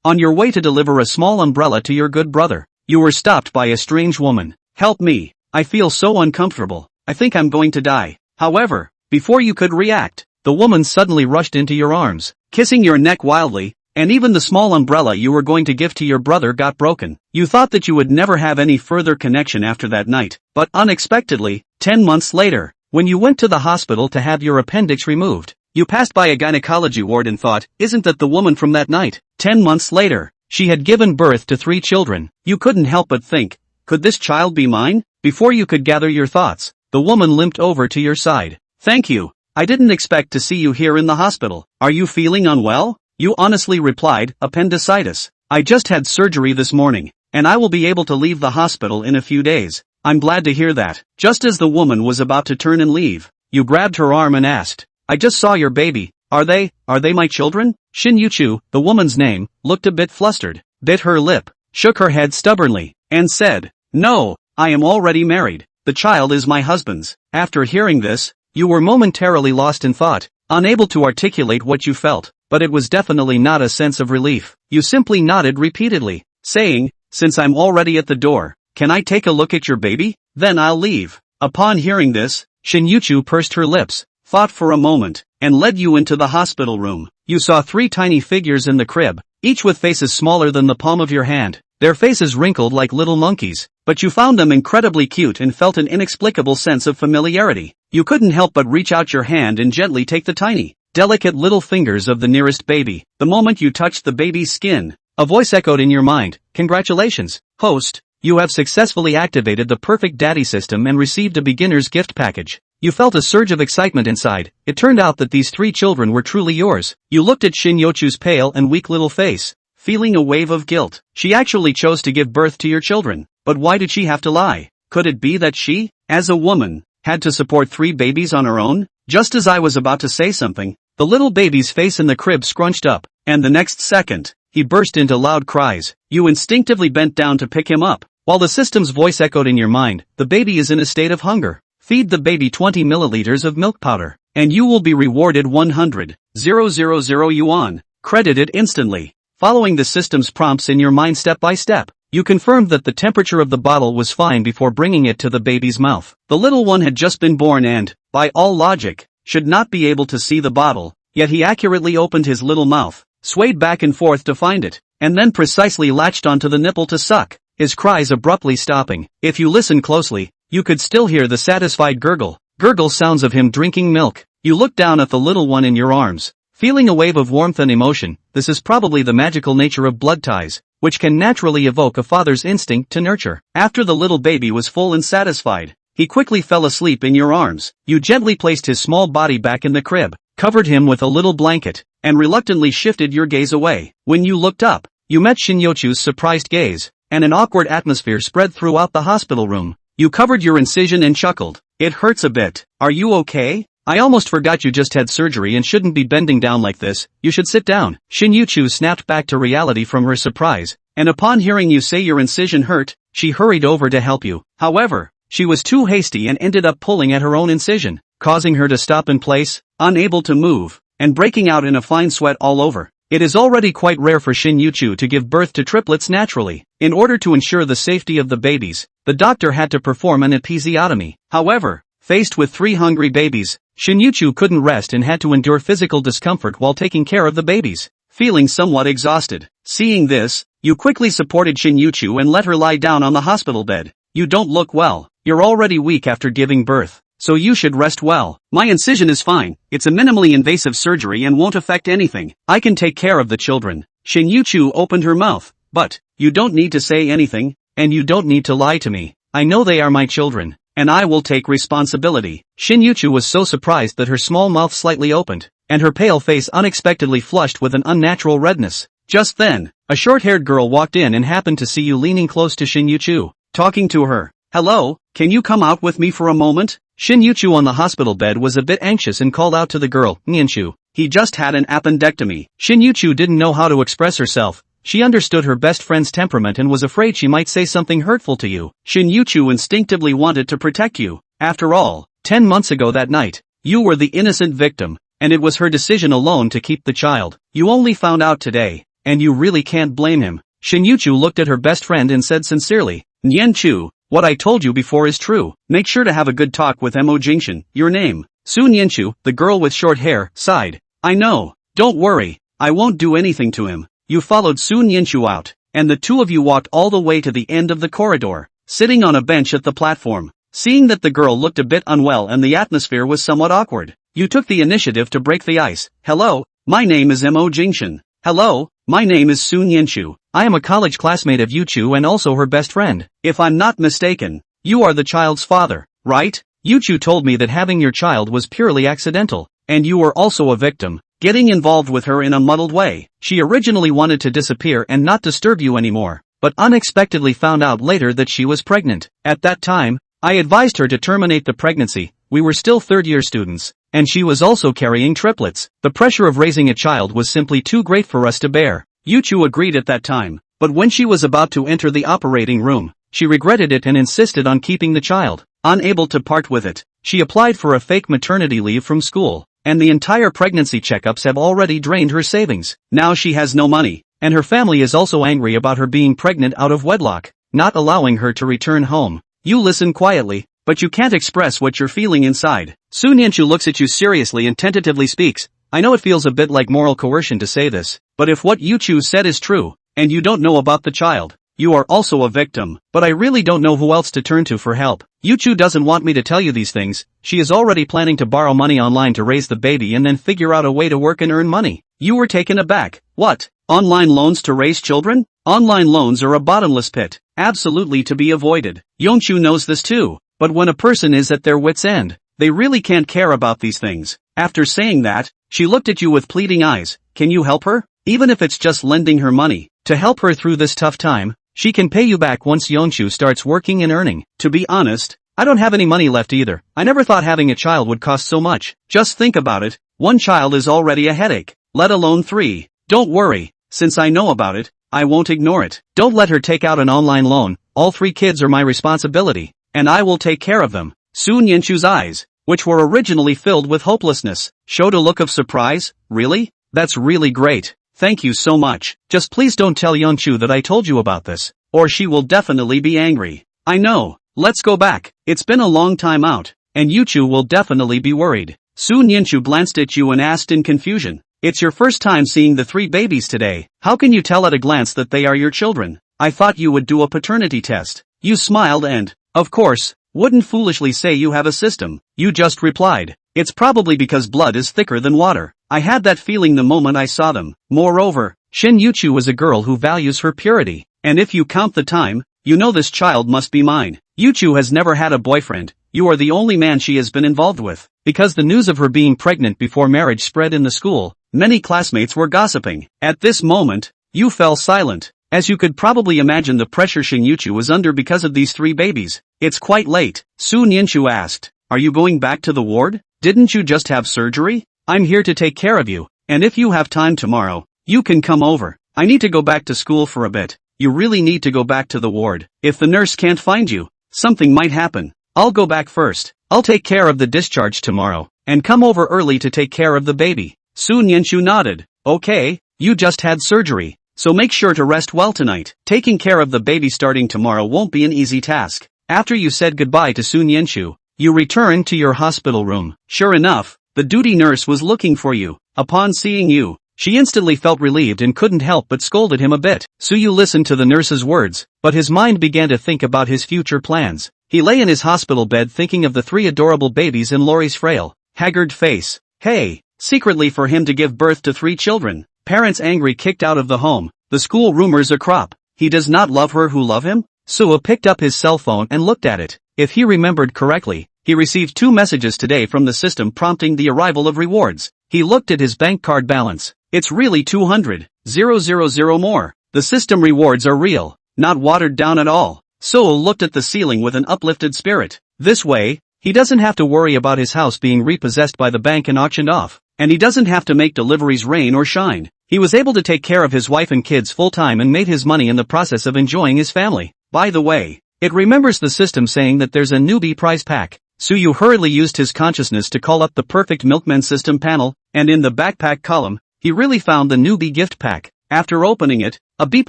On your way to deliver a small umbrella to your good brother, you were stopped by a strange woman. Help me. I feel so uncomfortable. I think I'm going to die. However, before you could react, the woman suddenly rushed into your arms, kissing your neck wildly, and even the small umbrella you were going to give to your brother got broken. You thought that you would never have any further connection after that night, but unexpectedly, 10 months later, when you went to the hospital to have your appendix removed, you passed by a gynecology ward and thought, isn't that the woman from that night? 10 months later, she had given birth to 3 children. You couldn't help but think, could this child be mine? Before you could gather your thoughts, the woman limped over to your side. Thank you. I didn't expect to see you here in the hospital. Are you feeling unwell? You honestly replied, appendicitis. I just had surgery this morning, and I will be able to leave the hospital in a few days. I'm glad to hear that. Just as the woman was about to turn and leave, you grabbed her arm and asked, I just saw your baby. Are they my children? Shin Yuchu, the woman's name, looked a bit flustered, bit her lip, shook her head stubbornly, and said, no, I am already married. The child is my husband's. After hearing this, you were momentarily lost in thought, unable to articulate what you felt, but it was definitely not a sense of relief. You simply nodded repeatedly, saying, since I'm already at the door, can I take a look at your baby? Then I'll leave. Upon hearing this, Shin Yuchu pursed her lips, thought for a moment, and led you into the hospital room. You saw 3 tiny figures in the crib, each with faces smaller than the palm of your hand, their faces wrinkled like little monkeys, but you found them incredibly cute and felt an inexplicable sense of familiarity. You couldn't help but reach out your hand and gently take the tiny, delicate little fingers of the nearest baby. The moment you touched the baby's skin, a voice echoed in your mind, congratulations, host, you have successfully activated the perfect daddy system and received a beginner's gift package. You felt a surge of excitement inside. It turned out that these 3 children were truly yours. You looked at Shin Yuchu's pale and weak little face, feeling a wave of guilt. She actually chose to give birth to your children, but why did she have to lie? Could it be that she, as a woman, had to support 3 babies on her own? Just as I was about to say something, the little baby's face in the crib scrunched up, and the next second, he burst into loud cries. You instinctively bent down to pick him up, while the system's voice echoed in your mind, the baby is in a state of hunger. Feed the baby 20 milliliters of milk powder, and you will be rewarded 100,000 yuan, credited instantly. Following the system's prompts in your mind step by step, you confirmed that the temperature of the bottle was fine before bringing it to the baby's mouth. The little one had just been born and, by all logic, should not be able to see the bottle, yet he accurately opened his little mouth, swayed back and forth to find it, and then precisely latched onto the nipple to suck, his cries abruptly stopping. If you listen closely, you could still hear the satisfied gurgle sounds of him drinking milk. You looked down at the little one in your arms, feeling a wave of warmth and emotion. This is probably the magical nature of blood ties, which can naturally evoke a father's instinct to nurture. After the little baby was full and satisfied, he quickly fell asleep in your arms. You gently placed his small body back in the crib, covered him with a little blanket, and reluctantly shifted your gaze away. When you looked up, you met Shin Yuchu's surprised gaze, and an awkward atmosphere spread throughout the hospital room. You covered your incision and chuckled. It hurts a bit. Are you okay? I almost forgot you just had surgery and shouldn't be bending down like this. You should sit down. Shin Yuchu snapped back to reality from her surprise, and upon hearing you say your incision hurt, she hurried over to help you. However, she was too hasty and ended up pulling at her own incision, causing her to stop in place, unable to move, and breaking out in a fine sweat all over. It is already quite rare for Shin Yuchu to give birth to triplets naturally. In order to ensure the safety of the babies, the doctor had to perform an episiotomy. However, faced with 3 hungry babies, Shin Yuchu couldn't rest and had to endure physical discomfort while taking care of the babies. Feeling somewhat exhausted, seeing this, you quickly supported Shin Yuchu and let her lie down on the hospital bed. You don't look well. You're already weak after giving birth, so you should rest well. My incision is fine. It's a minimally invasive surgery and won't affect anything. I can take care of the children. Shin Yuchu opened her mouth. But, you don't need to say anything, and you don't need to lie to me. I know they are my children, and I will take responsibility. Shin Yuchu was so surprised that her small mouth slightly opened, and her pale face unexpectedly flushed with an unnatural redness. Just then, a short-haired girl walked in and happened to see you leaning close to Shin Yuchu, talking to her. Hello, can you come out with me for a moment? Shin Yuchu on the hospital bed was a bit anxious and called out to the girl, Nianchu. He just had an appendectomy. Shin Yuchu didn't know how to express herself. She understood her best friend's temperament and was afraid she might say something hurtful to you. Shin Yuchu instinctively wanted to protect you. After all, 10 months ago that night, you were the innocent victim, and it was her decision alone to keep the child. You only found out today. and you really can't blame him. Shin Yuchu looked at her best friend and said sincerely, Nian Chu, what I told you before is true. Make sure to have a good talk with Mo Jingshan, your name. Su Nianchu, the girl with short hair, sighed. I know. Don't worry. I won't do anything to him. You followed Su Nianchu out, and the two of you walked all the way to the end of the corridor, sitting on a bench at the platform. Seeing that the girl looked a bit unwell and the atmosphere was somewhat awkward, you took the initiative to break the ice. Hello, my name is Mo Jingshan. Hello, my name is Su Nianchu. I am a college classmate of Yuchu and also her best friend. If I'm not mistaken, you are the child's father, right? Yuchu told me that having your child was purely accidental, and you were also a victim, getting involved with her in a muddled way. She originally wanted to disappear and not disturb you anymore, but unexpectedly found out later that she was pregnant. At that time, I advised her to terminate the pregnancy. We were still third-year students, and she was also carrying triplets. The pressure of raising a child was simply too great for us to bear. Yuchu agreed at that time, but when she was about to enter the operating room, she regretted it and insisted on keeping the child. Unable to part with it, she applied for a fake maternity leave from school, and the entire pregnancy checkups have already drained her savings. Now she has no money, and her family is also angry about her being pregnant out of wedlock, not allowing her to return home. You listen quietly, but you can't express what you're feeling inside. Su Nianchu looks at you seriously and tentatively speaks. I know it feels a bit like moral coercion to say this, but if what Yuchu said is true, and you don't know about the child, you are also a victim, but I really don't know who else to turn to for help. Yuchu doesn't want me to tell you these things. She is already planning to borrow money online to raise the baby and then figure out a way to work and earn money. You were taken aback. What? Online loans to raise children? Online loans are a bottomless pit, absolutely to be avoided. Yongchu knows this too, but when a person is at their wits' end, they really can't care about these things. After saying that, she looked at you with pleading eyes. Can you help her? Even if it's just lending her money, to help her through this tough time. She can pay you back once Yongchu starts working and earning. To be honest, I don't have any money left either. I never thought having a child would cost so much. Just think about it, one child is already a headache, let alone 3. Don't worry, since I know about it, I won't ignore it. Don't let her take out an online loan. All 3 kids are my responsibility, and I will take care of them. Su Nianchu's eyes, which were originally filled with hopelessness, showed a look of surprise. Really? That's really great. Thank you so much. Just please don't tell Yongchu that I told you about this, or she will definitely be angry. I know. Let's go back. It's been a long time out, and Yuchu will definitely be worried. Su Nianchu glanced at you and asked in confusion. It's your first time seeing the 3 babies today. How can you tell at a glance that they are your children? I thought you would do a paternity test. You smiled and, of course, wouldn't foolishly say you have a system. You just replied, it's probably because blood is thicker than water. I had that feeling the moment I saw them. Moreover, Shin Yuchu is a girl who values her purity, and if you count the time, you know this child must be mine. Yuchu has never had a boyfriend. You are the only man she has been involved with. Because the news of her being pregnant before marriage spread in the school, many classmates were gossiping. At this moment, you fell silent. As you could probably imagine, the pressure Shin Yuchu was under because of these 3 babies. It's quite late. Su Nianchu asked, are you going back to the ward? Didn't you just have surgery? I'm here to take care of you, and if you have time tomorrow, you can come over. I need to go back to school for a bit. You really need to go back to the ward. If the nurse can't find you, something might happen. I'll go back first. I'll take care of the discharge tomorrow, and come over early to take care of the baby. Su Nianchu nodded. Okay, you just had surgery, so make sure to rest well tonight. Taking care of the baby starting tomorrow won't be an easy task. After you said goodbye to Su Nianchu, you returned to your hospital room. Sure enough, the duty nurse was looking for you. Upon seeing you, she instantly felt relieved and couldn't help but scolded him a bit. Su listened to the nurse's words, but his mind began to think about his future plans. He lay in his hospital bed thinking of the 3 adorable babies and Lori's frail, haggard face. Hey, secretly for him to give birth to 3 children. Parents angry, kicked out of the home. The school rumors a crop. He does not love her who love him? Su picked up his cell phone and looked at it. If he remembered correctly, he received 2 messages today from the system prompting the arrival of rewards. He looked at his bank card balance. It's really 200,000 more. The system rewards are real, not watered down at all. Soul looked at the ceiling with an uplifted spirit. This way, he doesn't have to worry about his house being repossessed by the bank and auctioned off, and he doesn't have to make deliveries rain or shine. He was able to take care of his wife and kids full-time and made his money in the process of enjoying his family. By the way, it remembers the system saying that there's a newbie prize pack. Suyu hurriedly used his consciousness to call up the perfect milkman system panel, and in the backpack column, he really found the newbie gift pack. After opening it, a beep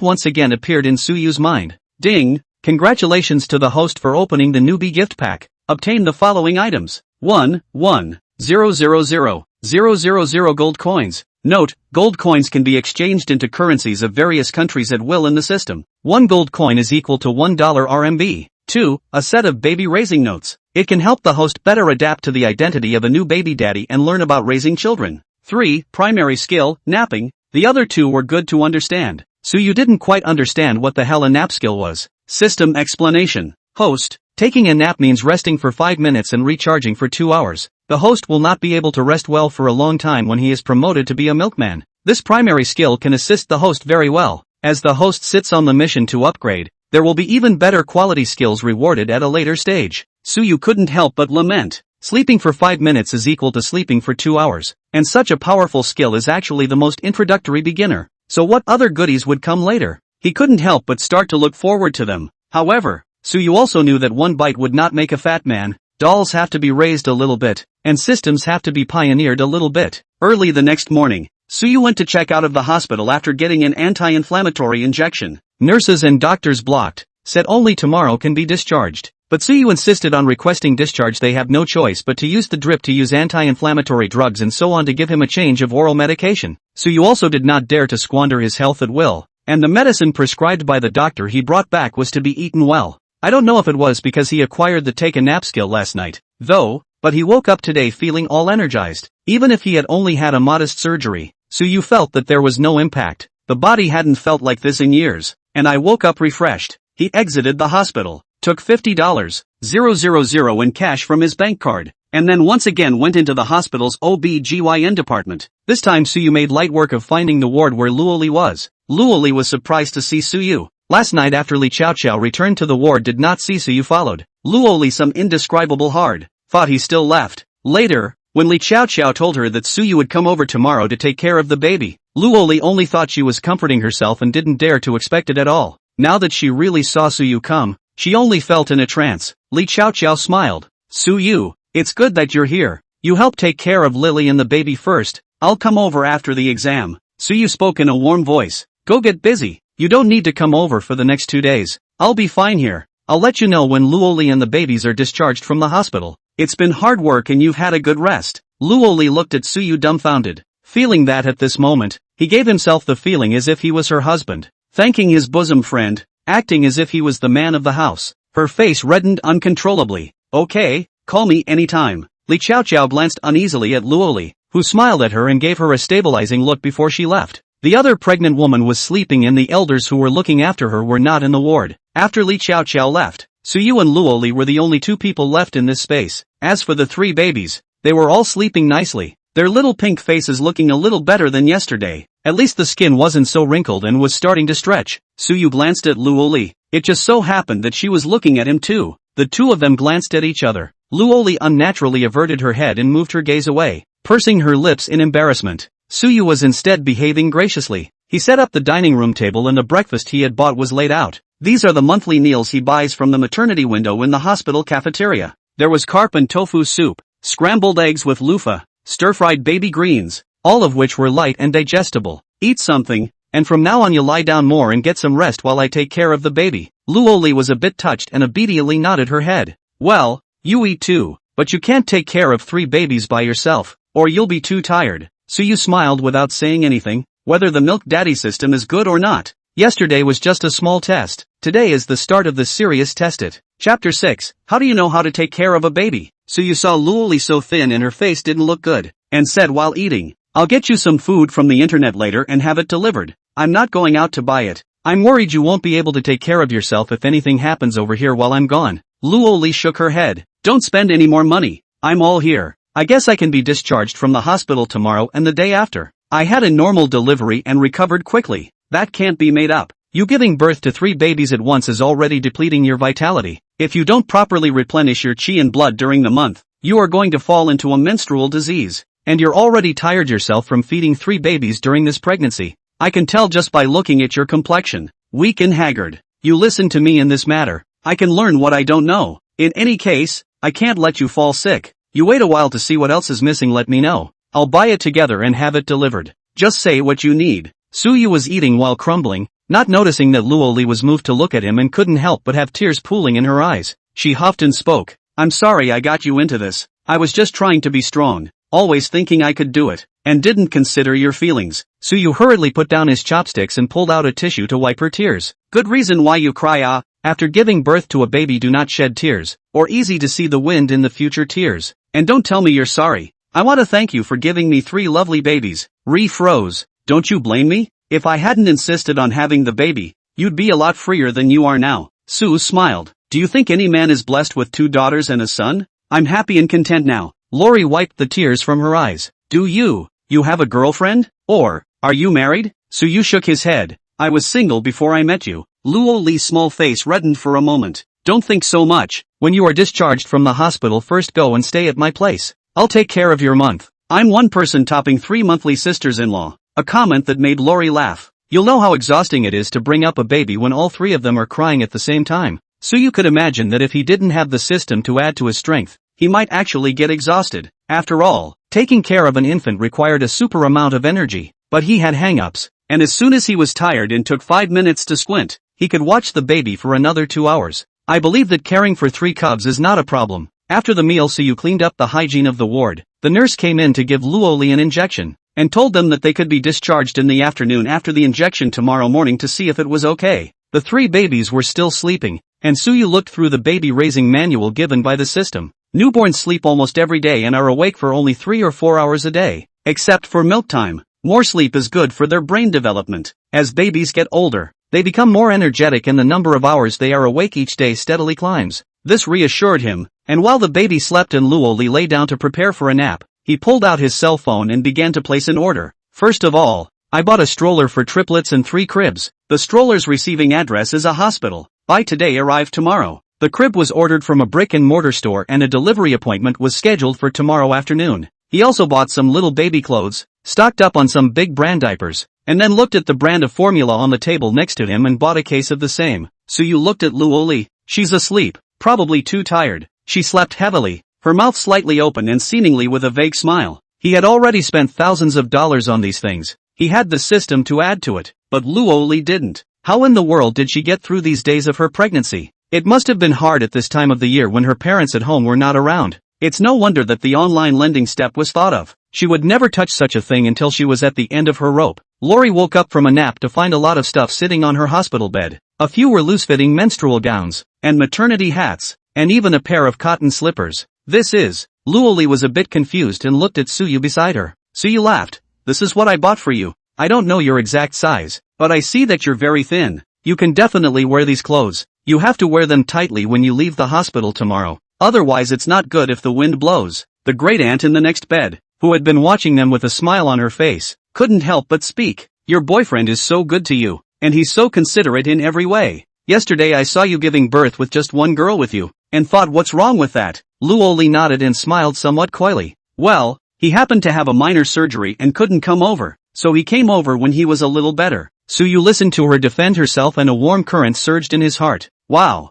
once again appeared in Suyu's mind. Ding! Congratulations to the host for opening the newbie gift pack. Obtain the following items. 1,000,000 gold coins. Note, gold coins can be exchanged into currencies of various countries at will in the system. 1 gold coin is equal to $1 RMB. 2. A set of baby raising notes. It can help the host better adapt to the identity of a new baby daddy and learn about raising children. 3. Primary skill, napping. The other two were good to understand. So you didn't quite understand what the hell a nap skill was. System explanation. Host. Taking a nap means resting for 5 minutes and recharging for 2 hours. The host will not be able to rest well for a long time when he is promoted to be a milkman. This primary skill can assist the host very well. As the host sits on the mission to upgrade, there will be even better quality skills rewarded at a later stage. Suyu couldn't help but lament. Sleeping for 5 minutes is equal to sleeping for 2 hours, and such a powerful skill is actually the most introductory beginner. So what other goodies would come later? He couldn't help but start to look forward to them. However, Suyu also knew that one bite would not make a fat man. Dolls have to be raised a little bit, and systems have to be pioneered a little bit. Early the next morning, Suyu went to check out of the hospital after getting an anti-inflammatory injection. Nurses and doctors blocked, said only tomorrow can be discharged. But Suyu insisted on requesting discharge. They have no choice but to use the drip to use anti-inflammatory drugs and so on to give him a change of oral medication. Suyu also did not dare to squander his health at will, and the medicine prescribed by the doctor he brought back was to be eaten well. I don't know if it was because he acquired the take a nap skill last night, though, but he woke up today feeling all energized. Even if he had only had a modest surgery, Suyu felt that there was no impact. The body hadn't felt like this in years, and I woke up refreshed. He exited the hospital, took $50,000 in cash from his bank card, and then once again went into the hospital's OB/GYN department. This time Suyu made light work of finding the ward where Luoli was. Luoli was surprised to see Suyu. Last night after Li Chaoqiao returned to the ward did not see Suyu followed. Luoli some indescribable hard, thought he still left. Later, when Li Chaoqiao told her that Suyu would come over tomorrow to take care of the baby, Luoli only thought she was comforting herself and didn't dare to expect it at all. Now that she really saw Suyu come, she only felt in a trance. Li Chaoqiao smiled. Suyu, it's good that you're here. You help take care of Lily and the baby first. I'll come over after the exam. Suyu spoke in a warm voice. Go get busy. You don't need to come over for the next 2 days. I'll be fine here. I'll let you know when Luoli and the babies are discharged from the hospital. It's been hard work and you've had a good rest. Luoli looked at Suyu dumbfounded, feeling that at this moment, he gave himself the feeling as if he was her husband, thanking his bosom friend, acting as if he was the man of the house. Her face reddened uncontrollably. Okay, call me anytime. Li Chaoqiao glanced uneasily at Luoli, who smiled at her and gave her a stabilizing look before she left. The other pregnant woman was sleeping and the elders who were looking after her were not in the ward. After Li Chaoqiao left, Suyu and Luoli were the only 2 people left in this space. As for the 3 babies, they were all sleeping nicely, their little pink faces looking a little better than yesterday. At least the skin wasn't so wrinkled and was starting to stretch. Suyu glanced at Luoli. It just so happened that she was looking at him too. The 2 of them glanced at each other. Luoli unnaturally averted her head and moved her gaze away, pursing her lips in embarrassment. Suyu was instead behaving graciously. He set up the dining room table and the breakfast he had bought was laid out. These are the monthly meals he buys from the maternity window in the hospital cafeteria. There was carp and tofu soup, scrambled eggs with loofah, stir-fried baby greens, all of which were light and digestible. Eat something, and from now on you lie down more and get some rest while I take care of the baby. Luoli was a bit touched and obediently nodded her head. Well, you eat too, but you can't take care of 3 babies by yourself, or you'll be too tired. Suyu smiled without saying anything. Whether the milk daddy system is good or not, yesterday was just a small test. Today is the start of the serious test it. Chapter 6, How do you know how to take care of a baby? Suyu saw Luoli so thin and her face didn't look good, and said while eating, I'll get you some food from the internet later and have it delivered. I'm not going out to buy it. I'm worried you won't be able to take care of yourself if anything happens over here while I'm gone. Luoli shook her head. Don't spend any more money. I'm all here. I guess I can be discharged from the hospital tomorrow and the day after. I had a normal delivery and recovered quickly. That can't be made up. You giving birth to 3 babies at once is already depleting your vitality. If you don't properly replenish your qi and blood during the month, you are going to fall into a menstrual disease. And you're already tired yourself from feeding 3 babies during this pregnancy. I can tell just by looking at your complexion. Weak and haggard. You listen to me in this matter. I can learn what I don't know. In any case, I can't let you fall sick. You wait a while to see what else is missing. Let me know. I'll buy it together and have it delivered. Just say what you need. Suyu was eating while crumbling, not noticing that Luoli was moved to look at him and couldn't help but have tears pooling in her eyes. She huffed and spoke. I'm sorry I got you into this. I was just trying to be strong, always thinking I could do it, and didn't consider your feelings. Suyu hurriedly put down his chopsticks and pulled out a tissue to wipe her tears. Good reason why you cry, ah. After giving birth to a baby, do not shed tears, or easy to see the wind in the future tears. And don't tell me you're sorry. I want to thank you for giving me 3 lovely babies. Ree froze. Don't you blame me? If I hadn't insisted on having the baby, you'd be a lot freer than you are now. Sue smiled. Do you think any man is blessed with 2 daughters and a son? I'm happy and content now. Lori wiped the tears from her eyes. Do you have a girlfriend? Or, are you married? Suyu shook his head. I was single before I met you. Luo Li's small face reddened for a moment. Don't think so much. When you are discharged from the hospital, first go and stay at my place. I'll take care of your month. I'm one person topping 3 monthly sisters-in-law. A comment that made Lori laugh. You'll know how exhausting it is to bring up a baby when all 3 of them are crying at the same time. Suyu could imagine that if he didn't have the system to add to his strength, he might actually get exhausted. After all, taking care of an infant required a super amount of energy. But he had hang-ups, and as soon as he was tired and took 5 minutes to squint, he could watch the baby for another 2 hours. I believe that caring for 3 cubs is not a problem. After the meal, Suyu cleaned up the hygiene of the ward. The nurse came in to give Luoli an injection, and told them that they could be discharged in the afternoon after the injection tomorrow morning to see if it was okay. The 3 babies were still sleeping, and Suyu looked through the baby-raising manual given by the system. Newborns sleep almost every day and are awake for only 3 or 4 hours a day, except for milk time. More sleep is good for their brain development. As babies get older, they become more energetic and the number of hours they are awake each day steadily climbs. This reassured him, and while the baby slept and Luoli lay down to prepare for a nap, he pulled out his cell phone and began to place an order. First of all, I bought a stroller for triplets and 3 cribs. The stroller's receiving address is a hospital. Buy today, arrive tomorrow. The crib was ordered from a brick-and-mortar store and a delivery appointment was scheduled for tomorrow afternoon. He also bought some little baby clothes, stocked up on some big brand diapers, and then looked at the brand of formula on the table next to him and bought a case of the same. Suyu looked at Luoli. She's asleep, probably too tired. She slept heavily, her mouth slightly open and seemingly with a vague smile. He had already spent thousands of dollars on these things. He had the system to add to it, but Luoli didn't. How in the world did she get through these days of her pregnancy? It must have been hard at this time of the year when her parents at home were not around. It's no wonder that the online lending step was thought of. She would never touch such a thing until she was at the end of her rope. Lori woke up from a nap to find a lot of stuff sitting on her hospital bed. A few were loose-fitting menstrual gowns, and maternity hats, and even a pair of cotton slippers. Luoli was a bit confused and looked at Suyu beside her. Suyu laughed. This is what I bought for you. I don't know your exact size, but I see that you're very thin. You can definitely wear these clothes. You have to wear them tightly when you leave the hospital tomorrow. Otherwise it's not good if the wind blows. The great aunt in the next bed, who had been watching them with a smile on her face, couldn't help but speak. Your boyfriend is so good to you, and he's so considerate in every way. Yesterday I saw you giving birth with just one girl with you, and thought what's wrong with that? Luoli nodded and smiled somewhat coyly. Well, he happened to have a minor surgery and couldn't come over, so he came over when he was a little better. Suyu listened to her defend herself and a warm current surged in his heart. Wow.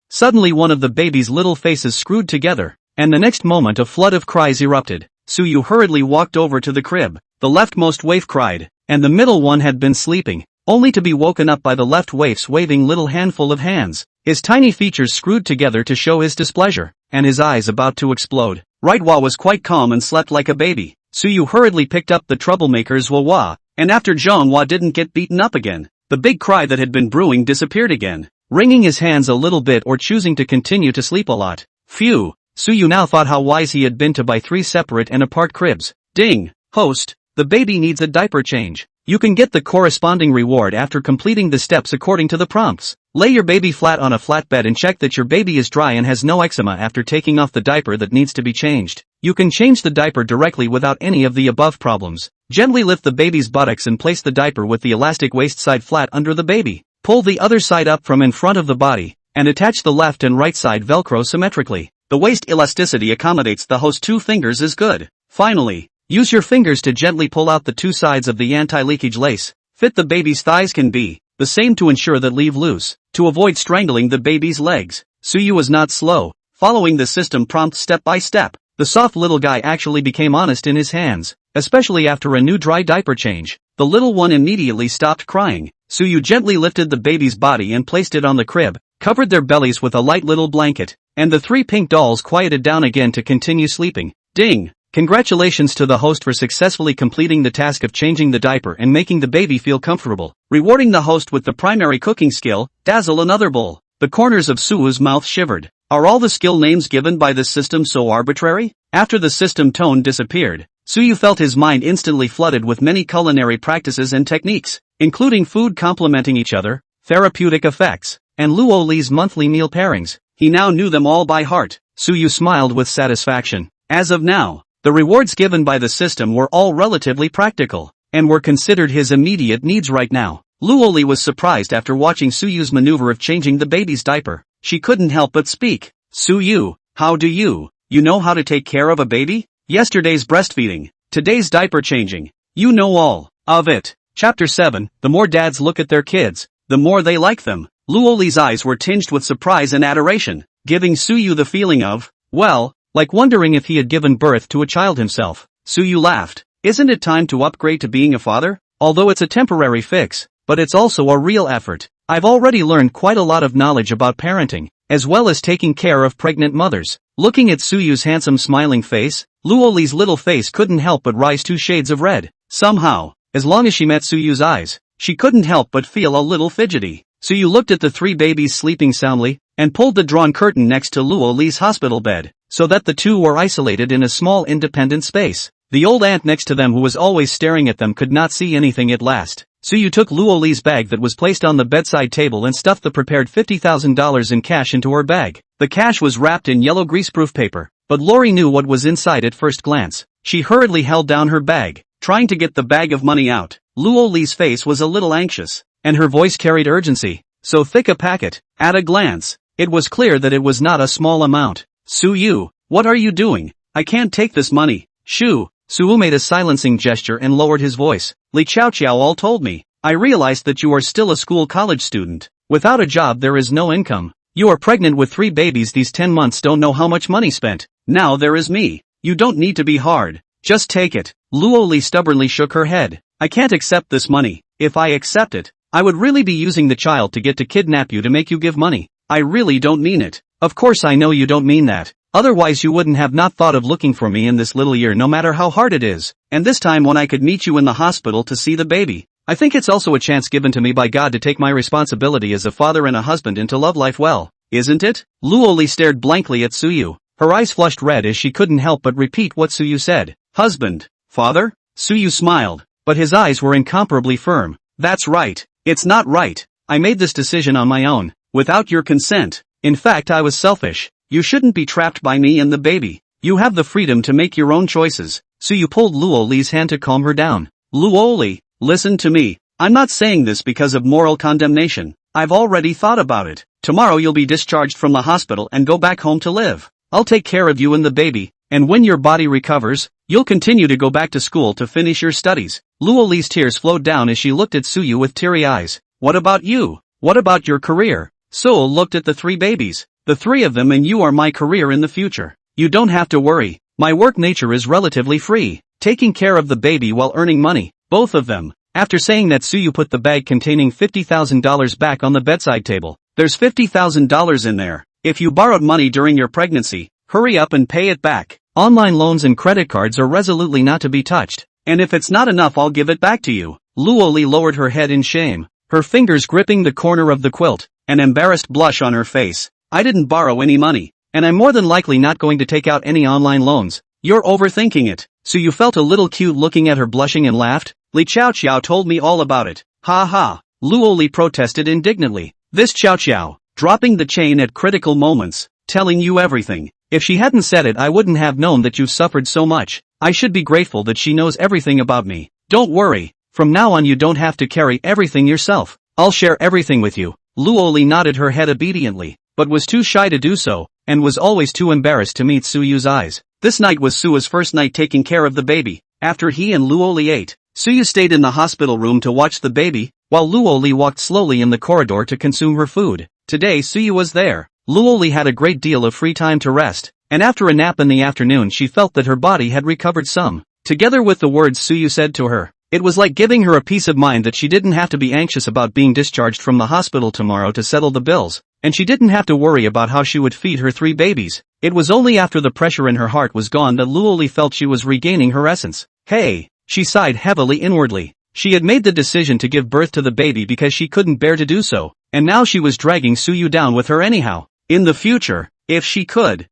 Suddenly one of the baby's little faces screwed together, and the next moment a flood of cries erupted. Suyu hurriedly walked over to the crib. The leftmost waif cried, and the middle one had been sleeping, only to be woken up by the left waif's waving little handful of hands. His tiny features screwed together to show his displeasure, and his eyes about to explode. Rightwa was quite calm and slept like a baby. Suyu hurriedly picked up the troublemaker's Wawa, and after Zhonghua didn't get beaten up again, the big cry that had been brewing disappeared again, wringing his hands a little bit or choosing to continue to sleep a lot. Phew, Suyu now thought how wise he had been to buy 3 separate and apart cribs. Ding, host, the baby needs a diaper change. You can get the corresponding reward after completing the steps according to the prompts. Lay your baby flat on a flat bed and check that your baby is dry and has no eczema after taking off the diaper that needs to be changed. You can change the diaper directly without any of the above problems. Gently lift the baby's buttocks and place the diaper with the elastic waist side flat under the baby. Pull the other side up from in front of the body, and attach the left and right side Velcro symmetrically. The waist elasticity accommodates the host's 2 fingers is good. Finally, use your fingers to gently pull out the 2 sides of the anti-leakage lace. Fit the baby's thighs can be the same to ensure that leave loose, to avoid strangling the baby's legs. Suyu was not slow, following the system prompt step by step. The soft little guy actually became honest in his hands, especially after a new dry diaper change. the little one immediately stopped crying. Suyu gently lifted the baby's body and placed it on the crib, covered their bellies with a light little blanket, and the 3 pink dolls quieted down again to continue sleeping. Ding! Congratulations to the host for successfully completing the task of changing the diaper and making the baby feel comfortable. Rewarding the host with the primary cooking skill, dazzle another bowl. The corners of Suyu's mouth shivered. Are all the skill names given by this system so arbitrary? After the system tone disappeared, Suyu felt his mind instantly flooded with many culinary practices and techniques, including food complementing each other, therapeutic effects, and Luo Li's monthly meal pairings. He now knew them all by heart. Suyu smiled with satisfaction. As of now, the rewards given by the system were all relatively practical, and were considered his immediate needs right now. Luo Li was surprised after watching Suyu's maneuver of changing the baby's diaper. She couldn't help but speak. Suyu, how do you know how to take care of a baby? Yesterday's breastfeeding, today's diaper changing. You know all of it. Chapter 7, the more dads look at their kids, the more they like them. Luo Li's eyes were tinged with surprise and adoration, giving Suyu the feeling of, well, like wondering if he had given birth to a child himself. Suyu laughed. Isn't it time to upgrade to being a father? Although it's a temporary fix, but it's also a real effort. I've already learned quite a lot of knowledge about parenting, as well as taking care of pregnant mothers. Looking at Suyu's handsome smiling face, Luo Li's little face couldn't help but rise 2 shades of red. Somehow, as long as she met Suyu's eyes, she couldn't help but feel a little fidgety. Suyu looked at the 3 babies sleeping soundly, and pulled the drawn curtain next to Luo Li's hospital bed, so that the 2 were isolated in a small independent space. The old aunt next to them who was always staring at them could not see anything at last. Suyu took Luo Li's bag that was placed on the bedside table and stuffed the prepared $50,000 in cash into her bag. The cash was wrapped in yellow greaseproof paper, but Lori knew what was inside at first glance. She hurriedly held down her bag, trying to get the bag of money out. Luo Li's face was a little anxious, and her voice carried urgency. So thick a packet. At a glance, it was clear that it was not a small amount. Suyu, what are you doing? I can't take this money. Shoo. Suyu made a silencing gesture and lowered his voice. Li Xiaoqiao all told me. I realized that you are still a college student. Without a job there is no income. You are pregnant with 3 babies these 10 months, don't know how much money spent. Now there is me. You don't need to be hard. Just take it. Luo Li stubbornly shook her head. I can't accept this money. If I accept it, I would really be using the child to get to kidnap you to make you give money. I really don't mean it. Of course I know you don't mean that. Otherwise you wouldn't have not thought of looking for me in this little year no matter how hard it is. And this time when I could meet you in the hospital to see the baby. I think it's also a chance given to me by God to take my responsibility as a father and a husband and to love life well, isn't it? Luo Li stared blankly at Suyu. Her eyes flushed red as she couldn't help but repeat what Suyu said. Husband? Father? Suyu smiled, but his eyes were incomparably firm. That's right. It's not right. I made this decision on my own, without your consent. In fact I was selfish. You shouldn't be trapped by me and the baby. You have the freedom to make your own choices. Suyu pulled Luo Li's hand to calm her down. Luo Li, listen to me. I'm not saying this because of moral condemnation. I've already thought about it. Tomorrow you'll be discharged from the hospital and go back home to live. I'll take care of you and the baby, and when your body recovers, you'll continue to go back to school to finish your studies. Luo Li's tears flowed down as she looked at Suyu with teary eyes. What about you? What about your career? Suyu looked at the 3 babies. The 3 of them and you are my career in the future. You don't have to worry. My work nature is relatively free. Taking care of the baby while earning money. Both of them. After saying that, Suyu put the bag containing $50,000 back on the bedside table. There's $50,000 in there. If you borrowed money during your pregnancy, hurry up and pay it back. Online loans and credit cards are resolutely not to be touched. And if it's not enough I'll give it back to you. Luo Li lowered her head in shame, her fingers gripping the corner of the quilt, an embarrassed blush on her face. I didn't borrow any money, and I'm more than likely not going to take out any online loans. You're overthinking it. Suyu felt a little cute looking at her blushing and laughed. Li Xiaoqiao told me all about it. Ha ha. Luo Li protested indignantly. This Xiaoqiao, dropping the chain at critical moments, telling you everything. If she hadn't said it I wouldn't have known that you've suffered so much. I should be grateful that she knows everything about me. Don't worry, from now on you don't have to carry everything yourself. I'll share everything with you. Luo Li nodded her head obediently, but was too shy to do so, and was always too embarrassed to meet Suyu's eyes. This night was Suyu's first night taking care of the baby. After he and Luo Li ate, Suyu stayed in the hospital room to watch the baby, while Luo Li walked slowly in the corridor to consume her food. Today Suyu was there. Luo Li had a great deal of free time to rest, and after a nap in the afternoon she felt that her body had recovered some. Together with the words Suyu said to her, It was like giving her a peace of mind that she didn't have to be anxious about being discharged from the hospital tomorrow to settle the bills, and she didn't have to worry about how she would feed her 3 babies. It was only after the pressure in her heart was gone that Luoli felt she was regaining her essence. Hey, she sighed heavily inwardly. She had made the decision to give birth to the baby because she couldn't bear to do so, and now she was dragging Suyu down with her anyhow. In the future, if she could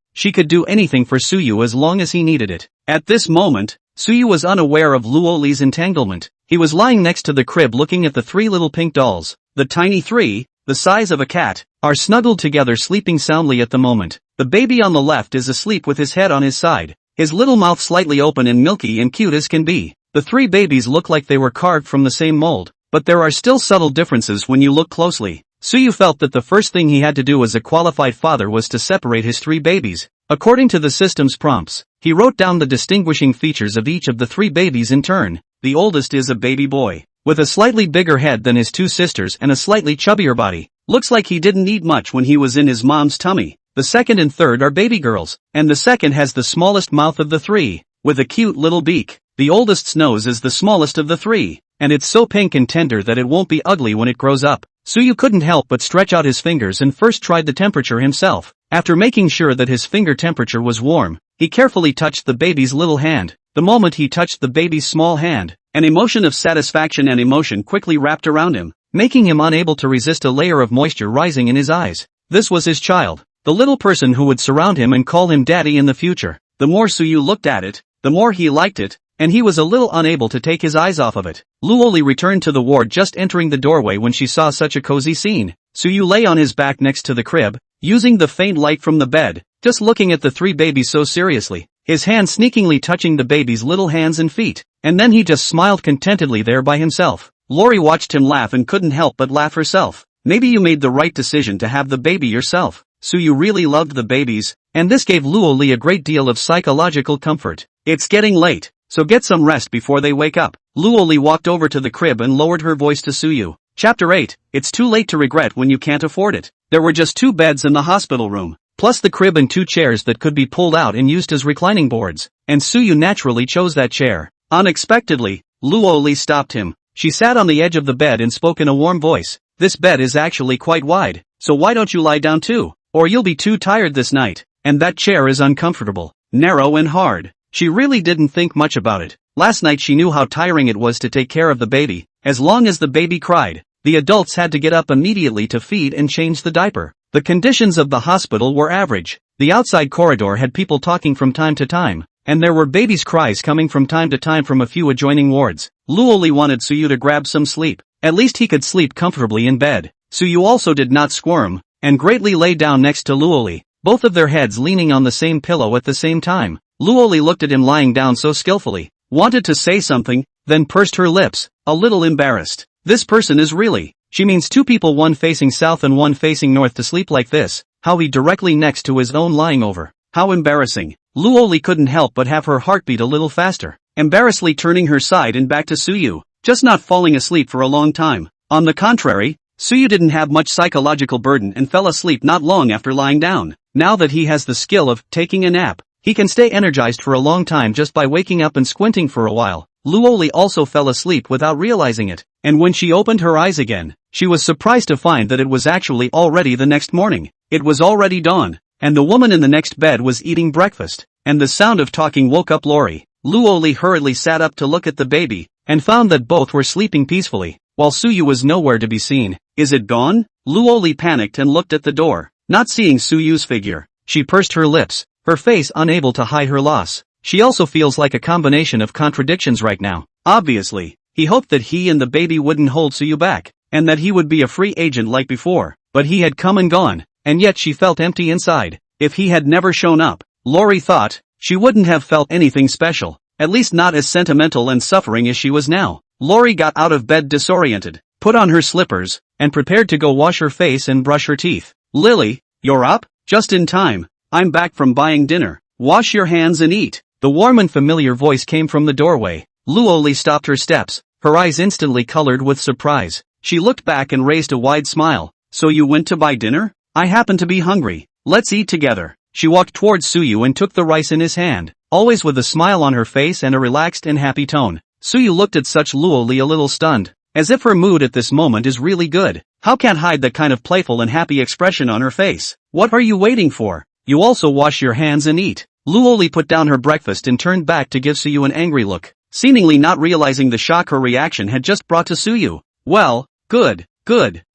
do anything for Suyu as long as he needed it. At this moment, Suyu was unaware of Luoli's entanglement. He was lying next to the crib looking at the 3 little pink dolls. The tiny 3, the size of a cat, are snuggled together sleeping soundly at the moment. The baby on the left is asleep with his head on his side, his little mouth slightly open and milky and cute as can be. The 3 babies look like they were carved from the same mold, but there are still subtle differences when you look closely. Suyu felt that the first thing he had to do as a qualified father was to separate his 3 babies. According to the system's prompts, he wrote down the distinguishing features of each of the 3 babies in turn. The oldest is a baby boy, with a slightly bigger head than his 2 sisters and a slightly chubbier body. Looks like he didn't eat much when he was in his mom's tummy. The second and third are baby girls, and the second has the smallest mouth of the 3, with a cute little beak. The oldest's nose is the smallest of the 3, and it's so pink and tender that it won't be ugly when it grows up. Suyu couldn't help but stretch out his fingers and first tried the temperature himself. After making sure that his finger temperature was warm, he carefully touched the baby's little hand. The moment he touched the baby's small hand, an emotion of satisfaction and emotion quickly wrapped around him, making him unable to resist a layer of moisture rising in his eyes. This was his child, the little person who would surround him and call him daddy in the future. The more Suyu looked at it, the more he liked it, and he was a little unable to take his eyes off of it. Luoli returned to the ward just entering the doorway when she saw such a cozy scene. Suyu lay on his back next to the crib, using the faint light from the bed, just looking at the 3 babies so seriously, his hand sneakingly touching the baby's little hands and feet, and then he just smiled contentedly there by himself. Lori watched him laugh and couldn't help but laugh herself. Maybe you made the right decision to have the baby yourself. Suyu really loved the babies, and this gave Luoli a great deal of psychological comfort. It's getting late, so get some rest before they wake up. Luoli walked over to the crib and lowered her voice to Suyu. Chapter 8, It's too late to regret when you can't afford it. There were just 2 beds in the hospital room, plus the crib and 2 chairs that could be pulled out and used as reclining boards, and Suyu naturally chose that chair. Unexpectedly, Luoli stopped him. She sat on the edge of the bed and spoke in a warm voice. This bed is actually quite wide, so why don't you lie down too? Or you'll be too tired this night, and that chair is uncomfortable, narrow and hard. She really didn't think much about it. Last night she knew how tiring it was to take care of the baby. As long as the baby cried, the adults had to get up immediately to feed and change the diaper. The conditions of the hospital were average. The outside corridor had people talking from time to time, and there were babies' cries coming from time to time from a few adjoining wards. Luoli wanted Suyu to grab some sleep. At least he could sleep comfortably in bed. Suyu also did not squirm, and greatly lay down next to Luoli, both of their heads leaning on the same pillow at the same time. Luoli looked at him lying down so skillfully, wanted to say something, then pursed her lips, a little embarrassed. This person is really, she means 2 people, one facing south and one facing north, to sleep like this. How he directly next to his own lying over. How embarrassing. Luoli couldn't help but have her heart beat a little faster, embarrassedly turning her side and back to Suyu, just not falling asleep for a long time. On the contrary, Suyu didn't have much psychological burden and fell asleep not long after lying down. Now that he has the skill of taking a nap, he can stay energized for a long time just by waking up and squinting for a while. Luoli also fell asleep without realizing it, and when she opened her eyes again, she was surprised to find that it was actually already the next morning. It was already dawn, and the woman in the next bed was eating breakfast, and the sound of talking woke up Lori. Luoli hurriedly sat up to look at the baby, and found that both were sleeping peacefully, while Suyu was nowhere to be seen. Is it gone? Luoli panicked and looked at the door. Not seeing Suyu's figure, she pursed her lips, her face unable to hide her loss. She also feels like a combination of contradictions right now. Obviously, he hoped that he and the baby wouldn't hold Suyu back, and that he would be a free agent like before, but he had come and gone, and yet she felt empty inside. If he had never shown up, Lori thought, she wouldn't have felt anything special, at least not as sentimental and suffering as she was now. Lori got out of bed disoriented, put on her slippers, and prepared to go wash her face and brush her teeth. Lily, you're up? Just in time. I'm back from buying dinner. Wash your hands and eat. The warm and familiar voice came from the doorway. Luoli stopped her steps, her eyes instantly colored with surprise. She looked back and raised a wide smile. So you went to buy dinner? I happen to be hungry. Let's eat together. She walked towards Suyu and took the rice in his hand, always with a smile on her face and a relaxed and happy tone. Suyu looked at such Luoli a little stunned, as if her mood at this moment is really good. How can't hide that kind of playful and happy expression on her face? What are you waiting for? You also wash your hands and eat. Luoli put down her breakfast and turned back to give Suyu an angry look, seemingly not realizing the shock her reaction had just brought to Suyu. Well, good.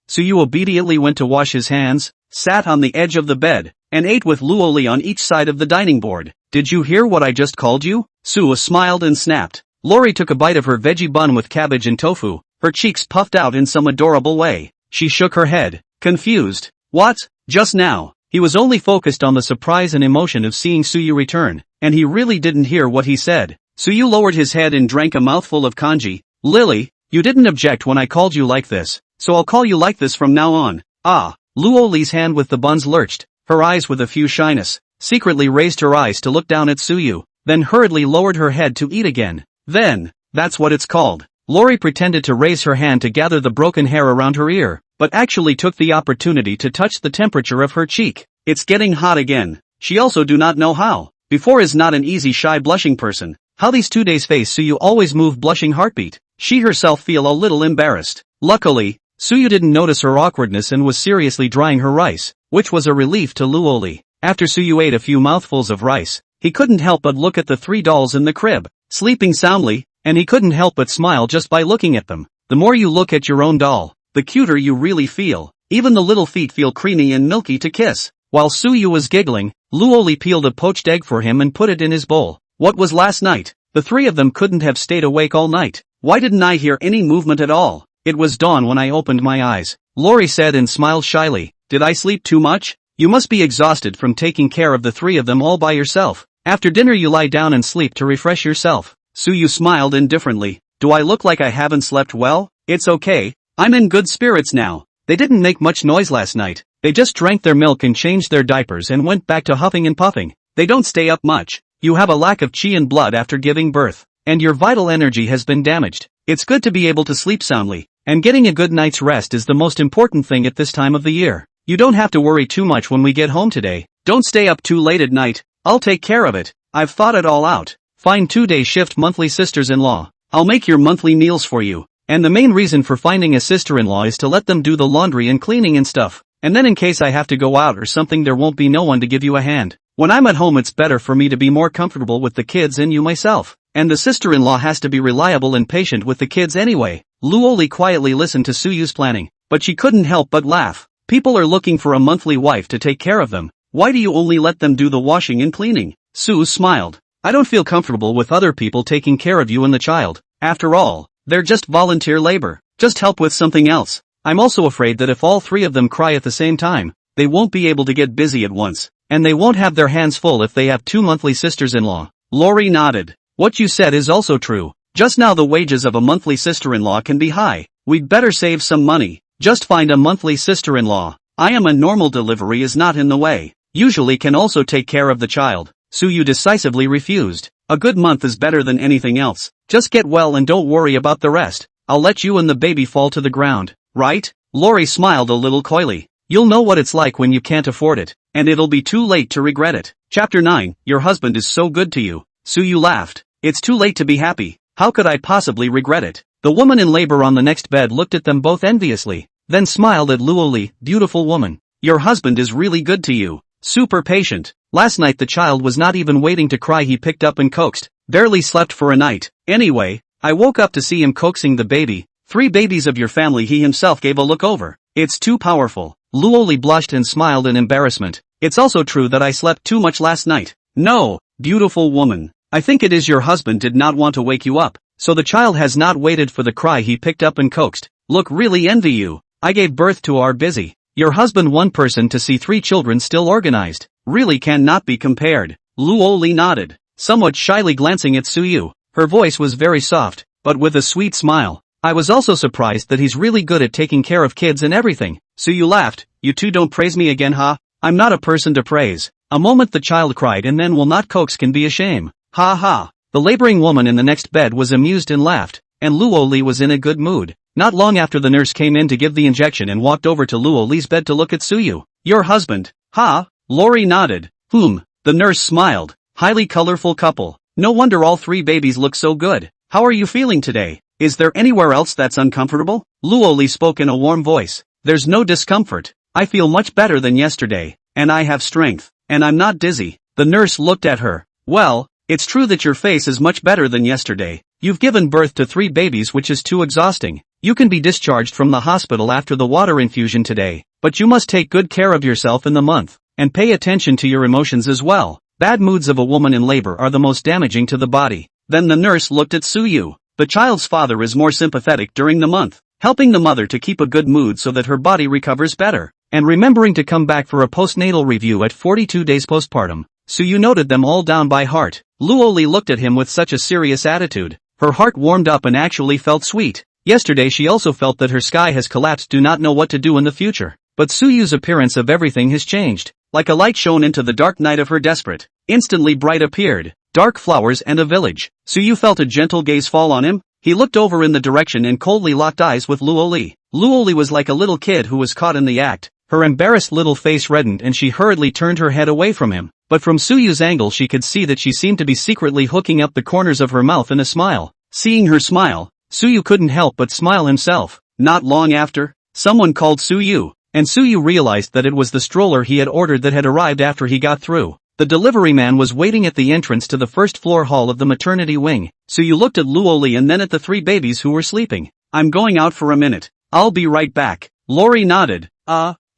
Suyu obediently went to wash his hands, sat on the edge of the bed, and ate with Luoli on each side of the dining board. Did you hear what I just called you? Suyu smiled and snapped. Lori took a bite of her veggie bun with cabbage and tofu, her cheeks puffed out in some adorable way. She shook her head, confused. What? Just now? He was only focused on the surprise and emotion of seeing Suyu return, and he really didn't hear what he said. Suyu lowered his head and drank a mouthful of kanji. Lily, you didn't object when I called you like this, so I'll call you like this from now on. Ah. Luoli's hand with the buns lurched, her eyes with a few shyness, secretly raised her eyes to look down at Suyu, then hurriedly lowered her head to eat again. Then, that's what it's called. Lori pretended to raise her hand to gather the broken hair around her ear, but actually took the opportunity to touch the temperature of her cheek. It's getting hot again. She also do not know how. Before is not an easy shy blushing person. How these 2 days face Suyu always move blushing heartbeat. She herself feel a little embarrassed. Luckily, Suyu didn't notice her awkwardness and was seriously drying her rice, which was a relief to Luoli. After Suyu ate a few mouthfuls of rice, he couldn't help but look at the 3 dolls in the crib, sleeping soundly, and he couldn't help but smile just by looking at them. The more you look at your own doll, the cuter you really feel. Even the little feet feel creamy and milky to kiss. While Suyu was giggling, Luoli peeled a poached egg for him and put it in his bowl. What was last night? The 3 of them couldn't have stayed awake all night. Why didn't I hear any movement at all? It was dawn when I opened my eyes, Lori said and smiled shyly. Did I sleep too much? You must be exhausted from taking care of the 3 of them all by yourself. After dinner you lie down and sleep to refresh yourself. Suyu smiled indifferently. Do I look like I haven't slept well? It's okay. I'm in good spirits now. They didn't make much noise last night. They just drank their milk and changed their diapers and went back to huffing and puffing. They don't stay up much. You have a lack of chi and blood after giving birth, and your vital energy has been damaged. It's good to be able to sleep soundly, and getting a good night's rest is the most important thing at this time of the year. You don't have to worry too much when we get home today. Don't stay up too late at night. I'll take care of it. I've thought it all out. Find 2-day shift monthly sisters-in-law. I'll make your monthly meals for you. And the main reason for finding a sister-in-law is to let them do the laundry and cleaning and stuff. And then in case I have to go out or something there won't be no one to give you a hand. When I'm at home it's better for me to be more comfortable with the kids and you myself. And the sister-in-law has to be reliable and patient with the kids anyway. Luoli quietly listened to Suyu's planning, but she couldn't help but laugh. People are looking for a monthly wife to take care of them. Why do you only let them do the washing and cleaning? Suyu smiled. I don't feel comfortable with other people taking care of you and the child. After all, they're just volunteer labor. Just help with something else. I'm also afraid that if all 3 of them cry at the same time, they won't be able to get busy at once, and they won't have their hands full if they have 2 monthly sisters-in-law. Lori nodded. What you said is also true. Just now the wages of a monthly sister-in-law can be high. We'd better save some money. Just find a monthly sister-in-law. I am a normal delivery is not in the way. Usually can also take care of the child. Suyu decisively refused. A good month is better than anything else. Just get well and don't worry about the rest. I'll let you and the baby fall to the ground, right? Lori smiled a little coyly. You'll know what it's like when you can't afford it, and it'll be too late to regret it. Chapter 9, Your husband is so good to you. Suyu laughed. It's too late to be happy. How could I possibly regret it? The woman in labor on the next bed looked at them both enviously, then smiled at Luoli. Beautiful woman. Your husband is really good to you. Super patient. Last night the child was not even waiting to cry, he picked up and coaxed. Barely slept for a night. Anyway, I woke up to see him coaxing the baby. 3 babies of your family he himself gave a look over. It's too powerful. Luoli blushed and smiled in embarrassment. It's also true that I slept too much last night. No, beautiful woman. I think it is your husband did not want to wake you up, so the child has not waited for the cry he picked up and coaxed. Look, really envy you. I gave birth to our busy. Your husband one person to see 3 children still organized. Really cannot be compared. Luoli nodded, somewhat shyly glancing at Suyu. Her voice was very soft, but with a sweet smile. I was also surprised that he's really good at taking care of kids and everything. Suyu laughed. You two don't praise me again, huh? I'm not a person to praise. A moment the child cried and then will not coax can be a shame. Ha ha. The laboring woman in the next bed was amused and laughed, and Luoli was in a good mood. Not long after the nurse came in to give the injection and walked over to Luoli's bed to look at Suyu. Your husband? Ha? Lori nodded. The nurse smiled. Highly colorful couple. No wonder all 3 babies look so good. How are you feeling today? Is there anywhere else that's uncomfortable? Luoli spoke in a warm voice. There's no discomfort. I feel much better than yesterday, and I have strength, and I'm not dizzy. The nurse looked at her. Well, it's true that your face is much better than yesterday. You've given birth to 3 babies, which is too exhausting. You can be discharged from the hospital after the water infusion today, but you must take good care of yourself in the month, and pay attention to your emotions as well. Bad moods of a woman in labor are the most damaging to the body. Then the nurse looked at Suyu. The child's father is more sympathetic during the month, helping the mother to keep a good mood so that her body recovers better, and remembering to come back for a postnatal review at 42 days postpartum. Suyu noted them all down by heart. Luoli looked at him with such a serious attitude. Her heart warmed up and actually felt sweet. Yesterday she also felt that her sky has collapsed, do not know what to do in the future. But Suyu's appearance of everything has changed. Like a light shone into the dark night of her desperate. Instantly bright appeared. Dark flowers and a village. Suyu felt a gentle gaze fall on him. He looked over in the direction and coldly locked eyes with Luoli. Luoli was like a little kid who was caught in the act. Her embarrassed little face reddened and she hurriedly turned her head away from him. But from Suyu's angle she could see that she seemed to be secretly hooking up the corners of her mouth in a smile. Seeing her smile, Suyu couldn't help but smile himself. Not long after, someone called Suyu, and Suyu realized that it was the stroller he had ordered that had arrived after he got through. The delivery man was waiting at the entrance to the first floor hall of the maternity wing. Suyu looked at Luoli and then at the 3 babies who were sleeping. I'm going out for a minute. I'll be right back. Lori nodded.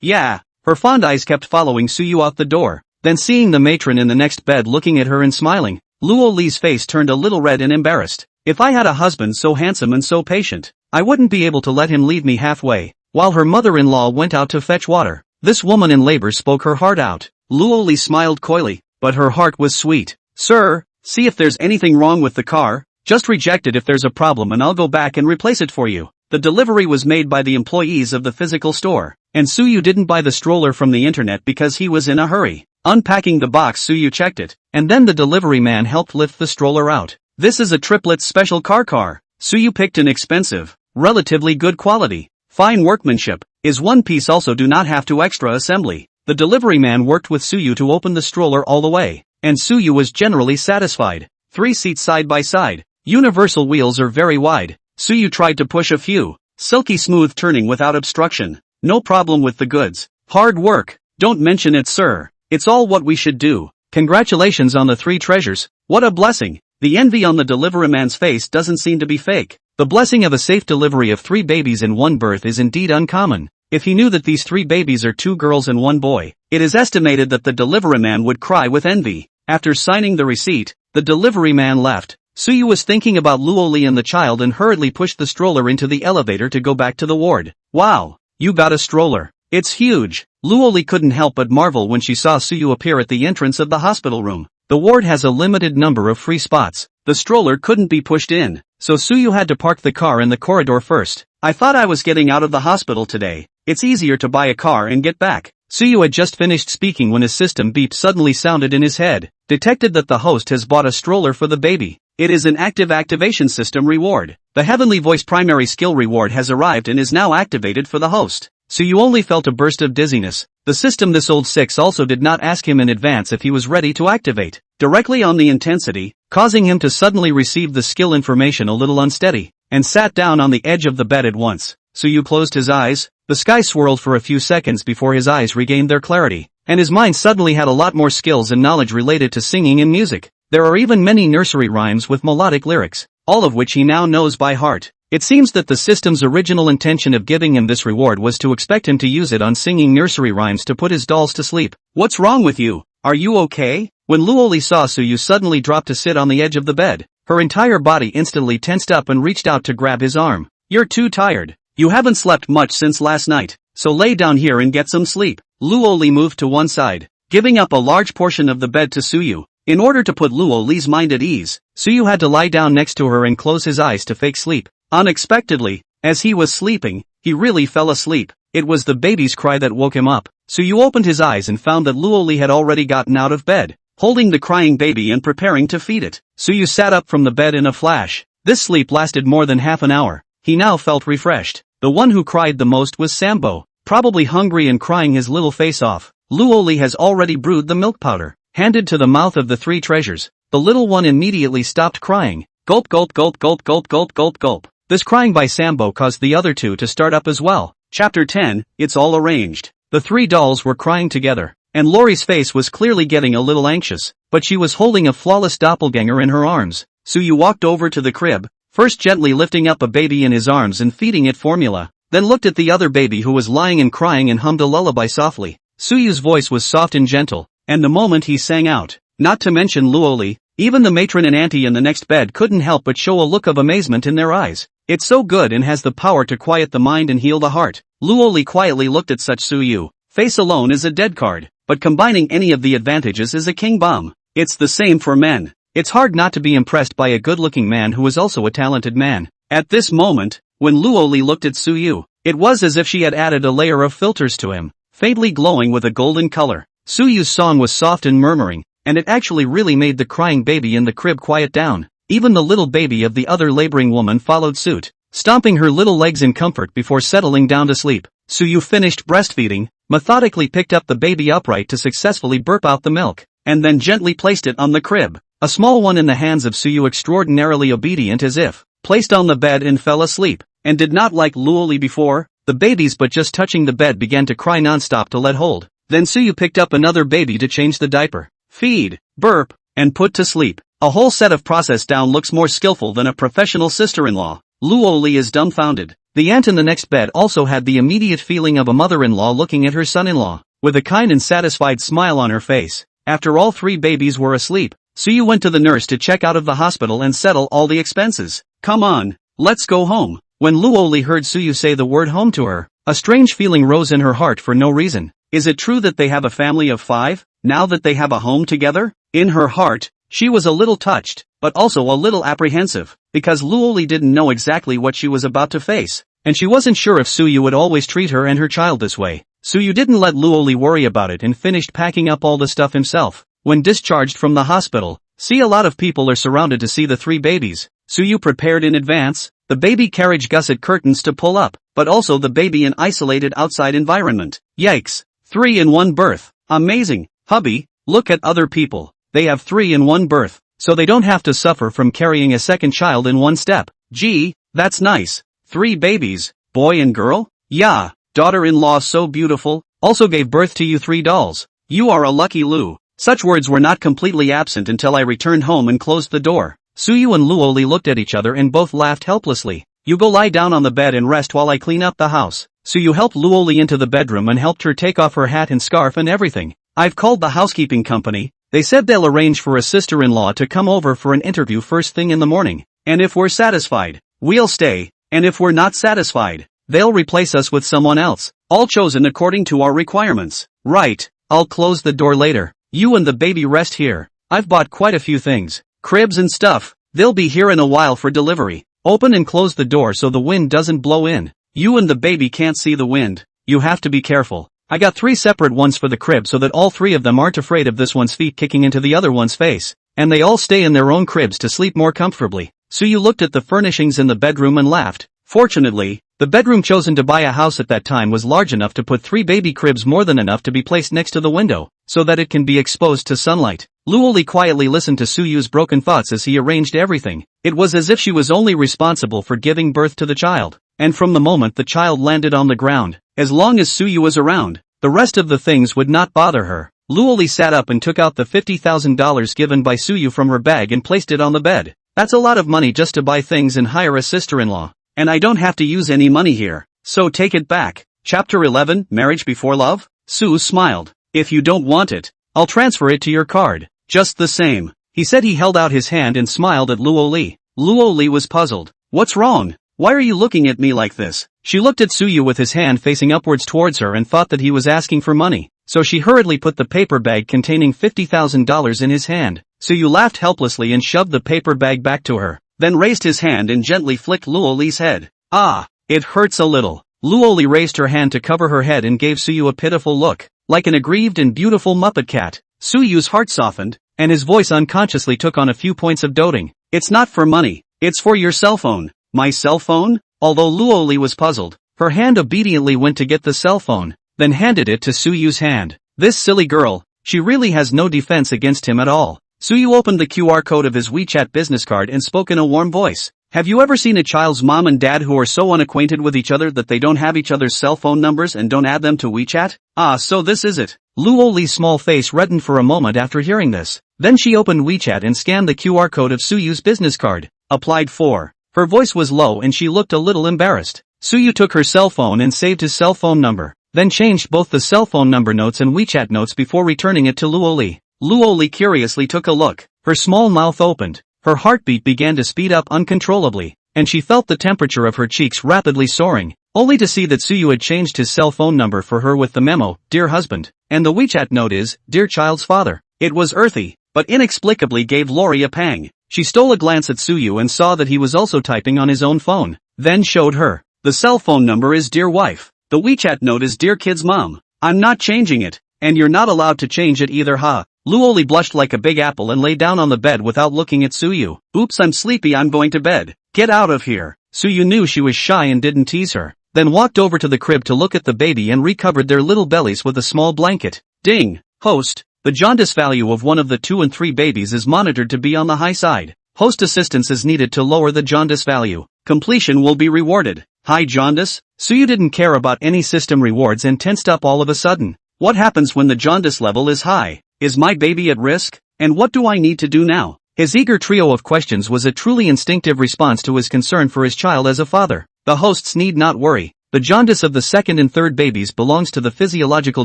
Yeah. Her fond eyes kept following Suyu out the door. Then seeing the matron in the next bed looking at her and smiling, Luoli's face turned a little red and embarrassed. If I had a husband so handsome and so patient, I wouldn't be able to let him leave me halfway, while her mother-in-law went out to fetch water. This woman in labor spoke her heart out. Luoli smiled coyly, but her heart was sweet. Sir, see if there's anything wrong with the car. Just reject it if there's a problem and I'll go back and replace it for you. The delivery was made by the employees of the physical store, and Suyu didn't buy the stroller from the internet because he was in a hurry. Unpacking the box, Suyu checked it, and then the delivery man helped lift the stroller out. This is a triplet special car. Suyu picked an expensive, relatively good quality, fine workmanship. Is one piece also do not have to extra assembly. The delivery man worked with Suyu to open the stroller all the way, and Suyu was generally satisfied. 3 seats side by side. Universal wheels are very wide. Suyu tried to push a few. Silky smooth turning without obstruction. No problem with the goods. Hard work. Don't mention it, sir. It's all what we should do. Congratulations on the 3 treasures. What a blessing. The envy on the delivery man's face doesn't seem to be fake. The blessing of a safe delivery of 3 babies in one birth is indeed uncommon. If he knew that these 3 babies are 2 girls and 1 boy, it is estimated that the delivery man would cry with envy. After signing the receipt, the delivery man left. Suyu was thinking about Luoli and the child and hurriedly pushed the stroller into the elevator to go back to the ward. Wow, you got a stroller. It's huge. Luoli couldn't help but marvel when she saw Suyu appear at the entrance of the hospital room. The ward has a limited number of free spots. The stroller couldn't be pushed in, so Suyu had to park the car in the corridor first. I thought I was getting out of the hospital today. It's easier to buy a car and get back. Suyu had just finished speaking when his system beep suddenly sounded in his head. Detected that the host has bought a stroller for the baby. It is an active activation system reward. The Heavenly Voice primary skill reward has arrived and is now activated for the host. Suyu only felt a burst of dizziness. The system this old 6 also did not ask him in advance if he was ready to activate. Directly on the intensity, causing him to suddenly receive the skill information a little unsteady, and sat down on the edge of the bed at once. Suyu closed his eyes. The sky swirled for a few seconds before his eyes regained their clarity, and his mind suddenly had a lot more skills and knowledge related to singing and music. There are even many nursery rhymes with melodic lyrics, all of which he now knows by heart. It seems that the system's original intention of giving him this reward was to expect him to use it on singing nursery rhymes to put his dolls to sleep. What's wrong with you? Are you okay? When Luoli saw Suyu suddenly drop to sit on the edge of the bed, her entire body instantly tensed up and reached out to grab his arm. You're too tired. You haven't slept much since last night, so lay down here and get some sleep. Luoli moved to one side, giving up a large portion of the bed to Suyu. In order to put Luoli's mind at ease, Suyu had to lie down next to her and close his eyes to fake sleep. Unexpectedly, as he was sleeping, he really fell asleep. It was the baby's cry that woke him up. Suyu opened his eyes and found that Luoli had already gotten out of bed, holding the crying baby and preparing to feed it. Suyu sat up from the bed in a flash. This sleep lasted more than half an hour. He now felt refreshed. The one who cried the most was Sambo, probably hungry and crying his little face off. Luoli has already brewed the milk powder, handed to the mouth of the 3 treasures. The little one immediately stopped crying. Gulp gulp gulp gulp gulp gulp gulp gulp. This crying by Sambo caused the other two to start up as well. Chapter 10, It's all arranged. The three dolls were crying together, and Lori's face was clearly getting a little anxious, but she was holding a flawless doppelganger in her arms. Suyu walked over to the crib, first gently lifting up a baby in his arms and feeding it formula, then looked at the other baby who was lying and crying and hummed a lullaby softly. Suyu's voice was soft and gentle, and the moment he sang out, not to mention Luoli, even the matron and auntie in the next bed couldn't help but show a look of amazement in their eyes. It's so good and has the power to quiet the mind and heal the heart. Luoli quietly looked at such Suyu. Face alone is a dead card, but combining any of the advantages is a king bomb. It's the same for men. It's hard not to be impressed by a good-looking man who is also a talented man. At this moment, when Luoli looked at Suyu, it was as if she had added a layer of filters to him, faintly glowing with a golden color. Suyu's song was soft and murmuring, and it actually really made the crying baby in the crib quiet down. Even the little baby of the other laboring woman followed suit, stomping her little legs in comfort before settling down to sleep. Suyu finished breastfeeding, methodically picked up the baby upright to successfully burp out the milk, and then gently placed it on the crib. A small one in the hands of Suyu, extraordinarily obedient as if placed on the bed and fell asleep, and did not like Luoli before. The babies but just touching the bed began to cry non-stop to let hold. Then Suyu picked up another baby to change the diaper, feed, burp, and put to sleep. A whole set of process down looks more skillful than a professional sister-in-law. Luoli is dumbfounded. The aunt in the next bed also had the immediate feeling of a mother-in-law looking at her son-in-law, with a kind and satisfied smile on her face. After all three babies were asleep, Suyu went to the nurse to check out of the hospital and settle all the expenses. Come on, let's go home. When Luoli heard Suyu say the word home to her, a strange feeling rose in her heart for no reason. Is it true that they have a family of 5, now that they have a home together? In her heart, she was a little touched, but also a little apprehensive, because Luoli didn't know exactly what she was about to face, and she wasn't sure if Suyu would always treat her and her child this way. Suyu didn't let Luoli worry about it and finished packing up all the stuff himself. When discharged from the hospital, a lot of people are surrounded to see the three babies. Suyu prepared in advance, the baby carriage gusset curtains to pull up, but also the baby in isolated outside environment. Yikes! 3 in 1 birth. Amazing, hubby, look at other people. They have 3 in 1 birth, so they don't have to suffer from carrying a second child in one step. Gee, that's nice. 3 babies, boy and girl? Yeah, daughter-in-law so beautiful, also gave birth to you 3 dolls. You are a lucky Lu. Such words were not completely absent until I returned home and closed the door. Suyu and Luoli looked at each other and both laughed helplessly. You go lie down on the bed and rest while I clean up the house. Suyu helped Luoli into the bedroom and helped her take off her hat and scarf and everything. I've called the housekeeping company. They said they'll arrange for a sister-in-law to come over for an interview first thing in the morning. And if we're satisfied, we'll stay, and if we're not satisfied, they'll replace us with someone else, all chosen according to our requirements. Right, I'll close the door later. You and the baby rest here. I've bought quite a few things, cribs and stuff. They'll be here in a while for delivery. Open and close the door so the wind doesn't blow in. You and the baby can't see the wind. You have to be careful. I got 3 separate ones for the crib so that all 3 of them aren't afraid of this one's feet kicking into the other one's face, and they all stay in their own cribs to sleep more comfortably. Suyu looked at the furnishings in the bedroom and laughed. Fortunately, the bedroom chosen to buy a house at that time was large enough to put 3 baby cribs, more than enough to be placed next to the window, so that it can be exposed to sunlight. Luoli quietly listened to Suyu's broken thoughts as he arranged everything. It was as if she was only responsible for giving birth to the child, and from the moment the child landed on the ground, as long as Suyu was around, the rest of the things would not bother her. Luoli sat up and took out the $50,000 given by Suyu from her bag and placed it on the bed. That's a lot of money just to buy things and hire a sister-in-law. And I don't have to use any money here, so take it back. Chapter 11, Marriage Before Love? Su smiled. If you don't want it, I'll transfer it to your card. Just the same. He said. He held out his hand and smiled at Luoli. Luoli was puzzled. What's wrong? Why are you looking at me like this? She looked at Suyu with his hand facing upwards towards her and thought that he was asking for money, so she hurriedly put the paper bag containing $50,000 in his hand. Suyu laughed helplessly and shoved the paper bag back to her, then raised his hand and gently flicked Luoli's head. Ah, it hurts a little. Luoli raised her hand to cover her head and gave Suyu a pitiful look, like an aggrieved and beautiful Muppet cat. Suyu's heart softened, and his voice unconsciously took on a few points of doting. It's not for money, it's for your cell phone. My cell phone? Although Luoli was puzzled, her hand obediently went to get the cell phone, then handed it to Suyu's hand. This silly girl, she really has no defense against him at all. Suyu opened the QR code of his WeChat business card and spoke in a warm voice. Have you ever seen a child's mom and dad who are so unacquainted with each other that they don't have each other's cell phone numbers and don't add them to WeChat? Ah, so this is it. Luo Li's small face reddened for a moment after hearing this. Then she opened WeChat and scanned the QR code of Suyu's business card. Applied for. Her voice was low and she looked a little embarrassed. Suyu took her cell phone and saved his cell phone number, then changed both the cell phone number notes and WeChat notes before returning it to Luo Li. Luo Li curiously took a look. Her small mouth opened. Her heartbeat began to speed up uncontrollably, and she felt the temperature of her cheeks rapidly soaring, only to see that Suyu had changed his cell phone number for her with the memo, "Dear husband," and the WeChat note is, "Dear child's father." It was earthy, but inexplicably gave Lori a pang. She stole a glance at Suyu and saw that he was also typing on his own phone, then showed her. The cell phone number is "Dear wife." The WeChat note is "Dear kid's mom." I'm not changing it, and you're not allowed to change it either, ha. Luo Li blushed like a big apple and lay down on the bed without looking at Suyu. Oops, I'm sleepy, I'm going to bed. Get out of here. Suyu knew she was shy and didn't tease her, then walked over to the crib to look at the baby and recovered their little bellies with a small blanket. Ding! Host, the jaundice value of one of the 2 and 3 babies is monitored to be on the high side. Host assistance is needed to lower the jaundice value. Completion will be rewarded. High jaundice? Suyu didn't care about any system rewards and tensed up all of a sudden. What happens when the jaundice level is high? Is my baby at risk? And what do I need to do now? His eager trio of questions was a truly instinctive response to his concern for his child as a father. The hosts need not worry. The jaundice of the 2nd and 3rd babies belongs to the physiological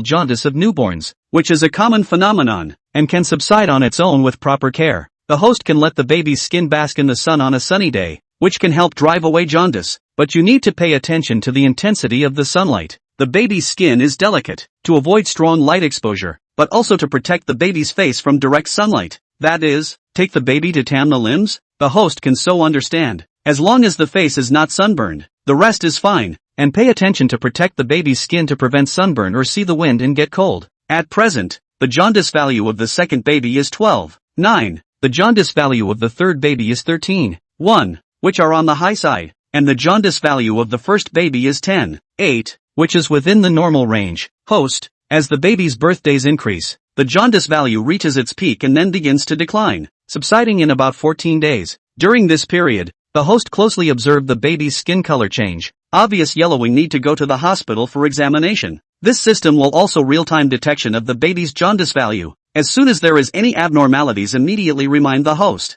jaundice of newborns, which is a common phenomenon, and can subside on its own with proper care. The host can let the baby's skin bask in the sun on a sunny day, which can help drive away jaundice, but you need to pay attention to the intensity of the sunlight. The baby's skin is delicate, to avoid strong light exposure, but also to protect the baby's face from direct sunlight. That is, take the baby to tan the limbs? The host can so understand. As long as the face is not sunburned, the rest is fine, and pay attention to protect the baby's skin to prevent sunburn or see the wind and get cold. At present, the jaundice value of the 2nd baby is 12.9. The jaundice value of the 3rd baby is 13.1, which are on the high side, and the jaundice value of the 1st baby is 10.8, which is within the normal range. Host, as the baby's birthdays increase, the jaundice value reaches its peak and then begins to decline, subsiding in about 14 days. During this period, the host closely observed the baby's skin color change. Obvious yellowing need to go to the hospital for examination. This system will also real-time detection of the baby's jaundice value. As soon as there is any abnormalities, immediately remind the host.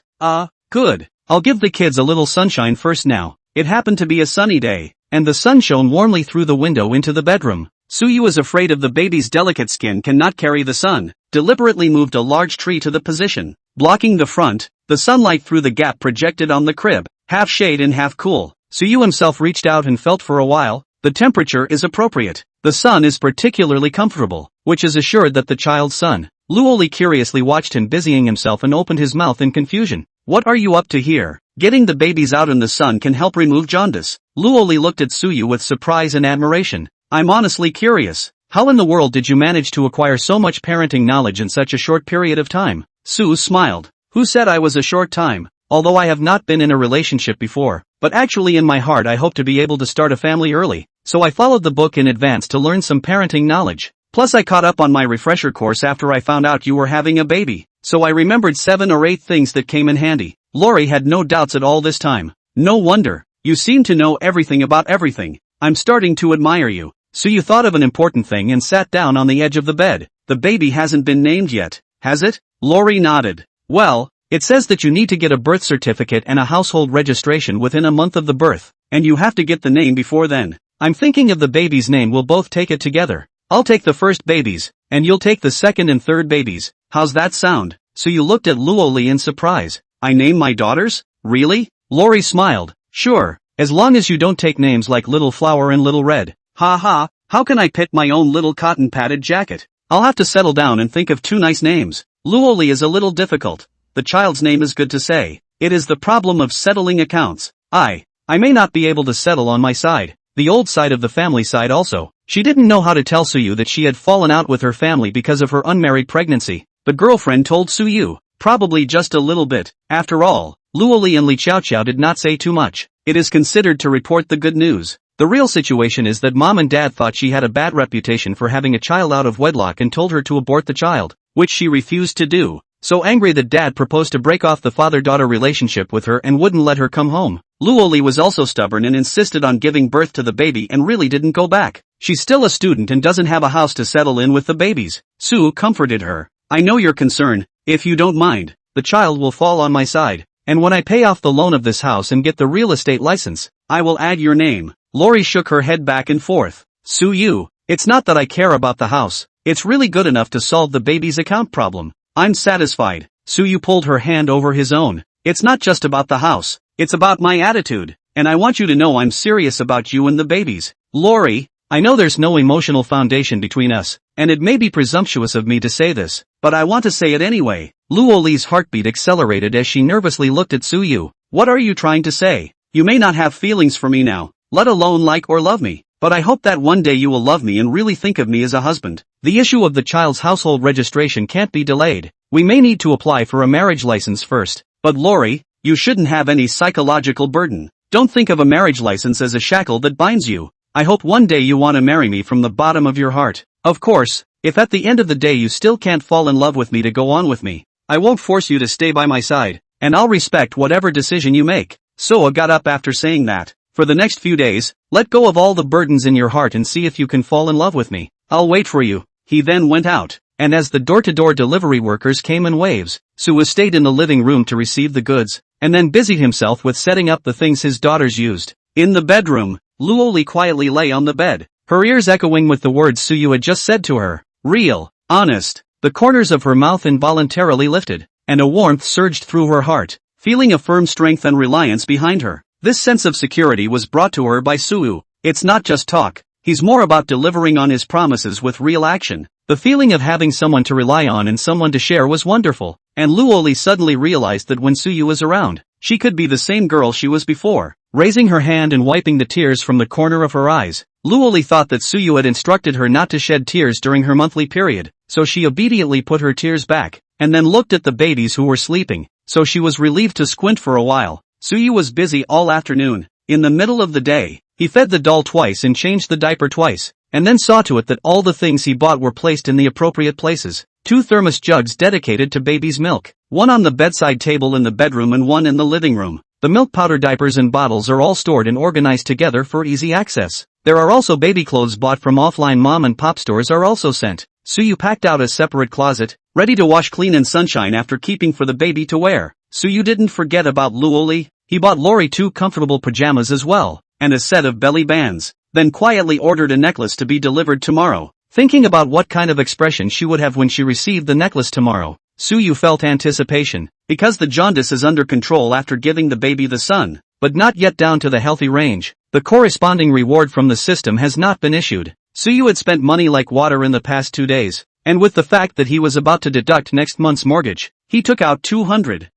Good. I'll give the kids a little sunshine first now. It happened to be a sunny day, and the sun shone warmly through the window into the bedroom. Suyu is afraid of the baby's delicate skin cannot carry the sun, deliberately moved a large tree to the position, blocking the front, the sunlight through the gap projected on the crib, half shade and half cool. Suyu himself reached out and felt for a while. The temperature is appropriate. The sun is particularly comfortable, which is assured that the child's son. Luo Li curiously watched him busying himself and opened his mouth in confusion. What are you up to here? Getting the babies out in the sun can help remove jaundice. Luo Li looked at Suyu with surprise and admiration. I'm honestly curious. How in the world did you manage to acquire so much parenting knowledge in such a short period of time? Su smiled. Who said I was a short time? Although I have not been in a relationship before, but actually in my heart I hope to be able to start a family early, so I followed the book in advance to learn some parenting knowledge. Plus I caught up on my refresher course after I found out you were having a baby, so I remembered 7 or 8 things that came in handy. Lori had no doubts at all this time. No wonder. You seem to know everything about everything. I'm starting to admire you. So you thought of an important thing and sat down on the edge of the bed. The baby hasn't been named yet, has it? Lori nodded. Well, it says that you need to get a birth certificate and a household registration within a month of the birth, and you have to get the name before then. I'm thinking of the baby's name. We'll both take it together. I'll take the first babies, and you'll take the second and third babies. How's that sound? So you looked at Luo Li in surprise. I name my daughters? Really? Lori smiled. Sure, as long as you don't take names like Little Flower and Little Red. Ha ha, how can I pick my own little cotton-padded jacket? I'll have to settle down and think of 2 nice names. Luo Li is a little difficult. The child's name is good to say. It is the problem of settling accounts. I may not be able to settle on my side. The old side of the family side also. She didn't know how to tell Suyu that she had fallen out with her family because of her unmarried pregnancy. The girlfriend told Suyu, probably just a little bit. After all, Luo Li and Li Qiaoqiao did not say too much. It is considered to report the good news. The real situation is that mom and dad thought she had a bad reputation for having a child out of wedlock and told her to abort the child, which she refused to do. so angry that dad proposed to break off the father-daughter relationship with her and wouldn't let her come home. Luoli was also stubborn and insisted on giving birth to the baby and really didn't go back. She's still a student and doesn't have a house to settle in with the babies. Sue comforted her. I know your concern. If you don't mind, the child will fall on my side. And when I pay off the loan of this house and get the real estate license, I will add your name. Lori shook her head back and forth. Sue, it's not that I care about the house. It's really good enough to solve the baby's account problem. I'm satisfied. Sue pulled her hand over his own. It's not just about the house. It's about my attitude. And I want you to know I'm serious about you and the babies. Lori, I know there's no emotional foundation between us, and it may be presumptuous of me to say this, but I want to say it anyway. Luoli's heartbeat accelerated as she nervously looked at Sue. What are you trying to say? You may not have feelings for me now, let alone like or love me, but I hope that one day you will love me and really think of me as a husband. The issue of the child's household registration can't be delayed. We may need to apply for a marriage license first, but Lori, you shouldn't have any psychological burden. Don't think of a marriage license as a shackle that binds you. I hope one day you want to marry me from the bottom of your heart. Of course, if at the end of the day you still can't fall in love with me to go on with me, I won't force you to stay by my side, and I'll respect whatever decision you make. Soa got up after saying that. For the next few days, let go of all the burdens in your heart and see if you can fall in love with me. I'll wait for you. He then went out, and as the door-to-door delivery workers came in waves, Soa stayed in the living room to receive the goods, and then busied himself with setting up the things his daughters used. In the bedroom, Luoli quietly lay on the bed, her ears echoing with the words Sue had just said to her. Real, honest. The corners of her mouth involuntarily lifted, and a warmth surged through her heart, feeling a firm strength and reliance behind her. This sense of security was brought to her by Sue. It's not just talk, he's more about delivering on his promises with real action. The feeling of having someone to rely on and someone to share was wonderful, and Luoli suddenly realized that when Sue was around, she could be the same girl she was before. Raising her hand and wiping the tears from the corner of her eyes, Luoli thought that Sue had instructed her not to shed tears during her monthly period, so she obediently put her tears back, and then looked at the babies who were sleeping, so she was relieved to squint for a while. Sue was busy all afternoon. In the middle of the day, he fed the doll twice and changed the diaper twice, and then saw to it that all the things he bought were placed in the appropriate places. 2 thermos jugs dedicated to baby's milk, one on the bedside table in the bedroom and one in the living room. The milk powder, diapers and bottles are all stored and organized together for easy access. There are also baby clothes bought from offline mom and pop stores are also sent. Sue packed out a separate closet, ready to wash clean in sunshine after keeping for the baby to wear. Sue didn't forget about Luoli. He bought Lori 2 comfortable pajamas as well, and a set of belly bands, then quietly ordered a necklace to be delivered tomorrow. Thinking about what kind of expression she would have when she received the necklace tomorrow, Sue felt anticipation, because the jaundice is under control after giving the baby the sun, but not yet down to the healthy range. The corresponding reward from the system has not been issued. Sue had spent money like water in the past 2 days, and with the fact that he was about to deduct next month's mortgage, he took out 200,000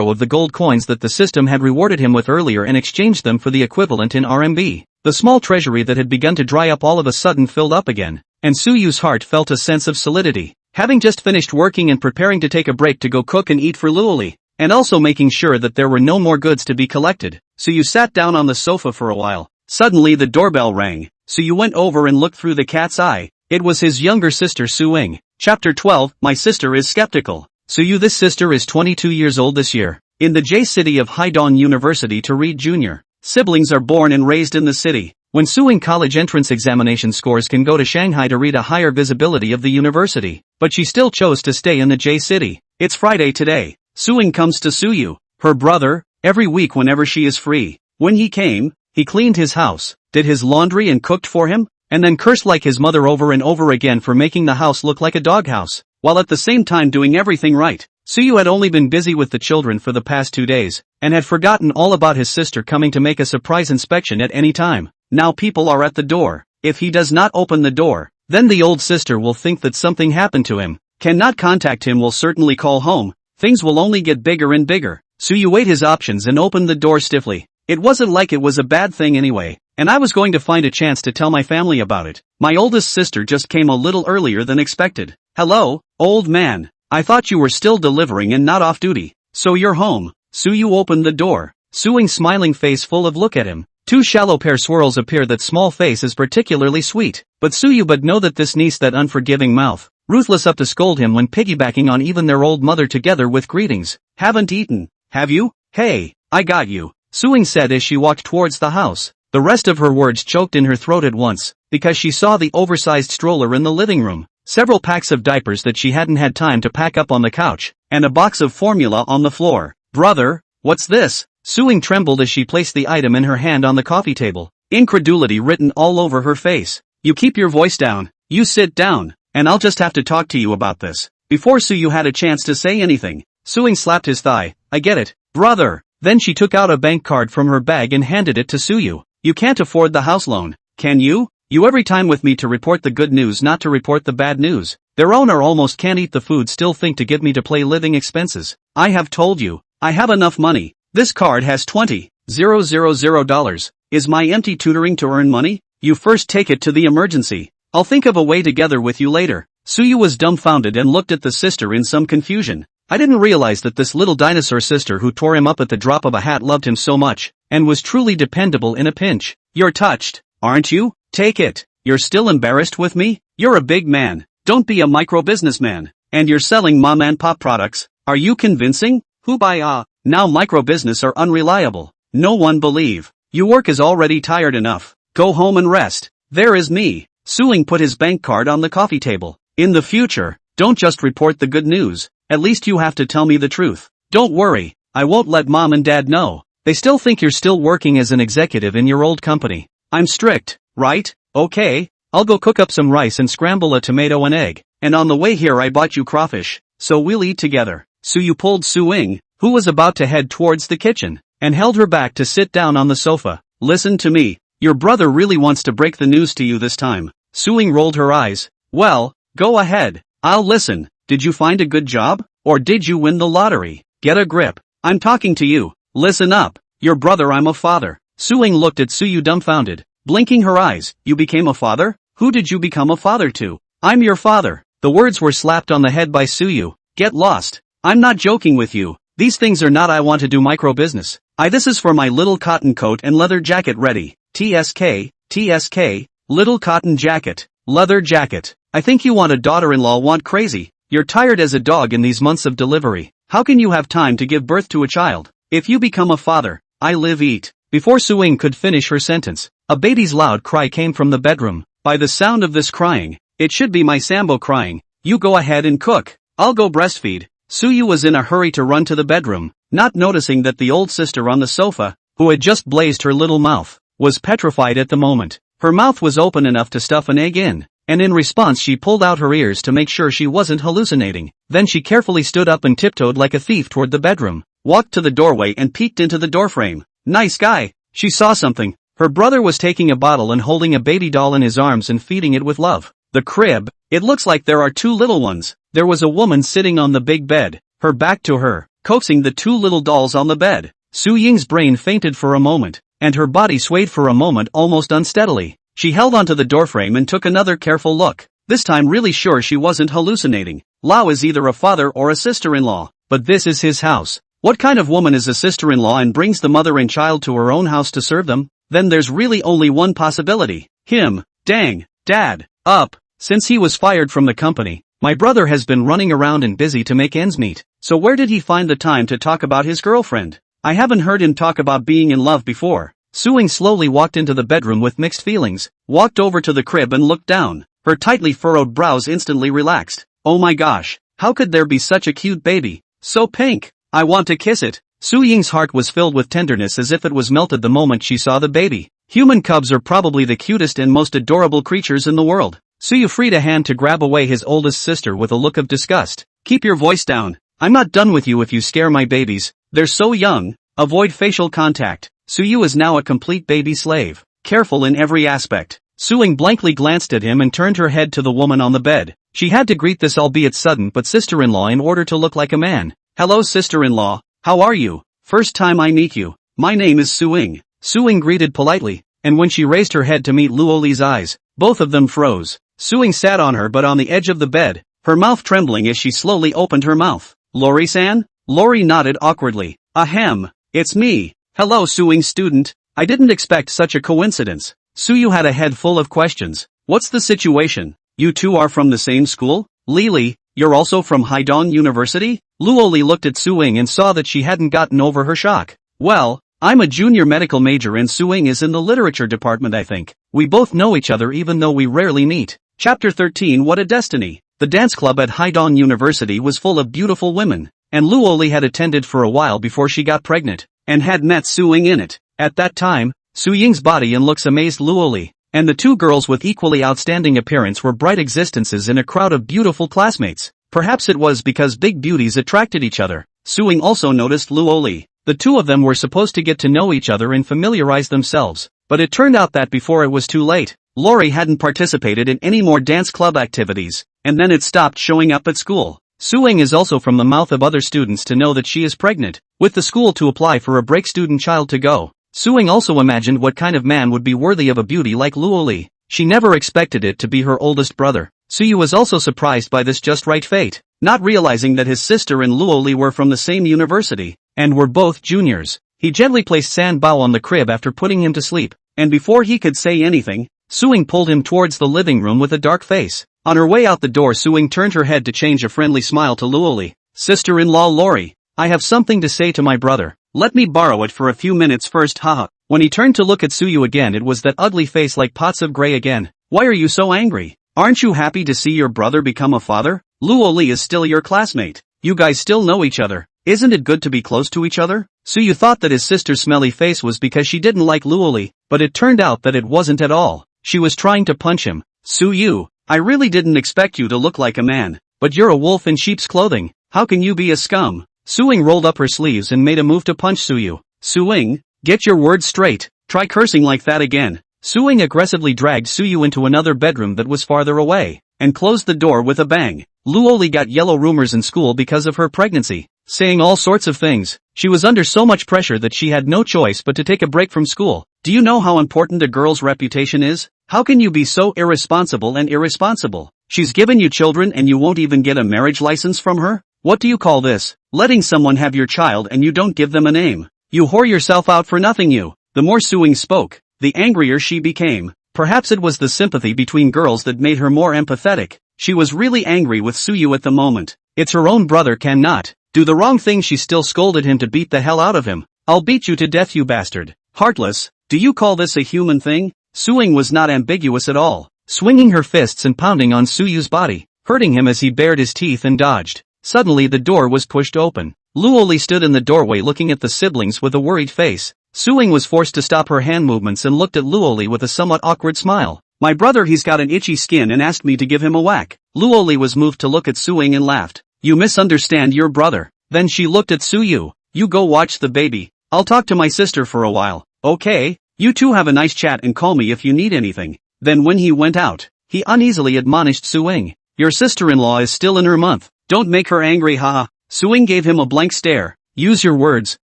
of the gold coins that the system had rewarded him with earlier and exchanged them for the equivalent in RMB. The small treasury that had begun to dry up all of a sudden filled up again, and Sue's heart felt a sense of solidity. Having just finished working and preparing to take a break to go cook and eat for Luoli, and also making sure that there were no more goods to be collected, Sue sat down on the sofa for a while. Suddenly the doorbell rang. Sue went over and looked through the cat's eye. It was his younger sister Suing. Chapter 12, My sister is skeptical. Sue, this sister is 22 years old this year, in the J city of Haidong University to read junior. Siblings are born and raised in the city. When Suing college entrance examination scores can go to Shanghai to read a higher visibility of the university, but she still chose to stay in the J city. It's Friday today. Suing comes to Sue, her brother, every week whenever she is free. When he came, he cleaned his house, did his laundry and cooked for him, and then cursed like his mother over and over again for making the house look like a doghouse, while at the same time doing everything right. Sue had only been busy with the children for the past 2 days, and had forgotten all about his sister coming to make a surprise inspection at any time. Now people are at the door. If he does not open the door, then the old sister will think that something happened to him. Cannot contact him, will certainly call home. Things will only get bigger and bigger. Sue weighed his options and opened the door stiffly. It wasn't like it was a bad thing anyway, and I was going to find a chance to tell my family about it. My oldest sister just came a little earlier than expected. Hello, old man. I thought you were still delivering and not off duty. So you're home. Sue opened the door. Suing's smiling face full of look at him. 2 shallow pear swirls appear. That small face is particularly sweet. But Sue but know that this niece, that unforgiving mouth, ruthless up to scold him when piggybacking on even their old mother together with greetings. Haven't eaten, have you? Hey, I got you, Suing said as she walked towards the house. The rest of her words choked in her throat at once, because she saw the oversized stroller in the living room, several packs of diapers that she hadn't had time to pack up on the couch, and a box of formula on the floor. Brother, what's this? Suing trembled as she placed the item in her hand on the coffee table, incredulity written all over her face. You keep your voice down, you sit down, and I'll just have to talk to you about this. Before Suyu had a chance to say anything, Suing slapped his thigh. I get it, brother. Then she took out a bank card from her bag and handed it to Suyu. You can't afford the house loan, can you? You every time with me to report the good news, not to report the bad news. Their owner almost can't eat the food, still think to give me to play living expenses. I have told you, I have enough money. This card has $20,000. Is my empty tutoring to earn money? You first take it to the emergency. I'll think of a way together with you later. Suyu was dumbfounded and looked at the sister in some confusion. I didn't realize that this little dinosaur sister who tore him up at the drop of a hat loved him so much, and was truly dependable in a pinch. You're touched, aren't you? Take it. You're still embarrassed with me? You're a big man. Don't be a micro businessman. And you're selling mom and pop products. Are you convincing? Who buy Now micro business are unreliable. No one believe. You work is already tired enough. Go home and rest. There is me. Suing put his bank card on the coffee table. In the future, don't just report the good news. At least you have to tell me the truth. Don't worry, I won't let mom and dad know. They still think you're still working as an executive in your old company. I'm strict, right? Okay, I'll go cook up some rice and scramble a tomato and egg. And on the way here I bought you crawfish, so we'll eat together. Suyu pulled Suing, who was about to head towards the kitchen, and held her back to sit down on the sofa. Listen to me. Your brother really wants to break the news to you this time. Suing rolled her eyes. Well, go ahead. I'll listen. Did you find a good job? Or did you win the lottery? Get a grip. I'm talking to you. Listen up. Your brother, I'm a father. Suing looked at Suyu dumbfounded, blinking her eyes. You became a father? Who did you become a father to? I'm your father. The words were slapped on the head by Suyu. Get lost. I'm not joking with you. These things are not I want to do micro business. This is for my little cotton coat and leather jacket ready. TSK, little cotton jacket, leather jacket. I think you want a daughter-in-law want crazy. You're tired as a dog in these months of delivery. How can you have time to give birth to a child? If you become a father, I live eat. Before Suing could finish her sentence, a baby's loud cry came from the bedroom. By the sound of this crying, it should be my Sambo crying. You go ahead and cook. I'll go breastfeed. Suyu was in a hurry to run to the bedroom, not noticing that the old sister on the sofa, who had just blazed her little mouth, was petrified at the moment. Her mouth was open enough to stuff an egg in, and in response she pulled out her ears to make sure she wasn't hallucinating. Then she carefully stood up and tiptoed like a thief toward the bedroom, walked to the doorway and peeked into the doorframe. Nice guy. She saw something. Her brother was taking a bottle and holding a baby doll in his arms and feeding it with love. The crib. It looks like there are two little ones. There was a woman sitting on the big bed, her back to her, coaxing the two little dolls on the bed. Su Ying's brain fainted for a moment, and her body swayed for a moment almost unsteadily. She held onto the doorframe and took another careful look, this time really sure she wasn't hallucinating. Lao is either a father or a sister-in-law, but this is his house. What kind of woman is a sister-in-law and brings the mother and child to her own house to serve them? Then there's really only one possibility. Him. Dang. Dad. Up. Since he was fired from the company, my brother has been running around and busy to make ends meet. So where did he find the time to talk about his girlfriend? I haven't heard him talk about being in love before. Suing slowly walked into the bedroom with mixed feelings, walked over to the crib and looked down. Her tightly furrowed brows instantly relaxed. Oh my gosh, how could there be such a cute baby? So pink. I want to kiss it. Su Ying's heart was filled with tenderness as if it was melted the moment she saw the baby. Human cubs are probably the cutest and most adorable creatures in the world. Suyu freed a hand to grab away his oldest sister with a look of disgust. Keep your voice down. I'm not done with you if you scare my babies. They're so young. Avoid facial contact. Suyu is now a complete baby slave, careful in every aspect. Suing blankly glanced at him and turned her head to the woman on the bed. She had to greet this albeit sudden but sister-in-law in order to look like a man. Hello sister-in-law, how are you? First time I meet you. My name is Suing. Suing greeted politely, and when she raised her head to meet Luoli's eyes, both of them froze. Suing sat on her but on the edge of the bed, her mouth trembling as she slowly opened her mouth. Lori-san? Lori nodded awkwardly. Ahem. It's me. Hello Suing student. I didn't expect such a coincidence. Suyu had a head full of questions. What's the situation? You two are from the same school? Lily, you're also from Haidong University? Luoli looked at Suing and saw that she hadn't gotten over her shock. Well, I'm a junior medical major and Suing is in the literature department I think. We both know each other even though we rarely meet. Chapter 13 What a Destiny. The dance club at Haidong University was full of beautiful women, and Luoli had attended for a while before she got pregnant, and had met Suing in it. At that time, Su Ying's body and looks amazed Luoli, and the two girls with equally outstanding appearance were bright existences in a crowd of beautiful classmates. Perhaps it was because big beauties attracted each other. Suing also noticed Luoli. The two of them were supposed to get to know each other and familiarize themselves, but it turned out that before it was too late, Lori hadn't participated in any more dance club activities, and then it stopped showing up at school. Suing is also from the mouth of other students to know that she is pregnant, with the school to apply for a break student child to go. Suing also imagined what kind of man would be worthy of a beauty like Luoli. She never expected it to be her oldest brother. Suyu was also surprised by this just right fate, not realizing that his sister and Luoli were from the same university, and were both juniors. He gently placed San Bao on the crib after putting him to sleep, and before he could say anything, Suing pulled him towards the living room with a dark face. On her way out the door Suing turned her head to change a friendly smile to Luoli. Sister-in-law Lori, I have something to say to my brother. Let me borrow it for a few minutes first haha. When he turned to look at Suyu again it was that ugly face like pots of gray again. Why are you so angry? Aren't you happy to see your brother become a father? Luoli is still your classmate. You guys still know each other. Isn't it good to be close to each other? Suyu thought that his sister's smelly face was because she didn't like Luoli, but it turned out that it wasn't at all. She was trying to punch him. Suyu, I really didn't expect you to look like a man, but you're a wolf in sheep's clothing. How can you be a scum? Suing rolled up her sleeves and made a move to punch Suyu. Suing, get your words straight. Try cursing like that again. Suing aggressively dragged Suyu into another bedroom that was farther away, and closed the door with a bang. Luoli got yellow rumors in school because of her pregnancy, saying all sorts of things. She was under so much pressure that she had no choice but to take a break from school. Do you know how important a girl's reputation is? How can you be so irresponsible and irresponsible? She's given you children and you won't even get a marriage license from her? What do you call this? Letting someone have your child and you don't give them a name. You whore yourself out for nothing you. The more Suing spoke, the angrier she became. Perhaps it was the sympathy between girls that made her more empathetic. She was really angry with Suyu at the moment. It's her own brother cannot do the wrong thing. She still scolded him to beat the hell out of him. I'll beat you to death you bastard. Heartless, do you call this a human thing? Suing was not ambiguous at all, swinging her fists and pounding on Suyu's body, hurting him as he bared his teeth and dodged. Suddenly the door was pushed open. Luoli stood in the doorway looking at the siblings with a worried face. Suing was forced to stop her hand movements and looked at Luoli with a somewhat awkward smile. My brother, he's got an itchy skin and asked me to give him a whack. Luoli was moved to look at Suing and laughed. You misunderstand your brother. Then she looked at Suyu. You go watch the baby. I'll talk to my sister for a while. Okay, you two have a nice chat and call me if you need anything. Then when he went out, he uneasily admonished Suing. Your sister-in-law is still in her month. Don't make her angry haha. Suing gave him a blank stare. Use your words,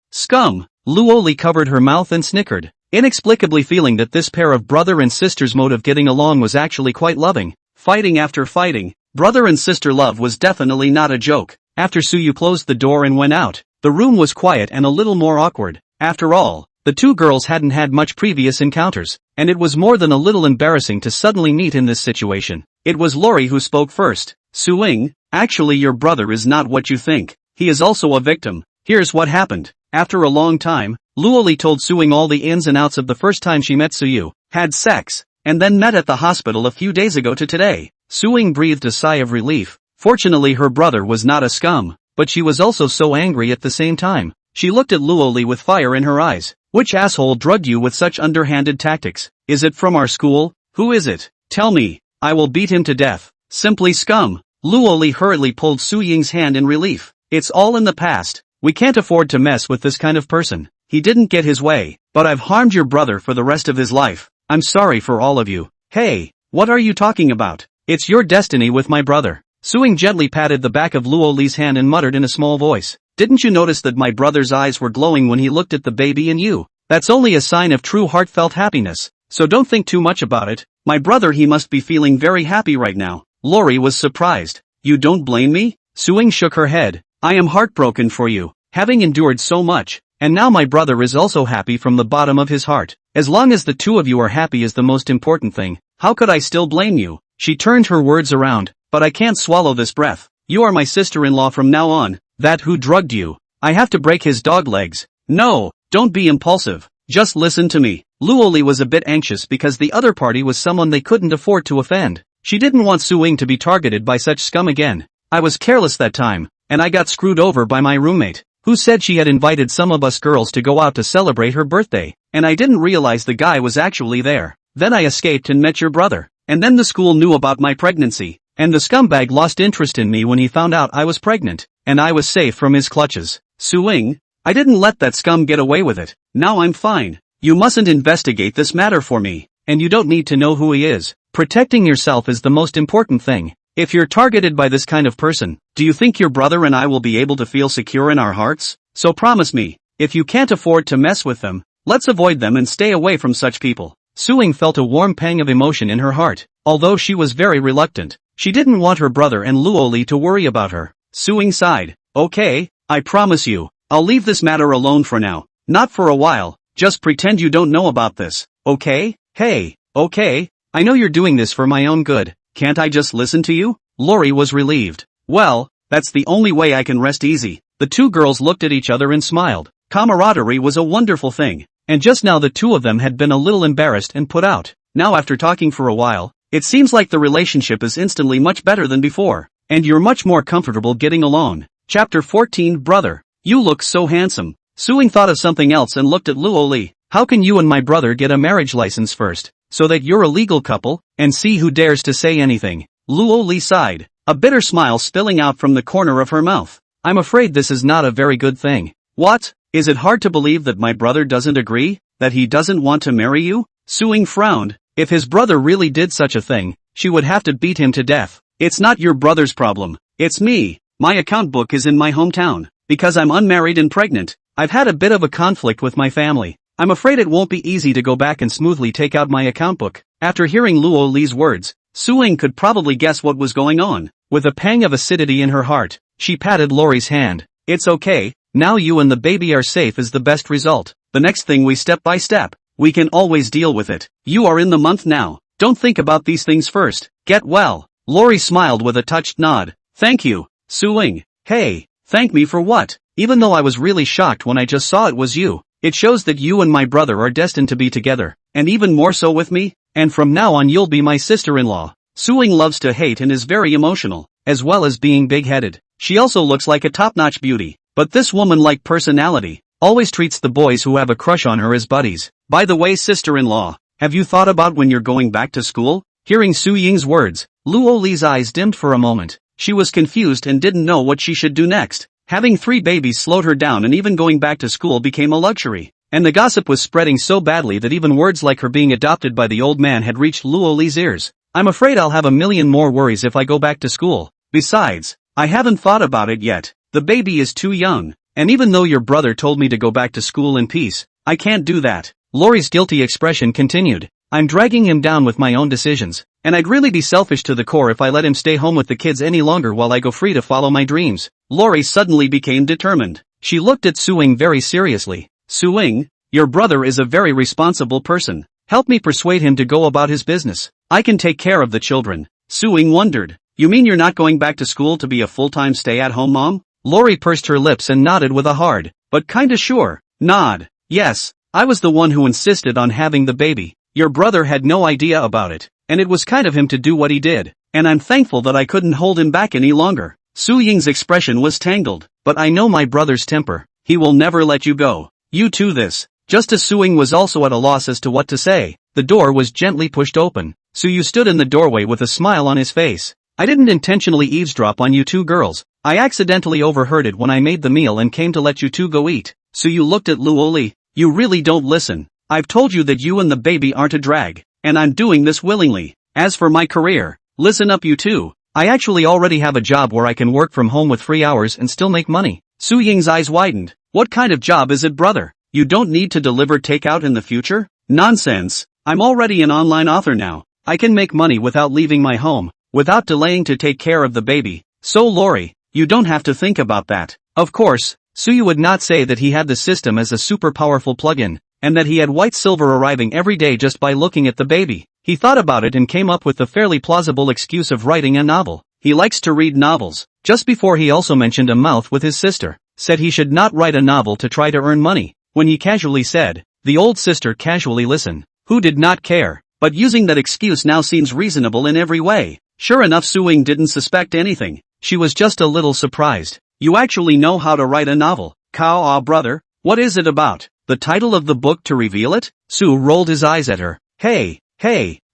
scum. Luoli covered her mouth and snickered, inexplicably feeling that this pair of brother and sister's mode of getting along was actually quite loving. Fighting after fighting, brother and sister love was definitely not a joke. After Suyu closed the door and went out, the room was quiet and a little more awkward. After all, the two girls hadn't had much previous encounters, and it was more than a little embarrassing to suddenly meet in this situation. It was Lori who spoke first. Suing, actually your brother is not what you think. He is also a victim. Here's what happened. After a long time, Luoli told Suing all the ins and outs of the first time she met Suyu, had sex, and then met at the hospital a few days ago to today. Suing breathed a sigh of relief. Fortunately her brother was not a scum, but she was also so angry at the same time. She looked at Luoli with fire in her eyes. Which asshole drugged you with such underhanded tactics? Is it from our school? Who is it? Tell me. I will beat him to death. Simply scum. Luoli hurriedly pulled Su Ying's hand in relief. It's all in the past. We can't afford to mess with this kind of person. He didn't get his way, but I've harmed your brother for the rest of his life. I'm sorry for all of you. Hey, what are you talking about? It's your destiny with my brother. Suing gently patted the back of Luoli's hand and muttered in a small voice. Didn't you notice that my brother's eyes were glowing when he looked at the baby and you? That's only a sign of true heartfelt happiness, so don't think too much about it. My brother, he must be feeling very happy right now. Lori was surprised. You don't blame me? Suing shook her head. I am heartbroken for you, having endured so much, and now my brother is also happy from the bottom of his heart. As long as the two of you are happy is the most important thing. How could I still blame you? She turned her words around. but I can't swallow this breath. You are my sister-in-law from now on. That who drugged you. I have to break his dog legs. No, don't be impulsive. Just listen to me. Luoli was a bit anxious because the other party was someone they couldn't afford to offend. She didn't want Su-ying to be targeted by such scum again. I was careless that time, and I got screwed over by my roommate, who said she had invited some of us girls to go out to celebrate her birthday, and I didn't realize the guy was actually there. Then I escaped and met your brother, and then the school knew about my pregnancy, and the scumbag lost interest in me when he found out I was pregnant, and I was safe from his clutches. Su-ying, I didn't let that scum get away with it. Now I'm fine. You mustn't investigate this matter for me, and you don't need to know who he is. Protecting yourself is the most important thing. If you're targeted by this kind of person, do you think your brother and I will be able to feel secure in our hearts? So promise me, if you can't afford to mess with them, let's avoid them and stay away from such people. Su-ying felt a warm pang of emotion in her heart, although she was very reluctant. She didn't want her brother and Luoli to worry about her. Su-ying sighed. Okay, I promise you, I'll leave this matter alone for now. Not for a while, just pretend you don't know about this, okay? Hey, okay, I know you're doing this for my own good, can't I just listen to you? Lori was relieved. Well, that's the only way I can rest easy. The two girls looked at each other and smiled. Camaraderie was a wonderful thing, and just now the two of them had been a little embarrassed and put out. Now after talking for a while, it seems like the relationship is instantly much better than before, and you're much more comfortable getting along. Chapter 14 Brother, you look so handsome. Su-ying thought of something else and looked at Luoli. How can you and my brother get a marriage license first, so that you're a legal couple, and see who dares to say anything? Luoli sighed, a bitter smile spilling out from the corner of her mouth. I'm afraid this is not a very good thing. What? Is it hard to believe that my brother doesn't agree? That he doesn't want to marry you? Su-ying frowned. If his brother really did such a thing, she would have to beat him to death. It's not your brother's problem. It's me. My account book is in my hometown. Because I'm unmarried and pregnant, I've had a bit of a conflict with my family. I'm afraid it won't be easy to go back and smoothly take out my account book. After hearing Luoli's words, Su-ying could probably guess what was going on. With a pang of acidity in her heart, she patted Lori's hand. It's okay, now you and the baby are safe is the best result. The next thing we step by step. We can always deal with it. You are in the month now. Don't think about these things first. Get well. Lori smiled with a touched nod. Thank you, Su-ying. Hey, thank me for what? Even though I was really shocked when I just saw it was you. It shows that you and my brother are destined to be together, and even more so with me, and from now on you'll be my sister-in-law. Su-ying loves to hate and is very emotional, as well as being big-headed. She also looks like a top-notch beauty, but this woman-like personality always treats the boys who have a crush on her as buddies. By the way, sister-in-law, have you thought about when you're going back to school? Hearing Su-ying's words, Luoli's eyes dimmed for a moment. She was confused and didn't know what she should do next. Having 3 babies slowed her down and even going back to school became a luxury. And the gossip was spreading so badly that even words like her being adopted by the old man had reached Luoli's ears. I'm afraid I'll have a million more worries if I go back to school. Besides, I haven't thought about it yet. The baby is too young. And even though your brother told me to go back to school in peace, I can't do that. Lori's guilty expression continued. I'm dragging him down with my own decisions, and I'd really be selfish to the core if I let him stay home with the kids any longer while I go free to follow my dreams. Lori suddenly became determined. She looked at Su-ying very seriously. Su-ying, your brother is a very responsible person. Help me persuade him to go about his business. I can take care of the children. Su-ying wondered. You mean you're not going back to school to be a full-time stay-at-home mom? Lori pursed her lips and nodded with a hard, but kinda sure, nod. Yes, I was the one who insisted on having the baby. Your brother had no idea about it, and it was kind of him to do what he did, and I'm thankful that I couldn't hold him back any longer. Su-ying's expression was tangled, but I know my brother's temper. He will never let you go. You too this. Just as Su-ying was also at a loss as to what to say, the door was gently pushed open. Su-yu stood in the doorway with a smile on his face. I didn't intentionally eavesdrop on you two girls. I accidentally overheard it when I made the meal and came to let you two go eat. Su-yu looked at Luoli. You really don't listen. I've told you that you and the baby aren't a drag, and I'm doing this willingly. As for my career, listen up you two. I actually already have a job where I can work from home with 3 hours and still make money. Su-ying's eyes widened. What kind of job is it, brother? You don't need to deliver takeout in the future? Nonsense. I'm already an online author now. I can make money without leaving my home, without delaying to take care of the baby. So Lori, you don't have to think about that. Of course, Su-yu would not say that he had the system as a super powerful plugin, and that he had white silver arriving every day just by looking at the baby. He thought about it and came up with the fairly plausible excuse of writing a novel. he likes to read novels. Just before he also mentioned a mouth with his sister, said he should not write a novel to try to earn money. When he casually said, the old sister casually listened. Who did not care? But using that excuse now seems reasonable in every way. Sure enough, Suing didn't suspect anything. She was just a little surprised. You actually know how to write a novel? Brother, what is it about? The title of the book to reveal it? Su rolled his eyes at her. Hey,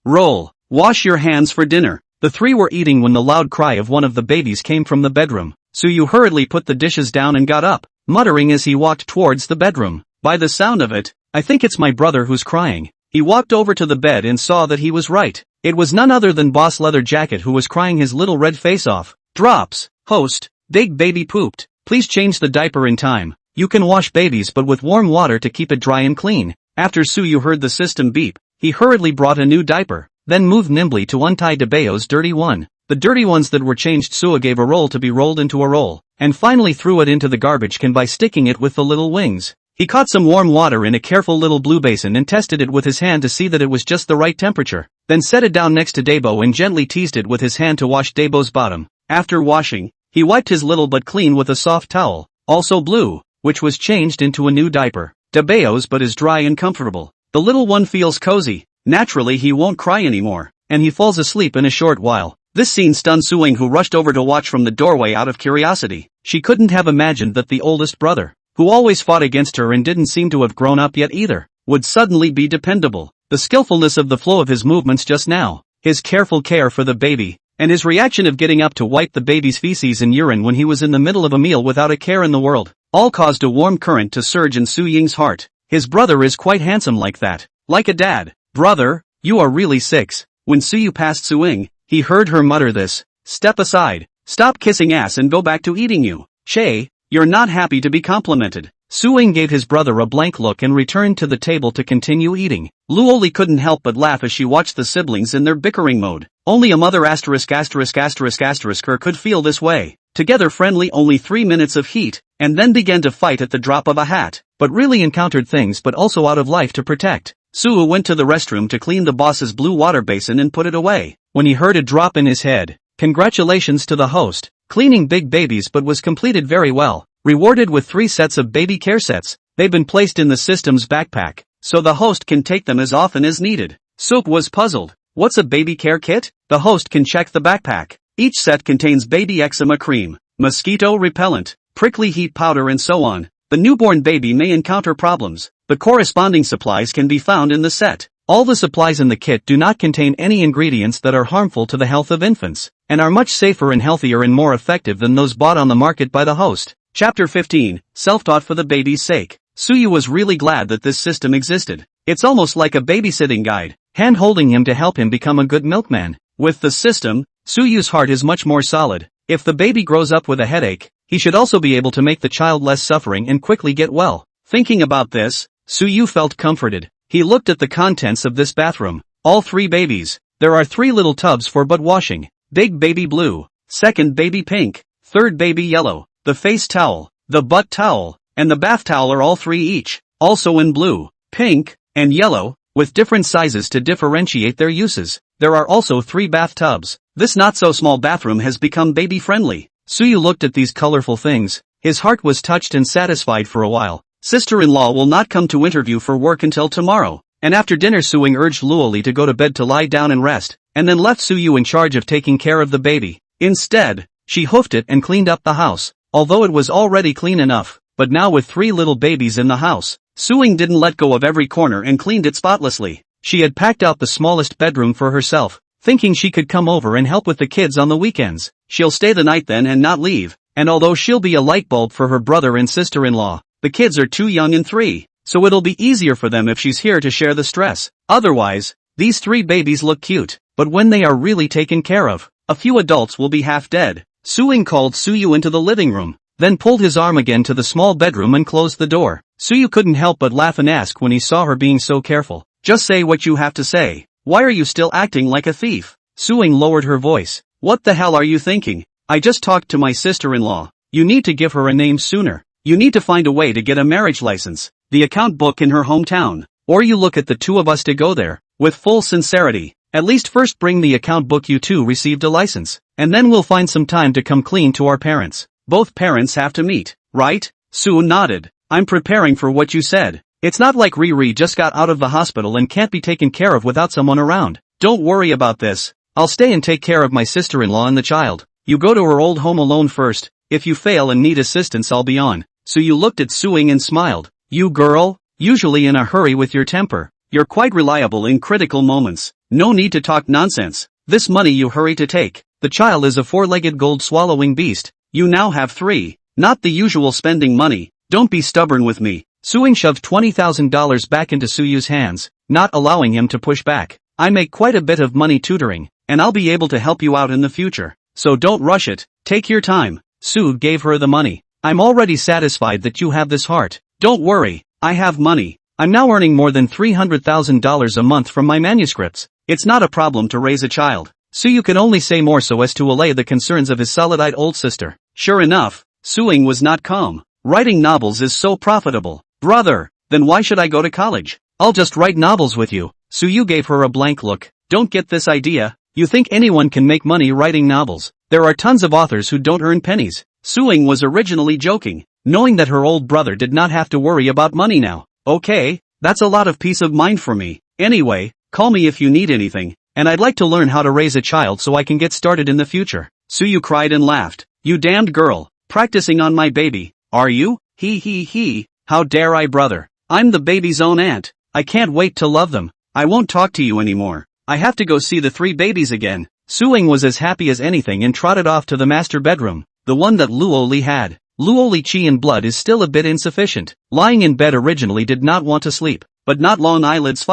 roll. Wash your hands for dinner. The three were eating when the loud cry of one of the babies came from the bedroom. Suyu hurriedly put the dishes down and got up, muttering as he walked towards the bedroom. By the sound of it, I think it's my brother who's crying. He walked over to the bed and saw that he was right. It was none other than Boss Leather Jacket who was crying his little red face off. Drops. Host, big baby pooped. Please change the diaper in time. You can wash babies but with warm water to keep it dry and clean. After Suyu heard the system beep, he hurriedly brought a new diaper, then moved nimbly to untie Debeo's dirty one. The dirty ones that were changed, Sua gave a roll to be rolled into a roll, and finally threw it into the garbage can by sticking it with the little wings. He caught some warm water in a careful little blue basin and tested it with his hand to see that it was just the right temperature, then set it down next to Debo and gently teased it with his hand to wash Debo's bottom. After washing, he wiped his little butt clean with a soft towel, also blue, which was changed into a new diaper. Debeo's butt is dry and comfortable. The little one feels cozy. Naturally he won't cry anymore, and he falls asleep in a short while. This scene stunned Suing, who rushed over to watch from the doorway out of curiosity. She couldn't have imagined that the oldest brother, who always fought against her and didn't seem to have grown up yet either, would suddenly be dependable. The skillfulness of the flow of his movements just now, his careful care for the baby, and his reaction of getting up to wipe the baby's feces and urine when he was in the middle of a meal without a care in the world, all caused a warm current to surge in Su Ying's heart. His brother is quite handsome like that. Like a dad. Brother, you are really 6. When Suyu passed Suing, he heard her mutter this. Step aside. Stop kissing ass and go back to eating you. Che, you're not happy to be complimented. Suing gave his brother a blank look and returned to the table to continue eating. Luoli couldn't help but laugh as she watched the siblings in their bickering mode. Only a mother her could feel this way. Together friendly, only 3 minutes of heat, and then began to fight at the drop of a hat, but really encountered things but also out of life to protect. Suyu went to the restroom to clean the boss's blue water basin and put it away, when he heard a drop in his head. Congratulations to the host. Cleaning big babies but was completed very well. Rewarded with 3 sets of baby care sets. They've been placed in the system's backpack, so the host can take them as often as needed. Sook was puzzled. What's a baby care kit? The host can check the backpack. Each set contains baby eczema cream, mosquito repellent, prickly heat powder and so on. The newborn baby may encounter problems. The corresponding supplies can be found in the set. All the supplies in the kit do not contain any ingredients that are harmful to the health of infants, and are much safer and healthier and more effective than those bought on the market by the host. Chapter 15, Self-Taught for the Baby's Sake. Suyu was really glad that this system existed. It's almost like a babysitting guide, hand-holding him to help him become a good milkman. With the system, Suyu's heart is much more solid. If the baby grows up with a headache, he should also be able to make the child less suffering and quickly get well. Thinking about this, Suyu felt comforted. He looked at the contents of this bathroom. All 3 babies. There are 3 little tubs for butt washing. Big baby blue, second baby pink, third baby yellow. The face towel, the butt towel, and the bath towel are all 3 each, also in blue, pink, and yellow, with different sizes to differentiate their uses. There are also 3 bathtubs. This not-so-small bathroom has become baby-friendly. Suyu looked at these colorful things. His heart was touched and satisfied for a while. Sister-in-law will not come to interview for work until tomorrow, and after dinner Suing urged Luoli to go to bed to lie down and rest, and then left Suyu in charge of taking care of the baby. Instead, she hoofed it and cleaned up the house. Although it was already clean enough, but now with 3 little babies in the house, Suing didn't let go of every corner and cleaned it spotlessly. She had packed out the smallest bedroom for herself, thinking she could come over and help with the kids on the weekends. She'll stay the night then and not leave, and although she'll be a light bulb for her brother and sister-in-law, the kids are too young and 3, so it'll be easier for them if she's here to share the stress. Otherwise, these 3 babies look cute, but when they are really taken care of, a few adults will be half dead. Suing called Suyu into the living room, then pulled his arm again to the small bedroom and closed the door. Suyu couldn't help but laugh and ask when he saw her being so careful. Just say what you have to say. Why are you still acting like a thief? Suing lowered her voice. What the hell are you thinking? I just talked to my sister-in-law. You need to give her a name sooner. You need to find a way to get a marriage license, the account book in her hometown, or you look at the 2 of us to go there. With full sincerity, At least first bring the account book you two received a license, and then we'll find some time to come clean to our parents. Both parents have to meet, right? Sue nodded. I'm preparing for what you said. It's not like Riri just got out of the hospital and can't be taken care of without someone around. Don't worry about this. I'll stay and take care of my sister-in-law and the child. You go to her old home alone first. If you fail and need assistance, I'll be on. Sue looked at Suing and smiled. You girl? Usually in a hurry with your temper. You're quite reliable in critical moments. No need to talk nonsense. This money you hurry to take. The child is a four-legged gold-swallowing beast. You now have 3. Not the usual spending money. Don't be stubborn with me. Suing shoved $20,000 back into Suyu's hands, not allowing him to push back. I make quite a bit of money tutoring, and I'll be able to help you out in the future. So don't rush it. Take your time. Sue gave her the money. I'm already satisfied that you have this heart. Don't worry, I have money. I'm now earning more than $300,000 a month from my manuscripts. It's not a problem to raise a child. Suyu could only say more so as to allay the concerns of his solid-eyed old sister. Sure enough, Suing was not calm. Writing novels is so profitable. Brother, then why should I go to college? I'll just write novels with you. Suyu gave her a blank look. Don't get this idea. You think anyone can make money writing novels? There are tons of authors who don't earn pennies. Suing was originally joking, knowing that her old brother did not have to worry about money now. Okay, that's a lot of peace of mind for me. Anyway, call me if you need anything, and I'd like to learn how to raise a child so I can get started in the future. Suyu cried and laughed. You damned girl, practicing on my baby, are you? He, how dare I, brother? I'm the baby's own aunt. I can't wait to love them. I won't talk to you anymore. I have to go see the 3 babies again. Suing was as happy as anything and trotted off to the master bedroom, the one that Luoli had. Luoli chi in blood is still a bit insufficient. Lying in bed originally did not want to sleep, but not long eyelids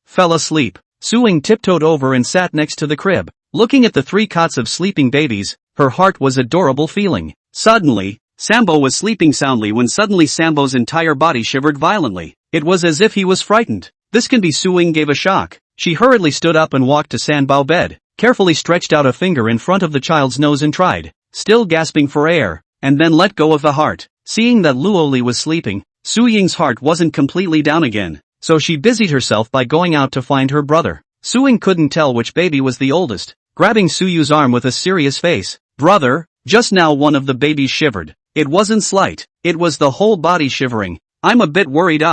fell asleep. Suing tiptoed over and sat next to the crib. Looking at the 3 cots of sleeping babies, her heart was adorable feeling. Suddenly, Sambo was sleeping soundly when suddenly Sambo's entire body shivered violently. It was as if he was frightened. This can be. Suing gave a shock. She hurriedly stood up and walked to Sanbao bed, carefully stretched out a finger in front of the child's nose and tried, still gasping for air, and then let go of the heart. Seeing that Luoli was sleeping, Suying's heart wasn't completely down again, so she busied herself by going out to find her brother. Suying couldn't tell which baby was the oldest, grabbing Suyu's arm with a serious face. Brother, just now one of the babies shivered. It wasn't slight, it was the whole body shivering. I'm a bit worried.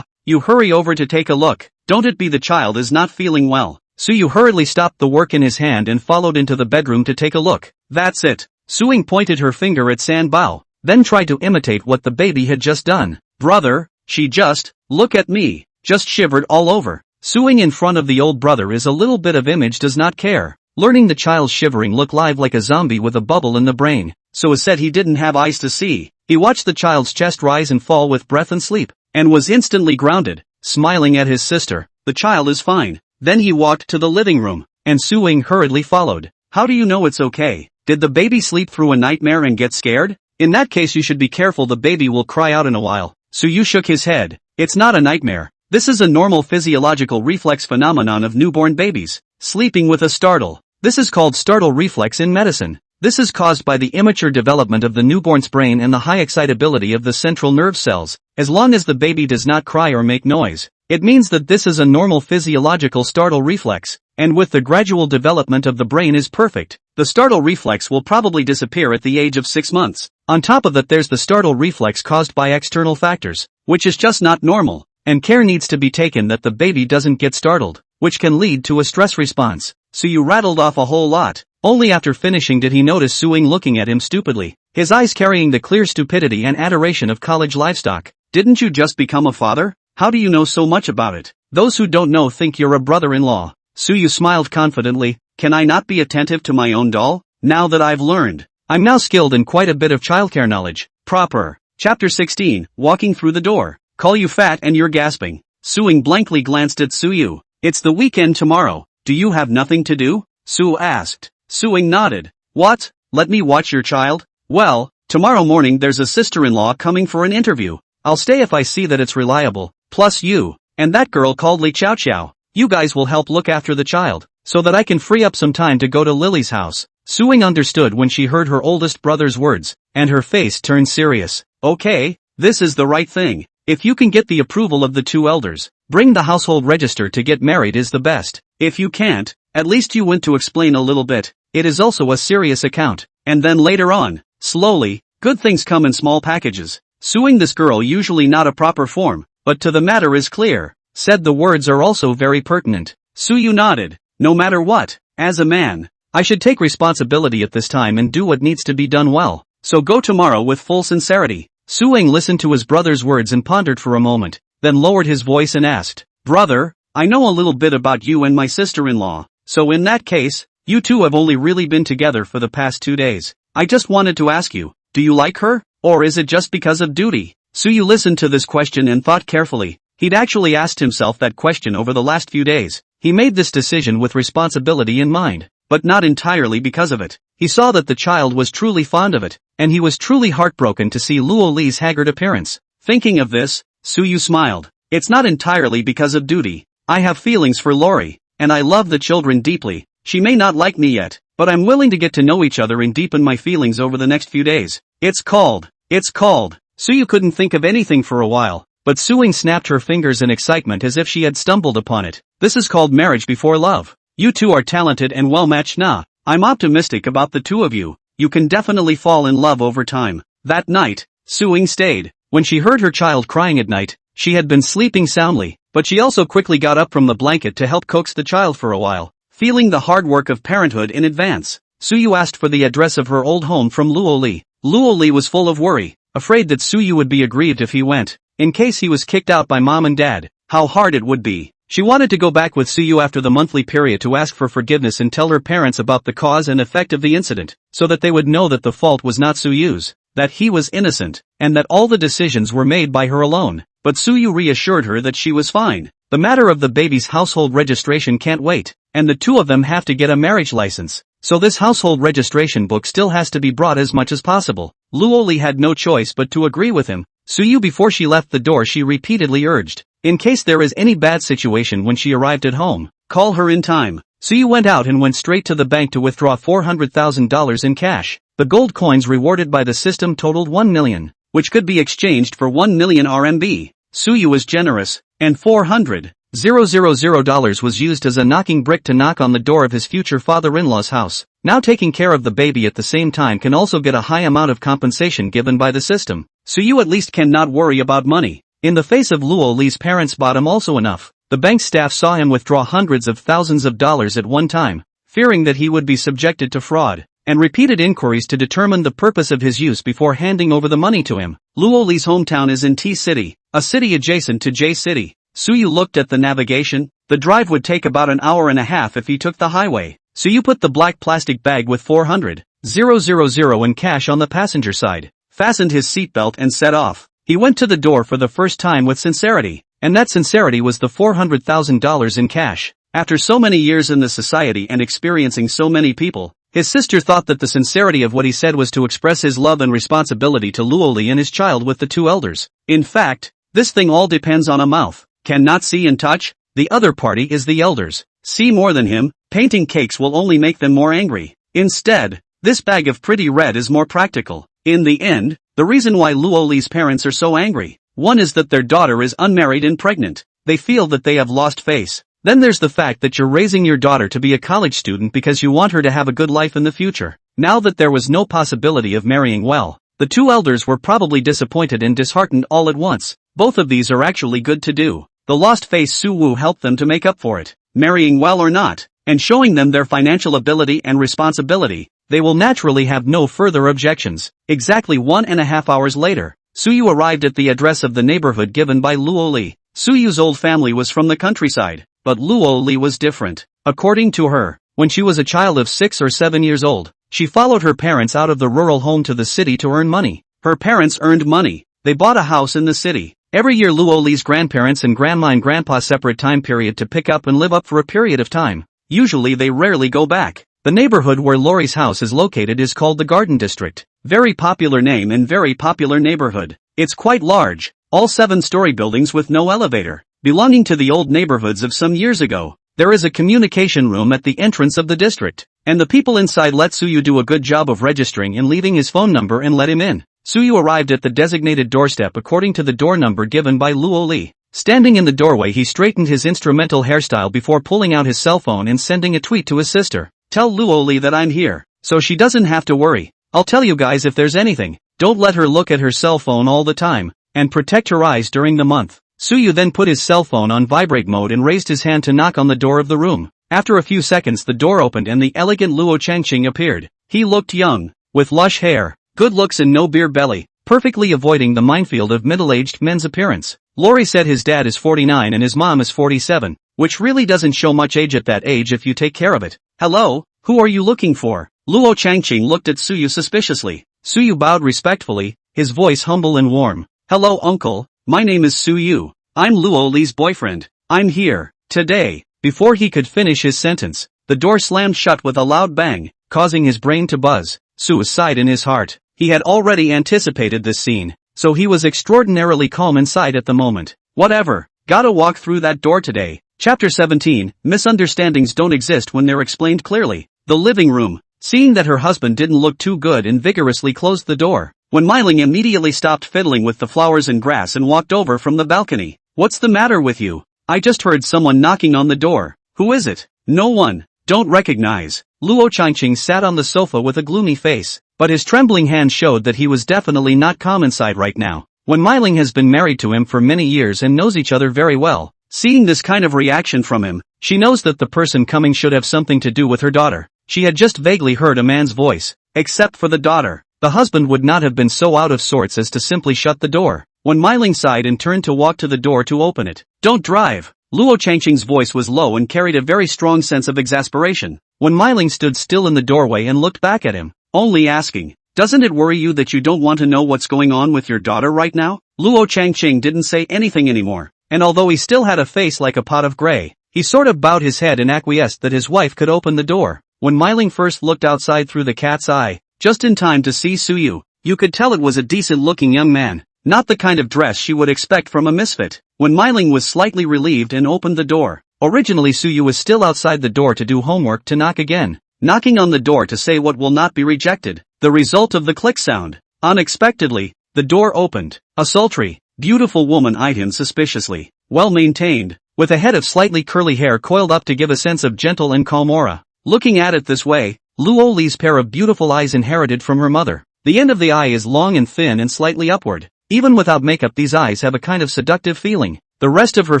You hurry over to take a look. Don't it be the child is not feeling well. Suyu hurriedly stopped the work in his hand and followed into the bedroom to take a look. That's it. Suing pointed her finger at Sanbao, then tried to imitate what the baby had just done. Brother, she just, look at me, just shivered all over. Suing in front of the old brother is a little bit of image does not care. Learning the child's shivering look live like a zombie with a bubble in the brain. So said he didn't have eyes to see. He watched the child's chest rise and fall with breath and sleep, and was instantly grounded, smiling at his sister. The child is fine. Then he walked to the living room, and Suing hurriedly followed. How do you know it's okay? Did the baby sleep through a nightmare and get scared? In that case you should be careful, the baby will cry out in a while. Suyu shook his head. It's not a nightmare. This is a normal physiological reflex phenomenon of newborn babies, sleeping with a startle. This is called startle reflex in medicine. This is caused by the immature development of the newborn's brain and the high excitability of the central nerve cells. As long as the baby does not cry or make noise, it means that this is a normal physiological startle reflex, and with the gradual development of the brain is perfect, the startle reflex will probably disappear at the age of 6 months. On top of that there's the startle reflex caused by external factors, which is just not normal, and care needs to be taken that the baby doesn't get startled, which can lead to a stress response. So you rattled off a whole lot. Only after finishing did he notice Suing looking at him stupidly, his eyes carrying the clear stupidity and adoration of college livestock. Didn't you just become a father? How do you know so much about it? Those who don't know think you're a brother-in-law. Suyu smiled confidently. Can I not be attentive to my own doll? Now that I've learned, I'm now skilled in quite a bit of childcare knowledge. Proper. Chapter 16, Walking Through the Door. Call you fat and you're gasping. Suing blankly glanced at Suyu. It's the weekend tomorrow. Do you have nothing to do? Su asked. Suing nodded. What? Let me watch your child? Well, tomorrow morning there's a sister-in-law coming for an interview. I'll stay if I see that it's reliable. Plus you, and that girl called Li Chow Chow. You guys will help look after the child, so that I can free up some time to go to Lily's house. Suing understood when she heard her oldest brother's words, and her face turned serious. Okay, this is the right thing. If you can get the approval of the 2 elders, bring the household register to get married is the best. If you can't, At least you went to explain a little bit. It is also a serious account. And then later on, slowly, good things come in small packages. Suing this girl usually not a proper form, but to the matter is clear. Said the words are also very pertinent. Suyu nodded. No matter what, as a man, I should take responsibility at this time and do what needs to be done well. So go tomorrow with full sincerity. Suing listened to his brother's words and pondered for a moment, then lowered his voice and asked, Brother, I know a little bit about you and my sister-in-law, so in that case, you two have only really been together for the past 2 days. I just wanted to ask you, do you like her, or is it just because of duty? Suyu listened to this question and thought carefully. He'd actually asked himself that question over the last few days. He made this decision with responsibility in mind, but not entirely because of it. He saw that the child was truly fond of it, and he was truly heartbroken to see Luo Li's haggard appearance. Thinking of this, Suyu smiled. It's not entirely because of duty. I have feelings for Lori, and I love the children deeply. She may not like me yet, but I'm willing to get to know each other and deepen my feelings over the next few days. It's called. Suyu couldn't think of anything for a while, but Suing snapped her fingers in excitement as if she had stumbled upon it. This is called marriage before love. You two are talented and well-matched now. I'm optimistic about the two of you. You can definitely fall in love over time. That night, Suing stayed. When she heard her child crying at night, she had been sleeping soundly, but she also quickly got up from the blanket to help coax the child for a while. Feeling the hard work of parenthood in advance, Suyu asked for the address of her old home from Luo Li. Luo Li was full of worry, afraid that Suyu would be aggrieved if he went, in case he was kicked out by mom and dad. How hard it would be. She wanted to go back with Suyu after the monthly period to ask for forgiveness and tell her parents about the cause and effect of the incident, so that they would know that the fault was not Suyu's, that he was innocent, and that all the decisions were made by her alone. But Suyu reassured her that she was fine. The matter of the baby's household registration can't wait, and the two of them have to get a marriage license, so this household registration book still has to be brought as much as possible. Luo Li had no choice but to agree with him. Suyu before she left the door she repeatedly urged, in case there is any bad situation when she arrived at home, call her in time. Suyu went out and went straight to the bank to withdraw $400,000 in cash. The gold coins rewarded by the system totaled 1 million, which could be exchanged for 1 million RMB. Suyu was generous, and $400,000 was used as a knocking brick to knock on the door of his future father-in-law's house. Now taking care of the baby at the same time can also get a high amount of compensation given by the system. Suyu at least cannot worry about money. In the face of Luo Li's parents bought him also enough. The bank staff saw him withdraw hundreds of thousands of dollars at one time, fearing that he would be subjected to fraud, and repeated inquiries to determine the purpose of his use before handing over the money to him. Luo Li's hometown is in T City, a city adjacent to J City. Suyu looked at the navigation. The drive would take about an hour and a half if he took the highway. Suyu put the black plastic bag with $400,000 in cash on the passenger side, fastened his seatbelt and set off. He went to the door for the first time with sincerity, and that sincerity was the $400,000 in cash. After so many years in the society and experiencing so many people, his sister thought that the sincerity of what he said was to express his love and responsibility to Luo Li and his child with the two elders. In fact, this thing all depends on a mouth. Cannot see and touch? The other party is the elders. See more than him? Painting cakes will only make them more angry. Instead, this bag of pretty red is more practical. In the end, the reason why Luo Li's parents are so angry, one is that their daughter is unmarried and pregnant. They feel that they have lost face. Then there's the fact that you're raising your daughter to be a college student because you want her to have a good life in the future. Now that there was no possibility of marrying well, the two elders were probably disappointed and disheartened all at once. Both of these are actually good to do. The lost face Su Wu helped them to make up for it. Marrying well or not, and showing them their financial ability and responsibility, they will naturally have no further objections. Exactly 1.5 hours later, Suyu arrived at the address of the neighborhood given by Luo Li. Suyu's old family was from the countryside, but Luo Li was different. According to her, when she was a child of 6 or 7 years old, she followed her parents out of the rural home to the city to earn money. Her parents earned money. They bought a house in the city. Every year Luo Li's grandparents and grandma and grandpa separate time period to pick up and live up for a period of time. Usually they rarely go back. The neighborhood where Lori's house is located is called the Garden District. Very popular name and very popular neighborhood. It's quite large, all 7-story buildings with no elevator, belonging to the old neighborhoods of some years ago. There is a communication room at the entrance of the district, and the people inside let Suyu do a good job of registering and leaving his phone number and let him in. Suyu arrived at the designated doorstep according to the door number given by Luo Li. Standing in the doorway, he straightened his instrumental hairstyle before pulling out his cell phone and sending a tweet to his sister. Tell Luoli that I'm here, so she doesn't have to worry. I'll tell you guys if there's anything. Don't let her look at her cell phone all the time, and protect her eyes during the month. Suyu then put his cell phone on vibrate mode and raised his hand to knock on the door of the room. After a few seconds the door opened and the elegant Luo Changqing appeared. He looked young, with lush hair, good looks and no beer belly, perfectly avoiding the minefield of middle-aged men's appearance. Lori said his dad is 49 and his mom is 47, which really doesn't show much age at that age if you take care of it. Hello, who are you looking for? Luo Changqing looked at Suyu suspiciously. Suyu bowed respectfully, his voice humble and warm. Hello uncle, my name is Suyu. I'm Luo Li's boyfriend. I'm here, today. Before he could finish his sentence, the door slammed shut with a loud bang, causing his brain to buzz. Suyu sighed in his heart. He had already anticipated this scene, so he was extraordinarily calm inside at the moment. Whatever, gotta walk through that door today. Chapter 17, Misunderstandings don't exist when they're explained clearly. The living room. Seeing that her husband didn't look too good and vigorously closed the door, when Meiling immediately stopped fiddling with the flowers and grass and walked over from the balcony. What's the matter with you? I just heard someone knocking on the door. Who is it? No one. Don't recognize. Luo Changqing sat on the sofa with a gloomy face, but his trembling hand showed that he was definitely not calm inside right now. When Meiling has been married to him for many years and knows each other very well, seeing this kind of reaction from him, she knows that the person coming should have something to do with her daughter. She had just vaguely heard a man's voice, except for the daughter. The husband would not have been so out of sorts as to simply shut the door. When Meiling sighed and turned to walk to the door to open it. Don't drive. Luo Changqing's voice was low and carried a very strong sense of exasperation. When Meiling stood still in the doorway and looked back at him, only asking, doesn't it worry you that you don't want to know what's going on with your daughter right now? Luo Changqing didn't say anything anymore, and although he still had a face like a pot of gray, he sort of bowed his head and acquiesced that his wife could open the door. When Meiling first looked outside through the cat's eye, just in time to see Suyu, you could tell it was a decent-looking young man, not the kind of dress she would expect from a misfit. When Meiling was slightly relieved and opened the door, originally Suyu was still outside the door to do homework to knock again, knocking on the door to say what will not be rejected, the result of the click sound. Unexpectedly, the door opened. A sultry, beautiful woman eyed him suspiciously, well-maintained, with a head of slightly curly hair coiled up to give a sense of gentle and calm aura. Looking at it this way, Luo Li's pair of beautiful eyes inherited from her mother. The end of the eye is long and thin and slightly upward. Even without makeup these eyes have a kind of seductive feeling. The rest of her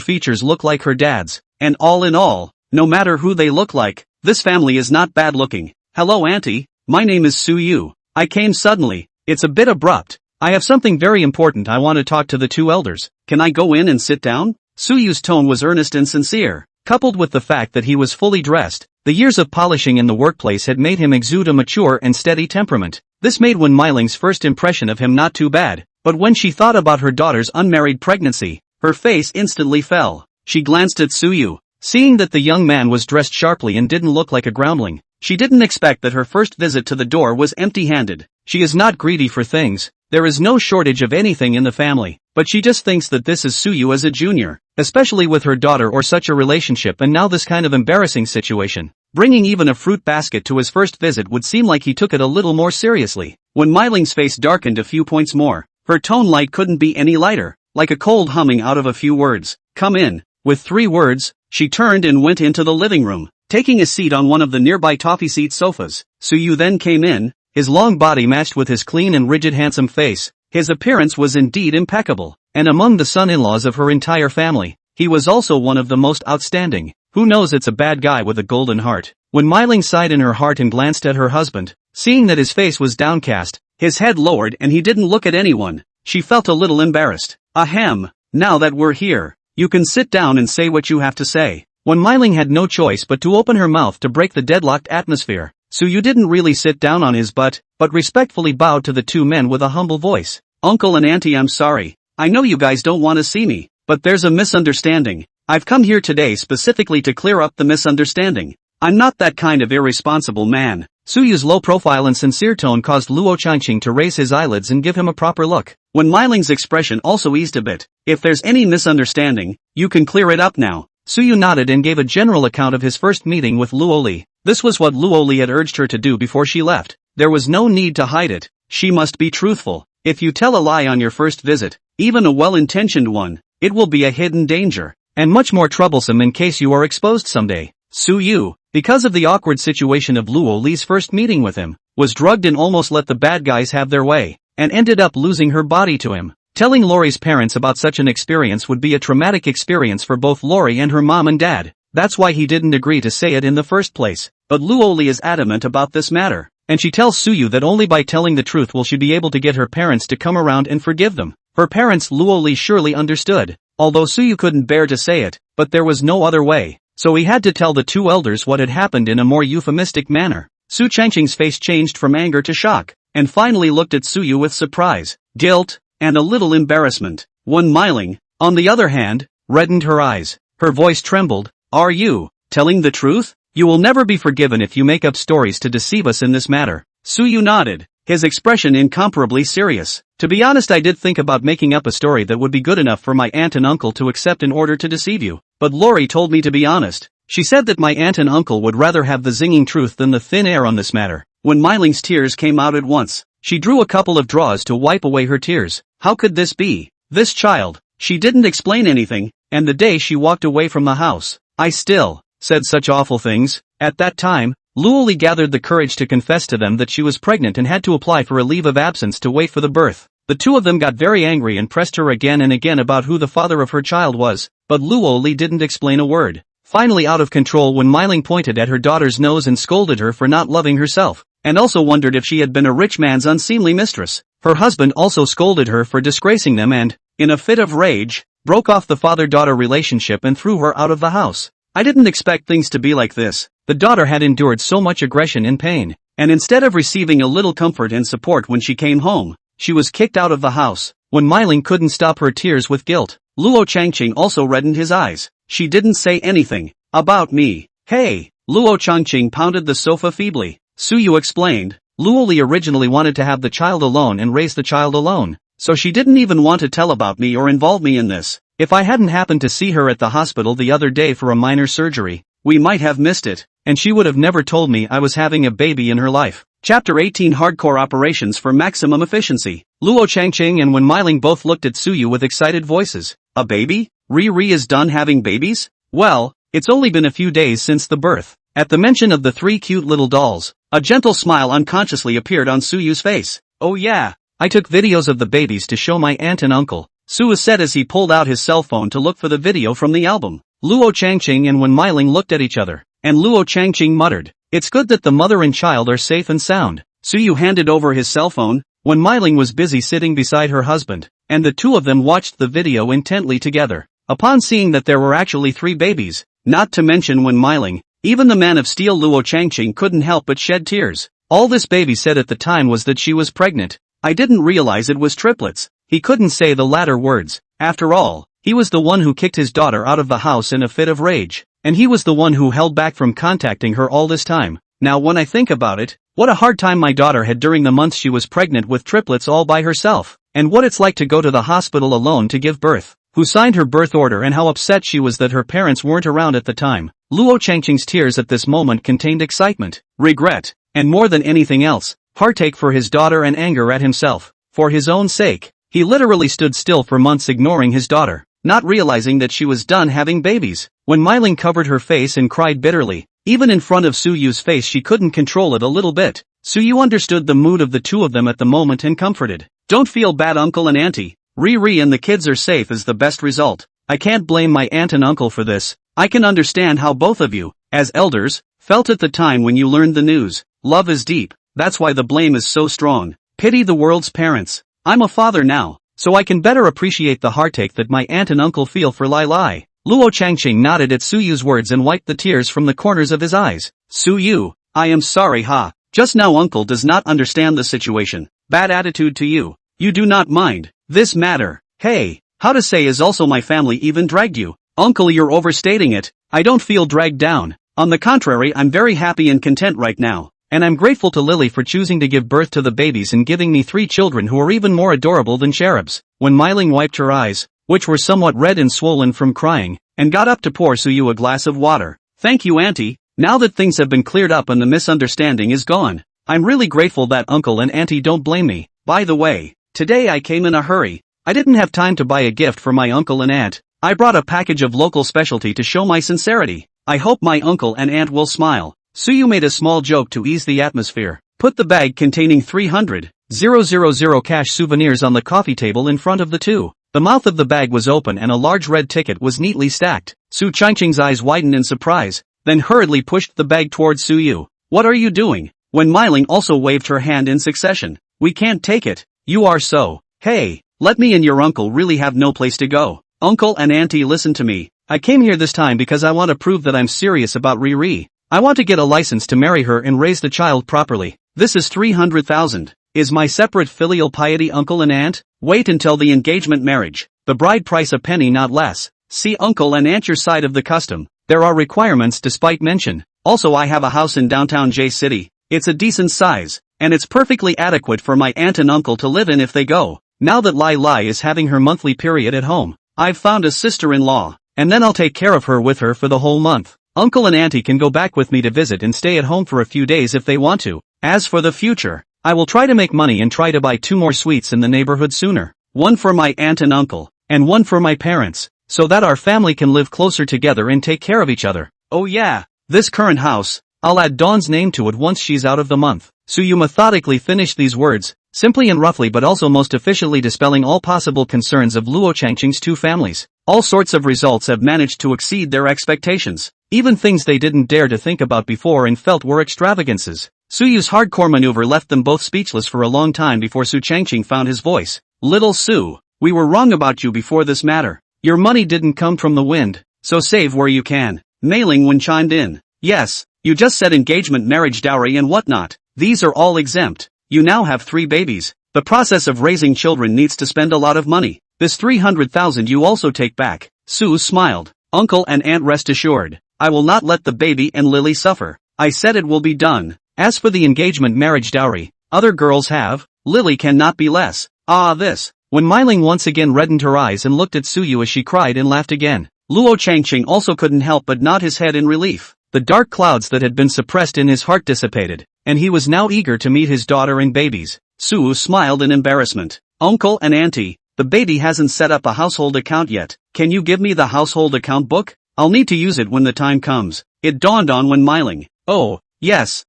features look like her dad's, and all in all, no matter who they look like, this family is not bad looking. Hello auntie, my name is Suyu. I came suddenly, it's a bit abrupt. I have something very important I want to talk to the two elders. Can I go in and sit down? Suyu's tone was earnest and sincere, coupled with the fact that he was fully dressed. The years of polishing in the workplace had made him exude a mature and steady temperament. This made Wen Meiling's first impression of him not too bad, but when she thought about her daughter's unmarried pregnancy, her face instantly fell. She glanced at Suyu, seeing that the young man was dressed sharply and didn't look like a groundling. She didn't expect that her first visit to the door was empty-handed. She is not greedy for things. There is no shortage of anything in the family, but she just thinks that this is Suyu as a junior, especially with her daughter or such a relationship, and now this kind of embarrassing situation. Bringing even a fruit basket to his first visit would seem like he took it a little more seriously. When Meiling's face darkened a few points more, her tone light couldn't be any lighter, like a cold humming out of a few words. Come in. With 3 words, she turned and went into the living room, taking a seat on one of the nearby toffee seat sofas. Suyu then came in. His long body matched with his clean and rigid handsome face. His appearance was indeed impeccable, and among the son-in-laws of her entire family, he was also one of the most outstanding. Who knows, it's a bad guy with a golden heart. When Meiling sighed in her heart and glanced at her husband, seeing that his face was downcast, his head lowered and he didn't look at anyone, she felt a little embarrassed. Ahem, now that we're here, you can sit down and say what you have to say. When Meiling had no choice but to open her mouth to break the deadlocked atmosphere, Suyu didn't really sit down on his butt, but respectfully bowed to the 2 men with a humble voice. Uncle and auntie, I'm sorry. I know you guys don't want to see me, but there's a misunderstanding. I've come here today specifically to clear up the misunderstanding. I'm not that kind of irresponsible man. Suyu's low profile and sincere tone caused Luo Changqing to raise his eyelids and give him a proper look. When Meiling's expression also eased a bit. If there's any misunderstanding, you can clear it up now. Suyu nodded and gave a general account of his first meeting with Luo Li. This was what Luo Li had urged her to do before she left. There was no need to hide it. She must be truthful. If you tell a lie on your first visit, even a well-intentioned one, It will be a hidden danger, and much more troublesome in case you are exposed someday. Suyu, because of the awkward situation of Luo Li's first meeting with him, was drugged and almost let the bad guys have their way, and ended up losing her body to him. Telling Lori's parents about such an experience would be a traumatic experience for both Lori and her mom and dad. That's why he didn't agree to say it in the first place. But Luo Li is adamant about this matter, and she tells Suyu that only by telling the truth will she be able to get her parents to come around and forgive them. Her parents Luo Li surely understood, although Suyu couldn't bear to say it, but there was no other way, so he had to tell the two elders what had happened in a more euphemistic manner. Su Changqing's face changed from anger to shock, and finally looked at Suyu with surprise, guilt, and a little embarrassment. Wen Meiling, on the other hand, reddened her eyes. Her voice trembled. Are you telling the truth? You will never be forgiven if you make up stories to deceive us in this matter. Suyu nodded, his expression incomparably serious. To be honest, I did think about making up a story that would be good enough for my aunt and uncle to accept in order to deceive you, but Lori told me to be honest. She said that my aunt and uncle would rather have the zinging truth than the thin air on this matter. When Meiling's tears came out at once, she drew a couple of draws to wipe away her tears. How could this be? This child. She didn't explain anything, and the day she walked away from the house, I still said such awful things. At that time, Luo Li gathered the courage to confess to them that she was pregnant and had to apply for a leave of absence to wait for the birth. The two of them got very angry and pressed her again and again about who the father of her child was, but Luo Li didn't explain a word. Finally, out of control, when Meiling pointed at her daughter's nose and scolded her for not loving herself, and also wondered if she had been a rich man's unseemly mistress. Her husband also scolded her for disgracing them and, in a fit of rage, broke off the father-daughter relationship and threw her out of the house. I didn't expect things to be like this. The daughter had endured so much aggression and pain, and instead of receiving a little comfort and support when she came home, she was kicked out of the house. When Meiling couldn't stop her tears with guilt, Luo Changqing also reddened his eyes. She didn't say anything about me. Hey, Luo Changqing pounded the sofa feebly. Suyu explained, Luo Li originally wanted to have the child alone and raise the child alone, so she didn't even want to tell about me or involve me in this. If I hadn't happened to see her at the hospital the other day for a minor surgery, we might have missed it, and she would have never told me I was having a baby in her life. Chapter 18 Hardcore Operations for Maximum Efficiency. Luo Changqing and Wen Meiling both looked at Suyu with excited voices. A baby? Riri is done having babies? Well, it's only been a few days since the birth. At the mention of the three cute little dolls, a gentle smile unconsciously appeared on Suyu's face. Oh yeah, I took videos of the babies to show my aunt and uncle, Suyu said as he pulled out his cell phone to look for the video from the album. Luo Changqing and Wen Meiling looked at each other, and Luo Changqing muttered, it's good that the mother and child are safe and sound. Suyu handed over his cell phone. Wen Meiling was busy sitting beside her husband, and the two of them watched the video intently together. Upon seeing that there were actually three babies, not to mention Wen Meiling, even the man of steel Luo Changqing couldn't help but shed tears. All this baby said at the time was that she was pregnant. I didn't realize it was triplets. He couldn't say the latter words. After all, he was the one who kicked his daughter out of the house in a fit of rage, and he was the one who held back from contacting her all this time. Now when I think about it, what a hard time my daughter had during the months she was pregnant with triplets all by herself, and what it's like to go to the hospital alone to give birth. Who signed her birth order and how upset she was that her parents weren't around at the time. Luo Changqing's tears at this moment contained excitement, regret, and more than anything else, heartache for his daughter and anger at himself. For his own sake, he literally stood still for months ignoring his daughter, not realizing that she was done having babies. When Meiling covered her face and cried bitterly, even in front of Suyu's face she couldn't control it a little bit. Suyu understood the mood of the two of them at the moment and comforted. Don't feel bad, uncle and auntie. Riri and the kids are safe is the best result. I can't blame my aunt and uncle for this. I can understand how both of you, as elders, felt at the time when you learned the news. Love is deep, that's why the blame is so strong. Pity the world's parents. I'm a father now, so I can better appreciate the heartache that my aunt and uncle feel for Lai Lai. Luo Changqing nodded at Suyu's words and wiped the tears from the corners of his eyes. Suyu, I am sorry Just now uncle does not understand the situation. Bad attitude to you. You do not mind this matter. Hey, how to say is also my family even dragged you. Uncle, you're overstating it. I don't feel dragged down. On the contrary, I'm very happy and content right now. And I'm grateful to Lily for choosing to give birth to the babies and giving me 3 children who are even more adorable than cherubs. When Meiling wiped her eyes, which were somewhat red and swollen from crying, and got up to pour Suyu a glass of water. Thank you, auntie. Now that things have been cleared up and the misunderstanding is gone, I'm really grateful that uncle and auntie don't blame me. By the way, today I came in a hurry. I didn't have time to buy a gift for my uncle and aunt. I brought a package of local specialty to show my sincerity. I hope my uncle and aunt will smile. Suyu made a small joke to ease the atmosphere. Put the bag containing 300,000 cash souvenirs on the coffee table in front of the two. The mouth of the bag was open and a large red ticket was neatly stacked. Su Changqing's eyes widened in surprise, then hurriedly pushed the bag towards Suyu. What are you doing? Wen Meiling also waved her hand in succession. We can't take it. You are so. Hey, let me and your uncle really have no place to go. Uncle and auntie, listen to me. I came here this time because I want to prove that I'm serious about Riri. I want to get a license to marry her and raise the child properly. This is 300,000. Is my separate filial piety uncle and aunt? Wait until the engagement marriage. The bride price a penny not less. See uncle and aunt your side of the custom. There are requirements despite mention. Also I have a house in downtown J City. It's a decent size, and it's perfectly adequate for my aunt and uncle to live in if they go. Now that Lai Lai is having her monthly period at home, I've found a sister-in-law, and then I'll take care of her with her for the whole month. Uncle and auntie can go back with me to visit and stay at home for a few days if they want to. As for the future, I will try to make money and try to buy 2 more suites in the neighborhood sooner. One for my aunt and uncle, and one for my parents, so that our family can live closer together and take care of each other. Oh yeah, this current house, I'll add Dawn's name to it once she's out of the month. Suyu methodically finished these words, simply and roughly but also most efficiently dispelling all possible concerns of Luo Changqing's 2 families. All sorts of results have managed to exceed their expectations. Even things they didn't dare to think about before and felt were extravagances. Suyu's hardcore maneuver left them both speechless for a long time before Su Changqing found his voice. Little Su, we were wrong about you before this matter. Your money didn't come from the wind, so save where you can. Mei Lingwen chimed in. Yes, you just said engagement, marriage, dowry and whatnot. These are all exempt. You now have 3 babies. The process of raising children needs to spend a lot of money. This 300,000 you also take back. Su smiled. Uncle and aunt, rest assured, I will not let the baby and Lily suffer. I said it will be done. As for the engagement, marriage, dowry, other girls have. Lily cannot be less. Ah, this. When Meiling once again reddened her eyes and looked at Suyu as she cried and laughed again. Luo Changqing also couldn't help but nod his head in relief. The dark clouds that had been suppressed in his heart dissipated, and he was now eager to meet his daughter and babies. Su smiled in embarrassment. Uncle and auntie, the baby hasn't set up a household account yet. Can you give me the household account book? I'll need to use it when the time comes. It dawned on Wen Meiling. Oh, yes.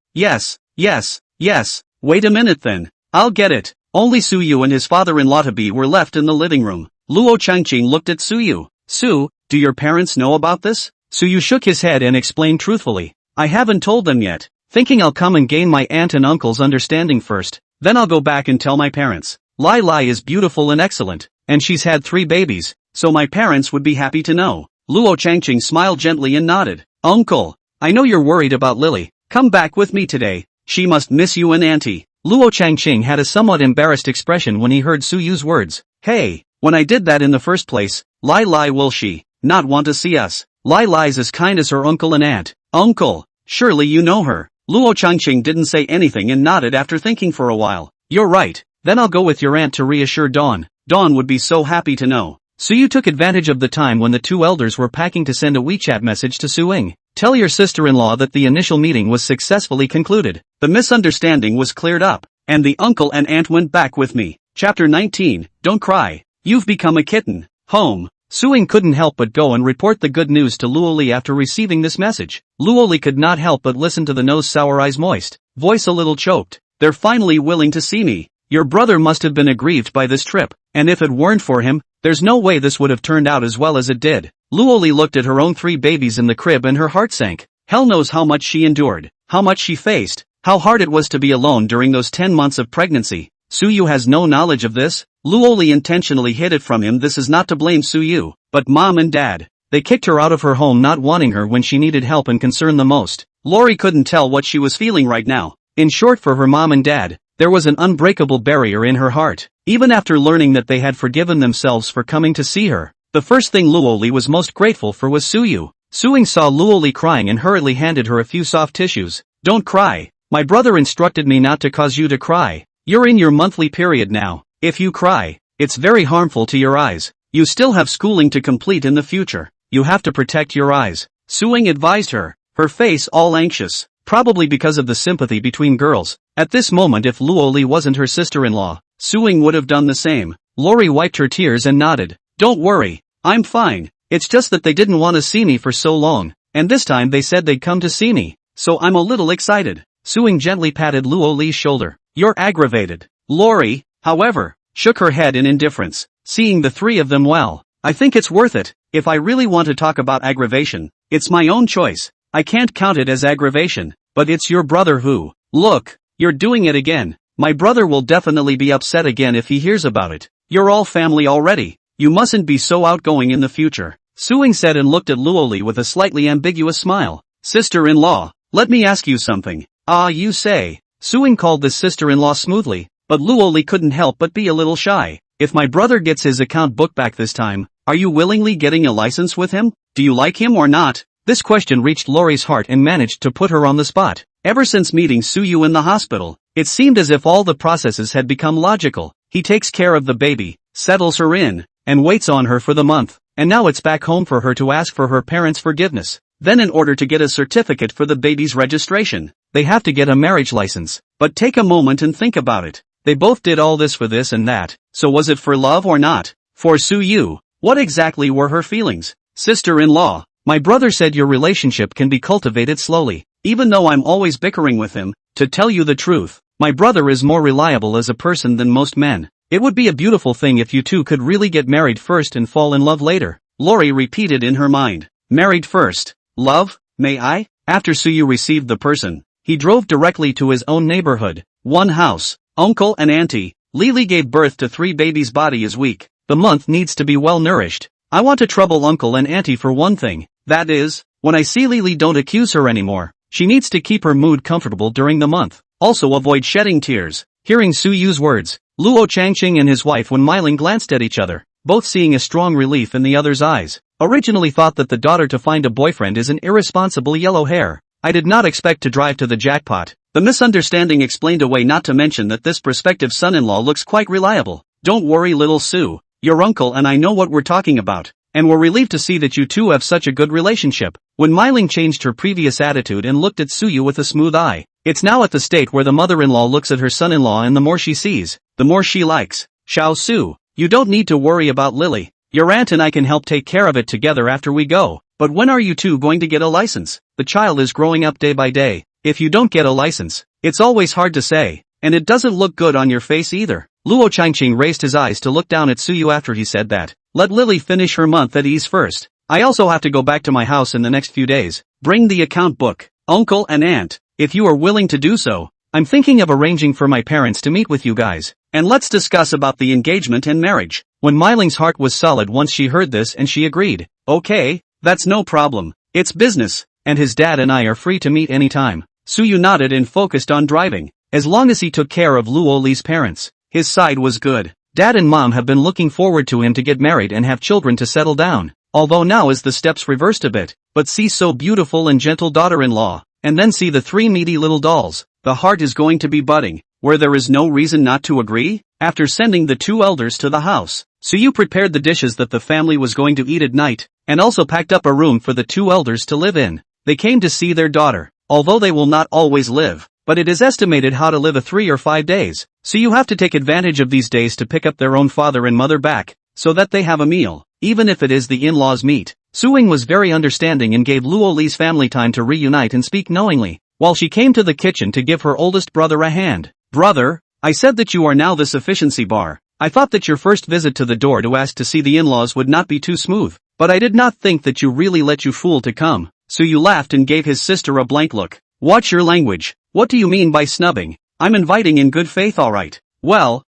Wait a minute then. I'll get it. Only Suyu and his father-in-law to be were left in the living room. Luo Changqing looked at Suyu. Su, do your parents know about this? Suyu shook his head and explained truthfully. I haven't told them yet, thinking I'll come and gain my aunt and uncle's understanding first, then I'll go back and tell my parents. Lai Lai is beautiful and excellent, and she's had 3 babies, so my parents would be happy to know. Luo Changqing smiled gently and nodded. Uncle, I know you're worried about Lily. Come back with me today. She must miss you and auntie. Luo Changqing had a somewhat embarrassed expression when he heard Suyu's words. Hey, when I did that in the first place, Lai Lai, will she not want to see us? Lai Lai's as kind as her uncle and aunt. Uncle, surely you know her. Luo Changqing didn't say anything and nodded after thinking for a while. You're right. Then I'll go with your aunt to reassure Dawn. Dawn would be so happy to know. Suyu took advantage of the time when the 2 elders were packing to send a WeChat message to Suing. Tell your sister-in-law that the initial meeting was successfully concluded. The misunderstanding was cleared up, and the uncle and aunt went back with me. Chapter 19, Don't Cry. You've become a kitten. Home. Suing couldn't help but go and report the good news to Luoli after receiving this message. Luoli could not help but listen to the nose, sour eyes moist, voice a little choked. They're finally willing to see me. Your brother must have been aggrieved by this trip, and if it weren't for him, there's no way this would have turned out as well as it did. Luoli looked at her own 3 babies in the crib and her heart sank. Hell knows how much she endured, how much she faced, how hard it was to be alone during those 10 months of pregnancy. Suyu has no knowledge of this. Luoli intentionally hid it from him. This is not to blame Suyu, but mom and dad. They kicked her out of her home, not wanting her when she needed help and concern the most. Lori couldn't tell what she was feeling right now. In short, for her mom and dad, there was an unbreakable barrier in her heart. Even after learning that they had forgiven themselves for coming to see her, the first thing Luoli was most grateful for was Suyu. Suing saw Luoli crying and hurriedly handed her a few soft tissues. Don't cry. My brother instructed me not to cause you to cry. You're in your monthly period now. If you cry, it's very harmful to your eyes. You still have schooling to complete in the future. You have to protect your eyes. Suing advised her, her face all anxious, probably because of the sympathy between girls. At this moment, if Luoli wasn't her sister-in-law, Suing would have done the same. Lori wiped her tears and nodded. Don't worry, I'm fine. It's just that they didn't want to see me for so long, and this time they said they'd come to see me, so I'm a little excited. Suing gently patted Luo Li's shoulder. You're aggravated. Lori, however, shook her head in indifference, seeing the three of them well. I think it's worth it. If I really want to talk about aggravation, it's my own choice. I can't count it as aggravation, but it's your brother who. Look, you're doing it again. My brother will definitely be upset again if he hears about it. You're all family already. You mustn't be so outgoing in the future. Suing said and looked at Luoli with a slightly ambiguous smile. Sister-in-law, let me ask you something. Ah, you say. Suing called this sister-in-law smoothly, but Luoli couldn't help but be a little shy. If my brother gets his account book back this time, are you willingly getting a license with him? Do you like him or not? This question reached Lori's heart and managed to put her on the spot. Ever since meeting Suyu in the hospital, it seemed as if all the processes had become logical. He takes care of the baby, settles her in, and waits on her for the month, and now it's back home for her to ask for her parents' forgiveness. Then in order to get a certificate for the baby's registration, they have to get a marriage license. But take a moment and think about it. They both did all this for this and that, so was it for love or not? For Suyu, what exactly were her feelings? Sister-in-law, my brother said your relationship can be cultivated slowly. Even though I'm always bickering with him, to tell you the truth, my brother is more reliable as a person than most men. It would be a beautiful thing if you two could really get married first and fall in love later. Lori repeated in her mind. Married first. Love, may I? After Suyu received the person, he drove directly to his own neighborhood. One house, uncle and auntie. Lily gave birth to 3 babies. Body is weak. The month needs to be well nourished. I want to trouble uncle and auntie for one thing. That is, when I see Lily, don't accuse her anymore. She needs to keep her mood comfortable during the month. Also avoid shedding tears. Hearing Suyu's words, Luo Changqing and his wife Wen Meiling glanced at each other, both seeing a strong relief in the other's eyes. Originally thought that the daughter to find a boyfriend is an irresponsible yellow hair. I did not expect to drive to the jackpot. The misunderstanding explained away, not to mention that this prospective son-in-law looks quite reliable. Don't worry little Sue, your uncle and I know what we're talking about, and we're relieved to see that you two have such a good relationship. When Meiling changed her previous attitude and looked at Suyu with a smooth eye, it's now at the state where the mother-in-law looks at her son-in-law and the more she sees, the more she likes. Xiao Su, you don't need to worry about Lily. Your aunt and I can help take care of it together after we go. But when are you two going to get a license? The child is growing up day by day. If you don't get a license, it's always hard to say, and it doesn't look good on your face either. Luo Changqing raised his eyes to look down at Suyu after he said that. Let Lily finish her month at ease first. I also have to go back to my house in the next few days. Bring the account book, uncle and aunt, if you are willing to do so. I'm thinking of arranging for my parents to meet with you guys, and let's discuss about the engagement and marriage. When Meiling's heart was solid once she heard this and she agreed. Okay, that's no problem. It's business, and his dad and I are free to meet anytime. Suyu nodded and focused on driving. As long as he took care of Luo Li's parents, his side was good. Dad and mom have been looking forward to him to get married and have children to settle down. Although now is the steps reversed a bit, but see so beautiful and gentle daughter-in-law, and then see the 3 meaty little dolls. The heart is going to be budding, where there is no reason not to agree. After sending the 2 elders to the house, Suyu prepared the dishes that the family was going to eat at night, and also packed up a room for the 2 elders to live in. They came to see their daughter, although they will not always live, but it is estimated how to live a 3 or 5 days, so you have to take advantage of these days to pick up their own father and mother back, so that they have a meal, even if it is the in-laws' meat. Suing was very understanding and gave Luo Li's family time to reunite and speak knowingly, while she came to the kitchen to give her oldest brother a hand. Brother, I said that you are now the sufficiency bar. I thought that your first visit to the door to ask to see the in-laws would not be too smooth, but I did not think that you really let you fool to come. Suyu laughed and gave his sister a blank look. Watch your language. What do you mean by snubbing? I'm inviting in good faith, alright. Well,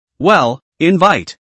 invite.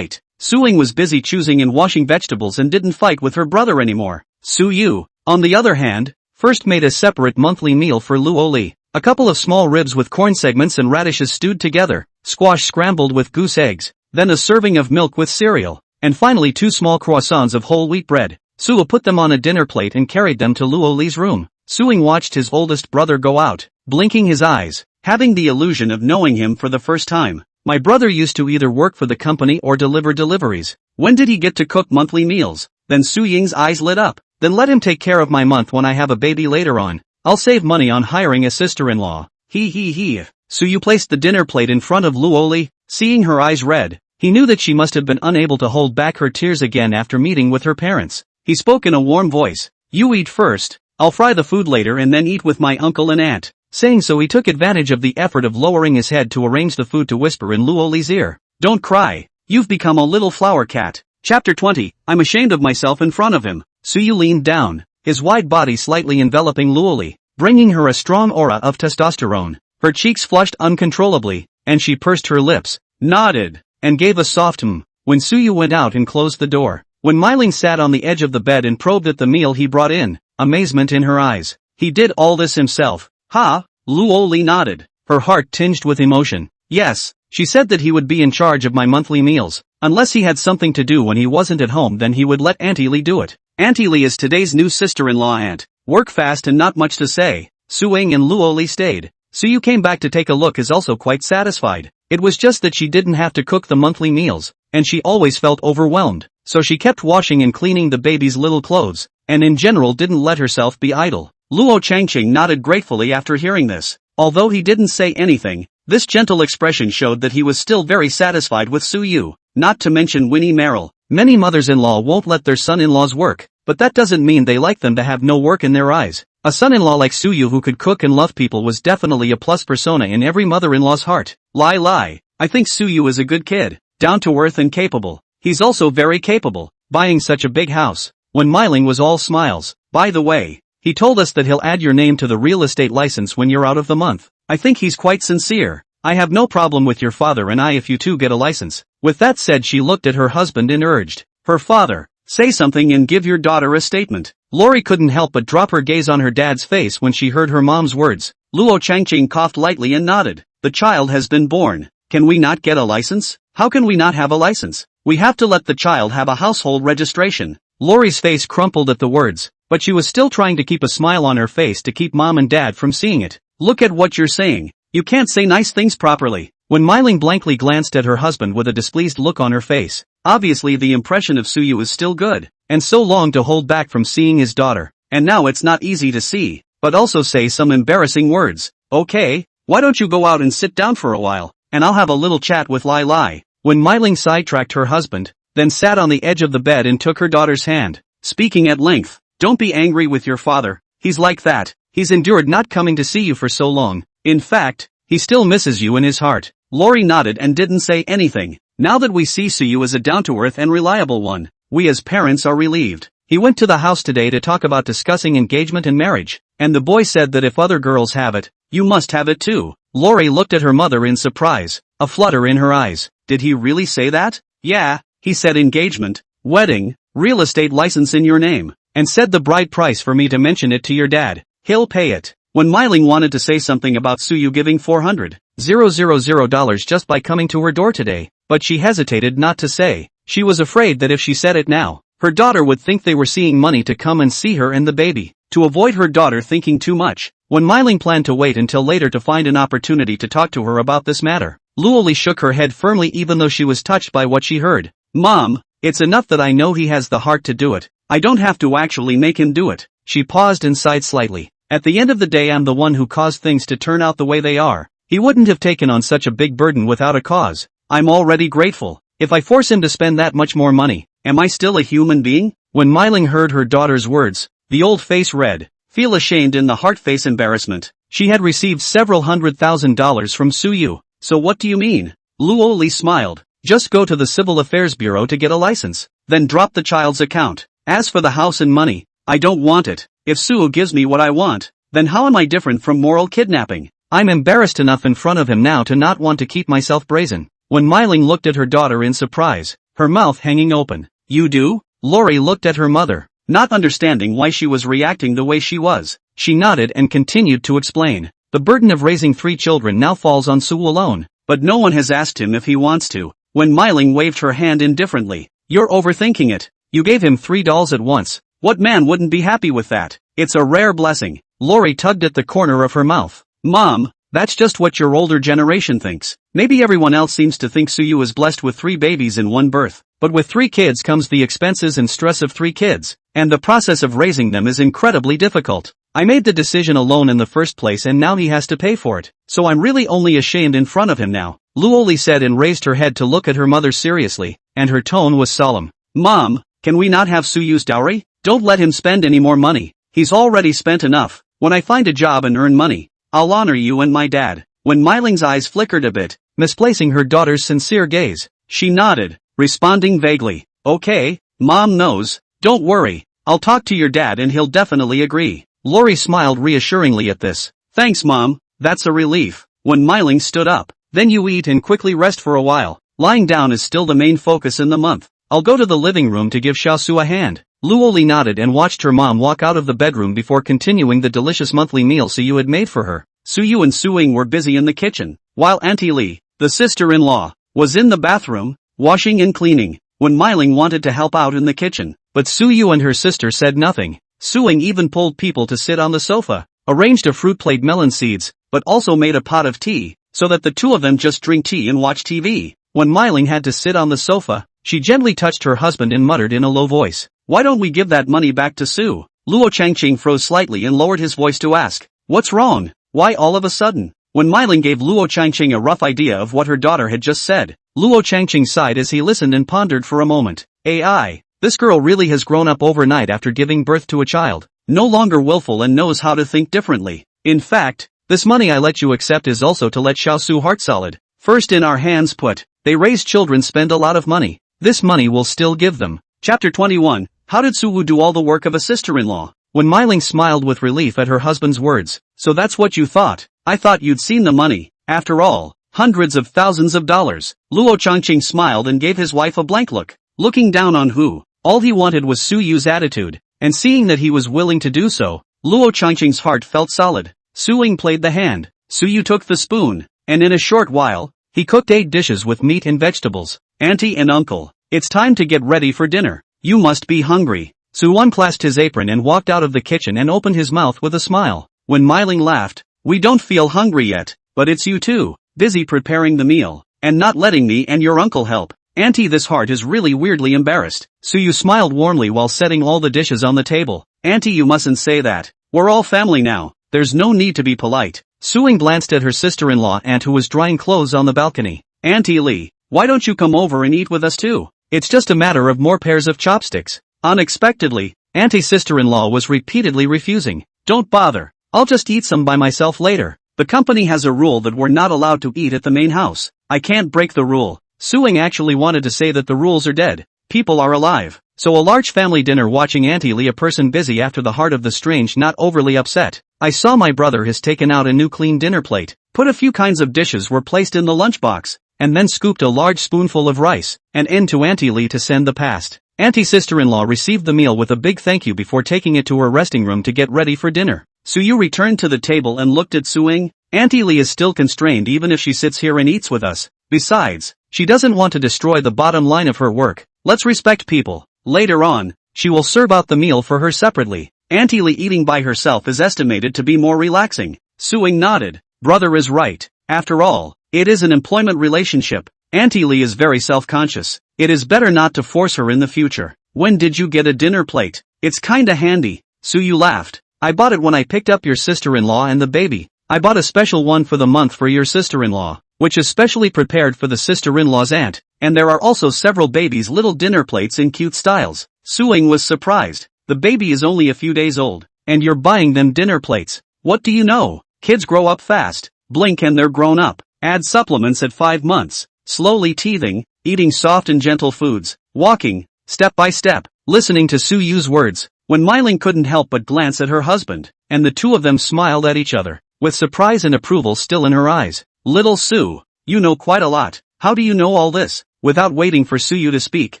Suing was busy choosing and washing vegetables and didn't fight with her brother anymore. Suyu, on the other hand, first made a separate monthly meal for Luo Li. A couple of small ribs with corn segments and radishes stewed together, squash scrambled with goose eggs, then a serving of milk with cereal, and finally 2 small croissants of whole wheat bread. Suyu put them on a dinner plate and carried them to Luo Li's room. Suing watched his oldest brother go out, blinking his eyes, having the illusion of knowing him for the first time. My brother used to either work for the company or deliver deliveries. When did he get to cook monthly meals? Then Su Ying's eyes lit up. Then let him take care of my month when I have a baby later on. I'll save money on hiring a sister-in-law. He. Suyu placed the dinner plate in front of Luo Li. Seeing her eyes red, He knew that she must have been unable to hold back her tears again after meeting with her parents. He spoke in a warm voice. "You eat first, I'll fry the food later and then eat with my uncle and aunt." Saying so, he took advantage of the effort of lowering his head to arrange the food to whisper in Luoli's ear. "Don't cry, you've become a little flower cat." Chapter 20, I'm ashamed of myself in front of him. Suyu leaned down, his wide body slightly enveloping Luoli, bringing her a strong aura of testosterone. Her cheeks flushed uncontrollably, and she pursed her lips, nodded, and gave a soft when Suyu went out and closed the door. When Myling sat on the edge of the bed and probed at the meal he brought in, amazement in her eyes. He did all this himself. Ha? Luoli nodded, her heart tinged with emotion. Yes, she said that he would be in charge of my monthly meals. Unless he had something to do when he wasn't at home, then he would let Auntie Lee do it. Auntie Lee is today's new sister-in-law aunt. Work fast and not much to say. Suing and Luoli stayed. Suyu came back to take a look, is also quite satisfied. It was just that she didn't have to cook the monthly meals, and she always felt overwhelmed, so she kept washing and cleaning the baby's little clothes, and in general didn't let herself be idle. Luo Changqing nodded gratefully after hearing this. Although he didn't say anything, this gentle expression showed that he was still very satisfied with Suyu. Not to mention Winnie Merrill. Many mothers-in-law won't let their son-in-laws work, but that doesn't mean they like them to have no work in their eyes. A son-in-law like Suyu who could cook and love people was definitely a plus persona in every mother-in-law's heart. Lie. I think Suyu is a good kid, down-to-earth and capable. He's also very capable, buying such a big house. When Myling was all smiles. By the way, he told us that he'll add your name to the real estate license when you're out of the month. I think he's quite sincere. I have no problem with your father and I if you two get a license. With that said, she looked at her husband and urged her father, say something and give your daughter a statement. Lori couldn't help but drop her gaze on her dad's face when she heard her mom's words. Luo Changqing coughed lightly and nodded. The child has been born. Can we not get a license? How can we not have a license? We have to let the child have a household registration. Lori's face crumpled at the words, but she was still trying to keep a smile on her face to keep mom and dad from seeing it. Look at what you're saying. You can't say nice things properly. When Myling blankly glanced at her husband with a displeased look on her face, obviously the impression of Suyu is still good, and so longed to hold back from seeing his daughter, and now it's not easy to see, but also say some embarrassing words. Okay, why don't you go out and sit down for a while, and I'll have a little chat with Lai Lai. When Myling sidetracked her husband, then sat on the edge of the bed and took her daughter's hand, speaking at length. Don't be angry with your father, he's like that. He's endured not coming to see you for so long. In fact, he still misses you in his heart. Lori nodded and didn't say anything. Now that we see Suyu as a down-to-earth and reliable one, we as parents are relieved. He went to the house today to talk about discussing engagement and marriage, and the boy said that if other girls have it, you must have it too. Lori looked at her mother in surprise, a flutter in her eyes. Did he really say that? Yeah, he said engagement, wedding, real estate license in your name, and said the bride price for me to mention it to your dad. He'll pay it. When Myling wanted to say something about Suyu giving $400,000 just by coming to her door today, but she hesitated not to say. She was afraid that if she said it now, her daughter would think they were seeing money to come and see her and the baby. To avoid her daughter thinking too much, when Myling planned to wait until later to find an opportunity to talk to her about this matter, Luoli shook her head firmly even though she was touched by what she heard. Mom, it's enough that I know he has the heart to do it. I don't have to actually make him do it. She paused and sighed slightly. At the end of the day, I'm the one who caused things to turn out the way they are. He wouldn't have taken on such a big burden without a cause. I'm already grateful. If I force him to spend that much more money, am I still a human being? When Myling heard her daughter's words, the old face red, feel ashamed in the heart face embarrassment. She had received several $100,000 from Suyu. So what do you mean? Luoli smiled. Just go to the Civil Affairs Bureau to get a license, then drop the child's account. As for the house and money, I don't want it. If Suyu gives me what I want, then how am I different from moral kidnapping? I'm embarrassed enough in front of him now to not want to keep myself brazen. When Myling looked at her daughter in surprise, her mouth hanging open. You do? Lori looked at her mother, not understanding why she was reacting the way she was. She nodded and continued to explain. The burden of raising 3 children now falls on Suyu alone, but no one has asked him if he wants to. When Myling waved her hand indifferently, you're overthinking it. You gave him 3 dolls at once. What man wouldn't be happy with that? It's a rare blessing. Lori tugged at the corner of her mouth. Mom, that's just what your older generation thinks. Maybe everyone else seems to think Suyu is blessed with 3 babies in one birth, but with 3 kids comes the expenses and stress of 3 kids, and the process of raising them is incredibly difficult. I made the decision alone in the first place and now he has to pay for it, so I'm really only ashamed in front of him now. Luoli said and raised her head to look at her mother seriously, and her tone was solemn. Mom, can we not have Suyu's dowry? Don't let him spend any more money. He's already spent enough. When I find a job and earn money, I'll honor you and my dad. When Miling's eyes flickered a bit, misplacing her daughter's sincere gaze, she nodded, responding vaguely. Okay, Mom knows. Don't worry. I'll talk to your dad and he'll definitely agree. Lori smiled reassuringly at this. Thanks Mom, that's a relief. When Miling stood up, then you eat and quickly rest for a while. Lying down is still the main focus in the month. I'll go to the living room to give Xiaosu a hand. Luoli nodded and watched her mom walk out of the bedroom before continuing the delicious monthly meal Suyu had made for her. Suyu and Suing were busy in the kitchen, while Auntie Li, the sister-in-law, was in the bathroom, washing and cleaning. When Miling wanted to help out in the kitchen, but Suyu and her sister said nothing. Suing even pulled people to sit on the sofa, arranged a fruit plate melon seeds, but also made a pot of tea, so that the two of them just drink tea and watch TV. When Miling had to sit on the sofa, she gently touched her husband and muttered in a low voice, "Why don't we give that money back to Su?" Luo Changqing froze slightly and lowered his voice to ask, "What's wrong? Why all of a sudden?" When Miling gave Luo Changqing a rough idea of what her daughter had just said, Luo Changqing sighed as he listened and pondered for a moment. AI, this girl really has grown up overnight after giving birth to a child, no longer willful and knows how to think differently. In fact, this money I let you accept is also to let Xiaosu heart solid. First in our hands put, they raise children spend a lot of money. This money will still give them. Chapter 21, How did Suwu do all the work of a sister-in-law? When Miling smiled with relief at her husband's words, so that's what you thought? I thought you'd seen the money. After all, hundreds of thousands of dollars. Luo Changqing smiled and gave his wife a blank look, looking down on Hu. All he wanted was Suyu's attitude, and seeing that he was willing to do so, Luo Changqing's heart felt solid. Suing played the hand, Suyu took the spoon, and in a short while, he cooked 8 dishes with meat and vegetables. Auntie and uncle, it's time to get ready for dinner. You must be hungry. Su unclasped his apron and walked out of the kitchen and opened his mouth with a smile. When Miling laughed, we don't feel hungry yet, but it's you too, busy preparing the meal, and not letting me and your uncle help. Auntie, this heart is really weirdly embarrassed. Suyu smiled warmly while setting all the dishes on the table. Auntie, you mustn't say that. We're all family now. There's no need to be polite. Suing glanced at her sister-in-law Aunt who was drying clothes on the balcony. Auntie Li, why don't you come over and eat with us too? It's just a matter of more pairs of chopsticks. Unexpectedly, Auntie's sister-in-law was repeatedly refusing. Don't bother. I'll just eat some by myself later. The company has a rule that we're not allowed to eat at the main house. I can't break the rule. Suing actually wanted to say that the rules are dead. People are alive. So a large family dinner watching Auntie Li, a person busy after the heart of the strange, not overly upset. I saw my brother has taken out a new clean dinner plate. Put a few kinds of dishes were placed in the lunchbox, and then scooped a large spoonful of rice, and in to Auntie Li to send the past. Auntie's sister-in-law received the meal with a big thank you before taking it to her resting room to get ready for dinner. Suyu returned to the table and looked at Suing. Auntie Li is still constrained even if she sits here and eats with us. Besides, she doesn't want to destroy the bottom line of her work. Let's respect people. Later on, she will serve out the meal for her separately. Auntie Li eating by herself is estimated to be more relaxing. Suing nodded. Brother is right. After all, it is an employment relationship. Auntie Li is very self-conscious. It is better not to force her in the future. When did you get a dinner plate? It's kinda handy. Suyu laughed. I bought it when I picked up your sister-in-law and the baby. I bought a special one for the month for your sister-in-law, which is specially prepared for the sister-in-law's aunt, and there are also several babies' little dinner plates in cute styles. Suing was surprised. The baby is only a few days old, and you're buying them dinner plates. What do you know? Kids grow up fast. Blink and they're grown up. Add supplements at 5 months. Slowly teething, eating soft and gentle foods, walking, step by step, listening to Suyu's words. When Miling couldn't help but glance at her husband, and the two of them smiled at each other, with surprise and approval still in her eyes. Little Su, you know quite a lot. How do you know all this? Without waiting for Suyu to speak,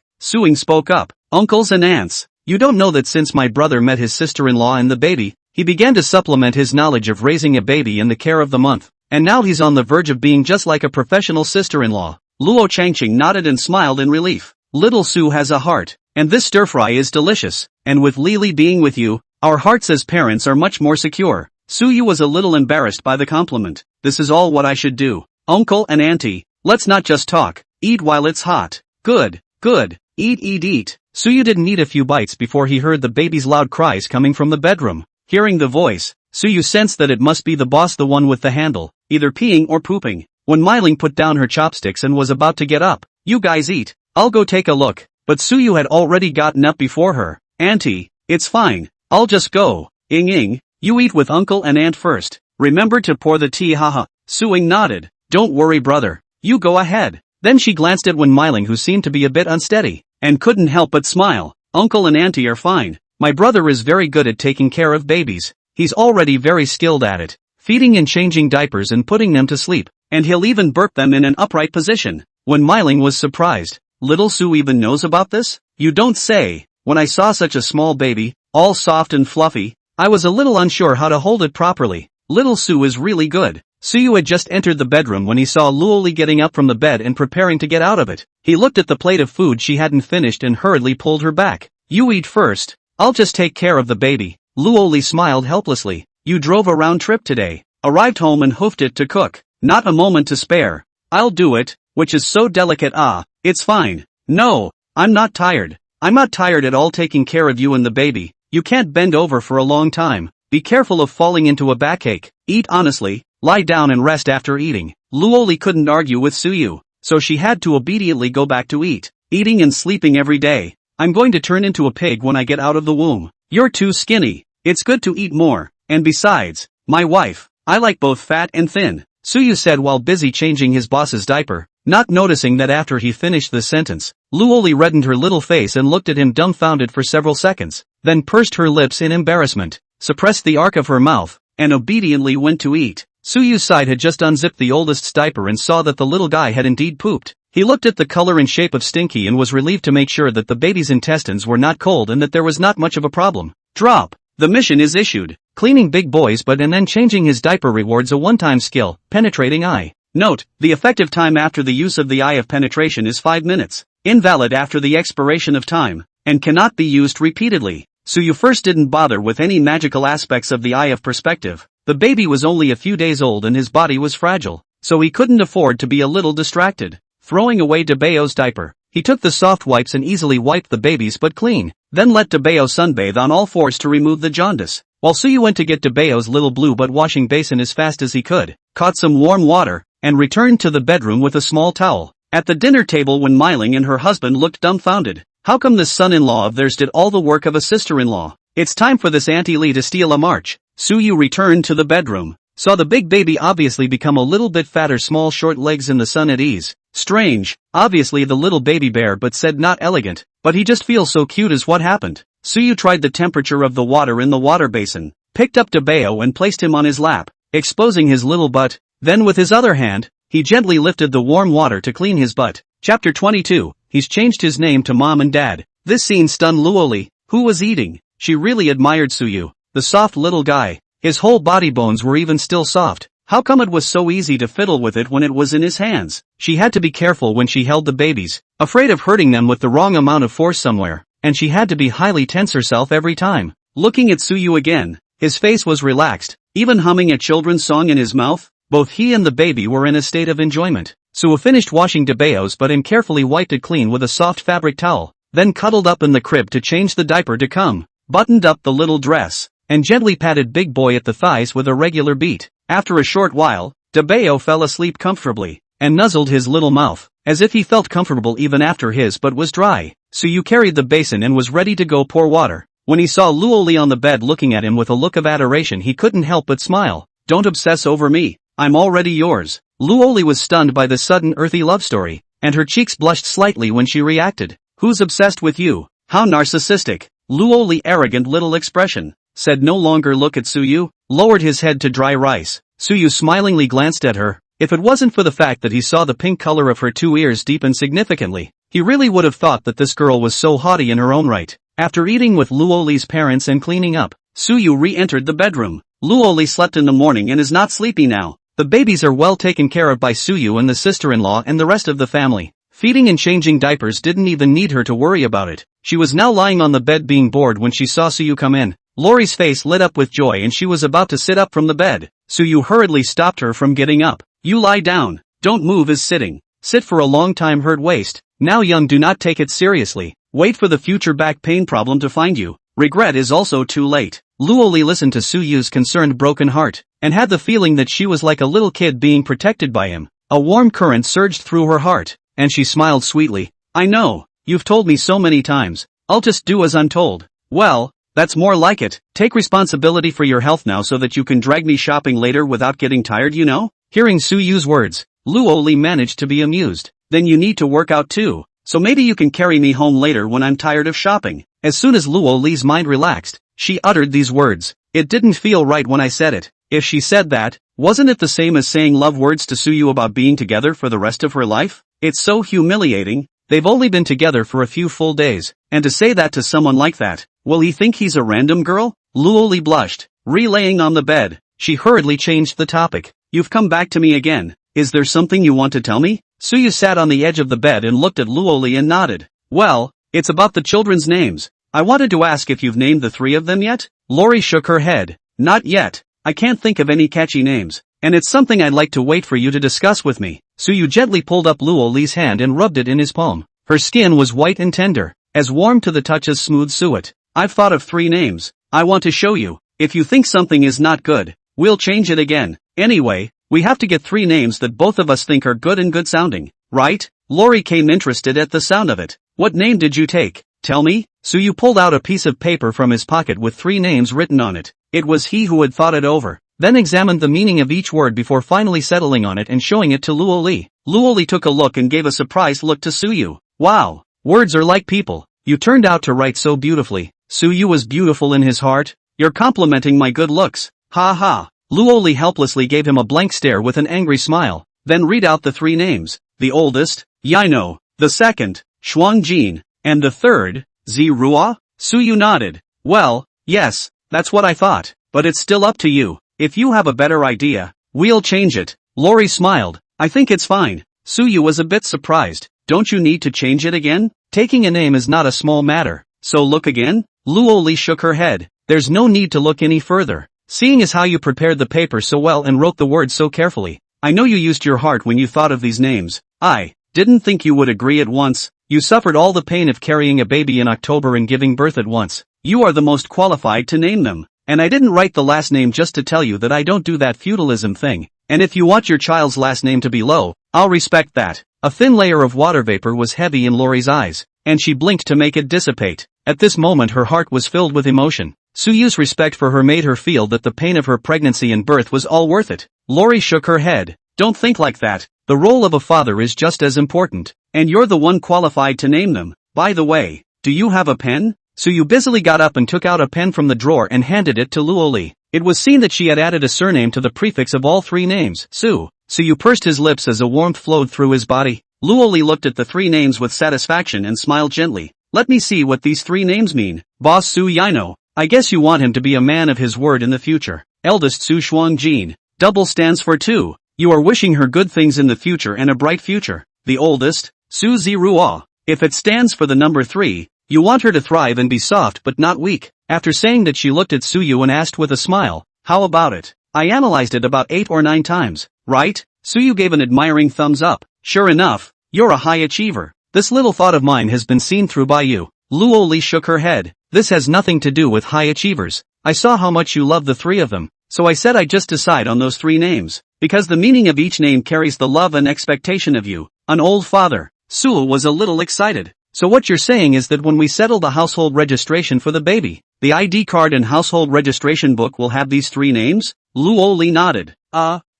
Suing spoke up. Uncles and aunts, you don't know that since my brother met his sister-in-law and the baby, he began to supplement his knowledge of raising a baby in the care of the month, and now he's on the verge of being just like a professional sister-in-law. Luo Changqing nodded and smiled in relief. Little Su has a heart, and this stir-fry is delicious, and with Lily being with you, our hearts as parents are much more secure. Suyu was a little embarrassed by the compliment. This is all what I should do. Uncle and auntie, let's not just talk. Eat while it's hot. Good, good. Eat. Suyu didn't eat a few bites before he heard the baby's loud cries coming from the bedroom. Hearing the voice, Suyu sensed that it must be the boss, the one with the handle, either peeing or pooping. when Myling put down her chopsticks and was about to get up. "You guys eat, I'll go take a look." But Suyu had already gotten up before her. "Auntie, it's fine, I'll just go." "Ing, you eat with uncle and aunt first. Remember to pour the tea, haha." Suing nodded. "Don't worry brother, you go ahead." Then she glanced at Wen Myling, who seemed to be a bit unsteady, and couldn't help but smile. "Uncle and auntie are fine. My brother is very good at taking care of babies. He's already very skilled at it, feeding and changing diapers and putting them to sleep, and he'll even burp them in an upright position." Wen Myling was surprised. "Little Su even knows about this? You don't say." "When I saw such a small baby, all soft and fluffy, I was a little unsure how to hold it properly. Little Su is really good." Suyu had just entered the bedroom when he saw Luoli getting up from the bed and preparing to get out of it. He looked at the plate of food she hadn't finished and hurriedly pulled her back. "You eat first, I'll just take care of the baby." Luoli smiled helplessly. "You drove a round trip today, arrived home and hoofed it to cook. Not a moment to spare." "I'll do it, which is so delicate." "Ah, it's fine." "No, I'm not tired. I'm not tired at all taking care of you and the baby. You can't bend over for a long time. Be careful of falling into a backache. Eat honestly. Lie down and rest after eating." Luoli couldn't argue with Suyu, so she had to obediently go back to eating and sleeping every day. "I'm going to turn into a pig when I get out of the womb. You're too skinny. It's good to eat more, and besides, my wife, I like both fat and thin," Suyu said while busy changing his boss's diaper, not noticing that after he finished the sentence, Luoli reddened her little face and looked at him dumbfounded for several seconds, then pursed her lips in embarrassment, suppressed the arc of her mouth, and obediently went to eat. Suyu's side had just unzipped the oldest's diaper and saw that the little guy had indeed pooped. He looked at the color and shape of Stinky and was relieved to make sure that the baby's intestines were not cold and that there was not much of a problem. Drop. The mission is issued. Cleaning big boy's butt and then changing his diaper rewards a one-time skill, penetrating eye. Note, the effective time after the use of the eye of penetration is 5 minutes, invalid after the expiration of time, and cannot be used repeatedly. Suyu first didn't bother with any magical aspects of the eye of perspective. The baby was only a few days old and his body was fragile, so he couldn't afford to be a little distracted. Throwing away Debayo's diaper, he took the soft wipes and easily wiped the baby's butt clean, then let Debayo sunbathe on all fours to remove the jaundice, while Suyu went to get Debayo's little blue butt washing basin as fast as he could, caught some warm water, and returned to the bedroom with a small towel. At the dinner table when Myling and her husband looked dumbfounded. How come this son-in-law of theirs did all the work of a sister-in-law? It's time for this Auntie Lee to steal a march. Suyu returned to the bedroom, saw the big baby obviously become a little bit fatter, small short legs in the sun at ease. Strange, obviously the little baby bear, but said not elegant, but he just feels so cute. Is what happened. Suyu tried the temperature of the water in the water basin, picked up Debayo and placed him on his lap, exposing his little butt, then with his other hand, he gently lifted the warm water to clean his butt. Chapter 22, he's changed his name to Mom and Dad. This scene stunned Luoli, who was eating. She really admired Suyu, the soft little guy. His whole body bones were even still soft. How come it was so easy to fiddle with it when it was in his hands? She had to be careful when she held the babies, afraid of hurting them with the wrong amount of force somewhere, and she had to be highly tense herself every time. Looking at Suyu again, his face was relaxed, even humming a children's song in his mouth. Both he and the baby were in a state of enjoyment. Suyu finished washing Debayo's butt and carefully wiped it clean with a soft fabric towel, then cuddled up in the crib to change the diaper to come, buttoned up the little dress, and gently patted Big Boy at the thighs with a regular beat. After a short while, Debayo fell asleep comfortably, and nuzzled his little mouth, as if he felt comfortable even after his butt was dry. Suyu carried the basin and was ready to go pour water. When he saw Luoli on the bed looking at him with a look of adoration, he couldn't help but smile. "Don't obsess over me. I'm already yours." Luoli was stunned by the sudden earthy love story, and her cheeks blushed slightly when she reacted. "Who's obsessed with you? How narcissistic." Luoli, arrogant little expression, said no longer look at Suyu, lowered his head to dry rice. Suyu smilingly glanced at her. If it wasn't for the fact that he saw the pink color of her 2 ears deepen significantly, he really would have thought that this girl was so haughty in her own right. After eating with Luoli's parents and cleaning up, Suyu re-entered the bedroom. Luoli slept in the morning and is not sleepy now. The babies are well taken care of by Suyu and the sister-in-law and the rest of the family. Feeding and changing diapers didn't even need her to worry about it. She was now lying on the bed being bored when she saw Suyu come in. Lori's face lit up with joy and she was about to sit up from the bed. Suyu hurriedly stopped her from getting up. "You lie down. Don't move is sitting. Sit for a long time, hurt waist. Now young, do not take it seriously. Wait for the future back pain problem to find you. Regret is also too late." Luoli listened to Suyu's concerned broken heart, and had the feeling that she was like a little kid being protected by him. A warm current surged through her heart, and she smiled sweetly. I know, you've told me so many times. I'll just do as I'm told. Well, that's more like it. Take responsibility for your health now so that you can drag me shopping later without getting tired, you know? Hearing Suyu's words, Luo Li managed to be amused. Then you need to work out too. So maybe you can carry me home later when I'm tired of shopping. As soon as Luo Li's mind relaxed, she uttered these words. It didn't feel right when I said it. If she said that, wasn't it the same as saying love words to Suyu about being together for the rest of her life? It's so humiliating. They've only been together for a few full days, and to say that to someone like that, will he think he's a random girl? Luo Li blushed. Relaying on the bed, she hurriedly changed the topic. You've come back to me again. Is there something you want to tell me? Suyu sat on the edge of the bed and looked at Luo Li and nodded. Well, it's about the children's names. I wanted to ask if you've named the 3 of them yet? Lori shook her head. Not yet. I can't think of any catchy names, and it's something I'd like to wait for you to discuss with me. Suyu gently pulled up Luo Li's hand and rubbed it in his palm. Her skin was white and tender, as warm to the touch as smooth suet. I've thought of 3 names. I want to show you. If you think something is not good, we'll change it again. Anyway, we have to get 3 names that both of us think are good and good sounding, right? Lori came interested at the sound of it. What name did you take? Tell me? Suyu pulled out a piece of paper from his pocket with 3 names written on it. It was he who had thought it over, then examined the meaning of each word before finally settling on it and showing it to Luo Li. Luo Li took a look and gave a surprised look to Suyu. Wow, words are like people. You turned out to write so beautifully. Suyu was beautiful in his heart. You're complimenting my good looks. Ha ha. Luo Li helplessly gave him a blank stare with an angry smile. Then read out the 3 names. The oldest, Yaino. The second, Shuangjin. And the third, Zirua? Suyu nodded. Well, yes, that's what I thought, but it's still up to you. If you have a better idea, we'll change it. Lori smiled. I think it's fine. Suyu was a bit surprised. Don't you need to change it again? Taking a name is not a small matter. So look again? Luo Li shook her head. There's no need to look any further. Seeing as how you prepared the paper so well and wrote the words so carefully, I know you used your heart when you thought of these names. I didn't think you would agree at once. You suffered all the pain of carrying a baby in October and giving birth at once. You are the most qualified to name them. And I didn't write the last name just to tell you that I don't do that feudalism thing. And if you want your child's last name to be low, I'll respect that. A thin layer of water vapor was heavy in Lori's eyes, and she blinked to make it dissipate. At this moment her heart was filled with emotion. Suyu's respect for her made her feel that the pain of her pregnancy and birth was all worth it. Lori shook her head. Don't think like that. The role of a father is just as important, and you're the one qualified to name them. By the way, do you have a pen? Suyu busily got up and took out a pen from the drawer and handed it to Luo Li. It was seen that she had added a surname to the prefix of all 3 names, Su. Suyu pursed his lips as a warmth flowed through his body. Luo Li looked at the 3 names with satisfaction and smiled gently. Let me see what these 3 names mean. Boss Su Yaino. I guess you want him to be a man of his word in the future. Eldest Su Shuangjin. Double stands for 2. You are wishing her good things in the future and a bright future. The oldest, Su Zirua. If it stands for the number 3, you want her to thrive and be soft but not weak. After saying that she looked at Suyu and asked with a smile, how about it? I analyzed it about 8 or 9 times, right? Suyu gave an admiring thumbs up. Sure enough, you're a high achiever. This little thought of mine has been seen through by you. Luo Li shook her head. This has nothing to do with high achievers. I saw how much you love the 3 of them, so I said I'd just decide on those 3 names, because the meaning of each name carries the love and expectation of you. An old father. Suyu was a little excited. So what you're saying is that when we settle the household registration for the baby, the ID card and household registration book will have these 3 names? Luo Li nodded.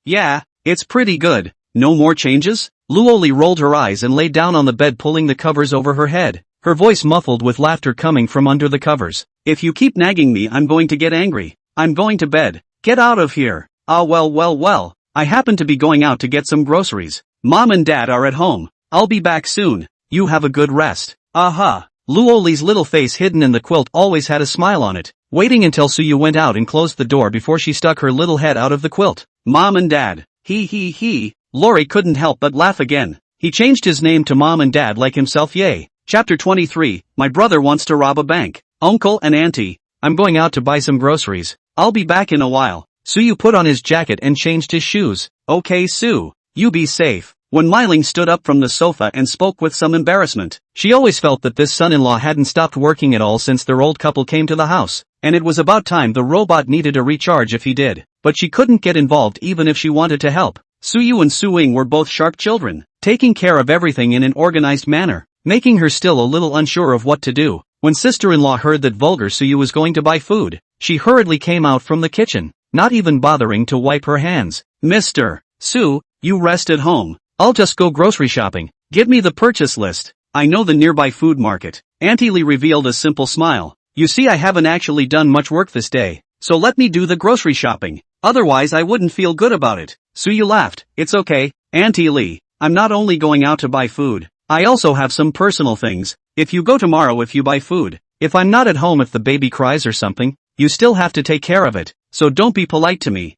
Yeah, it's pretty good. No more changes? Luo Li rolled her eyes and lay down on the bed pulling the covers over her head, her voice muffled with laughter coming from under the covers. If you keep nagging me I'm going to get angry. I'm going to bed. Get out of here. Well. I happen to be going out to get some groceries. Mom and Dad are at home. I'll be back soon. You have a good rest. Aha. Luo Li's little face hidden in the quilt always had a smile on it, waiting until Suyu went out and closed the door before she stuck her little head out of the quilt. Mom and Dad. He. Lori couldn't help but laugh again. He changed his name to Mom and Dad like himself, yay. Chapter 23, My brother wants to rob a bank. Uncle and Auntie, I'm going out to buy some groceries. I'll be back in a while. Suyu put on his jacket and changed his shoes. Okay Su, you be safe. When Myling stood up from the sofa and spoke with some embarrassment, she always felt that this son-in-law hadn't stopped working at all since their old couple came to the house, and it was about time the robot needed a recharge if he did, but she couldn't get involved even if she wanted to help. Suyu and Suing were both sharp children, taking care of everything in an organized manner, making her still a little unsure of what to do. When sister-in-law heard that vulgar Suyu was going to buy food, she hurriedly came out from the kitchen, not even bothering to wipe her hands. Mr. Su, you rest at home. I'll just go grocery shopping. Give me the purchase list. I know the nearby food market. Auntie Lee revealed a simple smile. You see, I haven't actually done much work this day, so let me do the grocery shopping. Otherwise I wouldn't feel good about it. Suyu laughed. It's okay, Auntie Lee. I'm not only going out to buy food, I also have some personal things. If you go tomorrow, if you buy food, if I'm not at home, if the baby cries or something, you still have to take care of it, so don't be polite to me.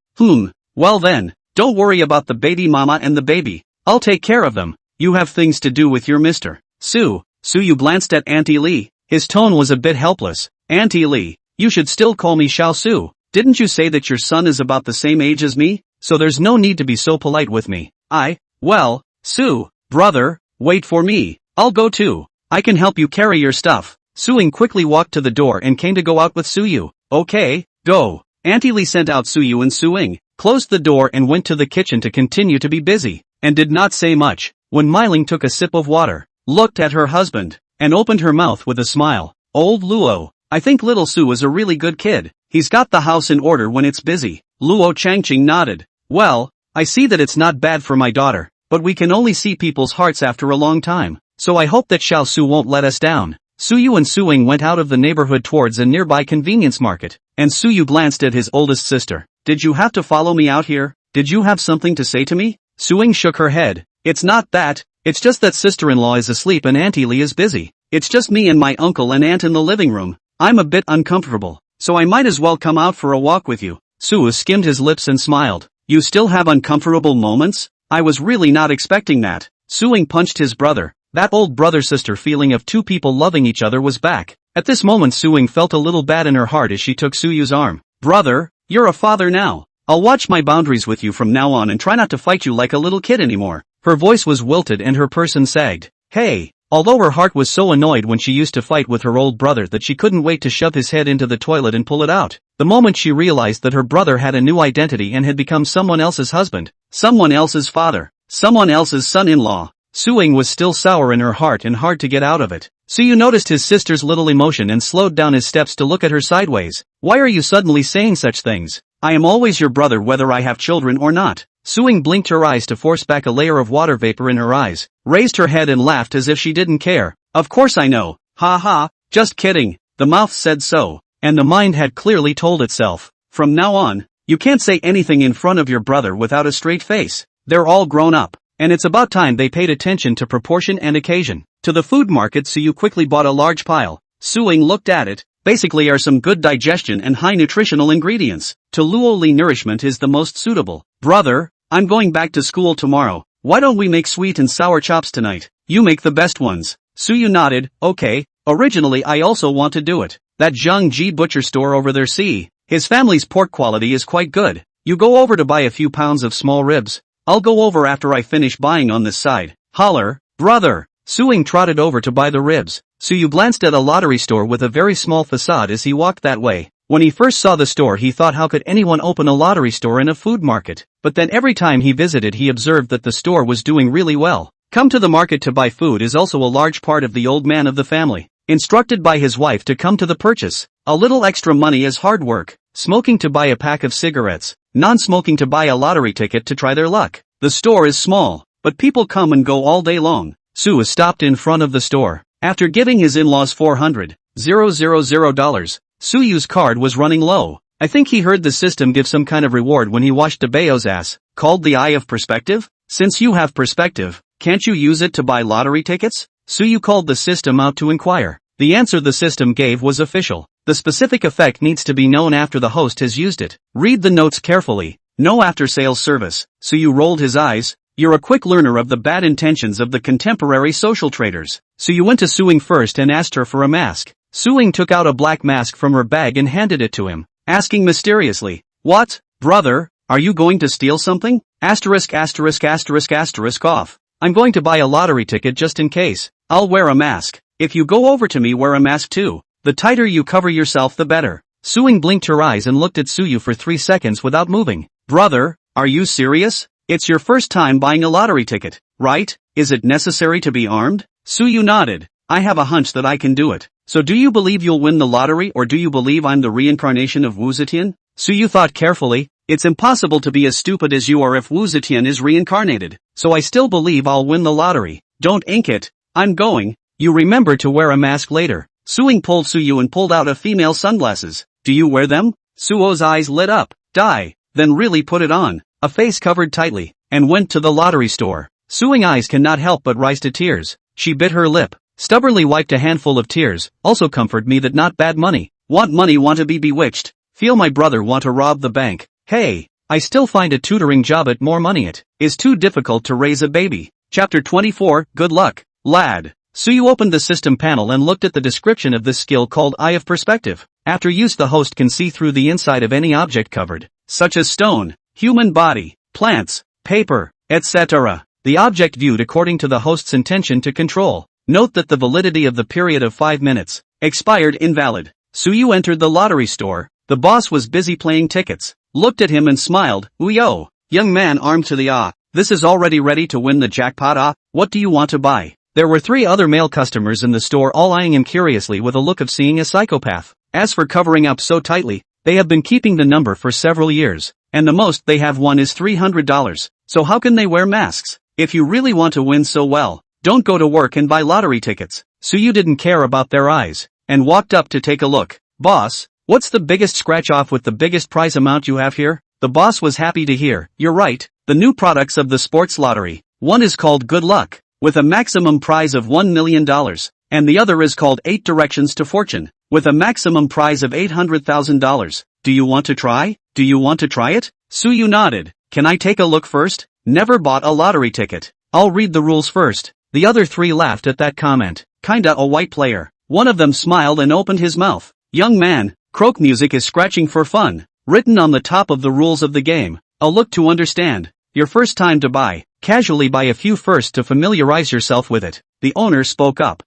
Well then, don't worry about the baby mama and the baby. I'll take care of them. You have things to do with your Mr. Su. Suyu glanced at Auntie Lee. His tone was a bit helpless. Auntie Lee, you should still call me Xiao Su. Didn't you say that your son is about the same age as me? So there's no need to be so polite with me. Well, Su, brother, wait for me. I'll go too. I can help you carry your stuff. Suing quickly walked to the door and came to go out with Suyu. Okay, go. Auntie Lee sent out Suyu and Suing, closed the door and went to the kitchen to continue to be busy, and did not say much. When Myling took a sip of water, looked at her husband, and opened her mouth with a smile. Old Luo, I think little Su is a really good kid. He's got the house in order when it's busy. Luo Changqing nodded. Well, I see that it's not bad for my daughter, but we can only see people's hearts after a long time, so I hope that Xiao Su won't let us down. Suyu and Suing went out of the neighborhood towards a nearby convenience market, and Suyu glanced at his oldest sister. Did you have to follow me out here? Did you have something to say to me? Suing shook her head. It's not that, it's just that sister-in-law is asleep and Auntie Lee is busy. It's just me and my uncle and aunt in the living room. I'm a bit uncomfortable, so I might as well come out for a walk with you. Suyu skimmed his lips and smiled. You still have uncomfortable moments? I was really not expecting that. Suing punched his brother. That old brother-sister feeling of two people loving each other was back. At this moment Suing felt a little bad in her heart as she took Suyu's arm. Brother, you're a father now. I'll watch my boundaries with you from now on and try not to fight you like a little kid anymore. Her voice was wilted and her person sagged. Hey! Although her heart was so annoyed when she used to fight with her old brother that she couldn't wait to shove his head into the toilet and pull it out. The moment she realized that her brother had a new identity and had become someone else's husband, someone else's father, someone else's son-in-law, Suing was still sour in her heart and hard to get out of it. Suyu noticed his sister's little emotion and slowed down his steps to look at her sideways. Why are you suddenly saying such things? I am always your brother whether I have children or not. Suing blinked her eyes to force back a layer of water vapor in her eyes, raised her head and laughed as if she didn't care. Of course I know. Ha ha, just kidding. The mouth said so, and the mind had clearly told itself. From now on, you can't say anything in front of your brother without a straight face. They're all grown up, and it's about time they paid attention to proportion and occasion. To the food market, Suyu quickly bought a large pile. Suing looked at it. Basically are some good digestion and high nutritional ingredients. To Luo Li, nourishment is the most suitable. Brother, I'm going back to school tomorrow. Why don't we make sweet and sour chops tonight? You make the best ones. Suyu nodded. Okay, originally I also want to do it. That Zhang Ji butcher store over there, see? His family's pork quality is quite good. You go over to buy a few pounds of small ribs. I'll go over after I finish buying on this side. Holler, brother. Suing trotted over to buy the ribs. Suyu glanced at a lottery store with a very small facade as he walked that way. When he first saw the store he thought, how could anyone open a lottery store in a food market? But then every time he visited he observed that the store was doing really well. Come to the market to buy food is also a large part of the old man of the family. Instructed by his wife to come to the purchase. A little extra money is hard work. Smoking to buy a pack of cigarettes. Non-smoking to buy a lottery ticket to try their luck. The store is small, but people come and go all day long. Suyu stopped in front of the store. After giving his in-laws $400,000, Suyu's card was running low. I think he heard the system give some kind of reward when he washed Debayo's ass, called the Eye of Perspective. Since you have perspective, can't you use it to buy lottery tickets? Suyu called the system out to inquire. The answer the system gave was official. The specific effect needs to be known after the host has used it. Read the notes carefully. No after-sales service. Suyu rolled his eyes. You're a quick learner of the bad intentions of the contemporary social traders. Suyu went to Suing first and asked her for a mask. Suing took out a black mask from her bag and handed it to him, asking mysteriously, "What, brother, are you going to steal something?" Off. I'm going to buy a lottery ticket just in case. I'll wear a mask. If you go over to me, wear a mask too. The tighter you cover yourself the better. Suing blinked her eyes and looked at Suyu for 3 seconds without moving. Brother, are you serious? It's your first time buying a lottery ticket, right? Is it necessary to be armed? Suyu nodded. I have a hunch that I can do it. So do you believe you'll win the lottery, or do you believe I'm the reincarnation of Wu Zetian? Suyu thought carefully. It's impossible to be as stupid as you are if Wu Zetian is reincarnated. So I still believe I'll win the lottery. Don't ink it. I'm going. You remember to wear a mask later. Suing pulled Suyu and pulled out a female sunglasses. Do you wear them? Suo's eyes lit up. Die. Then really put it on. A face covered tightly, and went to the lottery store. Suing eyes cannot help but rise to tears. She bit her lip, stubbornly wiped a handful of tears. Also comfort me that not bad money. Want money, want to be bewitched. Feel my brother want to rob the bank. Hey, I still find a tutoring job at more money. It is too difficult to raise a baby. Chapter 24, Good luck, lad. Suyu opened the system panel and looked at the description of this skill called Eye of Perspective. After use, the host can see through the inside of any object covered, such as stone, human body, plants, paper, etc. The object viewed according to the host's intention to control. Note that the validity of the period of 5 minutes expired invalid. Suyu entered the lottery store. The boss was busy playing tickets, looked at him and smiled. Yo, young man armed to the this is already ready to win the jackpot. What do you want to buy? There were 3 other male customers in the store, all eyeing him curiously with a look of seeing a psychopath. As for covering up so tightly, they have been keeping the number for several years, and the most they have won is $300. So how can they wear masks? If you really want to win so well, don't go to work and buy lottery tickets. Suyu didn't care about their eyes, and walked up to take a look. Boss, what's the biggest scratch off with the biggest prize amount you have here? The boss was happy to hear. You're right, the new products of the sports lottery. One is called Good Luck, with a maximum prize of $1 million, and the other is called 8 Directions to Fortune, with a maximum prize of $800,000. Do you want to try? Do you want to try it? Suyu nodded. Can I take a look first? Never bought a lottery ticket. I'll read the rules first. The other 3 laughed at that comment. Kinda a white player. One of them smiled and opened his mouth. Young man, croak music is scratching for fun. Written on the top of the rules of the game. A look to understand. Your first time to buy. Casually buy a few first to familiarize yourself with it. The owner spoke up.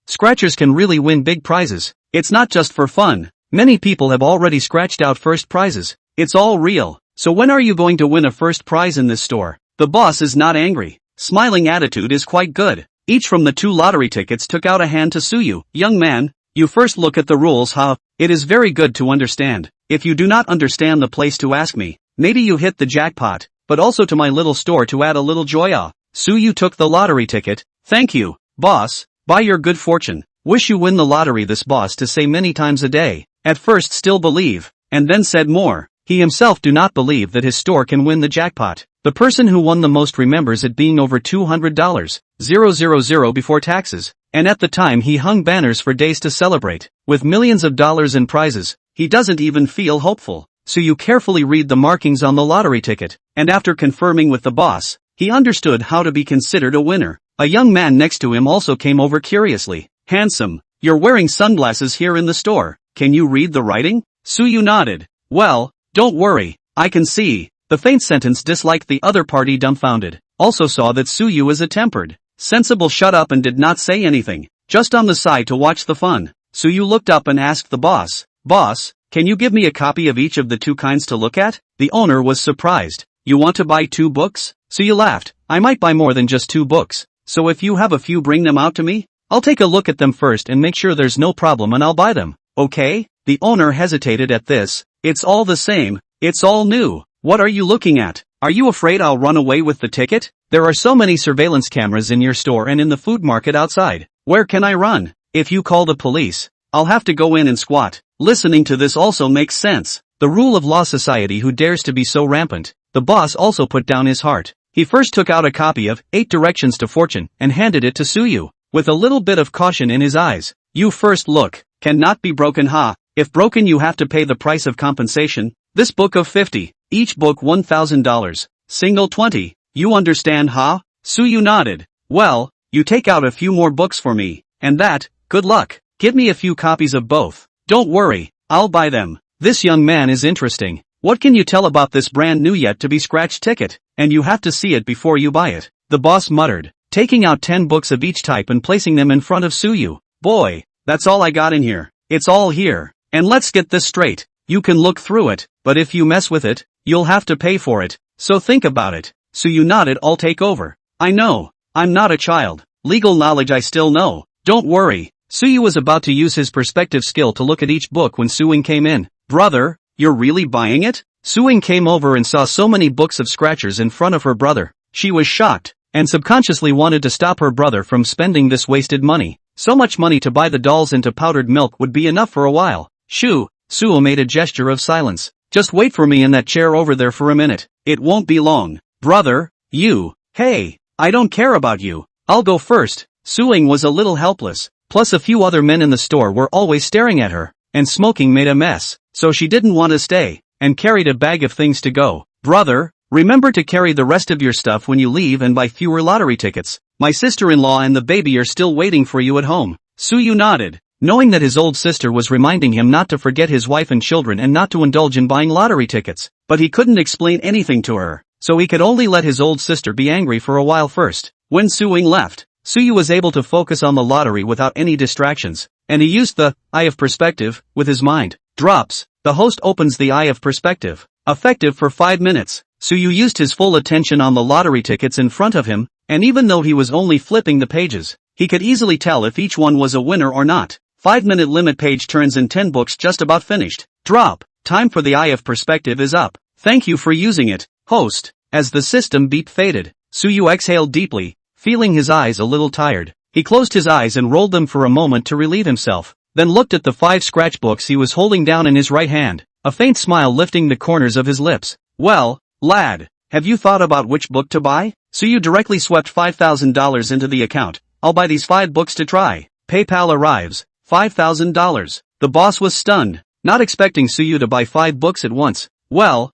Scratchers can really win big prizes. It's not just for fun. Many people have already scratched out first prizes. It's all real. So when are you going to win a first prize in this store? The boss is not angry. Smiling attitude is quite good. Each from the 2 lottery tickets took out a hand to Suyu. Young man, you first look at the rules, huh? It is very good to understand. If you do not understand the place to ask me. Maybe you hit the jackpot, but also to my little store to add a little joy. Suyu took the lottery ticket. Thank you, boss. By your good fortune. Wish you win the lottery, this boss to say many times a day. At first still believe, and then said more. He himself do not believe that his store can win the jackpot. The person who won the most remembers it being over $200, 000 before taxes, and at the time he hung banners for days to celebrate. With millions of dollars in prizes, he doesn't even feel hopeful. So you carefully read the markings on the lottery ticket, and after confirming with the boss, he understood how to be considered a winner. A young man next to him also came over curiously. Handsome, you're wearing sunglasses here in the store. Can you read the writing? Suyu nodded. Well, don't worry, I can see. The faint sentence disliked the other party dumbfounded. Also saw that Suyu is a tempered, sensible shut up and did not say anything, just on the side to watch the fun. Suyu looked up and asked the boss, Boss, can you give me a copy of each of the 2 kinds to look at? The owner was surprised. You want to buy 2 books? Suyu laughed. I might buy more than just 2 books. So if you have a few, bring them out to me. I'll take a look at them first and make sure there's no problem and I'll buy them. Okay? The owner hesitated at this. It's all the same. It's all new. What are you looking at? Are you afraid I'll run away with the ticket? There are so many surveillance cameras in your store and in the food market outside. Where can I run? If you call the police, I'll have to go in and squat. Listening to this also makes sense. The rule of law society who dares to be so rampant. The boss also put down his heart. He first took out a copy of 8 Directions to Fortune and handed it to Suyu, with a little bit of caution in his eyes. You first look. Cannot be broken, ha. If broken you have to pay the price of compensation. This book of 50. Each book $1,000. Single 20. You understand, ha? Suyu nodded. Well, you take out a few more books for me. And that, good luck. Give me a few copies of both. Don't worry, I'll buy them. This young man is interesting. What can you tell about this brand new yet to be scratched ticket? And you have to see it before you buy it. The boss muttered, taking out 10 books of each type and placing them in front of Suyu. Boy, that's all I got in here. It's all here. And let's get this straight. You can look through it, but if you mess with it, you'll have to pay for it. So think about it. Suyu nodded. I'll take over. I know. I'm not a child. Legal knowledge I still know. Don't worry. Suyu was about to use his perspective skill to look at each book when Suing came in. Brother, you're really buying it? Suing came over and saw so many books of scratchers in front of her brother. She was shocked, and subconsciously wanted to stop her brother from spending this wasted money. So much money to buy the dolls into powdered milk would be enough for a while. Shoo, Suo made a gesture of silence. Just wait for me in that chair over there for a minute. It won't be long. Brother, you. Hey, I don't care about you. I'll go first. Suing was a little helpless. Plus a few other men in the store were always staring at her, and smoking made a mess, so she didn't want to stay, and carried a bag of things to go. Brother, remember to carry the rest of your stuff when you leave and buy fewer lottery tickets. My sister-in-law and the baby are still waiting for you at home. Suyu nodded, knowing that his old sister was reminding him not to forget his wife and children and not to indulge in buying lottery tickets, but he couldn't explain anything to her, so he could only let his old sister be angry for a while first. When Suing left, Suyu was able to focus on the lottery without any distractions, and he used the eye of perspective with his mind. Drops. The host opens the eye of perspective. Effective for 5 minutes. Suyu used his full attention on the lottery tickets in front of him, and even though he was only flipping the pages, he could easily tell if each one was a winner or not. 5-minute limit. Page turns in 10 books just about finished. Drop. Time for the eye of perspective is up. Thank you for using it, host. As the system beep faded, Suyu exhaled deeply, feeling his eyes a little tired. He closed his eyes and rolled them for a moment to relieve himself, then looked at the 5 scratch books he was holding down in his right hand, a faint smile lifting the corners of his lips. Well, lad, have you thought about which book to buy? Suyu directly swept $5,000 into the account. I'll buy these 5 books to try. PayPal arrives. $5,000. The boss was stunned, not expecting Suyu to buy 5 books at once. Well,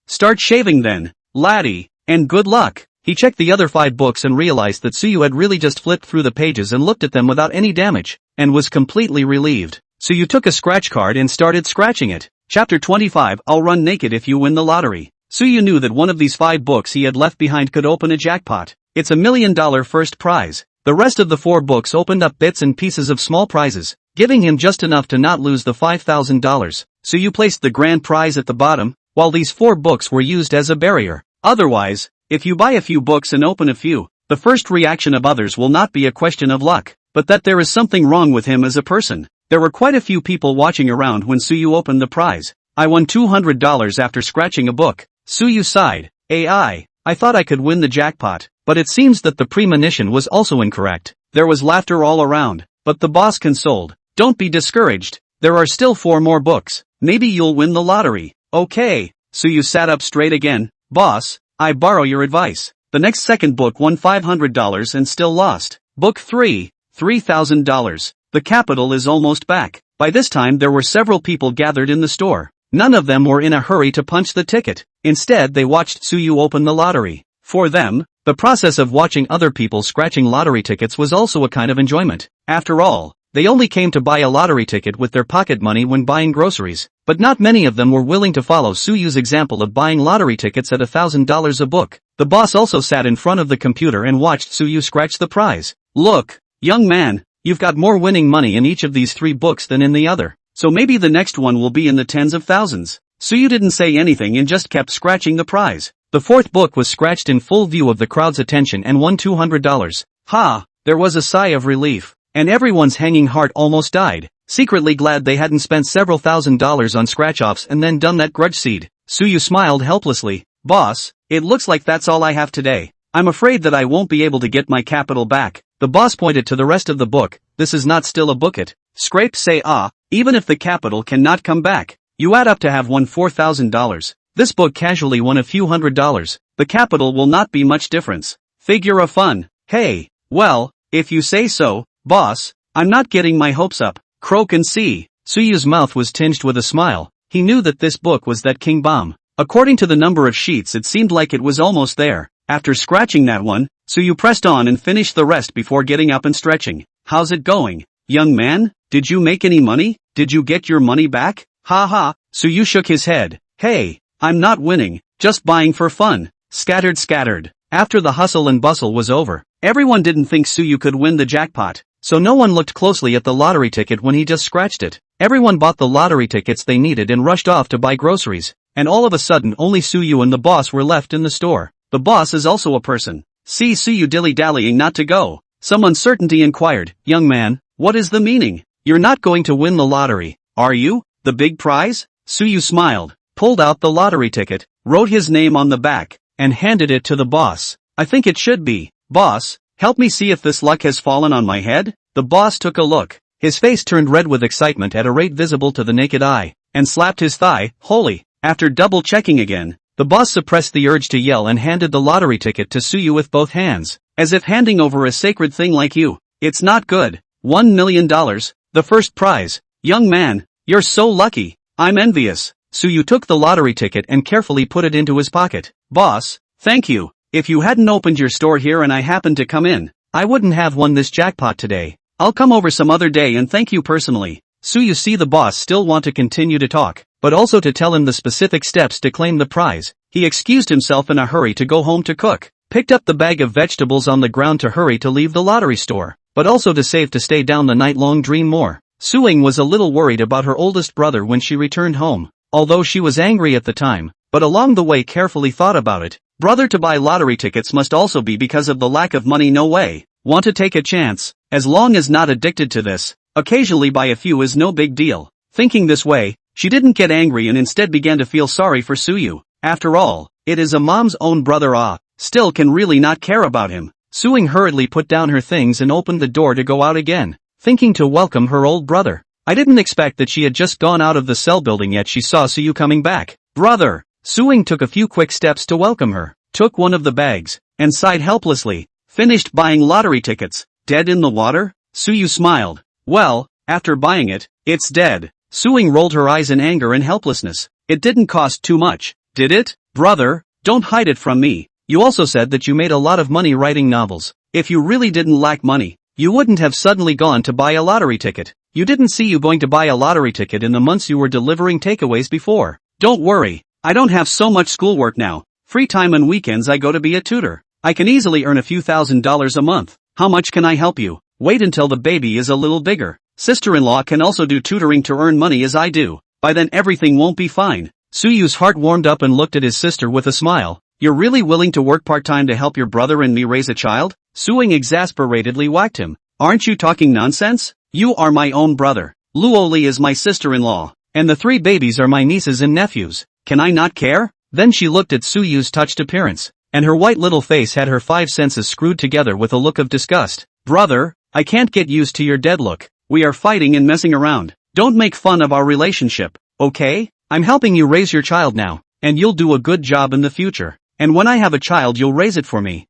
start shaving then, laddie, and good luck. He checked the other 5 books and realized that Suyu had really just flipped through the pages and looked at them without any damage, and was completely relieved. Suyu took a scratch card and started scratching it. Chapter 25. I'll run naked if you win the lottery. Suyu knew that one of these 5 books he had left behind could open a jackpot. It's $1 million first prize. The rest of the 4 books opened up bits and pieces of small prizes, giving him just enough to not lose the $5,000. Suyu placed the grand prize at the bottom, while these 4 books were used as a barrier. Otherwise, if you buy a few books and open a few, the first reaction of others will not be a question of luck, but that there is something wrong with him as a person. There were quite a few people watching around when Suyu opened the prize. I won $200 after scratching a book. Suyu sighed. I thought I could win the jackpot, but it seems that the premonition was also incorrect. There was laughter all around, but the boss consoled. Don't be discouraged. There are still 4 more books. Maybe you'll win the lottery. Okay. Suyu sat up straight again. Boss, I borrow your advice. The next second book won $500 and still lost. Book 3, $3,000. The capital is almost back. By this time there were several people gathered in the store. None of them were in a hurry to punch the ticket. Instead they watched Suyu open the lottery. For them, the process of watching other people scratching lottery tickets was also a kind of enjoyment. After all, they only came to buy a lottery ticket with their pocket money when buying groceries, but not many of them were willing to follow Suyu's example of buying lottery tickets at $1,000 a book. The boss also sat in front of the computer and watched Suyu scratch the prize. Look, young man, you've got more winning money in each of these 3 books than in the other, so maybe the next one will be in the tens of thousands. Suyu didn't say anything and just kept scratching the prize. The 4th book was scratched in full view of the crowd's attention and won $200. Ha! There was a sigh of relief, and everyone's hanging heart almost died, secretly glad they hadn't spent several $1,000s on scratch-offs and then done that grudge seed. Suyu smiled helplessly. Boss, it looks like that's all I have today. I'm afraid that I won't be able to get my capital back. The boss pointed to the rest of the book. This is not still a booklet. Scrape say even if the capital cannot come back, you add up to have won $4,000. This book casually won a few $100s. The capital will not be much difference. Figure of fun. Hey, well, if you say so, boss, I'm not getting my hopes up. Croak and see. Suyu's mouth was tinged with a smile. He knew that this book was that king bomb. According to the number of sheets it seemed like it was almost there. After scratching that one, Suyu pressed on and finished the rest before getting up and stretching. How's it going, young man? Did you make any money? Did you get your money back? Ha ha. Suyu shook his head. Hey, I'm not winning, just buying for fun. Scattered. After the hustle and bustle was over, everyone didn't think Suyu could win the jackpot, so no one looked closely at the lottery ticket when he just scratched it. Everyone bought the lottery tickets they needed and rushed off to buy groceries. and all of a sudden only Suyu and the boss were left in the store. The boss is also a person. See Suyu dilly-dallying not to go. Some uncertainty inquired, "Young man, what is the meaning? You're not going to win the lottery, are you? The big prize?" Suyu smiled, pulled out the lottery ticket, wrote his name on the back, and handed it to the boss. "I think it should be. Boss, help me see if this luck has fallen on my head?" The boss took a look. His face turned red with excitement at a rate visible to the naked eye, and slapped his thigh. "Holy!" After double-checking again, the boss suppressed the urge to yell and handed the lottery ticket to Suyu with both hands, as if handing over a sacred thing like you. "It's not good. $1 million, the first prize. Young man, you're so lucky. I'm envious." Suyu took the lottery ticket and carefully put it into his pocket. "Boss, thank you. If you hadn't opened your store here and I happened to come in, I wouldn't have won this jackpot today. I'll come over some other day and thank you personally." Suyu see the boss still want to continue to talk, but also to tell him the specific steps to claim the prize. He excused himself in a hurry to go home to cook, picked up the bag of vegetables on the ground to hurry to leave the lottery store, but also to save to stay down the night-long dream more. Suing was a little worried about her oldest brother when she returned home, although she was angry at the time, but along the way carefully thought about it. Brother to buy lottery tickets must also be because of the lack of money. No way. Want to take a chance, as long as not addicted to this. Occasionally buy a few is no big deal. Thinking this way, she didn't get angry and instead began to feel sorry for Suyu. After all, it is a mom's own brother. Still can really not care about him. Suing hurriedly put down her things and opened the door to go out again, thinking to welcome her old brother. I didn't expect that she had just gone out of the cell building yet she saw Suyu coming back. "Brother!" Suing took a few quick steps to welcome her, took one of the bags, and sighed helplessly. "Finished buying lottery tickets. Dead in the water?" Suyu smiled. "Well, after buying it, it's dead." Suing rolled her eyes in anger and helplessness. "It didn't cost too much, did it? Brother, don't hide it from me. You also said that you made a lot of money writing novels. If you really didn't lack money, you wouldn't have suddenly gone to buy a lottery ticket. You didn't see you going to buy a lottery ticket in the months you were delivering takeaways before. Don't worry, I don't have so much schoolwork now. Free time and weekends I go to be a tutor. I can easily earn a few $1,000s a month. How much can I help you? Wait until the baby is a little bigger. Sister-in-law can also do tutoring to earn money as I do. By then everything won't be fine." Suyu's heart warmed up and looked at his sister with a smile. "You're really willing to work part-time to help your brother and me raise a child?" Suing exasperatedly whacked him. "Aren't you talking nonsense? You are my own brother. Luoli is my sister-in-law. And the 3 babies are my nieces and nephews. Can I not care?" Then she looked at Suyu's touched appearance, and her white little face had her 5 senses screwed together with a look of disgust. "Brother, I can't get used to your dead look. We are fighting and messing around. Don't make fun of our relationship, okay? I'm helping you raise your child now, and you'll do a good job in the future. And when I have a child you'll raise it for me."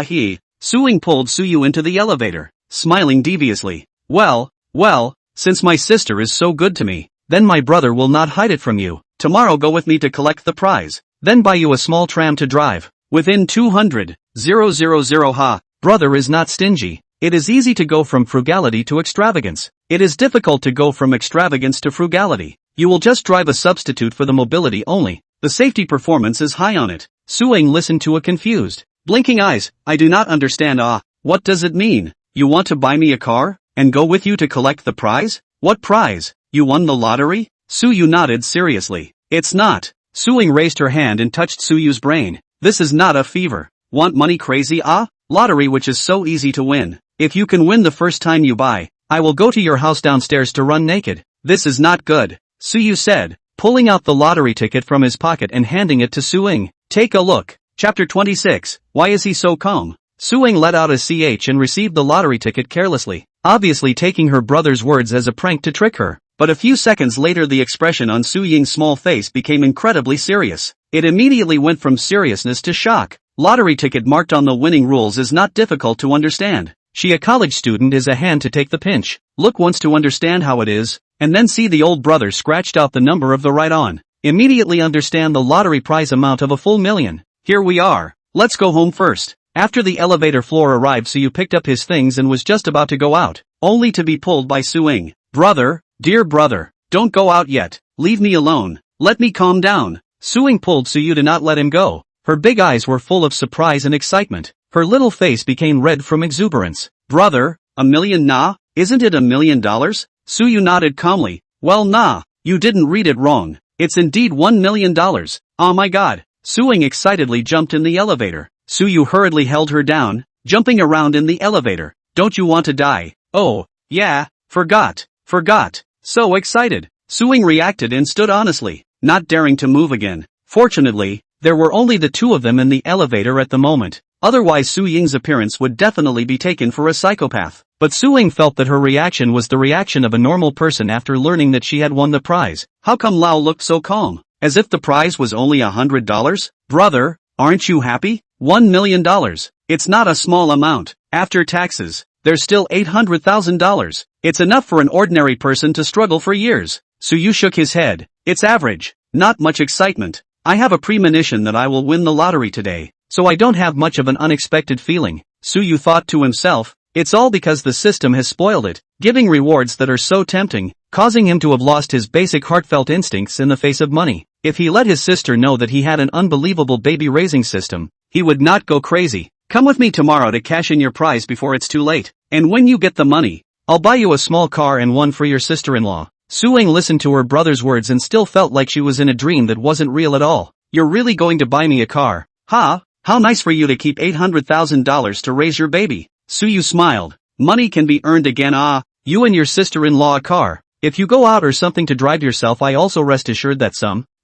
He. Suing pulled Suyu into the elevator, smiling deviously. Well, since my sister is so good to me, then my brother will not hide it from you. Tomorrow go with me to collect the prize, then buy you a small tram to drive. Within 200,000. Ha. Brother is not stingy. It is easy to go from frugality to extravagance. It is difficult to go from extravagance to frugality. You will just drive a substitute for the mobility only. The safety performance is high on it. Suing listened to a confused, blinking eyes. "I do not understand. What does it mean? You want to buy me a car, and go with you to collect the prize? What prize? You won the lottery?" Suyu nodded seriously. "It's not." Suing raised her hand and touched Suyu's brain. "This is not a fever. Want money crazy? Lottery which is so easy to win. If you can win the first time you buy, I will go to your house downstairs to run naked." "This is not good," Suyu said, pulling out the lottery ticket from his pocket and handing it to Suing. "Take a look." Chapter 26, Why is he so calm? Suing let out a ch and received the lottery ticket carelessly, obviously taking her brother's words as a prank to trick her. But a few seconds later the expression on Su Ying's small face became incredibly serious. It immediately went from seriousness to shock. Lottery ticket marked on the winning rules is not difficult to understand. She, a college student, is a hand to take the pinch. Look once to understand how it is, and then see the old brother scratched out the number of the right on. Immediately understand the lottery prize amount of a full million. Here we are. Let's go home first. After the elevator floor arrived, Su Yu picked up his things and was just about to go out, only to be pulled by Su Ying. Brother, dear brother, don't go out yet. Leave me alone. Let me calm down. Su Ying pulled Su Yu to not let him go. Her big eyes were full of surprise and excitement. Her little face became red from exuberance. Brother, $1 million? Isn't it $1 million? Su Yu nodded calmly. Well nah, you didn't read it wrong. It's indeed $1 million. Oh my god. Suing excitedly jumped in the elevator. Suyu hurriedly held her down, jumping around in the elevator. Don't you want to die? Oh, yeah, forgot. So excited. Suing reacted and stood honestly, not daring to move again. Fortunately, there were only the two of them in the elevator at the moment. Otherwise Su Ying's appearance would definitely be taken for a psychopath. But Su Ying felt that her reaction was the reaction of a normal person after learning that she had won the prize. How come Lao looked so calm? As if the prize was only $100? Brother, aren't you happy? $1 million. It's not a small amount. After taxes, there's still $800,000. It's enough for an ordinary person to struggle for years. Suyu shook his head. It's average. Not much excitement. I have a premonition that I will win the lottery today, so I don't have much of an unexpected feeling. Suyu thought to himself, it's all because the system has spoiled it, giving rewards that are so tempting, causing him to have lost his basic heartfelt instincts in the face of money. If he let his sister know that he had an unbelievable baby-raising system, he would not go crazy. Come with me tomorrow to cash in your prize before it's too late, and when you get the money, I'll buy you a small car and one for your sister-in-law. Su Ying listened to her brother's words and still felt like she was in a dream that wasn't real at all. You're really going to buy me a car? Ha! How nice for you to keep $800,000 to raise your baby. Suyu smiled. Money can be earned again. You and your sister-in-law a car. If you go out or something to drive yourself, I also rest assured that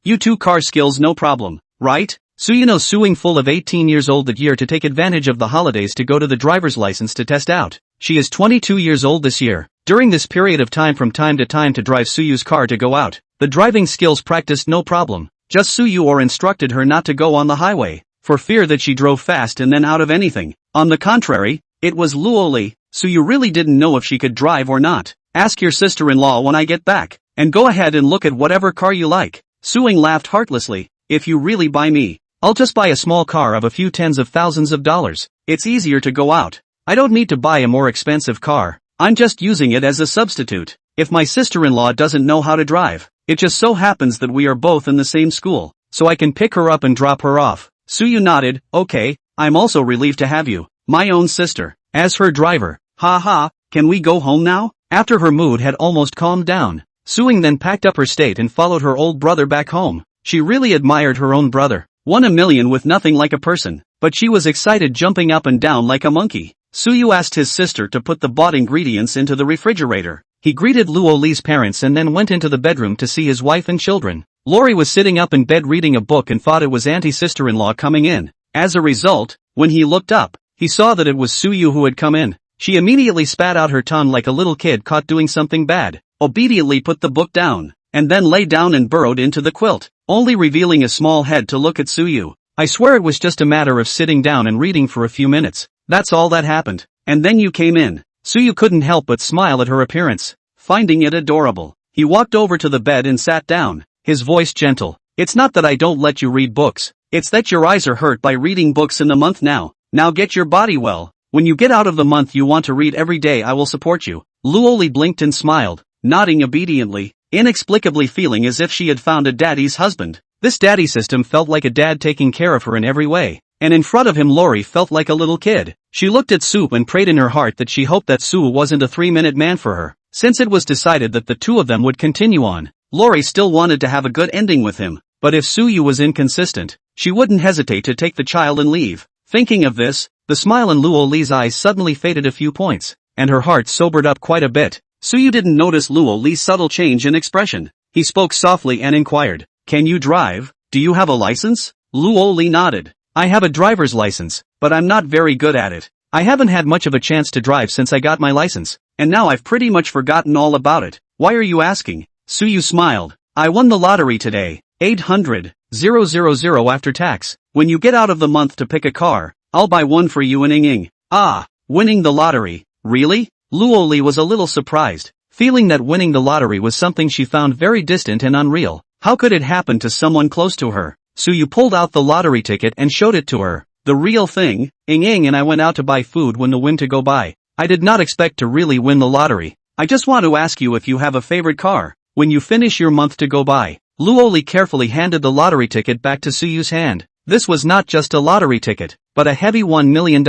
you two car skills no problem, right? Suyu knows Su Ying full of 18 years old that year to take advantage of the holidays to go to the driver's license to test out. She is 22 years old this year. During this period of time from time to time to drive Suyu's car to go out, the driving skills practiced no problem. Just Suyu or instructed her not to go on the highway, for fear that she drove fast and then out of anything. On the contrary, it was Luoli. Suyu really didn't know if she could drive or not. Ask your sister-in-law when I get back, and go ahead and look at whatever car you like. Su Ying laughed heartlessly. If you really buy me, I'll just buy a small car of a few tens of thousands of dollars. It's easier to go out. I don't need to buy a more expensive car. I'm just using it as a substitute. If my sister-in-law doesn't know how to drive, it just so happens that we are both in the same school, so I can pick her up and drop her off. Suyu nodded. Okay, I'm also relieved to have you, my own sister, as her driver. Can we go home now? After her mood had almost calmed down, Su Ying then packed up her state and followed her old brother back home. She really admired her own brother. 1 in a million with nothing like a person, but she was excited jumping up and down like a monkey. Suyu asked his sister to put the bought ingredients into the refrigerator. He greeted Luo Li's parents and then went into the bedroom to see his wife and children. Lori was sitting up in bed reading a book and thought it was auntie-sister-in-law coming in. As a result, when he looked up, he saw that it was Suyu who had come in. She immediately spat out her tongue like a little kid caught doing something bad, obediently put the book down, and then lay down and burrowed into the quilt, only revealing a small head to look at Suyu. I swear it was just a matter of sitting down and reading for a few minutes. That's all that happened. And then you came in. Suyu couldn't help but smile at her appearance, finding it adorable. He walked over to the bed and sat down, his voice gentle. It's not that I don't let you read books. It's that your eyes are hurt by reading books in the month now. Now get your body well. When you get out of the month you want to read every day, I will support you. Luoli blinked and smiled, nodding obediently, inexplicably feeling as if she had found a daddy's husband. This daddy system felt like a dad taking care of her in every way. And in front of him Lori felt like a little kid. She looked at Su and prayed in her heart that she hoped that Su wasn't a 3-minute man for her. Since it was decided that the two of them would continue on, Lori still wanted to have a good ending with him. But if Suyu was inconsistent, she wouldn't hesitate to take the child and leave. Thinking of this, the smile in Luo Li's eyes suddenly faded a few points, and her heart sobered up quite a bit. Suyu didn't notice Luo Li's subtle change in expression. He spoke softly and inquired, "Can you drive? Do you have a license?" Luo Li nodded. "I have a driver's license, but I'm not very good at it. I haven't had much of a chance to drive since I got my license, and now I've pretty much forgotten all about it. Why are you asking?" Suyu smiled. "I won the lottery today. 800,000 after tax. When you get out of the month to pick a car, I'll buy one for you and Ying Ying." Ah, winning the lottery. Really? Luo Li was a little surprised, feeling that winning the lottery was something she found very distant and unreal. How could it happen to someone close to her? Suyu pulled out the lottery ticket and showed it to her. "The real thing, Ying Ying and I went out to buy food when the win to go by. I did not expect to really win the lottery. I just want to ask you if you have a favorite car, when you finish your month to go by." Luo Li carefully handed the lottery ticket back to Suyu's hand. This was not just a lottery ticket, but a heavy $1 million.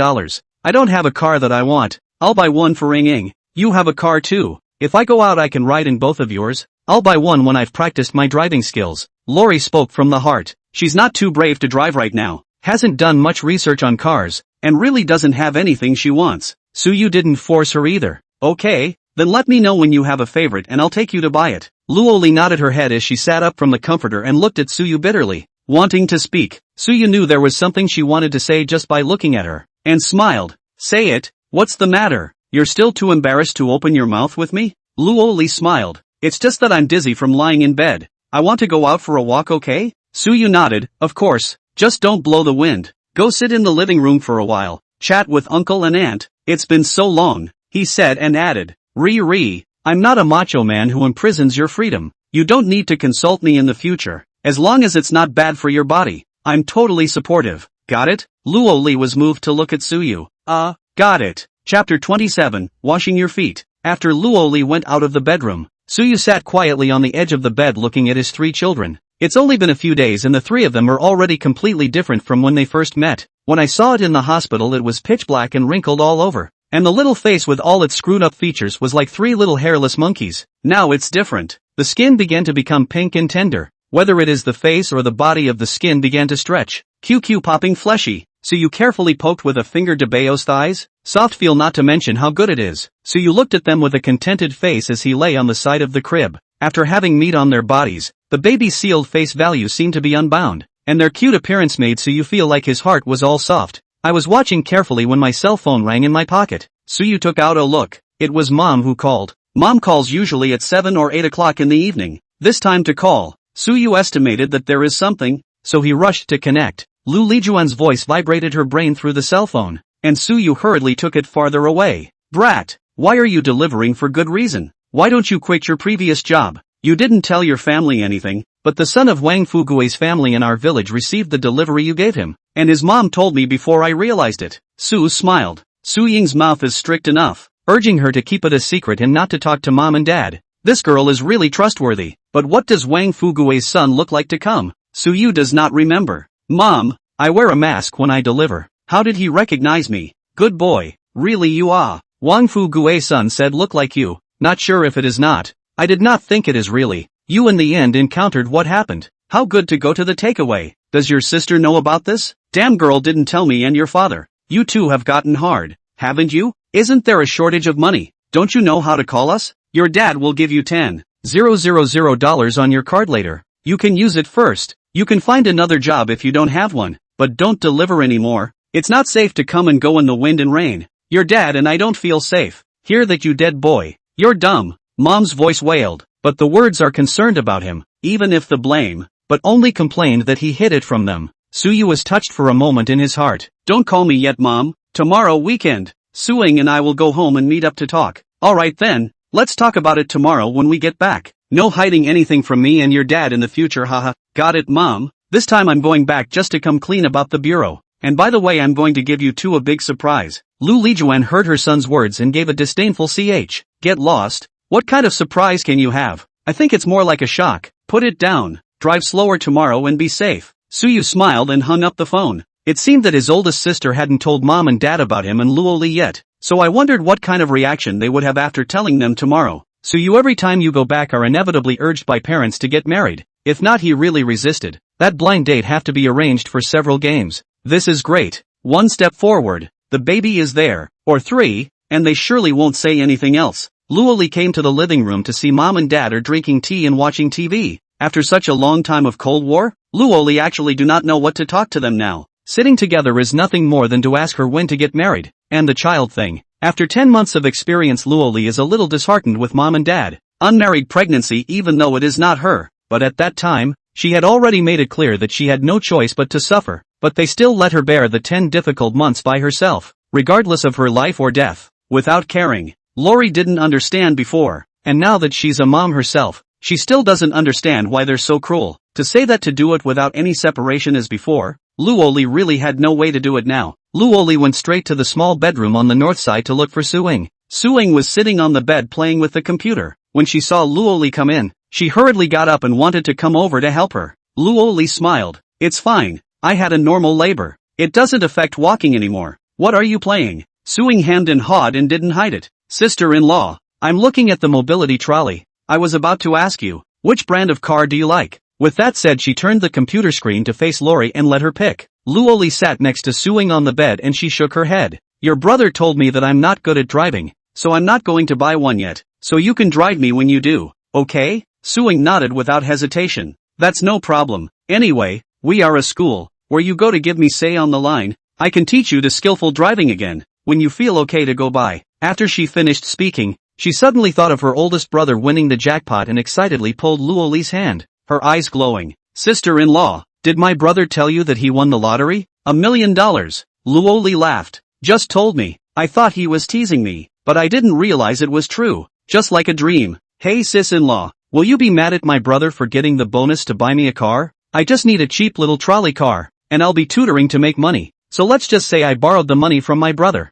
"I don't have a car that I want. I'll buy one for Ying Ying. You have a car too. If I go out I can ride in both of yours. I'll buy one when I've practiced my driving skills. Lori spoke from the heart. She's not too brave to drive right now, hasn't done much research on cars, and really doesn't have anything she wants. Suyu didn't force her either. Okay, then let me know when you have a favorite and I'll take you to buy it. Luoli nodded her head as she sat up from the comforter and looked at Suyu bitterly, wanting to speak. Suyu knew there was something she wanted to say just by looking at her, and smiled. Say it, what's the matter? You're still too embarrassed to open your mouth with me? Luoli smiled. It's just that I'm dizzy from lying in bed. I want to go out for a walk, okay? Suyu nodded, of course, just don't blow the wind. Go sit in the living room for a while, chat with uncle and aunt. It's been so long, he said and added, I'm not a macho man who imprisons your freedom. You don't need to consult me in the future, as long as it's not bad for your body. I'm totally supportive. Got it? Luoli was moved to look at Suyu. Got it. Chapter 27, Washing Your Feet. After Luoli went out of the bedroom, Suyu sat quietly on the edge of the bed looking at his 3 children. It's only been a few days and the 3 of them are already completely different from when they first met. When I saw it in the hospital it was pitch black and wrinkled all over. And the little face with all its screwed up features was like 3 little hairless monkeys. Now it's different. The skin began to become pink and tender. Whether it is the face or the body of the skin began to stretch. QQ popping fleshy. So you carefully poked with a finger DeBeo's thighs? Soft feel not to mention how good it is. So you looked at them with a contented face as he lay on the side of the crib. After having meat on their bodies, the baby's sealed face value seemed to be unbound. And their cute appearance made so you feel like his heart was all soft. I was watching carefully when my cell phone rang in my pocket. Suyu took out a look. It was Mom who called. Mom calls usually at 7 or 8 o'clock in the evening. This time to call. Suyu estimated that there is something, so he rushed to connect. Lu Lijuan's voice vibrated her brain through the cell phone, and Suyu hurriedly took it farther away. Brat, why are you delivering for good reason? Why don't you quit your previous job? You didn't tell your family anything, but the son of Wang Fugui's family in our village received the delivery you gave him, and his mom told me before I realized it. Su smiled. Su Ying's mouth is strict enough, urging her to keep it a secret and not to talk to mom and dad. This girl is really trustworthy, but what does Wang Fugui's son look like to come? Suyu does not remember. Mom, I wear a mask when I deliver. How did he recognize me? Good boy, really you are. Wang Fugui's son said look like you, not sure if it is not. I did not think it is really. You in the end encountered what happened. How good to go to the takeaway. Does your sister know about this? Damn girl didn't tell me and your father. You two have gotten hard, haven't you? Isn't there a shortage of money? Don't you know how to call us? Your dad will give you $10,000 on your card later. You can use it first. You can find another job if you don't have one, but don't deliver anymore. It's not safe to come and go in the wind and rain. Your dad and I don't feel safe. Hear that you dead boy. You're dumb. Mom's voice wailed, but the words are concerned about him, even if the blame, but only complained that he hid it from them. Suyu was touched for a moment in his heart. Don't call me yet, Mom. Tomorrow weekend. Suing and I will go home and meet up to talk. Alright then, let's talk about it tomorrow when we get back. No hiding anything from me and your dad in the future, haha. Got it, Mom. This time I'm going back just to come clean about the bureau. And by the way, I'm going to give you two a big surprise. Lu Lijuan heard her son's words and gave a disdainful ch. Get lost? What kind of surprise can you have? I think it's more like a shock. Put it down. Drive slower tomorrow and be safe. Suyu smiled and hung up the phone. It seemed that his oldest sister hadn't told mom and dad about him and Luoli yet, so I wondered what kind of reaction they would have after telling them tomorrow. Suyu, every time you go back are inevitably urged by parents to get married. If not, he really resisted. That blind date have to be arranged for several games. This is great. One step forward. The baby is there. Or 3, and they surely won't say anything else. Luoli came to the living room to see mom and dad are drinking tea and watching TV. After such a long time of Cold War, Luoli actually do not know what to talk to them now. Sitting together is nothing more than to ask her when to get married, and the child thing. After 10 months of experience, Luoli is a little disheartened with mom and dad. Unmarried pregnancy, even though it is not her, but at that time, she had already made it clear that she had no choice but to suffer, but they still let her bear the 10 difficult months by herself, regardless of her life or death, without caring. Lori didn't understand before, and now that she's a mom herself, she still doesn't understand why they're so cruel. To say that to do it without any separation as before, Luoli really had no way to do it now. Luoli went straight to the small bedroom on the north side to look for Suing. Suing was sitting on the bed playing with the computer. When she saw Luoli come in, she hurriedly got up and wanted to come over to help her. Luoli smiled. It's fine. I had a normal labor. It doesn't affect walking anymore. What are you playing? Suing hemmed and hawed and didn't hide it. Sister-in-law, I'm looking at the mobility trolley. I was about to ask you, which brand of car do you like? With that said, she turned the computer screen to face Lori and let her pick. Luoli sat next to Suing on the bed and she shook her head. Your brother told me that I'm not good at driving, so I'm not going to buy one yet, so you can drive me when you do, okay? Suing nodded without hesitation. That's no problem. Anyway, we are a school, where you go to give me say on the line. I can teach you to skillful driving again, when you feel okay to go by. After she finished speaking, she suddenly thought of her oldest brother winning the jackpot and excitedly pulled Luoli's hand, her eyes glowing. Sister-in-law, did my brother tell you that he won the lottery? $1 million. Luoli laughed. Just told me. I thought he was teasing me, but I didn't realize it was true. Just like a dream. Hey sis-in-law, will you be mad at my brother for getting the bonus to buy me a car? I just need a cheap little trolley car, and I'll be tutoring to make money. So let's just say I borrowed the money from my brother.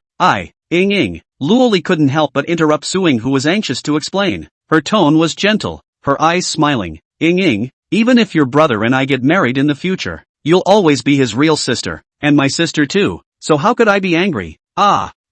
Ing. Luoli couldn't help but interrupt Suing, who was anxious to explain. Her tone was gentle, her eyes smiling. Ing, even if your brother and I get married in the future, you'll always be his real sister, and my sister too, so how could I be angry?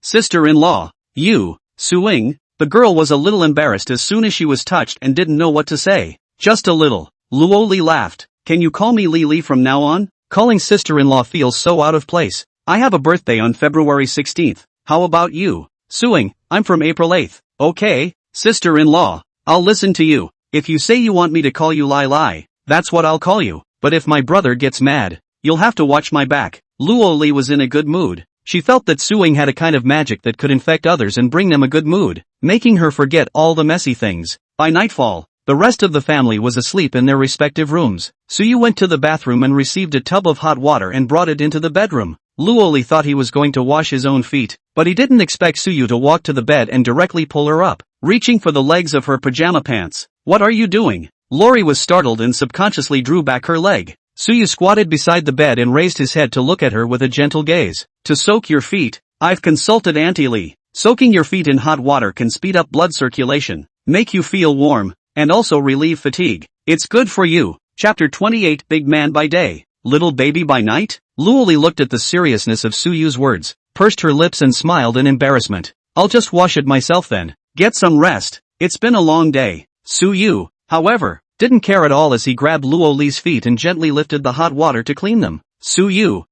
Sister-in-law, you, Suing. The girl was a little embarrassed as soon as she was touched and didn't know what to say. Just a little. Luoli laughed. Can you call me Lili from now on? Calling sister-in-law feels so out of place. I have a birthday on February 16th. How about you? Suing, I'm from April 8th. Okay, sister-in-law, I'll listen to you. If you say you want me to call you Lai, that's what I'll call you. But if my brother gets mad, you'll have to watch my back. Luoli was in a good mood. She felt that Suing had a kind of magic that could infect others and bring them a good mood, making her forget all the messy things. By nightfall, the rest of the family was asleep in their respective rooms. Suyu went to the bathroom and received a tub of hot water and brought it into the bedroom. Luoli thought he was going to wash his own feet, but he didn't expect Suyu to walk to the bed and directly pull her up, reaching for the legs of her pajama pants. What are you doing? Lori was startled and subconsciously drew back her leg. Suyu squatted beside the bed and raised his head to look at her with a gentle gaze. To soak your feet, I've consulted Auntie Lee. Soaking your feet in hot water can speed up blood circulation, make you feel warm, and also relieve fatigue. It's good for you. Chapter 28. Big man by day, little baby by night? Luoli looked at the seriousness of Suyu's words, pursed her lips and smiled in embarrassment. I'll just wash it myself then. Get some rest. It's been a long day. Suyu, however, didn't care at all as he grabbed Luoli's feet and gently lifted the hot water to clean them. Suyu,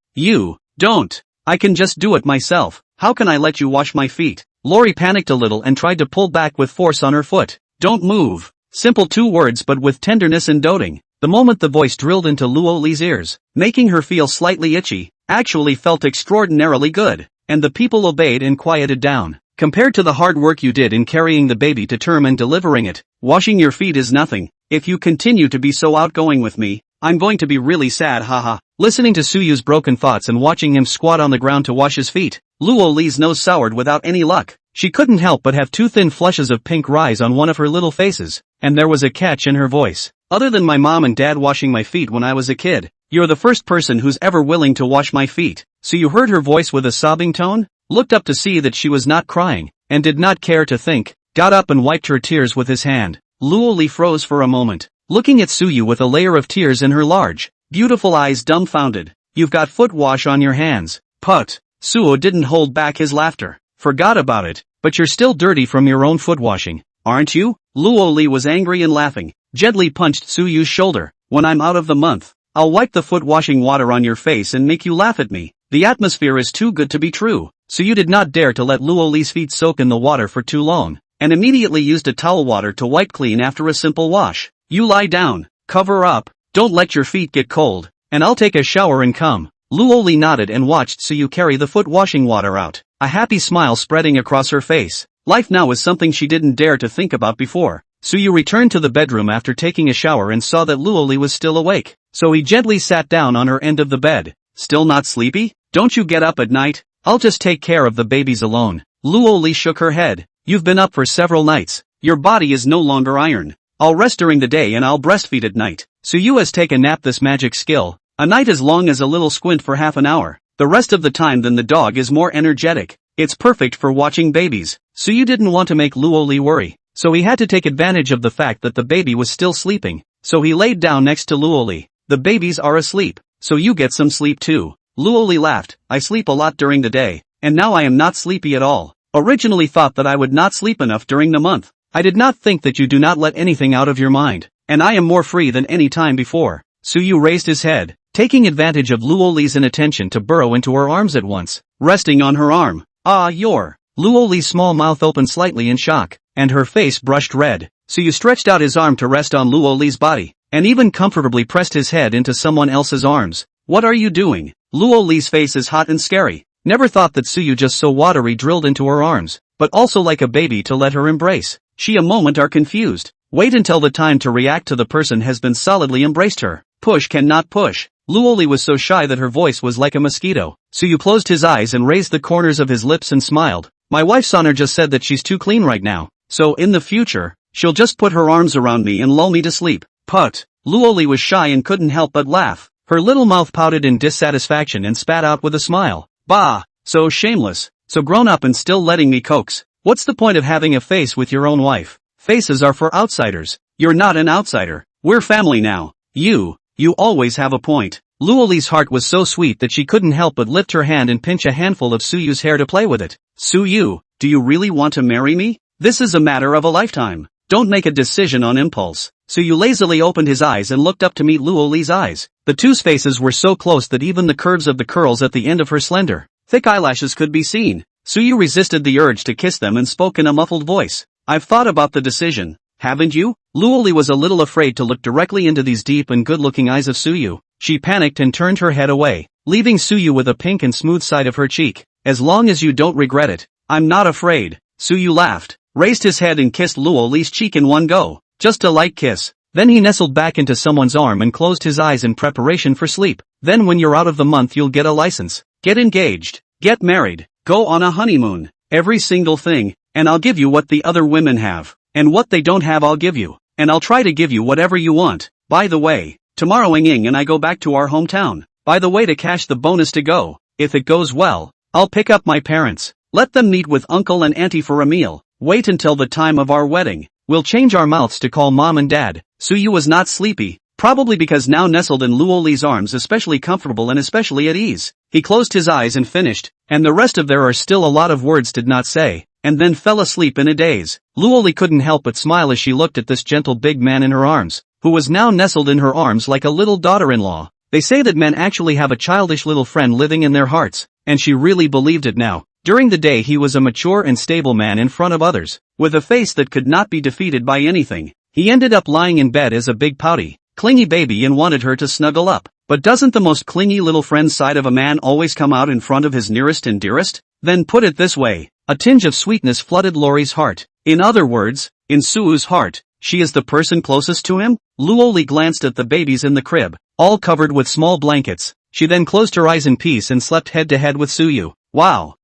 don't. I can just do it myself. How can I let you wash my feet? Lori panicked a little and tried to pull back with force on her foot. Don't move. Simple 2 words but with tenderness and doting. The moment the voice drilled into Luoli's ears, making her feel slightly itchy, actually felt extraordinarily good, and the people obeyed and quieted down. Compared to the hard work you did in carrying the baby to term and delivering it, washing your feet is nothing. If you continue to be so outgoing with me, I'm going to be really sad, haha. Listening to Suyu's broken thoughts and watching him squat on the ground to wash his feet, Luoli's nose soured without any luck. She couldn't help but have 2 thin flushes of pink rise on one of her little faces, and there was a catch in her voice. Other than my mom and dad washing my feet when I was a kid, you're the first person who's ever willing to wash my feet. So you heard her voice with a sobbing tone? Looked up to see that she was not crying, and did not care to think, got up and wiped her tears with his hand. Luoli froze for a moment, looking at Suyu with a layer of tears in her large, beautiful eyes dumbfounded. You've got foot wash on your hands. Put. Suo didn't hold back his laughter. Forgot about it, but you're still dirty from your own foot washing, aren't you? Luoli was angry and laughing, gently punched Suyu's shoulder. When I'm out of the month, I'll wipe the foot washing water on your face and make you laugh at me. The atmosphere is too good to be true. Suyu did not dare to let Luoli's feet soak in the water for too long, and immediately used a towel water to wipe clean after a simple wash. You lie down, cover up, don't let your feet get cold, and I'll take a shower and come. Luoli nodded and watched Suyu carry the foot washing water out, a happy smile spreading across her face. Life now was something she didn't dare to think about before. Suyu returned to the bedroom after taking a shower and saw that Luoli was still awake, so he gently sat down on her end of the bed. Still not sleepy? Don't you get up at night? I'll just take care of the babies alone. Luoli shook her head. You've been up for several nights. Your body is no longer iron. I'll rest during the day and I'll breastfeed at night. Suyu has taken nap this magic skill. A night as long as a little squint for half an hour. The rest of the time then the dog is more energetic. It's perfect for watching babies. Suyu didn't want to make Luoli worry, so he had to take advantage of the fact that the baby was still sleeping. So he laid down next to Luoli. The babies are asleep, so you get some sleep too. Luoli laughed. I sleep a lot during the day, and now I am not sleepy at all. Originally thought that I would not sleep enough during the month, I did not think that you do not let anything out of your mind, and I am more free than any time before. Suyu raised his head, taking advantage of Luoli's inattention to burrow into her arms at once, resting on her arm. Ah, your. Luoli's small mouth opened slightly in shock, and her face brushed red. Suyu stretched out his arm to rest on Luoli's body, and even comfortably pressed his head into someone else's arms. What are you doing? Luoli's face is hot and scary. Never thought that Suyu just so watery drilled into her arms, but also like a baby to let her embrace. She a moment are confused. Wait until the time to react to the person has been solidly embraced her. Push cannot push. Luoli was so shy that her voice was like a mosquito. Suyu closed his eyes and raised the corners of his lips and smiled. My wife's honor just said that she's too clean right now, so in the future, she'll just put her arms around me and lull me to sleep. Put. Luoli was shy and couldn't help but laugh. Her little mouth pouted in dissatisfaction and spat out with a smile. Bah, so shameless, so grown up and still letting me coax. What's the point of having a face with your own wife? Faces are for outsiders. You're not an outsider. We're family now. You always have a point. Luoli's heart was so sweet that she couldn't help but lift her hand and pinch a handful of Suyu's hair to play with it. Suyu, do you really want to marry me? This is a matter of a lifetime. Don't make a decision on impulse. Suyu lazily opened his eyes and looked up to meet Luoli's eyes. The two's faces were so close that even the curves of the curls at the end of her slender, thick eyelashes could be seen. Suyu resisted the urge to kiss them and spoke in a muffled voice. I've thought about the decision, haven't you? Luoli was a little afraid to look directly into these deep and good-looking eyes of Suyu. She panicked and turned her head away, leaving Suyu with a pink and smooth side of her cheek. As long as you don't regret it, I'm not afraid. Suyu laughed, raised his head and kissed Luoli's cheek in one go. Just a light kiss. Then he nestled back into someone's arm and closed his eyes in preparation for sleep. Then when you're out of the month you'll get a license, get engaged, get married, go on a honeymoon, every single thing, and I'll give you what the other women have, and what they don't have I'll give you, and I'll try to give you whatever you want. By the way, tomorrow Ying and I go back to our hometown. By the way, to cash the bonus to go. If it goes well, I'll pick up my parents, let them meet with uncle and auntie for a meal. Wait until the time of our wedding. We'll change our mouths to call mom and dad. Suyu was not sleepy, probably because now nestled in Luoli's arms especially comfortable and especially at ease. He closed his eyes and finished, and the rest of there are still a lot of words did not say, and then fell asleep in a daze. Luoli couldn't help but smile as she looked at this gentle big man in her arms, who was now nestled in her arms like a little daughter-in-law. They say that men actually have a childish little friend living in their hearts, and she really believed it now. During the day he was a mature and stable man in front of others, with a face that could not be defeated by anything. He ended up lying in bed as a big pouty, clingy baby and wanted her to snuggle up. But doesn't the most clingy little friend side of a man always come out in front of his nearest and dearest? Then put it this way, a tinge of sweetness flooded Lori's heart. In other words, in Suyu's heart, she is the person closest to him? Luoli glanced at the babies in the crib, all covered with small blankets. She then closed her eyes in peace and slept head to head with Suyu. Wow.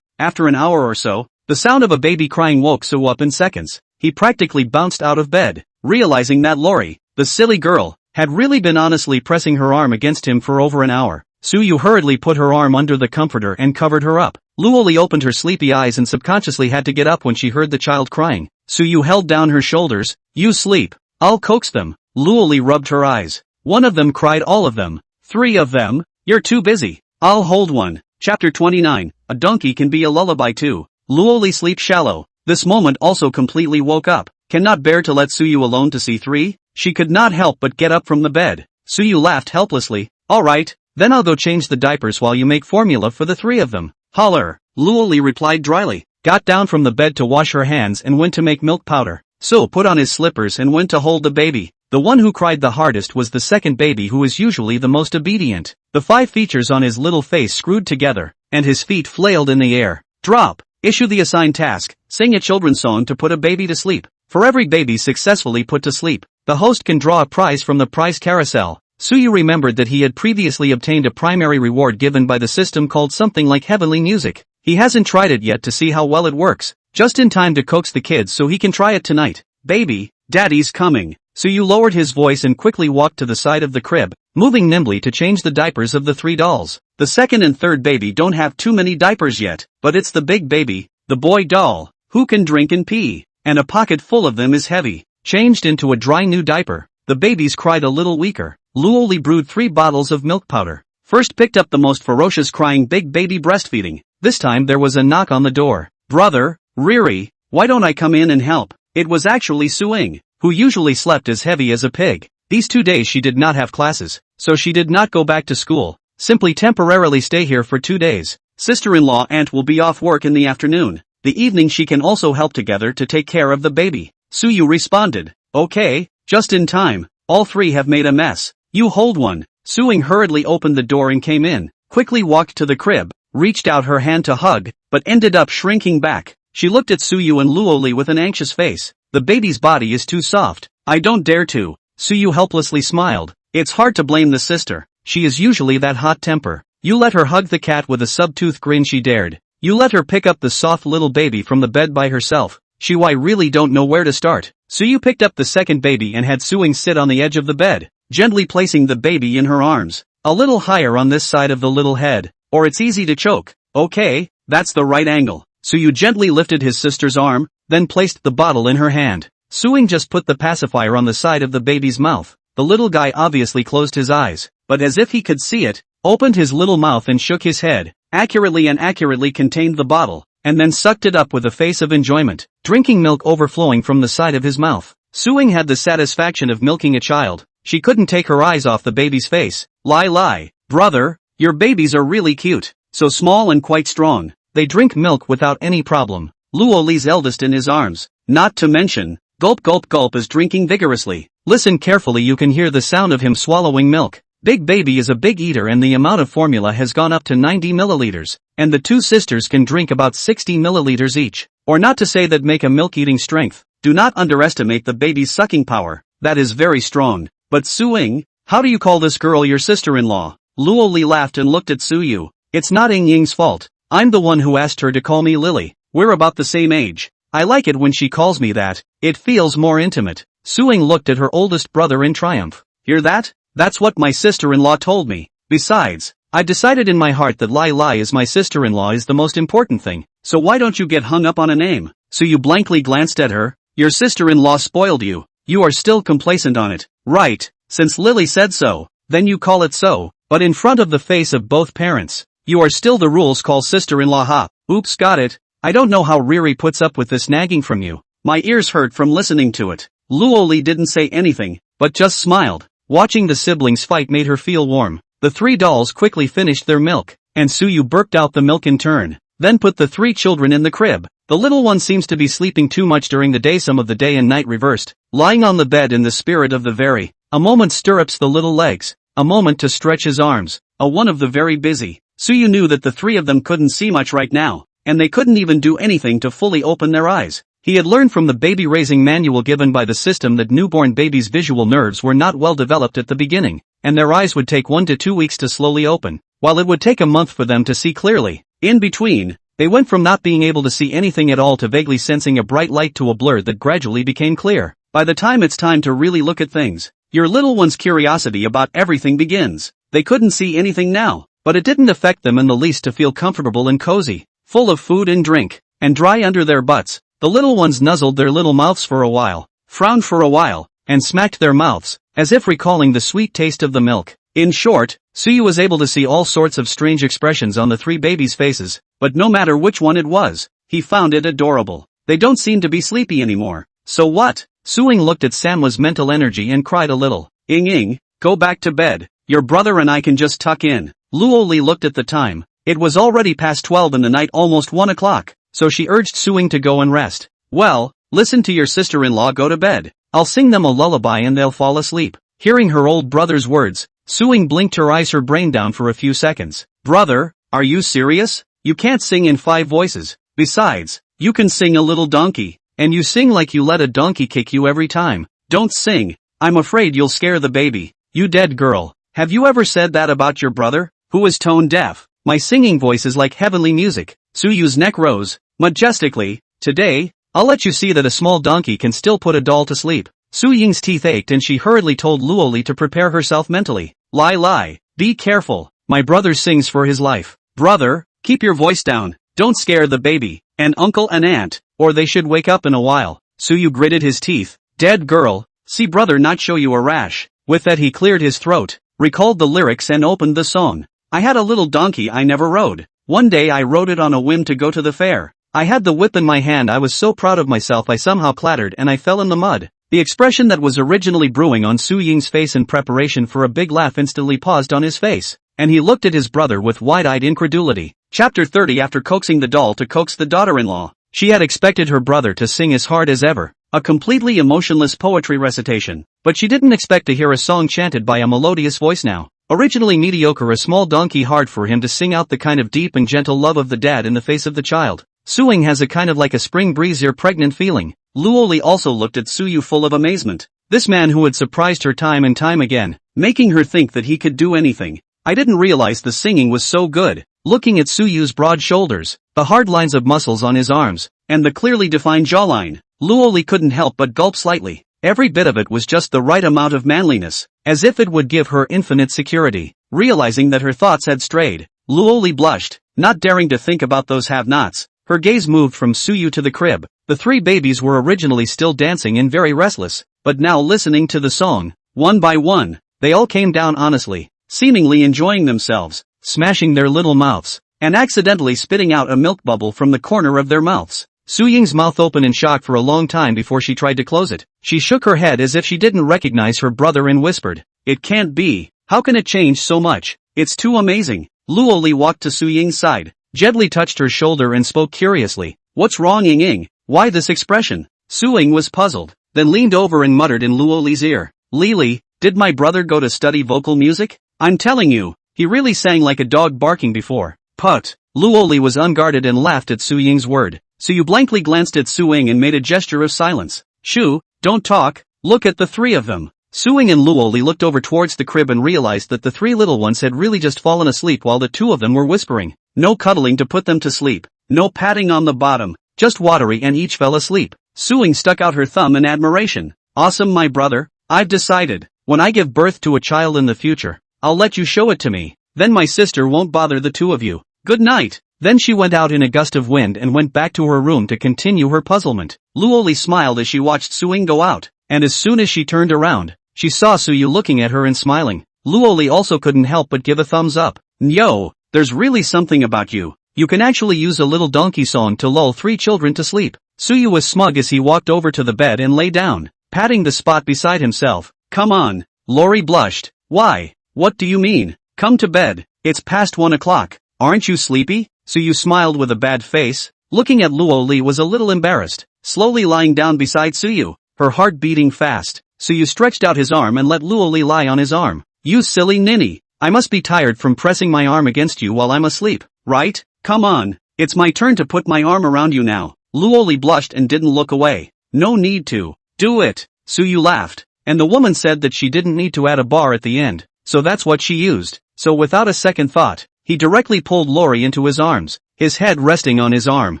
After an hour or so, the sound of a baby crying woke Suyu up in seconds. He practically bounced out of bed, realizing that Lori, the silly girl, had really been honestly pressing her arm against him for over an hour. Suyu hurriedly put her arm under the comforter and covered her up. Luoli opened her sleepy eyes and subconsciously had to get up when she heard the child crying. Suyu held down her shoulders. You sleep. I'll coax them. Luoli rubbed her eyes. One of them cried, all of them. 3 of them? You're too busy. I'll hold one. Chapter 29. A donkey can be a lullaby too. Luoli sleep shallow. This moment also completely woke up. Cannot bear to let Suyu alone to see 3. She could not help but get up from the bed. Suyu laughed helplessly. Alright, then I'll go change the diapers while you make formula for the 3 of them. Holler. Luoli replied dryly, got down from the bed to wash her hands and went to make milk powder. So put on his slippers and went to hold the baby. The one who cried the hardest was the second baby, who is usually the most obedient. The 5 features on his little face screwed together, and his feet flailed in the air. Drop. Issue the assigned task, sing a children's song to put a baby to sleep. For every baby successfully put to sleep, the host can draw a prize from the prize carousel. Suyu remembered that he had previously obtained a primary reward given by the system called something like heavenly music. He hasn't tried it yet to see how well it works, just in time to coax the kids so he can try it tonight. Baby, daddy's coming. Suyu lowered his voice and quickly walked to the side of the crib, moving nimbly to change the diapers of the 3 dolls. The second and third baby don't have too many diapers yet, but it's the big baby, the boy doll, who can drink and pee, and a pocket full of them is heavy. Changed into a dry new diaper, the babies cried a little weaker. Luoli brewed 3 bottles of milk powder. First picked up the most ferocious crying big baby breastfeeding. This time there was a knock on the door. Brother, Riri, why don't I come in and help? It was actually Suing, who usually slept as heavy as a pig. These 2 days she did not have classes, so she did not go back to school, simply temporarily stay here for 2 days. Sister-in-law Aunt will be off work in the afternoon. The evening she can also help together to take care of the baby. Suyu responded, okay, just in time, all three have made a mess. You hold one. Suing hurriedly opened the door and came in, quickly walked to the crib, reached out her hand to hug, but ended up shrinking back. She looked at Suyu and Luoli with an anxious face. The baby's body is too soft. I don't dare to. Suyu helplessly smiled. It's hard to blame the sister. She is usually that hot temper. You let her hug the cat with a sub-tooth grin she dared. You let her pick up the soft little baby from the bed by herself. I really don't know where to start. Suyu picked up the second baby and had Suing sit on the edge of the bed, gently placing the baby in her arms. A little higher on this side of the little head, or it's easy to choke. Okay, that's the right angle. Suyu gently lifted his sister's arm, then placed the bottle in her hand. Suing just put the pacifier on the side of the baby's mouth. The little guy obviously closed his eyes, but as if he could see it, opened his little mouth and shook his head, accurately contained the bottle, and then sucked it up with a face of enjoyment, drinking milk overflowing from the side of his mouth. Suing had the satisfaction of milking a child. She couldn't take her eyes off the baby's face. Lie, brother, your babies are really cute, so small and quite strong. They drink milk without any problem. Luoli's eldest in his arms, not to mention, gulp is drinking vigorously. Listen carefully, you can hear the sound of him swallowing milk. Big baby is a big eater and the amount of formula has gone up to 90 milliliters, and the two sisters can drink about 60 milliliters each. Or not to say that make a milk-eating strength. Do not underestimate the baby's sucking power. That is very strong. But Suing, how do you call this girl your sister-in-law? Luoli laughed and looked at Suyu. It's not Ying Ying's fault. I'm the one who asked her to call me Lily. We're about the same age. I like it when she calls me that. It feels more intimate. Suing looked at her oldest brother in triumph. Hear that? That's what my sister-in-law told me. Besides, I decided in my heart that Lai is my sister-in-law is the most important thing. So why don't you get hung up on a name? Suyu blankly glanced at her. Your sister-in-law spoiled you. You are still complacent on it. Right, since Lily said so, then you call it so, but in front of the face of both parents. You are still the rules call sister-in-law ha. Oops, got it. I don't know how Riri puts up with this nagging from you. My ears hurt from listening to it. Luoli didn't say anything, but just smiled. Watching the siblings fight made her feel warm. The three dolls quickly finished their milk, and Suyu burped out the milk in turn, then put the three children in the crib. The little one seems to be sleeping too much during the day, some of the day and night reversed, lying on the bed in the spirit of the very. A moment stirrups the little legs, a moment to stretch his arms, a one of the very busy. Suyu knew that the three of them couldn't see much right now, and they couldn't even do anything to fully open their eyes. He had learned from the baby-raising manual given by the system that newborn babies' visual nerves were not well developed at the beginning, and their eyes would take 1 to 2 weeks to slowly open, while it would take a month for them to see clearly. In between, they went from not being able to see anything at all to vaguely sensing a bright light to a blur that gradually became clear. By the time it's time to really look at things, your little one's curiosity about everything begins. They couldn't see anything now, but it didn't affect them in the least to feel comfortable and cozy, full of food and drink, and dry under their butts. The little ones nuzzled their little mouths for a while, frowned for a while, and smacked their mouths, as if recalling the sweet taste of the milk. In short, Suyu was able to see all sorts of strange expressions on the three babies' faces, but no matter which one it was, he found it adorable. They don't seem to be sleepy anymore. So what? Suing looked at Sanwa's mental energy and cried a little. Ying, go back to bed. Your brother and I can just tuck in. Luoli looked at the time. It was already past 12 in the night, almost 1 o'clock. So she urged Suing to go and rest. Well, listen to your sister-in-law go to bed. I'll sing them a lullaby and they'll fall asleep. Hearing her old brother's words, Suing blinked her eyes, her brain down for a few seconds. Brother, are you serious? You can't sing in 5 voices. Besides, you can sing a little donkey, and you sing like you let a donkey kick you every time. Don't sing. I'm afraid you'll scare the baby. You dead girl. Have you ever said that about your brother, who is tone deaf? My singing voice is like heavenly music. Suyu's neck rose, majestically. Today, I'll let you see that a small donkey can still put a doll to sleep. Su Ying's teeth ached and she hurriedly told Luoli to prepare herself mentally. Lie, be careful, my brother sings for his life. Brother, keep your voice down, don't scare the baby, and uncle and aunt, or they should wake up in a while. Suyu gritted his teeth. Dead girl, see brother not show you a rash. With that he cleared his throat, recalled the lyrics and opened the song. I had a little donkey I never rode. One day I rode it on a whim to go to the fair. I had the whip in my hand. I was so proud of myself I somehow clattered and I fell in the mud. The expression that was originally brewing on Su Ying's face in preparation for a big laugh instantly paused on his face, and he looked at his brother with wide-eyed incredulity. Chapter 30. After coaxing the doll to coax the daughter-in-law, she had expected her brother to sing as hard as ever, a completely emotionless poetry recitation, but she didn't expect to hear a song chanted by a melodious voice now. Originally mediocre, a small donkey, hard for him to sing out the kind of deep and gentle love of the dad in the face of the child. Suing has a kind of like a spring breeze or pregnant feeling. Luoli also looked at Suyu full of amazement. This man who had surprised her time and time again, making her think that he could do anything. I didn't realize the singing was so good. Looking at Suyu's broad shoulders, the hard lines of muscles on his arms, and the clearly defined jawline, Luoli couldn't help but gulp slightly. Every bit of it was just the right amount of manliness, as if it would give her infinite security. Realizing that her thoughts had strayed, Luoli blushed, not daring to think about those have-nots. Her gaze moved from Suyu to the crib. The three babies were originally still dancing and very restless, but now listening to the song, one by one, they all came down honestly, seemingly enjoying themselves, smashing their little mouths, and accidentally spitting out a milk bubble from the corner of their mouths. Su Ying's mouth opened in shock for a long time before she tried to close it. She shook her head as if she didn't recognize her brother and whispered, "It can't be. How can it change so much? It's too amazing." Luoli walked to Su Ying's side, gently touched her shoulder and spoke curiously, "What's wrong, Ying? Why this expression?" Su Ying was puzzled, then leaned over and muttered in Luoli's ear, "Lili, did my brother go to study vocal music? I'm telling you, he really sang like a dog barking before." "Put." Luoli was unguarded and laughed at Su Ying's word. Suyu blankly glanced at Su Ying and made a gesture of silence. "Shu, don't talk, look at the three of them." Su Ying and Luoli looked over towards the crib and realized that the three little ones had really just fallen asleep while the two of them were whispering. No cuddling to put them to sleep, no patting on the bottom, just watery, and each fell asleep. Su Ying stuck out her thumb in admiration. "Awesome, my brother. I've decided, when I give birth to a child in the future, I'll let you show it to me. Then my sister won't bother the two of you. Good night." Then she went out in a gust of wind and went back to her room to continue her puzzlement. Luoli smiled as she watched Su Ying go out, and as soon as she turned around, she saw Suyu looking at her and smiling. Luoli also couldn't help but give a thumbs up. "Yo, there's really something about you. You can actually use a little donkey song to lull three children to sleep." Suyu was smug as he walked over to the bed and lay down, patting the spot beside himself. "Come on." Lori blushed. "Why? What do you mean? Come to bed. It's past 1 o'clock. Aren't you sleepy?" Suyu smiled with a bad face. Looking at Luoli was a little embarrassed, slowly lying down beside Suyu, her heart beating fast. Suyu stretched out his arm and let Luoli lie on his arm. "You silly ninny. I must be tired from pressing my arm against you while I'm asleep, right? Come on, it's my turn to put my arm around you now." Luoli blushed and didn't look away. "No need to. Do it." Suyu laughed, and the woman said that she didn't need to add a bar at the end, so that's what she used. So without a second thought, he directly pulled Lori into his arms, his head resting on his arm.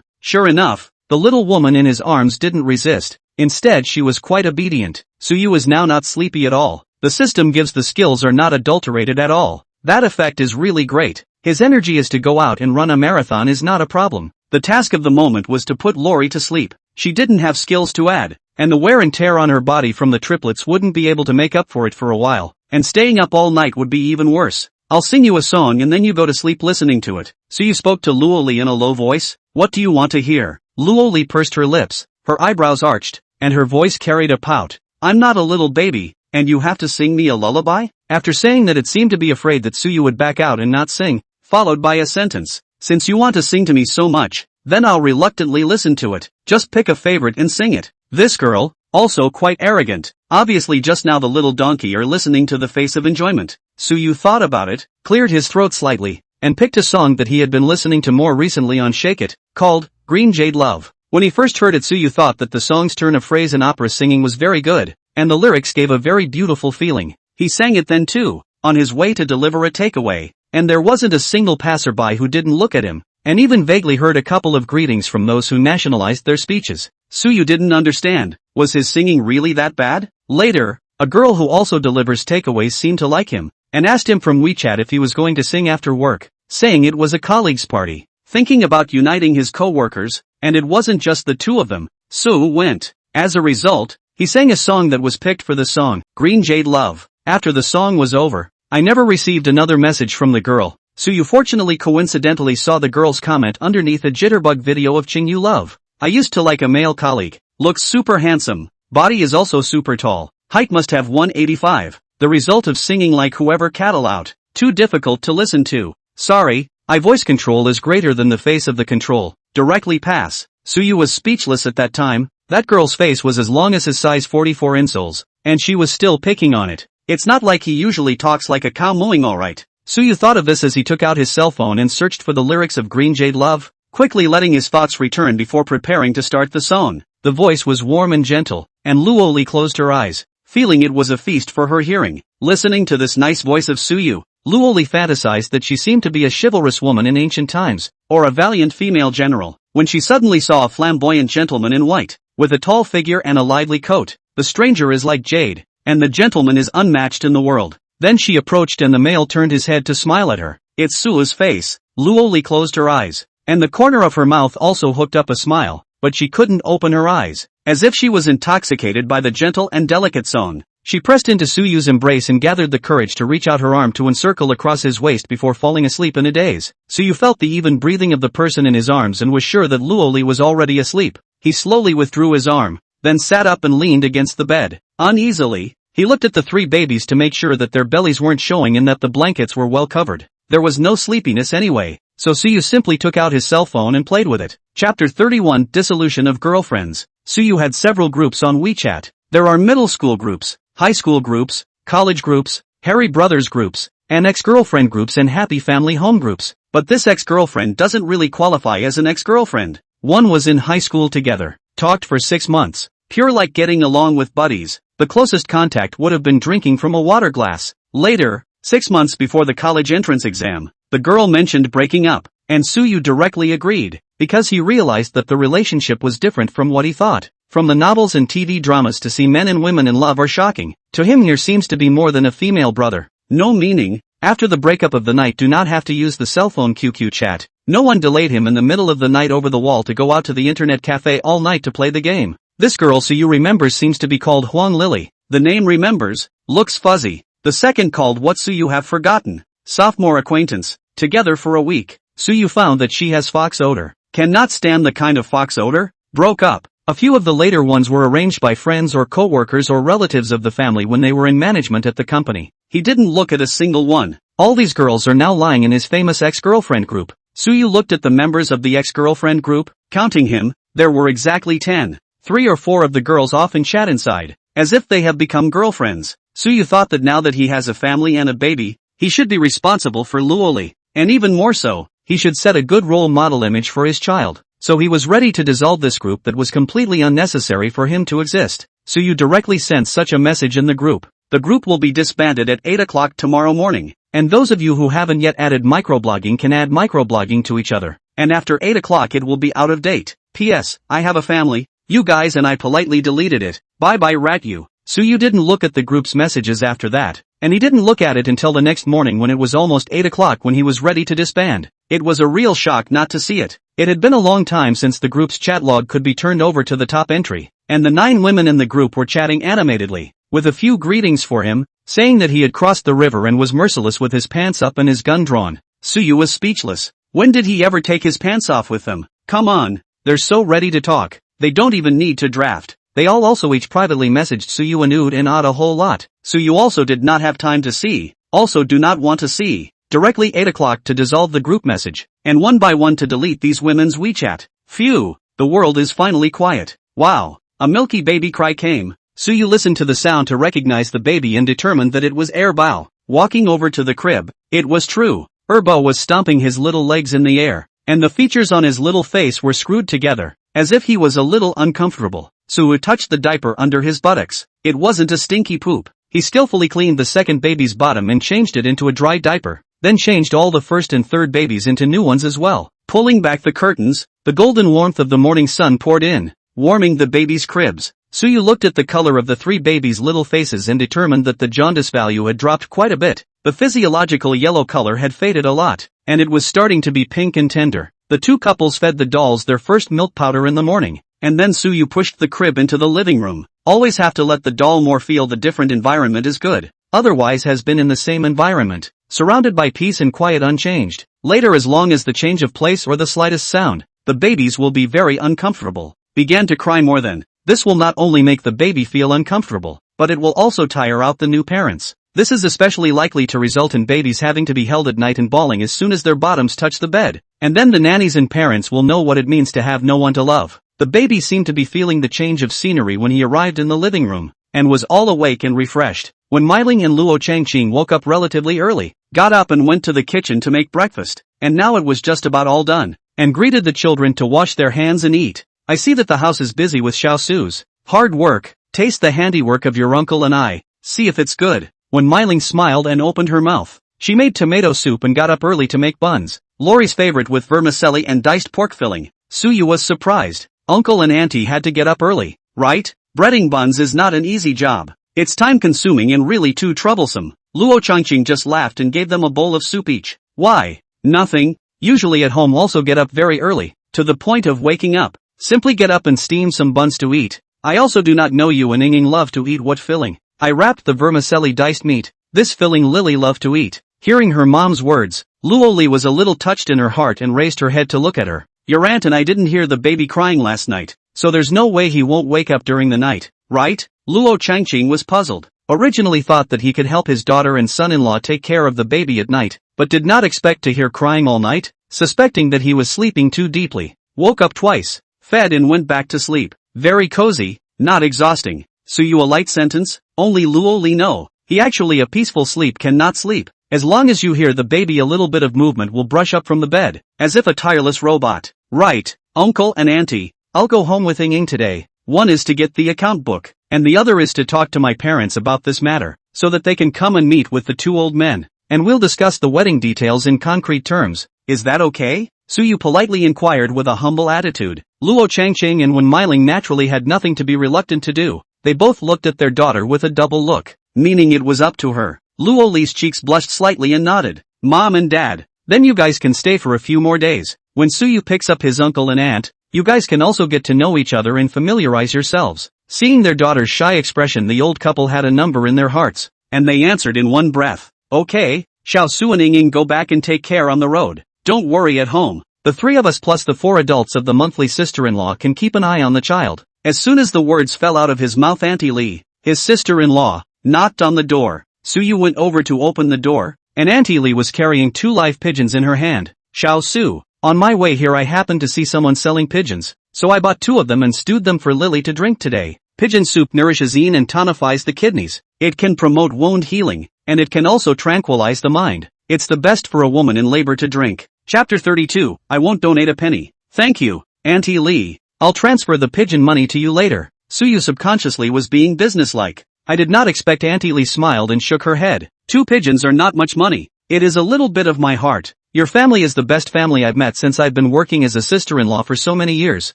Sure enough, the little woman in his arms didn't resist. Instead, she was quite obedient. Suyu is now not sleepy at all. The system gives the skills are not adulterated at all. That effect is really great. His energy is to go out and run a marathon is not a problem. The task of the moment was to put Lori to sleep. She didn't have skills to add, and the wear and tear on her body from the triplets wouldn't be able to make up for it for a while, and staying up all night would be even worse. "I'll sing you a song and then you go to sleep listening to it." Suyu spoke to Luoli in a low voice. "What do you want to hear?" Luoli pursed her lips, her eyebrows arched, and her voice carried a pout. "I'm not a little baby, and you have to sing me a lullaby?" After saying that, it seemed to be afraid that Suyu would back out and not sing, followed by a sentence. "Since you want to sing to me so much, then I'll reluctantly listen to it. Just pick a favorite and sing it." This girl, also quite arrogant, obviously just now the little donkey are listening to the face of enjoyment. Suyu thought about it, cleared his throat slightly, and picked a song that he had been listening to more recently on Shake It, called Green Jade Love. When he first heard it, Suyu thought that the song's turn of phrase and opera singing was very good, and the lyrics gave a very beautiful feeling. He sang it then too, on his way to deliver a takeaway, and there wasn't a single passerby who didn't look at him, and even vaguely heard a couple of greetings from those who nationalized their speeches. Suyu didn't understand, was his singing really that bad? Later, a girl who also delivers takeaways seemed to like him, and asked him from WeChat if he was going to sing after work, saying it was a colleagues' party, thinking about uniting his co-workers, and it wasn't just the two of them. Su went. As a result, he sang a song that was picked for the song, Green Jade Love. After the song was over, I never received another message from the girl, Suyu fortunately coincidentally saw the girl's comment underneath a jitterbug video of Ching you love. I used to like a male colleague. Looks super handsome. Body is also super tall. Height must have 185. The result of singing like whoever cattle out. Too difficult to listen to. Sorry, voice control is greater than the face of the control. Directly pass. Suyu was speechless at that time. That girl's face was as long as his size 44 insoles, and she was still picking on it. It's not like he usually talks like a cow mooing alright. Suyu thought of this as he took out his cell phone and searched for the lyrics of Green Jade Love, quickly letting his thoughts return before preparing to start the song. The voice was warm and gentle, and Luoli closed her eyes, feeling it was a feast for her hearing. Listening to this nice voice of Suyu, Luoli fantasized that she seemed to be a chivalrous woman in ancient times, or a valiant female general, when she suddenly saw a flamboyant gentleman in white, with a tall figure and a lively coat. The stranger is like jade, and the gentleman is unmatched in the world. Then she approached and the male turned his head to smile at her. It's Suu's face. Luoli closed her eyes, and the corner of her mouth also hooked up a smile, but she couldn't open her eyes, as if she was intoxicated by the gentle and delicate song. She pressed into Suyu's embrace and gathered the courage to reach out her arm to encircle across his waist before falling asleep in a daze. Suyu felt the even breathing of the person in his arms and was sure that Luoli was already asleep. He slowly withdrew his arm, then sat up and leaned against the bed. Uneasily, he looked at the three babies to make sure that their bellies weren't showing and that the blankets were well covered. There was no sleepiness anyway, so Suyu simply took out his cell phone and played with it. Chapter 31 Dissolution of Girlfriends. Suyu had several groups on WeChat. There are middle school groups, high school groups, college groups, Harry Brothers groups, and ex-girlfriend groups and happy family home groups. But this ex-girlfriend doesn't really qualify as an ex-girlfriend. One was in high school together, talked for 6 months, pure like getting along with buddies. The closest contact would have been drinking from a water glass. Later, 6 months before the college entrance exam, the girl mentioned breaking up, and Suyu directly agreed, because he realized that the relationship was different from what he thought. From the novels and TV dramas to see men and women in love are shocking. To him here seems to be more than a female brother. No meaning. After the breakup of the night do not have to use the cell phone QQ chat. No one delayed him in the middle of the night over the wall to go out to the internet cafe all night to play the game. This girl Suyu remembers seems to be called Huang Lily. The name remembers, looks fuzzy. The second called What Suyu have forgotten. Sophomore acquaintance. Together for a week. Suyu found that she has fox odor. Cannot stand the kind of fox odor. Broke up. A few of the later ones were arranged by friends or co-workers or relatives of the family when they were in management at the company. He didn't look at a single one. All these girls are now lying in his famous ex-girlfriend group. Suyu looked at the members of the ex-girlfriend group. Counting him, there were exactly 10. 3 or 4 of the girls often chat inside, as if they have become girlfriends. Suyu thought that now that he has a family and a baby, he should be responsible for Luoli, and even more so, he should set a good role model image for his child. So he was ready to dissolve this group that was completely unnecessary for him to exist. Suyu directly sent such a message in the group. The group will be disbanded at 8 o'clock tomorrow morning, and those of you who haven't yet added microblogging can add microblogging to each other, and after 8 o'clock it will be out of date. P.S. I have a family. You guys and I politely deleted it. Bye bye rat you. Suyu didn't look at the group's messages after that, and he didn't look at it until the next morning when it was almost 8 o'clock when he was ready to disband. It was a real shock not to see it. It had been a long time since the group's chat log could be turned over to the top entry, and the 9 women in the group were chatting animatedly, with a few greetings for him, saying that he had crossed the river and was merciless with his pants up and his gun drawn. Suyu was speechless. When did he ever take his pants off with them? Come on, they're so ready to talk. They don't even need to draft. They all also each privately messaged Suyu and Ood and Odd a whole lot. Suyu also did not have time to see, also do not want to see. Directly 8 o'clock to dissolve the group message, and one by one to delete these women's WeChat. Phew, the world is finally quiet. Wow, a milky baby cry came. Suyu listened to the sound to recognize the baby and determined that it was Bao. Walking over to the crib, it was true. Bao was stomping his little legs in the air, and the features on his little face were screwed together, as if he was a little uncomfortable. Suyu touched the diaper under his buttocks. It wasn't a stinky poop. He skillfully cleaned the second baby's bottom and changed it into a dry diaper, then changed all the first and third babies into new ones as well. Pulling back the curtains, the golden warmth of the morning sun poured in, warming the babies' cribs. Suyu looked at the color of the 3 babies' little faces and determined that the jaundice value had dropped quite a bit. The physiological yellow color had faded a lot, and it was starting to be pink and tender. The 2 couples fed the dolls their first milk powder in the morning, and then Suyu pushed the crib into the living room. Always have to let the doll more feel the different environment is good, otherwise has been in the same environment. surrounded by peace and quiet unchanged. Later, as long as the change of place or the slightest sound, the babies will be very uncomfortable. Began to cry more than. This will not only make the baby feel uncomfortable, but it will also tire out the new parents. This is especially likely to result in babies having to be held at night and bawling as soon as their bottoms touch the bed. And then the nannies and parents will know what it means to have no one to love. The baby seemed to be feeling the change of scenery when he arrived in the living room, and was all awake and refreshed. When Meiling and Luo Changqing woke up relatively early, got up and went to the kitchen to make breakfast, and now it was just about all done, and greeted the children to wash their hands and eat. I see that the house is busy with Xiao Su's hard work. Taste the handiwork of your uncle and I, see if it's good. When Meiling smiled and opened her mouth, she made tomato soup and got up early to make buns, Lori's favorite with vermicelli and diced pork filling. Suyu was surprised. Uncle and auntie had to get up early, right? Breading buns is not an easy job. It's time-consuming and really too troublesome. Luo Changqing just laughed and gave them a bowl of soup each. Why? Nothing. Usually at home also get up very early, to the point of waking up. Simply get up and steam some buns to eat. I also do not know you and Ying love to eat what filling. I wrapped the vermicelli diced meat. This filling Lily loved to eat. Hearing her mom's words, Luo Li was a little touched in her heart and raised her head to look at her. Your aunt and I didn't hear the baby crying last night, so there's no way he won't wake up during the night, right? Luo Changqing was puzzled. Originally thought that he could help his daughter and son-in-law take care of the baby at night, but did not expect to hear crying all night, suspecting that he was sleeping too deeply. Woke up twice, fed and went back to sleep. Very cozy, not exhausting. So you a light sentence? Only Luo Li know. He actually a peaceful sleep cannot sleep. As long as you hear the baby a little bit of movement will brush up from the bed, as if a tireless robot. Right, uncle and auntie, I'll go home with Ying today. One is to get the account book, and the other is to talk to my parents about this matter, so that they can come and meet with the two old men, and we'll discuss the wedding details in concrete terms. Is that okay? Suyu politely inquired with a humble attitude. Luo Changqing and Wen Meiling naturally had nothing to be reluctant to do. They both looked at their daughter with a double look, meaning it was up to her. Luo Li's cheeks blushed slightly and nodded. Mom and Dad, then you guys can stay for a few more days. When Suyu picks up his uncle and aunt, you guys can also get to know each other and familiarize yourselves. Seeing their daughter's shy expression, the old couple had a number in their hearts, and they answered in one breath. Okay, Xiao Su and Ying go back and take care on the road. Don't worry at home. The three of us plus the 4 adults of the monthly sister-in-law can keep an eye on the child. As soon as the words fell out of his mouth, Auntie Li, his sister-in-law, knocked on the door. Suyu went over to open the door, and Auntie Li was carrying 2 live pigeons in her hand. Xiao Su, on my way here I happened to see someone selling pigeons, so I bought 2 of them and stewed them for Lily to drink today. Pigeon soup nourishes and tonifies the kidneys. It can promote wound healing, and it can also tranquilize the mind. It's the best for a woman in labor to drink. Chapter 32, I won't donate a penny. Thank you, Auntie Li. I'll transfer the pigeon money to you later. Suyu subconsciously was being businesslike. I did not expect. Auntie Li smiled and shook her head. 2 pigeons are not much money. It is a little bit of my heart. Your family is the best family I've met since I've been working as a sister-in-law for so many years.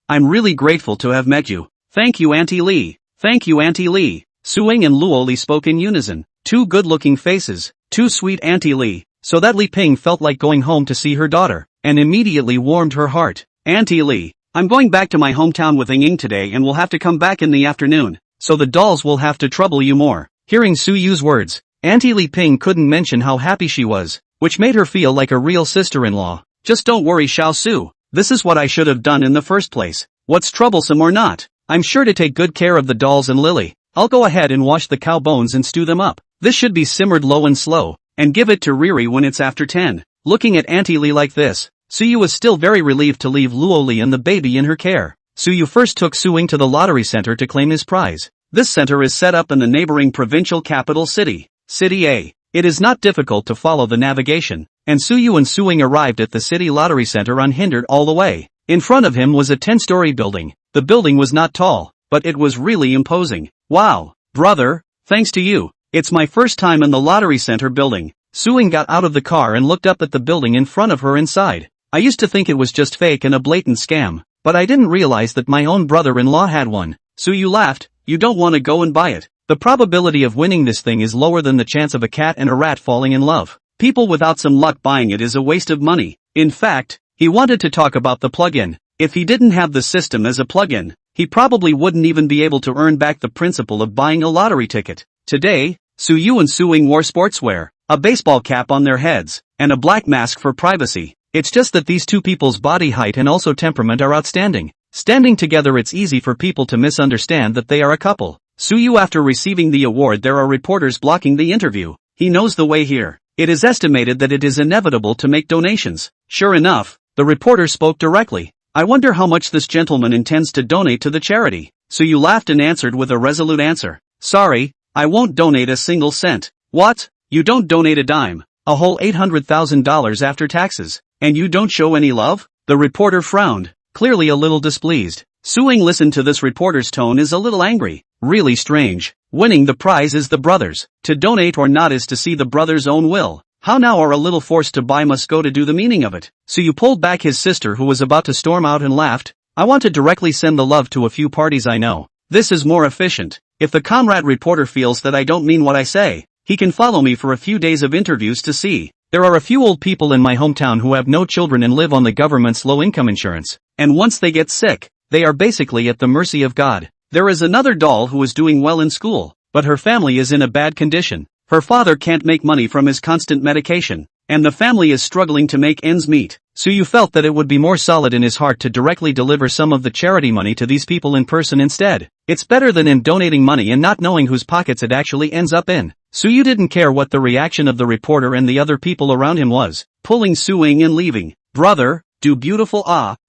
I'm really grateful to have met you. Thank you, Auntie Li. Thank you, Auntie Li. Suing and Luo Li spoke in unison. 2 good-looking faces, 2 sweet Auntie Li. So that Li Ping felt like going home to see her daughter, and immediately warmed her heart. Auntie Li, I'm going back to my hometown with Ying today and will have to come back in the afternoon, so the dolls will have to trouble you more. Hearing Su Yu's words, Auntie Li Ping couldn't mention how happy she was, which made her feel like a real sister-in-law. Just don't worry, Xiao Su. This is what I should have done in the first place. What's troublesome or not, I'm sure to take good care of the dolls and Lily. I'll go ahead and wash the cow bones and stew them up. This should be simmered low and slow, and give it to Riri when it's after 10. Looking at Auntie Li like this, Suyu was still very relieved to leave Luo Li and the baby in her care. Suyu first took Suing to the lottery center to claim his prize. This center is set up in the neighboring provincial capital city, City A. It is not difficult to follow the navigation, and Suyu and Suing arrived at the city lottery center unhindered all the way. In front of him was a 10-story building. The building was not tall, but it was really imposing. Wow, brother, thanks to you. It's my first time in the lottery center building. Suing got out of the car and looked up at the building in front of her and sighed. I used to think it was just fake and a blatant scam, but I didn't realize that my own brother-in-law had one. Suyu laughed. You don't want to go and buy it. The probability of winning this thing is lower than the chance of a cat and a rat falling in love. People without some luck buying it is a waste of money. In fact, he wanted to talk about the plug-in. If he didn't have the system as a plug-in, he probably wouldn't even be able to earn back the principal of buying a lottery ticket. Today, Suyu and Suing wore sportswear. a baseball cap on their heads, and a black mask for privacy. It's just that these two people's body height and also temperament are outstanding. Standing together, it's easy for people to misunderstand that they are a couple. Suyu, after receiving the award, there are reporters blocking the interview. He knows the way here. It is estimated that it is inevitable to make donations. Sure enough, the reporter spoke directly. I wonder how much this gentleman intends to donate to the charity. Suyu laughed and answered with a resolute answer. Sorry, I won't donate a single cent. What? You don't donate a dime? A whole $800,000 after taxes. And you don't show any love? The reporter frowned, clearly a little displeased. Suing listened to this reporter's tone is a little angry. Really strange. Winning the prize is the brothers. To donate or not is to see the brothers' own will. How now are a little forced to buy must go to do the meaning of it. Suyu pulled back his sister, who was about to storm out, and laughed. I want to directly send the love to a few parties I know. This is more efficient. If the comrade reporter feels that I don't mean what I say, he can follow me for a few days of interviews to see. There are a few old people in my hometown who have no children and live on the government's low-income insurance. And once they get sick, they are basically at the mercy of God. There is another doll who is doing well in school, but her family is in a bad condition. Her father can't make money from his constant medication, and the family is struggling to make ends meet. Suyu felt that it would be more solid in his heart to directly deliver some of the charity money to these people in person instead. It's better than in donating money and not knowing whose pockets it actually ends up in. Suyu didn't care what the reaction of the reporter and the other people around him was, pulling Suing and leaving. Brother, do beautiful.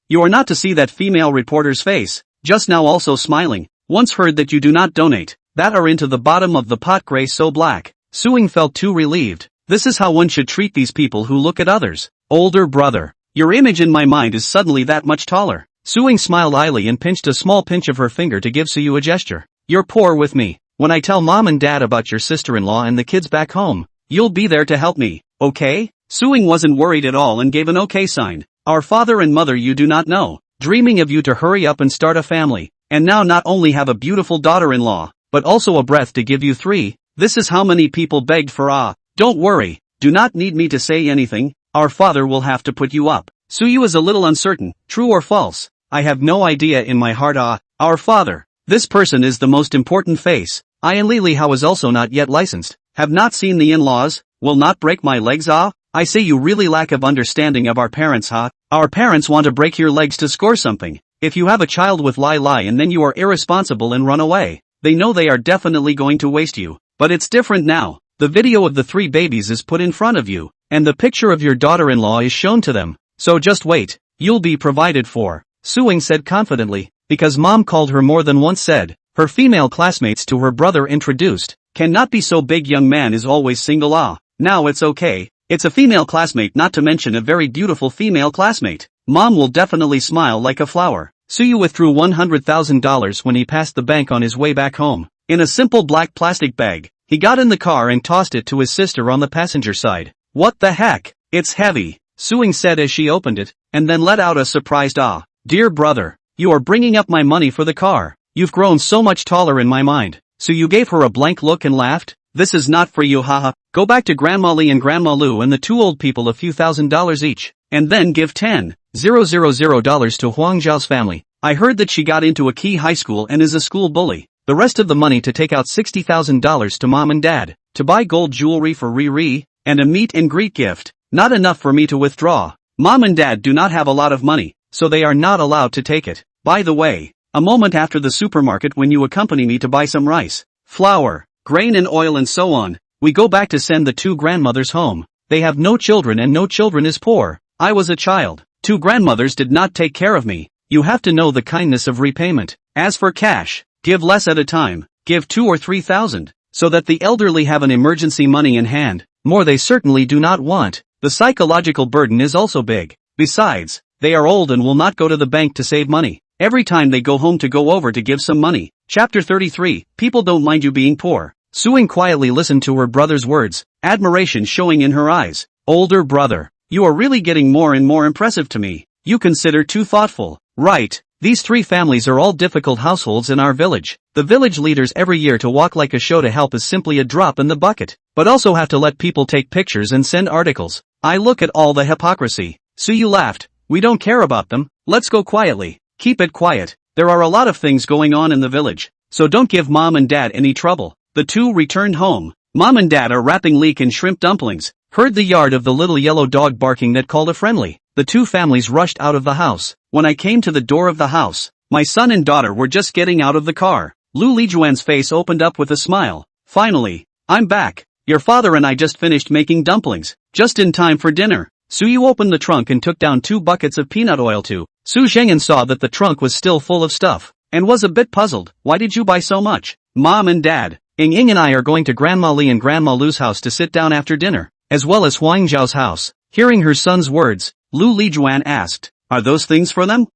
You are not to see that female reporter's face, just now also smiling. Once heard that you do not donate, that are into the bottom of the pot gray so black. Suing felt too relieved. This is how one should treat these people who look at others. Older brother, your image in my mind is suddenly that much taller. Suing smiled idly and pinched a small pinch of her finger to give Suyu a gesture. You're poor with me. When I tell mom and dad about your sister-in-law and the kids back home, you'll be there to help me, okay? Suing wasn't worried at all and gave an okay sign. Our father and mother you do not know, dreaming of you to hurry up and start a family, and now not only have a beautiful daughter-in-law, but also a breath to give you 3. This is how many people begged for. Don't worry, do not need me to say anything, our father will have to put you up. Suyu is a little uncertain, true or false. I have no idea in my heart. Our father. This person is the most important face. I and Lily How is also not yet licensed. Have not seen the in-laws, will not break my legs. I say you really lack of understanding of our parents. Our parents want to break your legs to score something. If you have a child with Lai and then you are irresponsible and run away, they know they are definitely going to waste you. But it's different now. The video of the 3 babies is put in front of you, and the picture of your daughter-in-law is shown to them. So just wait, you'll be provided for. Suing said confidently, because mom called her more than once said, her female classmates to her brother introduced, cannot be so big, young man is always single. Now it's okay, it's a female classmate, not to mention a very beautiful female classmate. Mom will definitely smile like a flower. Suyu withdrew $100,000 when he passed the bank on his way back home. In a simple black plastic bag, he got in the car and tossed it to his sister on the passenger side. What the heck? It's heavy, Suing said as she opened it, and then let out a surprised Dear brother, you are bringing up my money for the car. You've grown so much taller in my mind. Suyu gave her a blank look and laughed. This is not for you, haha. Go back to Grandma Lee and Grandma Lu and the 2 old people a few $1,000s each, and then give $10,000 to Huang Zhao's family. I heard that she got into a key high school and is a school bully. The rest of the money to take out $60,000 to mom and dad, to buy gold jewelry for Riri, and a meet and greet gift. Not enough for me to withdraw. Mom and dad do not have a lot of money, so they are not allowed to take it. By the way, a moment after the supermarket when you accompany me to buy some rice, flour, grain and oil and so on, we go back to send the 2 grandmothers home. They have no children and no children is poor. I was a child. 2 grandmothers did not take care of me. You have to know the kindness of repayment. As for cash, give less at a time, give 2 or 3,000, so that the elderly have an emergency money in hand. More they certainly do not want. The psychological burden is also big. Besides, they are old and will not go to the bank to save money. Every time they go home to go over to give some money. Chapter 33, People don't mind you being poor. Suing quietly listened to her brother's words, admiration showing in her eyes. Older brother, you are really getting more and more impressive to me. You consider too thoughtful. Right, these 3 families are all difficult households in our village. The village leaders every year to walk like a show to help is simply a drop in the bucket. But also have to let people take pictures and send articles. I look at all the hypocrisy. Suyu laughed. We don't care about them. Let's go quietly. Keep it quiet. There are a lot of things going on in the village, so don't give mom and dad any trouble. The 2 returned home. Mom and Dad are wrapping leek and shrimp dumplings. Heard the yard of the little yellow dog barking that called a friendly. The two families rushed out of the house. When I came to the door of the house, my son and daughter were just getting out of the car. Lu Lijuan's face opened up with a smile. Finally, I'm back. Your father and I just finished making dumplings, just in time for dinner. Suyu opened the trunk and took down 2 buckets of peanut oil too. Su Zhengyan saw that the trunk was still full of stuff, and was a bit puzzled. Why did you buy so much? Mom and Dad, Ying and I are going to Grandma Li and Grandma Lu's house to sit down after dinner, as well as Huang Zhao's house. Hearing her son's words, Lu Lijuan asked, are those things for them?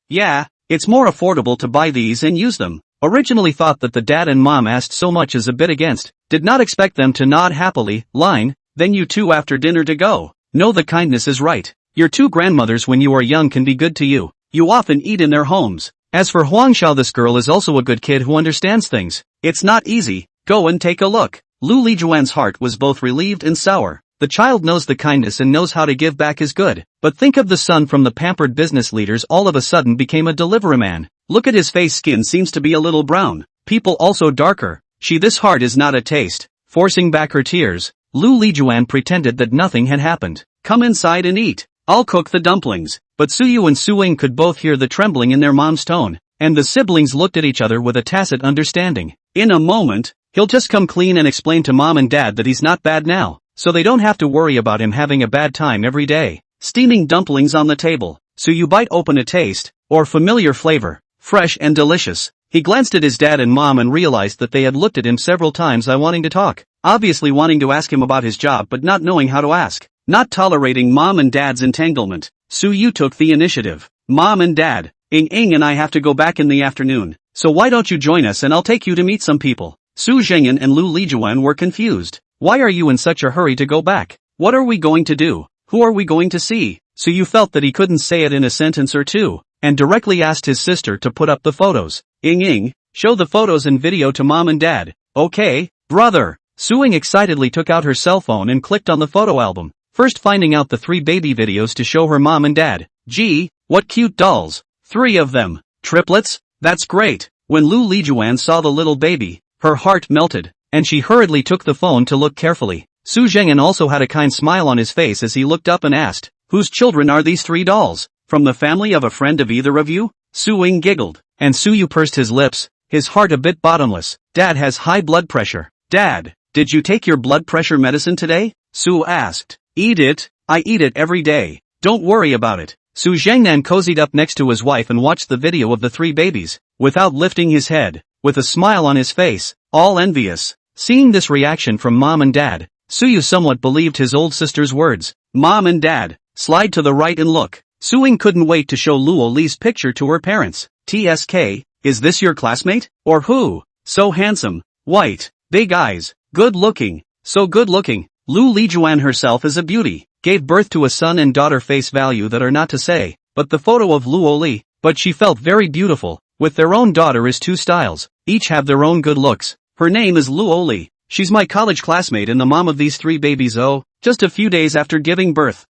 Yeah, it's more affordable to buy these and use them. Originally thought that the dad and mom asked so much is a bit against. Did not expect them to nod happily. Line, then you two after dinner to go. No, the kindness is right. Your 2 grandmothers when you are young can be good to you. You often eat in their homes. As for Huang Xiao, this girl is also a good kid who understands things. It's not easy. Go and take a look. Lu Lijuan's heart was both relieved and sour. The child knows the kindness and knows how to give back is good. But think of the son from the pampered business leaders all of a sudden became a delivery man. Look at his face, skin seems to be a little brown. People also darker. This heart is not a taste. Forcing back her tears, Lu Lijuan pretended that nothing had happened. Come inside and eat. I'll cook the dumplings. But Suyu and Suing could both hear the trembling in their mom's tone, and the siblings looked at each other with a tacit understanding. In a moment, he'll just come clean and explain to mom and dad that he's not bad now, so they don't have to worry about him having a bad time every day. Steaming dumplings on the table. Suyu bite open a taste, or familiar flavor, fresh and delicious. He glanced at his dad and mom and realized that they had looked at him several times wanting to talk, obviously wanting to ask him about his job but not knowing how to ask. Not tolerating mom and dad's entanglement, Suyu took the initiative. Mom and Dad, Ying and I have to go back in the afternoon, so why don't you join us and I'll take you to meet some people. Su Zhengyan and Lu Lijuan were confused. Why are you in such a hurry to go back? What are we going to do? Who are we going to see? Suyu felt that he couldn't say it in a sentence or two, and directly asked his sister to put up the photos. Ying, show the photos and video to mom and dad. Okay, brother. Suing excitedly took out her cell phone and clicked on the photo album, first finding out the 3 baby videos to show her mom and dad. Gee, what cute dolls. 3 of them. Triplets? That's great. When Lu Lijuan saw the little baby, her heart melted, and she hurriedly took the phone to look carefully. Su Zhengyan also had a kind smile on his face as he looked up and asked, whose children are these 3 dolls? From the family of a friend of either of you? Suing giggled, and Suyu pursed his lips, his heart a bit bottomless. Dad has high blood pressure. Dad, did you take your blood pressure medicine today? Su asked. Eat it. I eat it every day. Don't worry about it. Su Zhengnan cozied up next to his wife and watched the video of the 3 babies, without lifting his head, with a smile on his face, all envious. Seeing this reaction from mom and dad, Suyu somewhat believed his old sister's words. Mom and dad, slide to the right and look. Suing couldn't wait to show Luo Li's picture to her parents. TSK, is this your classmate? Or who? So handsome, white, big eyes, good looking, so good looking. Lu Lijuan herself is a beauty, gave birth to a son and daughter face value that are not to say, but the photo of Luo Li, but she felt very beautiful, with their own daughter is 2 styles, each have their own good looks. Her name is Luo Li, she's my college classmate and the mom of these 3 babies just a few days after giving birth.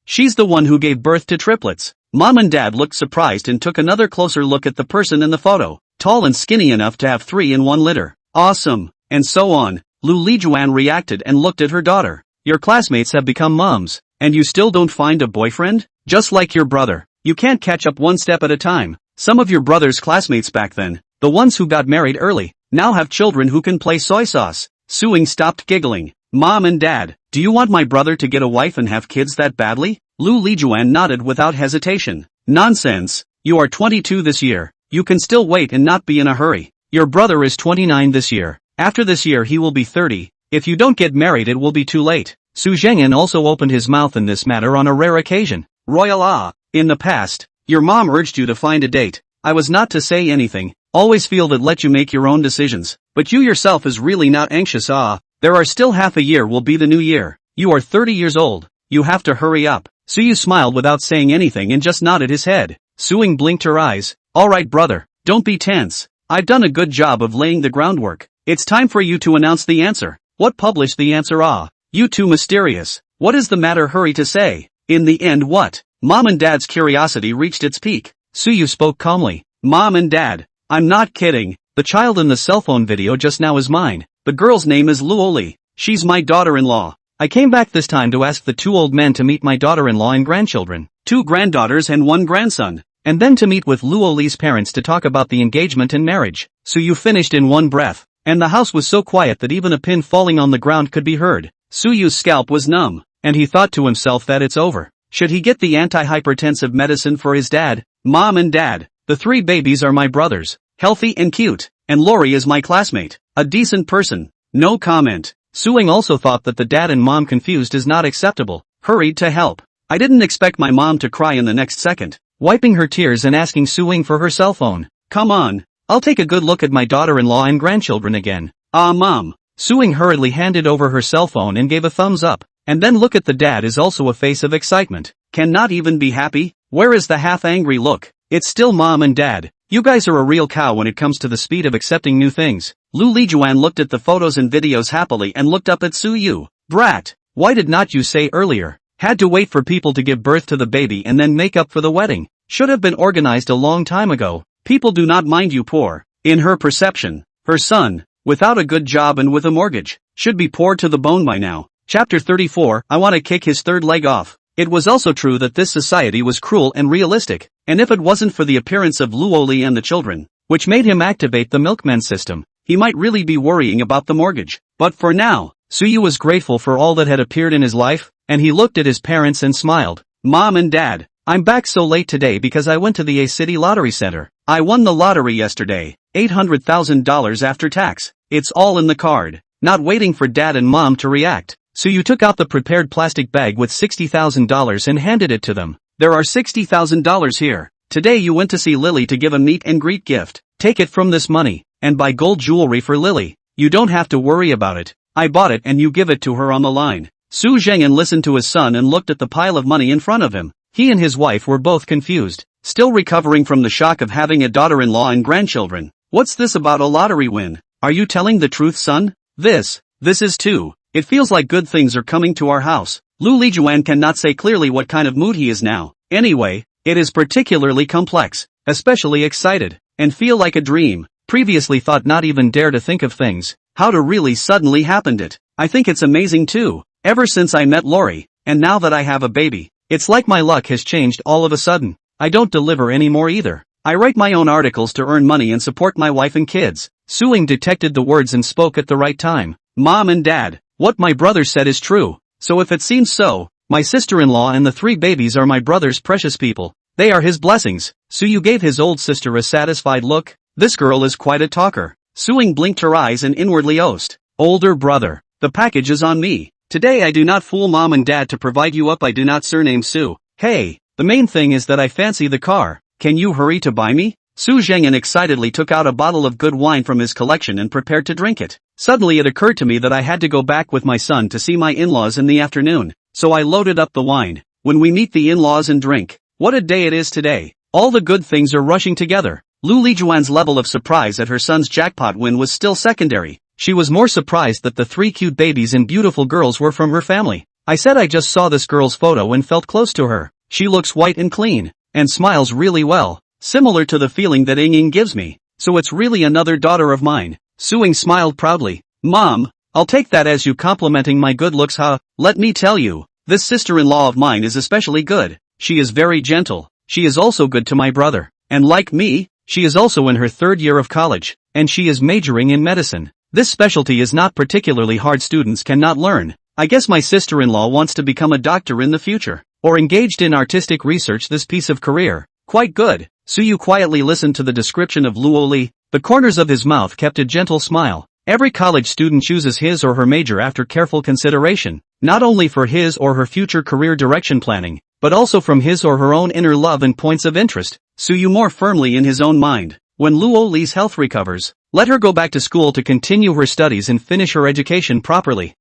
She's the one who gave birth to triplets. Mom and dad looked surprised and took another closer look at the person in the photo, tall and skinny enough to have 3 in one litter. Awesome, and so on. Lu Lijuan reacted and looked at her daughter. Your classmates have become moms, and you still don't find a boyfriend? Just like your brother, you can't catch up one step at a time. Some of your brother's classmates back then, the ones who got married early, now have children who can play soy sauce. Suing stopped giggling. Mom and dad, do you want my brother to get a wife and have kids that badly? Lu Lijuan nodded without hesitation. Nonsense. You are 22 this year. You can still wait and not be in a hurry. Your brother is 29 this year. After this year he will be 30. If you don't get married it will be too late. Su Zhengyan also opened his mouth in this matter on a rare occasion. Royal in the past, your mom urged you to find a date. I was not to say anything. Always feel that let you make your own decisions. But you yourself is really not anxious. There are still half a year will be the new year. You are 30 years old. You have to hurry up. Suyu smiled without saying anything and just nodded his head. Suing blinked her eyes. Alright brother, don't be tense. I've done a good job of laying the groundwork. It's time for you to announce the answer. What published the answer? You too mysterious. What is the matter? Hurry to say. In the end what? Mom and dad's curiosity reached its peak. Suyu spoke calmly. Mom and dad, I'm not kidding. The child in the cell phone video just now is mine. The girl's name is Luoli. She's my daughter-in-law. I came back this time to ask the 2 old men to meet my daughter-in-law and grandchildren, 2 granddaughters and 1 grandson, and then to meet with Luoli's parents to talk about the engagement and marriage. Suyu finished in one breath, and the house was so quiet that even a pin falling on the ground could be heard. Suyu's scalp was numb, and he thought to himself that it's over. Should he get the anti-hypertensive medicine for his dad, mom and dad? The 3 babies are my brothers, healthy and cute, and Lori is my classmate, a decent person. No comment. Suing also thought that the dad and mom confused is not acceptable, hurried to help. I didn't expect my mom to cry in the next second, wiping her tears and asking Suing for her cell phone. Come on, I'll take a good look at my daughter-in-law and grandchildren again. Mom. Suing hurriedly handed over her cell phone and gave a thumbs up, and then look at the dad is also a face of excitement. Cannot even be happy? Where is the half-angry look? It's still mom and dad. You guys are a real cow when it comes to the speed of accepting new things. Lu Lijuan looked at the photos and videos happily and looked up at Suyu. Brat, why did not you say earlier? Had to wait for people to give birth to the baby and then make up for the wedding. Should have been organized a long time ago. People do not mind you poor. In her perception, her son, without a good job and with a mortgage, should be poor to the bone by now. Chapter 34, I want to kick his third leg off. It was also true that this society was cruel and realistic, and if it wasn't for the appearance of Luoli and the children, which made him activate the milkman system, he might really be worrying about the mortgage. But for now, Suyu was grateful for all that had appeared in his life, and he looked at his parents and smiled. Mom and Dad, I'm back so late today because I went to the A City Lottery Center. I won the lottery yesterday, $800,000 after tax. It's all in the card. Not waiting for Dad and Mom to react, Suyu took out the prepared plastic bag with $60,000 and handed it to them. There are $60,000 here. Today you went to see Lily to give a meet and greet gift. Take it from this money, and buy gold jewelry for Lily. You don't have to worry about it. I bought it and you give it to her on the line. Su Zhengyan listened to his son and looked at the pile of money in front of him. He and his wife were both confused, still recovering from the shock of having a daughter-in-law and grandchildren. What's this about a lottery win? Are you telling the truth, son? This is too. It feels like good things are coming to our house. Lu Lijuan cannot say clearly what kind of mood he is now. Anyway, it is particularly complex, especially excited, and feel like a dream. Previously thought not even dare to think of things, how to really suddenly happened it. I think it's amazing too. Ever since I met Lori, and now that I have a baby, it's like my luck has changed all of a sudden. I don't deliver anymore either. I write my own articles to earn money and support my wife and kids. Suing detected the words and spoke at the right time. Mom and Dad, what my brother said is true. So if it seems so, my sister-in-law and the 3 babies are my brother's precious people. They are his blessings. Suyu gave his old sister a satisfied look. This girl is quite a talker. Suing blinked her eyes and inwardly oaths. Older brother, the package is on me. Today I do not fool mom and dad to provide you up. I do not surname Su. Hey, the main thing is that I fancy the car. Can you hurry to buy me? Su Zhengyan excitedly took out a bottle of good wine from his collection and prepared to drink it. Suddenly it occurred to me that I had to go back with my son to see my in-laws in the afternoon, so I loaded up the wine. When we meet the in-laws and drink, what a day it is today. All the good things are rushing together. Lu Lijuan's level of surprise at her son's jackpot win was still secondary. She was more surprised that the 3 cute babies and beautiful girls were from her family. I said I just saw this girl's photo and felt close to her. She looks white and clean, and smiles really well, similar to the feeling that Ying gives me. So it's really another daughter of mine. Suing smiled proudly. Mom, I'll take that as you complimenting my good looks, huh? Let me tell you, this sister-in-law of mine is especially good. She is very gentle. She is also good to my brother. And like me, she is also in her 3rd year of college, and she is majoring in medicine. This specialty is not particularly hard, students cannot learn. I guess my sister-in-law wants to become a doctor in the future, or engaged in artistic research. This piece of career, quite good. Suyu quietly listened to the description of Luoli. The corners of his mouth kept a gentle smile. Every college student chooses his or her major after careful consideration, not only for his or her future career direction planning, but also from his or her own inner love and points of interest. Suyu more firmly in his own mind. When Luoli's health recovers, let her go back to school to continue her studies and finish her education properly.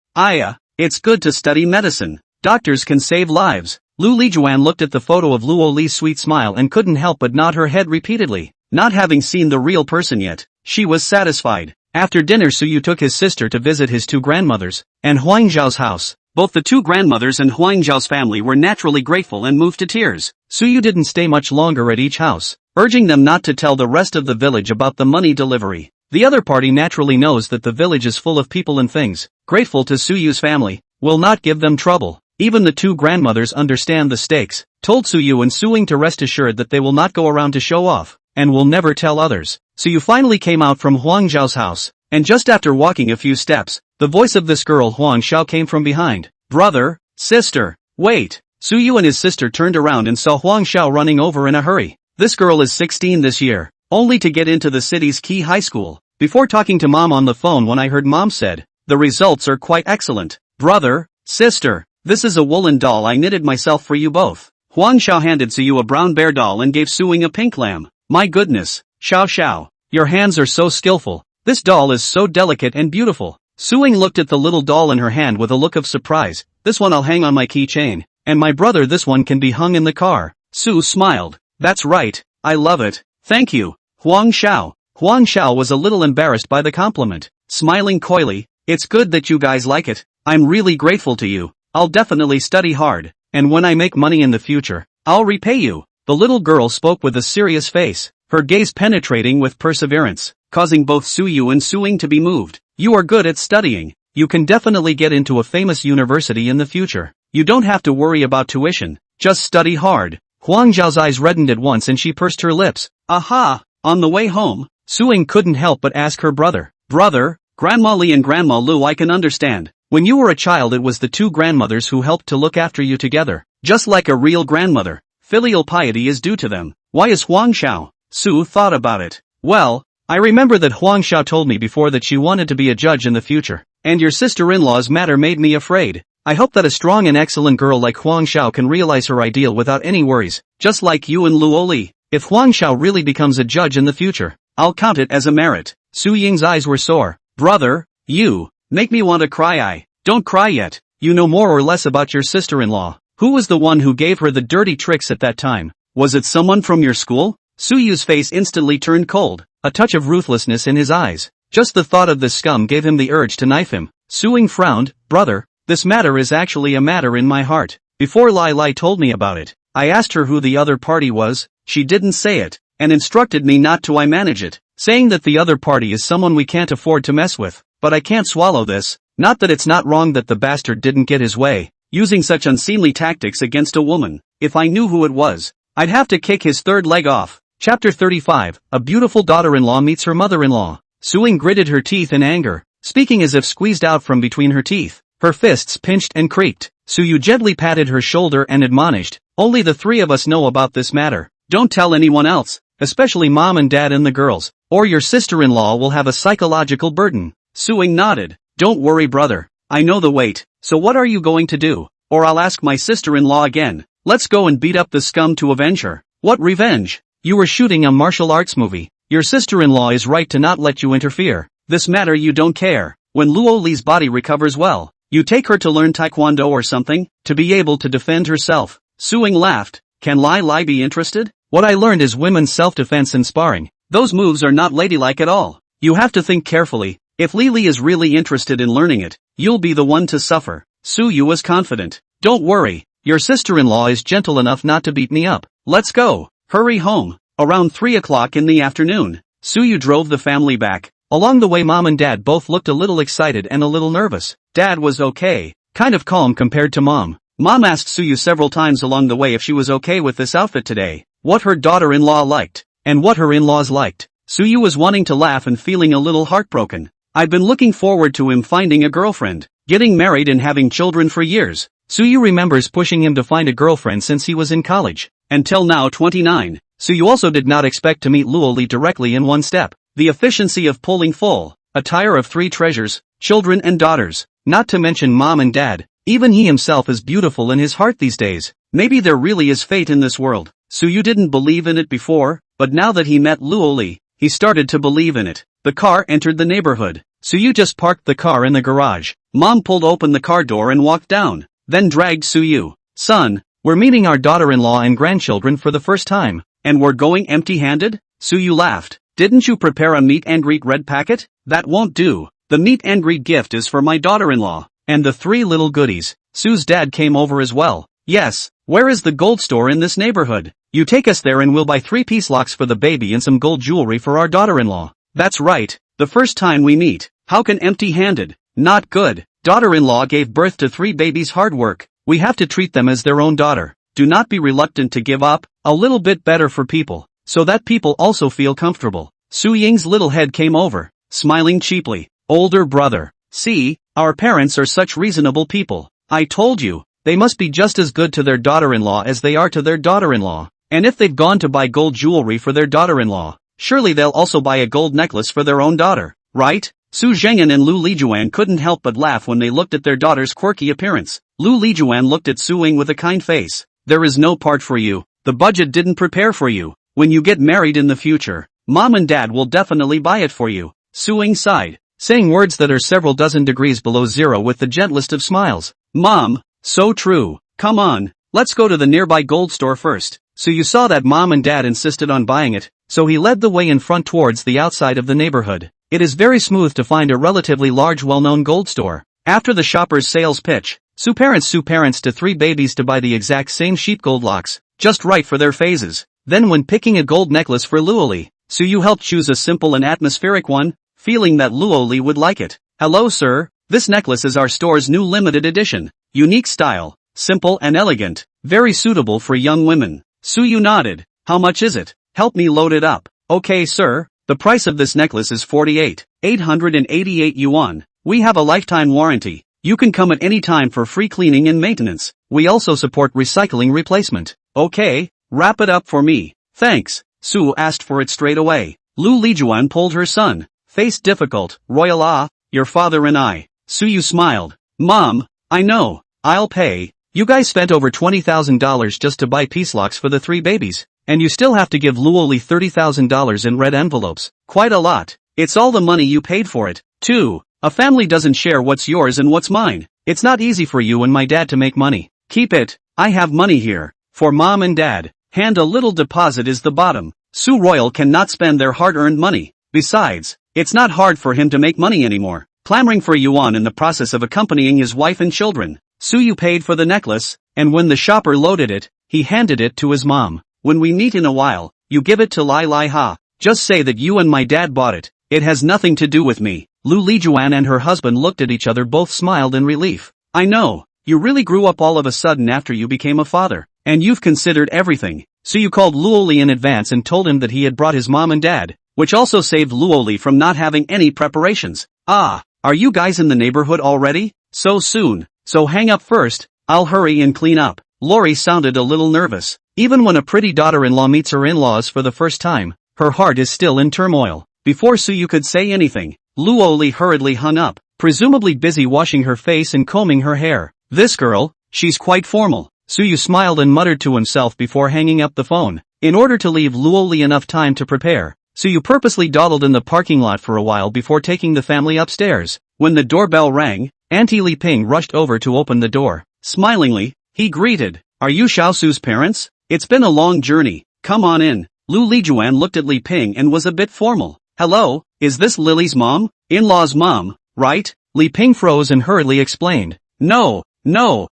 It's good to study medicine. Doctors can save lives. Lu Lijuan looked at the photo of Luoli's sweet smile and couldn't help but nod her head repeatedly. Not having seen the real person yet, she was satisfied. After dinner, Suyu took his sister to visit his 2 grandmothers, and Huangzhao's house. Both the 2 grandmothers and Huangzhao's family were naturally grateful and moved to tears. Suyu didn't stay much longer at each house, urging them not to tell the rest of the village about the money delivery. The other party naturally knows that the village is full of people and things, grateful to Suyu's family, will not give them trouble. Even the two grandmothers understand the stakes, told Suyu and Suing to rest assured that they will not go around to show off, and will never tell others. Suyu finally came out from Huang Zhao's house, and just after walking a few steps, the voice of this girl Huang Xiao came from behind. Brother, sister, wait. Suyu and his sister turned around and saw Huang Xiao running over in a hurry. This girl is 16 this year, only to get into the city's key high school. Before talking to mom on the phone when I heard mom said, the results are quite excellent. Brother, sister, this is a woolen doll I knitted myself for you both. Huang Xiao handed Suyu a brown bear doll and gave Suing a pink lamb. My goodness, Xiao Xiao, your hands are so skillful. This doll is so delicate and beautiful. Suing looked at the little doll in her hand with a look of surprise. This one I'll hang on my keychain, and my brother this one can be hung in the car. Su smiled. That's right, I love it. Thank you, Huang Xiao. Huang Xiao was a little embarrassed by the compliment, smiling coyly. It's good that you guys like it. I'm really grateful to you. I'll definitely study hard, and when I make money in the future, I'll repay you. The little girl spoke with a serious face, her gaze penetrating with perseverance, causing both Suyu and Suing to be moved. You are good at studying. You can definitely get into a famous university in the future. You don't have to worry about tuition, just study hard. Huang Zhao's eyes reddened at once and she pursed her lips. Aha! On the way home, Suing couldn't help but ask her brother. Brother, Grandma Li and Grandma Lu, I can understand. When you were a child it was the two grandmothers who helped to look after you together. Just like a real grandmother, filial piety is due to them. Why is Huang Xiao? Su thought about it. Well, I remember that Huang Xiao told me before that she wanted to be a judge in the future. And your sister-in-law's matter made me afraid. I hope that a strong and excellent girl like Huang Xiao can realize her ideal without any worries, just like you and Luo Li. If Huang Xiao really becomes a judge in the future, I'll count it as a merit. Su Ying's eyes were sore. Brother, you make me want to cry. Don't cry yet. You know more or less about your sister-in-law. Who was the one who gave her the dirty tricks at that time? Was it someone from your school? Su Yu's face instantly turned cold, a touch of ruthlessness in his eyes. Just the thought of this scum gave him the urge to knife him. Su Ying frowned. Brother, this matter is actually a matter in my heart. Before Lai Lai told me about it, I asked her who the other party was. She didn't say it, and instructed me not to manage it, saying that the other party is someone we can't afford to mess with. But I can't swallow this. Not that it's not wrong that the bastard didn't get his way, using such unseemly tactics against a woman. If I knew who it was, I'd have to kick his third leg off. Chapter 35, A beautiful daughter-in-law meets her mother-in-law. Suing gritted her teeth in anger, speaking as if squeezed out from between her teeth. Her fists pinched and creaked. Suyu gently patted her shoulder and admonished, only the three of us know about this matter. Don't tell anyone else, especially mom and dad and the girls, or your sister-in-law will have a psychological burden. Suing nodded. Don't worry brother, I know the weight. So what are you going to do? Or I'll ask my sister-in-law again. Let's go and beat up the scum to avenge her. What revenge? You were shooting a martial arts movie. Your sister-in-law is right to not let you interfere. This matter you don't care. When Luo Li's body recovers well, you take her to learn taekwondo or something, to be able to defend herself. Suing laughed. Can Lai Lai be interested? What I learned is women's self-defense and sparring. Those moves are not ladylike at all. You have to think carefully. If Li Li is really interested in learning it, you'll be the one to suffer. Suyu was confident. Don't worry, your sister-in-law is gentle enough not to beat me up. Let's go. Hurry home. Around 3 o'clock in the afternoon, Suyu drove the family back. Along the way mom and dad both looked a little excited and a little nervous. Dad was okay, kind of calm compared to mom. Mom asked Suyu several times along the way if she was okay with this outfit today, what her daughter-in-law liked, and what her in-laws liked. Suyu was wanting to laugh and feeling a little heartbroken. I've been looking forward to him finding a girlfriend, getting married and having children for years. Suyu remembers pushing him to find a girlfriend since he was in college. Until now 29, Suyu also did not expect to meet Luo Li directly in one step. The efficiency of pulling full attire of 3 treasures, children and daughters, not to mention mom and dad. Even he himself is beautiful in his heart these days. Maybe there really is fate in this world. Suyu didn't believe in it before, but now that he met Luo Li, he started to believe in it. The car entered the neighborhood. Suyu just parked the car in the garage. Mom pulled open the car door and walked down, then dragged Suyu. Son, we're meeting our daughter-in-law and grandchildren for the first time. And we're going empty-handed? Suyu laughed. Didn't you prepare a meet and greet red packet? That won't do. The meet and greet gift is for my daughter-in-law. And the 3 little goodies. Sue's dad came over as well. Yes, where is the gold store in this neighborhood? You take us there and we'll buy 3-piece locks for the baby and some gold jewelry for our daughter-in-law. That's right, The first time we meet. How can empty-handed? Not good. Daughter-in-law gave birth to 3 babies. Hard work. We have to treat them as their own daughter. Do not be reluctant to give up, a little bit better for people, so that people also feel comfortable. Su Ying's little head came over, smiling cheaply. Older brother. See, our parents are such reasonable people. I told you, they must be just as good to their daughter-in-law as they are to their daughter-in-law. And if they've gone to buy gold jewelry for their daughter-in-law, surely they'll also buy a gold necklace for their own daughter, right? Su Zhengyan and Lu Lijuan couldn't help but laugh when they looked at their daughter's quirky appearance. Lu Lijuan looked at Su Ying with a kind face. There is no part for you. The budget didn't prepare for you. When you get married in the future, Mom and Dad will definitely buy it for you. Su Ying sighed, saying words that are several dozen degrees below zero with the gentlest of smiles. Mom, so true. Come on, let's go to the nearby gold store first. So you saw that Mom and Dad insisted on buying it, so he led the way in front towards the outside of the neighborhood. It is very smooth to find a relatively large well-known gold store. After the shopper's sales pitch, Su parents to 3 babies to buy the exact same sheep gold locks, just right for their phases. Then when picking a gold necklace for Luoli, Su Yu helped choose a simple and atmospheric one, feeling that Luoli would like it. Hello sir, this necklace is our store's new limited edition. Unique style, simple and elegant, very suitable for young women. Su Yu nodded. How much is it? Help me load it up. Okay sir, the price of this necklace is 48,888 yuan. We have a lifetime warranty. You can come at any time for free cleaning and maintenance. We also support recycling replacement. Okay, wrap it up for me. Thanks. Su asked for it straight away. Lu Lijuan pulled her son. Face difficult. Royal your father and I. Su Yu smiled. Mom, I know. I'll pay. You guys spent over $20,000 just to buy peace locks for the 3 babies. And you still have to give Luoli $30,000 in red envelopes. Quite a lot. It's all the money you paid for it, too. A family doesn't share what's yours and what's mine. It's not easy for you and my dad to make money. Keep it. I have money here. For Mom and Dad. And a little deposit is the bottom. Su Royal cannot spend their hard-earned money. Besides, it's not hard for him to make money anymore. Clamoring for yuan in the process of accompanying his wife and children. Su Yu paid for the necklace, and when the shopper loaded it, he handed it to his mom. When we meet in a while, you give it to Lai Lai Ha. Just say that you and my dad bought it. It has nothing to do with me. Lu Lijuan and her husband looked at each other, both smiled in relief. I know, you really grew up all of a sudden after you became a father, and you've considered everything. So you called Luoli in advance and told him that he had brought his mom and dad, which also saved Luoli from not having any preparations. Ah, are you guys in the neighborhood already? So soon. So hang up first, I'll hurry and clean up. Lori sounded a little nervous. Even when a pretty daughter-in-law meets her in-laws for the first time, her heart is still in turmoil. Before Su Yu could say anything, Luoli hurriedly hung up, presumably busy washing her face and combing her hair. This girl, she's quite formal. Su Yu smiled and muttered to himself before hanging up the phone. In order to leave Luoli enough time to prepare, Su Yu purposely dawdled in the parking lot for a while before taking the family upstairs. When the doorbell rang, Auntie Li Ping rushed over to open the door. Smilingly, he greeted, "Are you Xiaosu's parents? It's been a long journey. Come on in." Lu Lijuan looked at Li Ping and was a bit formal. "Hello, is this Lily's mom? In-law's mom, right?" Li Ping froze and hurriedly explained. No,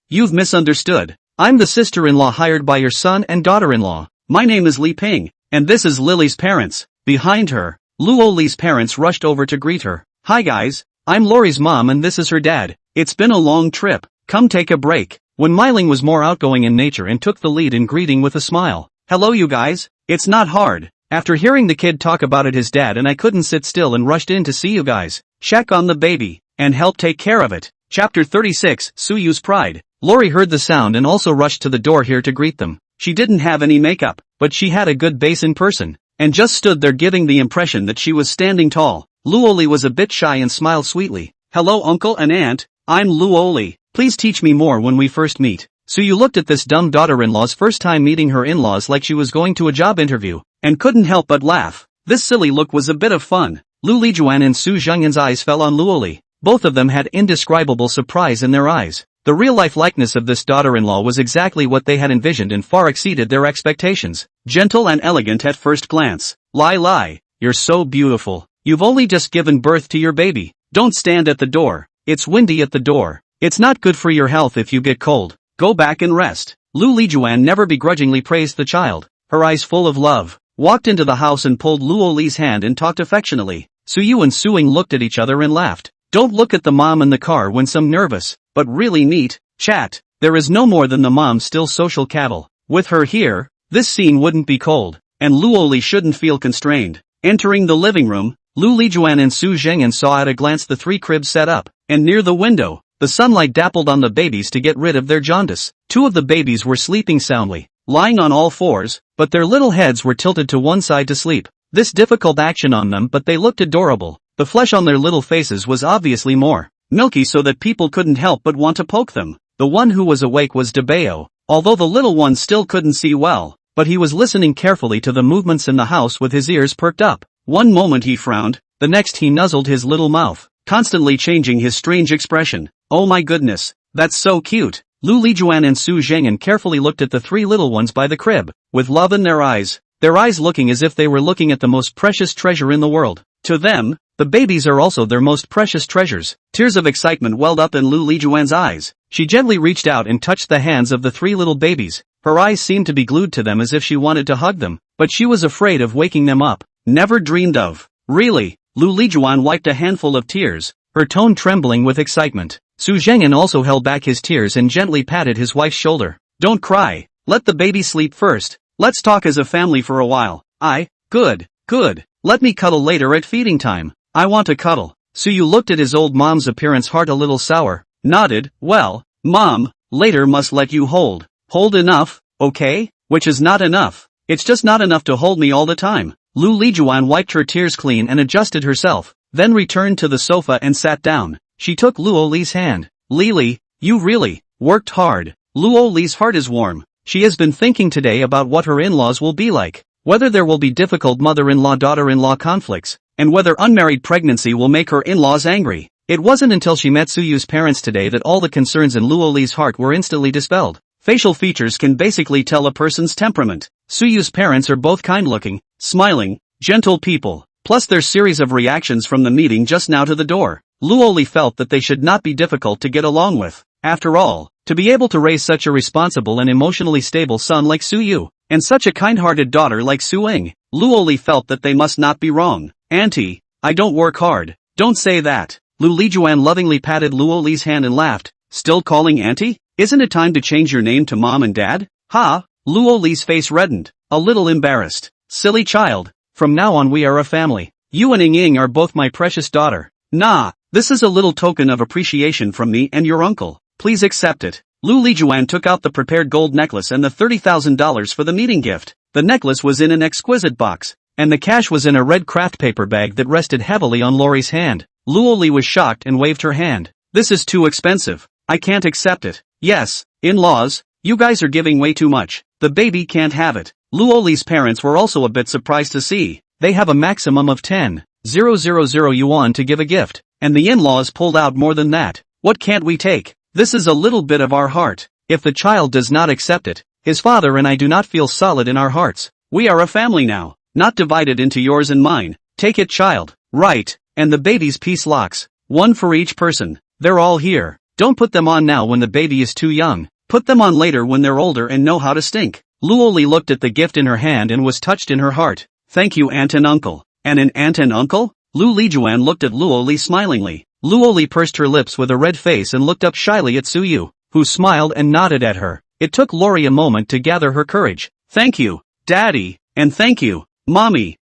you've misunderstood. I'm the sister-in-law hired by your son and daughter-in-law. My name is Li Ping, and this is Lily's parents." Behind her, Luoli's parents rushed over to greet her. "Hi guys, I'm Lori's mom and this is her dad. It's been a long trip. Come take a break." When Myling was more outgoing in nature and took the lead in greeting with a smile. "Hello you guys, it's not hard. After hearing the kid talk about it his dad and I couldn't sit still and rushed in to see you guys, check on the baby, and help take care of it." Chapter 36, Su Yu's Pride. Lori heard the sound and also rushed to the door here to greet them. She didn't have any makeup, but she had a good base in person, and just stood there giving the impression that she was standing tall. Luoli was a bit shy and smiled sweetly. "Hello uncle and aunt, I'm Luoli. Please teach me more when we first meet." Su Yu looked at this dumb daughter-in-law's first time meeting her in-laws like she was going to a job interview, and couldn't help but laugh. This silly look was a bit of fun. Lu Lijuan and Su Zhengyan's eyes fell on Luoli. Both of them had indescribable surprise in their eyes. The real-life likeness of this daughter-in-law was exactly what they had envisioned and far exceeded their expectations. Gentle and elegant at first glance. Lai Lai, you're so beautiful. You've only just given birth to your baby. Don't stand at the door. It's windy at the door. It's not good for your health if you get cold. Go back and rest. Lu Lijuan never begrudgingly praised the child. Her eyes full of love, walked into the house and pulled Luoli's hand and talked affectionately. Suyu and Suing looked at each other and laughed. Don't look at the mom in the car when some nervous, but really neat, chat. There is no more than the mom still social cattle. With her here, this scene wouldn't be cold, and Luoli shouldn't feel constrained. Entering the living room, Lu Lijuan and Su Zhengyan saw at a glance the 3 cribs set up, and near the window, the sunlight dappled on the babies to get rid of their jaundice. 2 of the babies were sleeping soundly, lying on all fours, but their little heads were tilted to one side to sleep. This difficult action on them, but they looked adorable. The flesh on their little faces was obviously more milky so that people couldn't help but want to poke them. The one who was awake was Debeo, although the little one still couldn't see well, but he was listening carefully to the movements in the house with his ears perked up. One moment he frowned, the next he nuzzled his little mouth, constantly changing his strange expression. Oh my goodness, that's so cute. Lu Lijuan and Su Zhengyan carefully looked at the 3 little ones by the crib, with love in their eyes looking as if they were looking at the most precious treasure in the world. To them, the babies are also their most precious treasures. Tears of excitement welled up in Lu Lijuan's eyes. She gently reached out and touched the hands of the 3 little babies. Her eyes seemed to be glued to them as if she wanted to hug them, but she was afraid of waking them up. Never dreamed of. Really? Lu Lijuan wiped a handful of tears, her tone trembling with excitement. Su Zhengyan also held back his tears and gently patted his wife's shoulder. Don't cry. Let the baby sleep first. Let's talk as a family for a while. Good. Let me cuddle later at feeding time. I want to cuddle. Suyu looked at his old mom's appearance, heart a little sour, nodded. Well, mom, later must let you hold. Hold enough, okay? Which is not enough. It's just not enough to hold me all the time. Lu Lijuan wiped her tears clean and adjusted herself, then returned to the sofa and sat down. She took Luo Li's hand. Lili, you really worked hard. Luo Li's heart is warm. She has been thinking today about what her in-laws will be like, whether there will be difficult mother-in-law-daughter-in-law conflicts, and whether unmarried pregnancy will make her in-laws angry. It wasn't until she met Suyu's parents today that all the concerns in Luo Li's heart were instantly dispelled. Facial features can basically tell a person's temperament. Suyu's parents are both kind-looking, smiling, gentle people, plus their series of reactions from the meeting just now to the door. Luo Li felt that they should not be difficult to get along with. After all, to be able to raise such a responsible and emotionally stable son like Suyu, and such a kind-hearted daughter like Suing, Luo Li felt that they must not be wrong. Auntie, I don't work hard. Don't say that. Lu Lijuan lovingly patted Luo Li's hand and laughed. Still calling auntie? Isn't it time to change your name to mom and dad? Ha! Luo Li's face reddened, a little embarrassed. Silly child. From now on we are a family. You and Ying are both my precious daughter. Nah, this is a little token of appreciation from me and your uncle. Please accept it. Lu Lijuan took out the prepared gold necklace and the $30,000 for the meeting gift. The necklace was in an exquisite box, and the cash was in a red craft paper bag that rested heavily on Lori's hand. Luo Li was shocked and waved her hand. This is too expensive. I can't accept it. Yes, in-laws, you guys are giving way too much. The baby can't have it. Luo Li's parents were also a bit surprised to see. They have a maximum of 10,000 yuan to give a gift, and the in-laws pulled out more than that. What can't we take? This is a little bit of our heart. If the child does not accept it, his father and I do not feel solid in our hearts. We are a family now, not divided into yours and mine. Take it, child. Right, and the baby's piece locks. One for each person. They're all here. Don't put them on now when the baby is too young. Put them on later when they're older and know how to stink. Luo Li looked at the gift in her hand and was touched in her heart. Thank you, aunt and uncle. And an aunt and uncle? Lu Lijuan looked at Luo Li smilingly. Luo Li pursed her lips with a red face and looked up shyly at Suyu, who smiled and nodded at her. It took Lori a moment to gather her courage. Thank you, Daddy, and thank you, Mommy.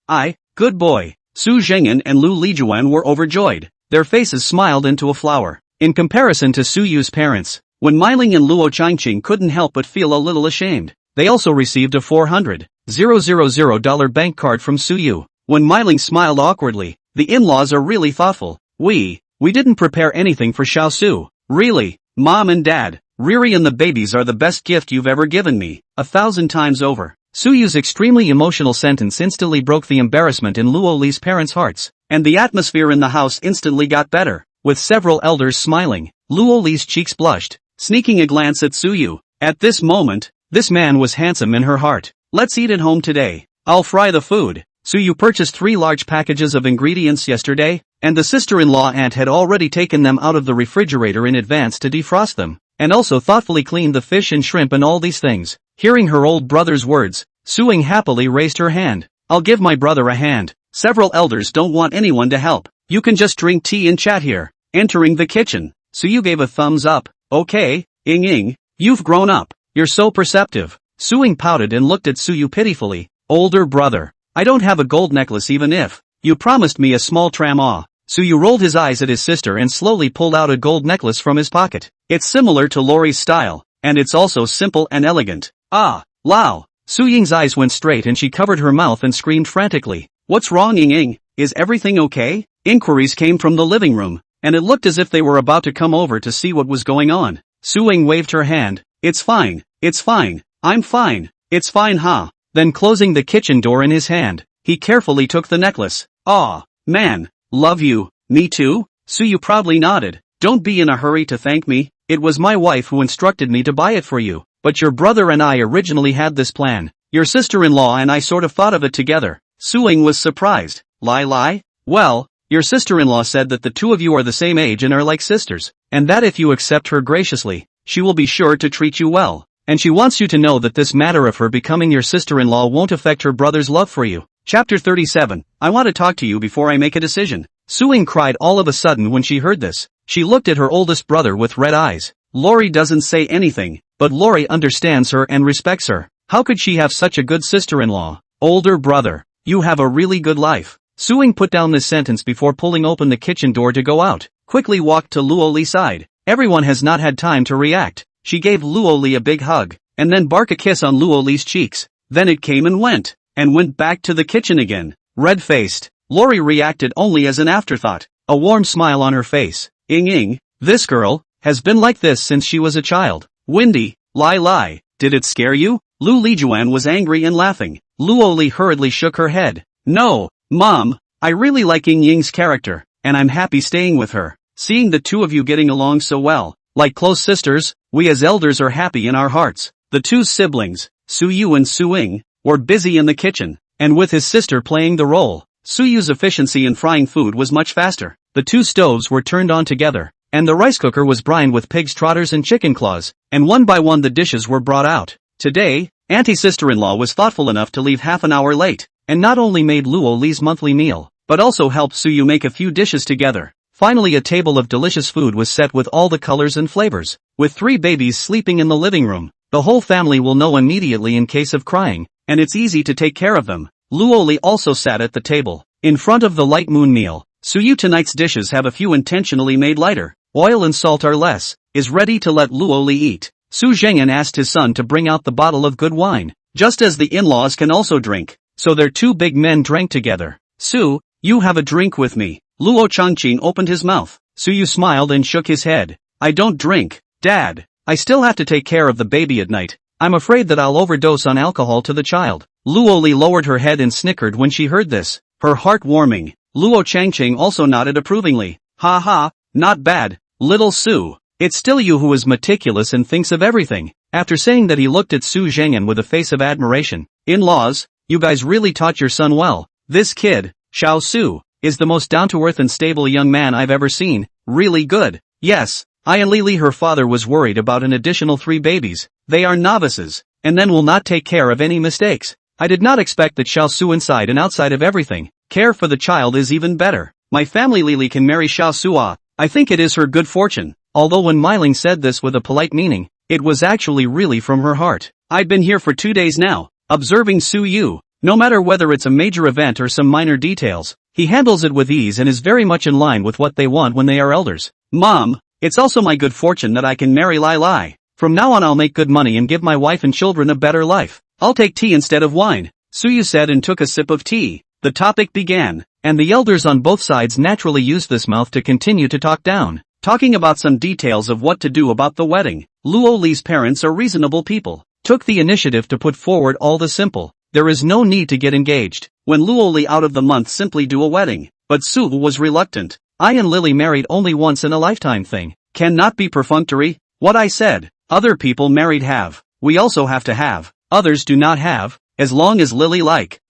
Good boy. Su Zhengyan and Lu Lijuan were overjoyed. Their faces smiled into a flower. In comparison to Suyu's parents, when Meiling and Luo Changqing couldn't help but feel a little ashamed. They also received a $400,000 bank card from Suyu. When Meiling smiled awkwardly, the in-laws are really thoughtful. We didn't prepare anything for Xiaosu. Really, Mom and Dad, Riri and the babies are the best gift you've ever given me, 1,000 times over. Suyu's extremely emotional sentence instantly broke the embarrassment in Luo Li's parents' hearts, and the atmosphere in the house instantly got better. With several elders smiling, Luo Li's cheeks blushed, sneaking a glance at Suyu. At this moment, this man was handsome in her heart. Let's eat at home today. I'll fry the food. Suyu purchased 3 large packages of ingredients yesterday, and the sister-in-law aunt had already taken them out of the refrigerator in advance to defrost them, and also thoughtfully cleaned the fish and shrimp and all these things. Hearing her old brother's words, Suing happily raised her hand. I'll give my brother a hand. Several elders don't want anyone to help. You can just drink tea and chat here. Entering the kitchen, Suyu gave a thumbs up. Okay, Ing, you've grown up. You're so perceptive. Suing pouted and looked at Suyu pitifully. Older brother. I don't have a gold necklace even if you promised me a small tram. Suyu rolled his eyes at his sister and slowly pulled out a gold necklace from his pocket. It's similar to Lori's style, and it's also simple and elegant. Ah, Lao. Su Ying's eyes went straight and she covered her mouth and screamed frantically. What's wrong, Ying? Is everything okay? Inquiries came from the living room, and it looked as if they were about to come over to see what was going on. Su Ying waved her hand. It's fine, I'm fine, it's fine Then closing the kitchen door in his hand, he carefully took the necklace. Aw, man, love you, me too? Suyu proudly nodded. Don't be in a hurry to thank me, it was my wife who instructed me to buy it for you, but your brother and I originally had this plan. Your sister-in-law and I sort of thought of it together. Suing was surprised. Lie? Well, your sister-in-law said that the two of you are the same age and are like sisters, and that if you accept her graciously, she will be sure to treat you well. And she wants you to know that this matter of her becoming your sister-in-law won't affect her brother's love for you. Chapter 37. I want to talk to you before I make a decision. Suing cried all of a sudden when she heard this. She looked at her oldest brother with red eyes. Lori doesn't say anything, but Lori understands her and respects her. How could she have such a good sister-in-law? Older brother, you have a really good life. Suing put down this sentence before pulling open the kitchen door to go out. Quickly walked to Luoli's side. Everyone has not had time to react. She gave Luoli a big hug, and then barked a kiss on Luoli's cheeks. Then it came and went back to the kitchen again. Red-faced, Lori reacted only as an afterthought, a warm smile on her face. Ing, this girl, has been like this since she was a child. Windy, lie, did it scare you? Lu Lijuan was angry and laughing. Luoli hurriedly shook her head. No, Mom, I really like Ying's character, and I'm happy staying with her. Seeing the two of you getting along so well, like close sisters, we as elders are happy in our hearts. The two siblings, Suyu and Suing, were busy in the kitchen, and with his sister playing the role. Suyu's efficiency in frying food was much faster. The two stoves were turned on together, and the rice cooker was brined with pig's trotters and chicken claws, and one by one the dishes were brought out. Today, Auntie sister-in-law was thoughtful enough to leave half an hour late, and not only made Luoli's monthly meal, but also helped Suyu make a few dishes together. Finally, a table of delicious food was set with all the colors and flavors. With 3 babies sleeping in the living room, the whole family will know immediately in case of crying, and it's easy to take care of them. Luoli also sat at the table, in front of the light moon meal. Suyu tonight's dishes have a few intentionally made lighter. Oil and salt are less, is ready to let Luoli eat. Su Zhengyan asked his son to bring out the bottle of good wine, just as the in-laws can also drink, so their 2 big men drank together. Su, you have a drink with me. Luo Changqing opened his mouth. Suyu smiled and shook his head. I don't drink, Dad. I still have to take care of the baby at night. I'm afraid that I'll overdose on alcohol to the child. Luoli lowered her head and snickered when she heard this, her heart warming. Luo Changqing also nodded approvingly. Ha, not bad, little Su. It's still you who is meticulous and thinks of everything. After saying that, he looked at Su Zhengyan with a face of admiration. In-laws, you guys really taught your son well. This kid, Xiao Su, is the most down-to-earth and stable young man I've ever seen. Really good. Yes, I and Lili, her father, was worried about an additional 3 babies. They are novices, and then will not take care of any mistakes. I did not expect that Xiao Su inside and outside of everything. Care for the child is even better. My family Lili can marry Xiao Su. I think it is her good fortune. Although when Meiling said this with a polite meaning, it was actually really from her heart. I've been here for 2 days now, observing Su Yu. No matter whether it's a major event or some minor details, he handles it with ease and is very much in line with what they want when they are elders. Mom, it's also my good fortune that I can marry Lai Lai. From now on I'll make good money and give my wife and children a better life. I'll take tea instead of wine, Suyu said and took a sip of tea. The topic began, and the elders on both sides naturally used this mouth to continue to talk down, talking about some details of what to do about the wedding. Luo Li's parents are reasonable people, took the initiative to put forward all the simple. There is no need to get engaged. When Luo Li out of the month simply do a wedding, but Su was reluctant. I and Lily married only once in a lifetime thing. Cannot be perfunctory. What I said, other people married have. We also have to have. Others do not have. As long as Lily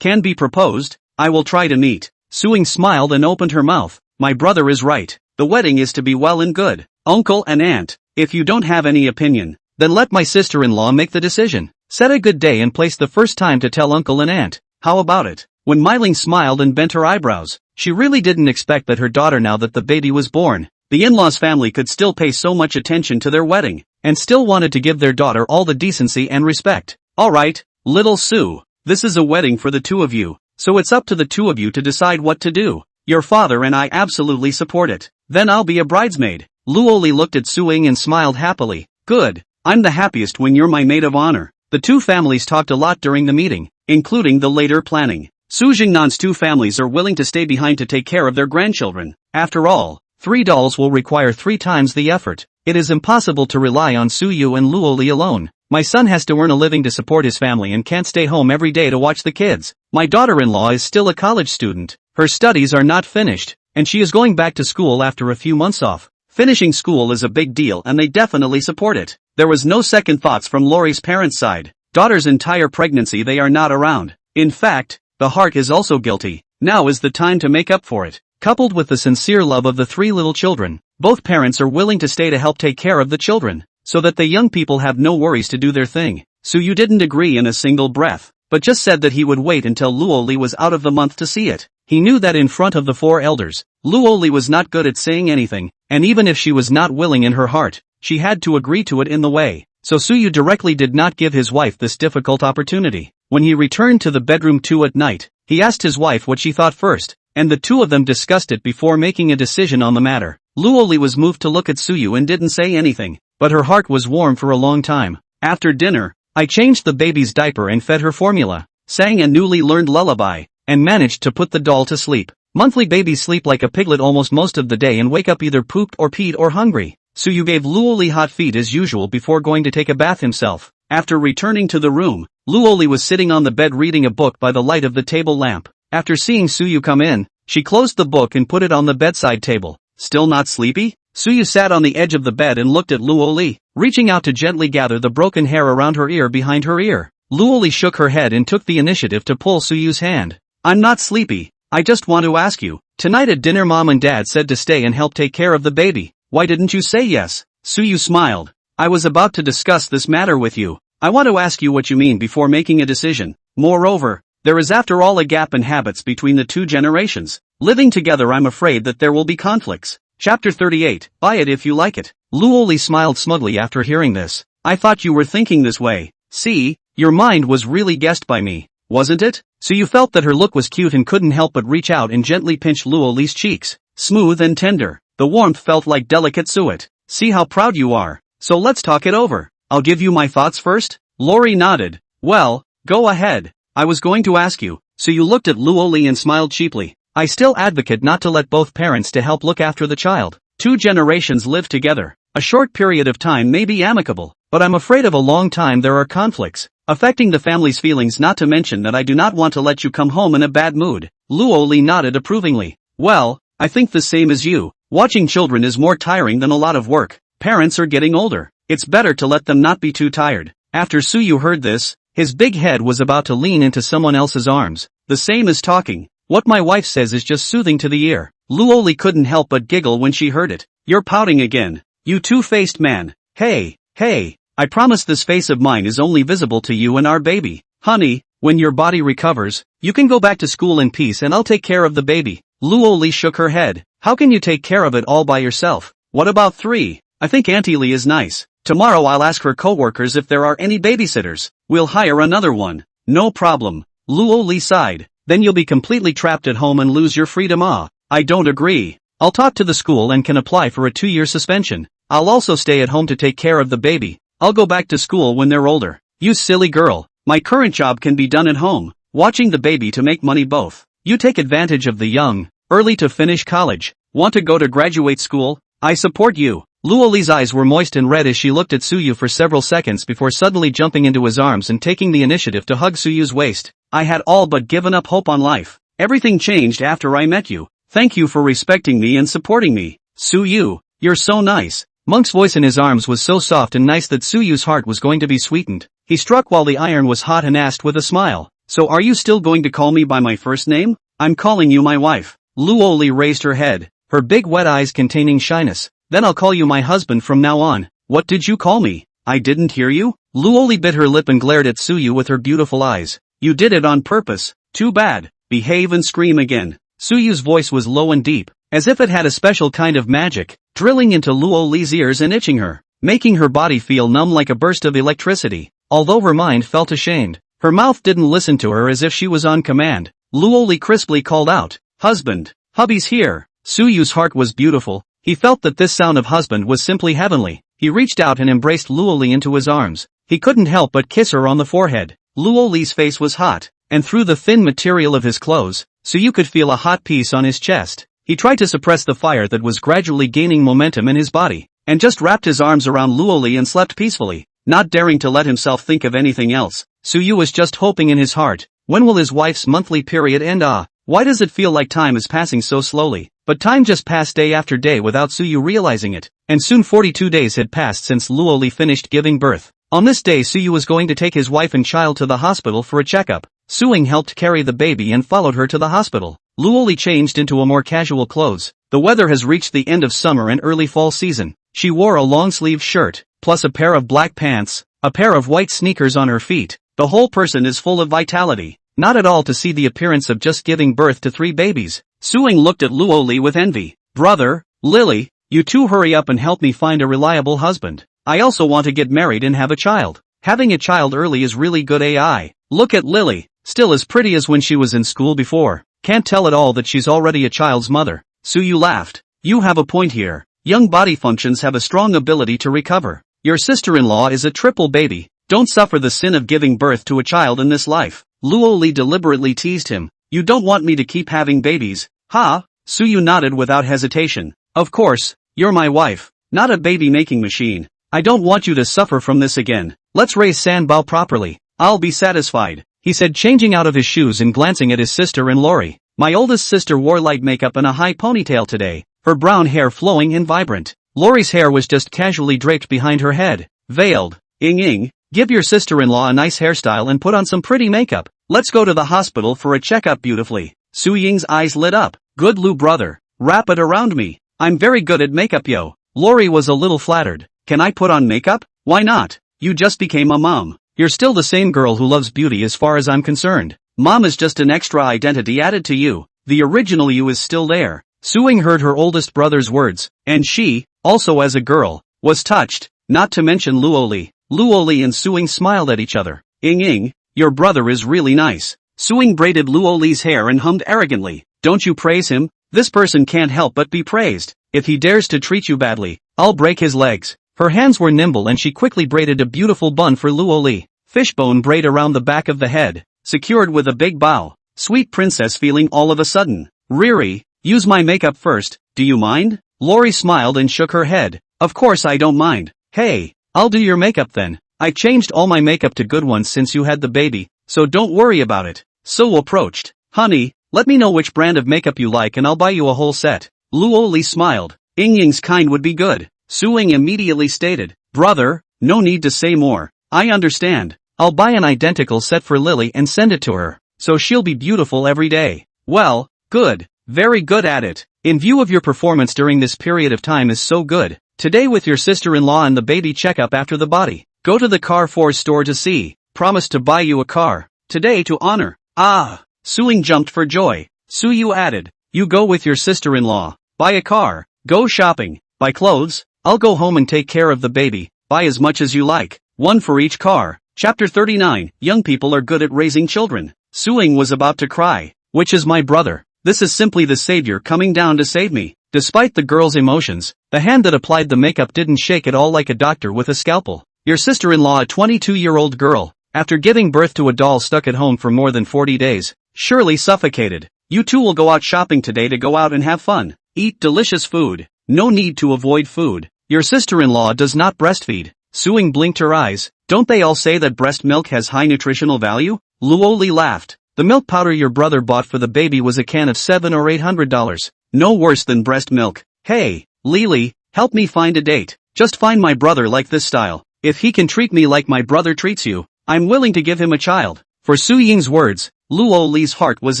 can be proposed, I will try to meet. Suing smiled and opened her mouth. My brother is right. The wedding is to be well and good. Uncle and aunt, if you don't have any opinion, then let my sister-in-law make the decision. Set a good day and place the first time to tell uncle and aunt. How about it? When Myling smiled and bent her eyebrows. She really didn't expect that her daughter, now that the baby was born, the in-laws family could still pay so much attention to their wedding, and still wanted to give their daughter all the decency and respect. Alright, little Sue, this is a wedding for the two of you, so it's up to the two of you to decide what to do. Your father and I absolutely support it. Then I'll be a bridesmaid. Luoli looked at Suing and smiled happily. Good, I'm the happiest when you're my maid of honor. The two families talked a lot during the meeting, including the later planning. Su Jingnan's two families are willing to stay behind to take care of their grandchildren. After all, 3 dolls will require 3 times the effort. It is impossible to rely on Su Yu and Luoli alone. My son has to earn a living to support his family and can't stay home every day to watch the kids. My daughter-in-law is still a college student. Her studies are not finished, and she is going back to school after a few months off. Finishing school is a big deal and they definitely support it. There was no second thoughts from Lori's parents' side. Daughter's entire pregnancy they are not around. In fact, the heart is also guilty. Now is the time to make up for it. Coupled with the sincere love of the 3 little children, both parents are willing to stay to help take care of the children, so that the young people have no worries to do their thing. Su Yu didn't agree in a single breath, but just said that he would wait until Luoli was out of the month to see it. He knew that in front of the 4 elders, Luoli was not good at saying anything, and even if she was not willing in her heart, she had to agree to it in the way. So Su Yu directly did not give his wife this difficult opportunity. When he returned to the bedroom at night, he asked his wife what she thought first, and the two of them discussed it before making a decision on the matter. Luoli was moved to look at Su Yu and didn't say anything, but her heart was warm for a long time. After dinner, I changed the baby's diaper and fed her formula, sang a newly learned lullaby, and managed to put the doll to sleep. Monthly babies sleep like a piglet almost most of the day and wake up either pooped or peed or hungry. Su Yu gave Luoli hot feed as usual before going to take a bath himself. After returning to the room, Luoli was sitting on the bed reading a book by the light of the table lamp. After seeing Su Yu come in, she closed the book and put it on the bedside table. Still not sleepy? Su Yu sat on the edge of the bed and looked at Luoli, reaching out to gently gather the broken hair around her ear behind her ear. Luoli shook her head and took the initiative to pull Su Yu's hand. I'm not sleepy, I just want to ask you. Tonight at dinner Mom and Dad said to stay and help take care of the baby. Why didn't you say yes? Su Yu smiled. I was about to discuss this matter with you. I want to ask you what you mean before making a decision. Moreover, there is after all a gap in habits between the 2 generations. Living together, I'm afraid that there will be conflicts. Chapter 38, buy it if you like it. Luoli smiled smugly after hearing this. I thought you were thinking this way. See, your mind was really guessed by me, wasn't it? So you felt that her look was cute and couldn't help but reach out and gently pinch Luoli's cheeks. Smooth and tender, the warmth felt like delicate suet. See how proud you are. So let's talk it over. I'll give you my thoughts first. Lori nodded. Well, go ahead. I was going to ask you. So you looked at Luoli and smiled cheaply. I still advocate not to let both parents to help look after the child. 2 generations live together. A short period of time may be amicable, but I'm afraid of a long time there are conflicts, affecting the family's feelings, not to mention that I do not want to let you come home in a bad mood. Luoli nodded approvingly. Well, I think the same as you. Watching children is more tiring than a lot of work. Parents are getting older. It's better to let them not be too tired. After Su Yu heard this, his big head was about to lean into someone else's arms. The same as talking. What my wife says is just soothing to the ear. Luoli couldn't help but giggle when she heard it. You're pouting again. You two-faced man. Hey, I promise this face of mine is only visible to you and our baby. Honey, when your body recovers, you can go back to school in peace and I'll take care of the baby. Luoli shook her head. How can you take care of it all by yourself? What about 3? I think Auntie Lee is nice. Tomorrow I'll ask her coworkers if there are any babysitters. We'll hire another one. No problem. Luoli sighed. Then you'll be completely trapped at home and lose your freedom. I don't agree. I'll talk to the school and can apply for a 2-year suspension. I'll also stay at home to take care of the baby. I'll go back to school when they're older. You silly girl. My current job can be done at home, watching the baby to make money both. You take advantage of the young, early to finish college. Want to go to graduate school? I support you. Luoli's eyes were moist and red as she looked at Su Yu for several seconds before suddenly jumping into his arms and taking the initiative to hug Su Yu's waist. I had all but given up hope on life. Everything changed after I met you. Thank you for respecting me and supporting me. Su Yu, you're so nice. Monk's voice in his arms was so soft and nice that Su Yu's heart was going to be sweetened. He struck while the iron was hot and asked with a smile. So are you still going to call me by my first name? I'm calling you my wife. Luoli raised her head, her big wet eyes containing shyness. Then I'll call you my husband from now on. What did you call me? I didn't hear you? Luoli bit her lip and glared at Su Yu with her beautiful eyes. You did it on purpose. Too bad. behave and scream again. Suyu's voice was low and deep, as if it had a special kind of magic, drilling into Luo Li's ears and itching her, making her body feel numb like a burst of electricity. Although her mind felt ashamed, her mouth didn't listen to her as if she was on command. Luo Li crisply called out, "Husband, hubby's here." Suyu's heart was beautiful. He felt that this sound of husband was simply heavenly. He reached out and embraced Luo Li into his arms. He couldn't help but kiss her on the forehead. Luo Li's face was hot, and through the thin material of his clothes, Suyu could feel a hot piece on his chest. He tried to suppress the fire that was gradually gaining momentum in his body, and just wrapped his arms around Luo Li and slept peacefully, not daring to let himself think of anything else. Suyu was just hoping in his heart, when will his wife's monthly period end? Why does it feel like time is passing so slowly? But time just passed day after day without Suyu realizing it, and soon 42 days had passed since Luo Li finished giving birth. On this day Suyu was going to take his wife and child to the hospital for a checkup. Suing helped carry the baby and followed her to the hospital. Luo Li changed into a more casual clothes. The weather has reached the end of summer and early fall season. She wore a long-sleeve shirt, plus a pair of black pants, a pair of white sneakers on her feet. The whole person is full of vitality, not at all to see the appearance of just giving birth to 3 babies. Suing looked at Luo Li with envy. "Brother, Lily, you two hurry up and help me find a reliable husband. I also want to get married and have a child. Having a child early is really good AI. Look at Lily, still as pretty as when she was in school before. Can't tell at all that she's already a child's mother." Suyu laughed. "You have a point here. Young body functions have a strong ability to recover. Your sister-in-law is a triple baby. Don't suffer the sin of giving birth to a child in this life." Luo Li deliberately teased him. "You don't want me to keep having babies, huh?" Suyu nodded without hesitation. "Of course, you're my wife, not a baby-making machine. I don't want you to suffer from this again. Let's raise Sanbao properly. I'll be satisfied," he said, changing out of his shoes and glancing at his sister and Lori. "My oldest sister wore light makeup and a high ponytail today, her brown hair flowing and vibrant. Lori's hair was just casually draped behind her head, veiled. Ing, give your sister-in-law a nice hairstyle and put on some pretty makeup. Let's go to the hospital for a checkup beautifully." Su Ying's eyes lit up. "Good Lu brother, wrap it around me. I'm very good at makeup yo." Lori was a little flattered. "Can I put on makeup?" "Why not? You just became a mom. You're still the same girl who loves beauty as far as I'm concerned. Mom is just an extra identity added to you. The original you is still there." Suing heard her oldest brother's words, and she, also as a girl, was touched, not to mention Luo Li. Luo Li and Suing smiled at each other. Ing, your brother is really nice." Suing braided Luo Li's hair and hummed arrogantly. "Don't you praise him? This person can't help but be praised. If he dares to treat you badly, I'll break his legs." Her hands were nimble and she quickly braided a beautiful bun for Luo Li. Fishbone braid around the back of the head, secured with a big bow. Sweet princess feeling all of a sudden. "Riri, use my makeup first, do you mind?" Lori smiled and shook her head. "Of course I don't mind. Hey, I'll do your makeup then. I changed all my makeup to good ones since you had the baby, so don't worry about it." So approached. "Honey, let me know which brand of makeup you like and I'll buy you a whole set." Luo Li smiled. "Ying's kind would be good." Suing immediately stated. "Brother, no need to say more. I understand. I'll buy an identical set for Lily and send it to her, so she'll be beautiful every day." "Well, good. Very good at it. In view of your performance during this period of time is so good. Today with your sister-in-law and the baby checkup after the body. Go to the Carrefour store to see. Promise to buy you a car. Today to honor." "Ah!" Suing jumped for joy. Suyu added. "You go with your sister-in-law. Buy a car. Go shopping. Buy clothes. I'll go home and take care of the baby. Buy as much as you like. One for each car." Chapter 39. Young people are good at raising children. Suing was about to cry. "Which is my brother? This is simply the savior coming down to save me." Despite the girl's emotions, the hand that applied the makeup didn't shake at all like a doctor with a scalpel. Your sister-in-law, a 22-year-old girl, after giving birth to a doll stuck at home for more than 40 days, surely suffocated. You two will go out shopping today to go out and have fun. Eat delicious food. No need to avoid food. Your sister-in-law does not breastfeed. Suing blinked her eyes. "Don't they all say that breast milk has high nutritional value?" Luo Li laughed. "The milk powder your brother bought for the baby was a can of $700 or $800. No worse than breast milk. Hey, Lily, help me find a date. Just find my brother like this style. If he can treat me like my brother treats you, I'm willing to give him a child." For Su Ying's words, Luo Li's heart was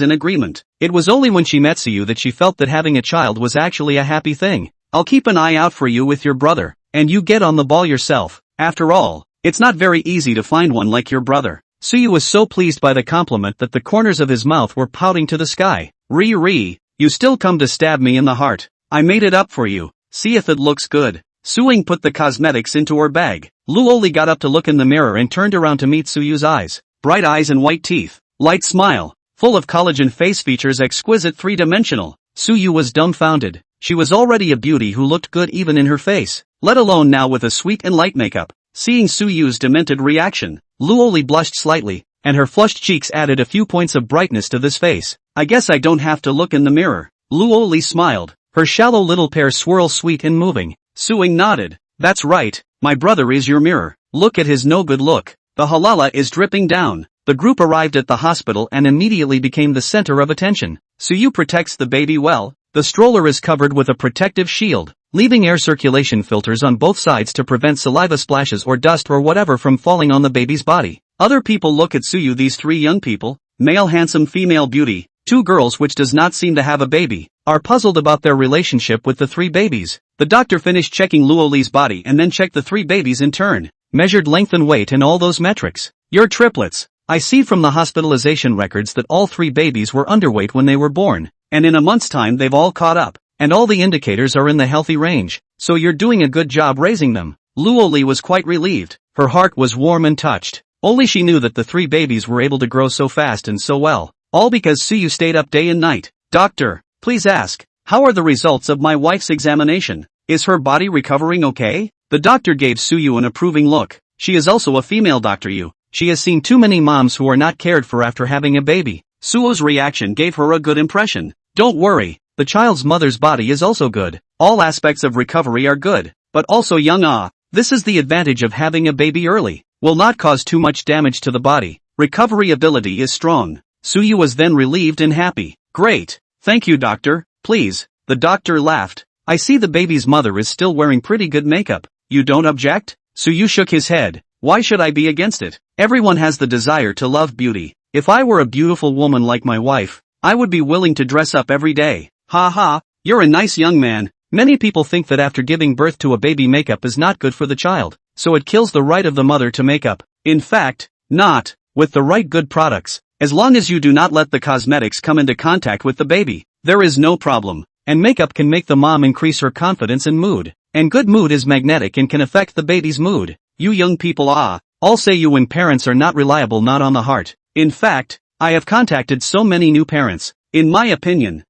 in agreement. It was only when she met Suyu that she felt that having a child was actually a happy thing. "I'll keep an eye out for you with your brother, and you get on the ball yourself. After all, it's not very easy to find one like your brother." Suyu was so pleased by the compliment that the corners of his mouth were pouting to the sky. You still come to stab me in the heart. I made it up for you. See if it looks good. Suing put the cosmetics into her bag. Luoli got up to look in the mirror and turned around to meet Suyu's eyes. Bright eyes and white teeth. Light smile. Full of collagen face features, exquisite three-dimensional. Suyu was dumbfounded. She was already a beauty who looked good even in her face, let alone now with a sweet and light makeup. Seeing Suyu's demented reaction, Luoli blushed slightly, and her flushed cheeks added a few points of brightness to this face. I guess I don't have to look in the mirror. Luoli smiled. Her shallow little pair swirl sweet and moving. Suing nodded. That's right, my brother is your mirror. Look at his no good look. The halala is dripping down. The group arrived at the hospital and immediately became the center of attention. Suyu protects the baby well. The stroller is covered with a protective shield, leaving air circulation filters on both sides to prevent saliva splashes or dust or whatever from falling on the baby's body. Other people look at Suyu. These three young people, male handsome, female beauty, two girls which does not seem to have a baby, are puzzled about their relationship with the three babies. The doctor finished checking Luoli's body and then checked the three babies in turn, measured length and weight and all those metrics. You're triplets. I see from the hospitalization records that all three babies were underweight when they were born, and in a month's time they've all caught up, and all the indicators are in the healthy range, so you're doing a good job raising them. Luoli was quite relieved. Her heart was warm and touched. Only she knew that the three babies were able to grow so fast and so well, all because Suyu stayed up day and night. Doctor, please ask, how are the results of my wife's examination? Is her body recovering okay? The doctor gave Suyu an approving look. She is also a female doctor. She has seen too many moms who are not cared for after having a baby. Suo's reaction gave her a good impression. Don't worry, the child's mother's body is also good. All aspects of recovery are good, but also young. This is the advantage of having a baby early. Will not cause too much damage to the body. Recovery ability is strong. Suyu was then relieved and happy. Great. Thank you, doctor. Please. The doctor laughed. I see the baby's mother is still wearing pretty good makeup. You don't object? Suyu shook his head. Why should I be against it? Everyone has the desire to love beauty. If I were a beautiful woman like my wife, I would be willing to dress up every day. Ha ha, you're a nice young man. Many people think that after giving birth to a baby, makeup is not good for the child, so it kills the right of the mother to make up. In fact, not. With the right good products, as long as you do not let the cosmetics come into contact with the baby, there is no problem. And makeup can make the mom increase her confidence and mood. And good mood is magnetic and can affect the baby's mood. You young people all say you when parents are not reliable, not on the heart. In fact, I have contacted so many new parents. In my opinion,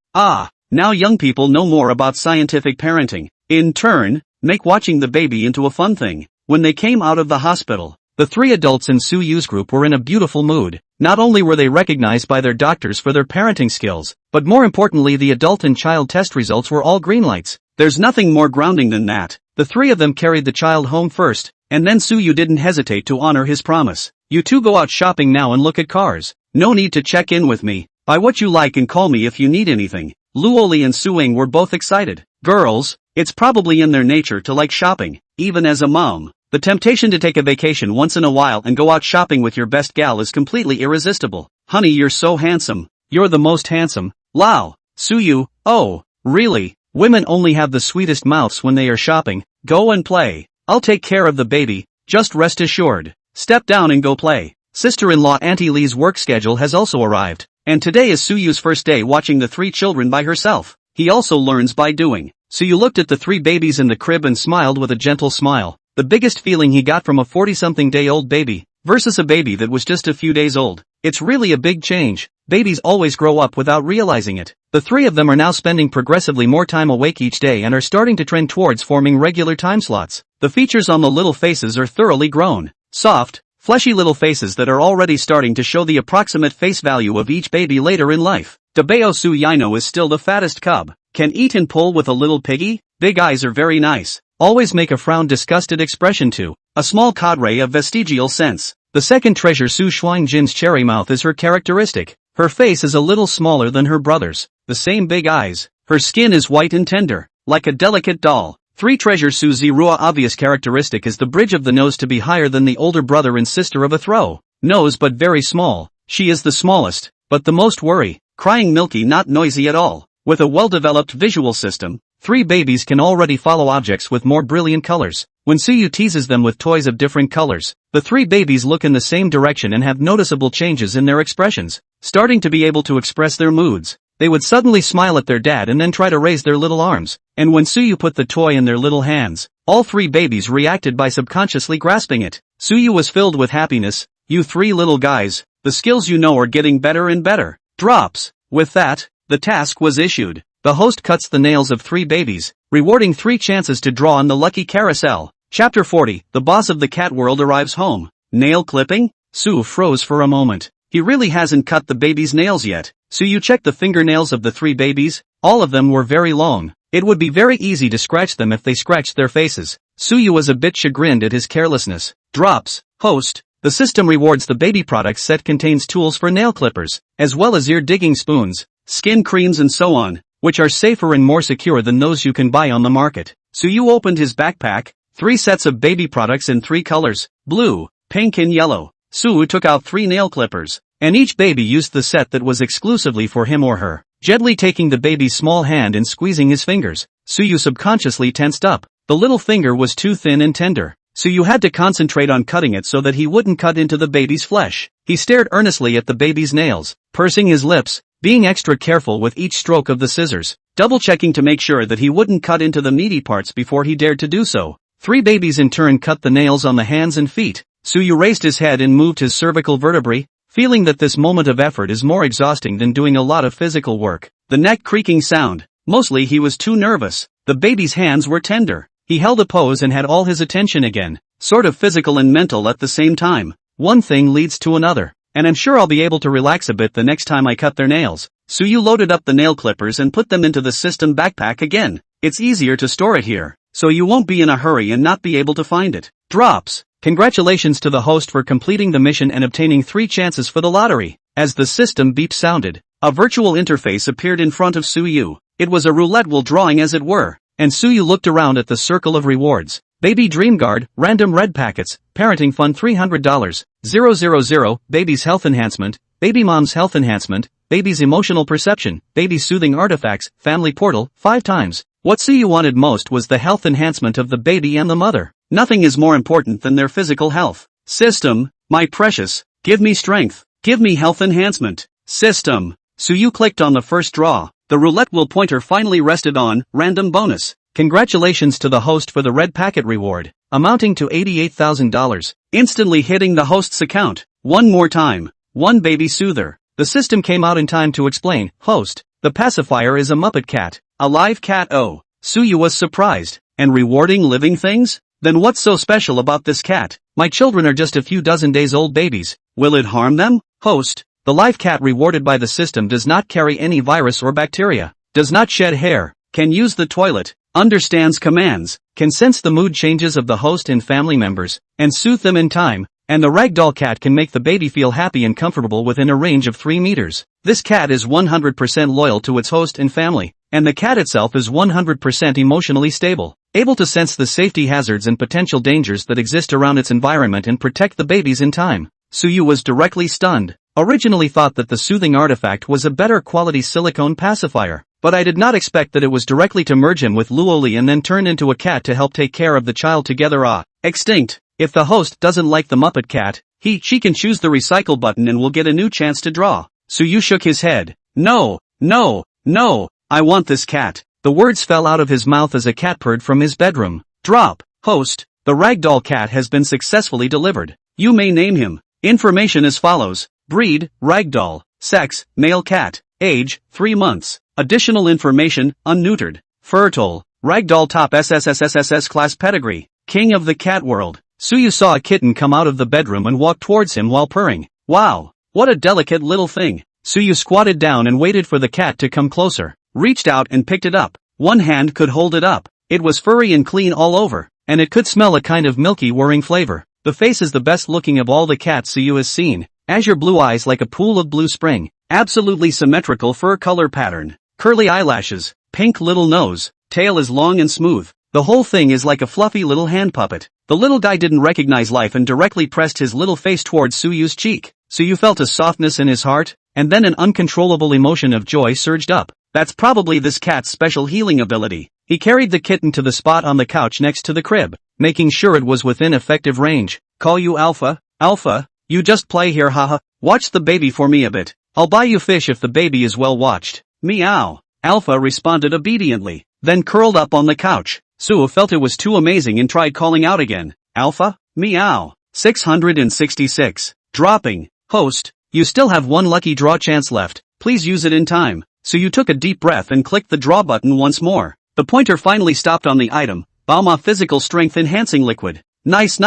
now young people know more about scientific parenting. In turn, make watching the baby into a fun thing. When they came out of the hospital, the three adults in Suyu's group were in a beautiful mood. Not only were they recognized by their doctors for their parenting skills, but more importantly the adult and child test results were all green lights. There's nothing more grounding than that. The three of them carried the child home first, and then Suyu didn't hesitate to honor his promise. You two go out shopping now and look at cars. No need to check in with me. Buy what you like and call me if you need anything. Luoli and Suing were both excited. Girls, it's probably in their nature to like shopping, even as a mom. The temptation to take a vacation once in a while and go out shopping with your best gal is completely irresistible. Honey, you're so handsome. You're the most handsome. Lao. Suyu, oh, really? Women only have the sweetest mouths when they are shopping. Go and play. I'll take care of the baby, just rest assured. Step down and go play. Sister-in-law Auntie Lee's work schedule has also arrived, and today is Suyu's first day watching the three children by herself. He also learns by doing. Suyu looked at the three babies in the crib and smiled with a gentle smile. The biggest feeling he got from a 40-something-day-old baby versus a baby that was just a few days old. It's really a big change. Babies always grow up without realizing it. The three of them are now spending progressively more time awake each day and are starting to trend towards forming regular time slots. The features on the little faces are thoroughly grown. Soft, fleshy little faces that are already starting to show the approximate face value of each baby later in life. Dabeo Suyino is still the fattest cub. Can eat and pull with a little piggy. Big eyes are very nice. Always make a frown disgusted expression too. A small cadre of vestigial sense. The second treasure Su Shuangjin's cherry mouth is her characteristic. Her face is a little smaller than her brother's. The same big eyes. Her skin is white and tender, like a delicate doll. Three treasure Su Zirua obvious characteristic is the bridge of the nose to be higher than the older brother and sister of a throw. Nose but very small. She is the smallest, but the most worry. Crying milky, not noisy at all. With a well-developed visual system, three babies can already follow objects with more brilliant colors. When Suyu teases them with toys of different colors, the three babies look in the same direction and have noticeable changes in their expressions, starting to be able to express their moods. They would suddenly smile at their dad and then try to raise their little arms, and when Suyu put the toy in their little hands, all three babies reacted by subconsciously grasping it. Suyu was filled with happiness. You three little guys, the skills you know are getting better and better. Drops. With that, the task was issued. The host cuts the nails of three babies, rewarding 3 chances to draw on the lucky carousel. Chapter 40, the boss of the cat world arrives home. Nail clipping? Su froze for a moment. He really hasn't cut the baby's nails yet. So you check the fingernails of the 3 babies. All of them were very long. It would be very easy to scratch them if they scratched their faces. Suyu was a bit chagrined at his carelessness. Drops. Host. The system rewards the baby products set contains tools for nail clippers, as well as ear digging spoons, skin creams and so on, which are safer and more secure than those you can buy on the market. Suyu opened his backpack. 3 sets of baby products in 3 colors, blue, pink and yellow. Suyu took out 3 nail clippers, and each baby used the set that was exclusively for him or her. Gently taking the baby's small hand and squeezing his fingers, Suyu subconsciously tensed up. The little finger was too thin and tender, so you had to concentrate on cutting it so that he wouldn't cut into the baby's flesh. He stared earnestly at the baby's nails, pursing his lips, being extra careful with each stroke of the scissors, double-checking to make sure that he wouldn't cut into the meaty parts before he dared to do so. 3 babies in turn cut the nails on the hands and feet. Suyu raised his head and moved his cervical vertebrae, feeling that this moment of effort is more exhausting than doing a lot of physical work. The neck creaking sound. Mostly he was too nervous. The baby's hands were tender. He held a pose and had all his attention again. Sort of physical and mental at the same time. One thing leads to another. And I'm sure I'll be able to relax a bit the next time I cut their nails. Suyu loaded up the nail clippers and put them into the system backpack again. It's easier to store it here, so you won't be in a hurry and not be able to find it. Drops. Congratulations to the host for completing the mission and obtaining 3 chances for the lottery. As the system beep sounded, a virtual interface appeared in front of Suyu. It was a roulette wheel drawing as it were, and Suyu looked around at the circle of rewards. Baby Dream Guard, random red packets, parenting fund $300, 000, baby's health enhancement, baby mom's health enhancement, baby's emotional perception, baby soothing artifacts, family portal, 5 times. What Suyu wanted most was the health enhancement of the baby and the mother. Nothing is more important than their physical health. System, my precious, give me strength, give me health enhancement. System. Suyu clicked on the first draw. The roulette wheel pointer finally rested on random bonus. Congratulations to the host for the red packet reward, amounting to $88,000, instantly hitting the host's account. One more time. One baby soother. The system came out in time to explain. Host, the pacifier is a Muppet cat, a live cat. Oh, Suyu was surprised. And rewarding living things? Then what's so special about this cat? My children are just a few dozen days old babies. Will it harm them? Host, the live cat rewarded by the system does not carry any virus or bacteria, does not shed hair, can use the toilet, understands commands, can sense the mood changes of the host and family members, and soothe them in time, and the ragdoll cat can make the baby feel happy and comfortable within a range of 3 meters. This cat is 100% loyal to its host and family, and the cat itself is 100% emotionally stable, able to sense the safety hazards and potential dangers that exist around its environment and protect the babies in time. Suyu was directly stunned. Originally thought that the soothing artifact was a better quality silicone pacifier, but I did not expect that it was directly to merge him with Luoli and then turn into a cat to help take care of the child together. Extinct. If the host doesn't like the Muppet cat, she can choose the recycle button and will get a new chance to draw. Suyu shook his head. No, no, no, I want this cat. The words fell out of his mouth as a cat purred from his bedroom. Drop. Host, the ragdoll cat has been successfully delivered. You may name him. Information as follows. Breed, ragdoll. Sex, male cat. Age, 3 months. Additional information, unneutered. Fertile. Ragdoll top SSSSSS class pedigree. King of the cat world. Suyu saw a kitten come out of the bedroom and walk towards him while purring. Wow, what a delicate little thing. Suyu squatted down and waited for the cat to come closer. Reached out and picked it up. One hand could hold it up. It was furry and clean all over, and it could smell a kind of milky whirring flavor. The face is the best looking of all the cats Suyu has seen. Azure blue eyes like a pool of blue spring. Absolutely symmetrical fur color pattern. Curly eyelashes. Pink little nose. Tail is long and smooth. The whole thing is like a fluffy little hand puppet. The little guy didn't recognize life and directly pressed his little face towards Suyu's cheek. Suyu felt a softness in his heart, and then an uncontrollable emotion of joy surged up. That's probably this cat's special healing ability. He carried the kitten to the spot on the couch next to the crib. making sure it was within effective range. Call you Alpha? Alpha? You just play here haha. Watch the baby for me a bit. I'll buy you fish if the baby is well watched. Meow. Alpha responded obediently, then curled up on the couch. Sue felt it was too amazing and tried calling out again. Alpha? Meow. 666. Dropping. Host, you still have one lucky draw chance left. Please use it in time. Sue took a deep breath and clicked the draw button once more. The pointer finally stopped on the item. Balma Physical Strength Enhancing Liquid. Nice.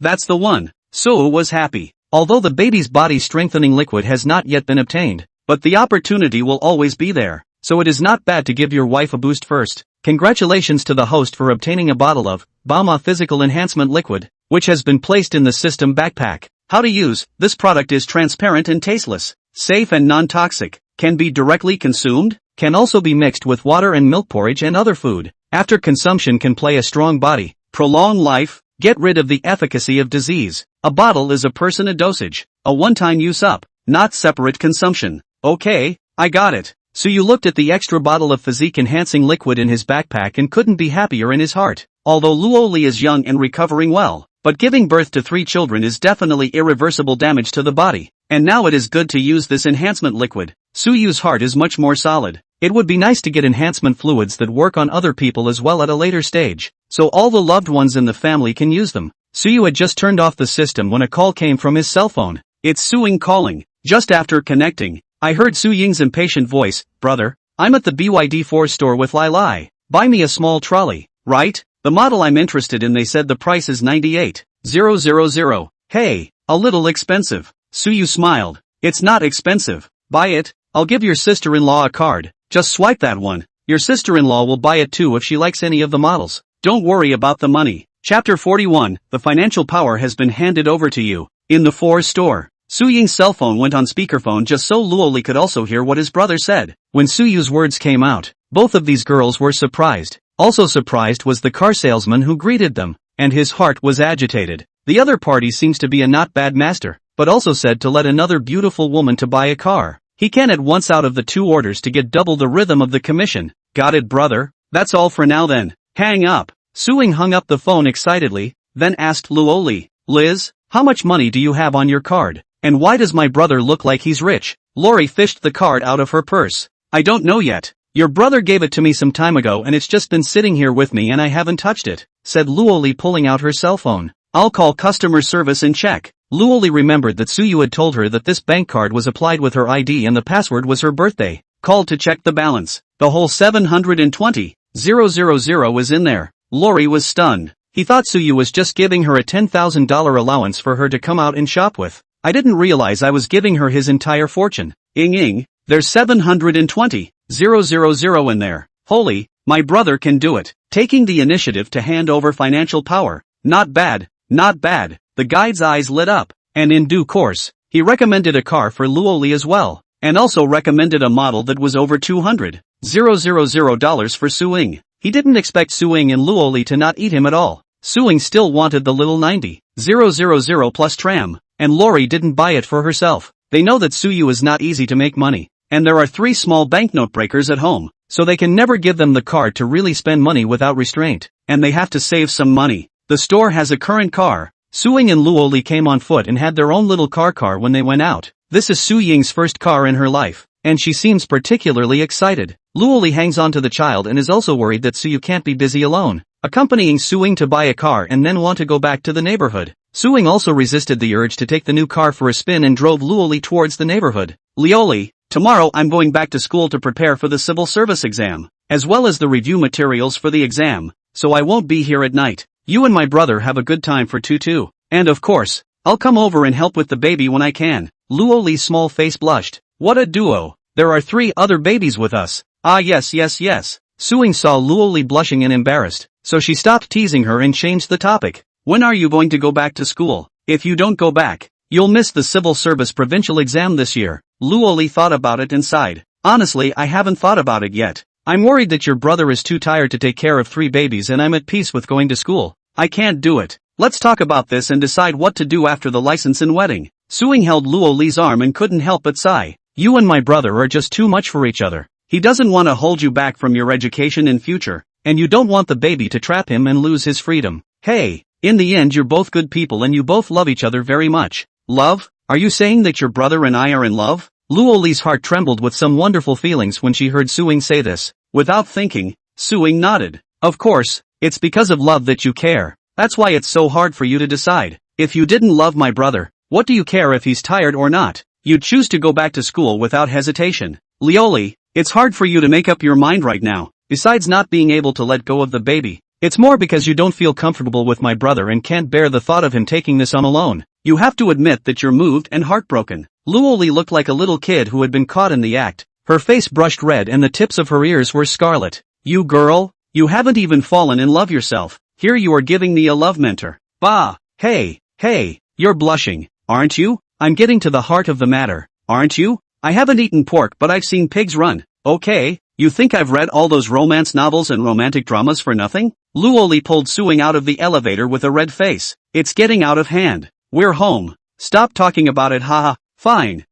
That's the one. Sue was happy. Although the baby's body strengthening liquid has not yet been obtained, but the opportunity will always be there. So it is not bad to give your wife a boost first. Congratulations to the host for obtaining a bottle of Balma Physical Enhancement Liquid, which has been placed in the system backpack. How to use: this product is transparent and tasteless, safe and non-toxic, can be directly consumed, can also be mixed with water and milk porridge and other food. After consumption can play a strong body, prolong life, get rid of the efficacy of disease. A bottle is a person a dosage, a one-time use up, not separate consumption. Okay, I got it. So you looked at the extra bottle of physique-enhancing liquid in his backpack and couldn't be happier in his heart. Although Luoli is young and recovering well, but giving birth to 3 children is definitely irreversible damage to the body. And now it is good to use this enhancement liquid. Suyu's heart is much more solid. It would be nice to get enhancement fluids that work on other people as well at a later stage, so all the loved ones in the family can use them. Suyu had just turned off the system when a call came from his cell phone. It's Suying calling. Just after connecting, I heard Su Ying's impatient voice. Brother, I'm at the BYD4 store with Lai Lai. Buy me a small trolley, right? The model I'm interested in, they said the price is 98,000. Hey, a little expensive. Suyu smiled. It's not expensive. Buy it. I'll give your sister-in-law a card. Just swipe that one. Your sister-in-law will buy it too if she likes any of the models. Don't worry about the money. Chapter 41, the financial power has been handed over to you. In the 4 store. Su Ying's cell phone went on speakerphone just so Luoli could also hear what his brother said. When Suyu's words came out, both of these girls were surprised. Also surprised was the car salesman who greeted them, and his heart was agitated. The other party seems to be a not bad master, but also said to let another beautiful woman to buy a car. He can at once out of the 2 orders to get double the rhythm of the commission. Got it, brother? That's all for now then. Hang up. Su Ying hung up the phone excitedly, then asked Luoli, Liz, how much money do you have on your card? And why does my brother look like he's rich? Lori fished the card out of her purse. I don't know yet. Your brother gave it to me some time ago and it's just been sitting here with me and I haven't touched it, said Luoli pulling out her cell phone. I'll call customer service and check. Luoli remembered that Suyu had told her that this bank card was applied with her ID and the password was her birthday. Called to check the balance. The whole 720,000 was in there. Lori was stunned. He thought Suyu was just giving her a $10,000 allowance for her to come out and shop with. I didn't realize I was giving her his entire fortune. There's 720,000 in there. Holy, my brother can do it. Taking the initiative to hand over financial power. Not bad, not bad. The guide's eyes lit up, and in due course, he recommended a car for Luoli as well, and also recommended a model that was over $200,000 for Su Ying. He didn't expect Su Ying and Luoli to not eat him at all. Su Ying still wanted the little 90,000 plus tram. And Lori didn't buy it for herself. They know that Suyu is not easy to make money, and there are 3 small banknote breakers at home, so they can never give them the card to really spend money without restraint, and they have to save some money. The store has a current car. Su Ying and Luoli came on foot and had their own little car when they went out. This is Su Ying's first car in her life, and she seems particularly excited. Luoli hangs on to the child and is also worried that Suyu can't be busy alone, accompanying Su Ying to buy a car and then want to go back to the neighborhood. Su Ying also resisted the urge to take the new car for a spin and drove Luoli towards the neighborhood. Lioli, tomorrow I'm going back to school to prepare for the civil service exam, as well as the review materials for the exam, so I won't be here at night. You and my brother have a good time for tutu. And of course, I'll come over and help with the baby when I can. Luoli's small face blushed. What a duo. There are 3 other babies with us. Ah yes. Su Ying saw Luoli blushing and embarrassed, so she stopped teasing her and changed the topic. When are you going to go back to school? If you don't go back, you'll miss the civil service provincial exam this year. Luoli thought about it and sighed. Honestly, I haven't thought about it yet. I'm worried that your brother is too tired to take care of 3 babies and I'm at peace with going to school. I can't do it. Let's talk about this and decide what to do after the license and wedding. Su Ying held Luoli's arm and couldn't help but sigh. You and my brother are just too much for each other. He doesn't want to hold you back from your education and future, and you don't want the baby to trap him and lose his freedom. Hey, in the end you're both good people and you both love each other very much. Love? Are you saying that your brother and I are in love? Luoli's heart trembled with some wonderful feelings when she heard Suing say this. Without thinking, Suing nodded. Of course, it's because of love that you care. That's why it's so hard for you to decide. If you didn't love my brother, what do you care if he's tired or not? You'd choose to go back to school without hesitation. Lioli, it's hard for you to make up your mind right now. Besides not being able to let go of the baby, it's more because you don't feel comfortable with my brother and can't bear the thought of him taking this on alone. You have to admit that you're moved and heartbroken. Luoli looked like a little kid who had been caught in the act. Her face brushed red and the tips of her ears were scarlet. You girl, you haven't even fallen in love yourself. Here you are giving me a love mentor. Bah, hey, you're blushing, aren't you? I'm getting to the heart of the matter, aren't you? I haven't eaten pork but I've seen pigs run. Okay, you think I've read all those romance novels and romantic dramas for nothing? Luoli pulled Suing out of the elevator with a red face. It's getting out of hand. We're home. Stop talking about it, haha. Fine.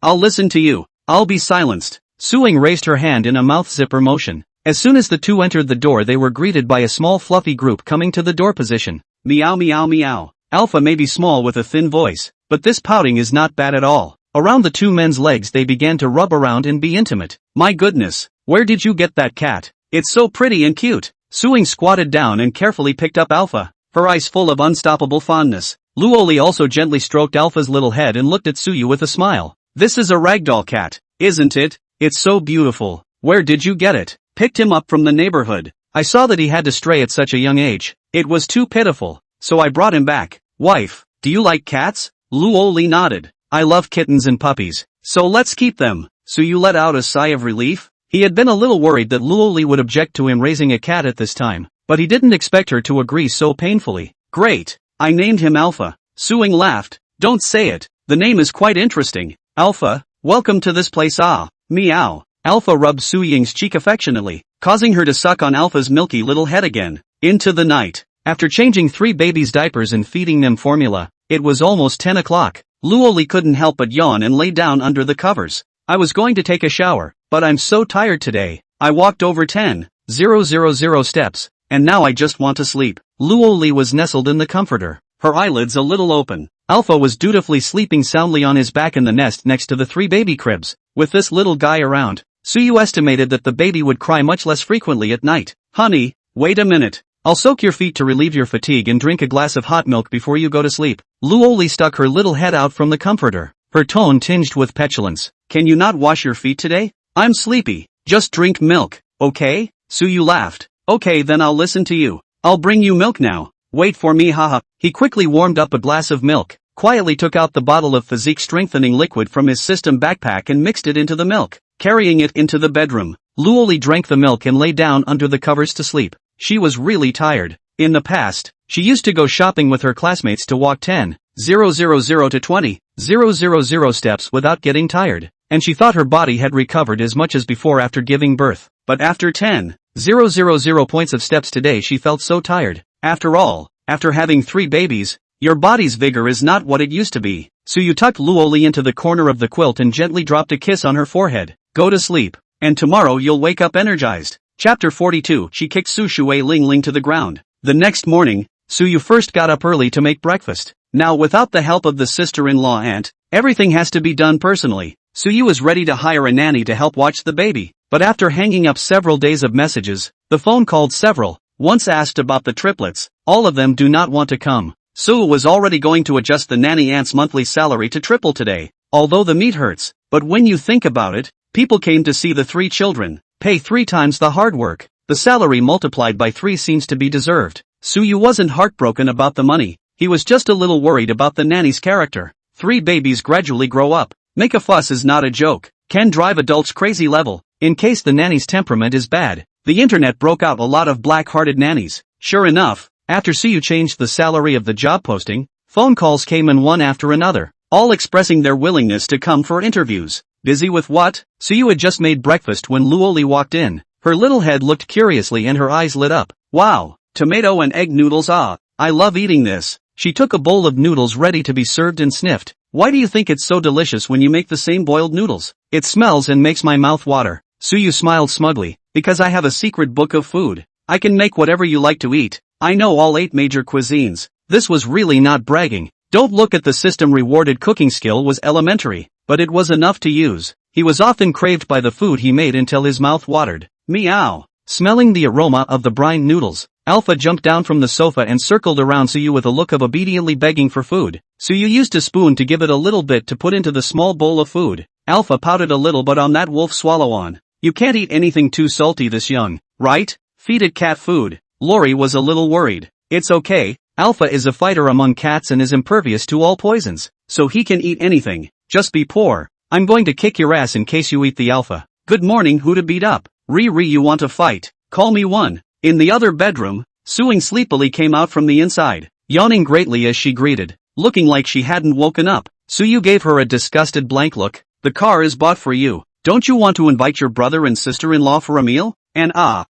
I'll listen to you. I'll be silenced. Suing raised her hand in a mouth zipper motion. As soon as the two entered the door they were greeted by a small fluffy group coming to the door position. Meow meow meow. Alpha may be small with a thin voice, but this pouting is not bad at all. Around the two men's legs they began to rub around and be intimate. My goodness, where did you get that cat? It's so pretty and cute. Suing squatted down and carefully picked up Alpha, her eyes full of unstoppable fondness. Luoli also gently stroked Alpha's little head and looked at Suyu with a smile. This is a ragdoll cat, isn't it? It's so beautiful. Where did you get it? Picked him up from the neighborhood. I saw that he had to stray at such a young age. It was too pitiful, so I brought him back. Wife, do you like cats? Luoli nodded. I love kittens and puppies, so let's keep them. Suyu let out a sigh of relief. He had been a little worried that Luoli would object to him raising a cat at this time, but he didn't expect her to agree so painfully. Great. I named him Alpha. Suing laughed. Don't say it. The name is quite interesting. Alpha, welcome to this place. Ah, meow. Alpha rubbed Suying's cheek affectionately, causing her to suck on Alpha's milky little head again. Into the night. After changing 3 babies' diapers and feeding them formula, it was almost 10 o'clock. Luoli couldn't help but yawn and lay down under the covers. I was going to take a shower, but I'm so tired today. I walked over 10,000 steps, and now I just want to sleep. Luoli was nestled in the comforter, her eyelids a little open. Alpha was dutifully sleeping soundly on his back in the nest next to the 3 baby cribs. With this little guy around, Suyu estimated that the baby would cry much less frequently at night. Honey, wait a minute. I'll soak your feet to relieve your fatigue and drink a glass of hot milk before you go to sleep. Luoli stuck her little head out from the comforter, her tone tinged with petulance. Can you not wash your feet today? I'm sleepy. Just drink milk, okay? Suyu laughed. Okay, then I'll listen to you. I'll bring you milk now. Wait for me, haha. He quickly warmed up a glass of milk, quietly took out the bottle of physique-strengthening liquid from his system backpack and mixed it into the milk, carrying it into the bedroom. Luoli drank the milk and lay down under the covers to sleep. She was really tired. In the past, she used to go shopping with her classmates to walk 10,000 to 20,000 steps without getting tired, and she thought her body had recovered as much as before after giving birth. But after 10,000 points of steps today she felt so tired. After all, after having 3 babies, your body's vigor is not what it used to be. Suyu tucked Luoli into the corner of the quilt and gently dropped a kiss on her forehead. Go to sleep, and tomorrow you'll wake up energized. Chapter 42. She kicked Su Shui Ling Ling to the ground. The next morning, Suyu first got up early to make breakfast. Now without the help of the sister-in-law aunt, everything has to be done personally. Suyu was ready to hire a nanny to help watch the baby, but after hanging up several days of messages, the phone called several. Once asked about the triplets, all of them do not want to come. Suyu was already going to adjust the nanny aunt's monthly salary to triple today, although the meat hurts, but when you think about it, people came to see the 3 children. Pay 3 times the hard work. The salary multiplied by 3 seems to be deserved. Suyu wasn't heartbroken about the money, he was just a little worried about the nanny's character. 3 babies gradually grow up. Make a fuss is not a joke. Can drive adults crazy level. In case the nanny's temperament is bad, the internet broke out a lot of black-hearted nannies. Sure enough, after Suyu changed the salary of the job posting, phone calls came in one after another, all expressing their willingness to come for interviews. Busy with what? Suyu had just made breakfast when Luoli walked in. Her little head looked curiously and her eyes lit up. Wow, tomato and egg noodles, ah, I love eating this. She took a bowl of noodles ready to be served and sniffed. Why do you think it's so delicious when you make the same boiled noodles? It smells and makes my mouth water. Suyu smiled smugly. Because I have a secret book of food. I can make whatever you like to eat. I know all 8 major cuisines. This was really not bragging. Don't look at the system rewarded cooking skill was elementary, but it was enough to use. He was often craved by the food he made until his mouth watered. Meow. Smelling the aroma of the brine noodles, Alpha jumped down from the sofa and circled around Suyu with a look of obediently begging for food. Suyu used a spoon to give it a little bit to put into the small bowl of food. Alpha pouted a little but on that wolf swallow on. You can't eat anything too salty this young, right? Feed it cat food. Lori was a little worried. It's okay, Alpha is a fighter among cats and is impervious to all poisons, so he can eat anything. Just be poor. I'm going to kick your ass in case you eat the Alpha. Good morning, who to beat up? Riri, you want to fight? Call me one. In the other bedroom, Suing sleepily came out from the inside, yawning greatly as she greeted, looking like she hadn't woken up. Suyu gave her a disgusted blank look. The car is bought for you. Don't you want to invite your brother and sister-in-law for a meal? And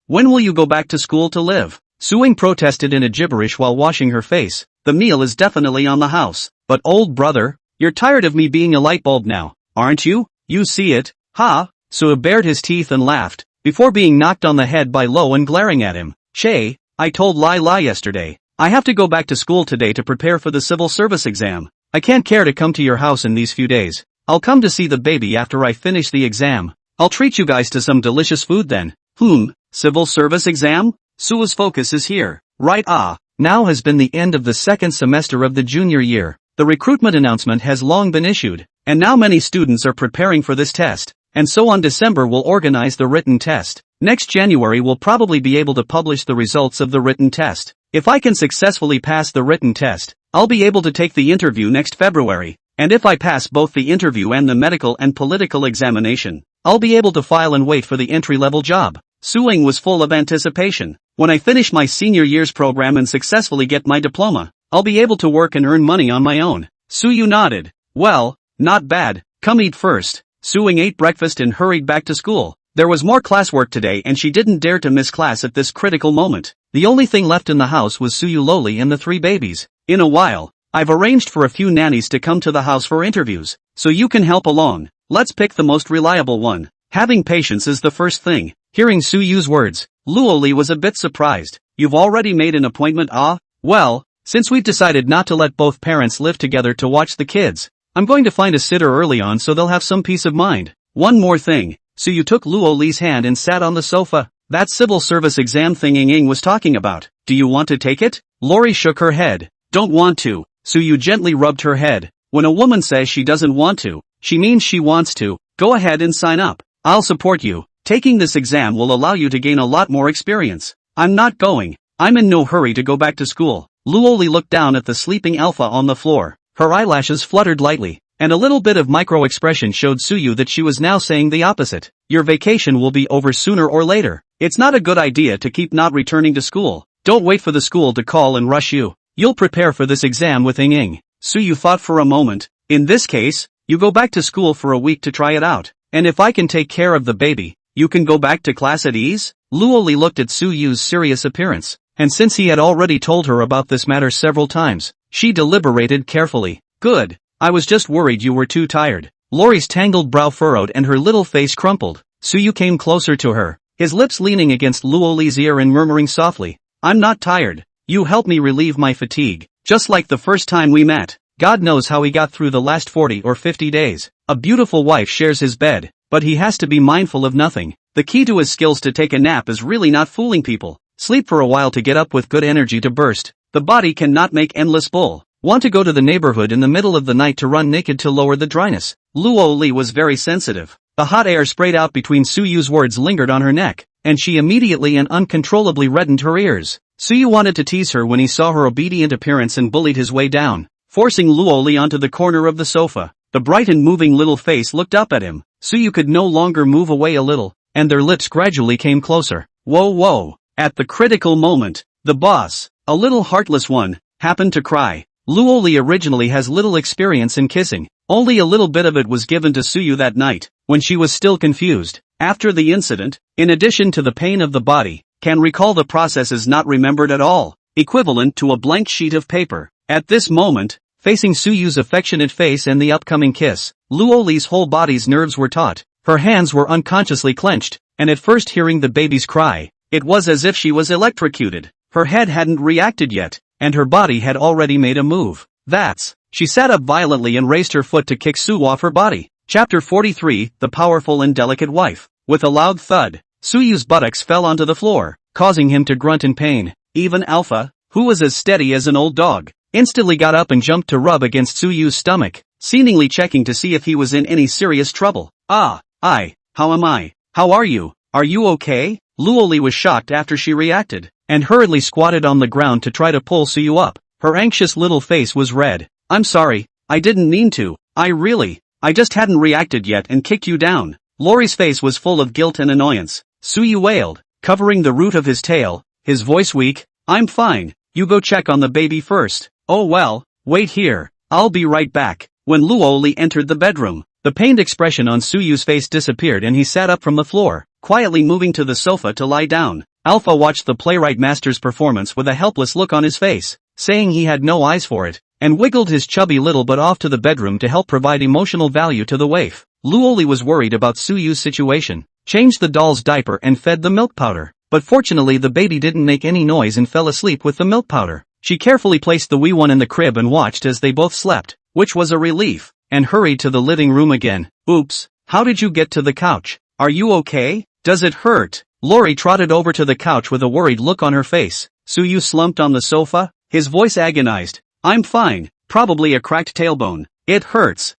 when will you go back to school to live? Suing protested in a gibberish while washing her face. The meal is definitely on the house. But old brother, you're tired of me being a light bulb now, aren't you? You see it, ha? Suyu bared his teeth and laughed, before being knocked on the head by Lo and glaring at him. Che, I told Lai yesterday. I have to go back to school today to prepare for the civil service exam. I can't care to come to your house in these few days. I'll come to see the baby after I finish the exam. I'll treat you guys to some delicious food then. Civil service exam? Suyu's focus is here, right? Now has been the end of the second semester of the junior year. The recruitment announcement has long been issued, and now many students are preparing for this test. And so on December we'll organize the written test. Next January we'll probably be able to publish the results of the written test. If I can successfully pass the written test, I'll be able to take the interview next February. And if I pass both the interview and the medical and political examination, I'll be able to file and wait for the entry-level job. Suing was full of anticipation. When I finish my senior year's program and successfully get my diploma, I'll be able to work and earn money on my own. Suyu nodded. Well, not bad. Come eat first. Suing ate breakfast and hurried back to school. There was more classwork today and she didn't dare to miss class at this critical moment. The only thing left in the house was Suyu Loli and the 3 babies. In a while, I've arranged for a few nannies to come to the house for interviews, so you can help along. Let's pick the most reliable one. Having patience is the first thing. Hearing Suyu's words, Luoli was a bit surprised. You've already made an appointment? Well, since we've decided not to let both parents live together to watch the kids, I'm going to find a sitter early on so they'll have some peace of mind. One more thing. Suyu took Luoli's hand and sat on the sofa. That civil service exam thing Ying was talking about. Do you want to take it? Lori shook her head. Don't want to. Suyu gently rubbed her head. When a woman says she doesn't want to, she means she wants to. Go ahead and sign up. I'll support you. Taking this exam will allow you to gain a lot more experience. I'm not going. I'm in no hurry to go back to school. Luoli looked down at the sleeping Alpha on the floor. Her eyelashes fluttered lightly, and a little bit of micro-expression showed Suyu that she was now saying the opposite. Your vacation will be over sooner or later. It's not a good idea to keep not returning to school. Don't wait for the school to call and rush you. You'll prepare for this exam with Ying. Suyu thought for a moment. In this case, you go back to school for a week to try it out. And if I can take care of the baby, you can go back to class at ease? Luoli looked at Suyu's serious appearance, and since he had already told her about this matter several times, she deliberated carefully. Good. I was just worried you were too tired. Lori's tangled brow furrowed and her little face crumpled. Suyu came closer to her, his lips leaning against Luoli's ear and murmuring softly, I'm not tired. You helped me relieve my fatigue, just like the first time we met. God knows how he got through the last 40 or 50 days. A beautiful wife shares his bed, but he has to be mindful of nothing. The key to his skills to take a nap is really not fooling people. Sleep for a while to get up with good energy to burst. The body cannot make endless bull. Want to go to the neighborhood in the middle of the night to run naked to lower the dryness. Luoli was very sensitive. The hot air sprayed out between Suyu's words lingered on her neck, and she immediately and uncontrollably reddened her ears. Suyu wanted to tease her when he saw her obedient appearance and bullied his way down, forcing Luoli onto the corner of the sofa. The bright and moving little face looked up at him. Suyu could no longer move away a little, and their lips gradually came closer. Whoa. At the critical moment, the boss, a little heartless one, happened to cry. Luoli originally has little experience in kissing. Only a little bit of it was given to Suyu that night, when she was still confused. After the incident, in addition to the pain of the body, can recall the process is not remembered at all, equivalent to a blank sheet of paper. At this moment, facing Suyu's affectionate face and the upcoming kiss, Luoli's whole body's nerves were taut. Her hands were unconsciously clenched, and at first hearing the baby's cry, it was as if she was electrocuted. Her head hadn't reacted yet, and her body had already made a move. She sat up violently and raised her foot to kick Sue off her body. Chapter 43, The Powerful and Delicate Wife. With a loud thud, Suyu's buttocks fell onto the floor, causing him to grunt in pain. Even Alpha, who was as steady as an old dog, instantly got up and jumped to rub against Suyu's stomach, seemingly checking to see if he was in any serious trouble. How am I? How are you? Are you okay? Luoli was shocked after she reacted, and hurriedly squatted on the ground to try to pull Suyu up. Her anxious little face was red. I'm sorry, I didn't mean to, I just hadn't reacted yet and kicked you down. Lori's face was full of guilt and annoyance. Suyu wailed, covering the root of his tail, his voice weak. I'm fine, you go check on the baby first. Oh well, wait here, I'll be right back. When Luoli entered the bedroom, the pained expression on Suyu's face disappeared and he sat up from the floor, quietly moving to the sofa to lie down. Alpha watched the playwright master's performance with a helpless look on his face, saying he had no eyes for it, and wiggled his chubby little butt off to the bedroom to help provide emotional value to the waif. Luoli was worried about Suyu's situation, changed the doll's diaper and fed the milk powder, but fortunately the baby didn't make any noise and fell asleep with the milk powder. She carefully placed the wee one in the crib and watched as they both slept, which was a relief, and hurried to the living room again. Oops, how did you get to the couch? Are you okay? Does it hurt? Lori trotted over to the couch with a worried look on her face. Suyu slumped on the sofa, his voice agonized. I'm fine, probably a cracked tailbone. It hurts.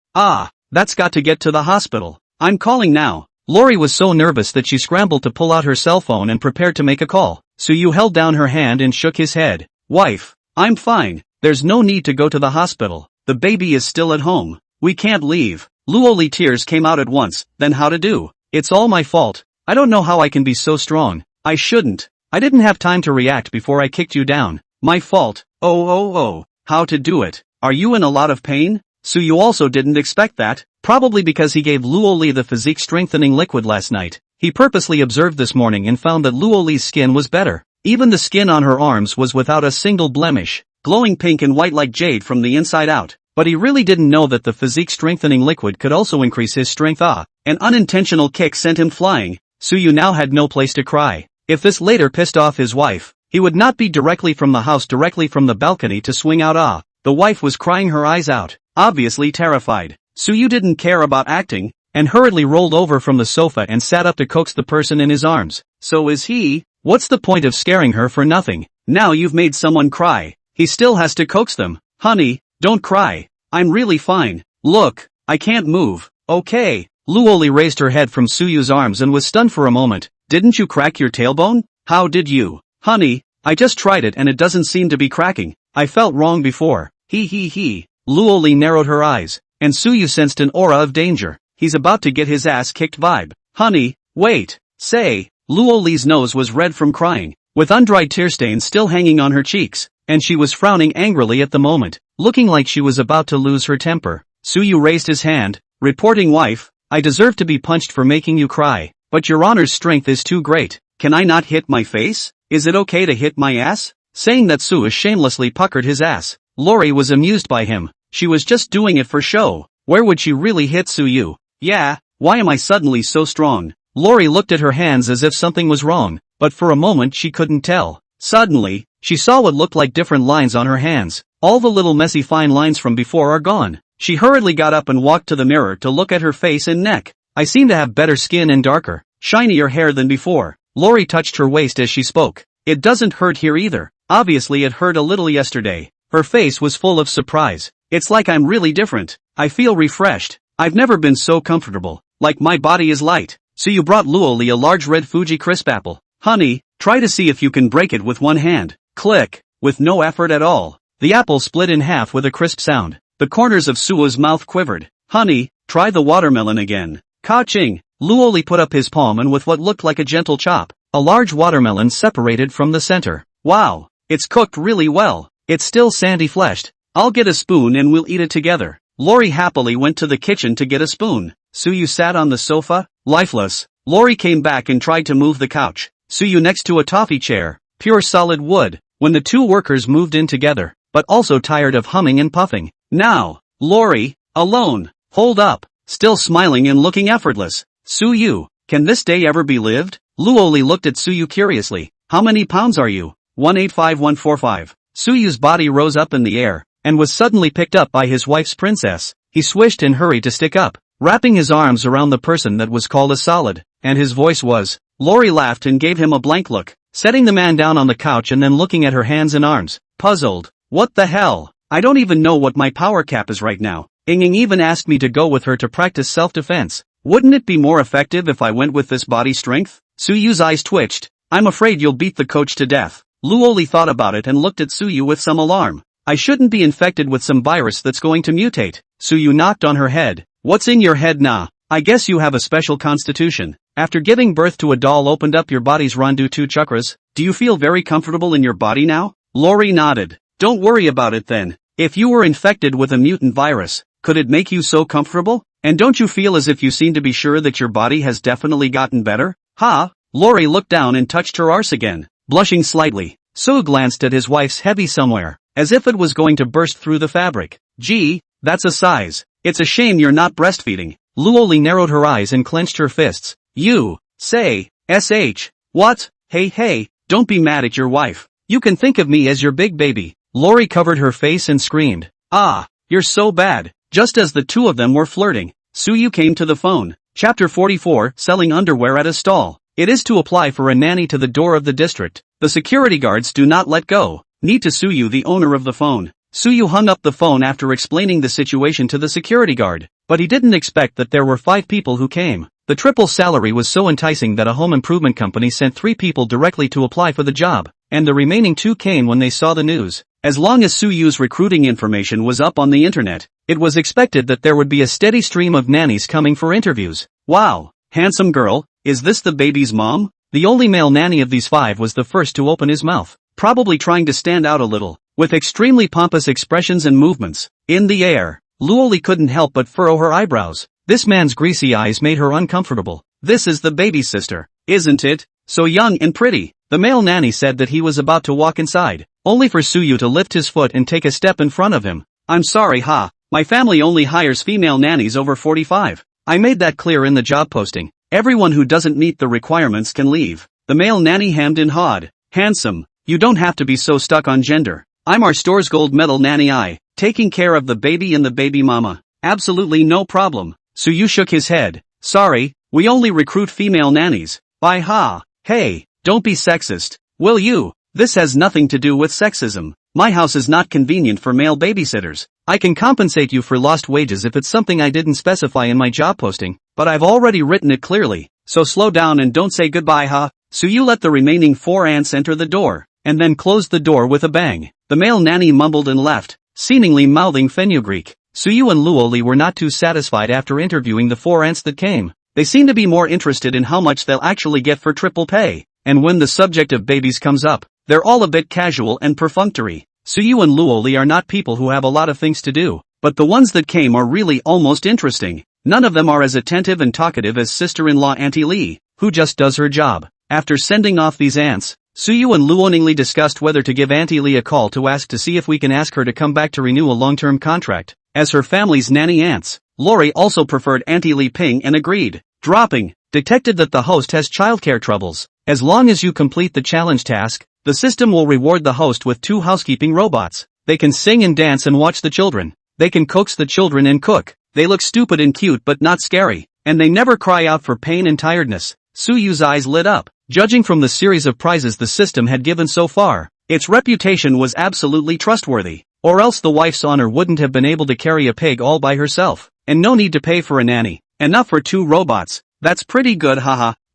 That's got to get to the hospital. I'm calling now. Lori was so nervous that she scrambled to pull out her cell phone and prepared to make a call. Suyu held down her hand and shook his head. Wife, I'm fine, there's no need to go to the hospital. The baby is still at home. We can't leave. Luoli tears came out at once, then how to do? It's all my fault. I don't know how I can be so strong. I shouldn't. I didn't have time to react before I kicked you down. My fault. Oh. How to do it? Are you in a lot of pain? Suyu also didn't expect that, probably because he gave Luoli the physique strengthening liquid last night. He purposely observed this morning and found that Luoli's skin was better. Even the skin on her arms was without a single blemish, glowing pink and white like jade from the inside out. But he really didn't know that the physique strengthening liquid could also increase his strength. An unintentional kick sent him flying. Suyu now had no place to cry. If this later pissed off his wife, he would not be directly from the balcony to swing out. The wife was crying her eyes out, obviously terrified. Suyu didn't care about acting, and hurriedly rolled over from the sofa and sat up to coax the person in his arms. So is he? What's the point of scaring her for nothing? Now you've made someone cry. He still has to coax them. Honey, don't cry. I'm really fine. Look, I can't move. Okay. Luoli raised her head from Suyu's arms and was stunned for a moment. Didn't you crack your tailbone? How did you? Honey, I just tried it and it doesn't seem to be cracking. I felt wrong before. He. Luoli narrowed her eyes, and Suyu sensed an aura of danger. He's about to get his ass kicked vibe. Honey, wait. Say. Luoli's nose was red from crying, with undried tear stains still hanging on her cheeks, and she was frowning angrily at the moment, looking like she was about to lose her temper. Suyu raised his hand, reporting wife, I deserve to be punched for making you cry, but your honor's strength is too great. Can I not hit my face? Is it okay to hit my ass? Saying that, Suyu shamelessly puckered his ass. Lori was amused by him. She was just doing it for show. Where would she really hit Suyu? Yeah, why am I suddenly so strong? Lori looked at her hands as if something was wrong, but for a moment she couldn't tell. Suddenly, she saw what looked like different lines on her hands. All the little messy fine lines from before are gone. She hurriedly got up and walked to the mirror to look at her face and neck. I seem to have better skin and darker, shinier hair than before. Lori touched her waist as she spoke. It doesn't hurt here either. Obviously it hurt a little yesterday. Her face was full of surprise. It's like I'm really different. I feel refreshed. I've never been so comfortable. Like my body is light. So you brought Luoli a large red Fuji crisp apple. Honey, try to see if you can break it with one hand. Click. With no effort at all. The apple split in half with a crisp sound. The corners of Suyu's mouth quivered. Honey, try the watermelon again. Ka-ching. Luoli put up his palm and with what looked like a gentle chop, a large watermelon separated from the center. Wow, it's cooked really well. It's still sandy-fleshed. I'll get a spoon and we'll eat it together. Lori happily went to the kitchen to get a spoon. Suyu sat on the sofa, lifeless. Lori came back and tried to move the couch. Suyu next to a toffee chair, pure solid wood. When the two workers moved in together, but also tired of humming and puffing. Now, Lori, alone. Hold up. Still smiling and looking effortless. Suyu, can this day ever be lived? Luoli looked at Suyu curiously. How many pounds are you? 185145. Suyu's body rose up in the air, and was suddenly picked up by his wife's princess. He swished and hurried to stick up, wrapping his arms around the person that was called a solid, and his voice was. Lori laughed and gave him a blank look, setting the man down on the couch and then looking at her hands and arms, puzzled. What the hell? I don't even know what my power cap is right now. Ying even asked me to go with her to practice self-defense. Wouldn't it be more effective if I went with this body strength? Suyu's eyes twitched. I'm afraid you'll beat the coach to death. Luoli thought about it and looked at Suyu with some alarm. I shouldn't be infected with some virus that's going to mutate. Suyu knocked on her head. What's in your head nah? I guess you have a special constitution. After giving birth to a doll opened up your body's Randu 2 chakras, do you feel very comfortable in your body now? Lori nodded. Don't worry about it then. If you were infected with a mutant virus, could it make you so comfortable? And don't you feel as if you seem to be sure that your body has definitely gotten better? Ha! Lori looked down and touched her arse again, blushing slightly. Sue glanced at his wife's heavy somewhere, as if it was going to burst through the fabric. Gee, that's a size. It's a shame you're not breastfeeding. Luoli narrowed her eyes and clenched her fists. You say, sh. What? Hey, don't be mad at your wife. You can think of me as your big baby. Lori covered her face and screamed. Ah, you're so bad. Just as the two of them were flirting, Suyu came to the phone. Chapter 44, Selling Underwear at a Stall. It is to apply for a nanny to the door of the district. The security guards do not let go. Need to Suyu, the owner of the phone. Suyu hung up the phone after explaining the situation to the security guard, but he didn't expect that there were 5 people who came. The triple salary was so enticing that a home improvement company sent 3 people directly to apply for the job, and the remaining 2 came when they saw the news. As long as Suyu's recruiting information was up on the internet, it was expected that there would be a steady stream of nannies coming for interviews. Wow, handsome girl, is this the baby's mom? The only male nanny of these 5 was the first to open his mouth, probably trying to stand out a little, with extremely pompous expressions and movements. In the air, Luoli couldn't help but furrow her eyebrows. This man's greasy eyes made her uncomfortable. This is the baby's sister, isn't it? So young and pretty. The male nanny said that he was about to walk inside, only for Suyu to lift his foot and take a step in front of him. I'm sorry my family only hires female nannies over 45. I made that clear in the job posting. Everyone who doesn't meet the requirements can leave. The male nanny hemmed and hawed. Handsome, you don't have to be so stuck on gender. I'm our store's gold medal nanny, taking care of the baby and the baby mama. Absolutely no problem. Suyu shook his head. Sorry, we only recruit female nannies. Bye Hey, don't be sexist, will you? This has nothing to do with sexism. My house is not convenient for male babysitters. I can compensate you for lost wages if it's something I didn't specify in my job posting, but I've already written it clearly, so slow down and don't say goodbye Suyu let the remaining 4 ants enter the door, and then closed the door with a bang. The male nanny mumbled and left, seemingly mouthing fenugreek. Suyu and Luoli were not too satisfied after interviewing the 4 ants that came. They seem to be more interested in how much they'll actually get for triple pay, and when the subject of babies comes up, they're all a bit casual and perfunctory. Suyu and Luoli are not people who have a lot of things to do, but the ones that came are really almost interesting. None of them are as attentive and talkative as sister-in-law Auntie Lee, who just does her job. After sending off these ants, Suyu and Luoningly discussed whether to give Auntie Lee a call to ask to see if we can ask her to come back to renew a long-term contract as her family's nanny ants. Lori also preferred Auntie Lee Ping and agreed. Dropping, detected that the host has childcare troubles. As long as you complete the challenge task, the system will reward the host with 2 housekeeping robots. They can sing and dance and watch the children. They can coax the children and cook. They look stupid and cute but not scary, and they never cry out for pain and tiredness. Suyu's eyes lit up. Judging from the series of prizes the system had given so far, its reputation was absolutely trustworthy. Or else the wife's honor wouldn't have been able to carry a pig all by herself, and no need to pay for a nanny. Enough for 2 robots. That's pretty good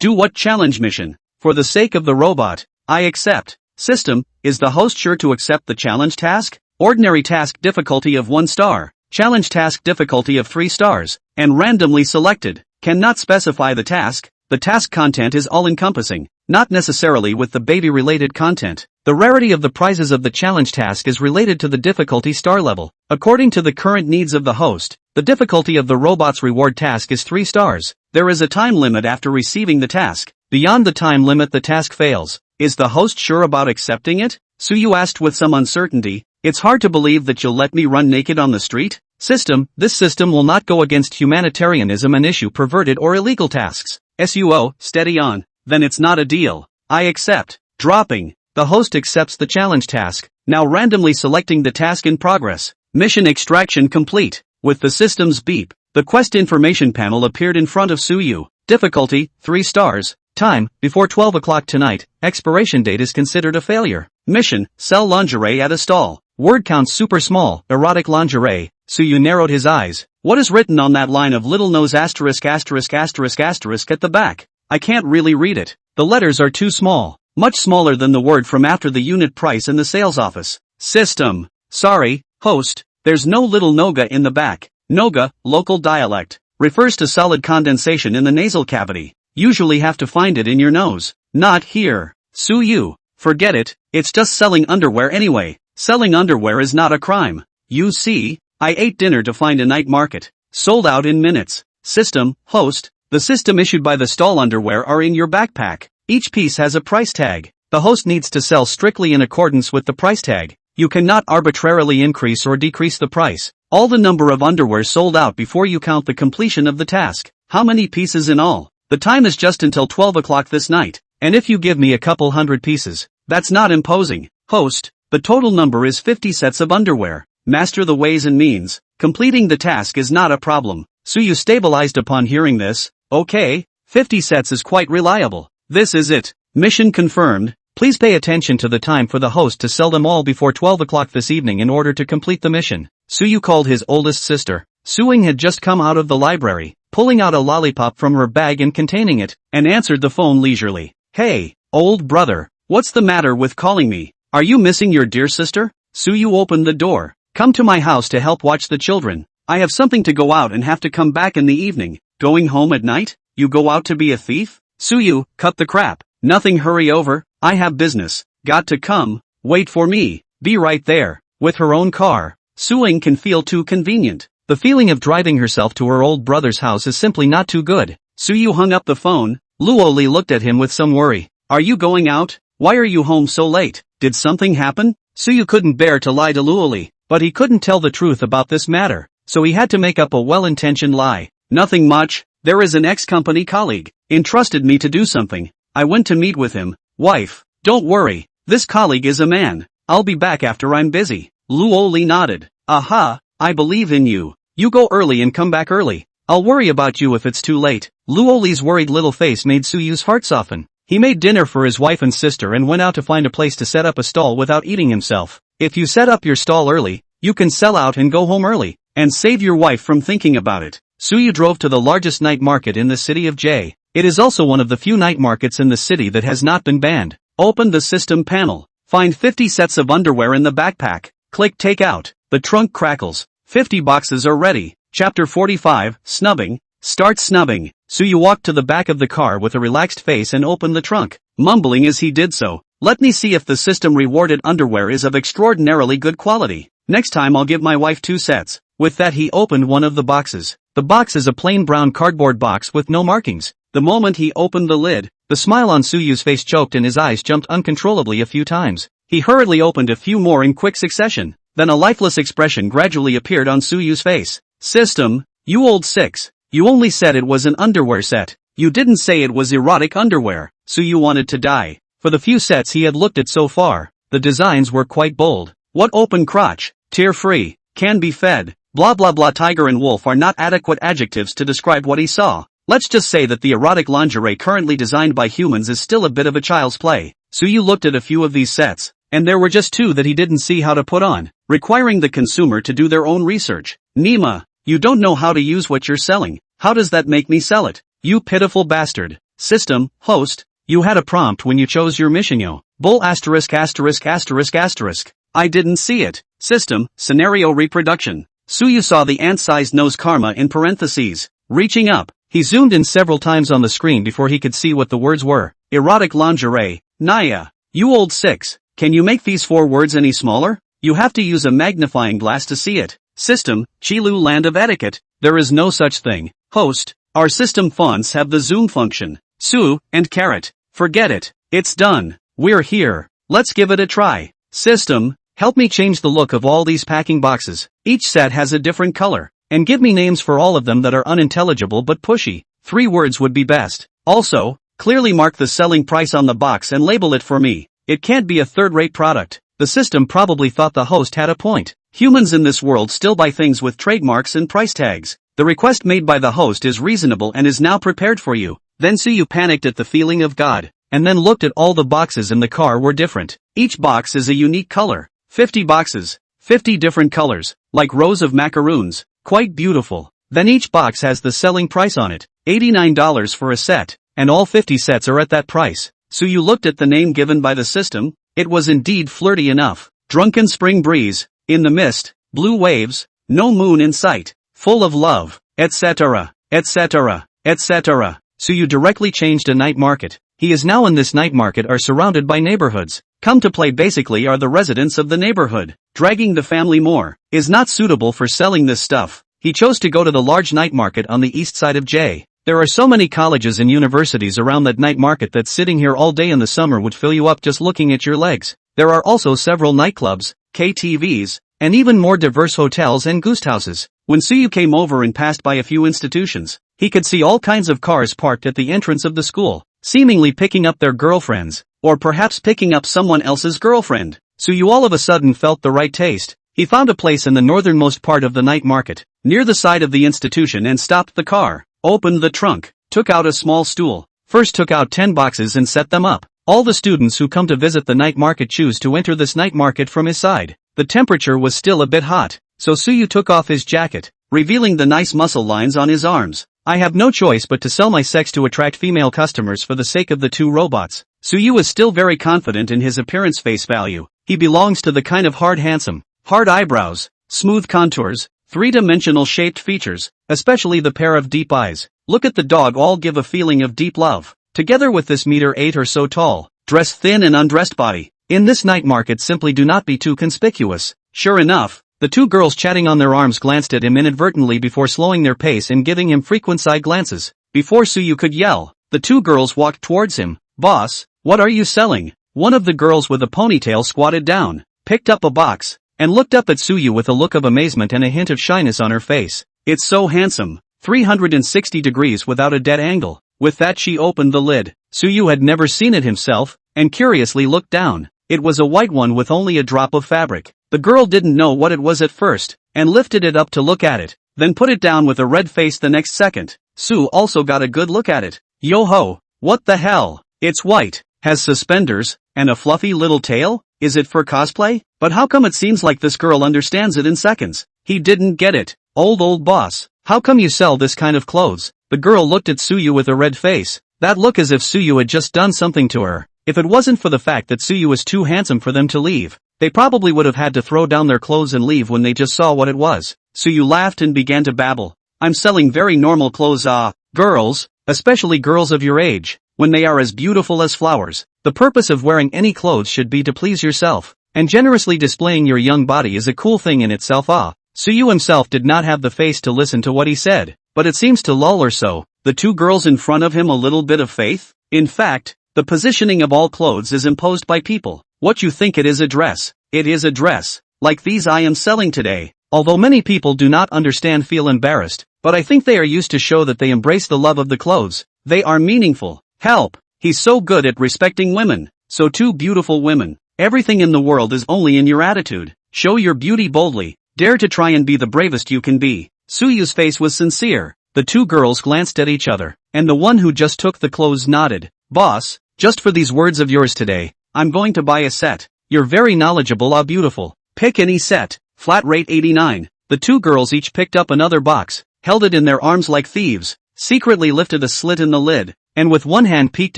Do what challenge mission? For the sake of the robot, I accept. System, is the host sure to accept the challenge task? Ordinary task difficulty of 1 star. Challenge task difficulty of 3 stars. And randomly selected. Cannot specify the task. The task content is all-encompassing, not necessarily with the baby-related content. The rarity of the prizes of the challenge task is related to the difficulty star level. According to the current needs of the host, the difficulty of the robot's reward task is 3 stars. There is a time limit after receiving the task. Beyond the time limit the task fails. Is the host sure about accepting it? Suyu asked with some uncertainty. It's hard to believe that you'll let me run naked on the street? System, this system will not go against humanitarianism and issue perverted or illegal tasks. Suo, steady on. Then it's not a deal. I accept. Dropping. The host accepts the challenge task, now randomly selecting the task in progress. Mission extraction complete. With the system's beep, the quest information panel appeared in front of Suyu. Difficulty, 3 stars. Time, before 12 o'clock tonight. Expiration date is considered a failure. Mission, sell lingerie at a stall. Word count super small, erotic lingerie. Suyu narrowed his eyes. What is written on that line of little nose asterisk asterisk asterisk asterisk at the back? I can't really read it. The letters are too small. Much smaller than the word from after the unit price in the sales office. System. Sorry, host, there's no little noga in the back. Noga, local dialect, refers to solid condensation in the nasal cavity. Usually have to find it in your nose. Not here. Suyu. Forget it, it's just selling underwear anyway. Selling underwear is not a crime. You see, I ate dinner to find a night market. Sold out in minutes. System, host, the system issued by the stall underwear are in your backpack. Each piece has a price tag. The host needs to sell strictly in accordance with the price tag. You cannot arbitrarily increase or decrease the price. All the number of underwear sold out before you count the completion of the task. How many pieces in all? The time is just until 12 o'clock this night. And if you give me a couple hundred pieces, that's not imposing. Host, the total number is 50 sets of underwear. Master the ways and means. Completing the task is not a problem. Suyu stabilized upon hearing this. Okay, 50 sets is quite reliable. This is it. Mission confirmed. Please pay attention to the time for the host to sell them all before 12 o'clock this evening in order to complete the mission. Suyu called his oldest sister. Suing had just come out of the library, pulling out a lollipop from her bag and containing it, and answered the phone leisurely. Hey, old brother, what's the matter with calling me? Are you missing your dear sister? Suyu opened the door. Come to my house to help watch the children. I have something to go out and have to come back in the evening. Going home at night? You go out to be a thief? Suyu, cut the crap. Nothing, hurry over. I have business. Got to come. Wait for me. Be right there. With her own car. Suing can feel too convenient. The feeling of driving herself to her old brother's house is simply not too good. Suyu hung up the phone. Luoli looked at him with some worry. Are you going out? Why are you home so late? Did something happen? Suyu couldn't bear to lie to Luoli, but he couldn't tell the truth about this matter, so he had to make up a well-intentioned lie. Nothing much. There is an ex-company colleague. Entrusted me to do something. I went to meet with him. Wife, don't worry. This colleague is a man. I'll be back after I'm busy. Luoli nodded. Aha, I believe in you. You go early and come back early. I'll worry about you if it's too late. Luoli's worried little face made Suyu's heart soften. He made dinner for his wife and sister and went out to find a place to set up a stall without eating himself. If you set up your stall early, you can sell out and go home early, and save your wife from thinking about it. Suyu drove to the largest night market in the city of J. It is also one of the few night markets in the city that has not been banned. Open the system panel. Find 50 sets of underwear in the backpack. Click take out. The trunk crackles. 50 boxes are ready. Chapter 45, Snubbing. Start snubbing. Suyu walked to the back of the car with a relaxed face and opened the trunk, mumbling as he did so. Let me see if the system rewarded underwear is of extraordinarily good quality. Next time I'll give my wife 2 sets. With that he opened one of the boxes. The box is a plain brown cardboard box with no markings. The moment he opened the lid, the smile on Suyu's face choked and his eyes jumped uncontrollably a few times. He hurriedly opened a few more in quick succession. Then a lifeless expression gradually appeared on Suyu's face. System, you old 6. You only said it was an underwear set. You didn't say it was erotic underwear. Suyu wanted to die. For the few sets he had looked at so far, the designs were quite bold. What open crotch, tear-free, can be fed, blah blah blah. Tiger and wolf are not adequate adjectives to describe what he saw. Let's just say that the erotic lingerie currently designed by humans is still a bit of a child's play. Suyu looked at a few of these sets, and there were just 2 that he didn't see how to put on, requiring the consumer to do their own research. Nima, you don't know how to use what you're selling. How does that make me sell it? You pitiful bastard. System, host, you had a prompt when you chose your mission. Bull asterisk asterisk asterisk asterisk. I didn't see it. System, scenario reproduction. Suyu saw the ant-sized nose karma in parentheses. Reaching up, he zoomed in several times on the screen before he could see what the words were. Erotic lingerie, Naya. You old 6. Can you make these 4 words any smaller? You have to use a magnifying glass to see it. System, Chilu land of etiquette. There is no such thing. Host, our system fonts have the zoom function. Su, and carrot. Forget it. It's done. We're here. Let's give it a try. System, help me change the look of all these packing boxes. Each set has a different color. And give me names for all of them that are unintelligible but pushy. 3 words would be best. Also, clearly mark the selling price on the box and label it for me. It can't be a third-rate product. The system probably thought the host had a point. Humans in this world still buy things with trademarks and price tags. The request made by the host is reasonable and is now prepared for you. Then Suyu panicked at the feeling of God, and then looked at all the boxes in the car were different. Each box is a unique color. 50 boxes. 50 different colors, like rows of macaroons. Quite beautiful. Then each box has the selling price on it. $89 for a set, and all 50 sets are at that price. Suyu looked at the name given by the system. It was indeed flirty enough. Drunken spring breeze, in the mist, blue waves, no moon in sight, full of love, etc., etc., etc. Suyu directly changed a night market. He is now in this night market are surrounded by neighborhoods. Come to play basically are the residents of the neighborhood. Dragging the family more is not suitable for selling this stuff. He chose to go to the large night market on the east side of J. There are so many colleges and universities around that night market that sitting here all day in the summer would fill you up just looking at your legs. There are also several nightclubs, KTVs, and even more diverse hotels and guest houses. When Suyu came over and passed by a few institutions, he could see all kinds of cars parked at the entrance of the school, seemingly picking up their girlfriends, or perhaps picking up someone else's girlfriend. Suyu all of a sudden felt the right taste. He found a place in the northernmost part of the night market, near the side of the institution, and stopped the car, opened the trunk, took out a small stool, first took out 10 boxes and set them up. All the students who come to visit the night market choose to enter this night market from his side. The temperature was still a bit hot, so Suyu took off his jacket, revealing the nice muscle lines on his arms. I have no choice but to sell my sex to attract female customers for the sake of the two robots. Suyu is still very confident in his appearance face value. He belongs to the kind of handsome, hard eyebrows, smooth contours, three-dimensional shaped features, especially the pair of deep eyes. Look at the dog, all give a feeling of deep love. Together with this 1.8 or so tall, dressed thin and undressed body, in this night market simply do not be too conspicuous. Sure enough, the two girls chatting on their arms glanced at him inadvertently before slowing their pace and giving him frequent side glances. Before Suyu could yell, the two girls walked towards him. Boss, what are you selling? One of the girls with a ponytail squatted down, picked up a box, and looked up at Suyu with a look of amazement and a hint of shyness on her face. It's so handsome. 360 degrees without a dead angle. With that she opened the lid. Suyu had never seen it himself, and curiously looked down. It was a white one with only a drop of fabric. The girl didn't know what it was at first, and lifted it up to look at it, then put it down with a red face the next second. Sue also got a good look at it. Yo-ho, what the hell? It's white, has suspenders, and a fluffy little tail? Is it for cosplay? But how come it seems like this girl understands it in seconds? He didn't get it. Old boss, how come you sell this kind of clothes? The girl looked at Suyu with a red face. That look as if Suyu had just done something to her. If it wasn't for the fact that Suyu was too handsome for them to leave, they probably would have had to throw down their clothes and leave when they just saw what it was. Suyu laughed and began to babble. I'm selling very normal clothes. Girls, especially girls of your age, when they are as beautiful as flowers. The purpose of wearing any clothes should be to please yourself, and generously displaying your young body is a cool thing in itself. Suyu himself did not have the face to listen to what he said, but it seems to lull or so. The two girls in front of him a little bit of faith? In fact, the positioning of all clothes is imposed by people. What you think it is a dress. It is a dress, like these I am selling today. Although many people do not understand, feel embarrassed, but I think they are used to show that they embrace the love of the clothes. They are meaningful. Help! He's so good at respecting women. So two beautiful women. Everything in the world is only in your attitude. Show your beauty boldly. Dare to try and be the bravest you can be. Suyu's face was sincere. The two girls glanced at each other, and the one who just took the clothes nodded. Boss, just for these words of yours today, I'm going to buy a set. You're very knowledgeable. Beautiful. Pick any set. Flat rate $89. The two girls each picked up another box, held it in their arms like thieves, secretly lifted a slit in the lid, and with one hand peeked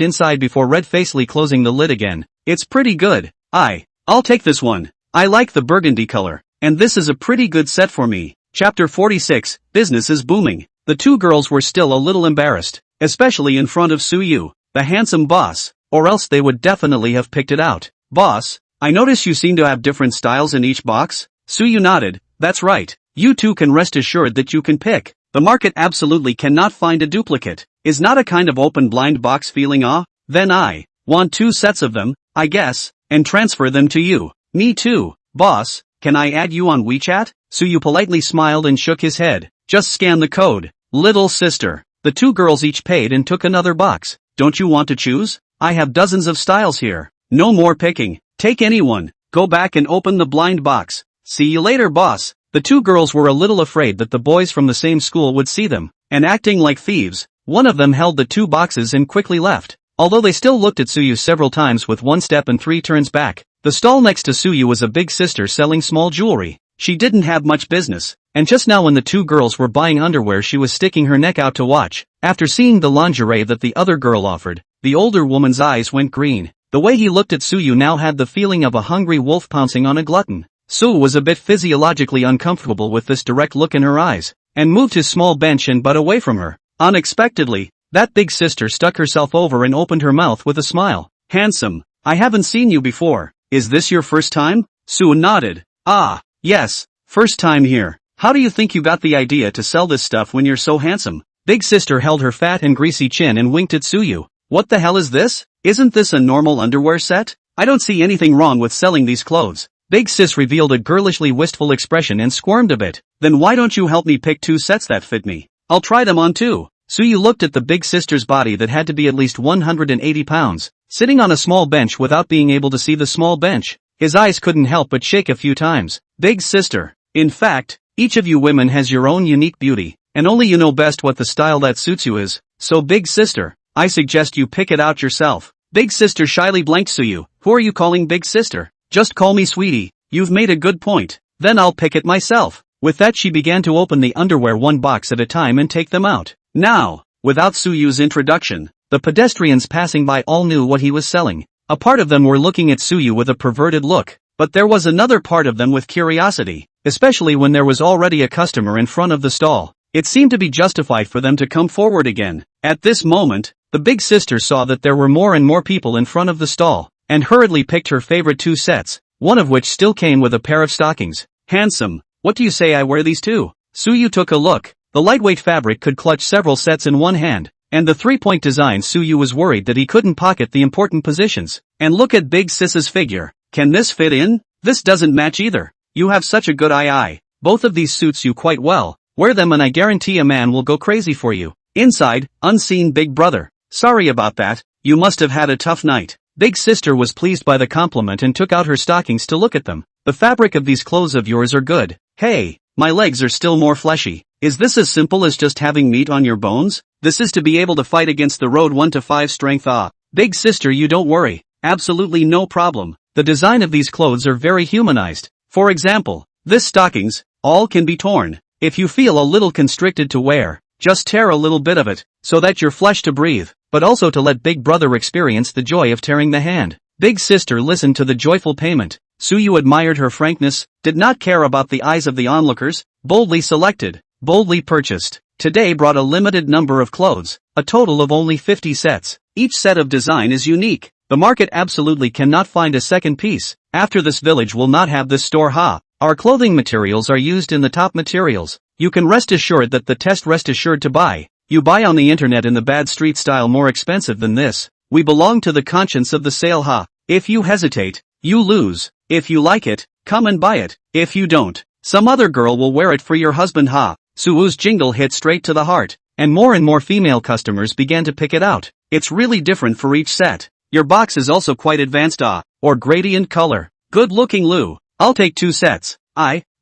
inside before red-facedly closing the lid again. It's pretty good. I'll take this one. I like the burgundy color, and this is a pretty good set for me. Chapter 46, Business is booming. The two girls were still a little embarrassed, especially in front of Suyu, the handsome boss, or else they would definitely have picked it out. Boss, I notice you seem to have different styles in each box. Suyu nodded. That's right. You two can rest assured that you can pick. The market absolutely cannot find a duplicate. Is not a kind of open blind box feeling. Then I want 2 sets of them, I guess, and transfer them to you. Me too. Boss, can I add you on WeChat? Suyu politely smiled and shook his head. Just scan the code. Little sister. The two girls each paid and took another box. Don't you want to choose? I have dozens of styles here. No more picking. Take anyone. Go back and open the blind box. See you later, boss. The two girls were a little afraid that the boys from the same school would see them, and acting like thieves, one of them held the two boxes and quickly left. Although they still looked at Suyu several times with one step and three turns back, the stall next to Suyu was a big sister selling small jewelry. She didn't have much business, and just now when the two girls were buying underwear she was sticking her neck out to watch. After seeing the lingerie that the other girl offered, the older woman's eyes went green. The way he looked at Suyu now had the feeling of a hungry wolf pouncing on a glutton. Suyu was a bit physiologically uncomfortable with this direct look in her eyes, and moved his small bench and butt away from her. Unexpectedly, that big sister stuck herself over and opened her mouth with a smile. Handsome, I haven't seen you before. Is this your first time? Suyu nodded. Ah, yes, first time here. How do you think you got the idea to sell this stuff when you're so handsome? Big sister held her fat and greasy chin and winked at Suyu. What the hell is this? Isn't this a normal underwear set? I don't see anything wrong with selling these clothes. Big sis revealed a girlishly wistful expression and squirmed a bit. Then why don't you help me pick two sets that fit me? I'll try them on too. Suyu looked at the big sister's body that had to be at least 180 pounds, sitting on a small bench without being able to see the small bench. His eyes couldn't help but shake a few times. Big sister. In fact, each of you women has your own unique beauty, and only you know best what the style that suits you is. So big sister, I suggest you pick it out yourself. Big sister shyly blanked Suyu. Who are you calling big sister? Just call me sweetie. You've made a good point. Then I'll pick it myself. With that she began to open the underwear one box at a time and take them out. Now, without Suyu's introduction, the pedestrians passing by all knew what he was selling. A part of them were looking at Suyu with a perverted look, but there was another part of them with curiosity, especially when there was already a customer in front of the stall. It seemed to be justified for them to come forward again. At this moment, the big sister saw that there were more and more people in front of the stall, and hurriedly picked her favorite two sets, one of which still came with a pair of stockings. Handsome, what do you say I wear these too? Suyu took a look. The lightweight fabric could clutch several sets in one hand, and the three-point design. Suyu was worried that he couldn't pocket the important positions. And look at big sis's figure. Can this fit in? This doesn't match either. You have such a good eye. Both of these suits you quite well. Wear them and I guarantee a man will go crazy for you. Inside, unseen big brother. Sorry about that, you must have had a tough night. Big sister was pleased by the compliment and took out her stockings to look at them. The fabric of these clothes of yours are good. Hey, my legs are still more fleshy. Is this as simple as just having meat on your bones? This is to be able to fight against the road 1 to 5 strength. Big sister, you don't worry. Absolutely no problem. The design of these clothes are very humanized. For example, this stockings, all can be torn. If you feel a little constricted to wear, just tear a little bit of it, so that you're flesh to breathe, but also to let big brother experience the joy of tearing the hand. Big sister listened to the joyful payment. Suyu admired her frankness, did not care about the eyes of the onlookers, boldly selected, boldly purchased. Today brought a limited number of clothes, a total of only 50 sets. Each set of design is unique. The market absolutely cannot find a second piece. After this village will not have this store. Our clothing materials are used in the top materials. You can rest assured that the test rest assured to buy. You buy on the internet in the bad street style more expensive than this. We belong to the conscience of the sale. If you hesitate, you lose. If you like it, come and buy it. If you don't, some other girl will wear it for your husband. Suyu's jingle hit straight to the heart, and more female customers began to pick it out. It's really different for each set. Your box is also quite advanced. Or gradient color. Good looking Lou. I'll take 2 sets.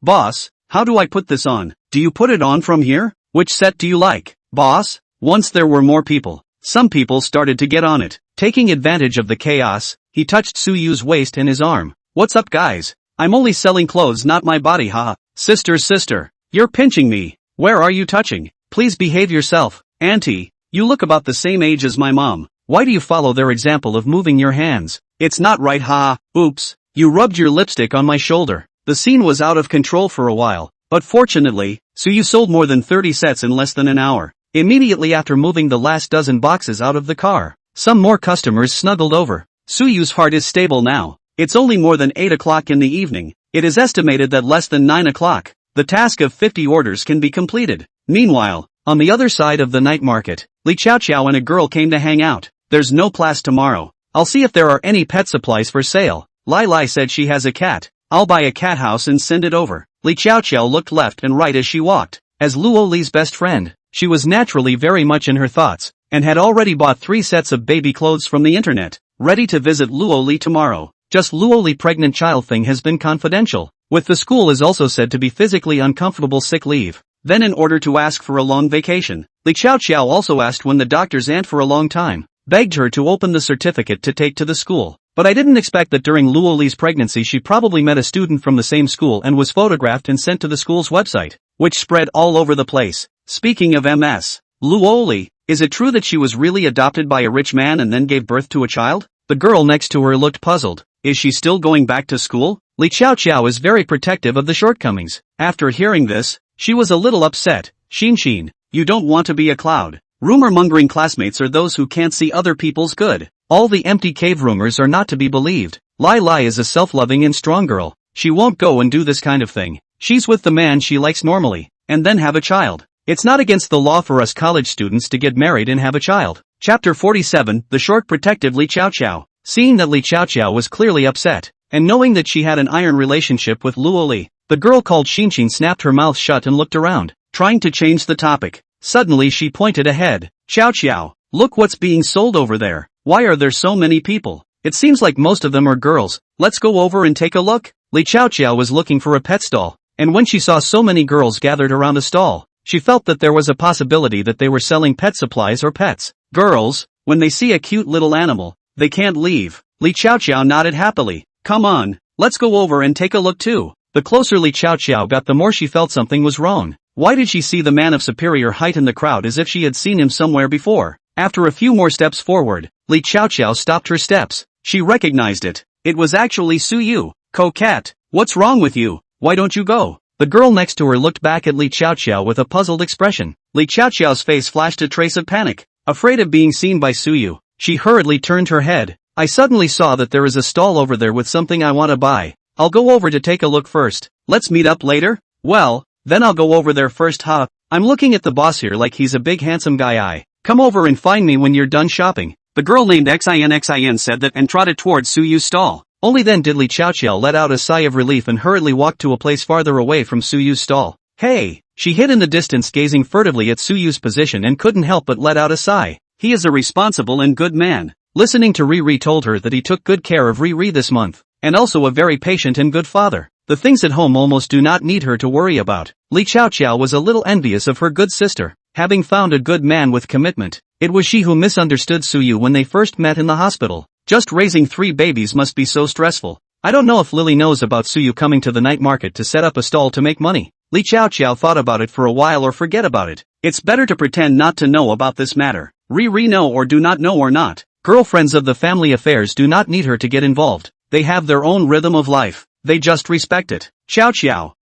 Boss, how do I put this on? Do you put it on from here? Which set do you like, boss? Once there were more people. Some people started to get on it. Taking advantage of the chaos, he touched Suyu's waist and his arm. What's up guys? I'm only selling clothes, not my body. Sister, you're pinching me. Where are you touching? Please behave yourself. Auntie, you look about the same age as my mom. Why do you follow their example of moving your hands? It's not right. Oops, you rubbed your lipstick on my shoulder. The scene was out of control for a while, but fortunately, Suyu sold more than 30 sets in less than an hour. Immediately after moving the last dozen boxes out of the car, some more customers snuggled over. Suyu's heart is stable now. It's only more than 8 o'clock in the evening. It is estimated that less than 9 o'clock, the task of 50 orders can be completed. Meanwhile, on the other side of the night market, Li Qiao and a girl came to hang out. There's no class tomorrow. I'll see if there are any pet supplies for sale. Lai said she has a cat. I'll buy a cat house and send it over. Li Qiao looked left and right as she walked. As Luo Li's best friend, she was naturally very much in her thoughts, and had already bought 3 sets of baby clothes from the internet. ready to visit Luoli tomorrow. Just Luoli pregnant child thing has been confidential. With the school is also said to be physically uncomfortable sick leave. Then in order to ask for a long vacation, Li Xiao also asked when the doctor's aunt for a long time, begged her to open the certificate to take to the school. But I didn't expect that during Luoli's pregnancy she probably met a student from the same school and was photographed and sent to the school's website, which spread all over the place. Speaking of MS, Luoli, is it true that she was really adopted by a rich man and then gave birth to a child? The girl next to her looked puzzled. Is she still going back to school? Li Xiao is very protective of the shortcomings. After hearing this, she was a little upset. Xin, you don't want to be a cloud. Rumor-mongering classmates are those who can't see other people's good. All the empty cave rumors are not to be believed. Lai is a self-loving and strong girl. She won't go and do this kind of thing. She's with the man she likes normally, and then have a child. It's not against the law for us college students to get married and have a child. Chapter 47, The Short Protective Li Xiao. Seeing that Li Xiao was clearly upset, and knowing that she had an iron relationship with Luoli, the girl called Xin snapped her mouth shut and looked around, trying to change the topic. Suddenly she pointed ahead. Xiao, look what's being sold over there. Why are there so many people? It seems like most of them are girls. Let's go over and take a look. Li Xiao was looking for a pet stall, and when she saw so many girls gathered around the stall, she felt that there was a possibility that they were selling pet supplies or pets. Girls, when they see a cute little animal, they can't leave. Li Xiao nodded happily. Come on, let's go over and take a look too. The closer Li Xiao got, the more she felt something was wrong. Why did she see the man of superior height in the crowd as if she had seen him somewhere before? After a few more steps forward, Li Xiao stopped her steps. She recognized it. It was actually Suyu. Coquette, what's wrong with you? Why don't you go? The girl next to her looked back at Li Xiao with a puzzled expression. Li Xiao's face flashed a trace of panic. Afraid of being seen by Suyu, she hurriedly turned her head. I suddenly saw that there is a stall over there with something I want to buy. I'll go over to take a look first. Let's meet up later? Well, then I'll go over there first, huh? I'm looking at the boss here like he's a big handsome guy. Come over and find me when you're done shopping. The girl named Xin said that and trotted towards Suyu's stall. Only then did Li Xiao let out a sigh of relief and hurriedly walked to a place farther away from Suyu's stall. Hey! She hid in the distance gazing furtively at Suyu's position and couldn't help but let out a sigh. He is a responsible and good man. Listening to Riri told her that he took good care of Riri this month, and also a very patient and good father. The things at home almost do not need her to worry about. Li Xiao was a little envious of her good sister, having found a good man with commitment. It was she who misunderstood Suyu when they first met in the hospital. Just raising 3 babies must be so stressful. I don't know if Lily knows about Suyu coming to the night market to set up a stall to make money. Li Xiao thought about it for a while or forget about it. It's better to pretend not to know about this matter. Riri know or do not know or not. Girlfriends of the family affairs do not need her to get involved. They have their own rhythm of life. They just respect it. Xiao.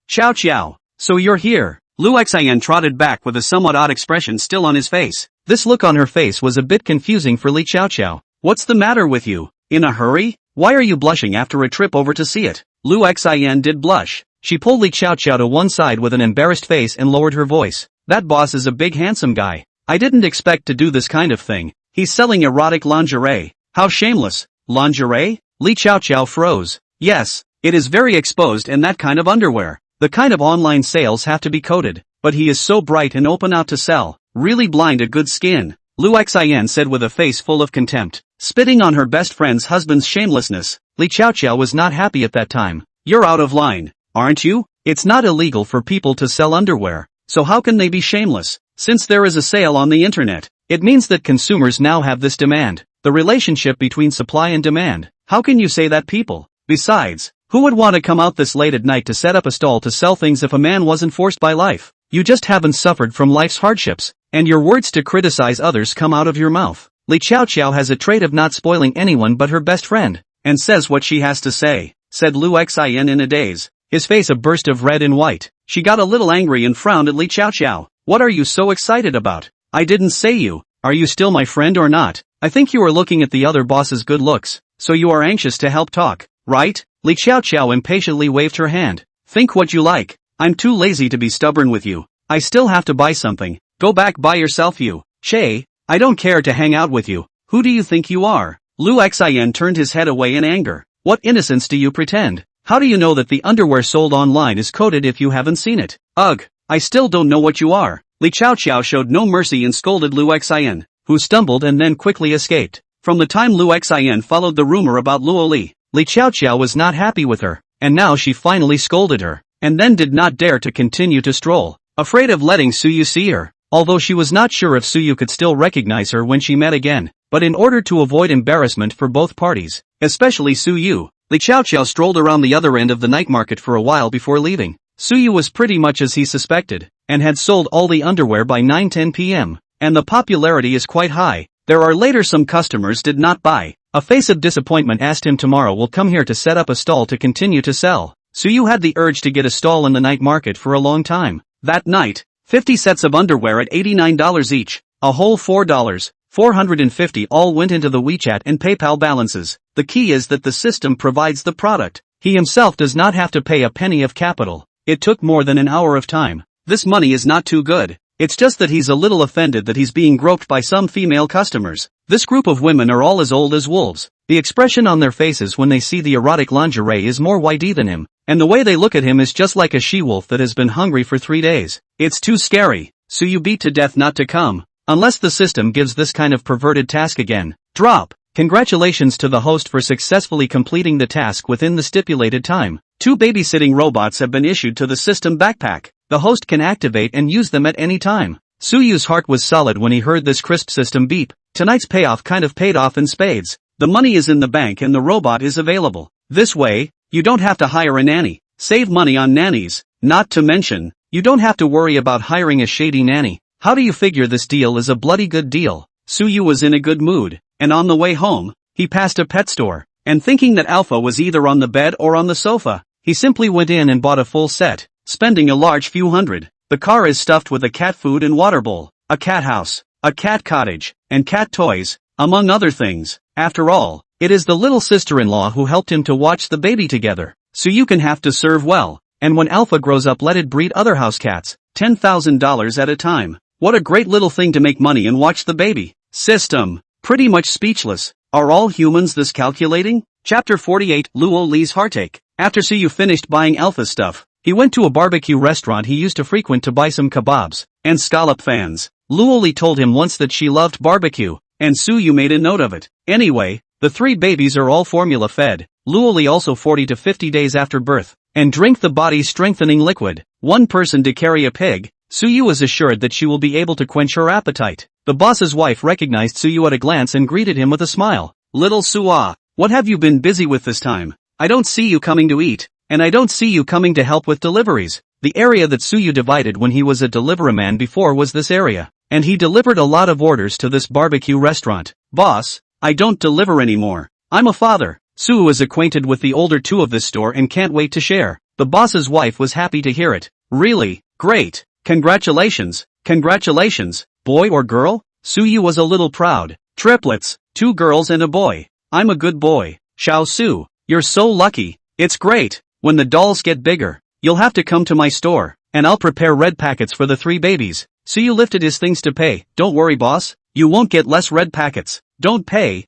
So you're here. Lu Xian trotted back with a somewhat odd expression still on his face. This look on her face was a bit confusing for Li Xiao. What's the matter with you? In a hurry? Why are you blushing after a trip over to see it? Lu Xian did blush. She pulled Li Xiao to one side with an embarrassed face and lowered her voice. That boss is a big handsome guy. I didn't expect to do this kind of thing. He's selling erotic lingerie. How shameless. Lingerie? Li Xiao froze. Yes, it is very exposed and that kind of underwear. The kind of online sales have to be coded. But he is so bright and open out to sell. Really blind a good skin. Lu Xian said with a face full of contempt, spitting on her best friend's husband's shamelessness. Li Xiao was not happy at that time. You're out of line, aren't you? It's not illegal for people to sell underwear. So how can they be shameless? Since there is a sale on the internet, it means that consumers now have this demand. The relationship between supply and demand. How can you say that people? Besides, who would want to come out this late at night to set up a stall to sell things if a man wasn't forced by life? You just haven't suffered from life's hardships, and your words to criticize others come out of your mouth. Li Xiao has a trait of not spoiling anyone but her best friend, and says what she has to say, said Lu Xian in a daze, his face a burst of red and white. She got a little angry and frowned at Li Xiao. What are you so excited about? I didn't say you. Are you still my friend or not? I think you are looking at the other boss's good looks, so you are anxious to help talk, right? Li Xiao impatiently waved her hand. Think what you like. I'm too lazy to be stubborn with you. I still have to buy something. Go back by yourself you. Che, I don't care to hang out with you. Who do you think you are? Lu Xian turned his head away in anger. What innocence do you pretend? How do you know that the underwear sold online is coded if you haven't seen it? Ugh, I still don't know what you are. Li Xiao showed no mercy and scolded Lu Xian, who stumbled and then quickly escaped. From the time Lu Xin followed the rumor about Luo Li, Li Xiaoqiao was not happy with her, and now she finally scolded her, and then did not dare to continue to stroll, afraid of letting Suyu see her, although she was not sure if Suyu could still recognize her when she met again. But in order to avoid embarrassment for both parties, especially Suyu, Li Xiaoqiao strolled around the other end of the night market for a while before leaving. Suyu was pretty much as he suspected, and had sold all the underwear by 9:10 p.m., and the popularity is quite high. There are later some customers did not buy. A face of disappointment asked him tomorrow will come here to set up a stall to continue to sell. Suyu had the urge to get a stall in the night market for a long time. That night, 50 sets of underwear at $89 each, a whole $4, 450 all went into the WeChat and PayPal balances. The key is that the system provides the product. He himself does not have to pay a penny of capital. It took more than an hour of time. This money is not too good. It's just that he's a little offended that he's being groped by some female customers. This group of women are all as old as wolves. The expression on their faces when they see the erotic lingerie is more YD than him, and the way they look at him is just like a she-wolf that has been hungry for 3 days. It's too scary. So you beat to death not to come, unless the system gives this kind of perverted task again. Drop. Congratulations to the host for successfully completing the task within the stipulated time. 2 babysitting robots have been issued to the system backpack. The host can activate and use them at any time. Suyu's heart was solid when he heard this crisp system beep. Tonight's payoff kind of paid off in spades. The money is in the bank and the robot is available. This way, you don't have to hire a nanny. Save money on nannies. Not to mention, you don't have to worry about hiring a shady nanny. How do you figure this deal is a bloody good deal? Suyu was in a good mood, and on the way home, he passed a pet store, and thinking that Alpha was either on the bed or on the sofa, he simply went in and bought a full set, spending a large few hundred. The car is stuffed with a cat food and water bowl, a cat house, a cat cottage, and cat toys, among other things. After all, it is the little sister-in-law who helped him to watch the baby together. So you can have to serve well, and when Alpha grows up let it breed other house cats, $10,000 at a time. What a great little thing to make money and watch the baby. System. Pretty much speechless. Are all humans this calculating? Chapter 48 Luo Li's Heartache. After Suyu finished buying Alpha stuff, he went to a barbecue restaurant he used to frequent to buy some kebabs and scallop fans. Luo Li told him once that she loved barbecue, and Suyu made a note of it. Anyway, the 3 babies are all formula fed. Luo Li also 40 to 50 days after birth, and drink the body strengthening liquid. 1 person to carry a pig. Suyu is assured that she will be able to quench her appetite. The boss's wife recognized Suyu at a glance and greeted him with a smile. Little Suwa, what have you been busy with this time? I don't see you coming to eat, and I don't see you coming to help with deliveries. The area that Suyu divided when he was a deliveryman before was this area, and he delivered a lot of orders to this barbecue restaurant. Boss, I don't deliver anymore. I'm a father. Suyu is acquainted with the older 2 of this store and can't wait to share. The boss's wife was happy to hear it. Really? Great. Congratulations. Congratulations. Boy or girl? Suyu was a little proud. Triplets, 2 girls and a boy. I'm a good boy. Xiao Su, you're so lucky. It's great. When the dolls get bigger, you'll have to come to my store, and I'll prepare red packets for the 3 babies. Suyu lifted his things to pay. Don't worry boss, you won't get less red packets. Don't pay.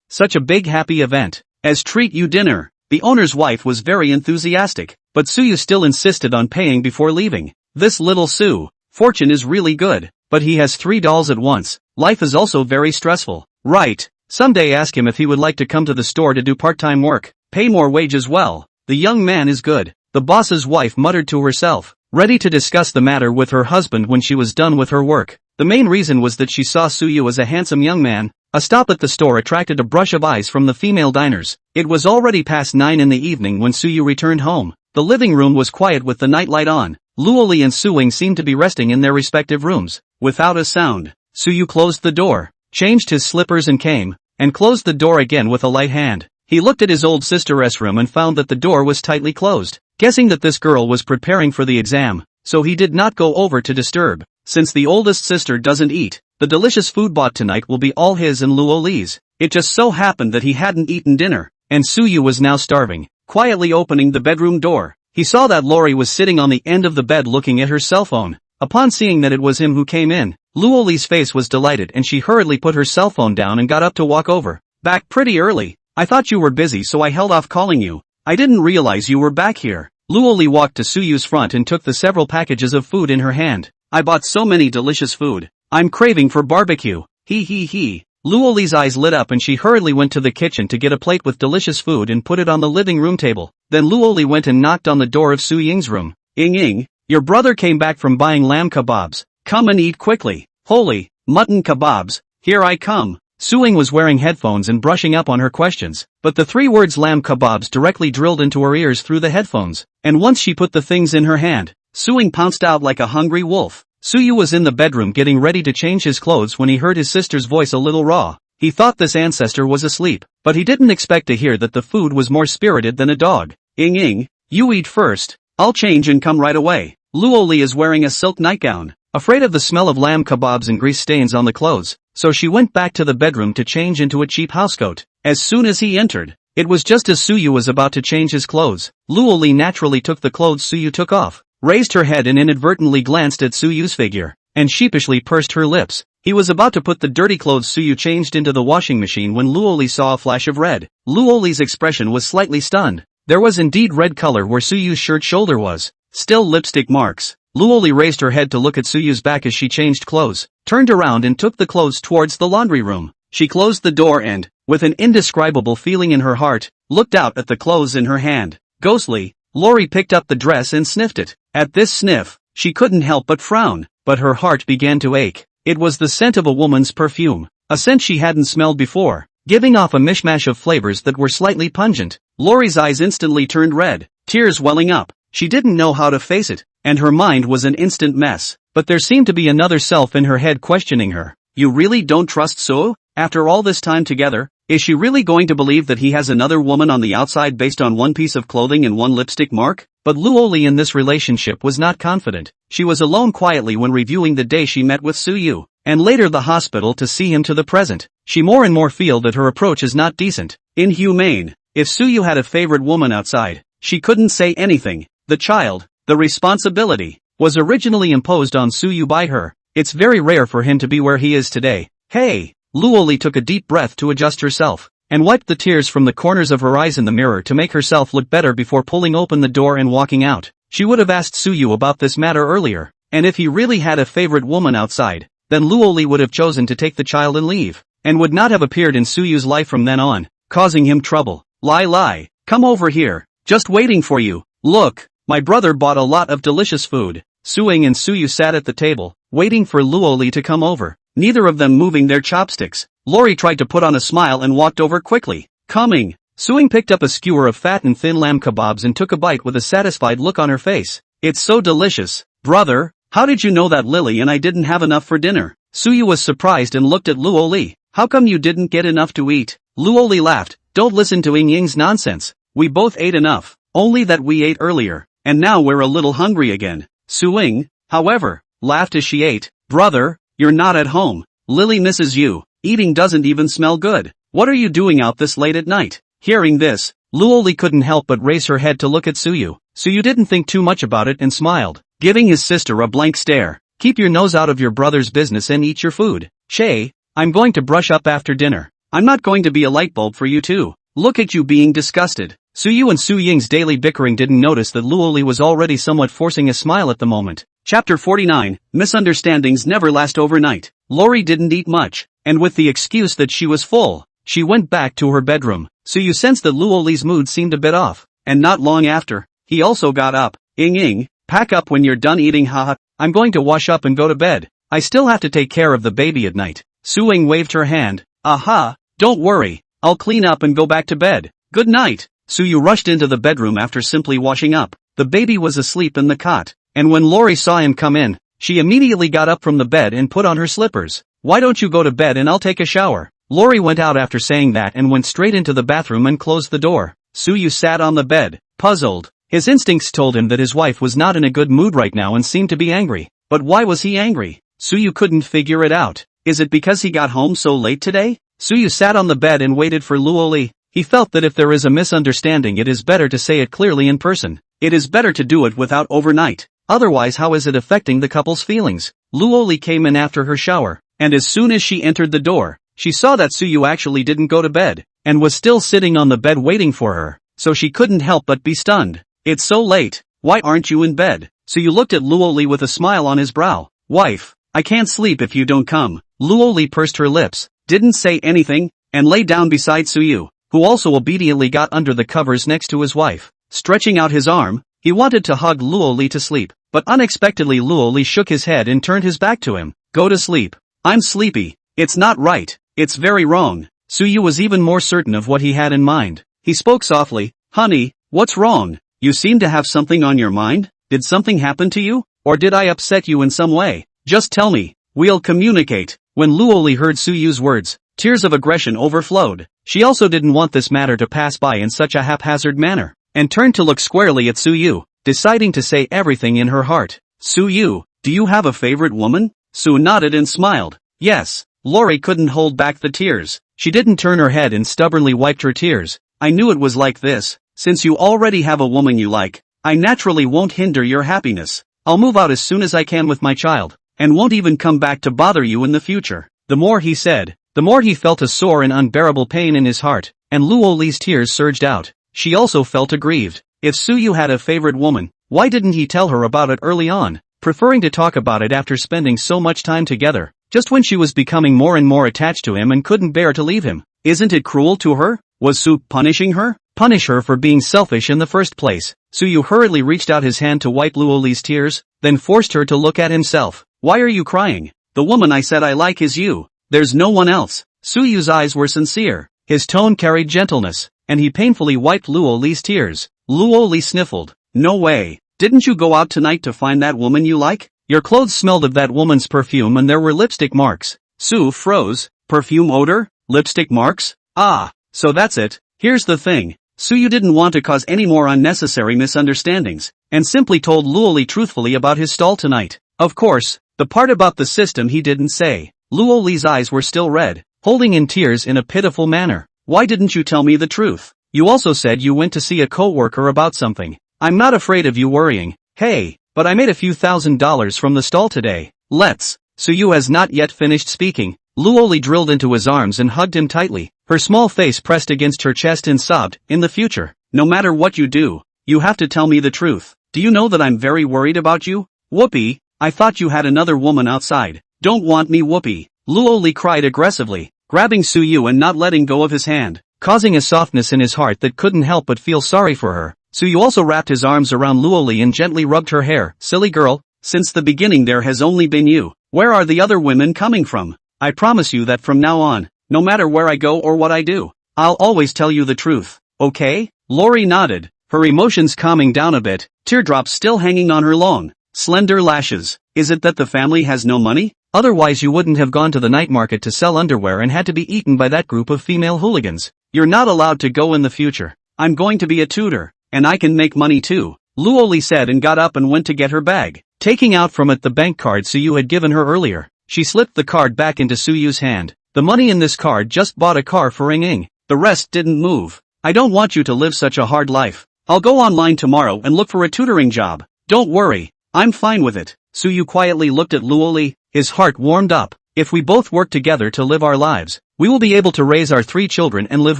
Such a big happy event. As treat you dinner. The owner's wife was very enthusiastic, but Suyu still insisted on paying before leaving. This little Su, fortune is really good, but he has 3 dolls at once. Life is also very stressful. Right. Someday ask him if he would like to come to the store to do part-time work. Pay more wage as well. The young man is good. The boss's wife muttered to herself, ready to discuss the matter with her husband when she was done with her work. The main reason was that she saw Suyu as a handsome young man. A stop at the store attracted a brush of eyes from the female diners. It was already past 9 in the evening when Suyu returned home. The living room was quiet with the night light on. Luo Li and Suing seemed to be resting in their respective rooms. Without a sound, Suyu closed the door, changed his slippers and came, and closed the door again with a light hand. He looked at his old sister's room and found that the door was tightly closed. Guessing that this girl was preparing for the exam, so he did not go over to disturb. Since the oldest sister doesn't eat, the delicious food bought tonight will be all his and Luo Li's. It just so happened that he hadn't eaten dinner, and Suyu was now starving. Quietly opening the bedroom door, he saw that Lori was sitting on the end of the bed looking at her cell phone. Upon seeing that it was him who came in, Luo Li's face was delighted and she hurriedly put her cell phone down and got up to walk over. Back pretty early. I thought you were busy so I held off calling you. I didn't realize you were back here. Luo Li walked to Suyu's front and took the several packages of food in her hand. I bought so many delicious food. I'm craving for barbecue. He. Luoli's eyes lit up and she hurriedly went to the kitchen to get a plate with delicious food and put it on the living room table. Then Luoli went and knocked on the door of Su Ying's room. Ying, your brother came back from buying lamb kebabs. Come and eat quickly. Holy, mutton kebabs, here I come. Su Ying was wearing headphones and brushing up on her questions, but the three words lamb kebabs directly drilled into her ears through the headphones, and once she put the things in her hand, Su Ying pounced out like a hungry wolf. Suyu was in the bedroom getting ready to change his clothes when he heard his sister's voice a little raw. He thought this ancestor was asleep, but he didn't expect to hear that the food was more spirited than a dog. Ying, you eat first. I'll change and come right away. Luoli is wearing a silk nightgown, afraid of the smell of lamb kebabs and grease stains on the clothes, so she went back to the bedroom to change into a cheap housecoat. As soon as he entered, it was just as Suyu was about to change his clothes. Luoli naturally took the clothes Suyu took off, raised her head and inadvertently glanced at Suyu's figure, and sheepishly pursed her lips. He was about to put the dirty clothes Suyu changed into the washing machine when Luoli saw a flash of red. Luoli's expression was slightly stunned. There was indeed red color where Suyu's shirt shoulder was. Still lipstick marks. Luoli raised her head to look at Suyu's back as she changed clothes, turned around and took the clothes towards the laundry room. She closed the door and, with an indescribable feeling in her heart, looked out at the clothes in her hand. Ghostly, Lori picked up the dress and sniffed it. At this sniff, she couldn't help but frown, but her heart began to ache. It was the scent of a woman's perfume, a scent she hadn't smelled before, giving off a mishmash of flavors that were slightly pungent. Lori's eyes instantly turned red, tears welling up. She didn't know how to face it, and her mind was an instant mess. But there seemed to be another self in her head questioning her. You really don't trust So? After all this time together, is she really going to believe that he has another woman on the outside based on one piece of clothing and one lipstick mark? But Luoli in this relationship was not confident. She was alone quietly when reviewing the day she met with Suyu, and later the hospital to see him to the present. She more and more feel that her approach is not decent, inhumane. If Suyu had a favorite woman outside, she couldn't say anything. The child, the responsibility, was originally imposed on Suyu by her. It's very rare for him to be where he is today. Hey! Luoli took a deep breath to adjust herself, and wiped the tears from the corners of her eyes in the mirror to make herself look better before pulling open the door and walking out. She would have asked Suyu about this matter earlier, and if he really had a favorite woman outside, then Luoli would have chosen to take the child and leave, and would not have appeared in Suyu's life from then on, causing him trouble. Lai, come over here, just waiting for you. Look, my brother bought a lot of delicious food. Su Ying and Suyu sat at the table, waiting for Luoli to come over, neither of them moving their chopsticks. Lori tried to put on a smile and walked over quickly. Coming. Su Ying picked up a skewer of fat and thin lamb kebabs and took a bite with a satisfied look on her face. It's so delicious. Brother, how did you know that Lily and I didn't have enough for dinner? Suyu was surprised and looked at Luoli. How come you didn't get enough to eat? Luoli laughed. Don't listen to Ying Ying's nonsense. We both ate enough, only that we ate earlier, and now we're a little hungry again. Su Ying, however, laughed as she ate. Brother, you're not at home. Lily misses you. Eating doesn't even smell good. What are you doing out this late at night? Hearing this, Luoli couldn't help but raise her head to look at Suyu. Suyu didn't think too much about it and smiled, giving his sister a blank stare. Keep your nose out of your brother's business and eat your food. Che, I'm going to brush up after dinner. I'm not going to be a light bulb for you too. Look at you being disgusted. Suyu and Su Ying's daily bickering didn't notice that Luoli was already somewhat forcing a smile at the moment. Chapter 49, Misunderstandings Never Last Overnight. Lori didn't eat much, and with the excuse that she was full, she went back to her bedroom. Suyu sensed that Luoli's mood seemed a bit off, and not long after, he also got up. Ying, pack up when you're done eating, haha. I'm going to wash up and go to bed. I still have to take care of the baby at night. Su Ying waved her hand. Aha, don't worry, I'll clean up and go back to bed. Good night. Suyu rushed into the bedroom after simply washing up. The baby was asleep in the cot, and when Lori saw him come in, she immediately got up from the bed and put on her slippers. Why don't you go to bed and I'll take a shower? Lori went out after saying that and went straight into the bathroom and closed the door. Suyu sat on the bed, puzzled. His instincts told him that his wife was not in a good mood right now and seemed to be angry. But why was he angry? Suyu couldn't figure it out. Is it because he got home so late today? Suyu sat on the bed and waited for Luoli. He felt that if there is a misunderstanding it is better to say it clearly in person. It is better to do it without overnight. Otherwise how is it affecting the couple's feelings? Luoli came in after her shower, and as soon as she entered the door, she saw that Suyu actually didn't go to bed, and was still sitting on the bed waiting for her, so she couldn't help but be stunned. It's so late, why aren't you in bed? Suyu looked at Luoli with a smile on his brow. Wife, I can't sleep if you don't come. Luoli pursed her lips. didn't say anything, and lay down beside Suyu, who also obediently got under the covers next to his wife. Stretching out his arm, he wanted to hug Luoli to sleep, but unexpectedly Luoli shook his head and turned his back to him. Go to sleep. I'm sleepy. It's not right. It's very wrong. Suyu was even more certain of what he had in mind. He spoke softly. Honey, what's wrong? You seem to have something on your mind? Did something happen to you? Or did I upset you in some way? Just tell me. We'll communicate. When Luoli heard Suyu's words, tears of aggression overflowed. She also didn't want this matter to pass by in such a haphazard manner, and turned to look squarely at Suyu, deciding to say everything in her heart. Suyu, do you have a favorite woman? Su nodded and smiled. Yes. Lori couldn't hold back the tears. She didn't turn her head and stubbornly wiped her tears. I knew it was like this. Since you already have a woman you like, I naturally won't hinder your happiness. I'll move out as soon as I can with my child, and won't even come back to bother you in the future. The more he said, the more he felt a sore and unbearable pain in his heart, and Luoli's tears surged out. She also felt aggrieved. If Suyu had a favorite woman, why didn't he tell her about it early on, preferring to talk about it after spending so much time together, just when she was becoming more and more attached to him and couldn't bear to leave him? Isn't it cruel to her? Was Su punishing her? Punish her for being selfish in the first place. Suyu hurriedly reached out his hand to wipe Luoli's tears, then forced her to look at himself. Why are you crying? The woman I said I like is you. There's no one else. Suyu's eyes were sincere. His tone carried gentleness, and he painfully wiped Luoli's tears. Luoli sniffled. No way. Didn't you go out tonight to find that woman you like? Your clothes smelled of that woman's perfume and there were lipstick marks. Su froze. Perfume odor? Lipstick marks? Ah, so that's it. Here's the thing. Suyu didn't want to cause any more unnecessary misunderstandings, and simply told Luoli truthfully about his stall tonight. Of course, the part about the system he didn't say. Luoli's eyes were still red, holding in tears in a pitiful manner. Why didn't you tell me the truth? You also said you went to see a coworker about something. I'm not afraid of you worrying. Hey, but I made a few $1,000s from the stall today. Let's. Suyu has not yet finished speaking. Luoli drilled into his arms and hugged him tightly. Her small face pressed against her chest and sobbed. In the future, no matter what you do, you have to tell me the truth. Do you know that I'm very worried about you? Whoopee, I thought you had another woman outside. Don't want me, Whoopee. Luoli cried aggressively, grabbing Suyu and not letting go of his hand, causing a softness in his heart that couldn't help but feel sorry for her. Suyu also wrapped his arms around Luoli and gently rubbed her hair. Silly girl, since the beginning there has only been you. Where are the other women coming from? I promise you that from now on, no matter where I go or what I do, I'll always tell you the truth, okay? Lori nodded, her emotions calming down a bit, teardrops still hanging on her long, slender lashes. Is it that the family has no money? Otherwise you wouldn't have gone to the night market to sell underwear and had to be eaten by that group of female hooligans. You're not allowed to go in the future. I'm going to be a tutor, and I can make money too, Luoli said and got up and went to get her bag, taking out from it the bank card Suyu had given her earlier. She slipped the card back into Suyu's hand. The money in this card just bought a car for Ing. The rest didn't move. I don't want you to live such a hard life. I'll go online tomorrow and look for a tutoring job. Don't worry, I'm fine with it. Suyu quietly looked at Luoli, his heart warmed up. If we both work together to live our lives, we will be able to raise our 3 children and live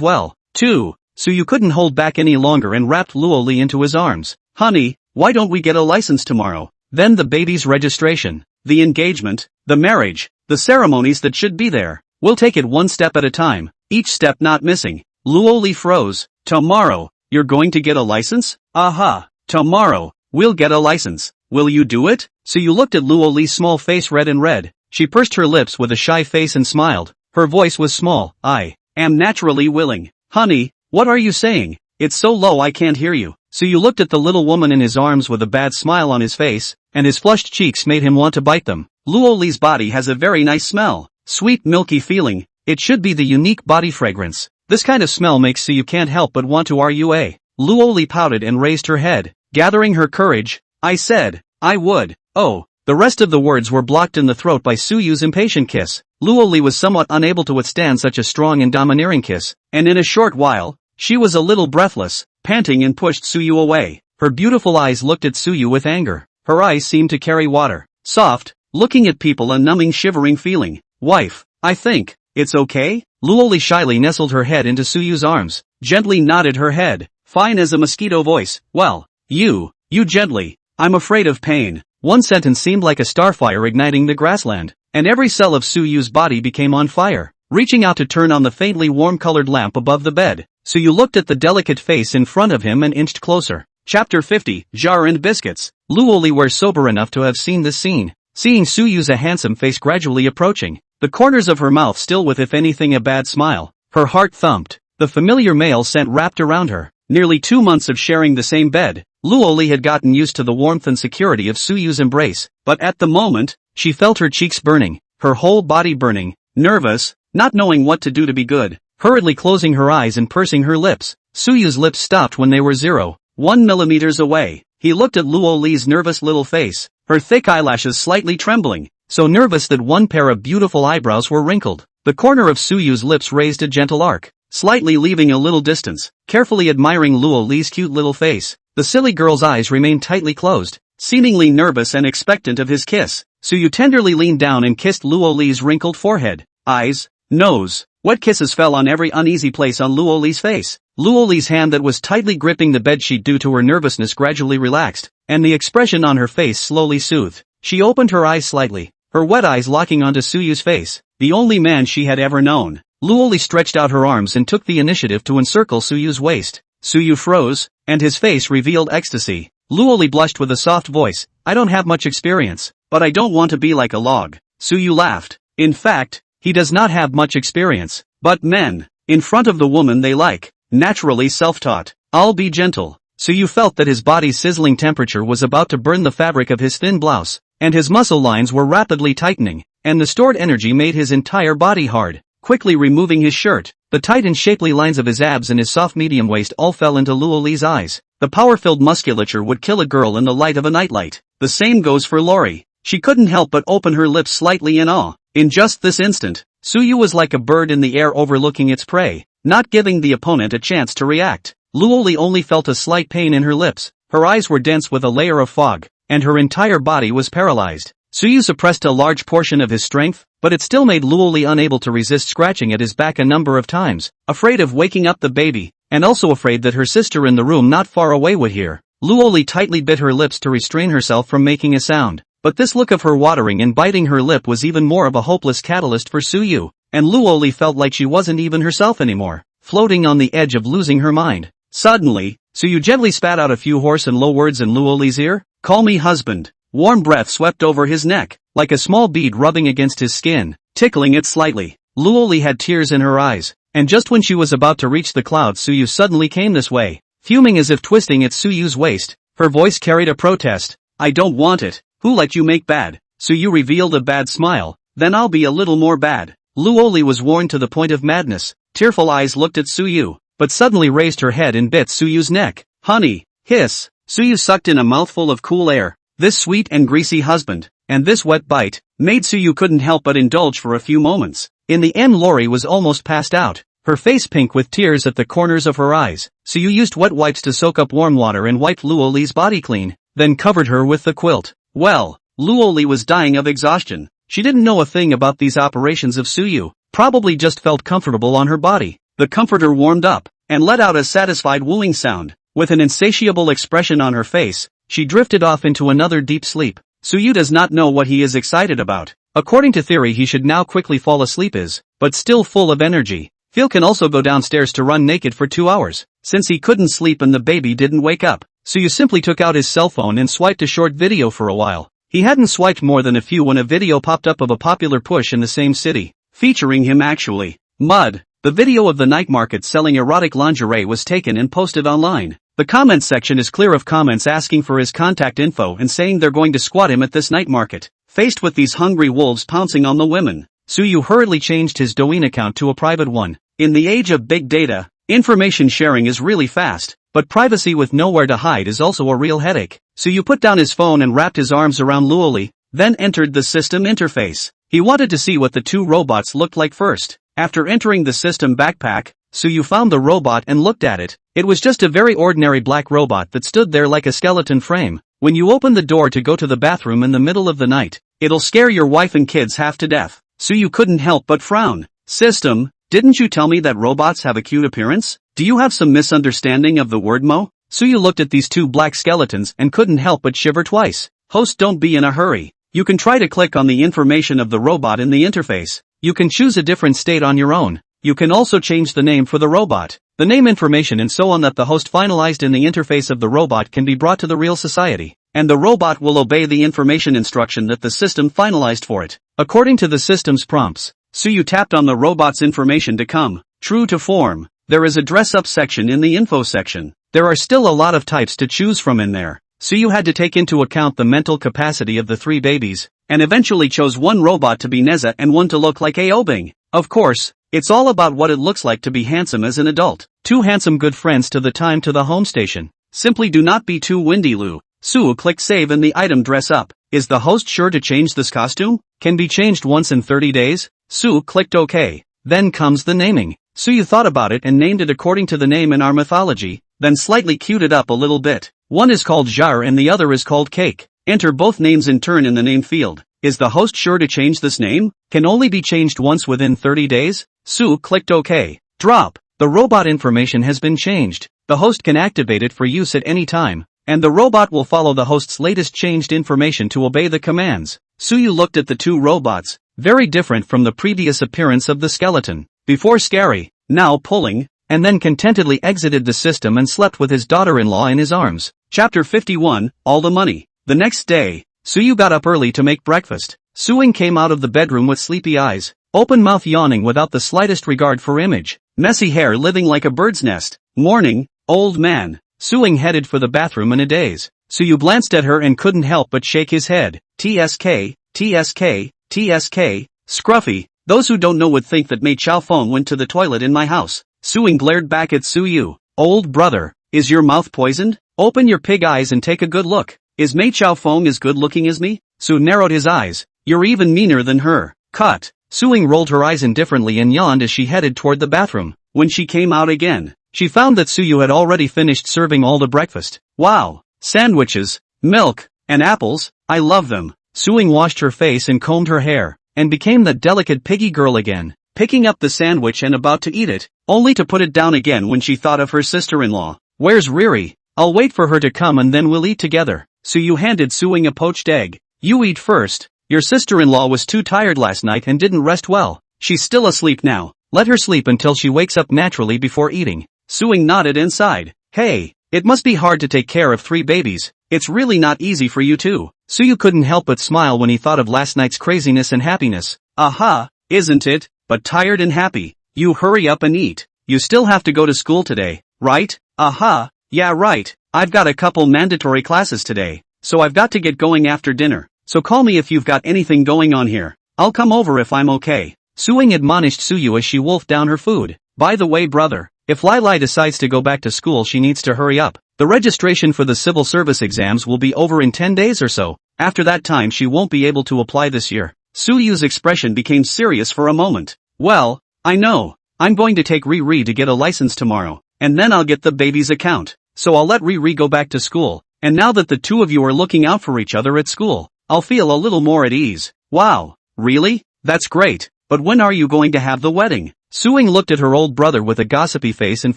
well, too. Suyu couldn't hold back any longer and wrapped Luoli into his arms. Honey, why don't we get a license tomorrow? Then the baby's registration, the engagement, the marriage, the ceremonies that should be there. We'll take it one step at a time, each step not missing. Luoli froze. Tomorrow, you're going to get a license? Aha, tomorrow, we'll get a license. Will you do it? Suyu looked at Luoli's small face red and red. She pursed her lips with a shy face and smiled. Her voice was small. I am naturally willing. Honey, what are you saying? It's so low I can't hear you. Suyu looked at the little woman in his arms with a bad smile on his face, and his flushed cheeks made him want to bite them. Luoli's body has a very nice smell. Sweet milky feeling. It should be the unique body fragrance. This kind of smell makes Suyu can't help but want to RUA. Luoli pouted and raised her head, gathering her courage. I said, I would. Oh, the rest of the words were blocked in the throat by Suyu's impatient kiss. Luoli was somewhat unable to withstand such a strong and domineering kiss, and in a short while, she was a little breathless, panting and pushed Suyu away. Her beautiful eyes looked at Suyu with anger. Her eyes seemed to carry water. Soft, looking at people, a numbing shivering feeling. Wife, I think, it's okay? Luoli shyly nestled her head into Suyu's arms, gently nodded her head, fine as a mosquito voice. Well, you gently. I'm afraid of pain. One sentence seemed like a starfire igniting the grassland, and every cell of Suyu's body became on fire. reaching out to turn on the faintly warm-colored lamp above the bed. Suyu looked at the delicate face in front of him and inched closer. Chapter 50, Jar and Biscuits. Luoli were sober enough to have seen this scene. Seeing Suyu's handsome face gradually approaching, the corners of her mouth still with if anything a bad smile, her heart thumped. The familiar male scent wrapped around her. Nearly 2 months of sharing the same bed, Luoli had gotten used to the warmth and security of Suyu's embrace, but at the moment, she felt her cheeks burning, her whole body burning, nervous, not knowing what to do to be good. Hurriedly closing her eyes and pursing her lips, Suyu's lips stopped when they were 0.1 millimeters away. He looked at Luoli's nervous little face, her thick eyelashes slightly trembling, so nervous that one pair of beautiful eyebrows were wrinkled. The corner of Suyu's lips raised a gentle arc, slightly leaving a little distance, carefully admiring Luoli's cute little face. The silly girl's eyes remained tightly closed, seemingly nervous and expectant of his kiss. Suyu tenderly leaned down and kissed Luoli's wrinkled forehead, eyes, nose. Wet kisses fell on every uneasy place on Luoli's face. Luoli's hand that was tightly gripping the bedsheet due to her nervousness gradually relaxed, and the expression on her face slowly soothed. She opened her eyes slightly, her wet eyes locking onto Suyu's face, the only man she had ever known. Luoli stretched out her arms and took the initiative to encircle Suyu's waist. Suyu froze, and his face revealed ecstasy. Luoli blushed with a soft voice, "I don't have much experience, but I don't want to be like a log." Suyu laughed. In fact, he does not have much experience, but men, in front of the woman they like, naturally self-taught. "I'll be gentle." Suyu felt that his body's sizzling temperature was about to burn the fabric of his thin blouse, and his muscle lines were rapidly tightening, and the stored energy made his entire body hard. Quickly removing his shirt, the tight and shapely lines of his abs and his soft medium waist all fell into Luoli's eyes. The power-filled musculature would kill a girl in the light of a nightlight. The same goes for Lori. She couldn't help but open her lips slightly in awe. In just this instant, Suyu was like a bird in the air overlooking its prey, not giving the opponent a chance to react. Luoli only felt a slight pain in her lips, her eyes were dense with a layer of fog, and her entire body was paralyzed. Suyu suppressed a large portion of his strength, but it still made Luoli unable to resist scratching at his back a number of times, afraid of waking up the baby, and also afraid that her sister in the room not far away would hear. Luoli tightly bit her lips to restrain herself from making a sound, but this look of her watering and biting her lip was even more of a hopeless catalyst for Suyu, and Luoli felt like she wasn't even herself anymore, floating on the edge of losing her mind. Suddenly, Suyu gently spat out a few hoarse and low words in Luoli's ear. "Call me husband." Warm breath swept over his neck, like a small bead rubbing against his skin, tickling it slightly. Luoli had tears in her eyes, and just when she was about to reach the clouds, Suyu suddenly came this way, fuming as if twisting at Suyu's waist. Her voice carried a protest. "I don't want it. Who let you make bad?" Suyu revealed a bad smile. "Then I'll be a little more bad." Luoli was worn to the point of madness. Tearful eyes looked at Suyu, but suddenly raised her head and bit Suyu's neck. "Honey!" Hiss! Suyu sucked in a mouthful of cool air. This sweet and greasy husband, and this wet bite, made Suyu couldn't help but indulge for a few moments. In the end Lori was almost passed out, her face pink with tears at the corners of her eyes. Suyu used wet wipes to soak up warm water and wiped Luoli's body clean, then covered her with the quilt. Well, Luoli was dying of exhaustion. She didn't know a thing about these operations of Suyu, probably just felt comfortable on her body. The comforter warmed up, and let out a satisfied wooing sound. With an insatiable expression on her face, she drifted off into another deep sleep. Suyu does not know what he is excited about. According to theory he should now quickly fall asleep but still full of energy. Phil can also go downstairs to run naked for 2 hours. Since he couldn't sleep and the baby didn't wake up, Suyu simply took out his cell phone and swiped a short video for a while. He hadn't swiped more than a few when a video popped up of a popular push in the same city, featuring him actually. Mud. The video of the night market selling erotic lingerie was taken and posted online. The comments section is clear of comments asking for his contact info and saying they're going to squat him at this night market. Faced with these hungry wolves pouncing on the women, Suyu hurriedly changed his Douyin account to a private one. In the age of big data, information sharing is really fast, but privacy with nowhere to hide is also a real headache. Suyu put down his phone and wrapped his arms around Luoli, then entered the system interface. He wanted to see what the two robots looked like first. After entering the system backpack, Suyu found the robot and looked at it. It was just a very ordinary black robot that stood there like a skeleton frame. When you open the door to go to the bathroom in the middle of the night, it'll scare your wife and kids half to death. Suyu couldn't help but frown. System, didn't you tell me that robots have a cute appearance? Do you have some misunderstanding of the word mo? Suyu looked at these two black skeletons and couldn't help but shiver twice. Host, don't be in a hurry. You can try to click on the information of the robot in the interface. You can choose a different state on your own. You can also change the name for the robot, the name information and so on that the host finalized in the interface of the robot can be brought to the real society, and the robot will obey the information instruction that the system finalized for it, according to the system's prompts. So you tapped on the robot's information to come true to form. There is a dress up section in the info section. There are still a lot of types to choose from in there, so you had to take into account the mental capacity of the 3 babies, and eventually chose one robot to be Neza and one to look like Aobing. Of course, it's all about what it looks like to be handsome as an adult. 2 handsome good friends to the time to the home station. Simply do not be too windy, Lou. Sue click save and the item dress up. Is the host sure to change this costume? Can be changed once in 30 days? Sue clicked OK. Then comes the naming. So you thought about it and named it according to the name in our mythology, then slightly cued it up a little bit. One is called Jar and the other is called Cake. Enter both names in turn in the name field. Is the host sure to change this name? Can only be changed once within 30 days? Sue clicked OK. Drop. The robot information has been changed. The host can activate it for use at any time, and the robot will follow the host's latest changed information to obey the commands. Suyu looked at the 2 robots, very different from the previous appearance of the skeleton. Before scary, now pulling, and then contentedly exited the system and slept with his daughter-in-law in his arms. Chapter 51, All the Money. The next day, Suyu got up early to make breakfast. Suing came out of the bedroom with sleepy eyes, open mouth yawning without the slightest regard for image, messy hair living like a bird's nest. Morning, old man. Suing headed for the bathroom in a daze. Suyu glanced at her and couldn't help but shake his head. TSK, TSK, TSK, Scruffy. Those who don't know would think that Mei Chao Feng went to the toilet in my house. Suing glared back at Suyu. Old brother, is your mouth poisoned? Open your pig eyes and take a good look. Is Mei Chao Feng as good looking as me? Su narrowed his eyes. You're even meaner than her. Cut. Suing rolled her eyes indifferently and yawned as she headed toward the bathroom. When she came out again, she found that Suyu had already finished serving all the breakfast. Wow. Sandwiches, milk, and apples, I love them. Suing washed her face and combed her hair, and became that delicate piggy girl again, picking up the sandwich and about to eat it, only to put it down again when she thought of her sister-in-law. Where's Riri? I'll wait for her to come and then we'll eat together. Suyu handed Suing a poached egg. You eat first. Your sister-in-law was too tired last night and didn't rest well. She's still asleep now. Let her sleep until she wakes up naturally before eating. Suing nodded inside. Hey, it must be hard to take care of 3 babies. It's really not easy for you too. Suyu couldn't help but smile when he thought of last night's craziness and happiness. Aha, isn't it? But tired and happy. You hurry up and eat. You still have to go to school today, right? Aha, yeah right. I've got a couple mandatory classes today, so I've got to get going after dinner. So call me if you've got anything going on here. I'll come over if I'm okay. Suing admonished Suyu as she wolfed down her food. By the way brother, if Lai Lai decides to go back to school she needs to hurry up. The registration for the civil service exams will be over in 10 days or so. After that time she won't be able to apply this year. Suyu's expression became serious for a moment. Well, I know. I'm going to take Riri to get a license tomorrow, and then I'll get the baby's account. So I'll let Riri go back to school, and now that the 2 of you are looking out for each other at school, I'll feel a little more at ease. Wow, really? That's great, but when are you going to have the wedding? Suing looked at her old brother with a gossipy face and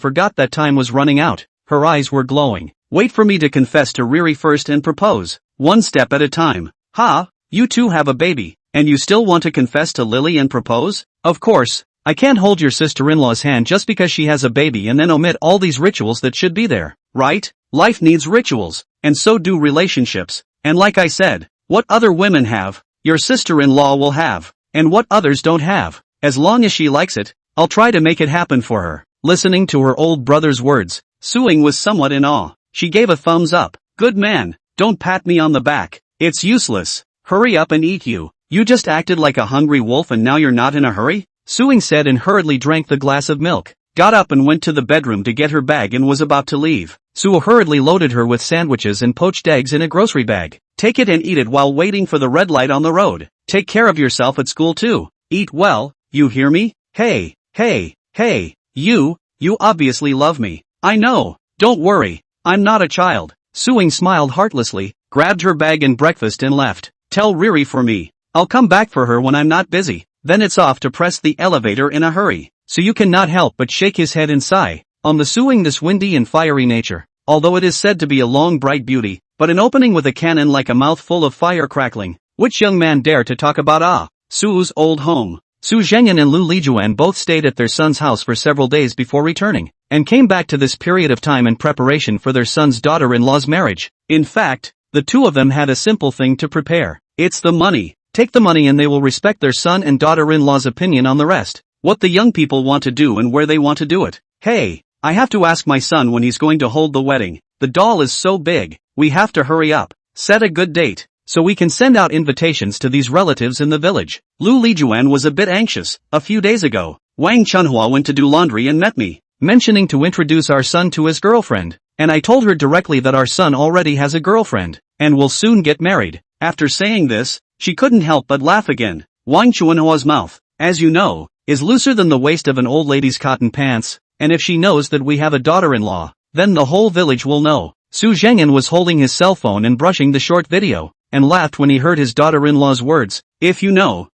forgot that time was running out. Her eyes were glowing. Wait for me to confess to Riri first and propose. One step at a time. Ha, you 2 have a baby, and you still want to confess to Lily and propose? Of course, I can't hold your sister-in-law's hand just because she has a baby and then omit all these rituals that should be there, right? Life needs rituals, and so do relationships, and like I said, what other women have, your sister-in-law will have, and what others don't have. As long as she likes it, I'll try to make it happen for her. Listening to her old brother's words, Suing was somewhat in awe. She gave a thumbs up. Good man, don't pat me on the back. It's useless. Hurry up and eat you. You just acted like a hungry wolf and now you're not in a hurry? Suing said and hurriedly drank the glass of milk, got up and went to the bedroom to get her bag and was about to leave. Su hurriedly loaded her with sandwiches and poached eggs in a grocery bag. Take it and eat it while waiting for the red light on the road. Take care of yourself at school too. Eat well, you hear me? Hey, you obviously love me. I know, don't worry, I'm not a child. Suing smiled heartlessly, grabbed her bag and breakfast and left. Tell Riri for me. I'll come back for her when I'm not busy. Then it's off to press the elevator in a hurry. So you cannot help but shake his head and sigh. On the Suing this windy and fiery nature, although it is said to be a long bright beauty, but an opening with a cannon like a mouth full of fire crackling. Which young man dare to talk about Su's old home? Su Zhengyan and Lu Lijuan both stayed at their son's house for several days before returning, and came back to this period of time in preparation for their son's daughter-in-law's marriage. In fact, the two of them had a simple thing to prepare. It's the money. Take the money and they will respect their son and daughter-in-law's opinion on the rest. What the young people want to do and where they want to do it. Hey, I have to ask my son when he's going to hold the wedding. The doll is so big, we have to hurry up. Set a good date, so we can send out invitations to these relatives in the village. Lu Lijuan was a bit anxious. A few days ago, Wang Chunhua went to do laundry and met me, mentioning to introduce our son to his girlfriend. And I told her directly that our son already has a girlfriend, and will soon get married. After saying this, she couldn't help but laugh again. Wang Chunhua's mouth, as you know, is looser than the waist of an old lady's cotton pants, and if she knows that we have a daughter-in-law, then the whole village will know. Su Zhengyan was holding his cell phone and brushing the short video, and laughed when he heard his daughter-in-law's words. If you know,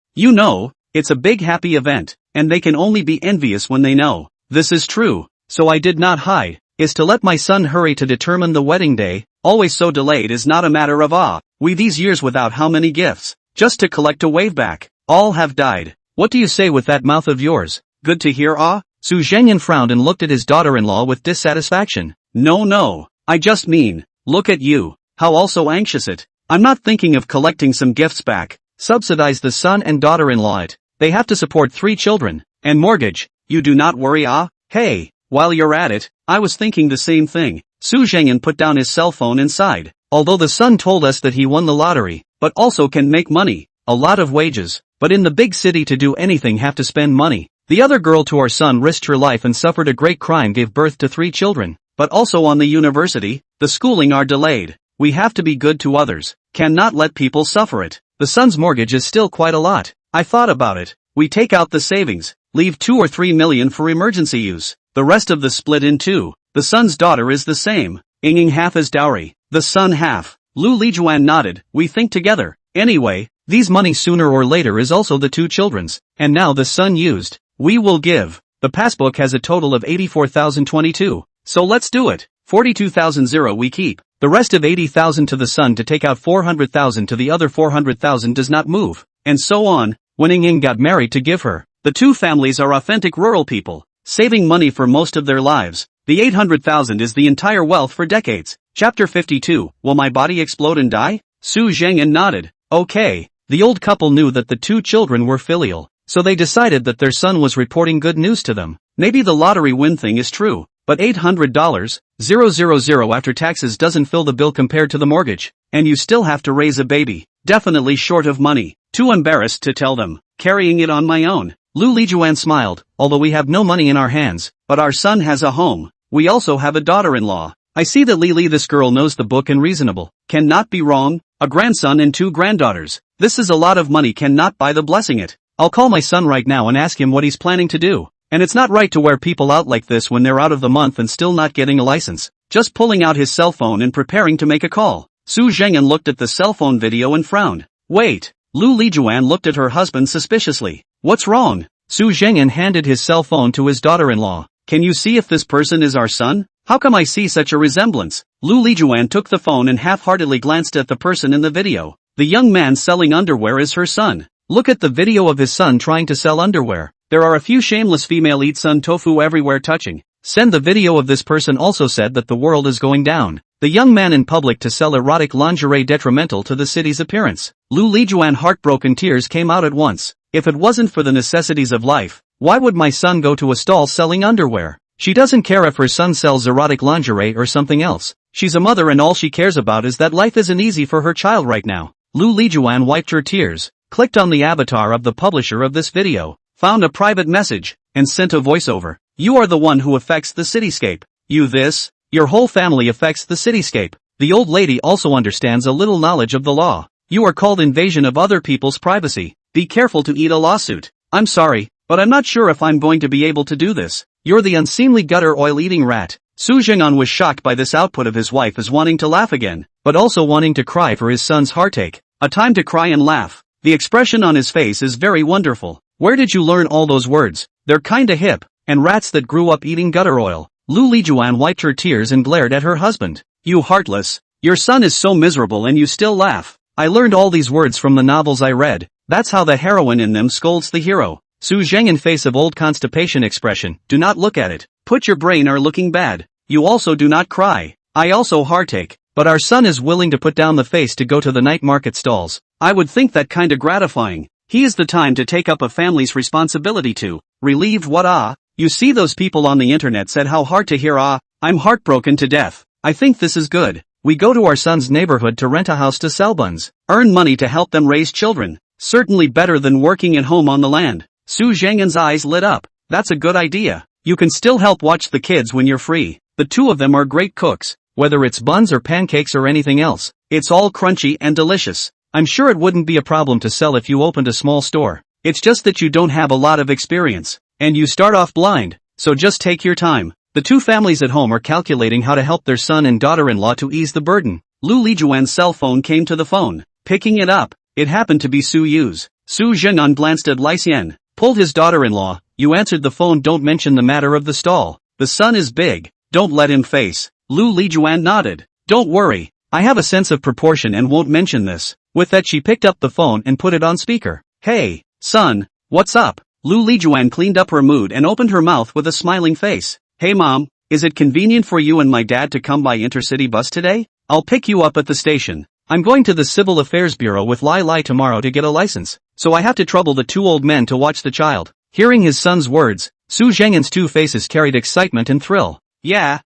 it's a big happy event, and they can only be envious when they know. This is true, so I did not hide, is to let my son hurry to determine the wedding day. Always so delayed is not a matter of we these years without how many gifts, just to collect a wave back, all have died. What do you say with that mouth of yours? Good to hear Su Zhengyan frowned and looked at his daughter-in-law with dissatisfaction. No, I just mean, look at you, how also anxious it. I'm not thinking of collecting some gifts back, subsidize the son and daughter-in-law it. They have to support 3 children, and mortgage. You do not worry Hey, while you're at it, I was thinking the same thing. Su Zhengyan put down his cell phone and sighed. Although the son told us that he won the lottery, but also can make money, a lot of wages, but in the big city to do anything have to spend money. The other girl to our son risked her life and suffered a great crime, gave birth to 3 children, but also on the university, the schooling are delayed. We have to be good to others, cannot let people suffer it. The son's mortgage is still quite a lot. I thought about it. We take out the savings, leave 2 or 3 million for emergency use, the rest of the split in 2. The son's daughter is the same, inging half as dowry, the son half. Lu Lijuan nodded. We think together. Anyway, these money sooner or later is also the 2 children's, and now the son used. We will give. The passbook has a total of 84,022, so let's do it. 42,000 we keep. The rest of 80,000 to the son to take out 400,000 to the other 400,000 does not move, and so on. When Ying got married to give her, the 2 families are authentic rural people, saving money for most of their lives. The 800,000 is the entire wealth for decades. Chapter 52, Will my body explode and die? Su Zhengyan nodded. Okay. The old couple knew that the 2 children were filial, so they decided that their son was reporting good news to them. Maybe the lottery win thing is true, but $800,000 after taxes doesn't fill the bill compared to the mortgage, and you still have to raise a baby. Definitely short of money. Too embarrassed to tell them. Carrying it on my own. Lu Lijuan smiled. Although we have no money in our hands, but our son has a home. We also have a daughter-in-law. I see that Li, this girl knows the book and reasonable. Cannot be wrong. A grandson and 2 granddaughters. This is a lot of money, cannot buy the blessing it. I'll call my son right now and ask him what he's planning to do. And it's not right to wear people out like this when they're out of the month and still not getting a license. Just pulling out his cell phone and preparing to make a call. Su Zhengyan looked at the cell phone video and frowned. Wait. Lu Lijuan looked at her husband suspiciously. What's wrong? Su Zhengyan handed his cell phone to his daughter-in-law. Can you see if this person is our son? How come I see such a resemblance? Lu Lijuan took the phone and half-heartedly glanced at the person in the video. The young man selling underwear is her son. Look at the video of his son trying to sell underwear. There are a few shameless female eat son tofu everywhere touching. Send the video of this person also said that the world is going down. The young man in public to sell erotic lingerie detrimental to the city's appearance. Lu Lijuan heartbroken tears came out at once. If it wasn't for the necessities of life, why would my son go to a stall selling underwear? She doesn't care if her son sells erotic lingerie or something else. She's a mother and all she cares about is that life isn't easy for her child right now. Lu Lijuan wiped her tears, clicked on the avatar of the publisher of this video, found a private message, and sent a voiceover. You are the one who affects the cityscape. Your whole family affects the cityscape. The old lady also understands a little knowledge of the law. You are called invasion of other people's privacy. Be careful to eat a lawsuit. I'm sorry, but I'm not sure if I'm going to be able to do this. You're the unseemly gutter oil-eating rat. Su Zhengyan was shocked by this output of his wife as wanting to laugh again, but also wanting to cry for his son's heartache. A time to cry and laugh. The expression on his face is very wonderful. Where did you learn all those words? They're kinda hip, and rats that grew up eating gutter oil. Lu Lijuan wiped her tears and glared at her husband. You heartless. Your son is so miserable and you still laugh. I learned all these words from the novels I read. That's how the heroine in them scolds the hero. Su Zhengyan face of old constipation expression, do not look at it. Put your brain are looking bad. You also do not cry. I also heartache. But our son is willing to put down the face to go to the night market stalls. I would think that kinda gratifying. He is the time to take up a family's responsibility to. Relieved what You see those people on the internet said how hard to hear I'm heartbroken to death. I think this is good. We go to our son's neighborhood to rent a house to sell buns. Earn money to help them raise children. Certainly better than working at home on the land. Su Zhengyan's eyes lit up. That's a good idea. You can still help watch the kids when you're free. The two of them are great cooks. Whether it's buns or pancakes or anything else, it's all crunchy and delicious. I'm sure it wouldn't be a problem to sell if you opened a small store. It's just that you don't have a lot of experience. And you start off blind, so just take your time. The two families at home are calculating how to help their son and daughter-in-law to ease the burden. Lu Lijuan's cell phone came to the phone. Picking it up, it happened to be Su Yu's. Su Zhengyan glanced at Lai Xian, pulled his daughter-in-law. You answered the phone, don't mention the matter of the stall. The son is big, don't let him face. Lu Lijuan nodded. Don't worry, I have a sense of proportion and won't mention this. With that she picked up the phone and put it on speaker. Hey, son, what's up? Lu Lijuan cleaned up her mood and opened her mouth with a smiling face. Hey mom, is it convenient for you and my dad to come by intercity bus today? I'll pick you up at the station. I'm going to the Civil Affairs Bureau with Lai Lai tomorrow to get a license, so I have to trouble the two old men to watch the child. Hearing his son's words, Su Zhengyan's two faces carried excitement and thrill. Yeah,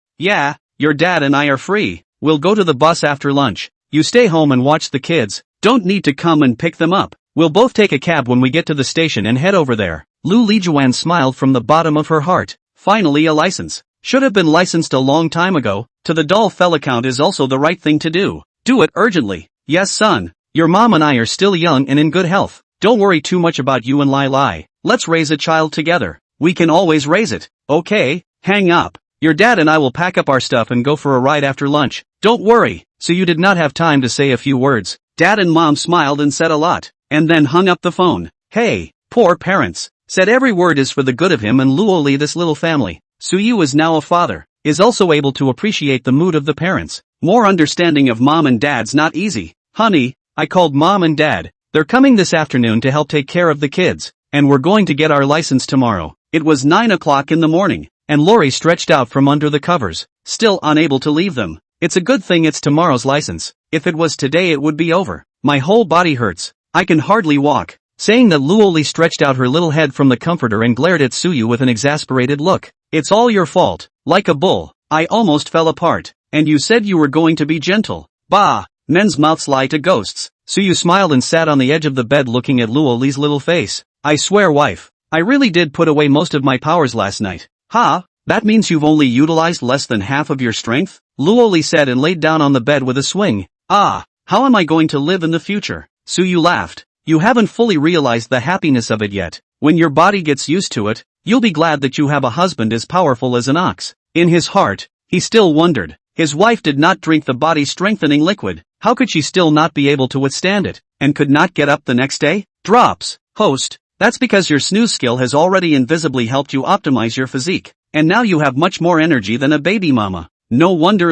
your dad and I are free. We'll go to the bus after lunch. You stay home and watch the kids. Don't need to come and pick them up. We'll both take a cab when we get to the station and head over there. Lu Lijuan smiled from the bottom of her heart. Finally a license. Should have been licensed a long time ago. To the doll fell account is also the right thing to do. Do it urgently. Yes son. Your mom and I are still young and in good health. Don't worry too much about you and Lai Lai. Let's raise a child together. We can always raise it. Okay, hang up. Your dad and I will pack up our stuff and go for a ride after lunch. Don't worry. So you did not have time to say a few words. Dad and mom smiled and said a lot, and then hung up the phone. Hey, poor parents. Said every word is for the good of him and Luoli, this little family. Su Yu is now a father, is also able to appreciate the mood of the parents. More understanding of mom and dad's not easy. Honey, I called mom and dad. They're coming this afternoon to help take care of the kids, and we're going to get our license tomorrow. It was 9 o'clock in the morning. And Lori stretched out from under the covers, still unable to leave them. It's a good thing it's tomorrow's license. If it was today it would be over. My whole body hurts. I can hardly walk. Saying that, Luoli stretched out her little head from the comforter and glared at Suyu with an exasperated look. It's all your fault. Like a bull. I almost fell apart. And you said you were going to be gentle. Bah! Men's mouths lie to ghosts. Suyu smiled and sat on the edge of the bed looking at Luoli's little face. I swear wife. I really did put away most of my powers last night. Ha, that means you've only utilized less than half of your strength? Luoli said and laid down on the bed with a swing. How am I going to live in the future? Suyu laughed. You haven't fully realized the happiness of it yet. When your body gets used to it, you'll be glad that you have a husband as powerful as an ox. In his heart, he still wondered. His wife did not drink the body-strengthening liquid. How could she still not be able to withstand it, and could not get up the next day? Drops. Host. That's because your snooze skill has already invisibly helped you optimize your physique, and now you have much more energy than a baby mama. No wonder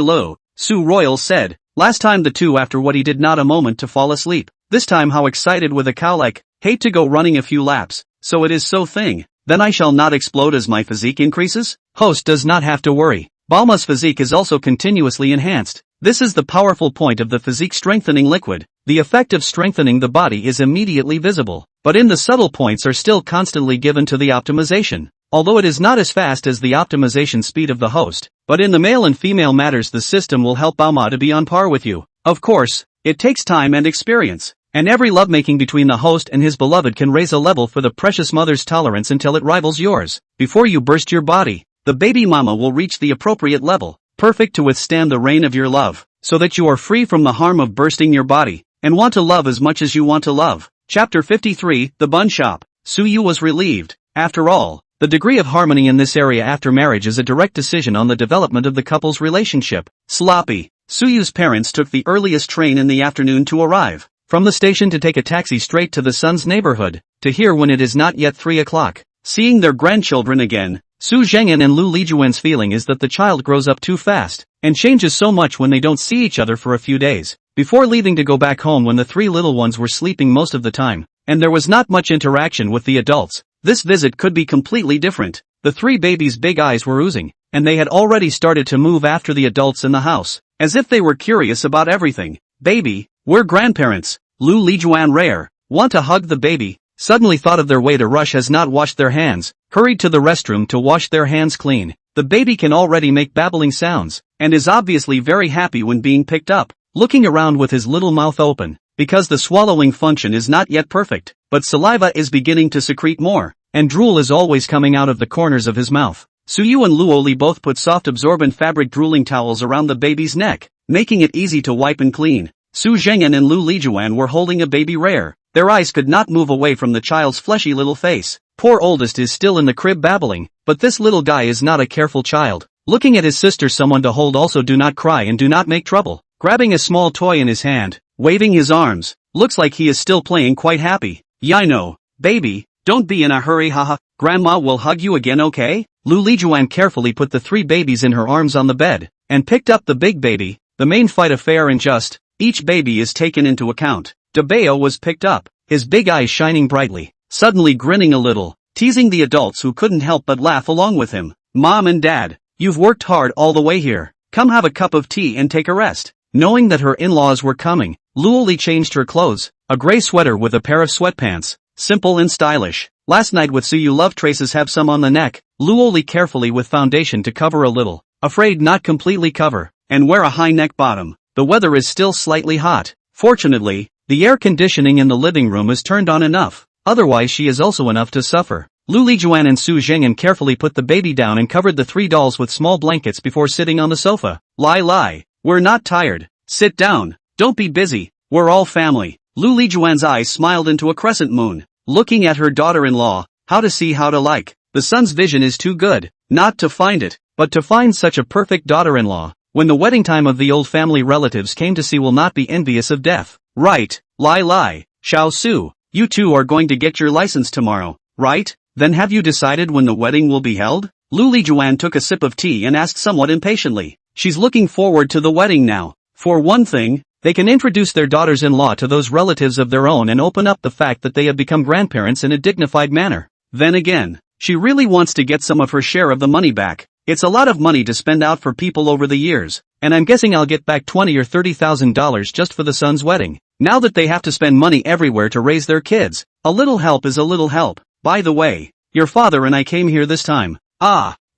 Su Royal said, last time the two after what he did not a moment to fall asleep. This time how excited with a cow like, hate to go running a few laps, so it is so thing, then I shall not explode as my physique increases? Host does not have to worry. Balma's physique is also continuously enhanced. This is the powerful point of the physique strengthening liquid. The effect of strengthening the body is immediately visible, but in the subtle points are still constantly given to the optimization. Although it is not as fast as the optimization speed of the host, but in the male and female matters the system will help Balma to be on par with you. Of course, it takes time and experience, and every lovemaking between the host and his beloved can raise a level for the precious mother's tolerance until it rivals yours. Before you burst your body, the baby mama will reach the appropriate level, perfect to withstand the rain of your love, so that you are free from the harm of bursting your body, and want to love as much as you want to love. Chapter 53, The Bun Shop. Suyu was relieved. After all, the degree of harmony in this area after marriage is a direct decision on the development of the couple's relationship. Sloppy. Suyu's parents took the earliest train in the afternoon to arrive from the station to take a taxi straight to the son's neighborhood, to here when it is not yet 3 o'clock. Seeing their grandchildren again, Su Zhengyan and Lu Lijuan's feeling is that the child grows up too fast, and changes so much when they don't see each other for a few days. Before leaving to go back home when the 3 little ones were sleeping most of the time, and there was not much interaction with the adults, this visit could be completely different. The three babies' big eyes were oozing, and they had already started to move after the adults in the house, as if they were curious about everything. Baby, we're grandparents. Lu Lijuan rare, want to hug the baby, suddenly thought of their way to rush has not washed their hands, hurried to the restroom to wash their hands clean. The baby can already make babbling sounds, and is obviously very happy when being picked up, looking around with his little mouth open, because the swallowing function is not yet perfect, but saliva is beginning to secrete more, and drool is always coming out of the corners of his mouth. Suyu and Luoli both put soft absorbent fabric drooling towels around the baby's neck, making it easy to wipe and clean. Su Zhengyan and Lu Lijuan were holding a baby rare. Their eyes could not move away from the child's fleshy little face. Poor oldest is still in the crib babbling, but this little guy is not a careful child. Looking at his sister, someone to hold. Also, do not cry and do not make trouble. Grabbing a small toy in his hand, waving his arms, looks like he is still playing, quite happy. Yeah, I know, baby, don't be in a hurry, haha. Grandma will hug you again, okay? Lu Lijuan carefully put the three babies in her arms on the bed, and picked up the big baby. The main fight of fair and just, each baby is taken into account. Debeo was picked up, his big eyes shining brightly, suddenly grinning a little, teasing the adults who couldn't help but laugh along with him. Mom and Dad, you've worked hard all the way here. Come have a cup of tea and take a rest. Knowing that her in-laws were coming, Luoli changed her clothes, a gray sweater with a pair of sweatpants, simple and stylish. Last night with Suyu love traces have some on the neck, Luoli carefully with foundation to cover a little, afraid not completely cover, and wear a high neck bottom. The weather is still slightly hot. Fortunately, the air conditioning in the living room is turned on enough, otherwise she is also enough to suffer. Lu Lijuan and Su Zhengyan carefully put the baby down and covered the three dolls with small blankets before sitting on the sofa. Lie, we're not tired. Sit down, don't be busy, we're all family. Lu Lijuan's eyes smiled into a crescent moon, looking at her daughter-in-law, how to see how to like. The son's vision is too good, not to find it, but to find such a perfect daughter-in-law. When the wedding time of the old family relatives came to see will not be envious of death. Right, lie, Xiao Su, you two are going to get your license tomorrow, right? Then have you decided when the wedding will be held? Lu Lijuan took a sip of tea and asked somewhat impatiently. She's looking forward to the wedding now. For one thing, they can introduce their daughters-in-law to those relatives of their own and open up the fact that they have become grandparents in a dignified manner. Then again, she really wants to get some of her share of the money back. It's a lot of money to spend out for people over the years, and I'm guessing I'll get back $20,000 or $30,000 just for the son's wedding. Now that they have to spend money everywhere to raise their kids, a little help is a little help. By the way, your father and I came here this time.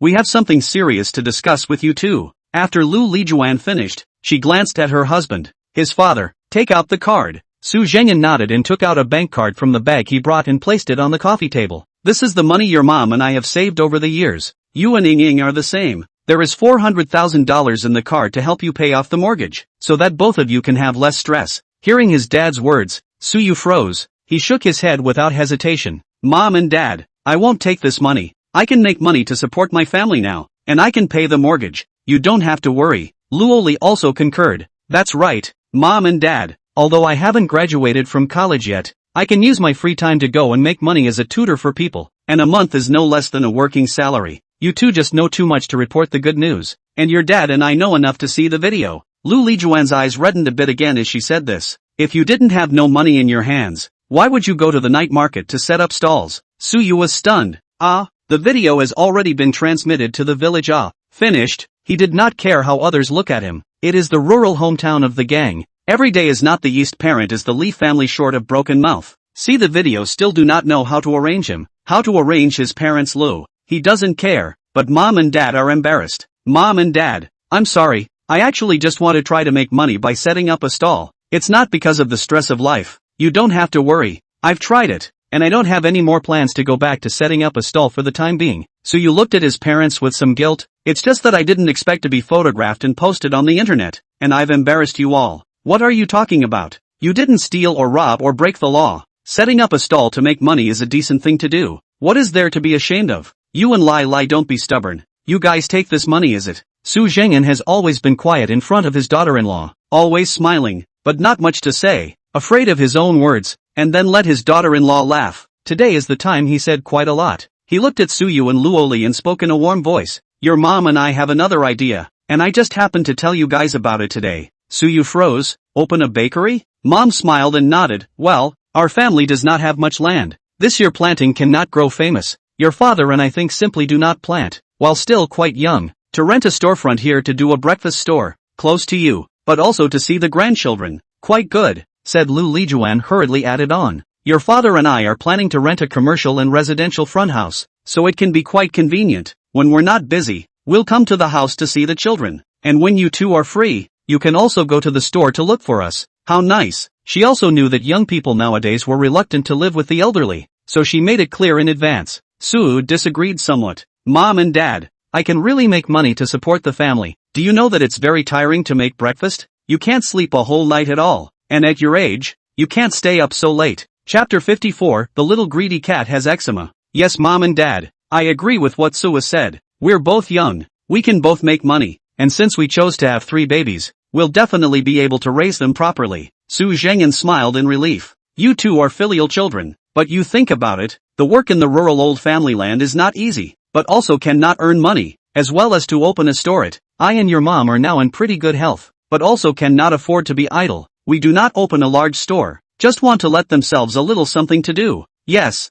We have something serious to discuss with you too. After Lu Lijuan finished, she glanced at her husband, his father. Take out the card. Su Zhengyan nodded and took out a bank card from the bag he brought and placed it on the coffee table. This is the money your mom and I have saved over the years. You and Ying are the same. There is $400,000 in the card to help you pay off the mortgage, so that both of you can have less stress. Hearing his dad's words, Suyu froze. He shook his head without hesitation. Mom and Dad, I won't take this money. I can make money to support my family now, and I can pay the mortgage. You don't have to worry. Luoli also concurred. That's right, Mom and Dad. Although I haven't graduated from college yet, I can use my free time to go and make money as a tutor for people, and a month is no less than a working salary. You two just know too much to report the good news, and your dad and I know enough to see the video. Lu Lijuan's eyes reddened a bit again as she said this. If you didn't have no money in your hands, why would you go to the night market to set up stalls? Suyu was stunned. The video has already been transmitted to the village. Finished. He did not care how others look at him. It is the rural hometown of the gang. Every day is not the East parent is the Lee family short of broken mouth. See the video still do not know how to arrange him. How to arrange his parents Lu. He doesn't care, but Mom and Dad are embarrassed. Mom and Dad, I'm sorry, I actually just want to try to make money by setting up a stall. It's not because of the stress of life. You don't have to worry. I've tried it, and I don't have any more plans to go back to setting up a stall for the time being. So you looked at his parents with some guilt? It's just that I didn't expect to be photographed and posted on the internet, and I've embarrassed you all. What are you talking about? You didn't steal or rob or break the law. Setting up a stall to make money is a decent thing to do. What is there to be ashamed of? You and Lai don't be stubborn. You guys take this money, is it? Su Zhengyan has always been quiet in front of his daughter-in-law, always smiling, but not much to say, afraid of his own words, and then let his daughter-in-law laugh. Today is the time he said quite a lot. He looked at Suyu and Luoli and spoke in a warm voice. Your mom and I have another idea, and I just happened to tell you guys about it today. Suyu froze. Open a bakery? Mom smiled and nodded. Well, our family does not have much land, This year planting cannot grow famous. Your father and I think simply do not plant, while still quite young, to rent a storefront here to do a breakfast store, close to you, but also to see the grandchildren. Quite good, said Lu Lijuan hurriedly added on. Your father and I are planning to rent a commercial and residential front house, so it can be quite convenient. When we're not busy, we'll come to the house to see the children. And when you two are free, you can also go to the store to look for us. How nice. She also knew that young people nowadays were reluctant to live with the elderly, so she made it clear in advance. Sue disagreed somewhat. Mom and Dad, I can really make money to support the family. Do you know that it's very tiring to make breakfast? You can't sleep a whole night at all. And at your age, you can't stay up so late. Chapter 54, The Little Greedy Cat Has Eczema. Yes, Mom and Dad, I agree with what Sue said. We're both young. We can both make money. And since we chose to have 3 babies, we'll definitely be able to raise them properly. Su Zhengyan smiled in relief. You two are filial children, but you think about it, the work in the rural old family land is not easy, but also cannot earn money, as well as to open a store it. I and your mom are now in pretty good health, but also cannot afford to be idle. We do not open a large store, just want to let themselves a little something to do. Yes,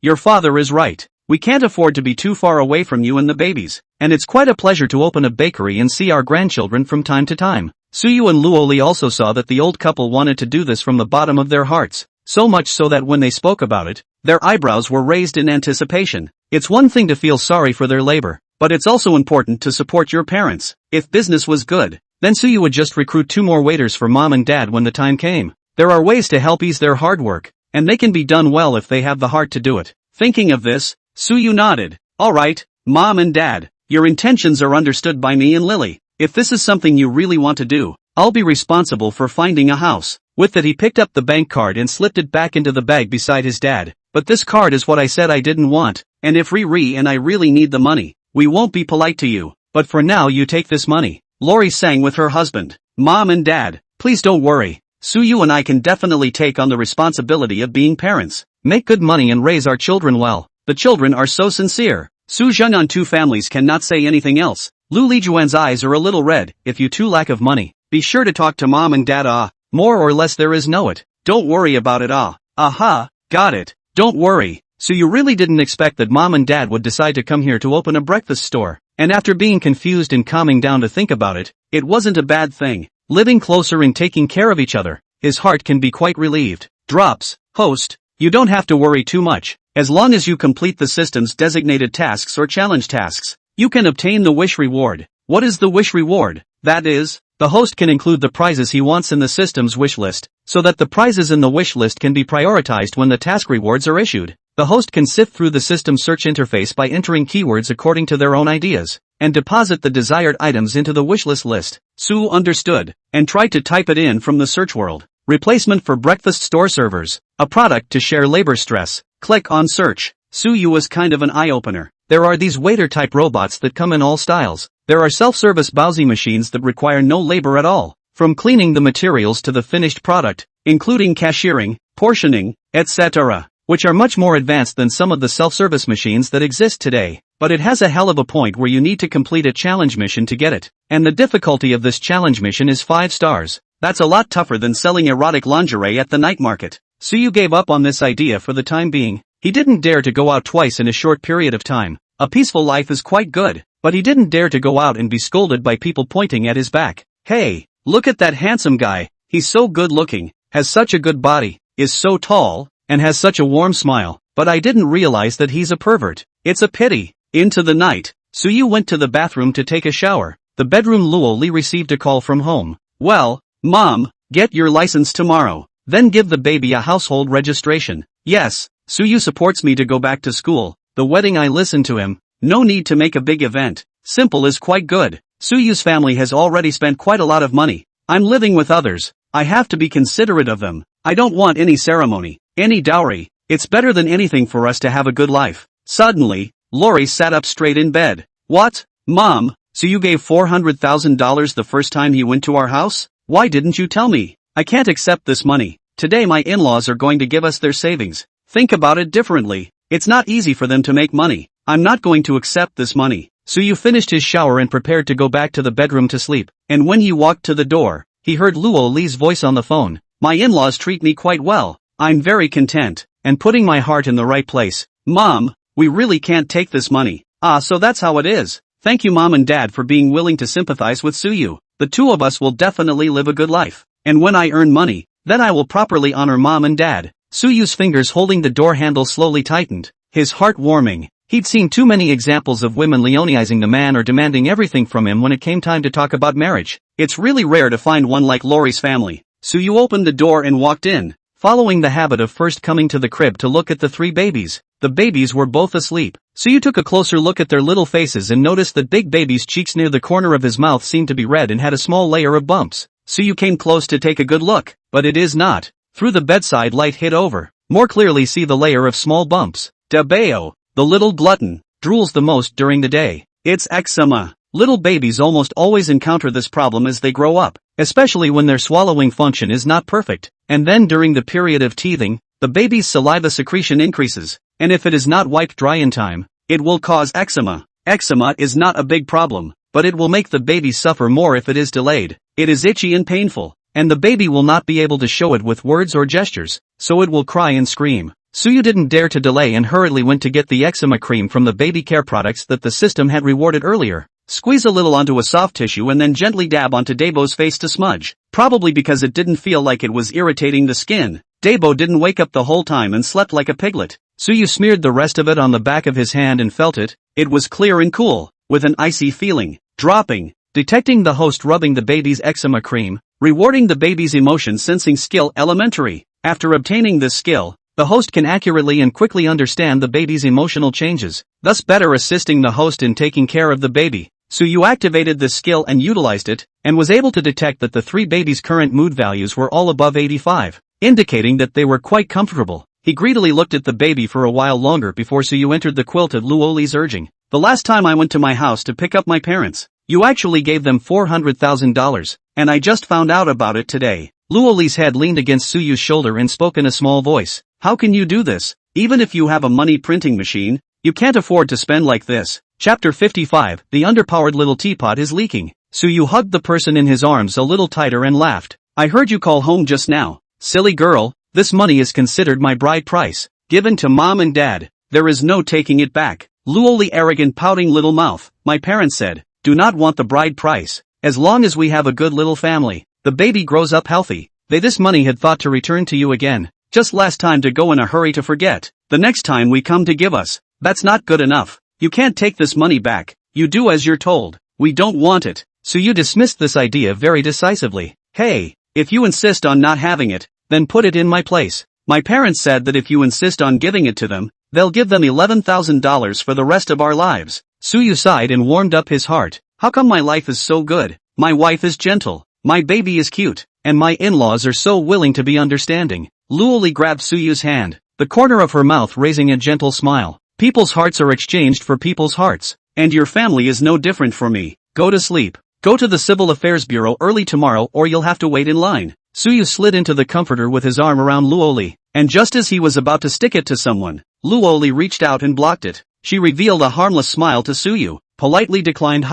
your father is right. We can't afford to be too far away from you and the babies, and it's quite a pleasure to open a bakery and see our grandchildren from time to time. Suyu and Luoli also saw that the old couple wanted to do this from the bottom of their hearts, so much so that when they spoke about it, their eyebrows were raised in anticipation. It's one thing to feel sorry for their labor, but it's also important to support your parents. If business was good, then Suyu would just recruit 2 more waiters for Mom and Dad when the time came. There are ways to help ease their hard work, and they can be done well if they have the heart to do it. Thinking of this, Suyu nodded. Alright, Mom and Dad, your intentions are understood by me and Lily. If this is something you really want to do, I'll be responsible for finding a house. With that he picked up the bank card and slipped it back into the bag beside his dad. But this card is what I said I didn't want, and if Riri and I really need the money, we won't be polite to you, but for now you take this money. Lori sang with her husband. Mom and Dad, please don't worry. Suyu and I can definitely take on the responsibility of being parents, make good money and raise our children well. The children are so sincere. Su Zheng'an two families cannot say anything else. Lu Lijuan's eyes are a little red. If you two lack of money, be sure to talk to Mom and Dad. More or less there is no it. Don't worry about it. Aha, got it. Don't worry. So you really didn't expect that Mom and Dad would decide to come here to open a breakfast store. And after being confused and calming down to think about it, it wasn't a bad thing. Living closer and taking care of each other, his heart can be quite relieved. Drops. Host, you don't have to worry too much. As long as you complete the system's designated tasks or challenge tasks, you can obtain the wish reward. What is the wish reward? That is, the host can include the prizes he wants in the system's wish list, so that the prizes in the wish list can be prioritized when the task rewards are issued. The host can sift through the system's search interface by entering keywords according to their own ideas, and deposit the desired items into the wishlist list. Sue understood, and tried to type it in from the search world. Replacement for breakfast store servers, a product to share labor stress. Click on search. Suyu was kind of an eye-opener. There are these waiter-type robots that come in all styles. There are self-service Baozi machines that require no labor at all, from cleaning the materials to the finished product, including cashiering, portioning, etc., which are much more advanced than some of the self-service machines that exist today. But it has a hell of a point where you need to complete a challenge mission to get it. And the difficulty of this challenge mission is 5 stars. That's a lot tougher than selling erotic lingerie at the night market. Suyu gave up on this idea for the time being. He didn't dare to go out twice in a short period of time. A peaceful life is quite good, but he didn't dare to go out and be scolded by people pointing at his back. Hey, look at that handsome guy. He's so good looking, has such a good body, is so tall, and has such a warm smile, but I didn't realize that he's a pervert. It's a pity. Into the night, Suyu went to the bathroom to take a shower. The bedroom Luo Li received a call from home. Well, Mom, get your license tomorrow. Then give the baby a household registration. Yes, Suyu supports me to go back to school. The wedding I listen to him. No need to make a big event. Simple is quite good. Suyu's family has already spent quite a lot of money. I'm living with others. I have to be considerate of them. I don't want any ceremony, any dowry. It's better than anything for us to have a good life. Suddenly, Lori sat up straight in bed. What? Mom, so you gave $400,000 the first time he went to our house? Why didn't you tell me? I can't accept this money. Today my in-laws are going to give us their savings. Think about it differently. It's not easy for them to make money. I'm not going to accept this money. Suyu finished his shower and prepared to go back to the bedroom to sleep. And when he walked to the door, he heard Luo Li's voice on the phone. My in-laws treat me quite well. I'm very content. and putting my heart in the right place. Mom, we really can't take this money. Ah, so that's how it is. Thank you Mom and Dad for being willing to sympathize with Suyu. The two of us will definitely live a good life. And when I earn money, then I will properly honor Mom and Dad. Suyu's fingers holding the door handle slowly tightened, his heart warming. He'd seen too many examples of women leonizing the man or demanding everything from him when it came time to talk about marriage. It's really rare to find one like Lori's family. Suyu opened the door and walked in, following the habit of first coming to the crib to look at the three babies. The babies were both asleep. Suyu took a closer look at their little faces and noticed that big baby's cheeks near the corner of his mouth seemed to be red and had a small layer of bumps. Suyu came close to take a good look, but it is not. Through the bedside light hit over, more clearly see the layer of small bumps. Dabeo, the little glutton, drools the most during the day. It's eczema. Little babies almost always encounter this problem as they grow up, especially when their swallowing function is not perfect, and then during the period of teething, the baby's saliva secretion increases, and if it is not wiped dry in time, it will cause eczema. Eczema is not a big problem, but it will make the baby suffer more if it is delayed. It is itchy and painful, and the baby will not be able to show it with words or gestures, so it will cry and scream. Suyu didn't dare to delay and hurriedly went to get the eczema cream from the baby care products that the system had rewarded earlier. Squeeze a little onto a soft tissue and then gently dab onto Daebo's face to smudge, probably because it didn't feel like it was irritating the skin. Daebo didn't wake up the whole time and slept like a piglet. Suyu smeared the rest of it on the back of his hand and felt it. It was clear and cool, with an icy feeling. Dropping, detecting the host rubbing the baby's eczema cream, rewarding the baby's emotion sensing skill elementary. After obtaining this skill, the host can accurately and quickly understand the baby's emotional changes, thus better assisting the host in taking care of the baby. Suyu activated this skill and utilized it, and was able to detect that the three babies' current mood values were all above 85, indicating that they were quite comfortable. He greedily looked at the baby for a while longer before Suyu entered the quilt at Luoli's urging. The last time I went to my house to pick up my parents, you actually gave them $400,000, and I just found out about it today. Luoli's head leaned against Suyu's shoulder and spoke in a small voice. How can you do this? Even if you have a money printing machine, you can't afford to spend like this. Chapter 55, the underpowered little teapot is leaking. Suyu hugged the person in his arms a little tighter and laughed. I heard you call home just now. Silly girl, this money is considered my bride price, given to Mom and Dad. There is no taking it back. Luoli arrogant pouting little mouth. My parents said, do not want the bride price. As long as we have a good little family, the baby grows up healthy. This money had thought to return to you again. Just last time to go in a hurry to forget. The next time we come to give us. That's not good enough. You can't take this money back. You do as you're told. We don't want it. So you dismissed this idea very decisively. Hey, if you insist on not having it, then put it in my place. My parents said that if you insist on giving it to them, they'll give them $11,000 for the rest of our lives. Suyu sighed and warmed up his heart. How come my life is so good? My wife is gentle. My baby is cute. And my in-laws are so willing to be understanding. Luoli grabbed Suyu's hand, the corner of her mouth raising a gentle smile. People's hearts are exchanged for people's hearts. And your family is no different for me. Go to sleep. Go to the Civil Affairs Bureau early tomorrow or you'll have to wait in line. Suyu slid into the comforter with his arm around Luoli, and just as he was about to stick it to someone, Luoli reached out and blocked it. She revealed a harmless smile to Suyu, politely declined.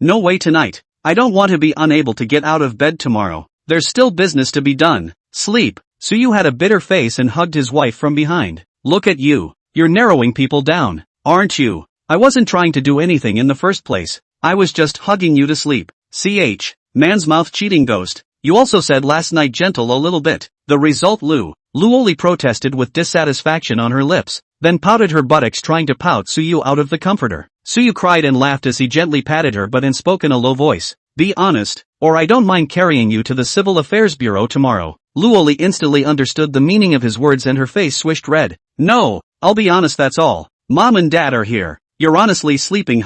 No way tonight. I don't want to be unable to get out of bed tomorrow. There's still business to be done. Sleep. Suyu had a bitter face and hugged his wife from behind. Look at you. You're narrowing people down, aren't you? I wasn't trying to do anything in the first place. I was just hugging you to sleep. Man's mouth cheating ghost. You also said last night gentle a little bit. The result Luoli protested with dissatisfaction on her lips, then pouted her buttocks trying to pout Suyu out of the comforter. Suyu cried and laughed as he gently patted her but spoke in a low voice. Be honest, or I don't mind carrying you to the Civil Affairs Bureau tomorrow. Luoli instantly understood the meaning of his words and her face swished red. No, I'll be honest, that's all. Mom and Dad are here. You're honestly sleeping,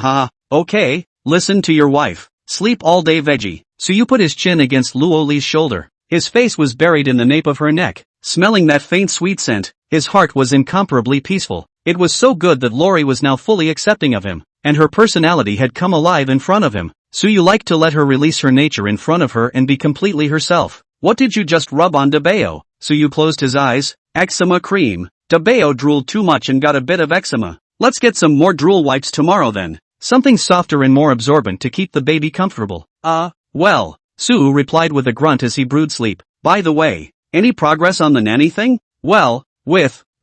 Okay, listen to your wife. Sleep all day, veggie. Suyu put his chin against Luoli's shoulder. His face was buried in the nape of her neck. Smelling that faint sweet scent, his heart was incomparably peaceful. It was so good that Lori was now fully accepting of him, and her personality had come alive in front of him. Suyu liked to let her release her nature in front of her and be completely herself. What did you just rub on Dabeo? Suyu closed his eyes. Eczema cream. Dabeo drooled too much and got a bit of eczema. Let's get some more drool wipes tomorrow then. Something softer and more absorbent to keep the baby comfortable. Well, Suyu replied with a grunt as he brewed sleep. By the way, any progress on the nanny thing? Well,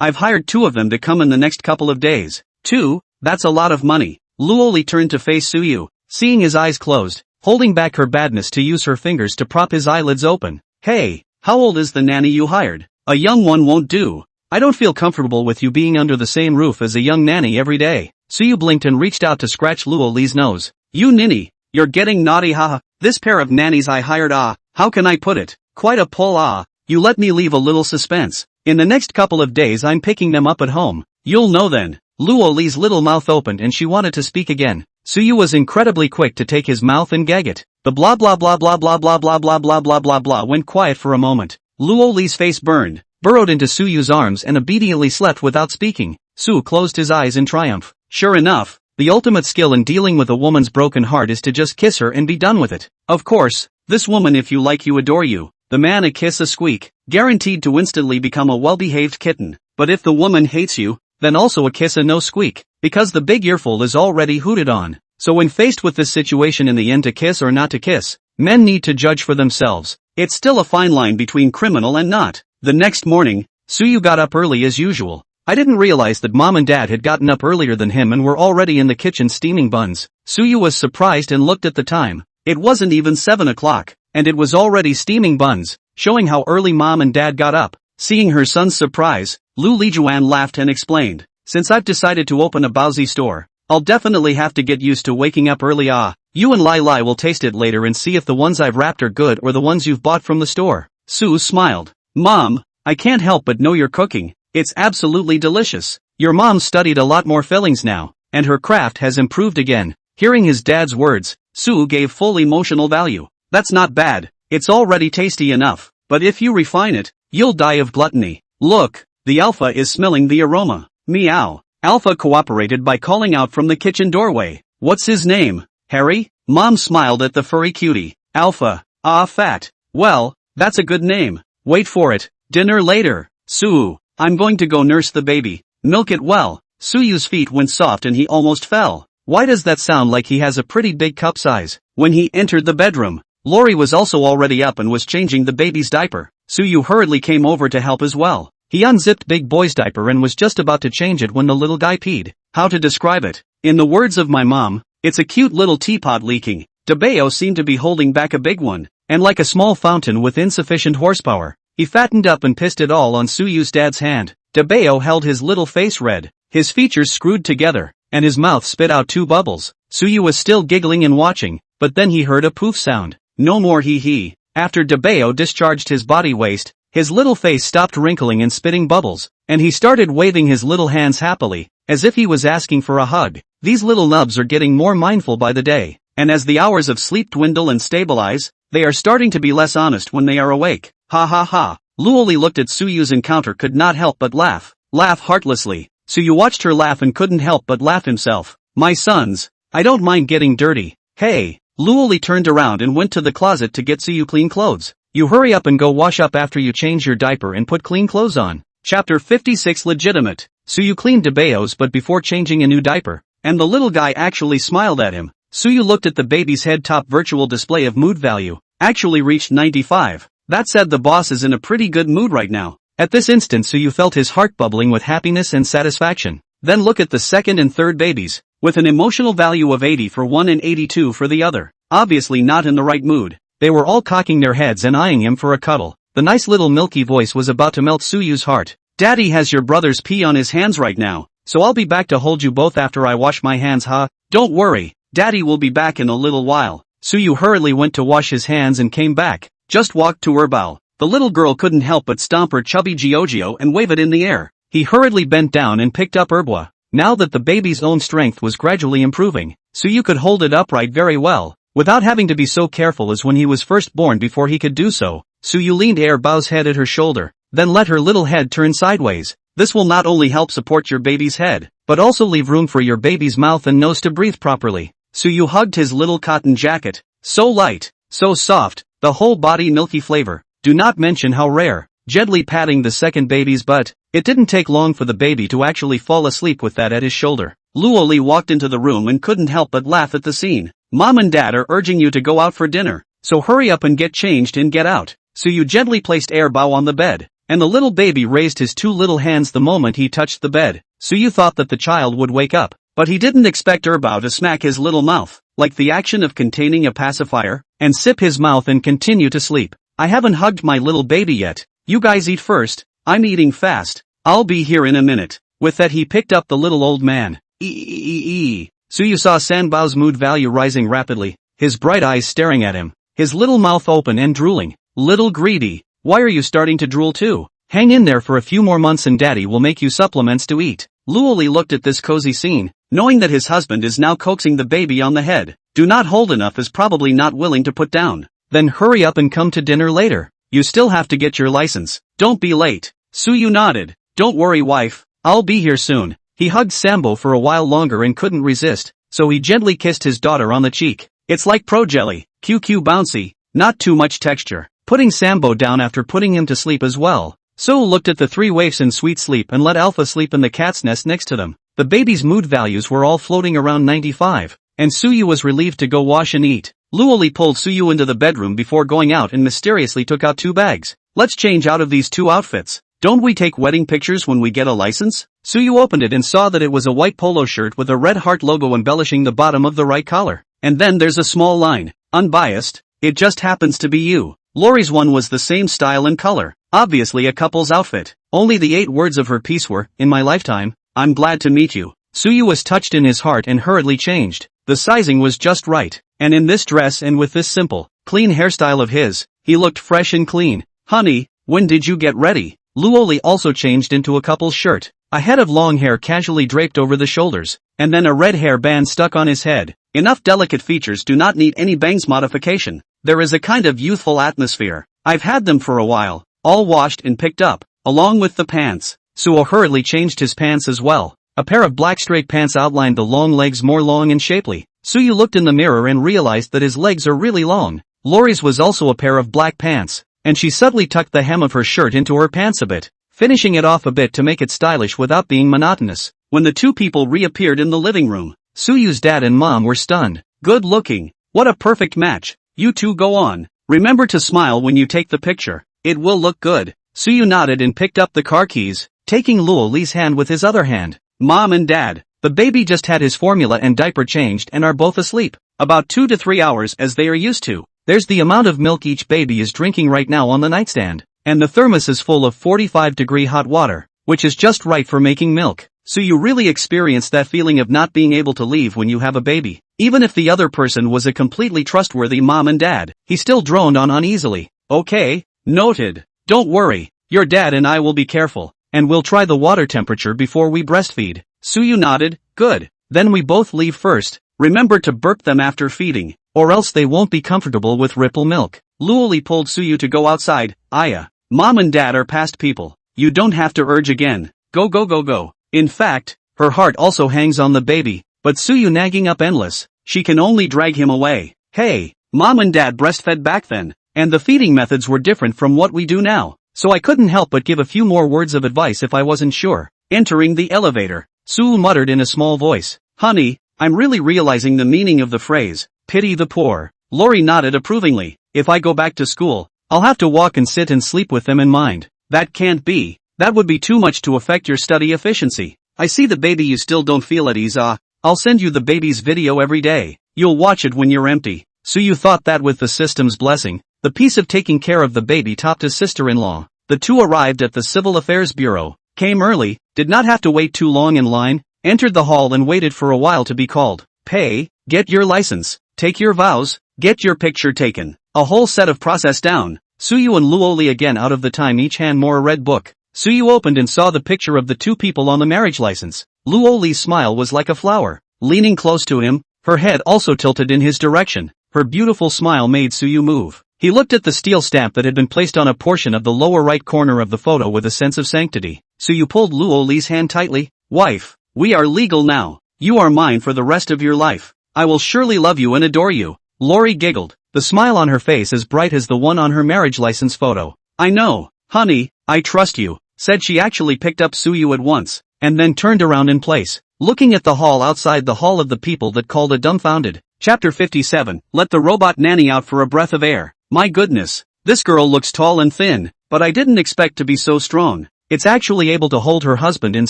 I've hired 2 of them to come in the next couple of days. 2? That's a lot of money. Luoli turned to face Suyu, seeing his eyes closed, holding back her badness to use her fingers to prop his eyelids open. Hey, how old is the nanny you hired? A young one won't do. I don't feel comfortable with you being under the same roof as a young nanny every day. Suyu blinked and reached out to scratch Luoli's nose. You ninny, you're getting naughty haha. This pair of nannies I hired how can I put it? Quite a pull You let me leave a little suspense. In the next couple of days I'm picking them up at home. You'll know then. Luoli's little mouth opened and she wanted to speak again. Suyu was incredibly quick to take his mouth and gag it. The blah blah blah blah blah blah blah blah blah blah blah blah went quiet for a moment. Luoli's face burned, burrowed into Suyu's arms and obediently slept without speaking. Su closed his eyes in triumph. Sure enough, the ultimate skill in dealing with a woman's broken heart is to just kiss her and be done with it. Of course, this woman if you like you adore you. The man a kiss a squeak, guaranteed to instantly become a well-behaved kitten. But if the woman hates you, then also a kiss a no squeak, because the big earful is already hooted on. So when faced with this situation in the end to kiss or not to kiss, men need to judge for themselves. It's still a fine line between criminal and not. The next morning, Suyu got up early as usual. I didn't realize that mom and dad had gotten up earlier than him and were already in the kitchen steaming buns. Suyu was surprised and looked at the time. It wasn't even 7 o'clock, and it was already steaming buns, showing how early mom and dad got up. Seeing her son's surprise, Lu Lijuan laughed and explained, since I've decided to open a Baozi store, I'll definitely have to get used to waking up early. You and Lai Lai will taste it later and see if the ones I've wrapped are good or the ones you've bought from the store. Su smiled. Mom, I can't help but know you're cooking. It's absolutely delicious. Your mom studied a lot more fillings now, and her craft has improved again. Hearing his dad's words, Su gave full emotional value. That's not bad, it's already tasty enough, but if you refine it, you'll die of gluttony. Look, the alpha is smelling the aroma. Meow. Alpha cooperated by calling out from the kitchen doorway. What's his name? Harry? Mom smiled at the furry cutie. Alpha. Fat. Well, that's a good name. Wait for it. Dinner later. Su. I'm going to go nurse the baby. Milk it well. Suyu's feet went soft and he almost fell. Why does that sound like he has a pretty big cup size? When he entered the bedroom, Lori was also already up and was changing the baby's diaper. Suyu hurriedly came over to help as well. He unzipped Big Boy's diaper and was just about to change it when the little guy peed. How to describe it? In the words of my mom, it's a cute little teapot leaking. Debeo seemed to be holding back a big one, and like a small fountain with insufficient horsepower, he fattened up and pissed it all on Suyu's dad's hand. Debeo held his little face red, his features screwed together, and his mouth spit out 2 bubbles. Suyu was still giggling and watching, but then he heard a poof sound. No more hee. After Debeo discharged his body waste, his little face stopped wrinkling and spitting bubbles, and he started waving his little hands happily, as if he was asking for a hug. These little nubs are getting more mindful by the day, and as the hours of sleep dwindle and stabilize, they are starting to be less honest when they are awake. Ha ha ha. Luoli looked at Suyu's encounter could not help but laugh heartlessly. Suyu watched her laugh and couldn't help but laugh himself. My sons, I don't mind getting dirty. Hey. Luoli turned around and went to the closet to get Suyu clean clothes. You hurry up and go wash up after you change your diaper and put clean clothes on. Chapter 56 Legitimate. Suyu cleaned Debeo's but before changing a new diaper, and the little guy actually smiled at him. Suyu looked at the baby's head. Top virtual display of mood value actually reached 95. That said, the boss is in a pretty good mood right now. At this instant Suyu felt his heart bubbling with happiness and satisfaction. Then look at the second and third babies, with an emotional value of 80 for one and 82 for the other. Obviously not in the right mood. They were all cocking their heads and eyeing him for a cuddle. The nice little milky voice was about to melt Suyu's heart. Daddy has your brother's pee on his hands right now, so I'll be back to hold you both after I wash my hands. Don't worry, Daddy will be back in a little while. Suyu hurriedly went to wash his hands and came back. Just walked to Erbao. The little girl couldn't help but stomp her chubby Giorgio and wave it in the air. He hurriedly bent down and picked up Erbwa. Now that the baby's own strength was gradually improving, Suyu could hold it upright very well, without having to be so careful as when he was first born. Before he could do so, Suyu leaned Erbao's head at her shoulder, then let her little head turn sideways. This will not only help support your baby's head, but also leave room for your baby's mouth and nose to breathe properly. Suyu hugged his little cotton jacket. So light, so soft, the whole body milky flavor. Do not mention how rare. Gently patting the second baby's butt, it didn't take long for the baby to actually fall asleep with that at his shoulder. Luoli walked into the room and couldn't help but laugh at the scene. Mom and Dad are urging you to go out for dinner, so hurry up and get changed and get out. Suyu gently placed Erbao on the bed, and the little baby raised his two little hands the moment he touched the bed. Suyu thought that the child would wake up, but he didn't expect Erbao to smack his little mouth, like the action of containing a pacifier, and sip his mouth and continue to sleep. I haven't hugged my little baby yet. You guys eat first. I'm eating fast. I'll be here in a minute. With that he picked up the little old man. Suyu saw Sanbao's mood value rising rapidly, his bright eyes staring at him, his little mouth open and drooling. Little greedy, why are you starting to drool too? Hang in there for a few more months and daddy will make you supplements to eat. Luoli looked at this cozy scene, knowing that his husband is now coaxing the baby on the head. Do not hold enough is probably not willing to put down. Then hurry up and come to dinner later. You still have to get your license. Don't be late. Suyu nodded. Don't worry wife, I'll be here soon. He hugged Sambo for a while longer and couldn't resist, so he gently kissed his daughter on the cheek. It's like pro jelly, QQ bouncy, not too much texture. Putting Sambo down after putting him to sleep as well. So looked at the three waifs in sweet sleep and let Alpha sleep in the cat's nest next to them. The baby's mood values were all floating around 95, and Suyu was relieved to go wash and eat. Luoli pulled Suyu into the bedroom before going out and mysteriously took out 2 bags. Let's change out of these 2 outfits. Don't we take wedding pictures when we get a license? Suyu opened it and saw that it was a white polo shirt with a red heart logo embellishing the bottom of the right collar. And then there's a small line. Unbiased. It just happens to be you. Lori's one was the same style and color. Obviously a couple's outfit. Only the 8 words of her piece were, in my lifetime, I'm glad to meet you. Suyu was touched in his heart and hurriedly changed. The sizing was just right. And in this dress and with this simple, clean hairstyle of his, he looked fresh and clean. Honey, when did you get ready? Luoli also changed into a couple's shirt. A head of long hair casually draped over the shoulders, and then a red hair band stuck on his head. Enough delicate features do not need any bangs modification. There is a kind of youthful atmosphere. I've had them for a while, all washed and picked up, along with the pants. Suo hurriedly changed his pants as well. A pair of black straight pants outlined the long legs more long and shapely. Suyu looked in the mirror and realized that his legs are really long. Lori's was also a pair of black pants, and she subtly tucked the hem of her shirt into her pants a bit, finishing it off a bit to make it stylish without being monotonous. When the 2 people reappeared in the living room, Suyu's dad and mom were stunned. Good looking. What a perfect match. You 2 go on. Remember to smile when you take the picture. It will look good. Suyu nodded and picked up the car keys, taking Luoli's hand with his other hand. Mom and dad, the baby just had his formula and diaper changed and are both asleep. About 2 to 3 hours as they are used to. There's the amount of milk each baby is drinking right now on the nightstand. And the thermos is full of 45-degree hot water, which is just right for making milk. So you really experience that feeling of not being able to leave when you have a baby. Even if the other person was a completely trustworthy mom and dad, he still droned on uneasily. Okay, noted. Don't worry, your dad and I will be careful, and we'll try the water temperature before we breastfeed. Suyu nodded. Good. Then we both leave first. Remember to burp them after feeding, or else they won't be comfortable with ripple milk. Luoli pulled Suyu to go outside. Aya, mom and dad are past people. You don't have to urge again. Go go go go. In fact, her heart also hangs on the baby, but Suyu nagging up endless. She can only drag him away. Hey, mom and dad breastfed back then, and the feeding methods were different from what we do now, so I couldn't help but give a few more words of advice if I wasn't sure. Entering the elevator, Suyu muttered in a small voice. Honey, I'm really realizing the meaning of the phrase, pity the poor. Lori nodded approvingly. If I go back to school, I'll have to walk and sit and sleep with them in mind. That can't be. That would be too much to affect your study efficiency. I see the baby you still don't feel at ease. I'll send you the baby's video every day. You'll watch it when you're empty. Suyu thought that with the system's blessing, the piece of taking care of the baby topped his sister-in-law. The 2 arrived at the Civil Affairs Bureau, came early, did not have to wait too long in line, entered the hall and waited for a while to be called. Pay, get your license, take your vows, get your picture taken. A whole set of process down. Suyu and Luoli again out of the time each hand more a red book. Suyu opened and saw the picture of the 2 people on the marriage license. Luoli's smile was like a flower. Leaning close to him, her head also tilted in his direction. Her beautiful smile made Suyu move. He looked at the steel stamp that had been placed on a portion of the lower right corner of the photo with a sense of sanctity. Suyu pulled Luoli's hand tightly. Wife, we are legal now. You are mine for the rest of your life. I will surely love you and adore you. Lori giggled, the smile on her face as bright as the one on her marriage license photo. I know, honey, I trust you, said she. Actually picked up Suyu at once, and then turned around in place, looking at the hall outside, the hall of the people that called a dumbfounded. Chapter 57, let the robot nanny out for a breath of air. My goodness, this girl looks tall and thin. but I didn't expect to be so strong. It's actually able to hold her husband and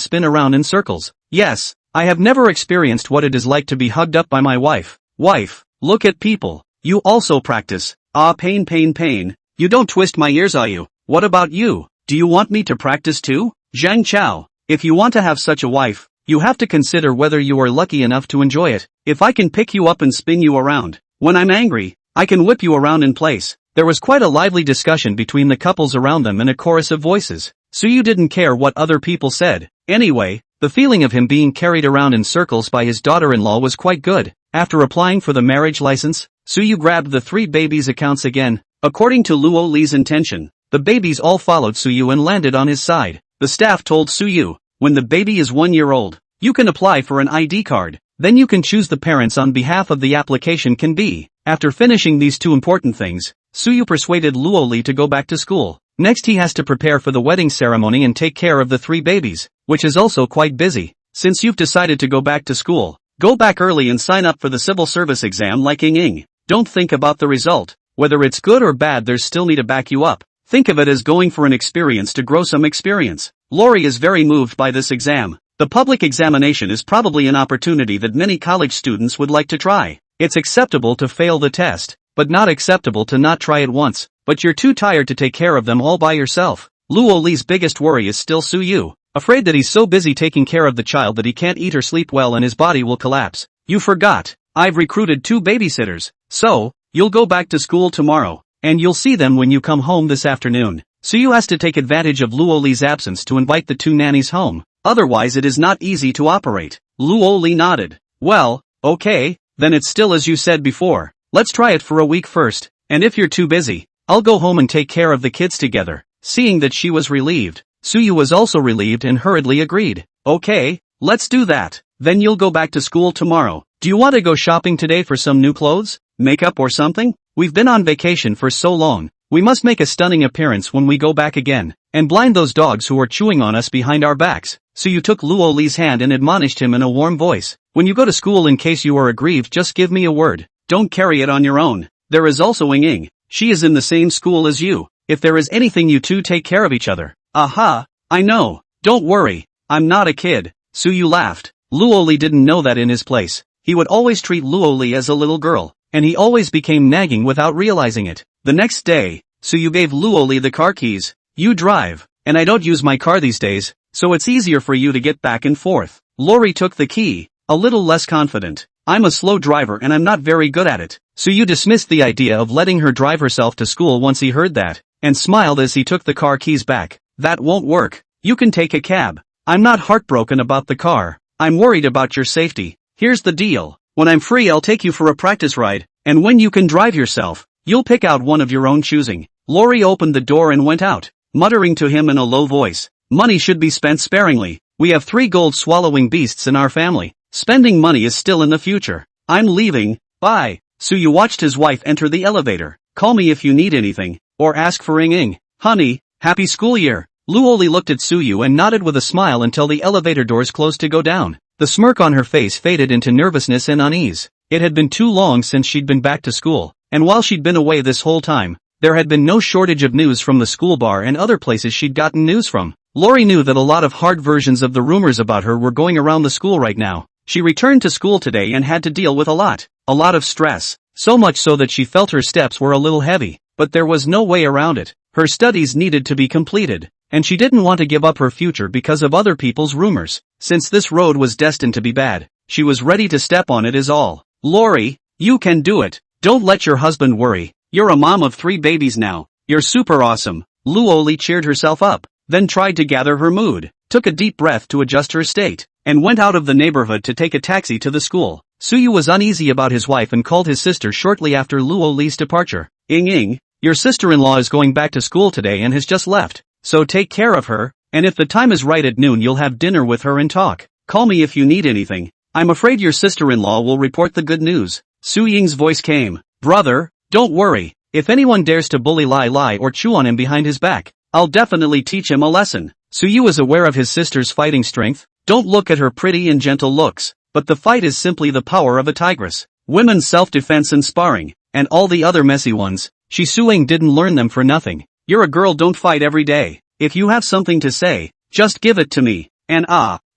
spin around in circles. Yes, I have never experienced what it is like to be hugged up by my wife. Wife, look at people. You also practice. Ah, pain, pain, pain. You don't twist my ears, are you? What about you? Do you want me to practice too? Zhang Chao, if you want to have such a wife, you have to consider whether you are lucky enough to enjoy it. If I can pick you up and spin you around, when I'm angry, I can whip you around in place. There was quite a lively discussion between the couples around them and a chorus of voices. Suyu didn't care what other people said. Anyway, the feeling of him being carried around in circles by his daughter-in-law was quite good. After applying for the marriage license, Suyu grabbed the 3 babies' accounts again. According to Luo Li's intention, the babies all followed Suyu and landed on his side. The staff told Suyu, when the baby is 1 year old, you can apply for an ID card. Then you can choose the parents on behalf of the application can be. After finishing these 2 important things, Suyu persuaded Luo Li to go back to school. Next he has to prepare for the wedding ceremony and take care of the 3 babies, which is also quite busy. Since you've decided to go back to school, go back early and sign up for the civil service exam like Ying Ying. Don't think about the result. Whether it's good or bad, there's still need to back you up. Think of it as going for an experience to grow some experience. Lori is very moved by this exam. The public examination is probably an opportunity that many college students would like to try. It's acceptable to fail the test, but not acceptable to not try it once. But you're too tired to take care of them all by yourself. Luo Li's biggest worry is still Suyu, afraid that he's so busy taking care of the child that he can't eat or sleep well and his body will collapse. You forgot, I've recruited 2 babysitters, so, you'll go back to school tomorrow, and you'll see them when you come home this afternoon. Suyu has to take advantage of Luo Li's absence to invite the 2 nannies home, otherwise it is not easy to operate. Luo Li nodded. Well, okay, then it's still as you said before. Let's try it for a week first, and if you're too busy, I'll go home and take care of the kids together. Seeing that she was relieved, Suyu was also relieved and hurriedly agreed. Okay, let's do that. Then you'll go back to school tomorrow. Do you want to go shopping today for some new clothes, makeup or something? We've been on vacation for so long. We must make a stunning appearance when we go back again, and blind those dogs who are chewing on us behind our backs. Suyu took Luo Li's hand and admonished him in a warm voice. When you go to school, in case you are aggrieved, just give me a word. Don't carry it on your own. There is also Ying Ying. She is in the same school as you. If there is anything, you 2 take care of each other. Aha, I know. Don't worry. I'm not a kid. Suyu laughed. Luo Li didn't know that in his place, he would always treat Luo Li as a little girl, and he always became nagging without realizing it. The next day, Suyu gave Luo Li the car keys. You drive, and I don't use my car these days, so it's easier for you to get back and forth. Lori took the key, a little less confident. I'm a slow driver and I'm not very good at it. Suyu dismissed the idea of letting her drive herself to school once he heard that, and smiled as he took the car keys back. That won't work. You can take a cab. I'm not heartbroken about the car. I'm worried about your safety. Here's the deal. When I'm free, I'll take you for a practice ride, and when you can drive yourself, you'll pick out one of your own choosing. Lori opened the door and went out, muttering to him in a low voice. Money should be spent sparingly. We have 3 gold-swallowing beasts in our family. Spending money is still in the future. I'm leaving, bye. Suyu watched his wife enter the elevator. Call me if you need anything, or ask for Ying Ying. Honey, happy school year. Luo Li looked at Suyu and nodded with a smile until the elevator doors closed to go down. The smirk on her face faded into nervousness and unease. It had been too long since she'd been back to school, and while she'd been away this whole time, there had been no shortage of news from the school bar and other places she'd gotten news from. Lori knew that a lot of hard versions of the rumors about her were going around the school right now. She returned to school today and had to deal with a lot of stress, so much so that she felt her steps were a little heavy, but there was no way around it. Her studies needed to be completed, and she didn't want to give up her future because of other people's rumors. Since this road was destined to be bad, she was ready to step on it is all. Lori, you can do it. Don't let your husband worry. You're a mom of 3 babies now. You're super awesome. Luo Li cheered herself up, then tried to gather her mood, took a deep breath to adjust her state, and went out of the neighborhood to take a taxi to the school. Suyu was uneasy about his wife and called his sister shortly after Luo Li's departure. Ying Ying, your sister-in-law is going back to school today and has just left, so take care of her, and if the time is right at noon you'll have dinner with her and talk. Call me if you need anything. I'm afraid your sister-in-law will report the good news. Su Ying's voice came. Brother, don't worry. If anyone dares to bully Lai or chew on him behind his back, I'll definitely teach him a lesson. Suyu is aware of his sister's fighting strength. Don't look at her pretty and gentle looks, but the fight is simply the power of a tigress. Women's self-defense and sparring, and all the other messy ones, Su Ying didn't learn them for nothing. You're a girl, don't fight every day. If you have something to say, just give it to me. And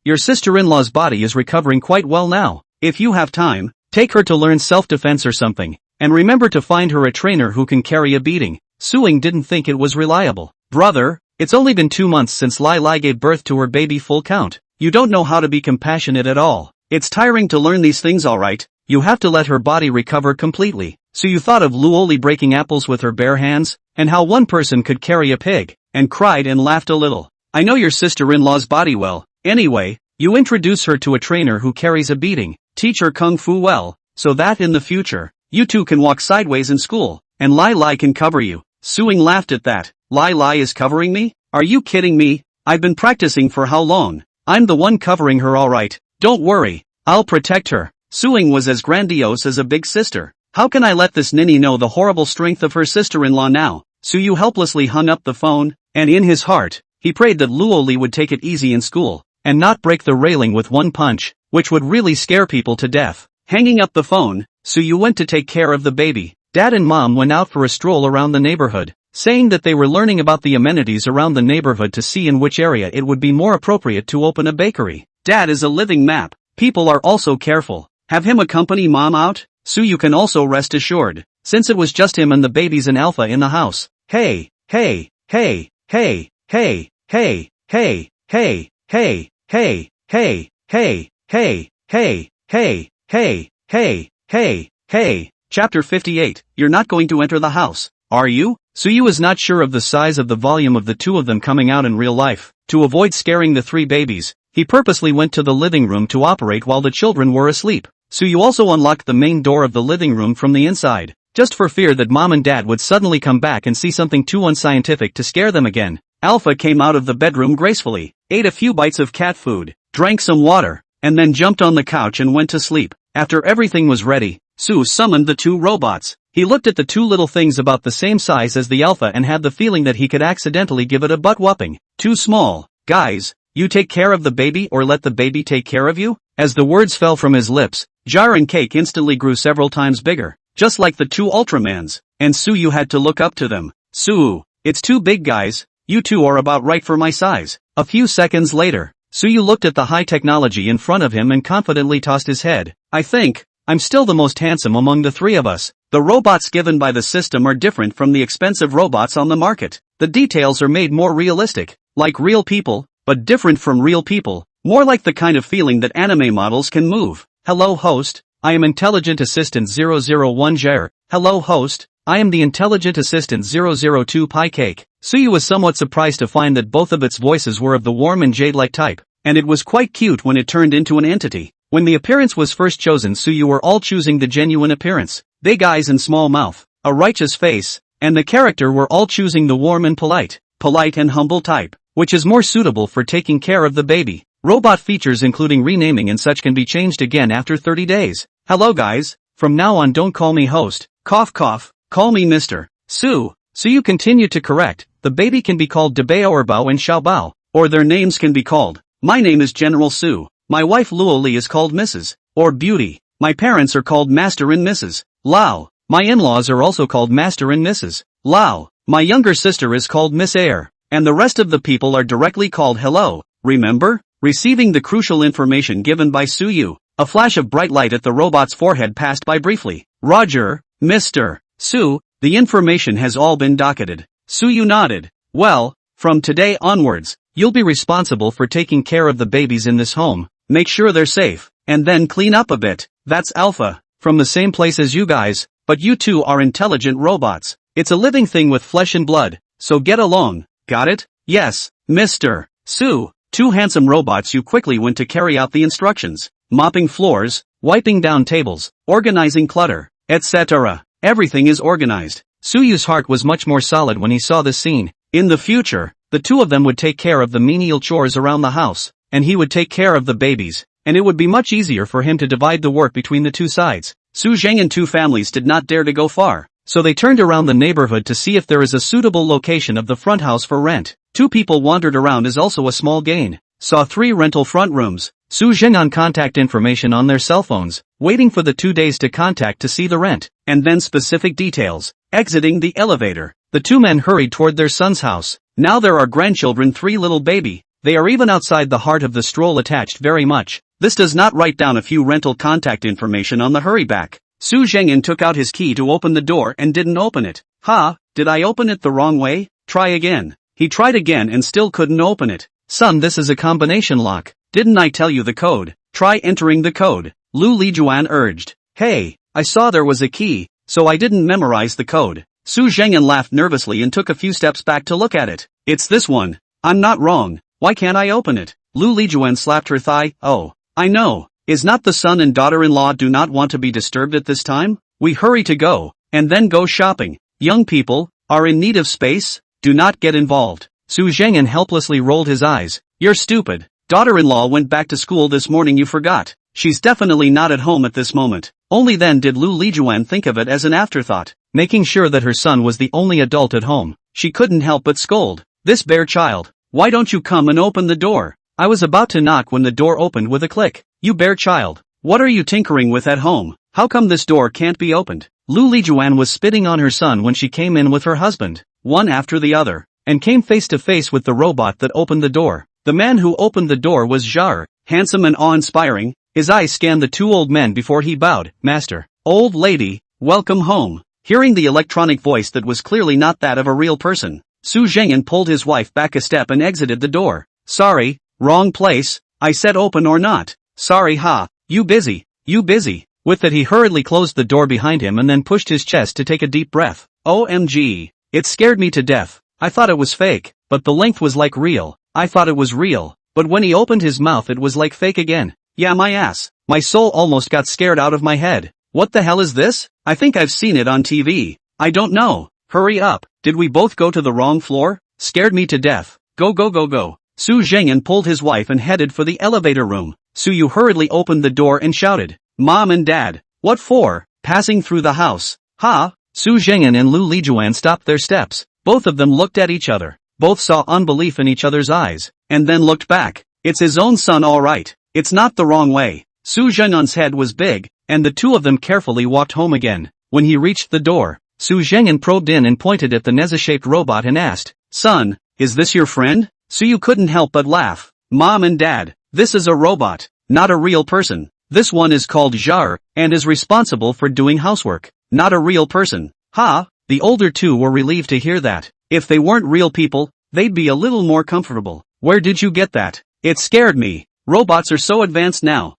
your sister-in-law's body is recovering quite well now. If you have time, take her to learn self-defense or something. And remember to find her a trainer who can carry a beating. Suing didn't think it was reliable. Brother, it's only been 2 months since Lai Lai gave birth to her baby full count. You don't know how to be compassionate at all. It's tiring to learn these things, alright? You have to let her body recover completely. So you thought of Luoli breaking apples with her bare hands, and how one person could carry a pig, and cried and laughed a little. I know your sister-in-law's body well. Anyway, you introduce her to a trainer who carries a beating, teach her kung fu well, so that in the future, you two can walk sideways in school, and Lai Lai can cover you. Suing laughed at that. Lai Lai is covering me? Are you kidding me? I've been practicing for how long? I'm the one covering her, alright. Don't worry, I'll protect her. Suing was as grandiose as a big sister. How can I let this ninny know the horrible strength of her sister-in-law now? Suyu helplessly hung up the phone, and in his heart, he prayed that Luoli would take it easy in school, and not break the railing with one punch, which would really scare people to death. Hanging up the phone, Suyu went to take care of the baby. Dad and Mom went out for a stroll around the neighborhood, saying that they were learning about the amenities around the neighborhood to see in which area it would be more appropriate to open a bakery. Dad is a living map. People are also careful. Have him accompany Mom out? Suyu can also rest assured, since it was just him and the babies and Alpha in the house. Hey, hey, hey, hey, hey, hey, hey, hey, hey, hey, hey, hey, hey, hey, hey, hey, hey, hey, hey. Chapter 58. You're not going to enter the house, are you? Suyu is not sure of the size of the volume of the two of them coming out in real life. To avoid scaring the 3 babies, he purposely went to the living room to operate while the children were asleep. Suyu also unlocked the main door of the living room from the inside, just for fear that Mom and Dad would suddenly come back and see something too unscientific to scare them again. Alpha came out of the bedroom gracefully, ate a few bites of cat food, drank some water, and then jumped on the couch and went to sleep. After everything was ready, Su summoned the 2 robots. He looked at the 2 little things about the same size as the Alpha and had the feeling that he could accidentally give it a butt whopping. Too small. Guys, you take care of the baby or let the baby take care of you? As the words fell from his lips, Jar and Cake instantly grew several times bigger, just like the 2 Ultramans, and Suyu had to look up to them. Suyu, it's too big, guys. You 2 are about right for my size. A few seconds later, Suyu looked at the high technology in front of him and confidently tossed his head. I think I'm still the most handsome among the 3 of us. The robots given by the system are different from the expensive robots on the market. The details are made more realistic, like real people, but different from real people, more like the kind of feeling that anime models can move. Hello host, I am Intelligent Assistant 001 Jair. Hello host, I am the Intelligent Assistant 002 Pie Cake. Suyu was somewhat surprised to find that both of its voices were of the warm and jade-like type, and it was quite cute when it turned into an entity. When the appearance was first chosen, Suyu were all choosing the genuine appearance, big eyes and small mouth, a righteous face, and the character were all choosing the warm and polite and humble type, which is more suitable for taking care of the baby. Robot features including renaming and such can be changed again after 30 days. Hello guys, from now on don't call me host, cough cough, call me Mr. Su. Suyu continued to correct, the baby can be called Debao or Bao and Xiaobao, or their names can be called, my name is General Su, my wife Luoli is called Mrs. or Beauty, my parents are called Master and Mrs. Lao, my in-laws are also called Master and Mrs. Lao, my younger sister is called Miss Air, and the rest of the people are directly called hello, remember? Receiving the crucial information given by Suyu, a flash of bright light at the robot's forehead passed by briefly. Roger, Mr. Su, the information has all been docketed. Suyu nodded. Well, from today onwards, you'll be responsible for taking care of the babies in this home, make sure they're safe, and then clean up a bit. That's Alpha, from the same place as you guys, but you 2 are intelligent robots. It's a living thing with flesh and blood, so get along, got it? Yes, Mr. Su. 2 handsome robots. You quickly went to carry out the instructions, mopping floors, wiping down tables, organizing clutter, etc. Everything is organized. Suyu's heart was much more solid when he saw this scene. In the future, the 2 of them would take care of the menial chores around the house, and he would take care of the babies, and it would be much easier for him to divide the work between the 2 sides. Su Zheng and 2 families did not dare to go far, so they turned around the neighborhood to see if there is a suitable location of the front house for rent. 2 people wandered around is also a small gain. Saw 3 rental front rooms. Su Zheng on contact information on their cell phones, waiting for the 2 days to contact to see the rent, and then specific details. Exiting the elevator, The two men hurried toward their son's house. Now there are grandchildren, 3 little baby. They are even outside the heart of the stroll attached very much. This does not write down a few rental contact information on the hurry back. Su Zhengyan took out his key to open the door and didn't open it. Did I open it the wrong way? Try again. He tried again and still couldn't open it. Son, this is a combination lock. Didn't I tell you the code? Try entering the code. Lu Lijuan urged. Hey, I saw there was a key, so I didn't memorize the code. Su Zhengyan laughed nervously and took a few steps back to look at it. It's this one. I'm not wrong. Why can't I open it? Lu Lijuan slapped her thigh. Oh, I know. Is not the son and daughter-in-law do not want to be disturbed at this time? We hurry to go, and then go shopping. Young people are in need of space. Do not get involved. Su Zhengyan helplessly rolled his eyes. You're stupid. Daughter-in-law went back to school this morning, you forgot. She's definitely not at home at this moment. Only then did Lu Lijuan think of it as an afterthought. Making sure that her son was the only adult at home, she couldn't help but scold. This bare child. Why don't you come and open the door? I was about to knock when the door opened with a click. You bare child. What are you tinkering with at home? How come this door can't be opened? Lu Lijuan was spitting on her son when she came in with her husband, one after the other, and came face to face with the robot that opened the door. The man who opened the door was Zhar, handsome and awe-inspiring. His eyes scanned the 2 old men before he bowed. Master. Old lady, welcome home. Hearing the electronic voice that was clearly not that of a real person, Su Zhengyan pulled his wife back a step and exited the door. Sorry, wrong place. I said open or not. Sorry you busy. With that he hurriedly closed the door behind him and then pushed his chest to take a deep breath. OMG. It scared me to death. I thought it was fake, but the length was like real. I thought it was real, but when he opened his mouth it was like fake again. Yeah, my ass. My soul almost got scared out of my head. What the hell is this? I think I've seen it on TV. I don't know. Hurry up. Did we both go to the wrong floor? Scared me to death. Go. Su Zhengyan pulled his wife and headed for the elevator room. Su Yu hurriedly opened the door and shouted. Mom and Dad. What for? Passing through the house. Su Zhengyan and Lu Lijuan stopped their steps. Both of them looked at each other. Both saw unbelief in each other's eyes, and then looked back. It's his own son, all right. It's not the wrong way. Su Zhengyan's head was big, and the two of them carefully walked home again. When he reached the door, Su Zhengyan probed in and pointed at the Neza-shaped robot and asked, Son, is this your friend? Su Yu couldn't help but laugh. Mom and Dad, this is a robot, not a real person. This one is called Zhar, and is responsible for doing housework, not a real person. The older two were relieved to hear that. If they weren't real people, they'd be a little more comfortable. Where did you get that? It scared me. Robots are so advanced now.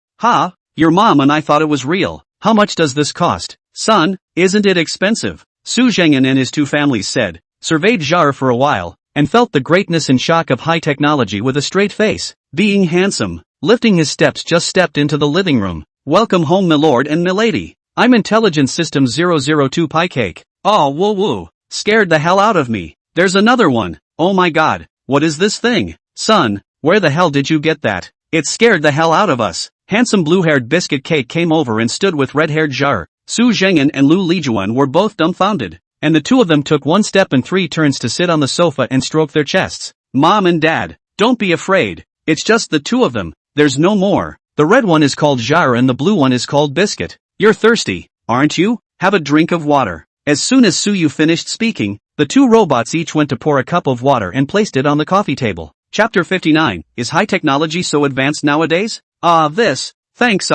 Your mom and I thought it was real. How much does this cost? Son, isn't it expensive? Su Zhengyan and his two families said, surveyed Zhar for a while, and felt the greatness and shock of high technology with a straight face. Being handsome, lifting his steps, just stepped into the living room. Welcome home, milord and milady. I'm Intelligence System 002 Pie Cake. Oh, woo. Scared the hell out of me. There's another one. Oh my god, what is this thing? Son, where the hell did you get that? It scared the hell out of us. Handsome blue-haired Biscuit Cake came over and stood with red-haired Zhar. Su Zhengyan and Lu Lijuan were both dumbfounded, and the two of them took 1 step and 3 turns to sit on the sofa and stroke their chests. Mom and Dad, don't be afraid. It's just the two of them. There's no more. The red one is called Zhar and the blue one is called Biscuit. You're thirsty, aren't you? Have a drink of water. As soon as Su Yu finished speaking, the two robots each went to pour a cup of water and placed it on the coffee table. Chapter 59, Is high technology so advanced nowadays? Thanks.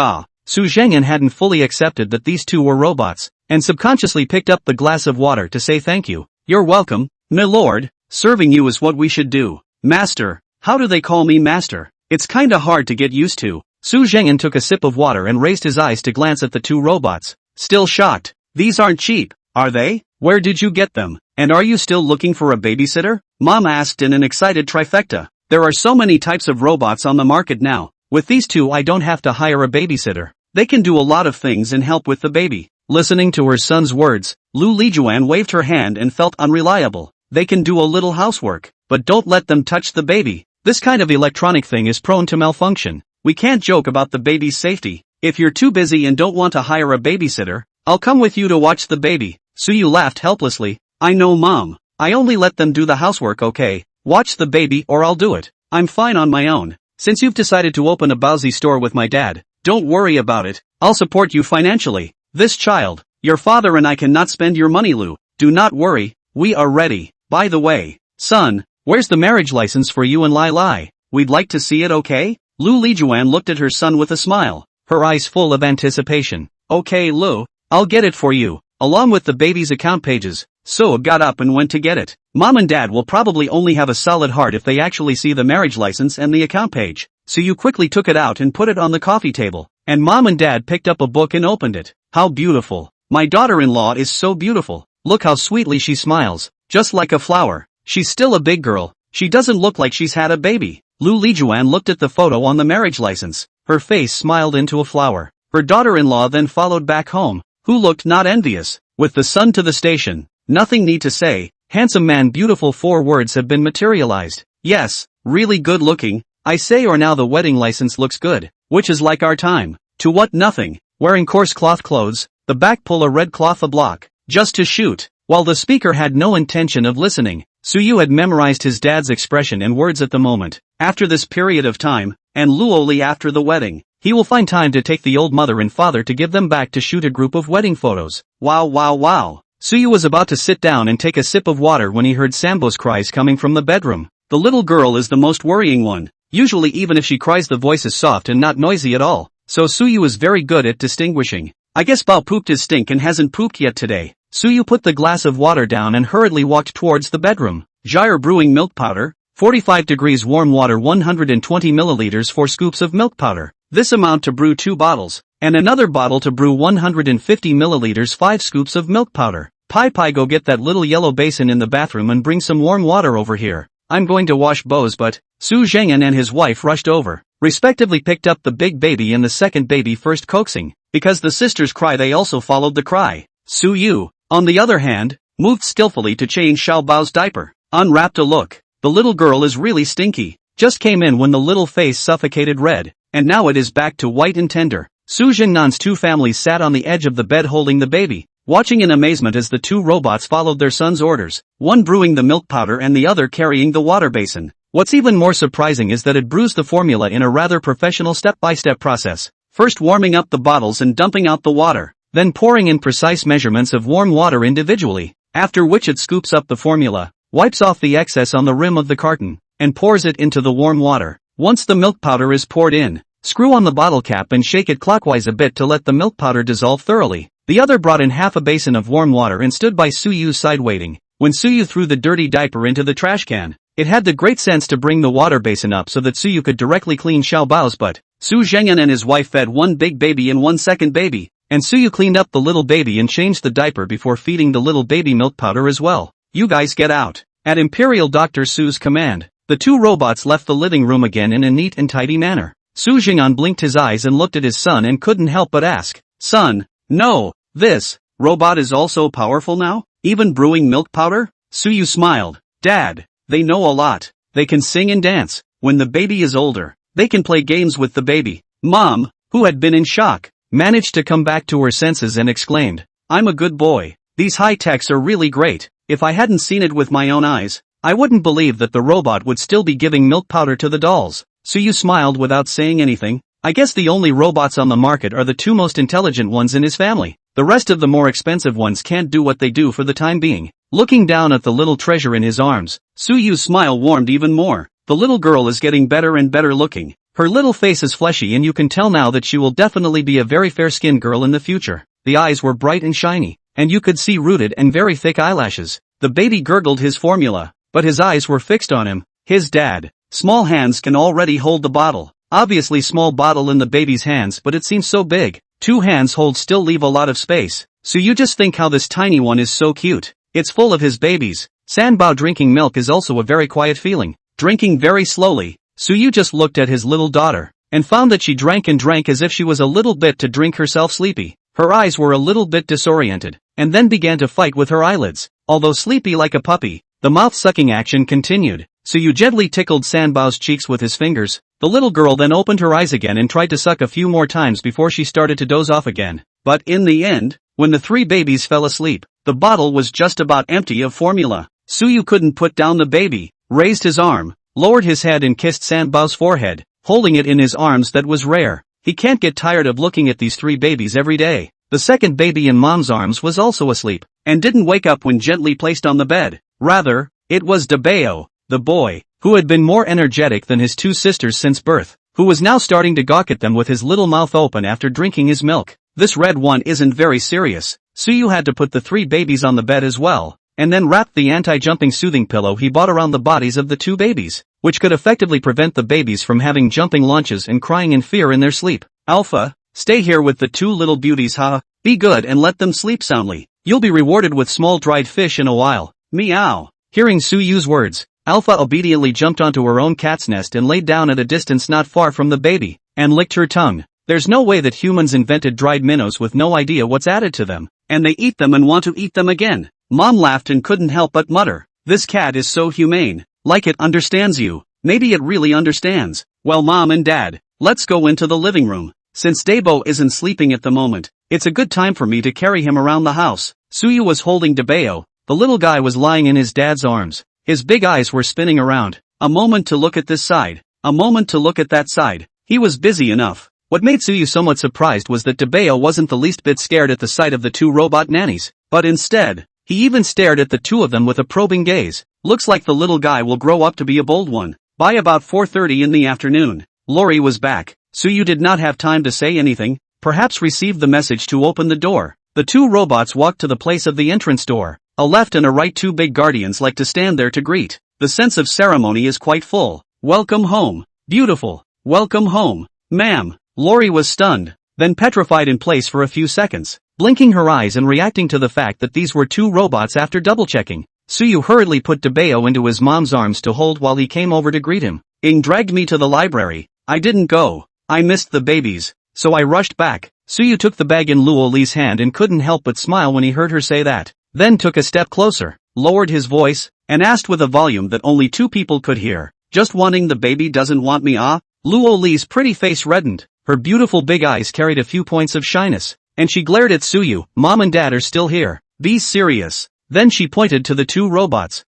Su Zhengyan hadn't fully accepted that these two were robots, and subconsciously picked up the glass of water to say thank you. You're welcome, milord. Serving you is what we should do. Master. How do they call me master? It's kinda hard to get used to. Su Zhengyan took a sip of water and raised his eyes to glance at the two robots. Still shocked. These aren't cheap, are they? Where did you get them? And are you still looking for a babysitter? Mom asked in an excited trifecta. There are so many types of robots on the market now. With these two I don't have to hire a babysitter. They can do a lot of things and help with the baby. Listening to her son's words, Lu Lijuan waved her hand and felt unreliable. They can do a little housework, but don't let them touch the baby. This kind of electronic thing is prone to malfunction. We can't joke about the baby's safety. If you're too busy and don't want to hire a babysitter, I'll come with you to watch the baby. Su Yu laughed helplessly. I know, Mom. I only let them do the housework, okay? Watch the baby or I'll do it. I'm fine on my own. Since you've decided to open a Bowsy store with my dad, don't worry about it. I'll support you financially. This child, your father and I cannot spend your money, Lu. Do not worry, we are ready. By the way, son, where's the marriage license for you and Lai Lai? We'd like to see it, okay? Lu Lijuan looked at her son with a smile, her eyes full of anticipation. Okay Lu, I'll get it for you, along with the baby's account pages. So got up and went to get it. Mom and dad will probably only have a solid heart if they actually see the marriage license and the account page. So you quickly took it out and put it on the coffee table, and mom and dad picked up a book and opened it. How beautiful. My daughter-in-law is so beautiful. Look how sweetly she smiles, just like a flower. She's still a big girl. She doesn't look like she's had a baby. Lu Lijuan looked at the photo on the marriage license. Her face smiled into a flower. Her daughter-in-law then followed back home, who looked not envious. With the son to the station. Nothing need to say, handsome man beautiful 4 words have been materialized. Yes, really good looking, I say or now the wedding license looks good, which is like our time. To what nothing, wearing coarse cloth clothes, the back pull a red cloth a block, just to shoot. While the speaker had no intention of listening, Suyu had memorized his dad's expression and words at the moment. After this period of time, and Luoli after the wedding, he will find time to take the old mother and father to give them back to shoot a group of wedding photos. Wow wow wow. Suyu was about to sit down and take a sip of water when he heard Sambo's cries coming from the bedroom. The little girl is the most worrying one. Usually even if she cries the voice is soft and not noisy at all, so Suyu is very good at distinguishing. I guess Bao pooped his stink and hasn't pooped yet today. Suyu put the glass of water down and hurriedly walked towards the bedroom. Gyre brewing milk powder, 45 degrees warm water 120 milliliters 4 scoops of milk powder. This amount to brew 2 bottles, and another bottle to brew 150 milliliters 5 scoops of milk powder. Pai go get that little yellow basin in the bathroom and bring some warm water over here. I'm going to wash Bo's butt. Su Zhengyan and his wife rushed over, respectively picked up the big baby and the second baby first coaxing. Because the sisters cry they also followed the cry. Su Yu, on the other hand, moved skillfully to change Xiao Bao's diaper. Unwrapped a look. The little girl is really stinky. Just came in when the little face suffocated red, and now it is back to white and tender. Su Jingnan's 2 families sat on the edge of the bed holding the baby, watching in amazement as the 2 robots followed their son's orders, one brewing the milk powder and the other carrying the water basin. What's even more surprising is that it brews the formula in a rather professional step-by-step process, first warming up the bottles and dumping out the water, then pouring in precise measurements of warm water individually, after which it scoops up the formula, wipes off the excess on the rim of the carton, and pours it into the warm water. Once the milk powder is poured in, screw on the bottle cap and shake it clockwise a bit to let the milk powder dissolve thoroughly. The other brought in half a basin of warm water and stood by Suyu's side waiting. When Suyu threw the dirty diaper into the trash can, it had the great sense to bring the water basin up so that Suyu could directly clean Xiao Bao's butt. Su Zhengyan and his wife fed 1 big baby and 1 second baby, and Suyu cleaned up the little baby and changed the diaper before feeding the little baby milk powder as well. You guys get out. At Imperial Dr. Su's command, the 2 robots left the living room again in a neat and tidy manner. Su Jing'an blinked his eyes and looked at his son and couldn't help but ask, Son, no, this robot is also powerful now? Even brewing milk powder? Suyu smiled. Dad, they know a lot. They can sing and dance. When the baby is older, they can play games with the baby. Mom, who had been in shock, managed to come back to her senses and exclaimed, I'm a good boy. These high-techs are really great. If I hadn't seen it with my own eyes, I wouldn't believe that the robot would still be giving milk powder to the dolls. Suyu smiled without saying anything. I guess the only robots on the market are the 2 most intelligent ones in his family. The rest of the more expensive ones can't do what they do for the time being. Looking down at the little treasure in his arms, Suyu's smile warmed even more. The little girl is getting better and better looking. Her little face is fleshy and you can tell now that she will definitely be a very fair-skinned girl in the future. The eyes were bright and shiny, and you could see rooted and very thick eyelashes. The baby gurgled his formula, but his eyes were fixed on him. His dad. Small hands can already hold the bottle. Obviously small bottle in the baby's hands, but it seems so big. 2 hands hold still leave a lot of space. So you just think how this tiny one is so cute. It's full of his babies. Sanbao drinking milk is also a very quiet feeling. Drinking very slowly, Suyu just looked at his little daughter, and found that she drank and drank as if she was a little bit to drink herself sleepy. Her eyes were a little bit disoriented, and then began to fight with her eyelids. Although sleepy like a puppy, the mouth-sucking action continued. Suyu gently tickled Sanbao's cheeks with his fingers. The little girl then opened her eyes again and tried to suck a few more times before she started to doze off again. But in the end, when the 3 babies fell asleep, the bottle was just about empty of formula. Suyu couldn't put down the baby, raised his arm, lowered his head and kissed Sanbao's forehead, holding it in his arms. That was rare. He can't get tired of looking at these 3 babies every day. The second baby in mom's arms was also asleep. and didn't wake up when gently placed on the bed. Rather, it was Debeo, the boy, who had been more energetic than his two sisters since birth, who was now starting to gawk at them with his little mouth open after drinking his milk. This red one isn't very serious. Suyu had to put the 3 babies on the bed as well, and then wrapped the anti-jumping soothing pillow he bought around the bodies of the 2 babies, which could effectively prevent the babies from having jumping launches and crying in fear in their sleep. Alpha, stay here with the 2 little beauties, ha. Be good and let them sleep soundly. You'll be rewarded with small dried fish in a while. Meow. Hearing Suyu's words, Alpha obediently jumped onto her own cat's nest and laid down at a distance not far from the baby, and licked her tongue. There's no way that humans invented dried minnows with no idea what's added to them, and they eat them and want to eat them again. Mom laughed and couldn't help but mutter, "This cat is so humane. Like it understands you. Maybe it really understands." Well, Mom and Dad, let's go into the living room. Since Debo isn't sleeping at the moment, it's a good time for me to carry him around the house. Suyu was holding Debeo. The little guy was lying in his dad's arms. His big eyes were spinning around. A moment to look at this side. A moment to look at that side. He was busy enough. What made Suyu somewhat surprised was that Debeo wasn't the least bit scared at the sight of the 2 robot nannies, but instead, he even stared at the 2 of them with a probing gaze. Looks like the little guy will grow up to be a bold one. By about 4:30 in the afternoon, Lori was back. Suyu did not have time to say anything, perhaps received the message to open the door. The 2 robots walked to the place of the entrance door. A left and a right 2 big guardians like to stand there to greet. The sense of ceremony is quite full. Welcome home. Beautiful. Welcome home. Ma'am. Lori was stunned, then petrified in place for a few seconds, blinking her eyes and reacting to the fact that these were 2 robots after double-checking. Suyu hurriedly put Debeo into his mom's arms to hold while he came over to greet him. Ing dragged me to the library. I didn't go. I missed the babies, so I rushed back. Suyu took the bag in Luo Li's hand and couldn't help but smile when he heard her say that, then took a step closer, lowered his voice, and asked with a volume that only 2 people could hear, "Just wanting the baby doesn't want me, ah?" Luo Li's pretty face reddened. Her beautiful big eyes carried a few points of shyness, and she glared at Suyu. "Mom and Dad are still here. Be serious." Then she pointed to the 2 robots.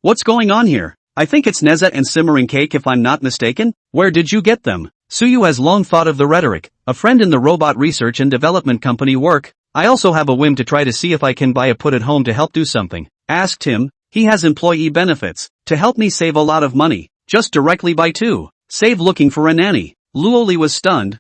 What's going on here? I think it's Neza and simmering cake if I'm not mistaken. Where did you get them? Suyu has long thought of the rhetoric, a friend in the robot research and development company work. I also have a whim to try to see if I can buy a put at home to help do something. Asked him. He has employee benefits, to help me save a lot of money, just directly by 2. Save looking for a nanny. Luoli was stunned.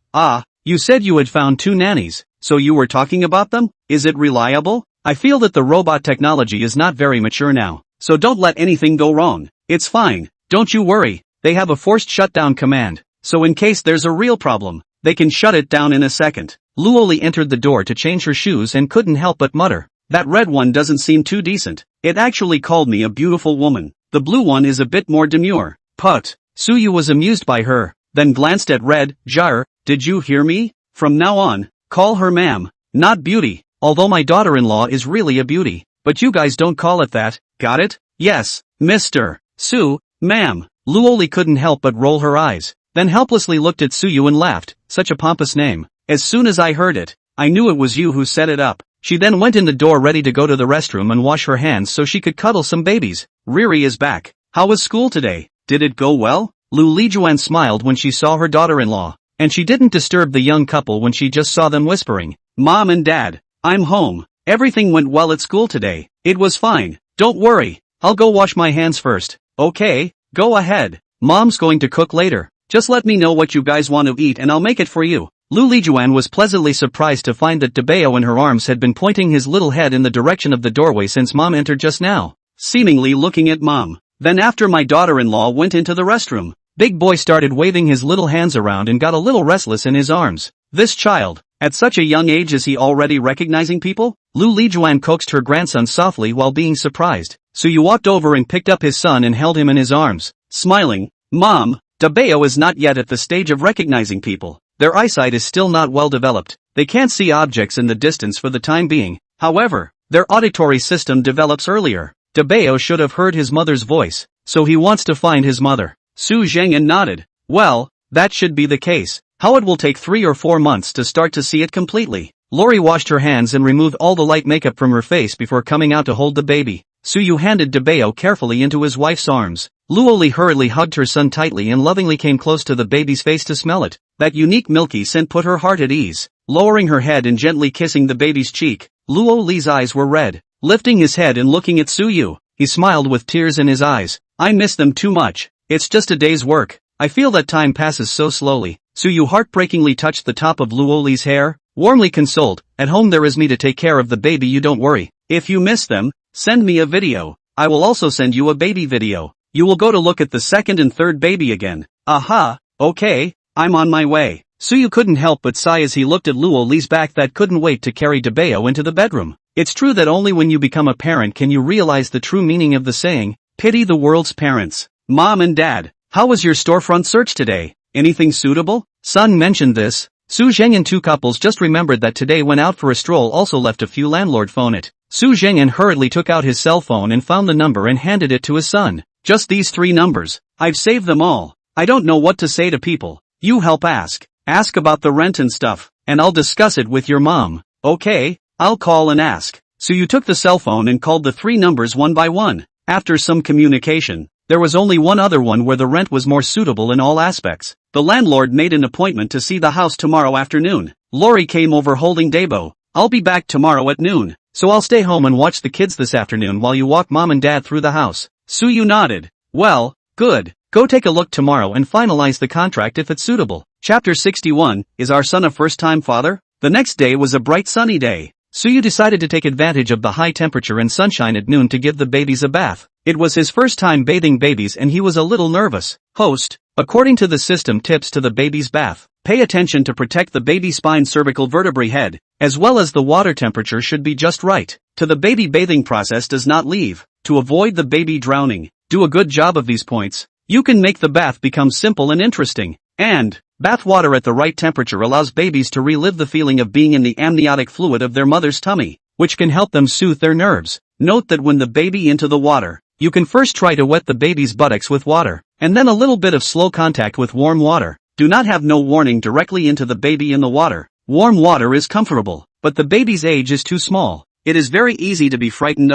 You said you had found 2 nannies, so you were talking about them? Is it reliable? I feel that the robot technology is not very mature now, so don't let anything go wrong. It's fine, don't you worry. They have a forced shutdown command, so in case there's a real problem, they can shut it down in a second. Luoli entered the door to change her shoes and couldn't help but mutter, "That red one doesn't seem too decent. It actually called me a beautiful woman. The blue one is a bit more demure." Put. Suyu was amused by her, then glanced at Red. "Jar, did you hear me? From now on, call her ma'am, not beauty, although my daughter-in-law is really a beauty, but you guys don't call it that, got it? Yes, Mr. Su, ma'am." Luoli couldn't help but roll her eyes, then helplessly looked at Suyu and laughed. "Such a pompous name. As soon as I heard it, I knew it was you who set it up." She then went in the door ready to go to the restroom and wash her hands so she could cuddle some babies. Riri is back. How was school today? Did it go well? Lu Lijuan smiled when she saw her daughter-in-law, and she didn't disturb the young couple when she just saw them whispering, "Mom and Dad, I'm home. Everything went well at school today." "It was fine. Don't worry. I'll go wash my hands first." "Okay, go ahead. Mom's going to cook later. Just let me know what you guys want to eat and I'll make it for you." Lu Lijuan was pleasantly surprised to find that Debeo in her arms had been pointing his little head in the direction of the doorway since Mom entered just now, seemingly looking at Mom. Then after my daughter-in-law went into the restroom, Big Boy started waving his little hands around and got a little restless in his arms. This child, at such a young age, is he already recognizing people? Lu Lijuan coaxed her grandson softly while being surprised. Suyu walked over and picked up his son and held him in his arms, smiling. "Mom, Debeo is not yet at the stage of recognizing people. Their eyesight is still not well developed. They can't see objects in the distance for the time being. However, their auditory system develops earlier. Debeo should have heard his mother's voice, so he wants to find his mother." Su Zhengyan nodded. "Well, that should be the case. How it will take 3 or 4 months to start to see it completely." Lori washed her hands and removed all the light makeup from her face before coming out to hold the baby. Suyu handed Debeo carefully into his wife's arms. Luoli hurriedly hugged her son tightly and lovingly came close to the baby's face to smell it. That unique milky scent put her heart at ease. Lowering her head and gently kissing the baby's cheek, Luoli's eyes were red. lifting his head and looking at Suyu. He smiled with tears in his eyes. I miss them too much. It's just a day's work. I feel that time passes so slowly. Suyu heartbreakingly touched the top of Luoli's hair, warmly consoled, at home there is me to take care of the baby, you don't worry. If you miss them, send me a video. I will also send you a baby video. You will go to look at the second and third baby again. Aha, okay, I'm on my way. Suyu couldn't help but sigh as he looked at Luoli's back that couldn't wait to carry Debeo into the bedroom. It's true that only when you become a parent can you realize the true meaning of the saying, pity the world's parents. Mom and Dad, how was your storefront search today? Anything suitable? Son mentioned this. Su Zheng and two couples just remembered that today went out for a stroll also left a few landlord phone it. Su Zheng hurriedly took out his cell phone and found the number and handed it to his son. Just these 3 numbers. I've saved them all. I don't know what to say to people. You help ask. Ask about the rent and stuff, and I'll discuss it with your mom. Okay, I'll call and ask. So you took the cell phone and called the 3 numbers one by one. After some communication, there was only one other one where the rent was more suitable in all aspects. The landlord made an appointment to see the house tomorrow afternoon. Lori came over holding Debo. I'll be back tomorrow at noon, so I'll stay home and watch the kids this afternoon while you walk mom and dad through the house. Suyu nodded. Well, good. Go take a look tomorrow and finalize the contract if it's suitable. Chapter 61, Is our son a first-time father? The next day was a bright sunny day. Suyu decided to take advantage of the high temperature and sunshine at noon to give the babies a bath. It was his first time bathing babies and he was a little nervous. Host, according to the system tips to the baby's bath, pay attention to protect the baby's spine cervical vertebrae head, as well as the water temperature should be just right. To the baby bathing process does not leave. To avoid the baby drowning, do a good job of these points. You can make the bath become simple and interesting. And, bath water at the right temperature allows babies to relive the feeling of being in the amniotic fluid of their mother's tummy, which can help them soothe their nerves. Note that when the baby into the water, you can first try to wet the baby's buttocks with water, and then a little bit of slow contact with warm water. Do not have no warning directly into the baby in the water. Warm water is comfortable, but the baby's age is too small. It is very easy to be frightened.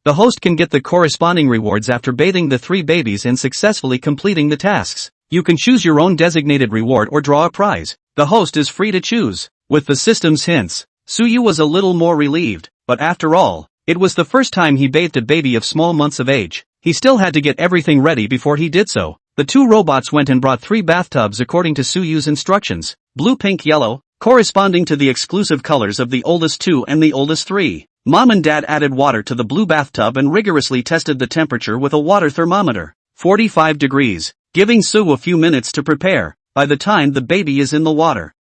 The host can get the corresponding rewards after bathing the 3 babies and successfully completing the tasks. You can choose your own designated reward or draw a prize. The host is free to choose. With the system's hints, Suyu was a little more relieved, but after all, it was the first time he bathed a baby of small months of age. He still had to get everything ready before he did so. The 2 robots went and brought 3 bathtubs according to Suyu's instructions. Blue, pink, yellow, corresponding to the exclusive colors of the oldest 2 and the oldest 3. Mom and Dad added water to the blue bathtub and rigorously tested the temperature with a water thermometer. 45 degrees, giving Su a few minutes to prepare. By the time the baby is in the water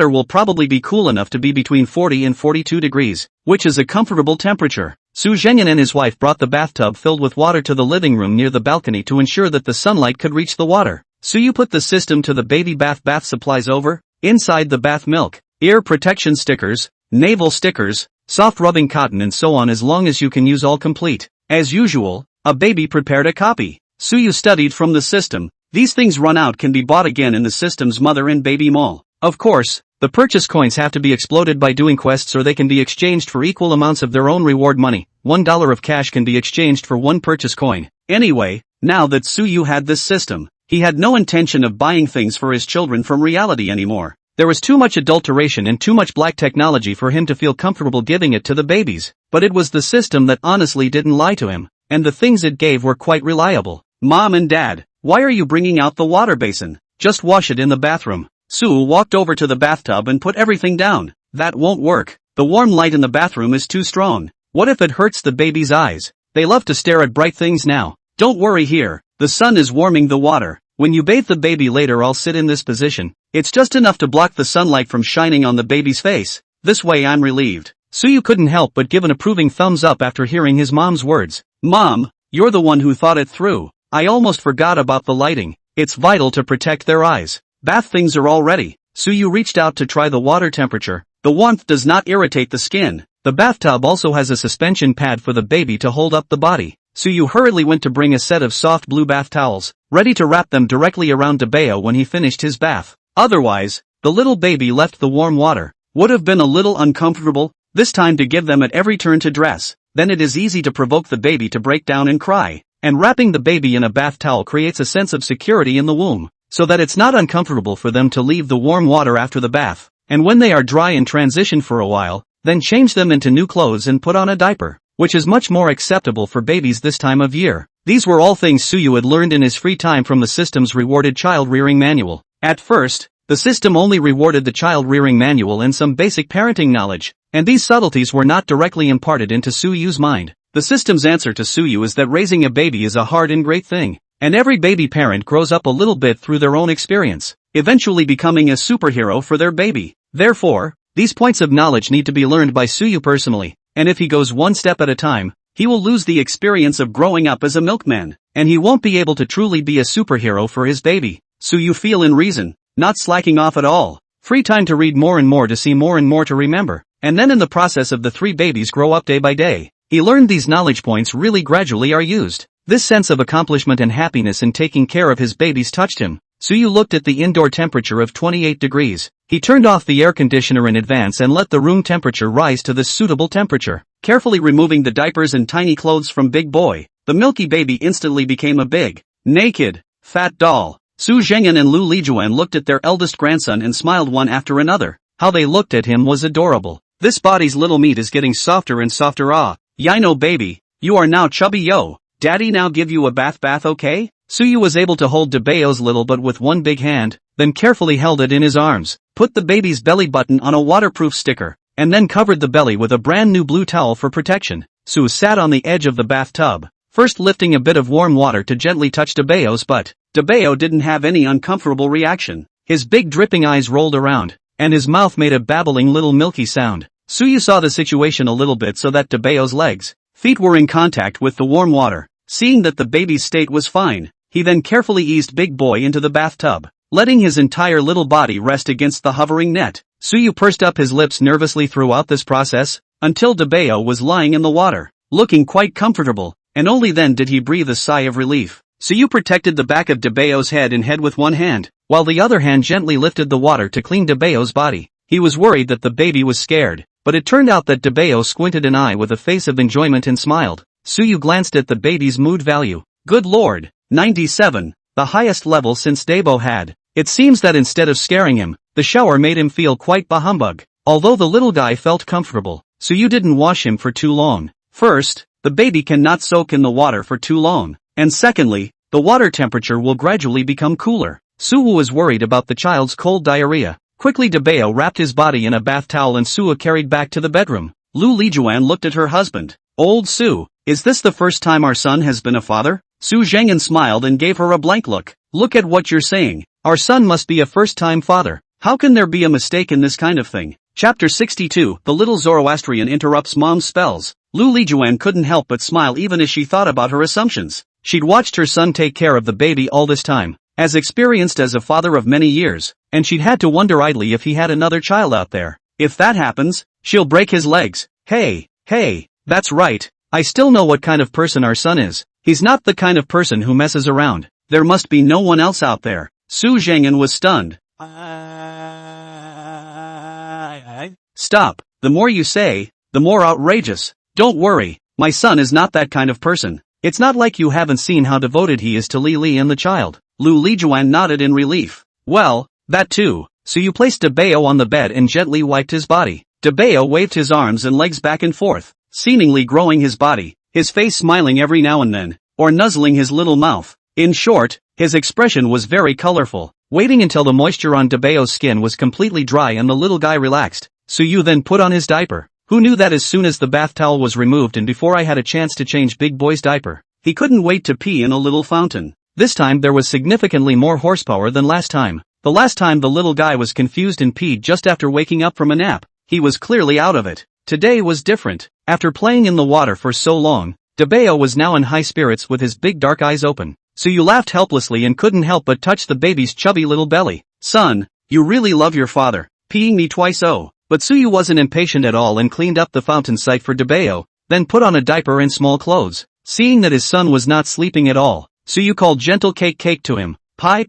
will probably be cool enough to be between 40 and 42 degrees, which is a comfortable temperature. Su Zhenyan and his wife brought the bathtub filled with water to the living room near the balcony to ensure that the sunlight could reach the water. Suyu put the system to the baby bath supplies over, inside the bath milk, ear protection stickers, navel stickers, soft rubbing cotton and so on as long as you can use all complete. As usual, a baby prepared a copy. Suyu studied from the system. These things run out can be bought again in the system's mother and baby mall. Of course, the purchase coins have to be exploded by doing quests or they can be exchanged for equal amounts of their own reward money. $1 of cash can be exchanged for 1 purchase coin. Anyway, now that Suyu had this system, he had no intention of buying things for his children from reality anymore. There was too much adulteration and too much black technology for him to feel comfortable giving it to the babies. But it was the system that honestly didn't lie to him, and the things it gave were quite reliable. Mom and Dad, why are you bringing out the water basin? Just wash it in the bathroom. Su walked over to the bathtub and put everything down. That won't work. The warm light in the bathroom is too strong. What if it hurts the baby's eyes? They love to stare at bright things now. Don't worry here. The sun is warming the water. When you bathe the baby later, I'll sit in this position. It's just enough to block the sunlight from shining on the baby's face. This way I'm relieved. Suyu couldn't help but give an approving thumbs up after hearing his mom's words. Mom, you're the one who thought it through. I almost forgot about the lighting. It's vital to protect their eyes. Bath things are all ready. Suyu reached out to try the water temperature. The warmth does not irritate the skin. The bathtub also has a suspension pad for the baby to hold up the body. Suyu hurriedly went to bring a set of soft blue bath towels, ready to wrap them directly around Debeo when he finished his bath. Otherwise, the little baby left the warm water. Would have been a little uncomfortable, this time to give them at every turn to dress. Then it is easy to provoke the baby to break down and cry. And wrapping the baby in a bath towel creates a sense of security in the womb, so that it's not uncomfortable for them to leave the warm water after the bath. And when they are dry and transition for a while, then change them into new clothes and put on a diaper. which is much more acceptable for babies this time of year. These were all things Suyu had learned in his free time from the system's rewarded child-rearing manual. At first, the system only rewarded the child-rearing manual and some basic parenting knowledge, and these subtleties were not directly imparted into Suyu's mind. The system's answer to Suyu is that raising a baby is a hard and great thing, and every baby parent grows up a little bit through their own experience, eventually becoming a superhero for their baby. Therefore, these points of knowledge need to be learned by Suyu personally, and if he goes one step at a time, he will lose the experience of growing up as a milkman, and he won't be able to truly be a superhero for his baby. Suyu feel in reason, not slacking off at all. Free time to read more and more, to see more and more, to remember, and then in the process of the three babies grow up day by day. He learned these knowledge points really gradually are used. This sense of accomplishment and happiness in taking care of his babies touched him. Suyu looked at the indoor temperature of 28 degrees. He turned off the air conditioner in advance and let the room temperature rise to the suitable temperature. Carefully removing the diapers and tiny clothes from Big Boy, the milky baby instantly became a big, naked, fat doll. Su Zhengyan and Lu Lijuan looked at their eldest grandson and smiled one after another. How they looked at him was adorable. This body's little meat is getting softer and softer. Ah, Yino baby, you are now chubby. Yo, daddy now give you a bath, okay? Suyu was able to hold Debayo's little butt with one big hand, then carefully held it in his arms, put the baby's belly button on a waterproof sticker, and then covered the belly with a brand new blue towel for protection. Su sat on the edge of the bathtub, first lifting a bit of warm water to gently touch Debayo's butt. Debayo didn't have any uncomfortable reaction. His big dripping eyes rolled around, and his mouth made a babbling little milky sound. Suyu saw the situation a little bit so that Debayo's legs, feet were in contact with the warm water. Seeing that the baby's state was fine, he then carefully eased Big Boy into the bathtub, letting his entire little body rest against the hovering net. Suyu pursed up his lips nervously throughout this process, until Debayo was lying in the water, looking quite comfortable, and only then did he breathe a sigh of relief. Suyu protected the back of Debayo's head and head with one hand, while the other hand gently lifted the water to clean Debayo's body. He was worried that the baby was scared, but it turned out that Debayo squinted an eye with a face of enjoyment and smiled. Suyu glanced at the baby's mood value. Good lord, 97, the highest level since Debo had. It seems that instead of scaring him, the shower made him feel quite bah-humbug. Although the little guy felt comfortable, Suyu didn't wash him for too long. First, the baby cannot soak in the water for too long, and secondly, the water temperature will gradually become cooler. Suyu was worried about the child's cold diarrhea. Quickly Debayo wrapped his body in a bath towel and Suyu carried back to the bedroom. Lu Lijuan looked at her husband. Old Su, is this the first time our son has been a father? Su Zhengyan smiled and gave her a blank look. Look at what you're saying. Our son must be a first-time father. How can there be a mistake in this kind of thing? Chapter 62, The Little Zoroastrian Interrupts Mom's Spells. Lu Lijuan couldn't help but smile even as she thought about her assumptions. She'd watched her son take care of the baby all this time, as experienced as a father of many years, and she'd had to wonder idly if he had another child out there. If that happens, she'll break his legs. Hey, that's right. I still know what kind of person our son is. He's not the kind of person who messes around. There must be no one else out there. Su Zhengyan was stunned. Stop. The more you say, the more outrageous. Don't worry, my son is not that kind of person. It's not like you haven't seen how devoted he is to Li Li and the child. Lu Lijuan nodded in relief. Well, that too. So you placed Debayo on the bed and gently wiped his body. Debayo waved his arms and legs back and forth, seemingly growing his body, his face smiling every now and then, or nuzzling his little mouth. In short, his expression was very colorful. Waiting until the moisture on Debayo's skin was completely dry and the little guy relaxed, Suyu then put on his diaper. Who knew that as soon as the bath towel was removed and before I had a chance to change Big Boy's diaper, he couldn't wait to pee in a little fountain. This time there was significantly more horsepower than last time. The last time the little guy was confused and peed just after waking up from a nap. He was clearly out of it. Today was different. After playing in the water for so long, Debayo was now in high spirits with his big dark eyes open. Suyu laughed helplessly and couldn't help but touch the baby's chubby little belly. Son, you really love your father, peeing me twice. Oh. But Suyu wasn't impatient at all and cleaned up the fountain site for Debayo, then put on a diaper and small clothes. Seeing that his son was not sleeping at all, Suyu called gentle cake to him. Pai,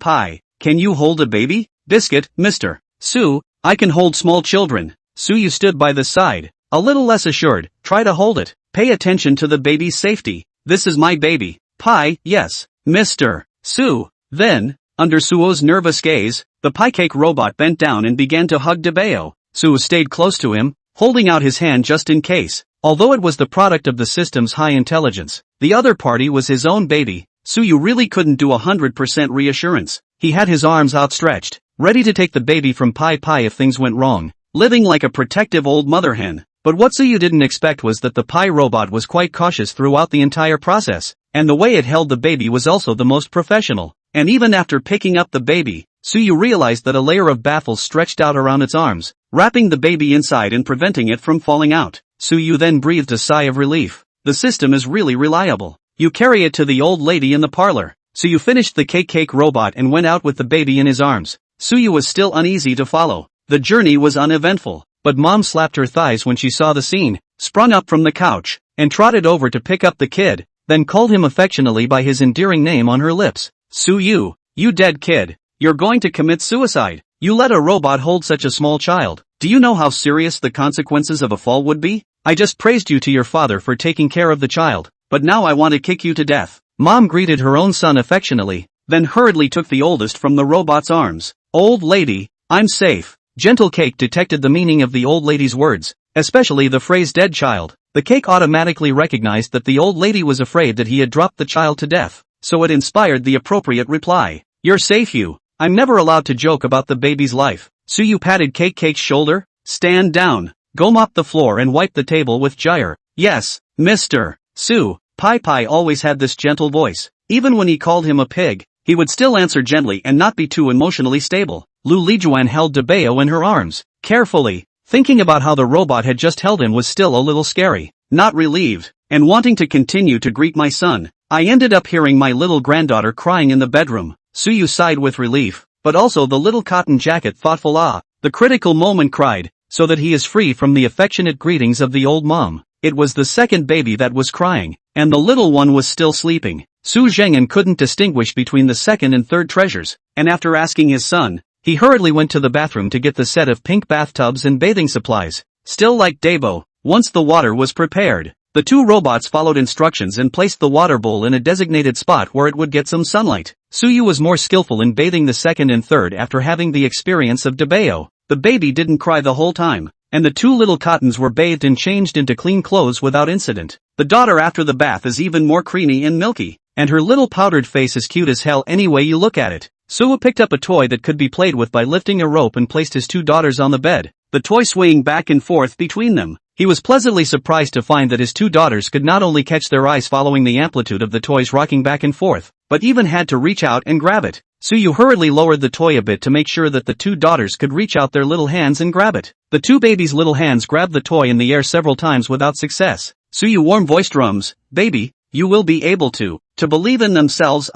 can you hold a baby? Biscuit, mister. Su, I can hold small children. Suyu stood by the side, a little less assured. Try to hold it. Pay attention to the baby's safety. This is my baby. Pai, yes, mister. Su. Then, under Suo's nervous gaze, the pie cake robot bent down and began to hug Debayo. Su stayed close to him, holding out his hand just in case. Although it was the product of the system's high intelligence, the other party was his own baby. Suyu really couldn't do 100% reassurance. He had his arms outstretched, ready to take the baby from Pai Pai if things went wrong, living like a protective old mother hen. But what Suyu didn't expect was that the Pai robot was quite cautious throughout the entire process, and the way it held the baby was also the most professional. And even after picking up the baby, Suyu realized that a layer of baffles stretched out around its arms, wrapping the baby inside and preventing it from falling out. Suyu then breathed a sigh of relief. The system is really reliable. You carry it to the old lady in the parlor. Suyu finished the cake robot and went out with the baby in his arms. Suyu was still uneasy to follow. The journey was uneventful, but Mom slapped her thighs when she saw the scene, sprung up from the couch, and trotted over to pick up the kid, then called him affectionately by his endearing name on her lips. Suyu, you dead kid. You're going to commit suicide. You let a robot hold such a small child. Do you know how serious the consequences of a fall would be? I just praised you to your father for taking care of the child, but now I want to kick you to death. Mom greeted her own son affectionately, then hurriedly took the oldest from the robot's arms. Old lady, I'm safe. Gentle Cake detected the meaning of the old lady's words, especially the phrase dead child. The cake automatically recognized that the old lady was afraid that he had dropped the child to death, so it inspired the appropriate reply. You're safe you. I'm never allowed to joke about the baby's life. Suyu patted Cake's shoulder. Stand down. Go mop the floor and wipe the table with gyre. Yes, Mr. Su. Pai Pai always had this gentle voice. Even when he called him a pig, he would still answer gently and not be too emotionally stable. Lu Lijuan held Debeo in her arms, carefully. Thinking about how the robot had just held him was still a little scary. Not relieved, and wanting to continue to greet my son, I ended up hearing my little granddaughter crying in the bedroom. Suyu sighed with relief, but also the little cotton jacket thoughtful the critical moment cried, so that he is free from the affectionate greetings of the old mom. It was the second baby that was crying, and the little one was still sleeping. Su Zhenghan couldn't distinguish between the second and third treasures, and after asking his son, he hurriedly went to the bathroom to get the set of pink bathtubs and bathing supplies. Still like Debo, once the water was prepared, the two robots followed instructions and placed the water bowl in a designated spot where it would get some sunlight. Suyu was more skillful in bathing the second and third after having the experience of Debeo. The baby didn't cry the whole time, and the two little cottons were bathed and changed into clean clothes without incident. The daughter after the bath is even more creamy and milky, and her little powdered face is cute as hell any way you look at it. Suyu picked up a toy that could be played with by lifting a rope and placed his two daughters on the bed, the toy swaying back and forth between them. He was pleasantly surprised to find that his two daughters could not only catch their eyes following the amplitude of the toys rocking back and forth, but even had to reach out and grab it. Suyu hurriedly lowered the toy a bit to make sure that the two daughters could reach out their little hands and grab it. The two babies' little hands grabbed the toy in the air several times without success. Suyu warm-voiced drums, baby, you will be able to believe in themselves.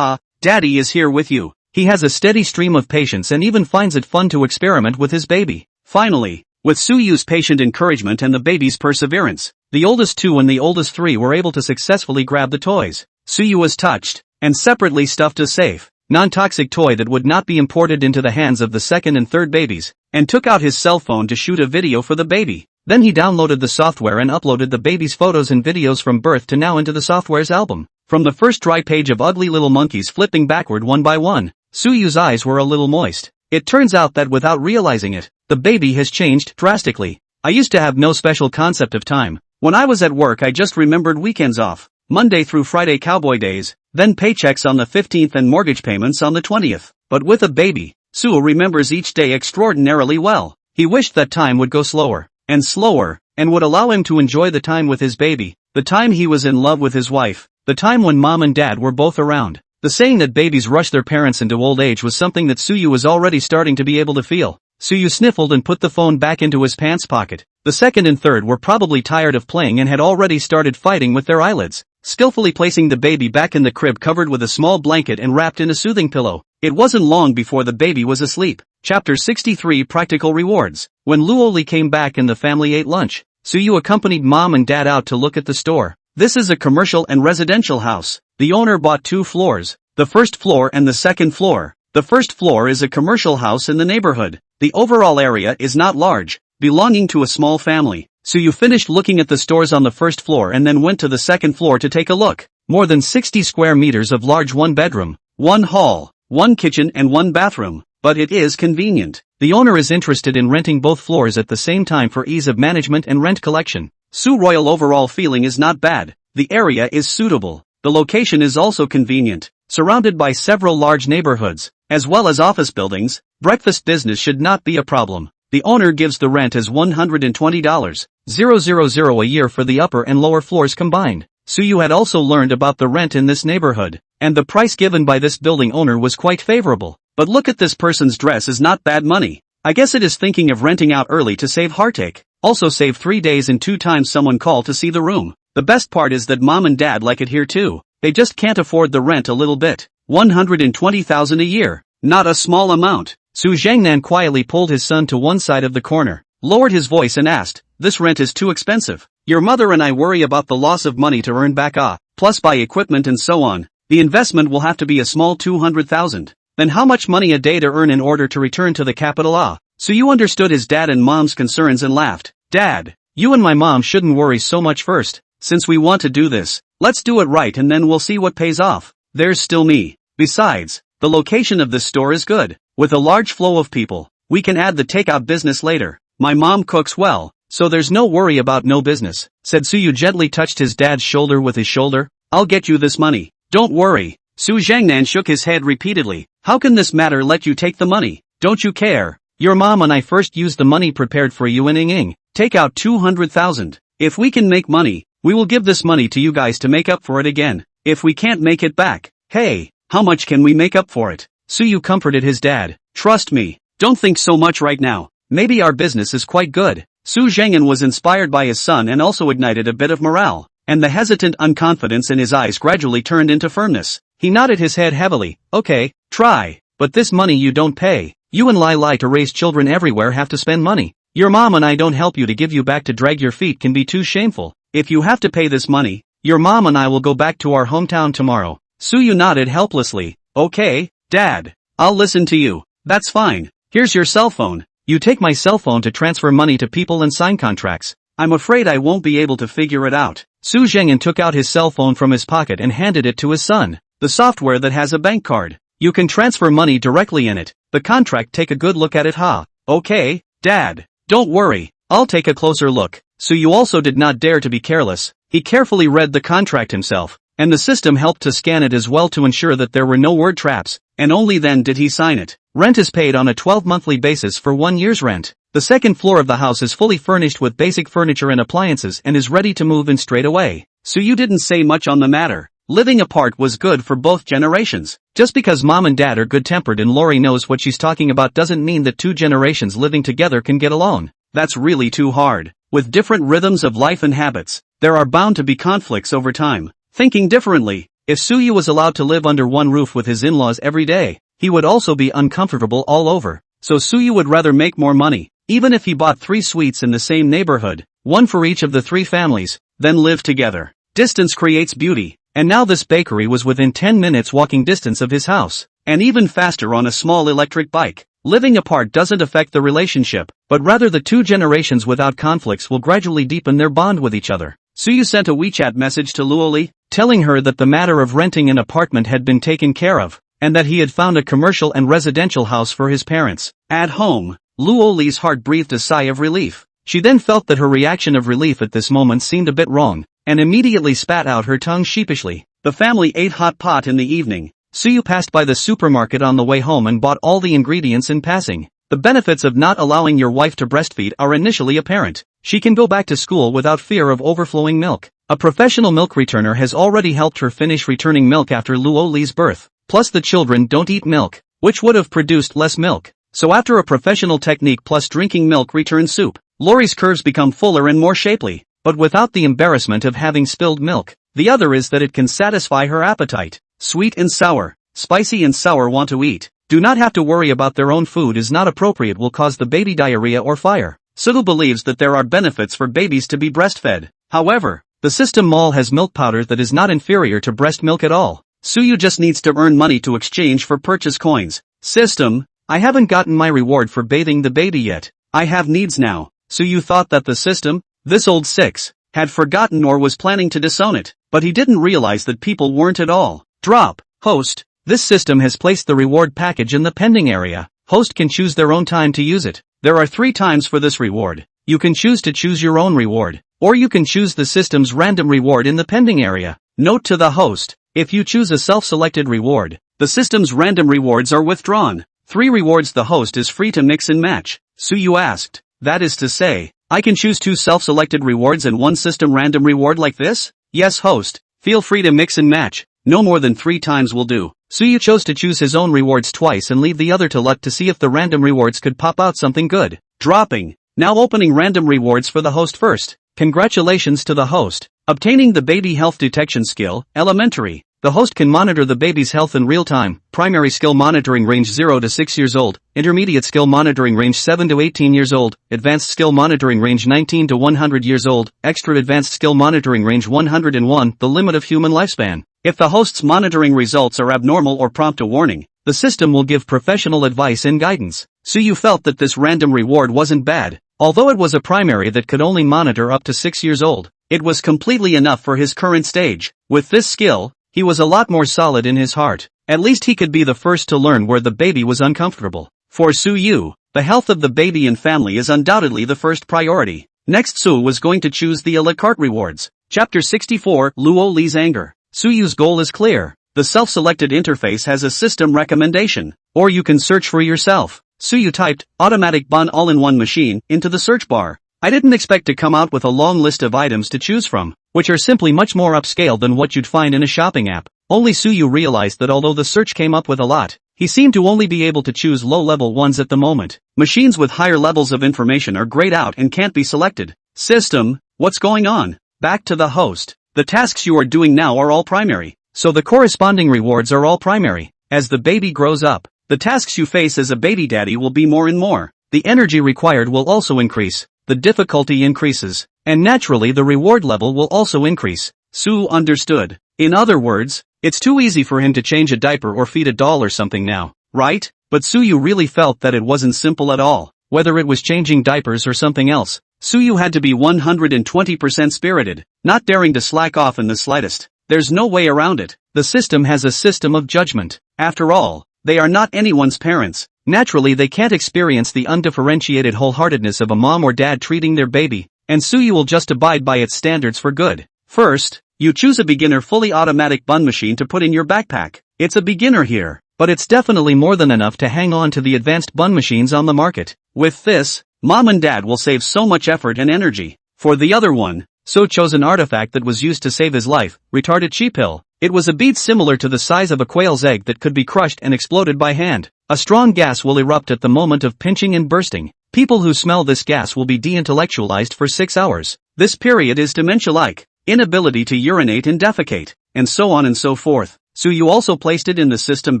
Daddy is here with you. He has a steady stream of patience and even finds it fun to experiment with his baby. Finally, with Suyu's patient encouragement and the baby's perseverance, the oldest two and the oldest three were able to successfully grab the toys. Suyu was touched, and separately stuffed a safe, non-toxic toy that would not be imported into the hands of the second and third babies, and took out his cell phone to shoot a video for the baby. Then he downloaded the software and uploaded the baby's photos and videos from birth to now into the software's album. From the first dry page of ugly little monkeys flipping backward one by one, Suyu's eyes were a little moist. It turns out that without realizing it, the baby has changed drastically. I used to have no special concept of time. When I was at work I just remembered weekends off, Monday through Friday cowboy days, then paychecks on the 15th and mortgage payments on the 20th. But with a baby, Suyu remembers each day extraordinarily well. He wished that time would go slower, and would allow him to enjoy the time with his baby, the time he was in love with his wife, the time when mom and dad were both around. The saying that babies rush their parents into old age was something that Suyu was already starting to be able to feel. Suyu sniffled and put the phone back into his pants pocket. The second and third were probably tired of playing and had already started fighting with their eyelids. Skillfully placing the baby back in the crib covered with a small blanket and wrapped in a soothing pillow, it wasn't long before the baby was asleep. Chapter 63 Practical Rewards. When Luoli came back and the family ate lunch, Suyu accompanied mom and dad out to look at the store. This is a commercial and residential house. The owner bought 2 floors, the first floor and the second floor. The first floor is a commercial house in the neighborhood. The overall area is not large, belonging to a small family. Suyu finished looking at the stores on the first floor and then went to the second floor to take a look. More than 60 square meters of large 1-bedroom, 1 hall, 1 kitchen and 1 bathroom. But it is convenient. The owner is interested in renting both floors at the same time for ease of management and rent collection. Su Royal overall feeling is not bad, the area is suitable, the location is also convenient, surrounded by several large neighborhoods, as well as office buildings. Breakfast business should not be a problem. The owner gives the rent as $120,000 a year for the upper and lower floors combined. Suyu had also learned about the rent in this neighborhood, and the price given by this building owner was quite favorable. But look at this person's dress, is not bad money. I guess it is thinking of renting out early to save heartache. Also save 3 days and 2 times someone call to see the room. The best part is that mom and dad like it here too. They just can't afford the rent a little bit. 120,000 a year. Not a small amount. Su Zhangnan quietly pulled his son to one side of the corner, lowered his voice and asked, "This rent is too expensive. Your mother and I worry about the loss of money to earn back plus buy equipment and so on. The investment will have to be a small 200,000. Then how much money a day to earn in order to return to the capital?" So you understood his dad and mom's concerns and laughed. "Dad, you and my mom shouldn't worry so much first. Since we want to do this, let's do it right and then we'll see what pays off. There's still me. Besides, the location of this store is good. With a large flow of people, we can add the takeout business later. My mom cooks well, so there's no worry about no business," said Suyu. Gently touched his dad's shoulder with his shoulder. "I'll get you this money. Don't worry." Su Zhangnan shook his head repeatedly. "How can this matter let you take the money? Don't you care? Your mom and I first used the money prepared for you and Ying. Take out 200,000. If we can make money, we will give this money to you guys to make up for it again. If we can't make it back, hey, how much can we make up for it?" Suyu comforted his dad. "Trust me, don't think so much right now. Maybe our business is quite good." Su Zhangnan was inspired by his son and also ignited a bit of morale, and the hesitant unconfidence in his eyes gradually turned into firmness. He nodded his head heavily. "Okay, try. But this money you don't pay. You and Lai to raise children everywhere have to spend money. Your mom and I don't help you to give you back to drag your feet can be too shameful. If you have to pay this money, your mom and I will go back to our hometown tomorrow." Suyu nodded helplessly. "Okay, Dad. I'll listen to you. That's fine. Here's your cell phone. You take my cell phone to transfer money to people and sign contracts. I'm afraid I won't be able to figure it out." Su Zhengyan took out his cell phone from his pocket and handed it to his son. "The software that has a bank card. You can transfer money directly in it. The contract, take a good look at it, huh?" "Okay, Dad. Don't worry. I'll take a closer look." Suyu also did not dare to be careless. He carefully read the contract himself, and the system helped to scan it as well to ensure that there were no word traps, and only then did he sign it. Rent is paid on a 12-monthly basis for 1 year's rent. The second floor of the house is fully furnished with basic furniture and appliances and is ready to move in straight away. Suyu didn't say much on the matter. Living apart was good for both generations. Just because mom and dad are good-tempered and Lori knows what she's talking about doesn't mean that 2 generations living together can get along. That's really too hard. With different rhythms of life and habits, there are bound to be conflicts over time. Thinking differently, if Suyu was allowed to live under one roof with his in-laws every day, he would also be uncomfortable all over. So Suyu would rather make more money, even if he bought 3 suites in the same neighborhood, 1 for each of the 3 families, then live together. Distance creates beauty, and now this bakery was within 10 minutes walking distance of his house, and even faster on a small electric bike. Living apart doesn't affect the relationship, but rather the 2 generations without conflicts will gradually deepen their bond with each other. Suyu sent a WeChat message to Luoli, telling her that the matter of renting an apartment had been taken care of, and that he had found a commercial and residential house for his parents. At home, Luoli's heart breathed a sigh of relief. She then felt that her reaction of relief at this moment seemed a bit wrong, and immediately spat out her tongue sheepishly. The family ate hot pot in the evening. Suyu passed by the supermarket on the way home and bought all the ingredients in passing. The benefits of not allowing your wife to breastfeed are initially apparent. She can go back to school without fear of overflowing milk. A professional milk returner has already helped her finish returning milk after Luoli's birth. Plus the children don't eat milk, which would have produced less milk. So after a professional technique plus drinking milk return soup, Lori's curves become fuller and more shapely, but without the embarrassment of having spilled milk. The other is that it can satisfy her appetite. Sweet and sour, spicy and sour want to eat. Do not have to worry about their own food is not appropriate will cause the baby diarrhea or fire. Sudu believes that there are benefits for babies to be breastfed. However, the system mall has milk powder that is not inferior to breast milk at all. Suyu just needs to earn money to exchange for purchase coins. System, I haven't gotten my reward for bathing the baby yet. I have needs now. Suyu thought that the system, this old 6, had forgotten or was planning to disown it, but he didn't realize that people weren't at all. Drop, host, this system has placed the reward package in the pending area. Host can choose their own time to use it. There are 3 times for this reward. You can choose to choose your own reward, or you can choose the system's random reward in the pending area. Note to the host: if you choose a self-selected reward, the system's random rewards are withdrawn. 3 rewards the host is free to mix and match. Suyu asked, that is to say, I can choose 2 self-selected rewards and 1 system random reward like this? Yes host, feel free to mix and match. No more than 3 times will do. Suyu chose to choose his own rewards twice and leave the other to luck to see if the random rewards could pop out something good. Dropping. Now opening random rewards for the host first. Congratulations to the host. Obtaining the baby health detection skill, elementary. The host can monitor the baby's health in real time. Primary skill monitoring range 0 to 6 years old. Intermediate skill monitoring range 7 to 18 years old. Advanced skill monitoring range 19 to 100 years old. Extra advanced skill monitoring range 101, the limit of human lifespan. If the host's monitoring results are abnormal or prompt a warning, the system will give professional advice and guidance. Suyu felt that this random reward wasn't bad. Although it was a primary that could only monitor up to 6 years old, it was completely enough for his current stage. With this skill, he was a lot more solid in his heart. At least he could be the first to learn where the baby was uncomfortable. For Suyu, the health of the baby and family is undoubtedly the first priority. Next Su was going to choose the a la carte rewards. Chapter 64, Luo Li's Anger. Suyu's goal is clear. The self-selected interface has a system recommendation, or you can search for yourself. Suyu typed, automatic bun all-in-one machine, into the search bar. I didn't expect to come out with a long list of items to choose from, which are simply much more upscale than what you'd find in a shopping app. Only Suyu realized that although the search came up with a lot, he seemed to only be able to choose low-level ones at the moment. Machines with higher levels of information are grayed out and can't be selected. System, what's going on? Back to the host. The tasks you are doing now are all primary, so the corresponding rewards are all primary. As the baby grows up, the tasks you face as a baby daddy will be more and more. The energy required will also increase, the difficulty increases, and naturally the reward level will also increase. Su understood. In other words, it's too easy for him to change a diaper or feed a doll or something now, right? But Suyu really felt that it wasn't simple at all. Whether it was changing diapers or something else, Suyu had to be 120% spirited, not daring to slack off in the slightest. There's no way around it. The system has a system of judgment. After all, they are not anyone's parents. Naturally they can't experience the undifferentiated wholeheartedness of a mom or dad treating their baby, and Suyu will just abide by its standards for good. First, you choose a beginner fully automatic bun machine to put in your backpack. It's a beginner here, but it's definitely more than enough to hang on to the advanced bun machines on the market. With this, mom and dad will save so much effort and energy. For the other one, So chose an artifact that was used to save his life, retarded chi pill. It was a bead similar to the size of a quail's egg that could be crushed and exploded by hand. A strong gas will erupt at the moment of pinching and bursting. People who smell this gas will be de-intellectualized for 6 hours. This period is dementia-like, inability to urinate and defecate, and so on and so forth. So you also placed it in the system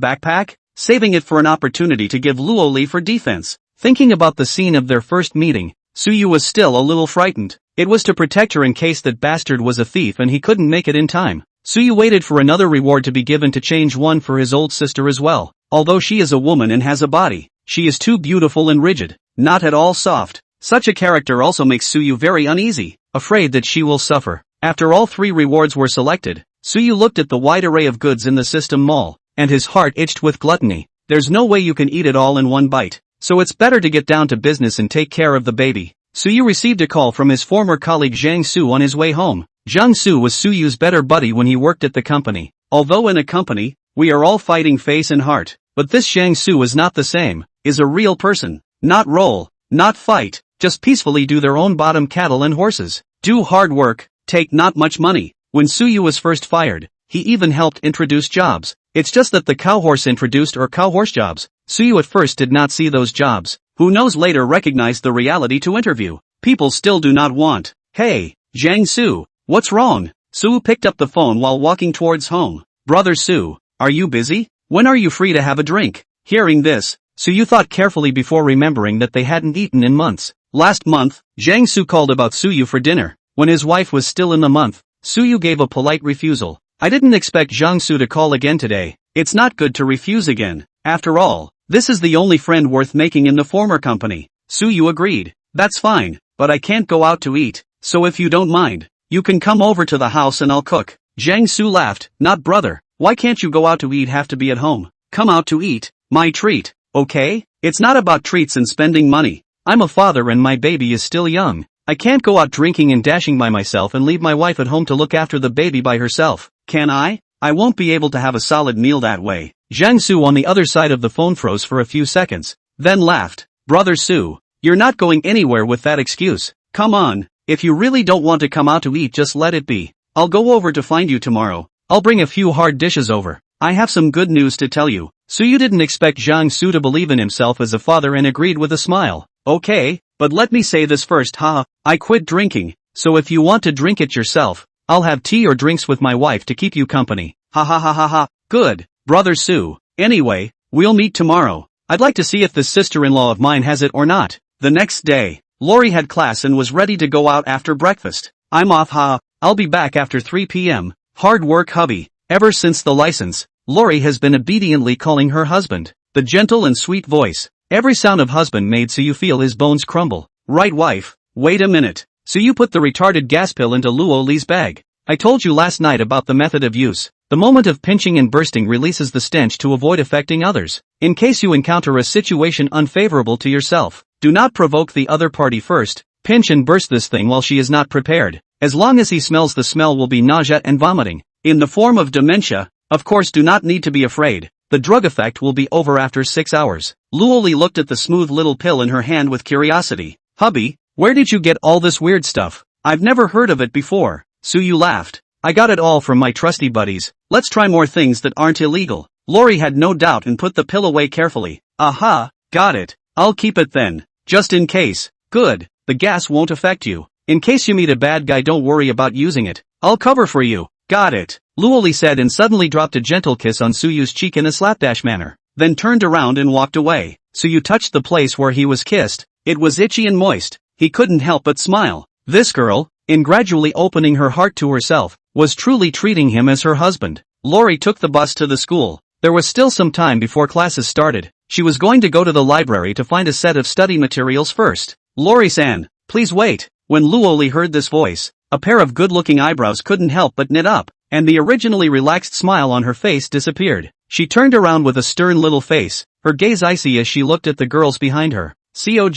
backpack, saving it for an opportunity to give Luoli for defense. Thinking about the scene of their first meeting, Suyu was still a little frightened. It was to protect her in case that bastard was a thief and he couldn't make it in time. Suyu waited for another reward to be given to change one for his old sister as well. Although she is a woman and has a body, she is too beautiful and rigid, not at all soft. Such a character also makes Suyu very uneasy, afraid that she will suffer. After all 3 rewards were selected, Suyu looked at the wide array of goods in the system mall, and his heart itched with gluttony. There's no way you can eat it all in one bite, so it's better to get down to business and take care of the baby. Suyu received a call from his former colleague Zhang Su on his way home. Zhang Su was Suyu's better buddy when he worked at the company. Although in a company, we are all fighting face and heart, but this Zhang Su is not the same, is a real person. Not roll, not fight, just peacefully do their own bottom cattle and horses. Do hard work, take not much money. When Suyu was first fired, he even helped introduce jobs. It's just that the cow horse introduced or cow horse jobs. Suyu at first did not see those jobs. Who knows later recognized the reality to interview. People still do not want. Hey, Zhang Su, what's wrong? Su picked up the phone while walking towards home. Brother Su, are you busy? When are you free to have a drink? Hearing this, Suyu thought carefully before remembering that they hadn't eaten in months. Last month, Zhang Su called about Suyu for dinner. When his wife was still in the month, Suyu gave a polite refusal. I didn't expect Zhang Su to call again today. It's not good to refuse again. After all, this is the only friend worth making in the former company. Suyu agreed. That's fine, but I can't go out to eat, so if you don't mind, you can come over to the house and I'll cook. Zhang Su laughed. Not brother, why can't you go out to eat, have to be at home? Come out to eat, my treat, okay? It's not about treats and spending money. I'm a father and my baby is still young. I can't go out drinking and dashing by myself and leave my wife at home to look after the baby by herself, can I? I won't be able to have a solid meal that way. Zhang Su on the other side of the phone froze for a few seconds, then laughed. Brother Su, you're not going anywhere with that excuse. Come on, if you really don't want to come out to eat, just let it be. I'll go over to find you tomorrow. I'll bring a few hard dishes over. I have some good news to tell you. So you didn't expect Zhang Su to believe in himself as a father and agreed with a smile. Okay, but let me say this first, I quit drinking, so if you want to drink it yourself, I'll have tea or drinks with my wife to keep you company. Ha ha ha ha ha. Good, Brother Su. Anyway, we'll meet tomorrow. I'd like to see if this sister-in-law of mine has it or not. The next day, Lori had class and was ready to go out after breakfast. I'm off, I'll be back after 3 p.m. Hard work, hubby. Ever since the license, Lori has been obediently calling her husband. The gentle and sweet voice. Every sound of husband made so you feel his bones crumble. Right, wife? Wait a minute. So you put the retarded gas pill into Luo Li's bag. I told you last night about the method of use. The moment of pinching and bursting releases the stench to avoid affecting others. In case you encounter a situation unfavorable to yourself, do not provoke the other party first. Pinch and burst this thing while she is not prepared. As long as he smells, the smell will be nausea and vomiting. In the form of dementia, of course, do not need to be afraid. The drug effect will be over after 6 hours. Luo Li looked at the smooth little pill in her hand with curiosity. Hubby, where did you get all this weird stuff? I've never heard of it before. Su Yu laughed. I got it all from my trusty buddies. Let's try more things that aren't illegal. Lori had no doubt and put the pill away carefully. Aha, got it. I'll keep it then. Just in case. Good, the gas won't affect you. In case you meet a bad guy, don't worry about using it. I'll cover for you. Got it. Luo Li said and suddenly dropped a gentle kiss on Su Yu's cheek in a slapdash manner, then turned around and walked away. Su Yu touched the place where he was kissed. It was itchy and moist. He couldn't help but smile. This girl, in gradually opening her heart to herself, was truly treating him as her husband. Lori took the bus to the school. There was still some time before classes started. She was going to go to the library to find a set of study materials first. Lori-san, please wait. When Luo Li heard this voice, a pair of good-looking eyebrows couldn't help but knit up, and the originally relaxed smile on her face disappeared. She turned around with a stern little face, her gaze icy as she looked at the girls behind her. Cog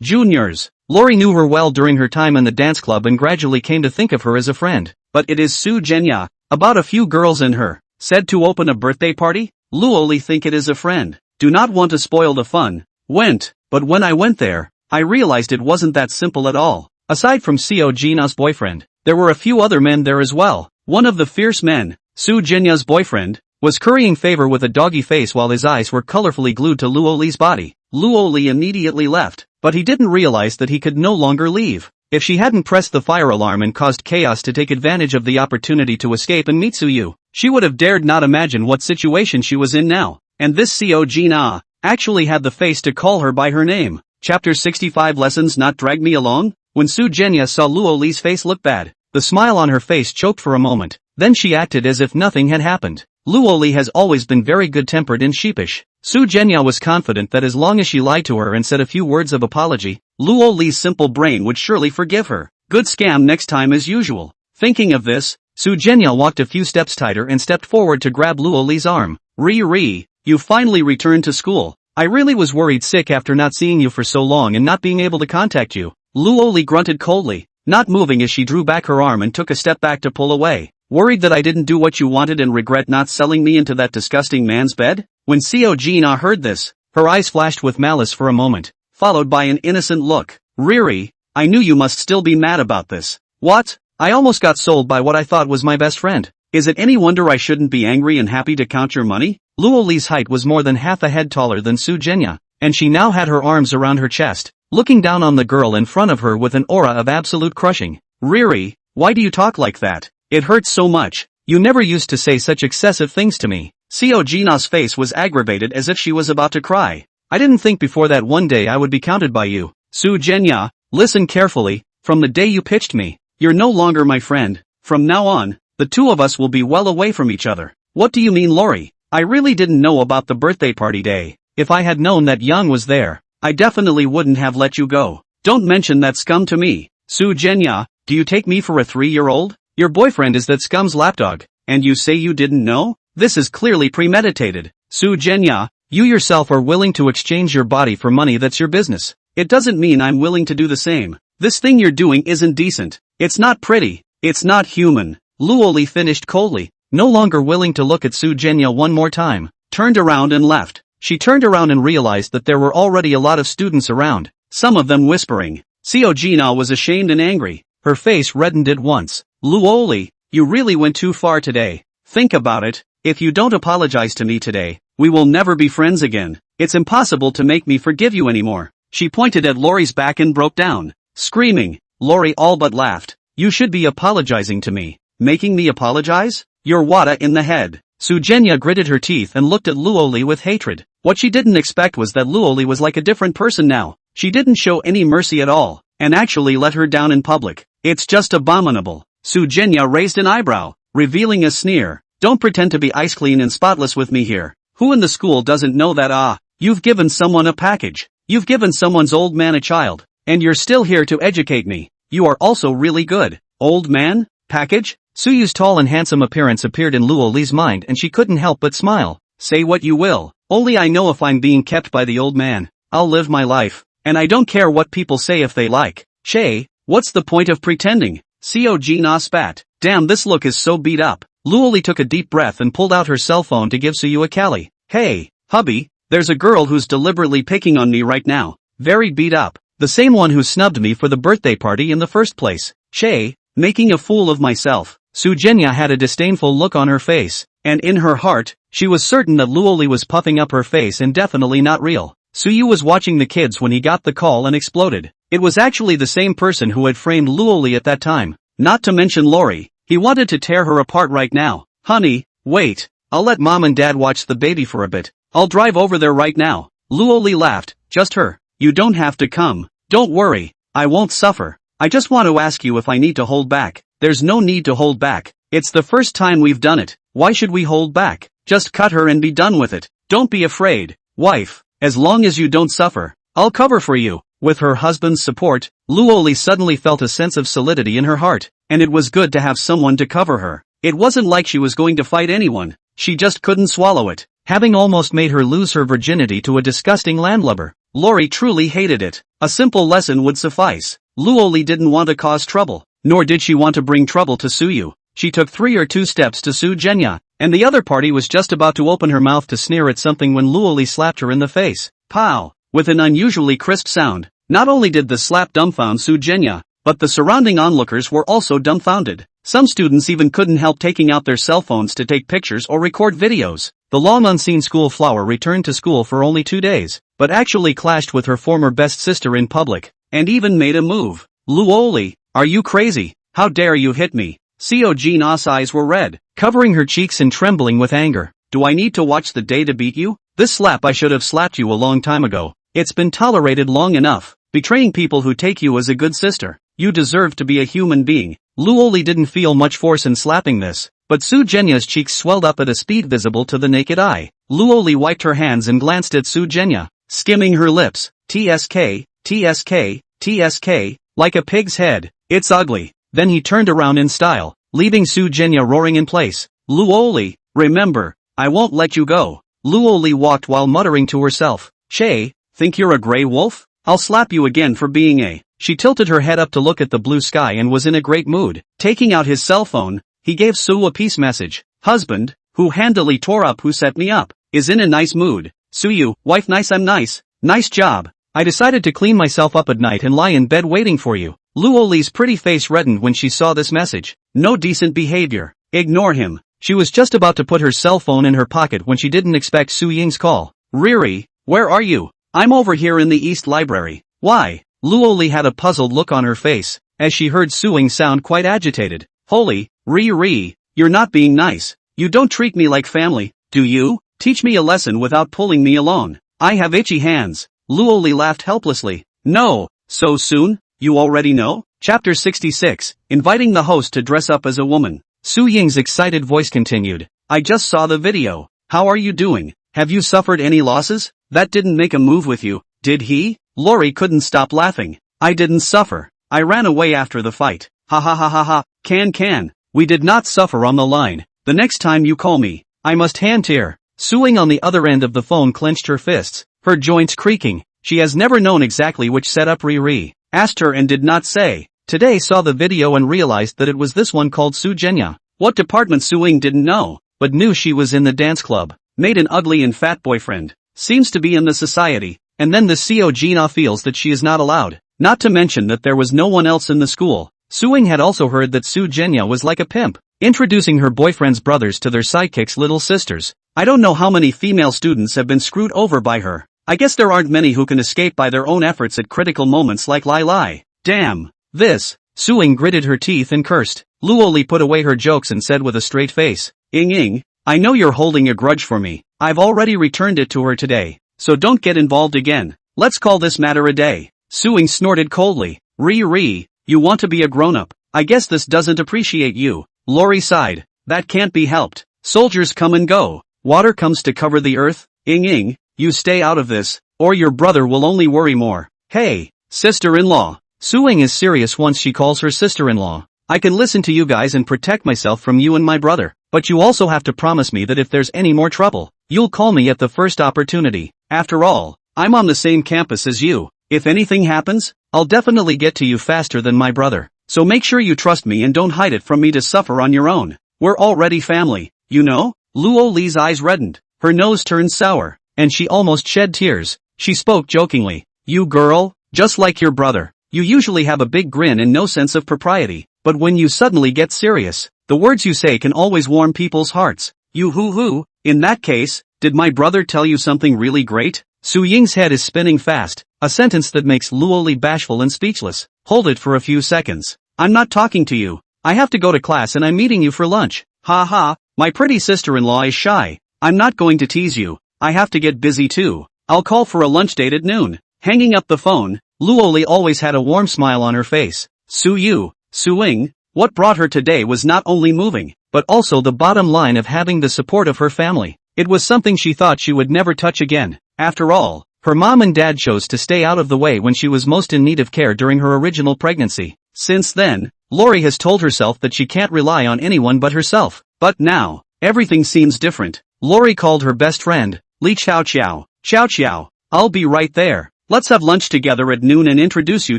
Juniors. Lori knew her well during her time in the dance club and gradually came to think of her as a friend. But it is Su Jenya, about a few girls and her, said to open a birthday party? Luo Li think it is a friend. Do not want to spoil the fun. Went, but when I went there, I realized it wasn't that simple at all. Aside from Seo Jina's boyfriend, there were a few other men there as well. One of the fierce men, Su Jenya's boyfriend, was currying favor with a doggy face while his eyes were colorfully glued to Luo Li's body. Luo Li immediately left, but he didn't realize that he could no longer leave. If she hadn't pressed the fire alarm and caused chaos to take advantage of the opportunity to escape and meet Su Yu, she would have dared not imagine what situation she was in now. And this Seo Jina actually had the face to call her by her name. Chapter 65 Lessons Not Drag Me Along? When Su Jenya saw Luo Li's face look bad, the smile on her face choked for a moment, then she acted as if nothing had happened. Luo Li has always been very good-tempered and sheepish. Su Jenya was confident that as long as she lied to her and said a few words of apology, Luo Li's simple brain would surely forgive her. Good scam next time as usual. Thinking of this, Su Jenya walked a few steps tighter and stepped forward to grab Luo Li's arm. You finally returned to school. I really was worried sick after not seeing you for so long and not being able to contact you. Luo Li grunted coldly, not moving as she drew back her arm and took a step back to pull away. Worried that I didn't do what you wanted and regret not selling me into that disgusting man's bed? When Seo Jina heard this, her eyes flashed with malice for a moment, followed by an innocent look. Riri, I knew you must still be mad about this. What? I almost got sold by what I thought was my best friend. Is it any wonder I shouldn't be angry and happy to count your money? Luo Li's height was more than half a head taller than Su Jenya, and she now had her arms around her chest, looking down on the girl in front of her with an aura of absolute crushing. Riri, why do you talk like that? It hurts so much. You never used to say such excessive things to me. Seo Jina's face was aggravated as if she was about to cry. I didn't think before that one day I would be counted by you. Su Jenya, listen carefully. From the day you pitched me, you're no longer my friend. From now on, the two of us will be well away from each other. What do you mean, Lori? I really didn't know about the birthday party day. If I had known that Yang was there, I definitely wouldn't have let you go. Don't mention that scum to me. Su Jenya, do you take me for a 3-year-old? Your boyfriend is that scum's lapdog, and you say you didn't know? This is clearly premeditated. Su Jenya, you yourself are willing to exchange your body for money. That's your business. It doesn't mean I'm willing to do the same. This thing you're doing isn't decent. It's not pretty. It's not human. Luoli finished coldly, no longer willing to look at Su Jenya one more time, turned around and left. She turned around and realized that there were already a lot of students around, some of them whispering. Seo Jina was ashamed and angry. Her face reddened at once. Luoli, you really went too far today. Think about it. If you don't apologize to me today, we will never be friends again. It's impossible to make me forgive you anymore. She pointed at Lori's back and broke down, screaming. Lori all but laughed. You should be apologizing to me. Making me apologize? You're Wada in the head. Su Jenya gritted her teeth and looked at Luoli with hatred. What she didn't expect was that Luoli was like a different person now. She didn't show any mercy at all, and actually let her down in public. It's just abominable. Su Jenya raised an eyebrow, revealing a sneer. Don't pretend to be ice clean and spotless with me here. Who in the school doesn't know that? You've given someone a package. You've given someone's old man a child. And you're still here to educate me. You are also really good. Old man? Package? Suyu's tall and handsome appearance appeared in Luoli's mind and she couldn't help but smile. Say what you will. Only I know if I'm being kept by the old man, I'll live my life. And I don't care what people say if they like. Che, what's the point of pretending? Seo Jina spat. Damn, this look is so beat up. Luoli took a deep breath and pulled out her cell phone to give Suyu a cali. Hey, hubby, there's a girl who's deliberately picking on me right now. Very beat up. The same one who snubbed me for the birthday party in the first place. Che, making a fool of myself. Su Jenya had a disdainful look on her face, and in her heart, she was certain that Luoli was puffing up her face and definitely not real. Suyu was watching the kids when he got the call and exploded. It was actually the same person who had framed Luoli at that time. Not to mention Lori. He wanted to tear her apart right now. Honey, wait. I'll let mom and dad watch the baby for a bit. I'll drive over there right now. Luoli laughed. Just her. You don't have to come. Don't worry. I won't suffer. I just want to ask you if I need to hold back. There's no need to hold back. It's the first time we've done it. Why should we hold back? Just cut her and be done with it. Don't be afraid. Wife, as long as you don't suffer, I'll cover for you. With her husband's support, Luoli suddenly felt a sense of solidity in her heart, and it was good to have someone to cover her. It wasn't like she was going to fight anyone. She just couldn't swallow it, having almost made her lose her virginity to a disgusting landlubber. Lori truly hated it. A simple lesson would suffice. Luoli didn't want to cause trouble, nor did she want to bring trouble to Suyu. She took 3 or 2 steps to Su Jenya, and the other party was just about to open her mouth to sneer at something when Luoli slapped her in the face. Pow! With an unusually crisp sound. Not only did the slap dumbfound Su Jenya, but the surrounding onlookers were also dumbfounded. Some students even couldn't help taking out their cell phones to take pictures or record videos. The long unseen school flower returned to school for only 2 days, but actually clashed with her former best sister in public, and even made a move. Luoli, are you crazy? How dare you hit me? Seo Jina's eyes were red, covering her cheeks and trembling with anger. Do I need to watch the day to beat you? This slap I should have slapped you a long time ago. It's been tolerated long enough. Betraying people who take you as a good sister. You deserve to be a human being. Luoli didn't feel much force in slapping this, but Su Jenya's cheeks swelled up at a speed visible to the naked eye. Luoli wiped her hands and glanced at Su Jenya, skimming her lips. TSK, TSK, TSK, like a pig's head. It's ugly. Then he turned around in style, leaving Su Jenya roaring in place. Luoli, remember, I won't let you go. Luoli walked while muttering to herself. Che, think you're a gray wolf? I'll slap you again for being a. She tilted her head up to look at the blue sky and was in a great mood. Taking out his cell phone, he gave Su a peace message. Husband, who handily tore up who set me up, is in a nice mood. Suyu, wife nice I'm nice. Nice job. I decided to clean myself up at night and lie in bed waiting for you. Luoli's pretty face reddened when she saw this message. No decent behavior. Ignore him. She was just about to put her cell phone in her pocket when she didn't expect Su Ying's call. Riri, where are you? I'm over here in the East Library. Why? Luoli had a puzzled look on her face, as she heard Su Ying sound quite agitated. Holy, Riri, you're not being nice. You don't treat me like family, do you? Teach me a lesson without pulling me along. I have itchy hands. Luoli laughed helplessly. No, so soon? You already know? Chapter 66, inviting the host to dress up as a woman. Su Ying's excited voice continued. I just saw the video. How are you doing? Have you suffered any losses? That didn't make a move with you, did he? Lori couldn't stop laughing. I didn't suffer. I ran away after the fight. Ha ha ha ha ha. Can. We did not suffer on the line. The next time you call me, I must hand tear. Su Ying on the other end of the phone clenched her fists, her joints creaking. She has never known exactly which set up Riri. Asked her and did not say. Today saw the video and realized that it was this one called Su Jenya. What department Su-ing didn't know, but knew she was in the dance club. Made an ugly and fat boyfriend. Seems to be in the society. And then the Co Gina feels that she is not allowed. Not to mention that there was no one else in the school. Su-ing had also heard that Su Jenya was like a pimp, introducing her boyfriend's brothers to their sidekick's little sisters. I don't know how many female students have been screwed over by her. I guess there aren't many who can escape by their own efforts at critical moments like Lai Lai. Damn. This. Su-ing gritted her teeth and cursed. Luoli put away her jokes and said with a straight face, Ing, I know you're holding a grudge for me. I've already returned it to her today. So don't get involved again. Let's call this matter a day. Su-ing snorted coldly. You want to be a grown-up. I guess this doesn't appreciate you. Lori sighed. That can't be helped. Soldiers come and go. Water comes to cover the earth. Ing, you stay out of this, or your brother will only worry more. Hey, sister-in-law. Su-ing is serious once she calls her sister-in-law. I can listen to you guys and protect myself from you and my brother, but you also have to promise me that if there's any more trouble, you'll call me at the first opportunity. After all, I'm on the same campus as you. If anything happens, I'll definitely get to you faster than my brother. So make sure you trust me and don't hide it from me to suffer on your own. We're already family, you know? Luo Li's eyes reddened, her nose turned sour, and she almost shed tears. She spoke jokingly. You girl, just like your brother. You usually have a big grin and no sense of propriety, but when you suddenly get serious, the words you say can always warm people's hearts. You hoo-hoo, in that case, did my brother tell you something really great? Su Ying's head is spinning fast, a sentence that makes Luo Li bashful and speechless. Hold it for a few seconds. I'm not talking to you. I have to go to class and I'm meeting you for lunch. Ha ha, my pretty sister-in-law is shy. I'm not going to tease you. I have to get busy too. I'll call for a lunch date at noon. Hanging up the phone, Luo Li always had a warm smile on her face. Su-ing, what brought her today was not only moving, but also the bottom line of having the support of her family. It was something she thought she would never touch again. After all, her mom and dad chose to stay out of the way when she was most in need of care during her original pregnancy. Since then, Lori has told herself that she can't rely on anyone but herself. But now, everything seems different. Lori called her best friend, Li Chao Chao. Chao, I'll be right there. Let's have lunch together at noon and introduce you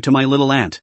to my little aunt.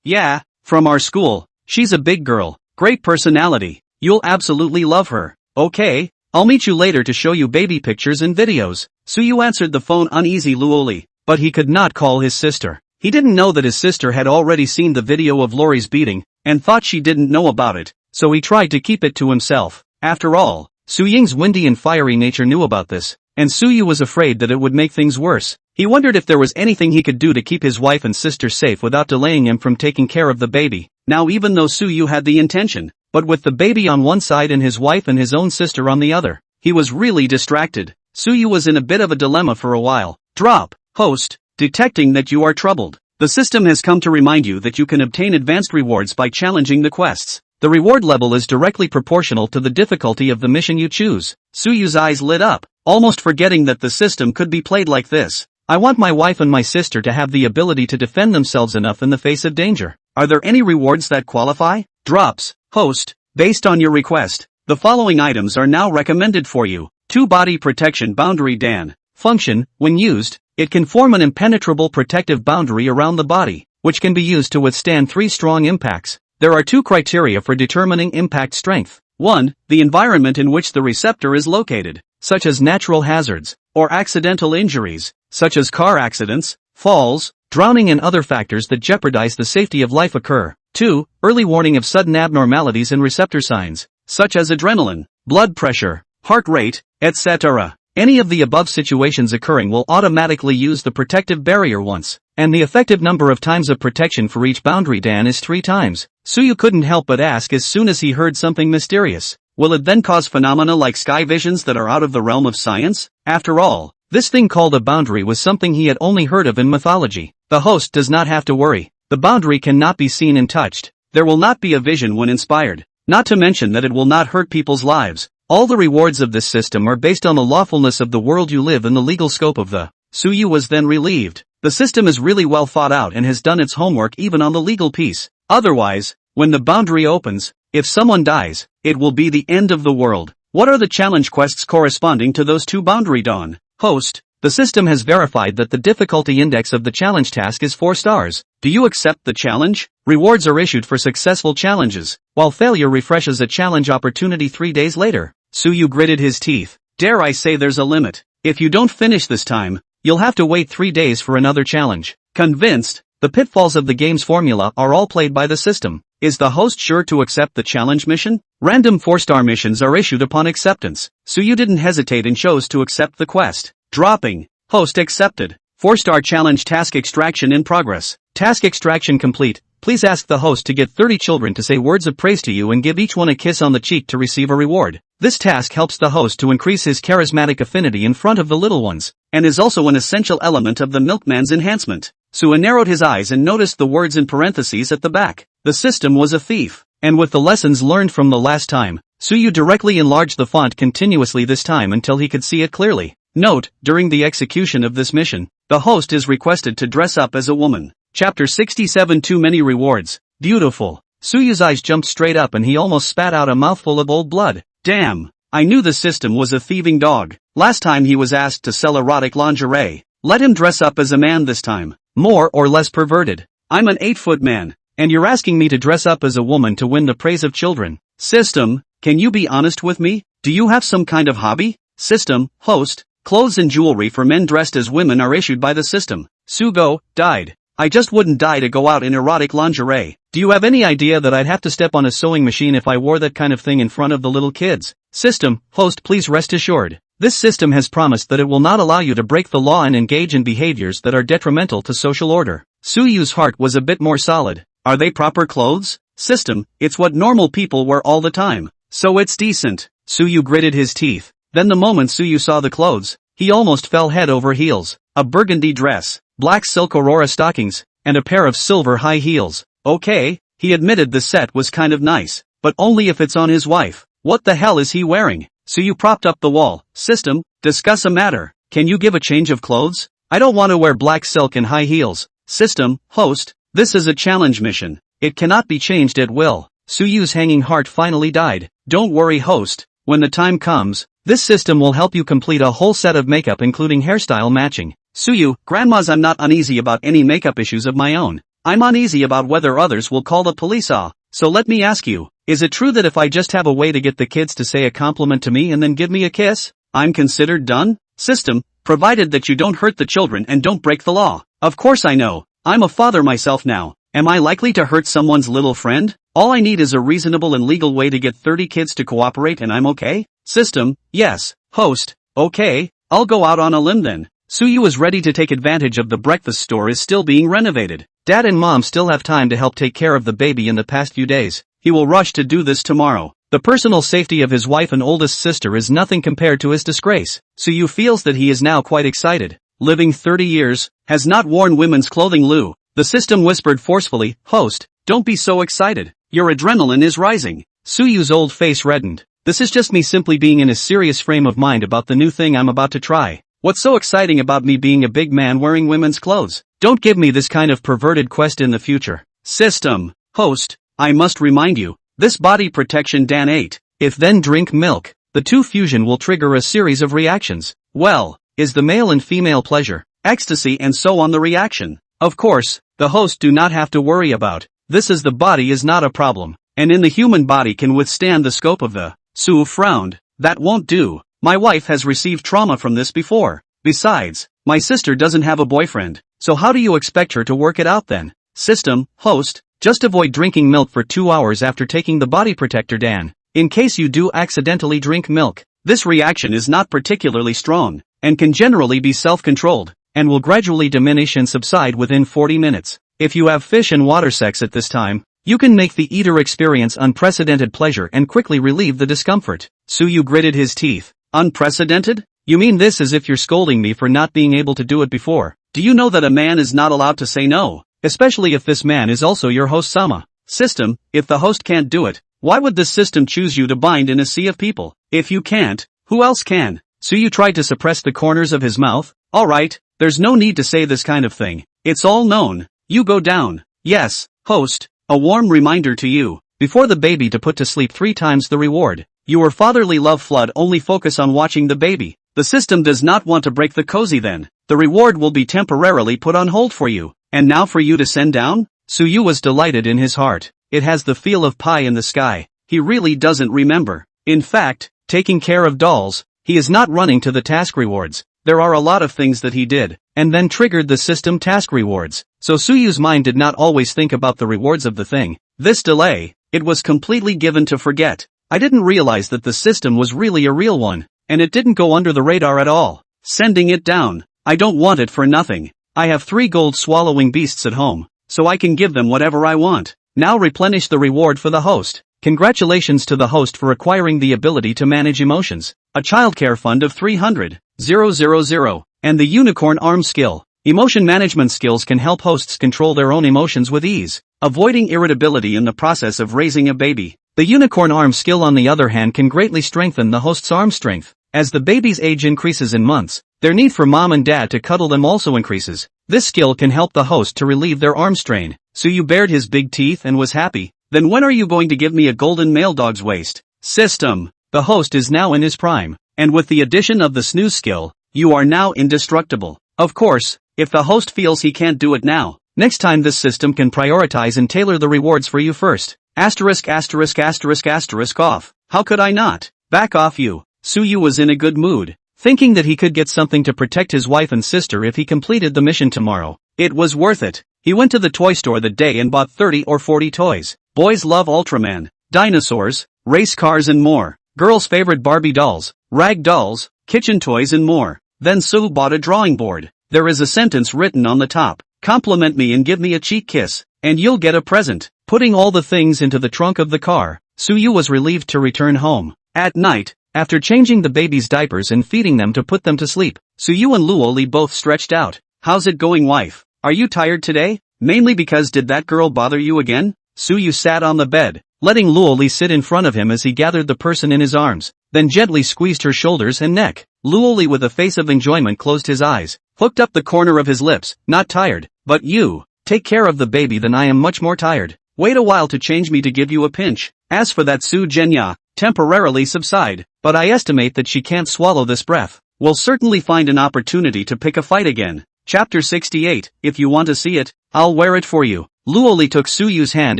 Yeah, from our school. She's a big girl, great personality. You'll absolutely love her. Okay, I'll meet you later to show you baby pictures and videos. Suyu answered the phone uneasy Luoli, but he could not call his sister. He didn't know that his sister had already seen the video of Lori's beating, and thought she didn't know about it, so he tried to keep it to himself. After all, Su Ying's windy and fiery nature knew about this, and Suyu was afraid that it would make things worse. He wondered if there was anything he could do to keep his wife and sister safe without delaying him from taking care of the baby. Now even though Suyu had the intention, but with the baby on one side and his wife and his own sister on the other, he was really distracted. Suyu was in a bit of a dilemma for a while. Drop. Host. Detecting that you are troubled. The system has come to remind you that you can obtain advanced rewards by challenging the quests. The reward level is directly proportional to the difficulty of the mission you choose. Suyu's eyes lit up, almost forgetting that the system could be played like this. I want my wife and my sister to have the ability to defend themselves enough in the face of danger. Are there any rewards that qualify? Drops. Host. Based on your request, the following items are now recommended for you. 2 Body Protection Boundary Dan. Function, when used, it can form an impenetrable protective boundary around the body, which can be used to withstand 3 strong impacts. There are 2 criteria for determining impact strength. 1. The environment in which the receptor is located, such as natural hazards, or accidental injuries, such as car accidents, falls, drowning and other factors that jeopardize the safety of life occur. 2. Early warning of sudden abnormalities in receptor signs, such as adrenaline, blood pressure, heart rate, etc. Any of the above situations occurring will automatically use the protective barrier once, and the effective number of times of protection for each boundary Dan is 3 times. Suyu couldn't help but ask as soon as he heard something mysterious. Will it then cause phenomena like sky visions that are out of the realm of science? After all, this thing called a boundary was something he had only heard of in mythology. The host does not have to worry. The boundary cannot be seen and touched. There will not be a vision when inspired. Not to mention that it will not hurt people's lives. All the rewards of this system are based on the lawfulness of the world you live and the legal scope of the. Suyu was then relieved. The system is really well thought out and has done its homework even on the legal piece. Otherwise, when the boundary opens, if someone dies, it will be the end of the world. What are the challenge quests corresponding to those 2 boundary dawn? Host. The system has verified that the difficulty index of the challenge task is 4 stars. Do you accept the challenge? Rewards are issued for successful challenges, while failure refreshes a challenge opportunity 3 days later. Suyu gritted his teeth. Dare I say there's a limit. If you don't finish this time, you'll have to wait 3 days for another challenge. Convinced, the pitfalls of the game's formula are all played by the system. Is the host sure to accept the challenge mission? Random 4-star missions are issued upon acceptance. Suyu didn't hesitate and chose to accept the quest. Dropping. Host accepted. 4-star challenge task extraction in progress. Task extraction complete. Please ask the host to get 30 children to say words of praise to you and give each one a kiss on the cheek to receive a reward. This task helps the host to increase his charismatic affinity in front of the little ones, and is also an essential element of the milkman's enhancement. Suyu narrowed his eyes and noticed the words in parentheses at the back. The system was a thief, and with the lessons learned from the last time, Suyu directly enlarged the font continuously this time until he could see it clearly. Note, during the execution of this mission, the host is requested to dress up as a woman. Chapter 67 Too many rewards. Beautiful. Suyu's eyes jumped straight up and he almost spat out a mouthful of old blood. Damn. I knew the system was a thieving dog. Last time he was asked to sell erotic lingerie. Let him dress up as a man this time. More or less perverted. I'm an 8-foot man, and you're asking me to dress up as a woman to win the praise of children. System, can you be honest with me? Do you have some kind of hobby? System, host, clothes and jewelry for men dressed as women are issued by the system. Sugo, died. I just wouldn't die to go out in erotic lingerie. Do you have any idea that I'd have to step on a sewing machine if I wore that kind of thing in front of the little kids? System, host, please rest assured. This system has promised that it will not allow you to break the law and engage in behaviors that are detrimental to social order. Suyu's heart was a bit more solid. Are they proper clothes? System, it's what normal people wear all the time. So it's decent. Suyu gritted his teeth. Then the moment Suyu saw the clothes, he almost fell head over heels. A burgundy dress, black silk aurora stockings, and a pair of silver high heels. Okay, he admitted the set was kind of nice, but only if it's on his wife. What the hell is he wearing? Suyu propped up the wall. System, discuss a matter. Can you give a change of clothes? I don't want to wear black silk and high heels. System, host, this is a challenge mission. It cannot be changed at will. Suyu's hanging heart finally died. Don't worry, host. When the time comes, this system will help you complete a whole set of makeup including hairstyle matching. Suyu, grandmas, I'm not uneasy about any makeup issues of my own. I'm uneasy about whether others will call the police. So let me ask you, is it true that if I just have a way to get the kids to say a compliment to me and then give me a kiss, I'm considered done? System, provided that you don't hurt the children and don't break the law. Of course I know. I'm a father myself now. Am I likely to hurt someone's little friend? All I need is a reasonable and legal way to get 30 kids to cooperate and I'm okay? System, yes. Host, okay, I'll go out on a limb then. Suyu is ready to take advantage of the breakfast store is still being renovated. Dad and mom still have time to help take care of the baby in the past few days. He will rush to do this tomorrow. The personal safety of his wife and oldest sister is nothing compared to his disgrace. Suyu feels that he is now quite excited. Living 30 years, has not worn women's clothing. Lou. The system whispered forcefully, host, don't be so excited. Your adrenaline is rising. Suyu's old face reddened. This is just me simply being in a serious frame of mind about the new thing I'm about to try. What's so exciting about me being a big man wearing women's clothes? Don't give me this kind of perverted quest in the future. System, host, I must remind you, this body protection Dan ate. If then drink milk, the two fusion will trigger a series of reactions. Well, is the male and female pleasure, ecstasy and so on the reaction. Of course, the host do not have to worry about. This is the body is not a problem, and in the human body can withstand the scope of the. Sue frowned. That won't do. My wife has received trauma from this before. Besides, my sister doesn't have a boyfriend, so how do you expect her to work it out then? System, host, just avoid drinking milk for 2 hours after taking the body protector Dan. In case you do accidentally drink milk, this reaction is not particularly strong, and can generally be self-controlled, and will gradually diminish and subside within 40 minutes. If you have fish and water sex at this time, you can make the eater experience unprecedented pleasure and quickly relieve the discomfort. Suyu gritted his teeth. Unprecedented? You mean this as if you're scolding me for not being able to do it before? Do you know that a man is not allowed to say no? Especially if this man is also your host Sama. System, if the host can't do it, why would this system choose you to bind in a sea of people? If you can't, who else can? Suyu tried to suppress the corners of his mouth. Alright, there's no need to say this kind of thing. It's all known. You go down. Yes, host, a warm reminder to you, before the baby to put to sleep 3 times the reward. Your fatherly love flood only focus on watching the baby. The system does not want to break the cozy then. The reward will be temporarily put on hold for you. And now for you to send down? Suyu was delighted in his heart. It has the feel of pie in the sky. He really doesn't remember. In fact, taking care of dolls, he is not running to the task rewards. There are a lot of things that he did, and then triggered the system task rewards. So Suyu's mind did not always think about the rewards of the thing. This delay, it was completely given to forget. I didn't realize that the system was really a real one, and it didn't go under the radar at all. Sending it down. I don't want it for nothing. I have 3 gold swallowing beasts at home, so I can give them whatever I want. Now replenish the reward for the host. Congratulations to the host for acquiring the ability to manage emotions. A childcare fund of 300,000, and the unicorn arm skill. Emotion management skills can help hosts control their own emotions with ease, avoiding irritability in the process of raising a baby. The unicorn arm skill on the other hand can greatly strengthen the host's arm strength. As the baby's age increases in months, their need for mom and dad to cuddle them also increases. This skill can help the host to relieve their arm strain. Suyu bared his big teeth and was happy. Then when are you going to give me a golden male dog's waist? System. The host is now in his prime, and with the addition of the snooze skill, you are now indestructible. Of course, if the host feels he can't do it now, next time this system can prioritize and tailor the rewards for you first. Asterisk asterisk asterisk asterisk off. How could I not? Back off you. Suyu was in a good mood, thinking that he could get something to protect his wife and sister if he completed the mission tomorrow. It was worth it. He went to the toy store that day and bought 30 or 40 toys. Boys love Ultraman, dinosaurs, race cars and more. Girls favorite Barbie dolls, rag dolls, kitchen toys and more. Then Sue bought a drawing board. There is a sentence written on the top. Compliment me and give me a cheek kiss, and you'll get a present. Putting all the things into the trunk of the car, Suyu was relieved to return home. At night, after changing the baby's diapers and feeding them to put them to sleep, Suyu and Luoli both stretched out. How's it going, wife? Are you tired today? Mainly because did that girl bother you again? Suyu sat on the bed, letting Luoli sit in front of him as he gathered the person in his arms, then gently squeezed her shoulders and neck. Luoli with a face of enjoyment closed his eyes, hooked up the corner of his lips. Not tired, but you. Take care of the baby, then I am much more tired. Wait a while to change me to give you a pinch. As for that Su Jenya, temporarily subside, but I estimate that she can't swallow this breath. We'll certainly find an opportunity to pick a fight again. Chapter 68, if you want to see it, I'll wear it for you. Luoli took Suyu's hand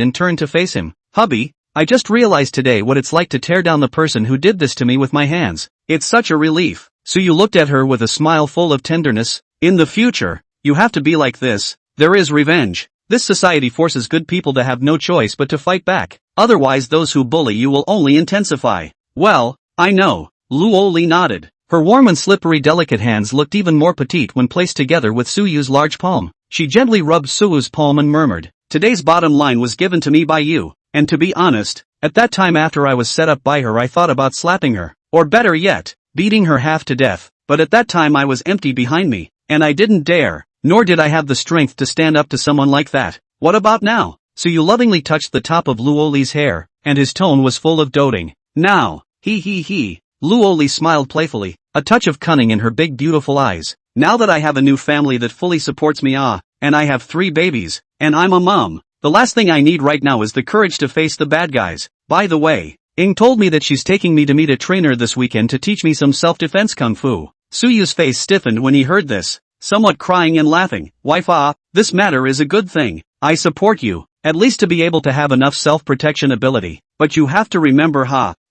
and turned to face him. Hubby, I just realized today what it's like to tear down the person who did this to me with my hands. It's such a relief. Suyu looked at her with a smile full of tenderness. In the future, you have to be like this. There is revenge. This society forces good people to have no choice but to fight back. Otherwise those who bully you will only intensify. Well, I know. Luoli nodded. Her warm and slippery delicate hands looked even more petite when placed together with Suyu's large palm. She gently rubbed Suyu's palm and murmured, "Today's bottom line was given to me by you, and to be honest, at that time after I was set up by her I thought about slapping her, or better yet, beating her half to death, but at that time I was empty behind me, and I didn't dare, nor did I have the strength to stand up to someone like that. What about now?" Suyu lovingly touched the top of Luoli's hair, and his tone was full of doting. Now, he. Luoli smiled playfully, a touch of cunning in her big beautiful eyes. Now that I have a new family that fully supports me, and I have 3 babies, and I'm a mom, the last thing I need right now is the courage to face the bad guys. By the way, Ing told me that she's taking me to meet a trainer this weekend to teach me some self-defense kung fu. Suyu's face stiffened when he heard this, somewhat crying and laughing. Wife, this matter is a good thing. I support you, at least to be able to have enough self-protection ability. But you have to remember,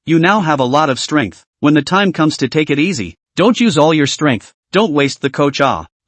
you now have a lot of strength. When the time comes to take it easy, don't use all your strength. Don't waste the coach.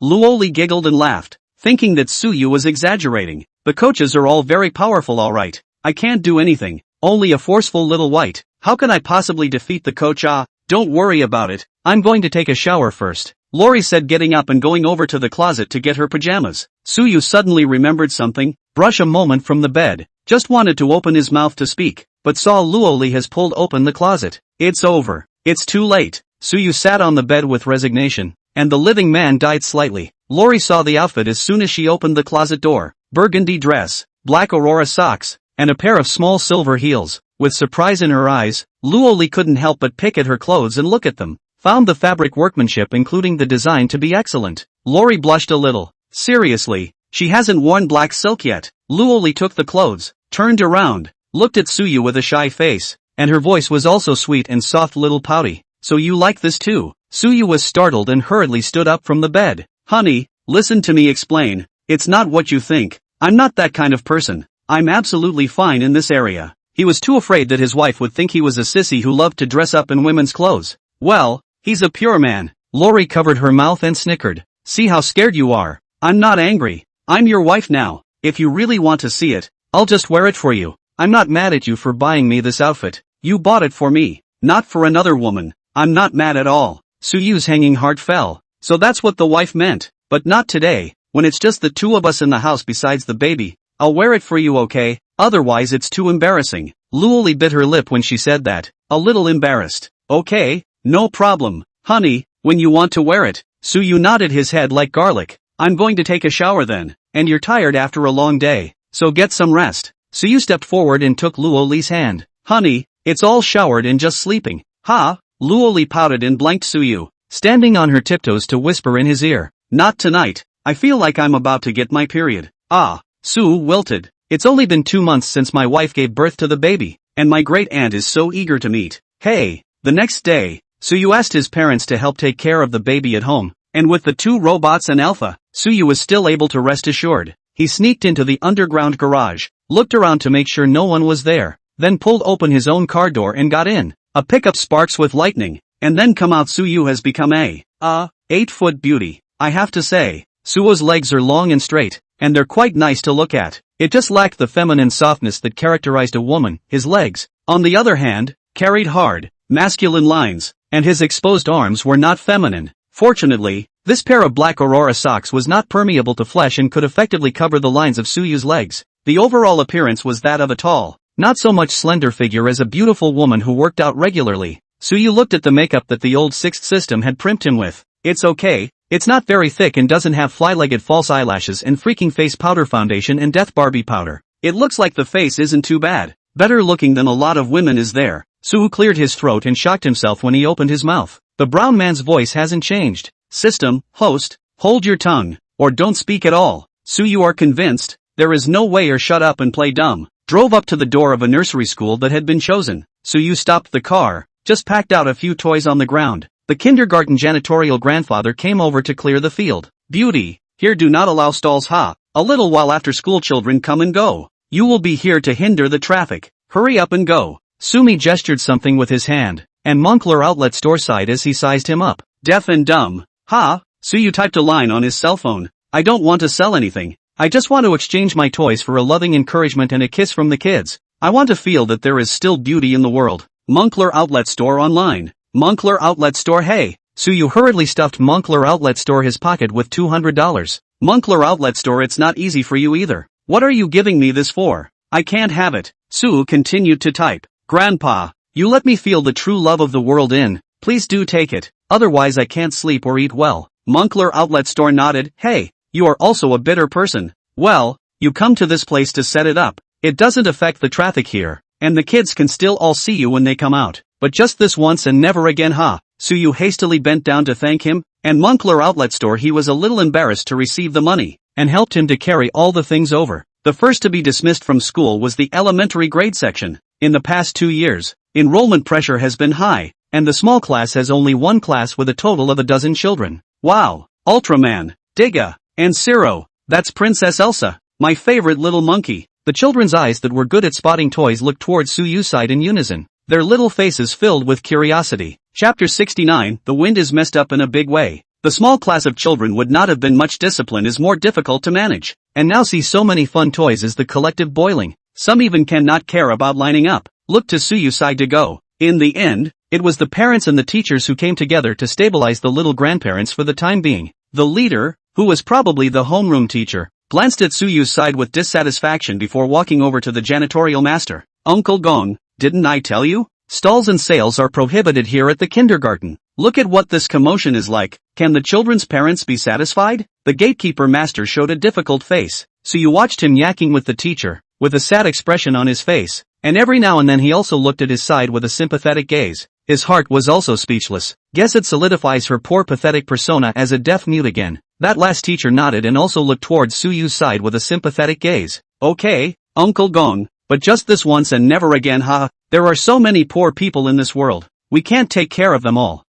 Luoli giggled and laughed, thinking that Suyu was exaggerating. The coaches are all very powerful, alright. I can't do anything, only a forceful little white. How can I possibly defeat the coach? Don't worry about it. I'm going to take a shower first, Lori said, getting up and going over to the closet to get her pajamas. Suyu suddenly remembered something. Brush a moment from the bed, just wanted to open his mouth to speak, but saw Luoli has pulled open the closet. It's over. It's too late. Suyu sat on the bed with resignation, and the living man died slightly. Lori saw the outfit as soon as she opened the closet door. Burgundy dress, black Aurora socks, and a pair of small silver heels. With surprise in her eyes, Luoli couldn't help but pick at her clothes and look at them. Found the fabric workmanship including the design to be excellent. Lori blushed a little. Seriously, she hasn't worn black silk yet. Luoli took the clothes, turned around, looked at Suyu with a shy face, and her voice was also sweet and soft, little pouty. So you like this too? Suyu was startled and hurriedly stood up from the bed. Honey, listen to me explain. It's not what you think. I'm not that kind of person. I'm absolutely fine in this area. He was too afraid that his wife would think he was a sissy who loved to dress up in women's clothes. Well, he's a pure man. Lori covered her mouth and snickered. See how scared you are. I'm not angry. I'm your wife now. If you really want to see it, I'll just wear it for you. I'm not mad at you for buying me this outfit. You bought it for me, not for another woman. I'm not mad at all. Suyu's hanging heart fell. So that's what the wife meant. But not today, when it's just the two of us in the house besides the baby. I'll wear it for you, okay? Otherwise it's too embarrassing. Luoli bit her lip when she said that. A little embarrassed. Okay, no problem, honey, when you want to wear it. Suyu nodded his head like garlic. I'm going to take a shower then. And you're tired after a long day. So get some rest. Suyu stepped forward and took Luoli's hand. Honey, it's all showered and just sleeping. Ha? Luoli pouted and blanked Suyu, standing on her tiptoes to whisper in his ear. Not tonight. I feel like I'm about to get my period. Ah. Sue wilted. It's only been 2 months since my wife gave birth to the baby, and my great aunt is so eager to meet. Hey. The next day, Suyu asked his parents to help take care of the baby at home, and with the 2 robots and Alpha, Suyu was still able to rest assured. He sneaked into the underground garage, looked around to make sure no one was there, then pulled open his own car door and got in. A pickup sparks with lightning, and then come out. Suyu has become a 8-foot beauty. I have to say, Suo's legs are long and straight, and they're quite nice to look at. It just lacked the feminine softness that characterized a woman. His legs, on the other hand, carried hard, masculine lines, and his exposed arms were not feminine. Fortunately, this pair of black Aurora socks was not permeable to flesh and could effectively cover the lines of Suyu's legs. The overall appearance was that of a tall, not so much slender figure as a beautiful woman who worked out regularly. Suyu looked at the makeup that the old Sixth System had primed him with. It's okay. It's not very thick and doesn't have fly-legged false eyelashes and freaking face powder foundation and death Barbie powder. It looks like the face isn't too bad. Better looking than a lot of women is there. Suyu cleared his throat and shocked himself when he opened his mouth. The brown man's voice hasn't changed. System, host, hold your tongue, or don't speak at all. Suyu are convinced, there is no way or shut up and play dumb. Drove up to the door of a nursery school that had been chosen. Suyu stopped the car, just packed out a few toys on the ground. The kindergarten janitorial grandfather came over to clear the field. Beauty, here do not allow stalls. Ha. A little while after school children come and go. You will be here to hinder the traffic. Hurry up and go. Sumi gestured something with his hand, and Moncler Outlet Store sighed as he sized him up. Deaf and dumb. Ha. Suyu typed a line on his cell phone. I don't want to sell anything. I just want to exchange my toys for a loving encouragement and a kiss from the kids. I want to feel that there is still beauty in the world. Moncler Outlet Store online. Moncler Outlet Store. Hey. Suyu hurriedly stuffed Moncler Outlet Store his pocket with $200. Moncler Outlet Store, it's not easy for you either. What are you giving me this for? I can't have it. Suyu continued to type. Grandpa, you let me feel the true love of the world in. Please do take it. Otherwise I can't sleep or eat well. Moncler Outlet Store nodded. Hey, you are also a bitter person. Well, you come to this place to set it up. It doesn't affect the traffic here, and the kids can still all see you when they come out. But just this once and never again. Ha. Suyu hastily bent down to thank him, and Moncler Outlet Store, he was a little embarrassed to receive the money, and helped him to carry all the things over. The first to be dismissed from school was the elementary grade section. In the past 2 years, enrollment pressure has been high, and the small class has only one class with a total of 12 children. Wow. Ultraman, Digga, and Zero. That's Princess Elsa, my favorite little monkey. The children's eyes that were good at spotting toys looked towards Suyu's side in unison, their little faces filled with curiosity. Chapter 69, the wind is messed up in a big way. The small class of children would not have been much. Discipline is more difficult to manage, and now see so many fun toys is the collective boiling. Some even cannot care about lining up. Look to Suyu's side to go. In the end, it was the parents and the teachers who came together to stabilize the little grandparents for the time being. The leader, who was probably the homeroom teacher, glanced at Suyu's side with dissatisfaction before walking over to the janitorial master. Uncle Gong, didn't I tell you? Stalls and sales are prohibited here at the kindergarten. Look at what this commotion is like. Can the children's parents be satisfied? The gatekeeper master showed a difficult face. Suyu watched him yakking with the teacher, with a sad expression on his face, and every now and then he also looked at his side with a sympathetic gaze. His heart was also speechless. Guess it solidifies her poor pathetic persona as a deaf mute again. That last teacher nodded and also looked towards Suyu's side with a sympathetic gaze. Okay, Uncle Gong, but just this once and never again. Ha. There are so many poor people in this world. We can't take care of them all.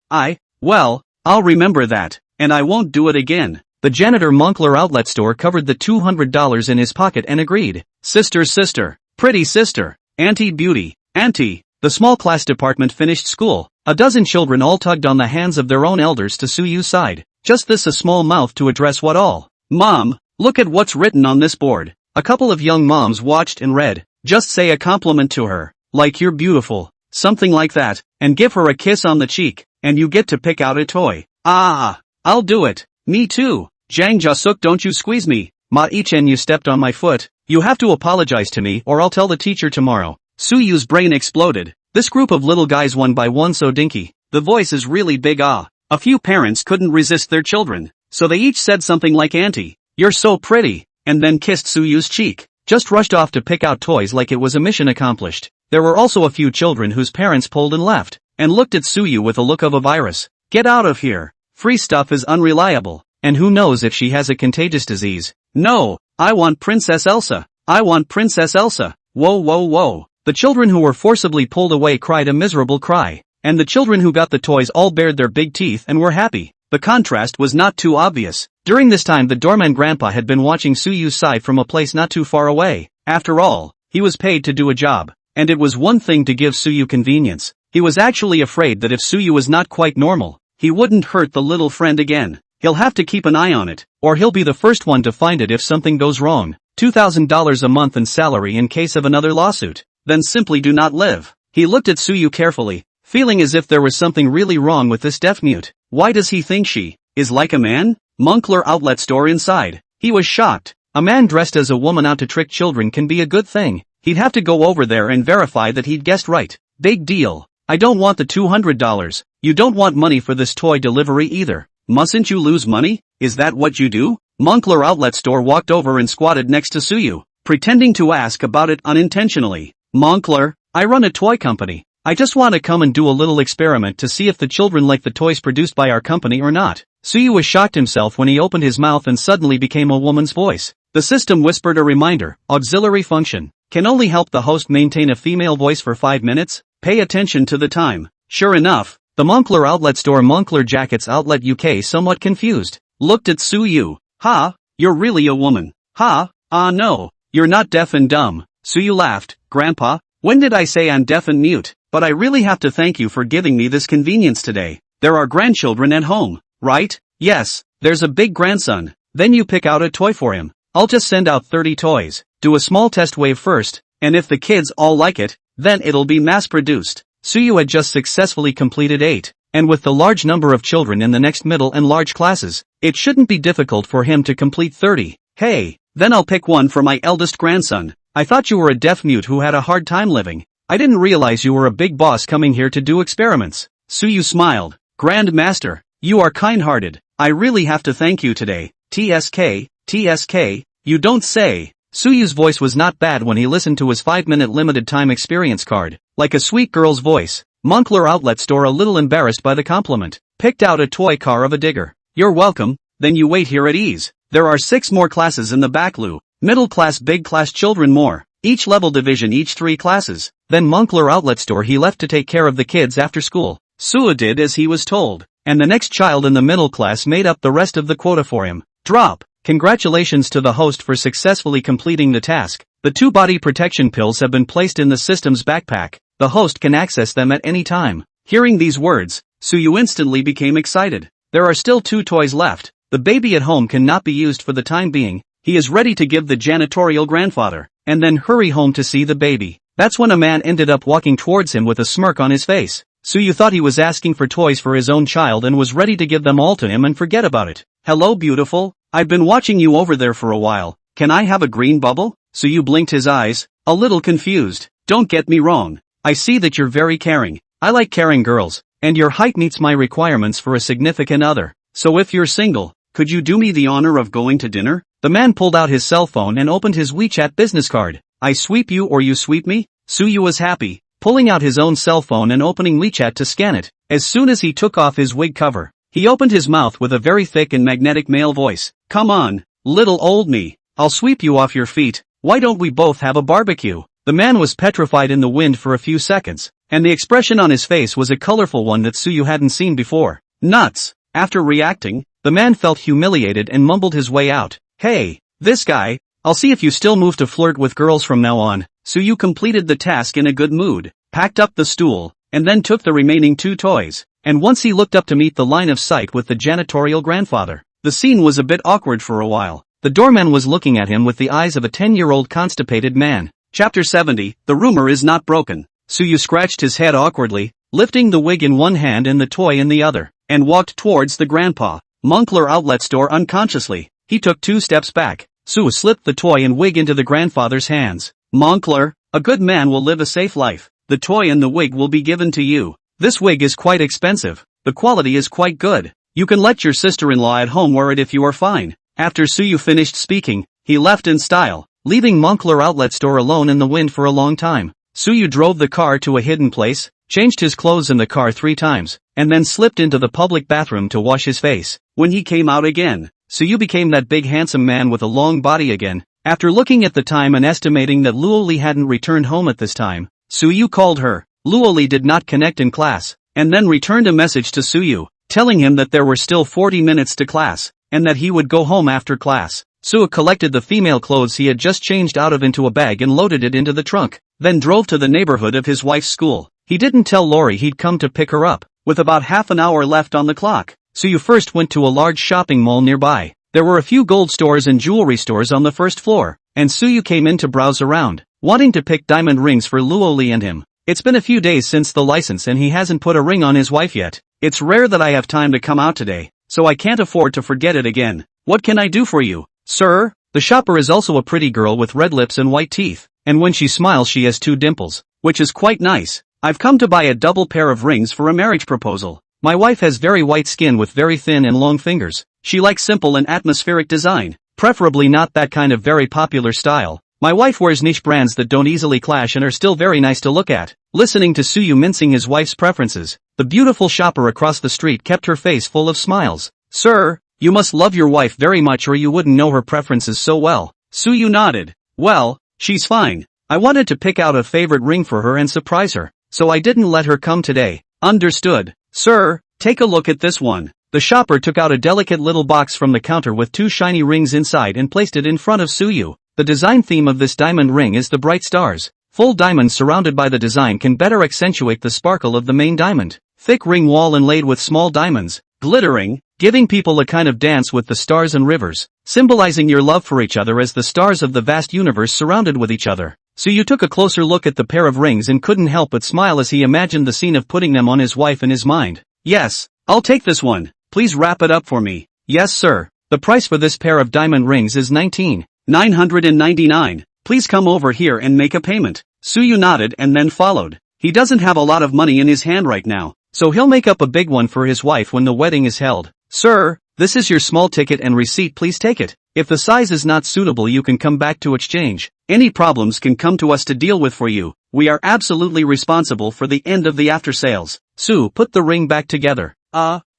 Well, I'll remember that, and I won't do it again. The janitor Moncler outlet store covered the $200 in his pocket and agreed. Sister, pretty sister, auntie beauty, auntie. The small class department finished school. A dozen children all tugged on the hands of their own elders to Suyu's side. Just this a small mouth to address what all. Mom, look at what's written on this board. A couple of young moms watched and read. Just say a compliment to her, like you're beautiful, something like that, and give her a kiss on the cheek, and you get to pick out a toy. Ah, I'll do it. Me too. Jang Jasuk, don't you squeeze me. Ma Ichen, you stepped on my foot. You have to apologize to me or I'll tell the teacher tomorrow. Suyu's brain exploded. This group of little guys one by one so dinky. The voice is really big. A few parents couldn't resist their children, so they each said something like auntie, you're so pretty, and then kissed Suyu's cheek. Just rushed off to pick out toys like it was a mission accomplished. There were also a few children whose parents pulled and left, and looked at Suyu with a look of a virus. Get out of here. Free stuff is unreliable, and who knows if she has a contagious disease. No, I want Princess Elsa. I want Princess Elsa. Whoa. The children who were forcibly pulled away cried a miserable cry, and the children who got the toys all bared their big teeth and were happy. The contrast was not too obvious. During this time the doorman grandpa had been watching Suyu's side from a place not too far away. After all, he was paid to do a job, and it was one thing to give Suyu convenience. He was actually afraid that if Suyu was not quite normal, he wouldn't hurt the little friend again. He'll have to keep an eye on it, or he'll be the first one to find it if something goes wrong. $2,000 a month in salary in case of another lawsuit. Then simply do not live. He looked at Suyu carefully, feeling as if there was something really wrong with this deaf mute. Why does he think she is like a man? Moncler outlet store inside. He was shocked. A man dressed as a woman out to trick children can be a good thing. He'd have to go over there and verify that he'd guessed right. Big deal. I don't want the $200. You don't want money for this toy delivery either. Mustn't you lose money? Is that what you do? Moncler outlet store walked over and squatted next to Suyu, pretending to ask about it unintentionally. Moncler, I run a toy company. I just want to come and do a little experiment to see if the children like the toys produced by our company or not. Suyu was shocked himself when he opened his mouth and suddenly became a woman's voice. The system whispered a reminder. Auxiliary function. Can only help the host maintain a female voice for 5 minutes. Pay attention to the time. Sure enough, the Moncler outlet store Moncler Jackets Outlet UK, somewhat confused, looked at Suyu. Ha, you're really a woman. Ha, no, you're not deaf and dumb. Suyu laughed. Grandpa, when did I say I'm deaf and mute? But I really have to thank you for giving me this convenience today. There are grandchildren at home, right? Yes, there's a big grandson. Then you pick out a toy for him. I'll just send out 30 toys. Do a small test wave first, and if the kids all like it, then it'll be mass-produced. Suyu had just successfully completed 8, and with the large number of children in the next middle and large classes, it shouldn't be difficult for him to complete 30. Hey, then I'll pick one for my eldest grandson. I thought you were a deaf mute who had a hard time living. I didn't realize you were a big boss coming here to do experiments. Suyu smiled. Grand Master, you are kind-hearted. I really have to thank you today. TSK, you don't say. Suyu's voice was not bad when he listened to his 5-minute limited time experience card. Like a sweet girl's voice. Moncler outlet store, a little embarrassed by the compliment, picked out a toy car of a digger. You're welcome, then you wait here at ease. There are 6 more classes in the back loo. Middle class, big class, children more. Each level division, each 3 classes. Then Moncler outlet store he left to take care of the kids after school. Suyu did as he was told, and the next child in the middle class made up the rest of the quota for him. Drop. Congratulations to the host for successfully completing the task. The 2 body protection pills have been placed in the system's backpack. The host can access them at any time. Hearing these words, Suyu instantly became excited. There are still 2 toys left. The baby at home cannot be used for the time being. He is ready to give the janitorial grandfather, and then hurry home to see the baby. That's when a man ended up walking towards him with a smirk on his face. Suyu thought he was asking for toys for his own child and was ready to give them all to him and forget about it. Hello beautiful, I've been watching you over there for a while. Can I have a green bubble? Suyu blinked his eyes, a little confused. Don't get me wrong. I see that you're very caring. I like caring girls, and your height meets my requirements for a significant other. So if you're single, could you do me the honor of going to dinner? The man pulled out his cell phone and opened his WeChat business card. I sweep you or you sweep me? Suyu was happy, pulling out his own cell phone and opening WeChat to scan it. As soon as he took off his wig cover, he opened his mouth with a very thick and magnetic male voice. Come on, little old me. I'll sweep you off your feet. Why don't we both have a barbecue? The man was petrified in the wind for a few seconds, and the expression on his face was a colorful one that Suyu hadn't seen before. Nuts! After reacting, the man felt humiliated and mumbled his way out. Hey, this guy, I'll see if you still move to flirt with girls from now on. Suyu completed the task in a good mood, packed up the stool, and then took the remaining 2 toys. And once he looked up to meet the line of sight with the janitorial grandfather. The scene was a bit awkward for a while. The doorman was looking at him with the eyes of a 10-year-old constipated man. Chapter 70, The Rumor Is Not Broken. Suyu scratched his head awkwardly, lifting the wig in one hand and the toy in the other, and walked towards the Grandpa Moncler outlet store unconsciously. He took 2 steps back. Suyu slipped the toy and wig into the grandfather's hands. Moncler, a good man will live a safe life. The toy and the wig will be given to you. This wig is quite expensive. The quality is quite good. You can let your sister-in-law at home wear it if you are fine. After Suyu finished speaking, he left in style, leaving Moncler outlet store alone in the wind for a long time. Suyu drove the car to a hidden place, changed his clothes in the car 3 times, and then slipped into the public bathroom to wash his face. When he came out again, Suyu became that big handsome man with a long body again. After looking at the time and estimating that Luoli hadn't returned home at this time, Suyu called her. Luoli did not connect in class, and then returned a message to Suyu, telling him that there were still 40 minutes to class, and that he would go home after class. Suyu collected the female clothes he had just changed out of into a bag and loaded it into the trunk, then drove to the neighborhood of his wife's school. He didn't tell Lori he'd come to pick her up. With about half an hour left on the clock, Suyu first went to a large shopping mall nearby. There were a few gold stores and jewelry stores on the first floor, and Suyu came in to browse around, wanting to pick diamond rings for Luoli and him. It's been a few days since the license and he hasn't put a ring on his wife yet. It's rare that I have time to come out today, so I can't afford to forget it again. What can I do for you, sir? The shopper is also a pretty girl with red lips and white teeth, and when she smiles she has 2 dimples, which is quite nice. I've come to buy a double pair of rings for a marriage proposal. My wife has very white skin with very thin and long fingers. She likes simple and atmospheric design, preferably not that kind of very popular style. My wife wears niche brands that don't easily clash and are still very nice to look at. Listening to Suyu mincing his wife's preferences, the beautiful shopper across the street kept her face full of smiles. Sir, you must love your wife very much or you wouldn't know her preferences so well. Suyu nodded. Well, she's fine. I wanted to pick out a favorite ring for her and surprise her, so I didn't let her come today. Understood. Sir, take a look at this one. The shopper took out a delicate little box from the counter with 2 shiny rings inside and placed it in front of Suyu. The design theme of this diamond ring is the bright stars. Full diamonds surrounded by the design can better accentuate the sparkle of the main diamond. Thick ring wall inlaid with small diamonds, glittering, giving people a kind of dance with the stars and rivers, symbolizing your love for each other as the stars of the vast universe surrounded with each other. Suyu took a closer look at the pair of rings and couldn't help but smile as he imagined the scene of putting them on his wife in his mind. Yes, I'll take this one. Please wrap it up for me. Yes, sir. The price for this pair of diamond rings is 19,999. Please come over here and make a payment. Suyu nodded and then followed. He doesn't have a lot of money in his hand right now, so he'll make up a big one for his wife when the wedding is held. Sir, this is your small ticket and receipt, please take it. If the size is not suitable you can come back to exchange. Any problems can come to us to deal with for you. We are absolutely responsible for the end of the after sales. Suyu put the ring back together.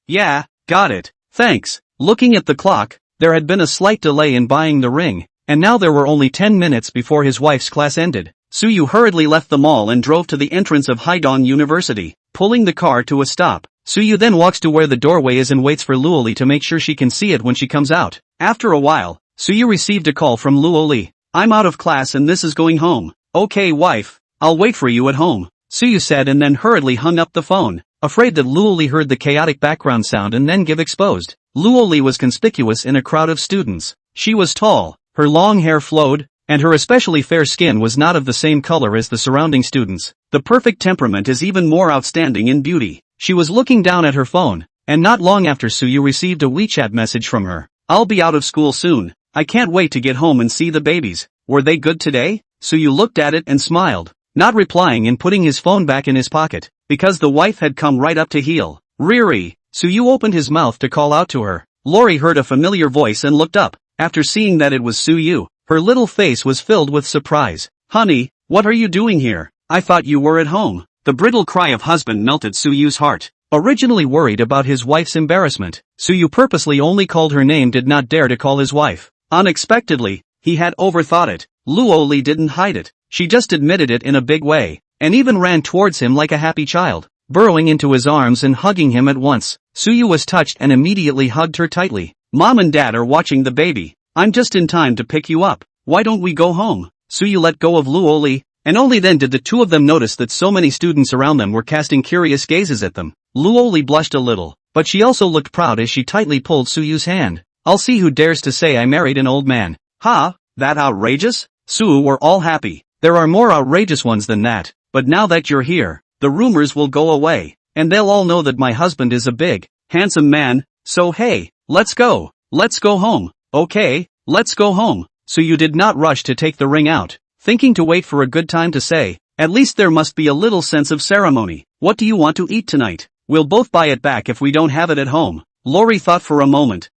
Yeah, got it. Thanks. Looking at the clock, there had been a slight delay in buying the ring, and now there were only 10 minutes before his wife's class ended. Suyu hurriedly left the mall and drove to the entrance of Haidong University, pulling the car to a stop. Suyu then walks to where the doorway is and waits for Luoli to make sure she can see it when she comes out. After a while, Suyu received a call from Luoli. I'm out of class and this is going home. Okay wife, I'll wait for you at home, Suyu said and then hurriedly hung up the phone, afraid that Luoli heard the chaotic background sound and then give exposed. Luoli was conspicuous in a crowd of students. She was tall, her long hair flowed, and her especially fair skin was not of the same color as the surrounding students. The perfect temperament is even more outstanding in beauty. She was looking down at her phone, and not long after Suyu received a WeChat message from her. I'll be out of school soon. I can't wait to get home and see the babies. Were they good today? Suyu looked at it and smiled, not replying and putting his phone back in his pocket, because the wife had come right up to heel. Riri. Suyu opened his mouth to call out to her. Lori heard a familiar voice and looked up. After seeing that it was Suyu, her little face was filled with surprise. Honey, what are you doing here? I thought you were at home. The brittle cry of husband melted Suyu's heart. Originally worried about his wife's embarrassment, Suyu purposely only called her name, did not dare to call his wife. Unexpectedly, he had overthought it. Luoli didn't hide it. She just admitted it in a big way, and even ran towards him like a happy child. burrowing into his arms and hugging him at once. Suyu was touched and immediately hugged her tightly. Mom and Dad are watching the baby. I'm just in time to pick you up. Why don't we go home? Suyu let go of Luoli, and only then did the two of them notice that so many students around them were casting curious gazes at them. Luoli blushed a little, but she also looked proud as she tightly pulled Suyu's hand. I'll see who dares to say I married an old man. Ha, that outrageous? Suyu were all happy. There are more outrageous ones than that, but now that you're here, the rumors will go away, and they'll all know that my husband is a big, handsome man, so hey, let's go home. Okay, let's go home. Suyu did not rush to take the ring out, thinking to wait for a good time to say, at least there must be a little sense of ceremony. What do you want to eat tonight? We'll both buy it back if we don't have it at home. Lori thought for a moment.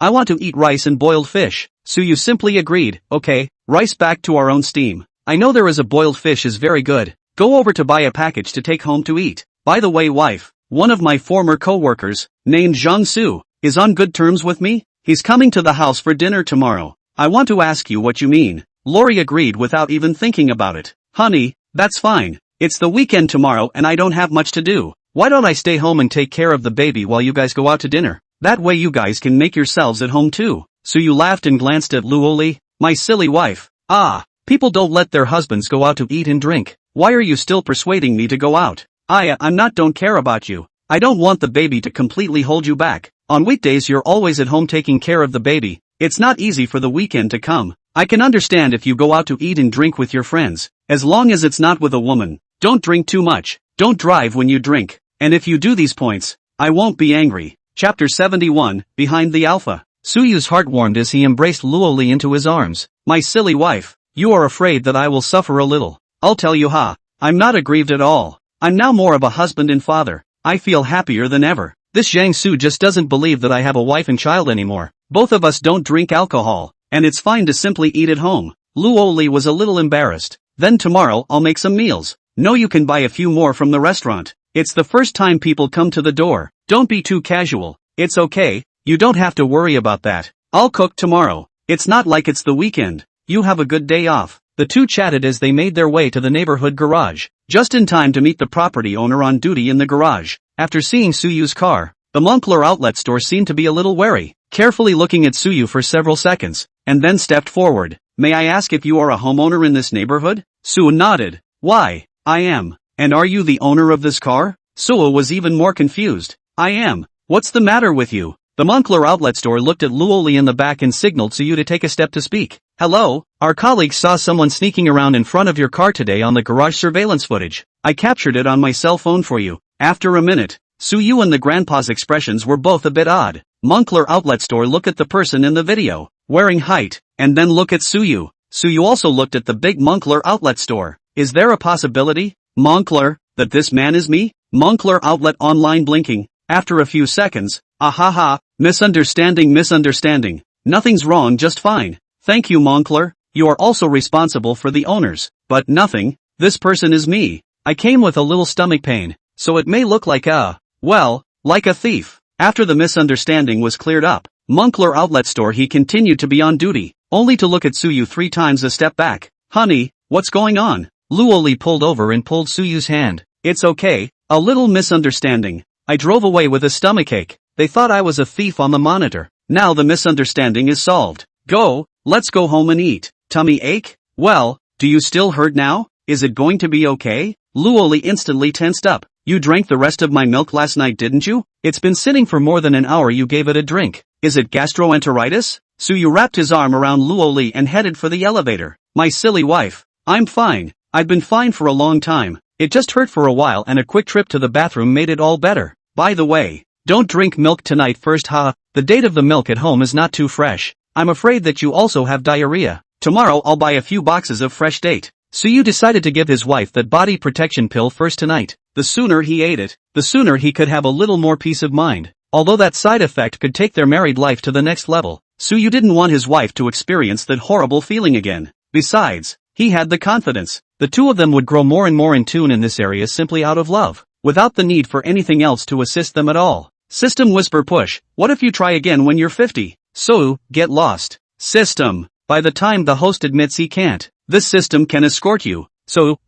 I want to eat rice and boiled fish. Suyu simply agreed, okay, rice back to our own steam. I know there is a boiled fish is very good. Go over to buy a package to take home to eat. By the way, wife, one of my former co-workers, named Zhang Su, is on good terms with me. He's coming to the house for dinner tomorrow. I want to ask you what you mean. Lori agreed without even thinking about it. Honey, that's fine. It's the weekend tomorrow and I don't have much to do. Why don't I stay home and take care of the baby while you guys go out to dinner? That way you guys can make yourselves at home too. Suyu laughed and glanced at Luoli. My silly wife. People don't let their husbands go out to eat and drink. Why are you still persuading me to go out? Don't care about you. I don't want the baby to completely hold you back. On weekdays you're always at home taking care of the baby. It's not easy for the weekend to come. I can understand if you go out to eat and drink with your friends, as long as it's not with a woman. Don't drink too much. Don't drive when you drink. And if you do these points, I won't be angry. Chapter 71, Behind the Alpha. Suyu's heart warmed as he embraced Luoli into his arms. My silly wife, you are afraid that I will suffer a little. I'll tell you I'm not aggrieved at all. I'm now more of a husband and father. I feel happier than ever. This Zhang Su just doesn't believe that I have a wife and child anymore. Both of us don't drink alcohol, and it's fine to simply eat at home. Luoli was a little embarrassed. Then tomorrow I'll make some meals. No, you can buy a few more from the restaurant. It's the first time people come to the door. Don't be too casual. It's okay, you don't have to worry about that. I'll cook tomorrow. It's not like it's the weekend. You have a good day off. The two chatted as they made their way to the neighborhood garage, just in time to meet the property owner on duty in the garage. After seeing Suyu's car, the Moncler outlet store seemed to be a little wary, carefully looking at Suyu for several seconds, and then stepped forward. May I ask if you are a homeowner in this neighborhood? Suyu nodded. Why, I am. And are you the owner of this car? Suyu was even more confused. I am. What's the matter with you? The Moncler outlet store looked at Luoli in the back and signaled Suyu to take a step to speak. Hello, our colleagues saw someone sneaking around in front of your car today on the garage surveillance footage. I captured it on my cell phone for you. After a minute, Suyu and the grandpa's expressions were both a bit odd. Moncler outlet store looked at the person in the video, wearing height, and then look at Suyu. Suyu also looked at the big Moncler outlet store. Is there a possibility, Moncler, that this man is me? Moncler outlet online blinking. After a few seconds, misunderstanding. Nothing's wrong, just fine. Thank you, Moncler. You are also responsible for the owners, but nothing. This person is me. I came with a little stomach pain, so it may look like like a thief. After the misunderstanding was cleared up, Moncler outlet store he continued to be on duty, only to look at Suyu 3 times a step back. Honey, what's going on? Luoli pulled over and pulled Suyu's hand. It's okay, a little misunderstanding. I drove away with a stomachache. They thought I was a thief on the monitor. Now the misunderstanding is solved. Let's go home and eat. Tummy ache? Well, do you still hurt now? Is it going to be okay? Luoli instantly tensed up. You drank the rest of my milk last night, didn't you? It's been sitting for more than an hour. You gave it a drink. Is it gastroenteritis? Suyu wrapped his arm around Luoli and headed for the elevator. My silly wife. I'm fine. I've been fine for a long time. It just hurt for a while and a quick trip to the bathroom made it all better. By the way, don't drink milk tonight first. The date of the milk at home is not too fresh. I'm afraid that you also have diarrhea. Tomorrow I'll buy a few boxes of fresh date. Suyu decided to give his wife that body protection pill first tonight. The sooner he ate it, the sooner he could have a little more peace of mind. Although that side effect could take their married life to the next level, Suyu didn't want his wife to experience that horrible feeling again. Besides, he had the confidence. The two of them would grow more and more in tune in this area simply out of love, without the need for anything else to assist them at all. System whisper push. What if you try again when you're 50? So, get lost. System. By the time the host admits he can't, this system can escort you. So,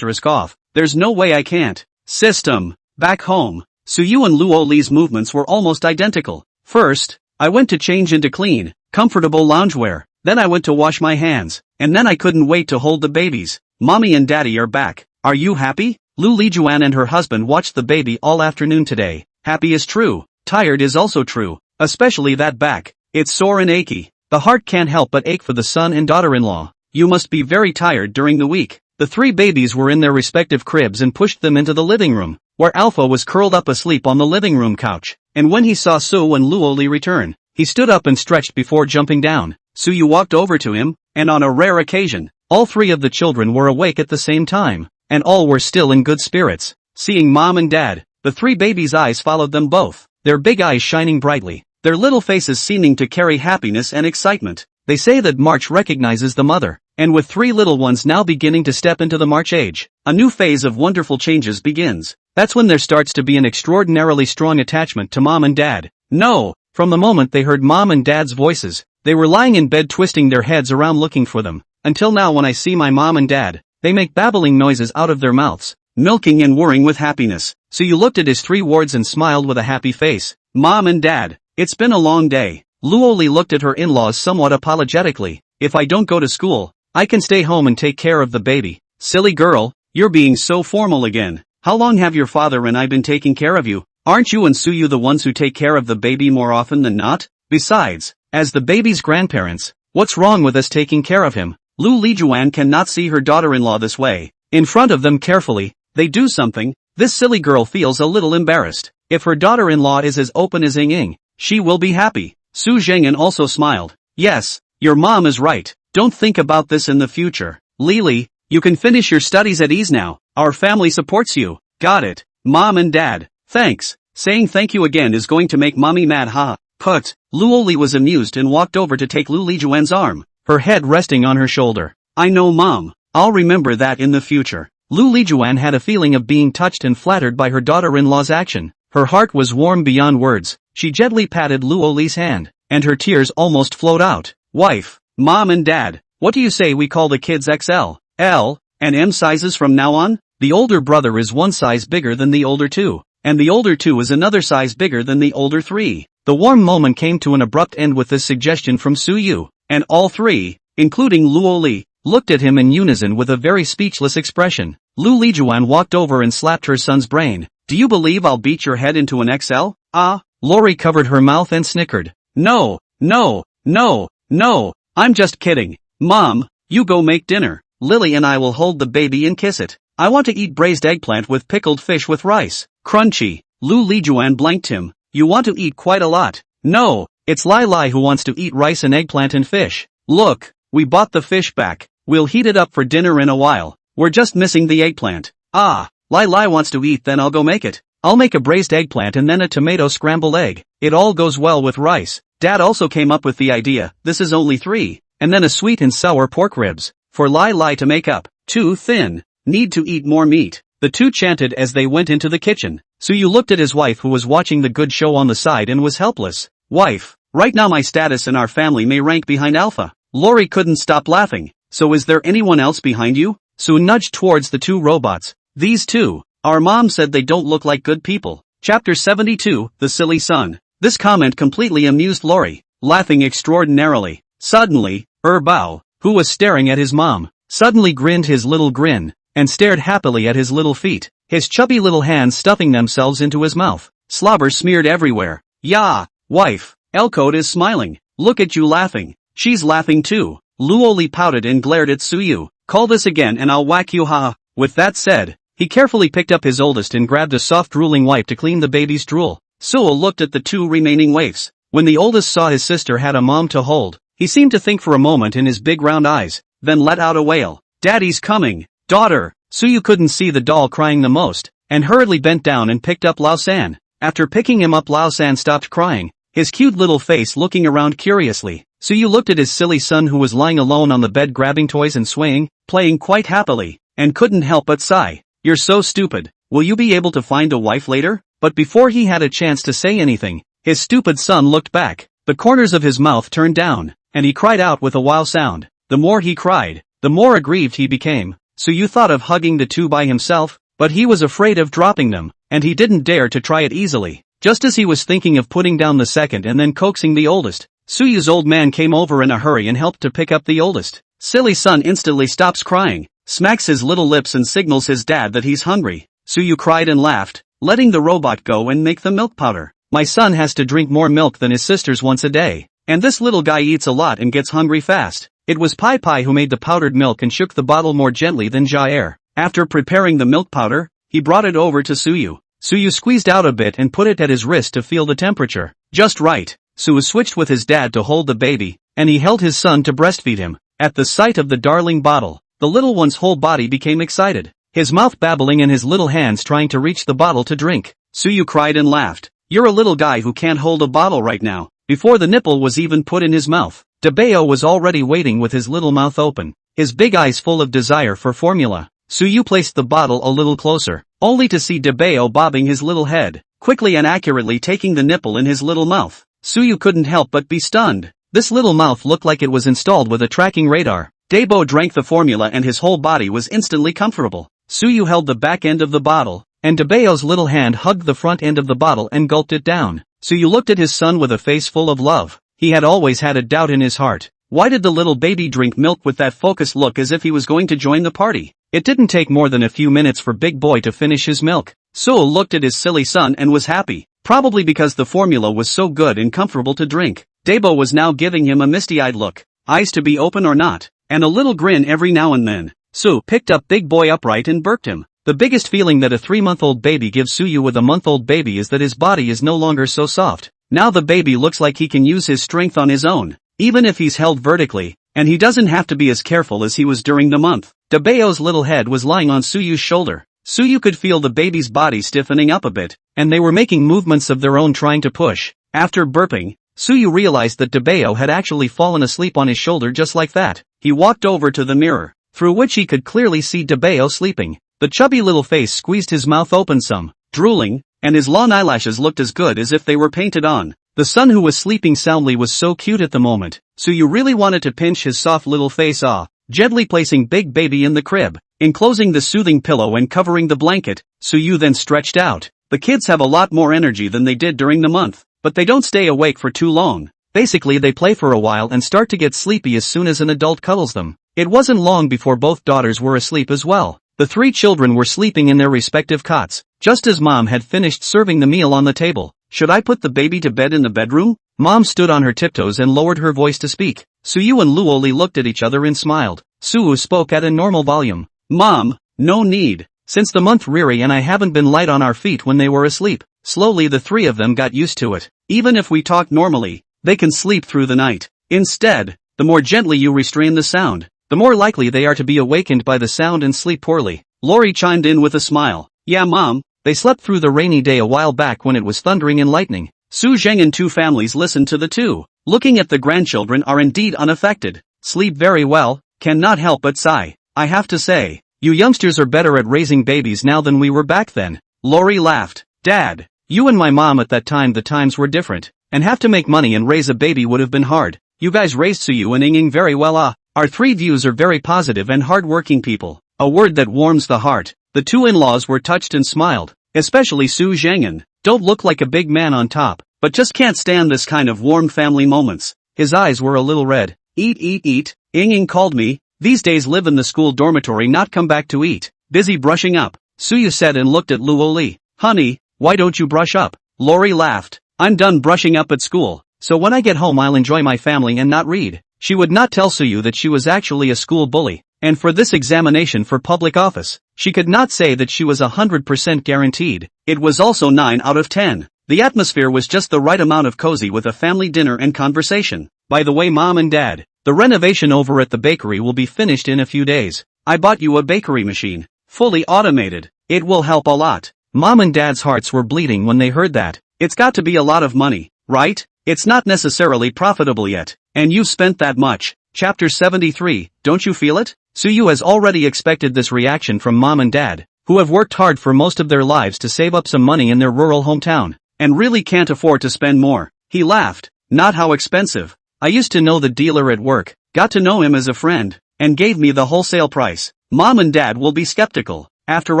off. there's no way I can't. System. Back home, Suyu and Luoli's movements were almost identical. First, I went to change into clean, comfortable loungewear, then I went to wash my hands, and then I couldn't wait to hold the babies. Mommy and Daddy are back. Are you happy? Lu Lijuan and her husband watched the baby all afternoon today. Happy is true, tired is also true, especially that back. It's sore and achy. The heart can't help but ache for the son and daughter-in-law. You must be very tired during the week. The three babies were in their respective cribs and pushed them into the living room, where Alpha was curled up asleep on the living room couch. And when he saw Su and Luoli return, he stood up and stretched before jumping down. Suyu walked over to him, and on a rare occasion, all three of the children were awake at the same time, and all were still in good spirits. Seeing Mom and Dad, the three babies' eyes followed them both, their big eyes shining brightly, their little faces seeming to carry happiness and excitement. They say that March recognizes the mother, and with three little ones now beginning to step into the March age, a new phase of wonderful changes begins. That's when there starts to be an extraordinarily strong attachment to Mom and Dad. No, from the moment they heard Mom and Dad's voices, they were lying in bed twisting their heads around looking for them. Until now when I see my Mom and Dad, they make babbling noises out of their mouths, milking and whirring with happiness. So you looked at his three wards and smiled with a happy face. Mom and Dad, it's been a long day. Luoli looked at her in-laws somewhat apologetically. If I don't go to school, I can stay home and take care of the baby. Silly girl, you're being so formal again. How long have your father and I been taking care of you? Aren't you and Suyu the ones who take care of the baby more often than not? Besides, as the baby's grandparents, what's wrong with us taking care of him? Lu Lijuan cannot see her daughter-in-law this way. In front of them carefully, they do something. This silly girl feels a little embarrassed. If her daughter-in-law is as open as Ying, she will be happy. Su Zheng'an also smiled. Yes, your mom is right. Don't think about this in the future. Lily, you can finish your studies at ease now. Our family supports you. Got it, Mom and Dad. Thanks. Saying thank you again is going to make Mommy mad, ha. Put. Luoli was amused and walked over to take Lu Lijuan's arm, her head resting on her shoulder. I know Mom. I'll remember that in the future. Lu Lijuan had a feeling of being touched and flattered by her daughter-in-law's action. Her heart was warm beyond words. She gently patted Luoli's hand, and her tears almost flowed out. Wife, Mom and Dad, what do you say we call the kids XL, L, and M sizes from now on? The older brother is one size bigger than the older two, and the older two is another size bigger than the older three. The warm moment came to an abrupt end with this suggestion from Suyu, and all three, including Luoli, looked at him in unison with a very speechless expression. Lu Lijuan walked over and slapped her son's brain. Do you believe I'll beat your head into an XL? Ah, Lori covered her mouth and snickered. No, no, no, no, I'm just kidding. Mom, you go make dinner. Lily and I will hold the baby and kiss it. I want to eat braised eggplant with pickled fish with rice. Crunchy. Lu Lijuan blanked him. You want to eat quite a lot. No, it's Lai Lai who wants to eat rice and eggplant and fish. Look, we bought the fish back. We'll heat it up for dinner in a while. We're just missing the eggplant. Ah, Lai Lai wants to eat, then I'll go make it. I'll make a braised eggplant and then a tomato scrambled egg. It all goes well with rice. Dad also came up with the idea. This is only 3. And then a sweet and sour pork ribs. For Lai Lai to make up. Too thin. Need to eat more meat. The two chanted as they went into the kitchen. Suyu looked at his wife who was watching the good show on the side and was helpless. Wife, right now my status in our family may rank behind Alpha. Lori couldn't stop laughing. So is there anyone else behind you? Su nudged towards the two robots. These two. Our mom said they don't look like good people. Chapter 72, The Silly Son. This comment completely amused Lori, laughing extraordinarily. Suddenly, Bao, who was staring at his mom, suddenly grinned his little grin, and stared happily at his little feet, his chubby little hands stuffing themselves into his mouth. Slobber smeared everywhere. Yeah, wife, Elcode is smiling. Look at you laughing. She's laughing too. Luoli pouted and glared at Suyu. Call this again and I'll whack you, ha. With that said, he carefully picked up his oldest and grabbed a soft drooling wipe to clean the baby's drool. Suyu looked at the two remaining waifs. When the oldest saw his sister had a mom to hold, he seemed to think for a moment in his big round eyes, then let out a wail. Daddy's coming. Daughter. Suyu couldn't see the doll crying the most, and hurriedly bent down and picked up Lao San. After picking him up, Lao San stopped crying, his cute little face looking around curiously. Suyu looked at his silly son who was lying alone on the bed grabbing toys and swaying, playing quite happily, and couldn't help but sigh. You're so stupid. Will you be able to find a wife later? But before he had a chance to say anything, his stupid son looked back. The corners of his mouth turned down, and he cried out with a wow sound. The more he cried, the more aggrieved he became. So you thought of hugging the two by himself? but he was afraid of dropping them, and he didn't dare to try it easily. Just as he was thinking of putting down the second and then coaxing the oldest, Suyu's old man came over in a hurry and helped to pick up the oldest. Silly son instantly stops crying, smacks his little lips and signals his dad that he's hungry. Suyu cried and laughed, letting the robot go and make the milk powder. My son has to drink more milk than his sisters once a day, and this little guy eats a lot and gets hungry fast. It was Pai Pai who made the powdered milk and shook the bottle more gently than Jair. After preparing the milk powder, he brought it over to Suyu. Suyu squeezed out a bit and put it at his wrist to feel the temperature. Just right. Suyu switched with his dad to hold the baby, and he held his son to breastfeed him. At the sight of the darling bottle, the little one's whole body became excited, his mouth babbling and his little hands trying to reach the bottle to drink. Suyu cried and laughed. You're a little guy who can't hold a bottle right now. Before the nipple was even put in his mouth, Debeo was already waiting with his little mouth open, his big eyes full of desire for formula. Suyu placed the bottle a little closer, only to see Debeo bobbing his little head, quickly and accurately taking the nipple in his little mouth. Suyu couldn't help but be stunned. This little mouth looked like it was installed with a tracking radar. Debeo drank the formula and his whole body was instantly comfortable. Suyu held the back end of the bottle, and Debeo's little hand hugged the front end of the bottle and gulped it down. Suyu looked at his son with a face full of love. He had always had a doubt in his heart. Why did the little baby drink milk with that focused look as if he was going to join the party? It didn't take more than a few minutes for Big Boy to finish his milk. Suyu looked at his silly son and was happy, probably because the formula was so good and comfortable to drink. Debeo was now giving him a misty-eyed look, eyes to be open or not, and a little grin every now and then. Suyu picked up Big Boy upright and burped him. The biggest feeling that a 3-month-old baby gives Suyu with a month-old baby is that his body is no longer so soft. Now the baby looks like he can use his strength on his own, even if he's held vertically, and he doesn't have to be as careful as he was during the month. Debeo's little head was lying on Suyu's shoulder. Suyu could feel the baby's body stiffening up a bit, and they were making movements of their own trying to push. After burping, Suyu realized that Debeo had actually fallen asleep on his shoulder just like that. He walked over to the mirror, through which he could clearly see Debeo sleeping. The chubby little face squeezed his mouth open some, drooling, and his long eyelashes looked as good as if they were painted on. The son who was sleeping soundly was so cute at the moment, Suyu really wanted to pinch his soft little face off, gently placing Big Baby in the crib, enclosing the soothing pillow and covering the blanket. Suyu then stretched out. The kids have a lot more energy than they did during the month, but they don't stay awake for too long. Basically they play for a while and start to get sleepy as soon as an adult cuddles them. It wasn't long before both daughters were asleep as well. The 3 children were sleeping in their respective cots, just as Mom had finished serving the meal on the table. Should I put the baby to bed in the bedroom? Mom stood on her tiptoes and lowered her voice to speak. Suyu and Luoli looked at each other and smiled. Suyu spoke at a normal volume. Mom, no need. Since the month Riri and I haven't been light on our feet when they were asleep. Slowly the 3 of them got used to it. Even if we talk normally, they can sleep through the night. Instead, the more gently you restrain the sound, the more likely they are to be awakened by the sound and sleep poorly. Lori chimed in with a smile. Yeah Mom, they slept through the rainy day a while back when it was thundering and lightning. Su Zheng and 2 families listened to the 2. Looking at the grandchildren are indeed unaffected. Sleep very well, cannot help but sigh. I have to say, you youngsters are better at raising babies now than we were back then. Lori laughed. Dad, you and my mom at that time the times were different, and have to make money and raise a baby would have been hard. You guys raised Suyu and Yinging very well. Our 3 views are very positive and hard-working people. A word that warms the heart. The 2 in-laws were touched and smiled, especially Su Zhengin. Don't look like a big man on top, but just can't stand this kind of warm family moments. His eyes were a little red. Eat. Yinging called me. These days live in the school dormitory, not come back to eat. Busy brushing up. Suyu said and looked at Luoli. Honey, why don't you brush up? Lori laughed. I'm done brushing up at school, so when I get home I'll enjoy my family and not read. She would not tell Suyu that she was actually a school bully, and for this examination for public office, she could not say that she was 100% guaranteed. It was also 9 out of 10. The atmosphere was just the right amount of cozy with a family dinner and conversation. By the way Mom and Dad, the renovation over at the bakery will be finished in a few days. I bought you a bakery machine, fully automated. It will help a lot. Mom and Dad's hearts were bleeding when they heard that. It's got to be a lot of money, right? It's not necessarily profitable yet, and you've spent that much. Chapter 73, don't you feel it? Suyu has already expected this reaction from Mom and Dad, who have worked hard for most of their lives to save up some money in their rural hometown, and really can't afford to spend more. He laughed. Not how expensive. I used to know the dealer at work, got to know him as a friend, and gave me the wholesale price. Mom and Dad will be skeptical. After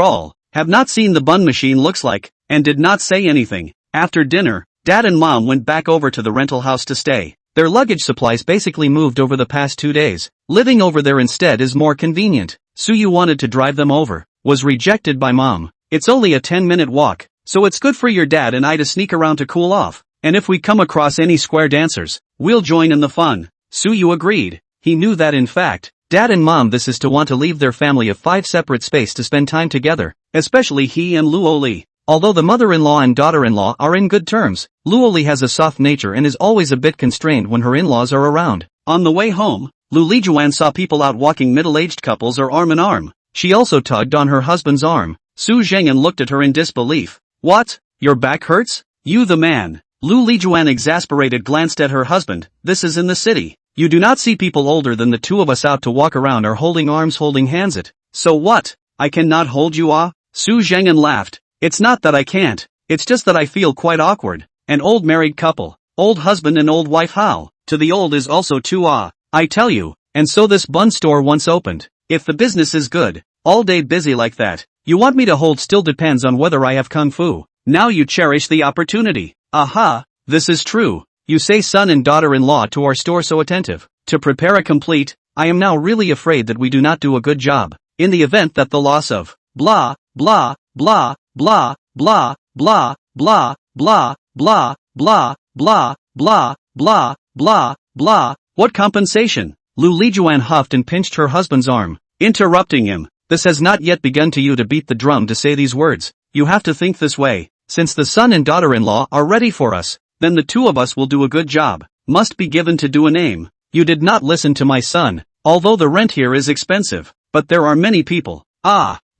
all, Have not seen the bun machine looks like, and did not say anything. After dinner, Dad and Mom went back over to the rental house to stay. Their luggage supplies basically moved over the past 2 days. Living over there instead is more convenient. Suyu wanted to drive them over, was rejected by Mom. It's only a 10-minute walk, so it's good for your dad and I to sneak around to cool off. And if we come across any square dancers, we'll join in the fun. Suyu agreed. He knew that in fact, Dad and Mom this is to want to leave their family of 5 separate space to spend time together, especially he and Luoli. Although the mother-in-law and daughter-in-law are in good terms, Luoli has a soft nature and is always a bit constrained when her in-laws are around. On the way home, Lu Lijuan saw people out walking middle-aged couples or arm in arm. She also tugged on her husband's arm. Su Zhenghan looked at her in disbelief. What? Your back hurts? You the man. Lu Lijuan exasperated glanced at her husband. This is in the city. You do not see people older than the two of us out to walk around or holding arms holding hands it. So what? I cannot hold you Su Zhenghan laughed. It's not that I can't, it's just that I feel quite awkward. An old married couple, old husband and old wife how? To the old is also too I tell you, and so this bun store once opened. If the business is good, all day busy like that, you want me to hold still depends on whether I have kung fu. Now you cherish the opportunity. Aha, this is true. You say son and daughter-in-law to our store so attentive. To prepare a complete, I am now really afraid that we do not do a good job. In the event that the loss of blah, blah, blah, blah, blah, blah, blah, blah, blah, blah, blah, blah, blah, blah, blah. What compensation? Lu Lijuan huffed and pinched her husband's arm, interrupting him. This has not yet begun to you to beat the drum to say these words. You have to think this way. Since the son and daughter-in-law are ready for us, then the two of us will do a good job. Must be given to do a name. You did not listen to my son. Although the rent here is expensive, but there are many people,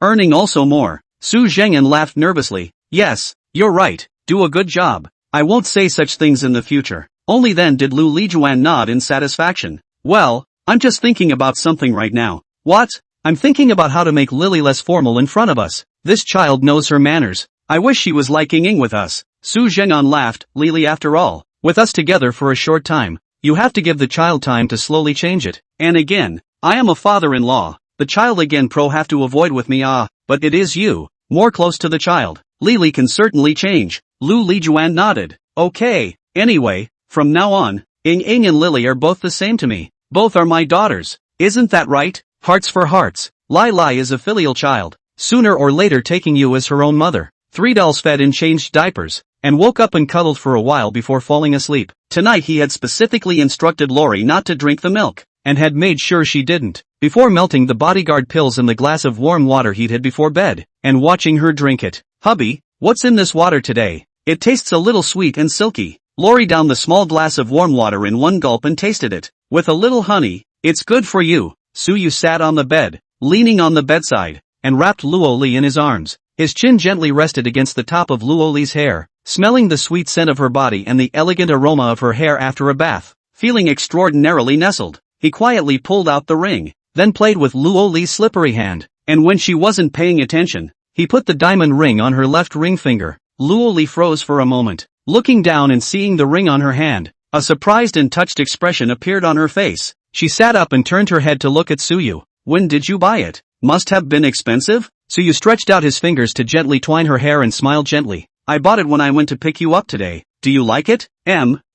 earning also more. Su Zhenghan laughed nervously. Yes, you're right, do a good job. I won't say such things in the future. Only then did Lu Lijuan nod in satisfaction. Well, I'm just thinking about something right now. What? I'm thinking about how to make Lily less formal in front of us. This child knows her manners. I wish she was like Ying with us. Su Zhenghan laughed. Lily after all, with us together for a short time. You have to give the child time to slowly change it. And again, I am a father-in-law. The child again have to avoid with me but it is you. More close to the child. Lily can certainly change. Lu Lijuan nodded. Okay, anyway, from now on, Ying and Lily are both the same to me. Both are my daughters. Isn't that right? Hearts for hearts. Lai Lai is a filial child. Sooner or later taking you as her own mother. 3 dolls fed and changed diapers, and woke up and cuddled for a while before falling asleep. Tonight he had specifically instructed Lori not to drink the milk, and had made sure she didn't, before melting the bodyguard pills in the glass of warm water he'd had before bed, and watching her drink it. Hubby, what's in this water today? It tastes a little sweet and silky. Lori downed the small glass of warm water in one gulp and tasted it. With a little honey, it's good for you. Suyu sat on the bed, leaning on the bedside, and wrapped Luoli in his arms. His chin gently rested against the top of Luoli's hair, smelling the sweet scent of her body and the elegant aroma of her hair after a bath. Feeling extraordinarily nestled, he quietly pulled out the ring, then played with Luoli's slippery hand, and when she wasn't paying attention, he put the diamond ring on her left ring finger. Luoli froze for a moment, looking down and seeing the ring on her hand. A surprised and touched expression appeared on her face. She sat up and turned her head to look at Suyu. When did you buy it? Must have been expensive? Suyu stretched out his fingers to gently twine her hair and smiled gently. I bought it when I went to pick you up today. Do you like it?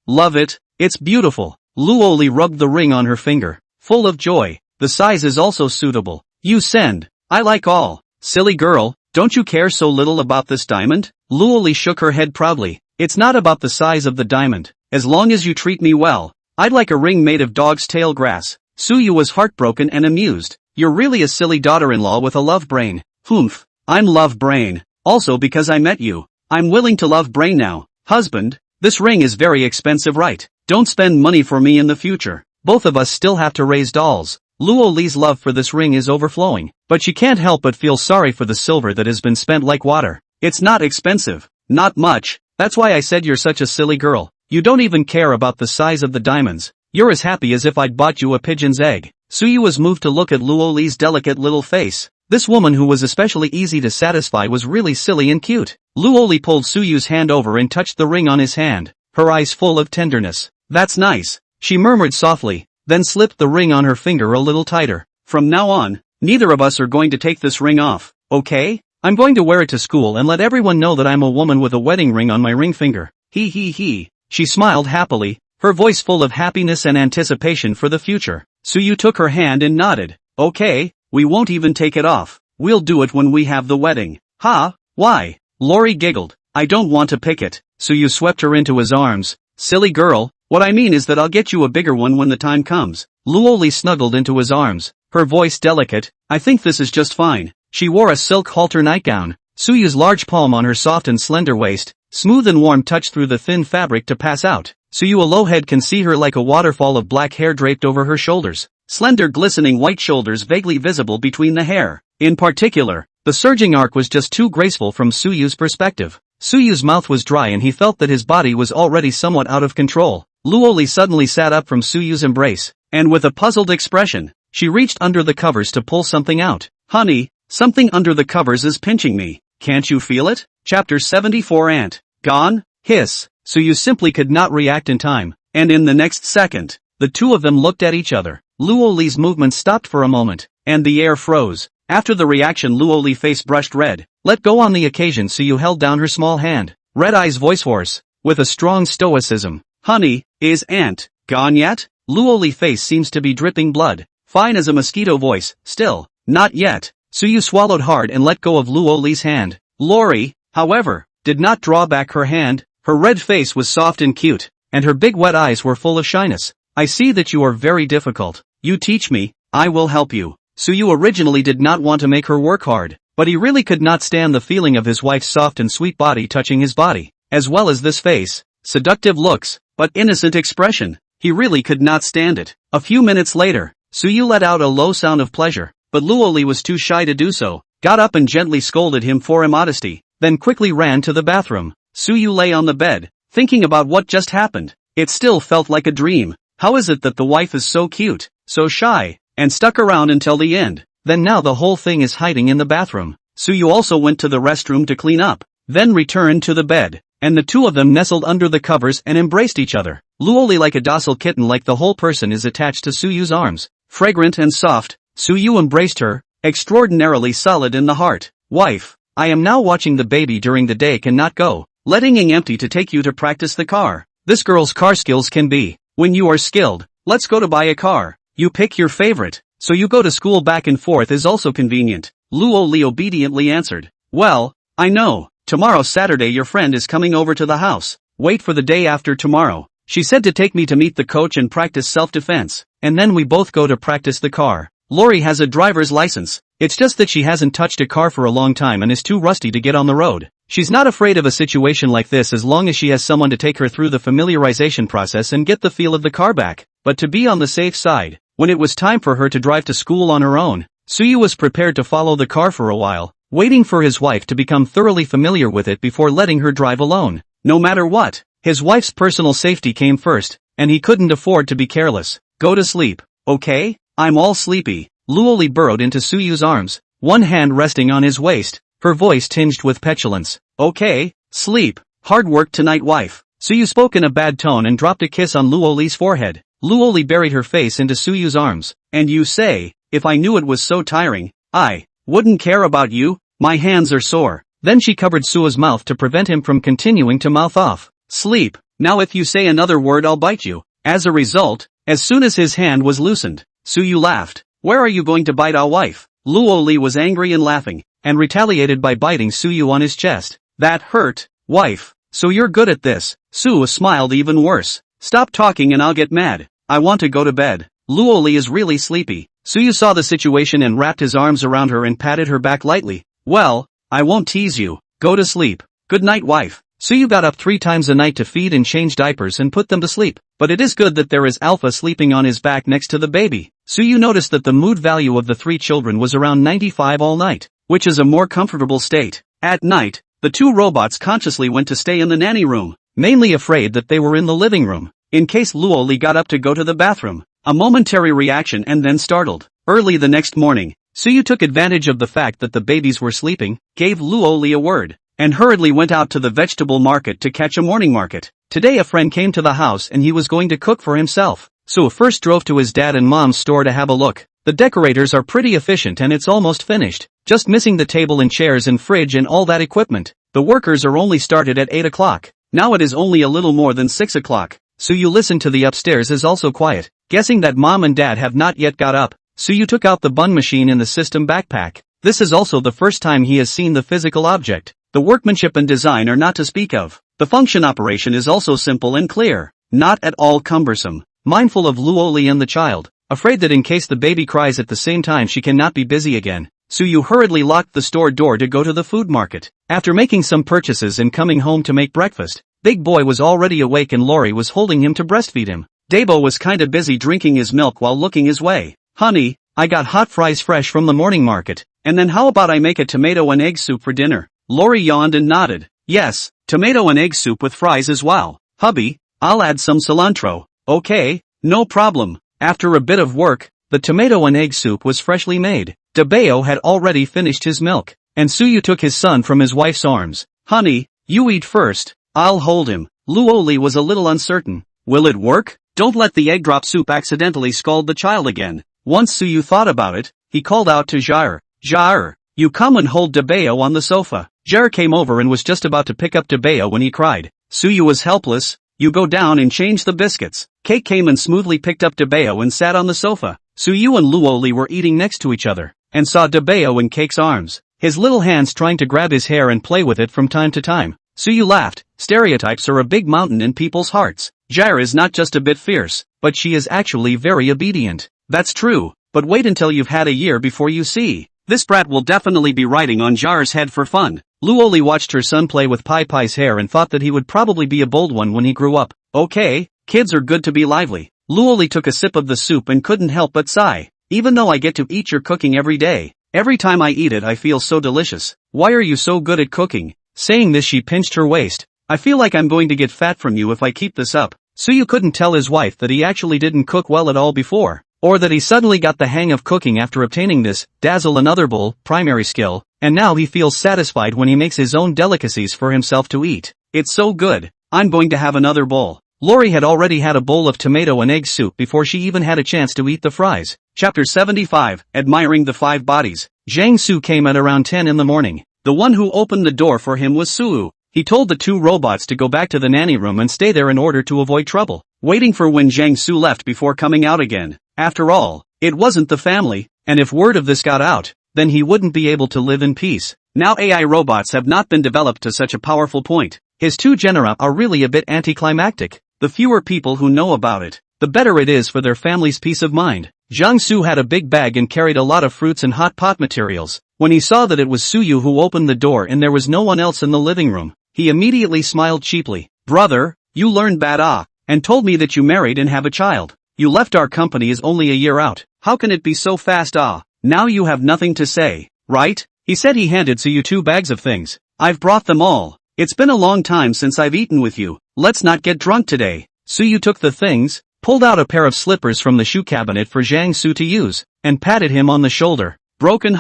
Love it. It's beautiful. Luoli rubbed the ring on her finger, full of joy. The size is also suitable. You send. I like all. Silly girl, don't you care so little about this diamond? Luoli shook her head proudly. It's not about the size of the diamond. As long as you treat me well. I'd like a ring made of dog's tail grass. Suyu was heartbroken and amused. You're really a silly daughter-in-law with a love brain. Humph. I'm love brain. Also because I met you. I'm willing to love brain now. Husband, this ring is very expensive, right? Don't spend money for me in the future. Both of us still have to raise dolls. Luoli's love for this ring is overflowing, but she can't help but feel sorry for the silver that has been spent like water. It's not expensive. Not much. That's why I said you're such a silly girl. You don't even care about the size of the diamonds. You're as happy as if I'd bought you a pigeon's egg. Suyu was moved to look at Luoli's delicate little face. This woman who was especially easy to satisfy was really silly and cute. Luoli pulled Suyu's hand over and touched the ring on his hand, her eyes full of tenderness. That's nice, she murmured softly, then slipped the ring on her finger a little tighter. From now on, neither of us are going to take this ring off, okay? I'm going to wear it to school and let everyone know that I'm a woman with a wedding ring on my ring finger. He. She smiled happily, her voice full of happiness and anticipation for the future. Suyu took her hand and nodded. Okay, we won't even take it off. We'll do it when we have the wedding. Ha, why? Lori giggled. I don't want to pick it. Suyu swept her into his arms. Silly girl, what I mean is that I'll get you a bigger one when the time comes. Luoli snuggled into his arms, her voice delicate. I think this is just fine. She wore a silk halter nightgown, Suyu's large palm on her soft and slender waist, smooth and warm touch through the thin fabric to pass out. Suyu Alohhead can see her like a waterfall of black hair draped over her shoulders, slender glistening white shoulders vaguely visible between the hair. In particular, the surging arc was just too graceful from Suyu's perspective. Suyu's mouth was dry and he felt that his body was already somewhat out of control. Luoli suddenly sat up from Suyu's embrace, and with a puzzled expression, she reached under the covers to pull something out. Honey, something under the covers is pinching me. Can't you feel it? Chapter 74 Ant. Gone? Hiss. Suyu simply could not react in time, and in the next second, the two of them looked at each other. Luoli's movement stopped for a moment, and the air froze. After the reaction, Luoli's face brushed red. Let go on the occasion. Suyu held down her small hand. Red Eye's voice hoarse, with a strong stoicism. Honey, is Ant gone yet? Luoli's face seems to be dripping blood. Fine as a mosquito voice. Still, not yet. Suyu swallowed hard and let go of Luoli's hand. Lori, however, did not draw back her hand. Her red face was soft and cute, and her big wet eyes were full of shyness. I see that you are very difficult. You teach me, I will help you. Suyu originally did not want to make her work hard, but he really could not stand the feeling of his wife's soft and sweet body touching his body, as well as this face, seductive looks, but innocent expression. He really could not stand it. A few minutes later, Suyu let out a low sound of pleasure, but Luoli was too shy to do so, got up and gently scolded him for immodesty, then quickly ran to the bathroom. Suyu lay on the bed, thinking about what just happened. It still felt like a dream. How is it that the wife is so cute, so shy, and stuck around until the end? Then now the whole thing is hiding in the bathroom. Suyu also went to the restroom to clean up, then returned to the bed, and the two of them nestled under the covers and embraced each other. Luoli like a docile kitten, like the whole person is attached to Suyu's arms. Fragrant and soft, Suyu embraced her, extraordinarily solid in the heart. Wife, I am now watching the baby during the day, cannot go, letting it empty to take you to practice the car. This girl's car skills can be, when you are skilled, let's go to buy a car. You pick your favorite, so you go to school back and forth is also convenient. Luoli obediently answered. Well, I know, tomorrow Saturday your friend is coming over to the house. Wait for the day after tomorrow. She said to take me to meet the coach and practice self-defense, and then we both go to practice the car. Lori has a driver's license. It's just that she hasn't touched a car for a long time and is too rusty to get on the road. She's not afraid of a situation like this as long as she has someone to take her through the familiarization process and get the feel of the car back. But to be on the safe side, when it was time for her to drive to school on her own, Suyu was prepared to follow the car for a while, waiting for his wife to become thoroughly familiar with it before letting her drive alone. No matter what, his wife's personal safety came first, and he couldn't afford to be careless. Go to sleep, okay? I'm all sleepy. Luoli burrowed into Suyu's arms, one hand resting on his waist, her voice tinged with petulance. Okay, sleep. Hard work tonight, wife. Suyu spoke in a bad tone and dropped a kiss on Luoli's forehead. Luoli buried her face into Suyu's arms. And you say, if I knew it was so tiring, I wouldn't care about you? My hands are sore. Then she covered Suyu's mouth to prevent him from continuing to mouth off. Sleep. Now if you say another word I'll bite you. As a result, as soon as his hand was loosened, Suyu laughed. Where are you going to bite our wife? Luoli was angry and laughing, and retaliated by biting Suyu on his chest. That hurt, wife. So you're good at this. Suyu smiled even worse. Stop talking and I'll get mad. I want to go to bed. Luoli is really sleepy. Suyu saw the situation and wrapped his arms around her and patted her back lightly. Well, I won't tease you. Go to sleep. Good night, wife. Suyu got up 3 times a night to feed and change diapers and put them to sleep, but it is good that there is Alpha sleeping on his back next to the baby. Suyu noticed that the mood value of the 3 children was around 95 all night, which is a more comfortable state. At night, the 2 robots consciously went to stay in the nanny room, mainly afraid that they were in the living room, in case Luoli got up to go to the bathroom. A momentary reaction and then startled. Early the next morning, Suyu took advantage of the fact that the babies were sleeping, gave Luoli a word, and hurriedly went out to the vegetable market to catch a morning market. Today a friend came to the house and he was going to cook for himself. Suyu first drove to his dad and mom's store to have a look, The decorators are pretty efficient and it's almost finished, just missing the table and chairs and fridge and all that equipment. The workers are only started at 8 o'clock. Now it is only a little more than 6 o'clock. Suyu listened to the upstairs is also quiet. Guessing that mom and dad have not yet got up, Suyu took out the bun machine in the system backpack. This is also the first time he has seen the physical object. The workmanship and design are not to speak of. The function operation is also simple and clear, not at all cumbersome. Mindful of Luoli and the child, afraid that in case the baby cries at the same time she cannot be busy again, Suyu hurriedly locked the store door to go to the food market. After making some purchases and coming home to make breakfast, Big Boy was already awake and Lori was holding him to breastfeed him. Dabo was kinda busy drinking his milk while looking his way. Honey, I got hot fries fresh from the morning market, and then how about I make a tomato and egg soup for dinner? Lori yawned and nodded. Yes, tomato and egg soup with fries as well. Hubby, I'll add some cilantro. Okay, no problem. After a bit of work, the tomato and egg soup was freshly made. Debeo had already finished his milk, and Suyu took his son from his wife's arms. Honey, you eat first, I'll hold him. Luoli was a little uncertain. Will it work? Don't let the egg drop soup accidentally scald the child again. Once Suyu thought about it, he called out to Jair. Jair, you come and hold Debeo on the sofa. Jair came over and was just about to pick up Debeo when he cried. Suyu was helpless. You go down and change the biscuits. Cake came and smoothly picked up Debeo and sat on the sofa. Suyu and Luoli were eating next to each other, and saw Debeo in Cake's arms, his little hands trying to grab his hair and play with it from time to time. Suyu laughed. Stereotypes are a big mountain in people's hearts. Jair is not just a bit fierce, but she is actually very obedient. That's true, but wait until you've had a year before you see. This brat will definitely be riding on Jair's head for fun. Luoli watched her son play with Pai Pai's hair and thought that he would probably be a bold one when he grew up. Okay, kids are good to be lively. Luoli took a sip of the soup and couldn't help but sigh. Even though I get to eat your cooking every day, every time I eat it I feel so delicious. Why are you so good at cooking? Saying this she pinched her waist. I feel like I'm going to get fat from you if I keep this up. Suyu couldn't tell his wife that he actually didn't cook well at all before, or that he suddenly got the hang of cooking after obtaining this, dazzle another bowl, primary skill, and now he feels satisfied when he makes his own delicacies for himself to eat. It's so good, I'm going to have another bowl. Lori had already had a bowl of tomato and egg soup before she even had a chance to eat the fries. Chapter 75, Admiring the Five Bodies. Zhang Su came at around 10 in the morning. The one who opened the door for him was Suyu. He told the two robots to go back to the nanny room and stay there in order to avoid trouble, waiting for when Zhang Su left before coming out again. After all, it wasn't the family, and if word of this got out, then he wouldn't be able to live in peace. Now AI robots have not been developed to such a powerful point. His two genera are really a bit anticlimactic. The fewer people who know about it, the better it is for their family's peace of mind. Zhang Su had a big bag and carried a lot of fruits and hot pot materials. When he saw that it was Suyu who opened the door and there was no one else in the living room, he immediately smiled cheaply. Brother, you learned bad and told me that you married and have a child. You left our company is only a year out. How can it be so fast Now you have nothing to say, right? He said he handed Suyu 2 bags of things. I've brought them all. It's been a long time since I've eaten with you. Let's not get drunk today. Suyu took the things, pulled out a pair of slippers from the shoe cabinet for Zhang Su to use, and patted him on the shoulder. Broken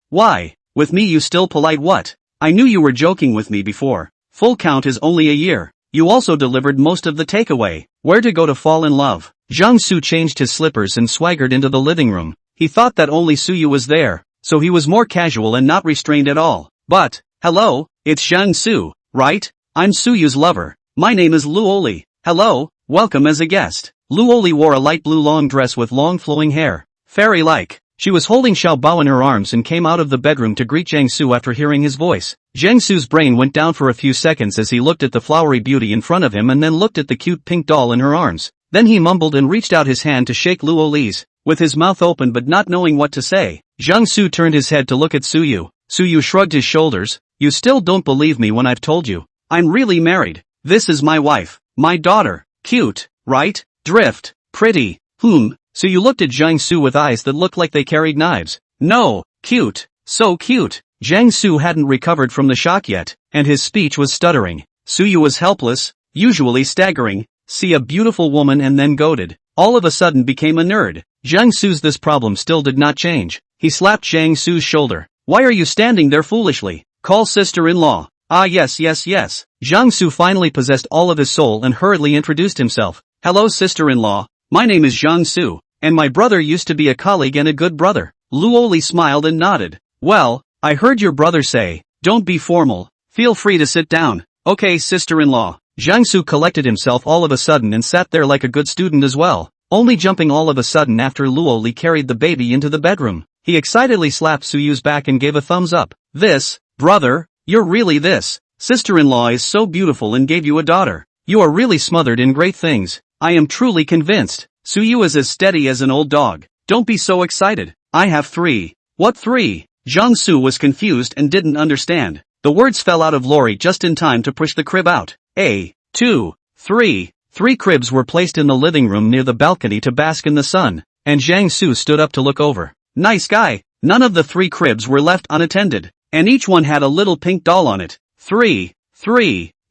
Why? With me you still polite what? I knew you were joking with me before. Full count is only a year. You also delivered most of the takeaway. Where to go to fall in love? Zhang Su changed his slippers and swaggered into the living room. He thought that only Suyu was there, so he was more casual and not restrained at all. But, hello, it's Zhang Su, right? I'm Suyu's lover. My name is Luoli. Hello, welcome as a guest. Luoli wore a light blue long dress with long flowing hair. Fairy-like. She was holding Xiao Bao in her arms and came out of the bedroom to greet Zhang Su after hearing his voice. Zhang Su's brain went down for a few seconds as he looked at the flowery beauty in front of him and then looked at the cute pink doll in her arms. Then he mumbled and reached out his hand to shake Luoli's. With his mouth open but not knowing what to say, Zhang Su turned his head to look at Suyu. Suyu shrugged his shoulders. You still don't believe me when I've told you. I'm really married. This is my wife. My daughter. Cute, right? Drift. Pretty. Suyu looked at Zhang Su with eyes that looked like they carried knives. No, cute. So cute. Zhang Su hadn't recovered from the shock yet, and his speech was stuttering. Suyu was helpless, usually staggering, see a beautiful woman and then goaded. All of a sudden became a nerd. Zhang Su's this problem still did not change. He slapped Zhang Su's shoulder. Why are you standing there foolishly? Call sister-in-law. Yes. Zhang Su finally possessed all of his soul and hurriedly introduced himself. Hello sister-in-law. My name is Zhang Su, and my brother used to be a colleague and a good brother. Luoli smiled and nodded. Well, I heard your brother say, don't be formal, feel free to sit down. Okay, sister-in-law. Jiangsu collected himself all of a sudden and sat there like a good student as well, only jumping all of a sudden after Luoli carried the baby into the bedroom. He excitedly slapped Suyu's back and gave a thumbs up. This, brother, you're really this. Sister-in-law is so beautiful and gave you a daughter. You are really smothered in great things. I am truly convinced. Suyu is as steady as an old dog. Don't be so excited. I have 3. What 3? Jiangsu was confused and didn't understand. The words fell out of Lori just in time to push the crib out. 2, 3. 3 cribs were placed in the living room near the balcony to bask in the sun, and Jiangsu stood up to look over. Nice guy. None of the 3 cribs were left unattended, and each one had a little pink doll on it. 3.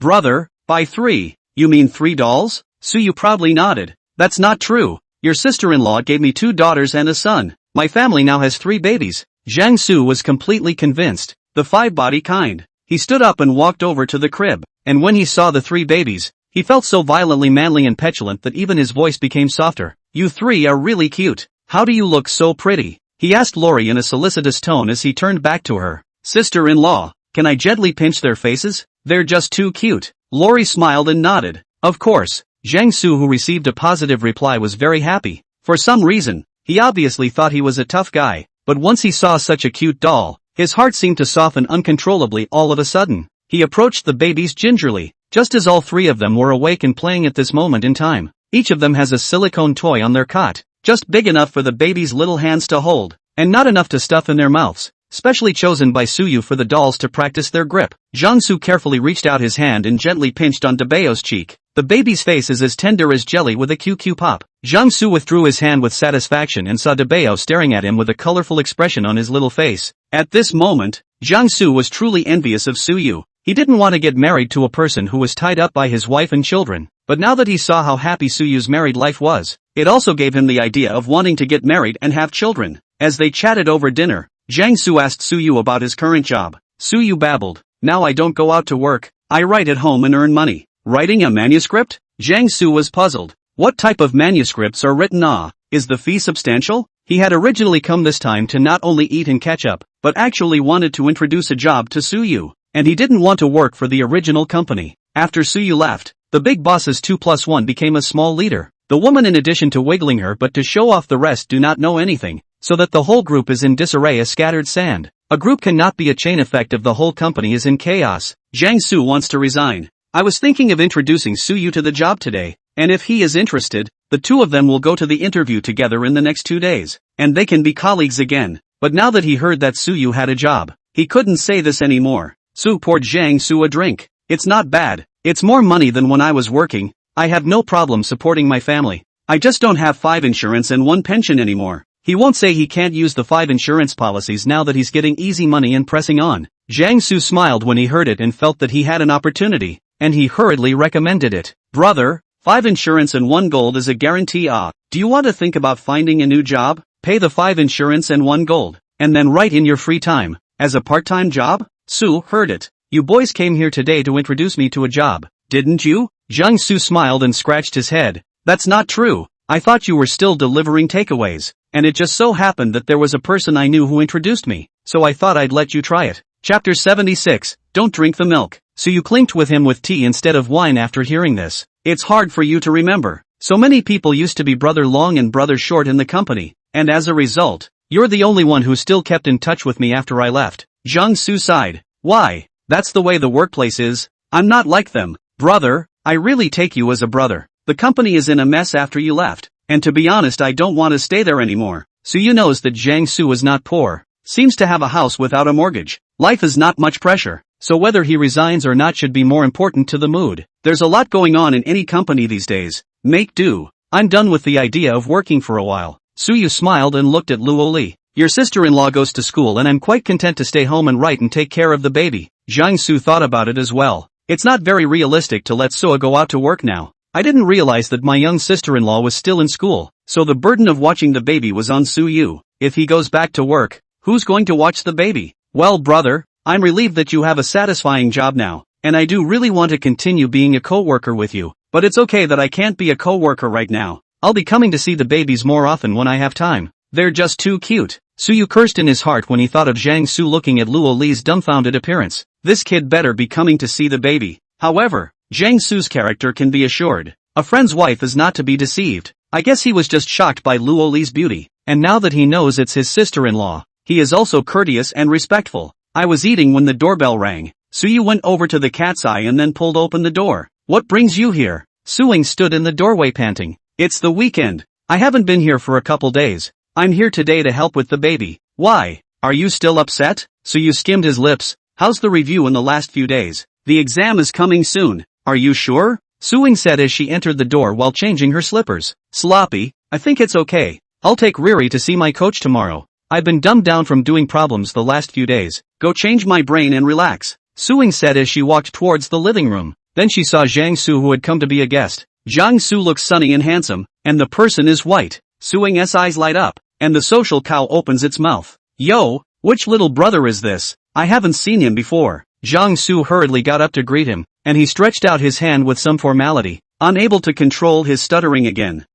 Brother, by 3, you mean 3 dolls? Suyu proudly nodded. That's not true. Your sister-in-law gave me 2 daughters and a son. My family now has 3 babies. Jiangsu was completely convinced. The 5-body kind. He stood up and walked over to the crib, and when he saw the 3 babies, he felt so violently manly and petulant that even his voice became softer. You 3 are really cute. How do you look so pretty? He asked Lori in a solicitous tone as he turned back to her. Sister-in-law, can I gently pinch their faces? They're just too cute. Lori smiled and nodded. Of course. Jiangsu, who received a positive reply, was very happy. For some reason, he obviously thought he was a tough guy, but once he saw such a cute doll, his heart seemed to soften uncontrollably all of a sudden. He approached the babies gingerly, just as all 3 of them were awake and playing at this moment in time. Each of them has a silicone toy on their cot, just big enough for the babies' little hands to hold, and not enough to stuff in their mouths, specially chosen by Suyu for the dolls to practice their grip. Jiangsu carefully reached out his hand and gently pinched on Dabao's cheek. The baby's face is as tender as jelly with a QQ pop. Jiangsu withdrew his hand with satisfaction and saw Dabao staring at him with a colorful expression on his little face. At this moment, Jiangsu was truly envious of Suyu. He didn't want to get married to a person who was tied up by his wife and children, but now that he saw how happy Suyu's married life was, it also gave him the idea of wanting to get married and have children. As they chatted over dinner, Jiangsu asked Suyu about his current job. Suyu babbled, now I don't go out to work, I write at home and earn money. Writing a manuscript? Jiangsu was puzzled. What type of manuscripts are written? Is the fee substantial? He had originally come this time to not only eat and catch up, but actually wanted to introduce a job to Suyu, and he didn't want to work for the original company. After Suyu left, the big boss's 2+1 became a small leader. The woman, in addition to wiggling her but to show off the rest, do not know anything, so that the whole group is in disarray as scattered sand. A group cannot be a chain effect if the whole company is in chaos. Jiangsu wants to resign. I was thinking of introducing Suyu to the job today, and if he is interested, the 2 of them will go to the interview together in the next 2 days, and they can be colleagues again. But now that he heard that Suyu had a job, he couldn't say this anymore. Su poured Jiangsu a drink. It's not bad. It's more money than when I was working. I have no problem supporting my family. I just don't have 5 insurance and 1 pension anymore. He won't say he can't use the 5 insurance policies now that he's getting easy money and pressing on. Jiangsu smiled when he heard it and felt that he had an opportunity, and he hurriedly recommended it. Brother, 5 insurance and 1 gold is a guarantee. Do you want to think about finding a new job? Pay the 5 insurance and 1 gold, and then write in your free time, as a part-time job? Su heard it. You boys came here today to introduce me to a job, didn't you? Jiangsu smiled and scratched his head. That's not true. I thought you were still delivering takeaways, and it just so happened that there was a person I knew who introduced me, so I thought I'd let you try it. Chapter 76, Don't Drink the Milk. Suyu clinked with him with tea instead of wine after hearing this. It's hard for you to remember. So many people used to be brother long and brother short in the company, and as a result, you're the only one who still kept in touch with me after I left. Jiangsu sighed. Why? That's the way the workplace is. I'm not like them. Brother, I really take you as a brother. The company is in a mess after you left, and to be honest, I don't want to stay there anymore. Suyu knows that Jiangsu is not poor, seems to have a house without a mortgage. Life is not much pressure, so whether he resigns or not should be more important to the mood. There's a lot going on in any company these days. Make do. I'm done with the idea of working for a while. Suyu smiled and looked at Luoli. Your sister-in-law goes to school and I'm quite content to stay home and write and take care of the baby. Jiangsu thought about it as well. It's not very realistic to let Suo go out to work now. I didn't realize that my young sister-in-law was still in school, so the burden of watching the baby was on Suyu. If he goes back to work, who's going to watch the baby? Well, brother, I'm relieved that you have a satisfying job now, and I do really want to continue being a co-worker with you, but it's okay that I can't be a co-worker right now. I'll be coming to see the babies more often when I have time. They're just too cute. Suyu cursed in his heart when he thought of Jiang Su looking at Luo Li's dumbfounded appearance. This kid better be coming to see the baby. However, Jiang Su's character can be assured. A friend's wife is not to be deceived. I guess he was just shocked by Luo Li's beauty, and now that he knows it's his sister-in-law, he is also courteous and respectful. I was eating when the doorbell rang. Suyu went over to the cat's eye and then pulled open the door. What brings you here? Suing stood in the doorway panting. It's the weekend. I haven't been here for a couple days. I'm here today to help with the baby. Why? Are you still upset? Suyu skimmed his lips. How's the review in the last few days? The exam is coming soon. Are you sure? Suing said as she entered the door while changing her slippers. Sloppy. I think it's okay. I'll take Riri to see my coach tomorrow. I've been dumbed down from doing problems the last few days. Go change my brain and relax. Suing said as she walked towards the living room. Then she saw Jiang Su who had come to be a guest. Jiang Su looks sunny and handsome, and the person is white. Suing's eyes light up, and the social cow opens its mouth. Yo, which little brother is this? I haven't seen him before. Jiang Su hurriedly got up to greet him, and he stretched out his hand with some formality, unable to control his stuttering again.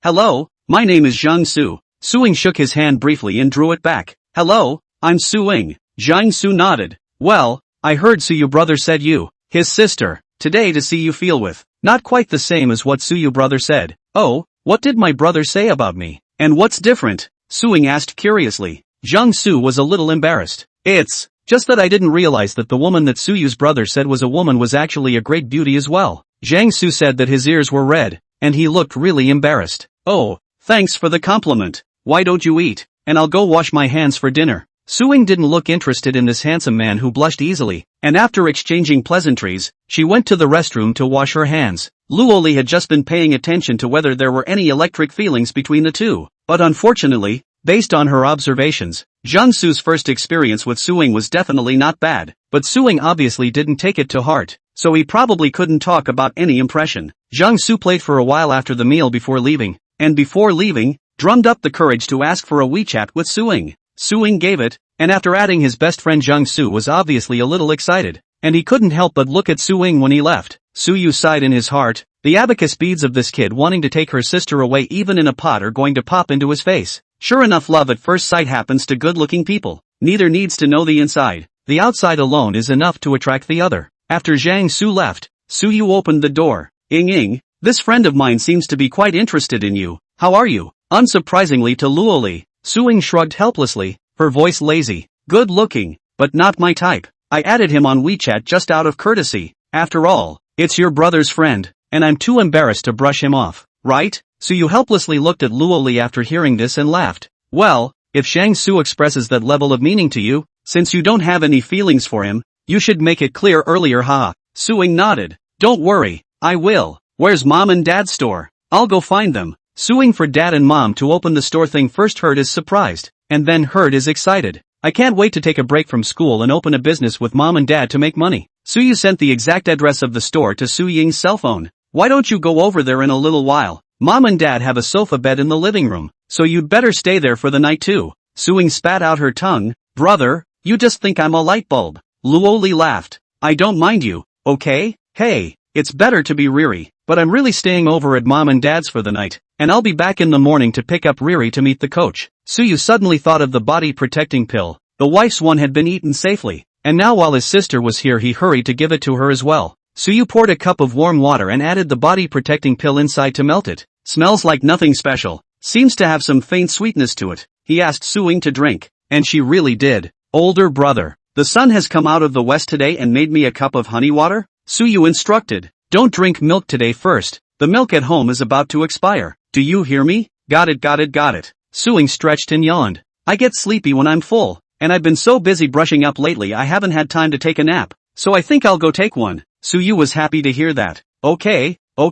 Hello, my name is Jiang Su. Suing shook his hand briefly and drew it back. Hello, I'm Suing. Jiang Su nodded. Well, I heard Suyu brother said you, his sister, today to see you feel with. Not quite the same as what Suyu brother said. Oh, what did my brother say about me? And what's different? Suing asked curiously. Jiang Su was a little embarrassed. It's just that I didn't realize that the woman that Suyu's brother said was a woman was actually a great beauty as well. Jiang Su said that his ears were red, and he looked really embarrassed. Oh, thanks for the compliment. Why don't you eat, and I'll go wash my hands for dinner. Suing didn't look interested in this handsome man who blushed easily, and after exchanging pleasantries, she went to the restroom to wash her hands. Luoli had just been paying attention to whether there were any electric feelings between the two, but unfortunately, based on her observations, Jiang Su's first experience with Suing was definitely not bad, but Suing obviously didn't take it to heart, so he probably couldn't talk about any impression. Jiang Su played for a while after the meal before leaving, and before leaving, drummed up the courage to ask for a WeChat with Suing. Suing gave it, and after adding his best friend Jiang Su was obviously a little excited, and he couldn't help but look at Suing when he left. Suyu sighed in his heart. The abacus beads of this kid wanting to take her sister away even in a pot are going to pop into his face. Sure enough, love at first sight happens to good-looking people. Neither needs to know the inside. The outside alone is enough to attract the other. After Jiang Su left, Suyu opened the door. Ing, this friend of mine seems to be quite interested in you. How are you? Unsurprisingly to Luoli, Suing shrugged helplessly, her voice lazy. Good looking, but not my type. I added him on WeChat just out of courtesy. After all, it's your brother's friend, and I'm too embarrassed to brush him off, right? Suyu helplessly looked at Luoli after hearing this and laughed. Well, if Jiang Su expresses that level of meaning to you, since you don't have any feelings for him, you should make it clear earlier, haha. Suing nodded. Don't worry, I will. Where's mom and dad's store? I'll go find them. Suing for dad and mom to open the store thing first. Heard is surprised, and then Heard is excited. I can't wait to take a break from school and open a business with mom and dad to make money. Suyu sent the exact address of the store to Su Ying's cell phone. Why don't you go over there in a little while? Mom and dad have a sofa bed in the living room, so you'd better stay there for the night too. Suing spat out her tongue. Brother, you just think I'm a light bulb. Luoli laughed. I don't mind you, okay? Hey, it's better to be Riri, but I'm really staying over at mom and dad's for the night, and I'll be back in the morning to pick up Riri to meet the coach. Suyu suddenly thought of the body protecting pill. The wife's one had been eaten safely, and now while his sister was here he hurried to give it to her as well. Suyu poured a cup of warm water and added the body protecting pill inside to melt it. Smells like nothing special. Seems to have some faint sweetness to it. He asked Suing to drink, and she really did. Older brother, the sun has come out of the west today and made me a cup of honey water? Suyu instructed. Don't drink milk today first. The milk at home is about to expire. Do you hear me? Got it. Suing stretched and yawned. I get sleepy when I'm full, and I've been so busy brushing up lately I haven't had time to take a nap. So I think I'll go take one. Suyu was happy to hear that. Okay. Go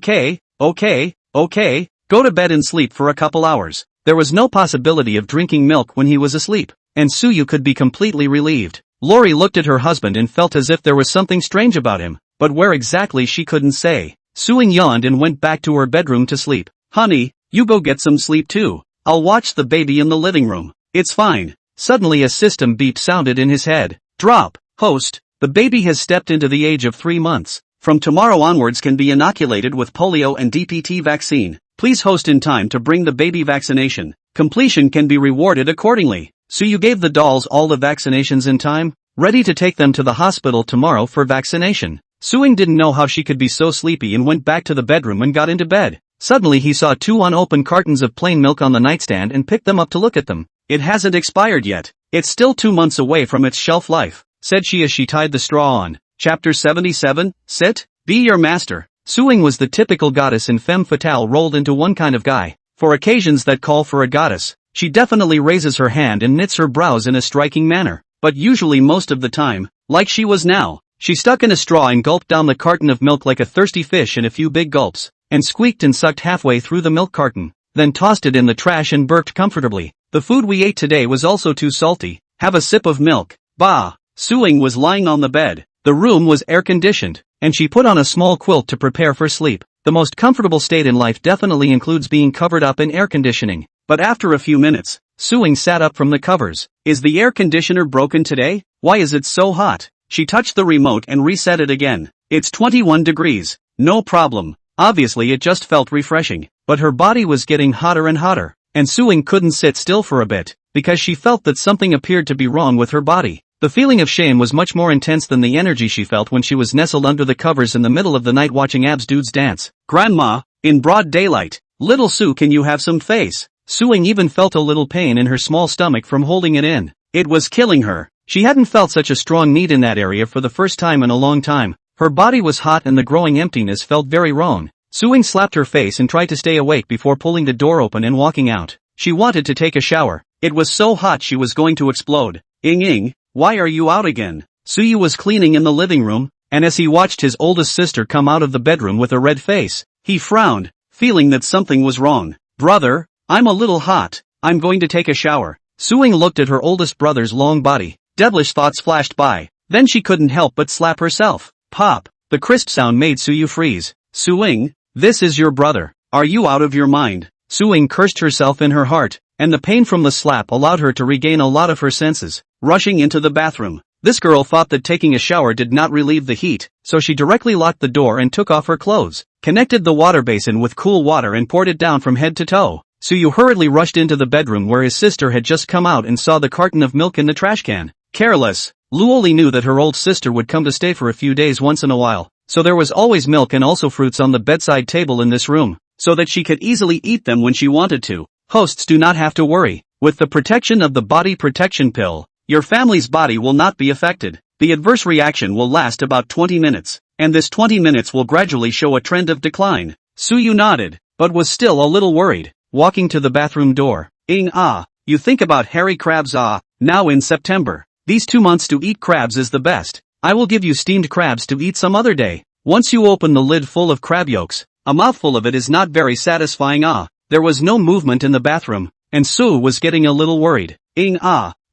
to bed and sleep for a couple hours. There was no possibility of drinking milk when he was asleep, and Suyu could be completely relieved. Lori looked at her husband and felt as if there was something strange about him, but where exactly she couldn't say. Suing yawned and went back to her bedroom to sleep. Honey, you go get some sleep too. I'll watch the baby in the living room. It's fine. Suddenly a system beep sounded in his head. Drop. Host, the baby has stepped into the age of 3 months. From tomorrow onwards can be inoculated with polio and DPT vaccine. Please host in time to bring the baby vaccination. Completion can be rewarded accordingly. So you gave the dolls all the vaccinations in time? Ready to take them to the hospital tomorrow for vaccination. Suing didn't know how she could be so sleepy and went back to the bedroom and got into bed. Suddenly he saw 2 unopened cartons of plain milk on the nightstand and picked them up to look at them. It hasn't expired yet. It's still 2 months away from its shelf life, said she as she tied the straw on. Chapter 77, Sit, Be Your Master. Suing was the typical goddess and femme fatale rolled into one kind of guy. For occasions that call for a goddess, she definitely raises her hand and knits her brows in a striking manner. But usually most of the time, like she was now, she stuck in a straw and gulped down the carton of milk like a thirsty fish in a few big gulps, and squeaked and sucked halfway through the milk carton, then tossed it in the trash and burped comfortably. The food we ate today was also too salty. Have a sip of milk. Bah! Suing was lying on the bed. The room was air-conditioned, and she put on a small quilt to prepare for sleep. The most comfortable state in life definitely includes being covered up in air conditioning. But after a few minutes, Suing sat up from the covers. Is the air conditioner broken today? Why is it so hot? She touched the remote and reset it again. It's 21 degrees. No problem. Obviously it just felt refreshing. But her body was getting hotter and hotter, and Suing couldn't sit still for a bit, because she felt that something appeared to be wrong with her body. The feeling of shame was much more intense than the energy she felt when she was nestled under the covers in the middle of the night watching Ab's dudes dance. Grandma, in broad daylight. Little Sue, can you have some face? Suing even felt a little pain in her small stomach from holding it in. It was killing her. She hadn't felt such a strong need in that area for the first time in a long time. Her body was hot and the growing emptiness felt very wrong. Suing slapped her face and tried to stay awake before pulling the door open and walking out. She wanted to take a shower. It was so hot she was going to explode. Ing, why are you out again? Suyu was cleaning in the living room, and as he watched his oldest sister come out of the bedroom with a red face, he frowned, feeling that something was wrong. Brother, I'm a little hot. I'm going to take a shower. Suing looked at her oldest brother's long body. Devilish thoughts flashed by. Then she couldn't help but slap herself. Pop! The crisp sound made Suyu freeze. Suing, this is your brother. Are you out of your mind? Suing cursed herself in her heart, and the pain from the slap allowed her to regain a lot of her senses. Rushing into the bathroom, this girl thought that taking a shower did not relieve the heat, so she directly locked the door and took off her clothes, connected the water basin with cool water and poured it down from head to toe. Suyu hurriedly rushed into the bedroom where his sister had just come out and saw the carton of milk in the trash can. Careless, Luoli knew that her old sister would come to stay for a few days once in a while, so there was always milk and also fruits on the bedside table in this room, so that she could easily eat them when she wanted to. Hosts do not have to worry. With the protection of the body protection pill, your family's body will not be affected. The adverse reaction will last about 20 minutes, and this 20 minutes will gradually show a trend of decline. Suyu nodded, but was still a little worried. Walking to the bathroom door. You think about hairy crabs now in September. These 2 months to eat crabs is the best. I will give you steamed crabs to eat some other day. Once you open the lid full of crab yolks, a mouthful of it is not very satisfying There was no movement in the bathroom, and Sue was getting a little worried.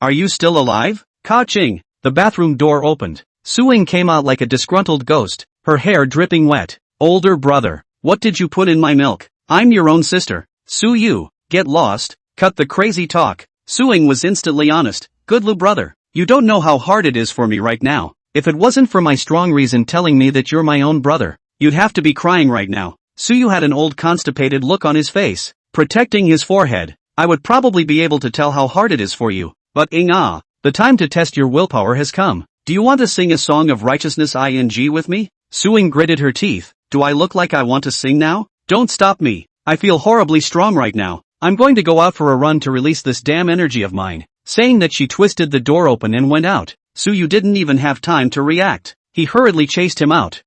Are you still alive? Ka-ching! The bathroom door opened. Suing came out like a disgruntled ghost, her hair dripping wet. Older brother, what did you put in my milk? I'm your own sister. Suyu, get lost, cut the crazy talk. Suing was instantly honest. Good Lu brother, you don't know how hard it is for me right now. If it wasn't for my strong reason telling me that you're my own brother, you'd have to be crying right now. Suyu had an old constipated look on his face, protecting his forehead. I would probably be able to tell how hard it is for you. But the time to test your willpower has come. Do you want to sing a song of righteousness with me? Suing gritted her teeth. Do I look like I want to sing now? Don't stop me. I feel horribly strong right now. I'm going to go out for a run to release this damn energy of mine. Saying that, she twisted the door open and went out. Suyu didn't even have time to react. He hurriedly chased him out.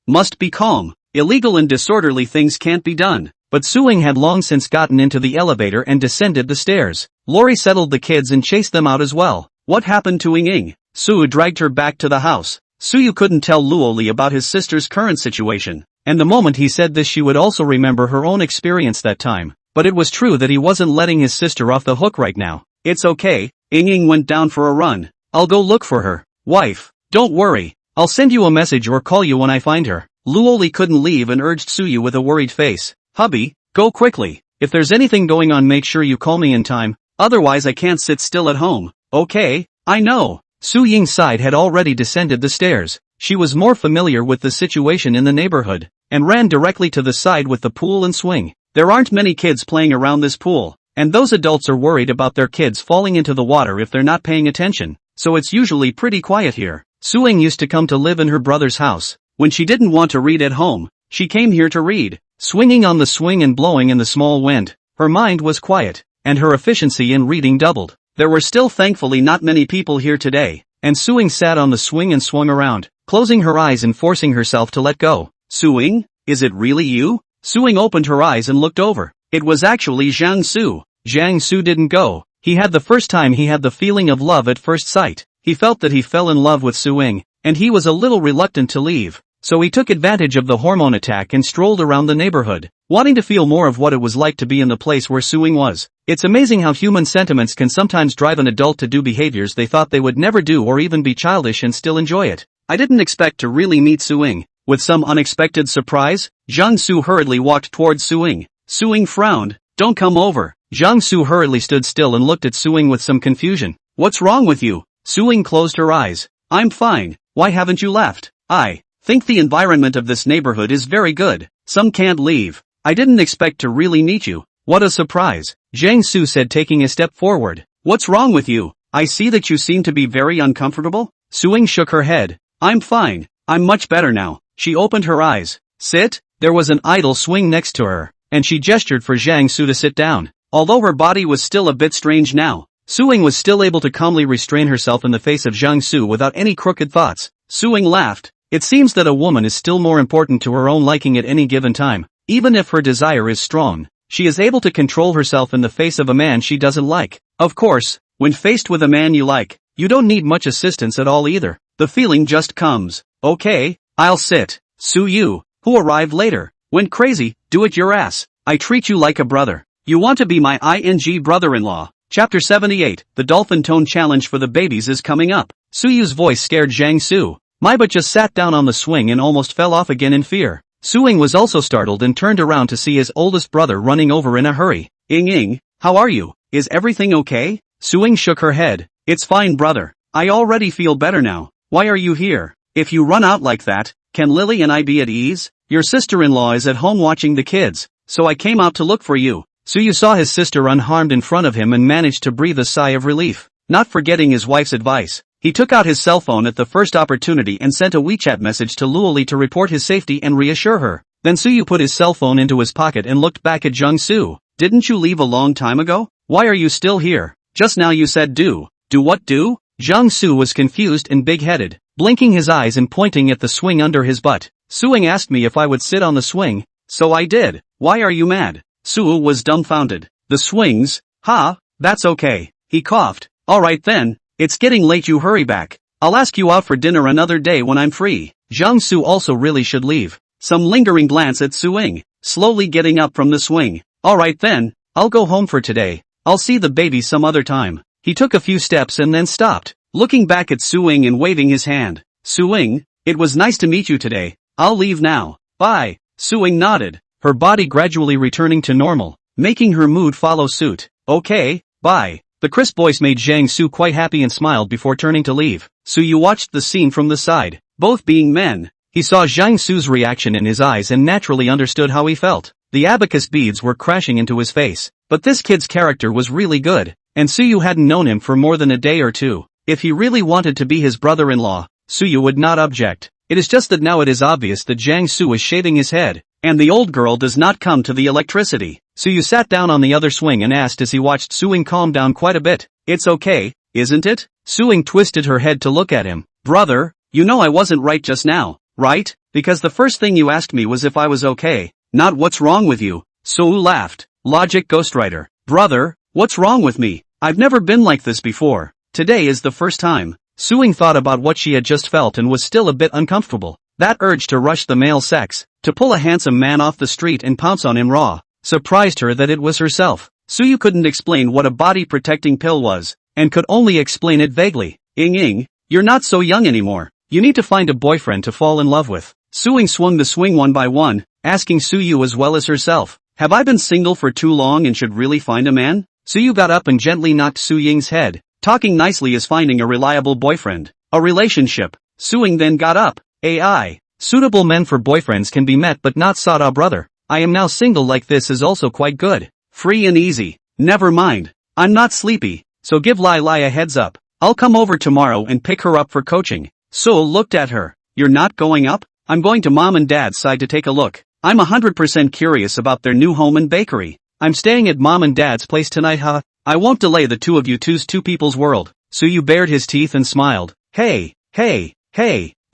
Must be calm. Illegal and disorderly things can't be done. But Suing had long since gotten into the elevator and descended the stairs. Lori settled the kids and chased them out as well. What happened to Ing? Sue dragged her back to the house. Suyu couldn't tell Luoli about his sister's current situation, and the moment he said this she would also remember her own experience that time. But it was true that he wasn't letting his sister off the hook right now. It's okay, Ing went down for a run. I'll go look for her. Wife, don't worry. I'll send you a message or call you when I find her. Luoli couldn't leave and urged Suyu with a worried face. Hubby, go quickly. If there's anything going on make sure you call me in time, otherwise I can't sit still at home. Okay, I know. Su Ying's side had already descended the stairs. She was more familiar with the situation in the neighborhood, and ran directly to the side with the pool and swing. There aren't many kids playing around this pool, and those adults are worried about their kids falling into the water if they're not paying attention, so it's usually pretty quiet here. Suing used to come to live in her brother's house. When she didn't want to read at home, she came here to read. Swinging on the swing and blowing in the small wind, her mind was quiet, and her efficiency in reading doubled. There were still thankfully not many people here today, and Suing sat on the swing and swung around, closing her eyes and forcing herself to let go. Suing, is it really you? Suing opened her eyes and looked over. It was actually Jiang Su. Jiang Su didn't go. He had the first time he had the feeling of love at first sight. He felt that he fell in love with Suing, and he was a little reluctant to leave. So he took advantage of the hormone attack and strolled around the neighborhood, wanting to feel more of what it was like to be in the place where Suing was. It's amazing how human sentiments can sometimes drive an adult to do behaviors they thought they would never do or even be childish and still enjoy it. I didn't expect to really meet Suing. With some unexpected surprise, Jiang Su hurriedly walked towards Suing. Suing frowned. Don't come over. Jiang Su hurriedly stood still and looked at Suing with some confusion. What's wrong with you? Suing closed her eyes. I'm fine. Why haven't you left? I think the environment of this neighborhood is very good. Some can't leave. I didn't expect to really meet you. What a surprise. Jiang Su said, taking a step forward. What's wrong with you? I see that you seem to be very uncomfortable. Suing shook her head. I'm fine. I'm much better now. She opened her eyes. Sit. There was an idle swing next to her, and she gestured for Jiang Su to sit down. Although her body was still a bit strange now, Suing was still able to calmly restrain herself in the face of Jiang Su without any crooked thoughts. Suing laughed. It seems that a woman is still more important to her own liking at any given time. Even if her desire is strong, she is able to control herself in the face of a man she doesn't like. Of course, when faced with a man you like, you don't need much assistance at all either. The feeling just comes. Okay, I'll sit. Su Yu, who arrived later, went crazy. Do it your ass. I treat you like a brother. You want to be my ing brother-in-law. Chapter 78, the Dolphin Tone Challenge for the babies is coming up. Su Yu's voice scared Jiang Su. Maiba just sat down on the swing and almost fell off again in fear. Suing was also startled and turned around to see his oldest brother running over in a hurry. Ing, how are you? Is everything okay? Suing shook her head. It's fine, brother. I already feel better now. Why are you here? If you run out like that, can Lily and I be at ease? Your sister-in-law is at home watching the kids, so I came out to look for you. Suyu saw his sister unharmed in front of him and managed to breathe a sigh of relief. Not forgetting his wife's advice, he took out his cell phone at the first opportunity and sent a WeChat message to Luoli to report his safety and reassure her. Then Suyu put his cell phone into his pocket and looked back at Jiang Su. Didn't you leave a long time ago? Why are you still here? Just now you said do. Do what do? Jiang Su was confused and big-headed, blinking his eyes and pointing at the swing under his butt. Suing asked me if I would sit on the swing, so I did. Why are you mad? Su was dumbfounded. The swings? Ha, that's okay. He coughed. Alright then, it's getting late, you hurry back. I'll ask you out for dinner another day when I'm free. Jiang Su also really should leave. Some lingering glance at Suing, slowly getting up from the swing. Alright then, I'll go home for today. I'll see the baby some other time. He took a few steps and then stopped, looking back at Suing and waving his hand. Suing, it was nice to meet you today. I'll leave now. Bye. Suing nodded, her body gradually returning to normal, making her mood follow suit. Okay, bye. The crisp voice made Jiang Su quite happy and smiled before turning to leave. Suyu watched the scene from the side. Both being men, he saw Jiang Su's reaction in his eyes and naturally understood how he felt. The abacus beads were crashing into his face. But this kid's character was really good, and Suyu hadn't known him for more than a day or two. If he really wanted to be his brother-in-law, Suyu would not object. It is just that now it is obvious that Jiang Su is shaving his head, and the old girl does not come to the electricity. Suyu sat down on the other swing and asked as he watched Suing calm down quite a bit. It's okay, isn't it? Suing twisted her head to look at him. Brother, you know I wasn't right just now, right? Because the first thing you asked me was if I was okay, not what's wrong with you. Su laughed. Logic ghostwriter. Brother, what's wrong with me? I've never been like this before. Today is the first time. Suing thought about what she had just felt and was still a bit uncomfortable. That urge to rush the male sex, to pull a handsome man off the street and pounce on him raw, surprised her that it was herself. Suyu couldn't explain what a body-protecting pill was, and could only explain it vaguely. Ing, you're not so young anymore. You need to find a boyfriend to fall in love with. Suing swung the swing one by one, asking Suyu as well as herself. Have I been single for too long and should really find a man? Suyu got up and gently knocked Su Ying's head. Talking nicely is finding a reliable boyfriend. A relationship. Suing then got up. AI. Suitable men for boyfriends can be met but not sought, brother. I am now single, like this is also quite good. Free and easy. Never mind. I'm not sleepy, so give Lai Lai a heads up. I'll come over tomorrow and pick her up for coaching. Sul looked at her. You're not going up? I'm going to mom and dad's side to take a look. I'm 100% curious about their new home and bakery. I'm staying at mom and dad's place tonight, huh? I won't delay the two of you two's two people's world. Suyu bared his teeth and smiled. Hey,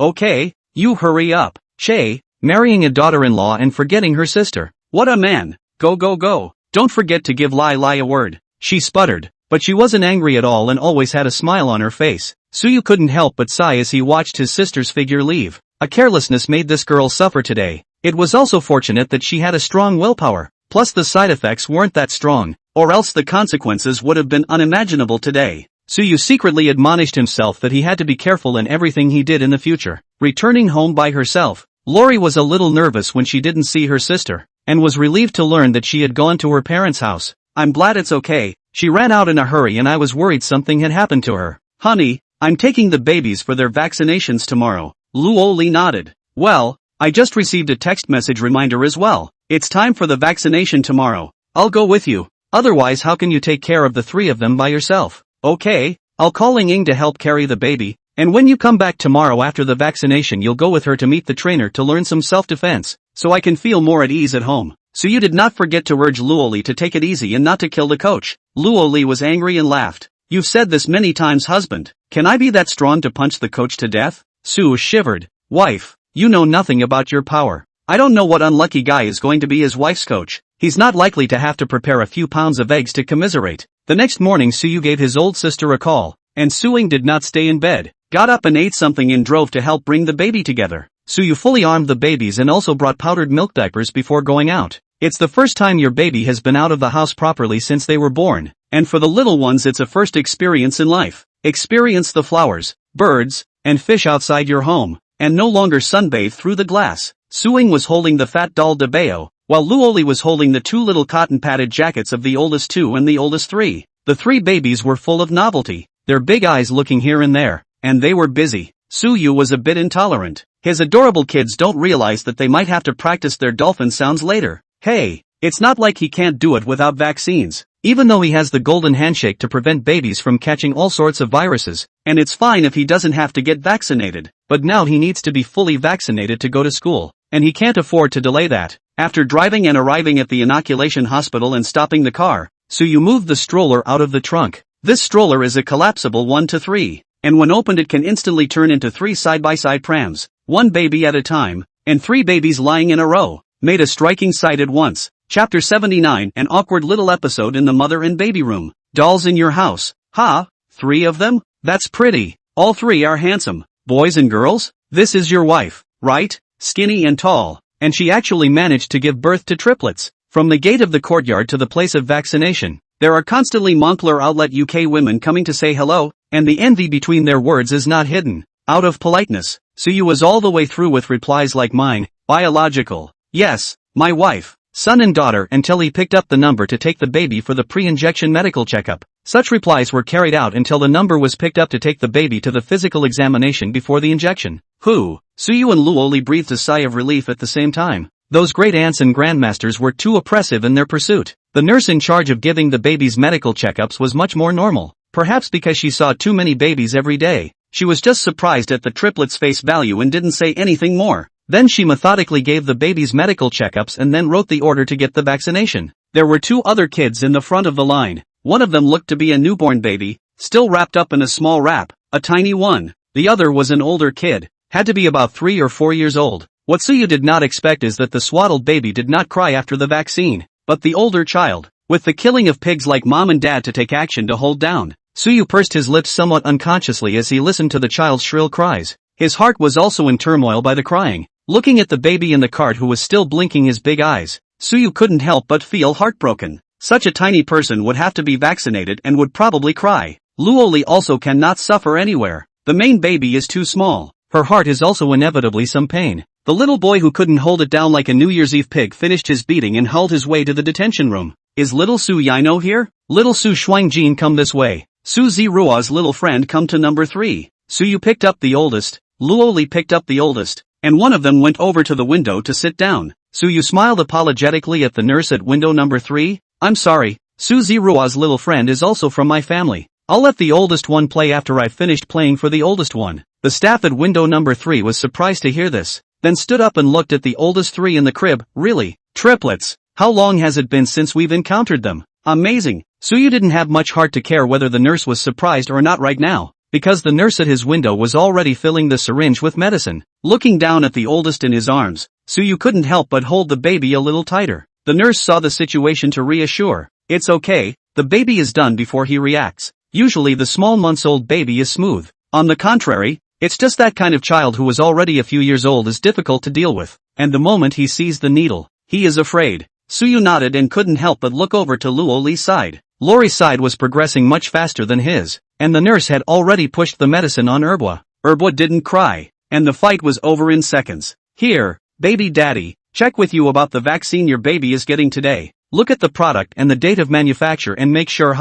okay, you hurry up. Shay, marrying a daughter-in-law and forgetting her sister. What a man. Go. Don't forget to give Lai Lai a word. She sputtered, but she wasn't angry at all and always had a smile on her face. Suyu couldn't help but sigh as he watched his sister's figure leave. A carelessness made this girl suffer today. It was also fortunate that she had a strong willpower, plus the side effects weren't that strong, or else the consequences would have been unimaginable today. Suyu secretly admonished himself that he had to be careful in everything he did in the future. Returning home by herself, Lori was a little nervous when she didn't see her sister, and was relieved to learn that she had gone to her parents' house. I'm glad it's okay. She ran out in a hurry and I was worried something had happened to her. Honey, I'm taking the babies for their vaccinations tomorrow. Luoli nodded. Well, I just received a text message reminder as well. It's time for the vaccination tomorrow. I'll go with you. Otherwise, how can you take care of the three of them by yourself? Okay, I'll call Ing to help carry the baby, and when you come back tomorrow after the vaccination you'll go with her to meet the trainer to learn some self-defense, so I can feel more at ease at home. So you did not forget to urge Luoli to take it easy and not to kill the coach. Luoli was angry and laughed. You've said this many times, husband. Can I be that strong to punch the coach to death? Sue shivered. Wife, you know nothing about your power. I don't know what unlucky guy is going to be his wife's coach. He's not likely to have to prepare a few pounds of eggs to commiserate. The next morning Suyu gave his old sister a call, and Suing did not stay in bed, got up and ate something and drove to help bring the baby together. Suyu fully armed the babies and also brought powdered milk diapers before going out. It's the first time your baby has been out of the house properly since they were born, and for the little ones it's a first experience in life. Experience the flowers, birds, and fish outside your home, and no longer sunbathe through the glass. Suing was holding the fat doll de Bao, while Luoli was holding the two little cotton-padded jackets of the oldest two and the oldest three. The three babies were full of novelty, their big eyes looking here and there, and they were busy. Suyu was a bit intolerant. His adorable kids don't realize that they might have to practice their dolphin sounds later. Hey, it's not like he can't do it without vaccines, even though he has the golden handshake to prevent babies from catching all sorts of viruses, and it's fine if he doesn't have to get vaccinated, but now he needs to be fully vaccinated to go to school, and he can't afford to delay that. After driving and arriving at the inoculation hospital and stopping the car, Suyu moved the stroller out of the trunk. This stroller is a collapsible 1-to-3, and when opened it can instantly turn into 3 side-by-side prams, 1 baby at a time, and 3 babies lying in a row. Made a striking sight at once. Chapter 79, an awkward little episode in the mother and baby room. Dolls in your house. Ha, 3 of them? That's pretty. All 3 are handsome. Boys and girls? This is your wife, right? Skinny and tall. And she actually managed to give birth to triplets. From the gate of the courtyard to the place of vaccination, there are constantly Moncler Outlet UK women coming to say hello, and the envy between their words is not hidden. Out of politeness, Suyu was all the way through with replies like mine, biological. Yes, my wife, son and daughter, until he picked up the number to take the baby for the pre-injection medical checkup. Such replies were carried out until the number was picked up to take the baby to the physical examination before the injection. Who? Suyu and Luoli breathed a sigh of relief at the same time. Those great aunts and grandmasters were too oppressive in their pursuit. The nurse in charge of giving the baby's medical checkups was much more normal, perhaps because she saw too many babies every day. She was just surprised at the triplets' face value and didn't say anything more. Then she methodically gave the baby's medical checkups and then wrote the order to get the vaccination. There were 2 other kids in the front of the line. One of them looked to be a newborn baby, still wrapped up in a small wrap, a tiny one. The other was an older kid, had to be about 3 or 4 years old. What Suyu did not expect is that the swaddled baby did not cry after the vaccine, but the older child, with the killing of pigs like mom and dad to take action to hold down. Suyu pursed his lips somewhat unconsciously as he listened to the child's shrill cries. His heart was also in turmoil by the crying. Looking at the baby in the cart who was still blinking his big eyes, Suyu couldn't help but feel heartbroken. Such a tiny person would have to be vaccinated and would probably cry. Luoli also cannot suffer anywhere. The main baby is too small. Her heart is also inevitably some pain. The little boy who couldn't hold it down like a New Year's Eve pig finished his beating and hauled his way to the detention room. Is little Su Yino here? Little Su Shuangjin, come this way. Su Zirua's little friend, come to number 3. Suyu picked up the oldest, Luoli picked up the oldest, and one of them went over to the window to sit down. Suyu smiled apologetically at the nurse at window number 3. I'm sorry, Suzirua's little friend is also from my family. I'll let the oldest one play after I've finished playing for the oldest one. The staff at window number 3 was surprised to hear this, then stood up and looked at the oldest 3 in the crib. Really? Triplets? How long has it been since we've encountered them? Amazing. Suyu didn't have much heart to care whether the nurse was surprised or not right now, because the nurse at his window was already filling the syringe with medicine. Looking down at the oldest in his arms, Suyu couldn't help but hold the baby a little tighter. The nurse saw the situation to reassure. It's okay, the baby is done before he reacts. Usually the small months-old baby is smooth. On the contrary, it's just that kind of child who is already a few years old is difficult to deal with, and the moment he sees the needle, he is afraid. Suyu nodded and couldn't help but look over to Luo Li's side. Lori's side was progressing much faster than his, and the nurse had already pushed the medicine on Erbwa. Erbwa didn't cry, and the fight was over in seconds. Here, baby daddy, check with you about the vaccine your baby is getting today. Look at the product and the date of manufacture and make sure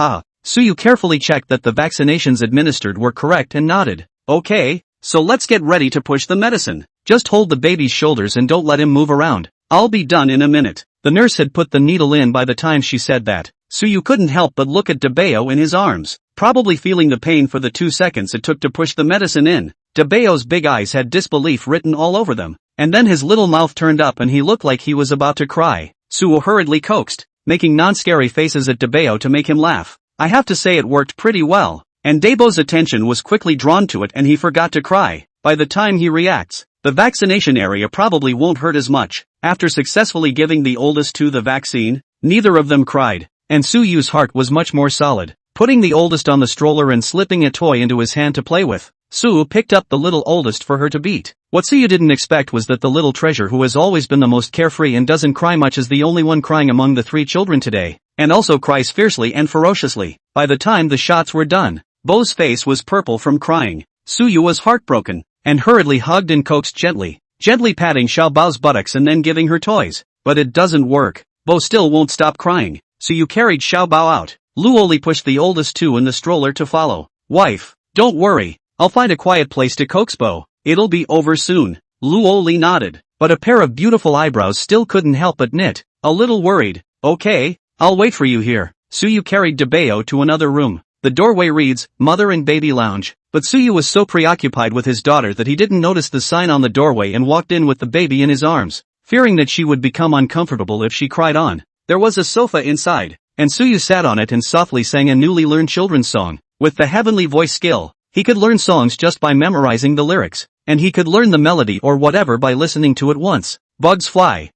Suyu carefully checked that the vaccinations administered were correct and nodded. Okay, so let's get ready to push the medicine. Just hold the baby's shoulders and don't let him move around. I'll be done in a minute. The nurse had put the needle in by the time she said that. Suyu couldn't help but look at Dabeo in his arms, probably feeling the pain for the 2 seconds it took to push the medicine in. Dabeo's big eyes had disbelief written all over them, and then his little mouth turned up and he looked like he was about to cry. Suyu hurriedly coaxed, making non-scary faces at Dabeo to make him laugh. I have to say it worked pretty well, and Dabeo's attention was quickly drawn to it and he forgot to cry. By the time he reacts, the vaccination area probably won't hurt as much. After successfully giving the oldest two the vaccine, neither of them cried, and Suyu's heart was much more solid. Putting the oldest on the stroller and slipping a toy into his hand to play with, Suyu picked up the little oldest for her to beat. What Suyu didn't expect was that the little treasure who has always been the most carefree and doesn't cry much is the only one crying among the 3 children today, and also cries fiercely and ferociously. By the time the shots were done, Bo's face was purple from crying. Suyu was heartbroken, and hurriedly hugged and coaxed gently patting Xiaobao's buttocks and then giving her toys. But it doesn't work. Bo still won't stop crying. Suyu carried Xiaobao out. Luoli pushed the oldest two in the stroller to follow. Wife, don't worry, I'll find a quiet place to coax Bo. It'll be over soon. Luoli nodded, but a pair of beautiful eyebrows still couldn't help but knit, a little worried. Okay, I'll wait for you here. Suyu carried Dabeo to another room. The doorway reads, Mother and Baby Lounge, but Suyu was so preoccupied with his daughter that he didn't notice the sign on the doorway and walked in with the baby in his arms, fearing that she would become uncomfortable if she cried on. There was a sofa inside, and Suyu sat on it and softly sang a newly learned children's song. With the heavenly voice skill, he could learn songs just by memorizing the lyrics, and he could learn the melody or whatever by listening to it once. Bugs fly,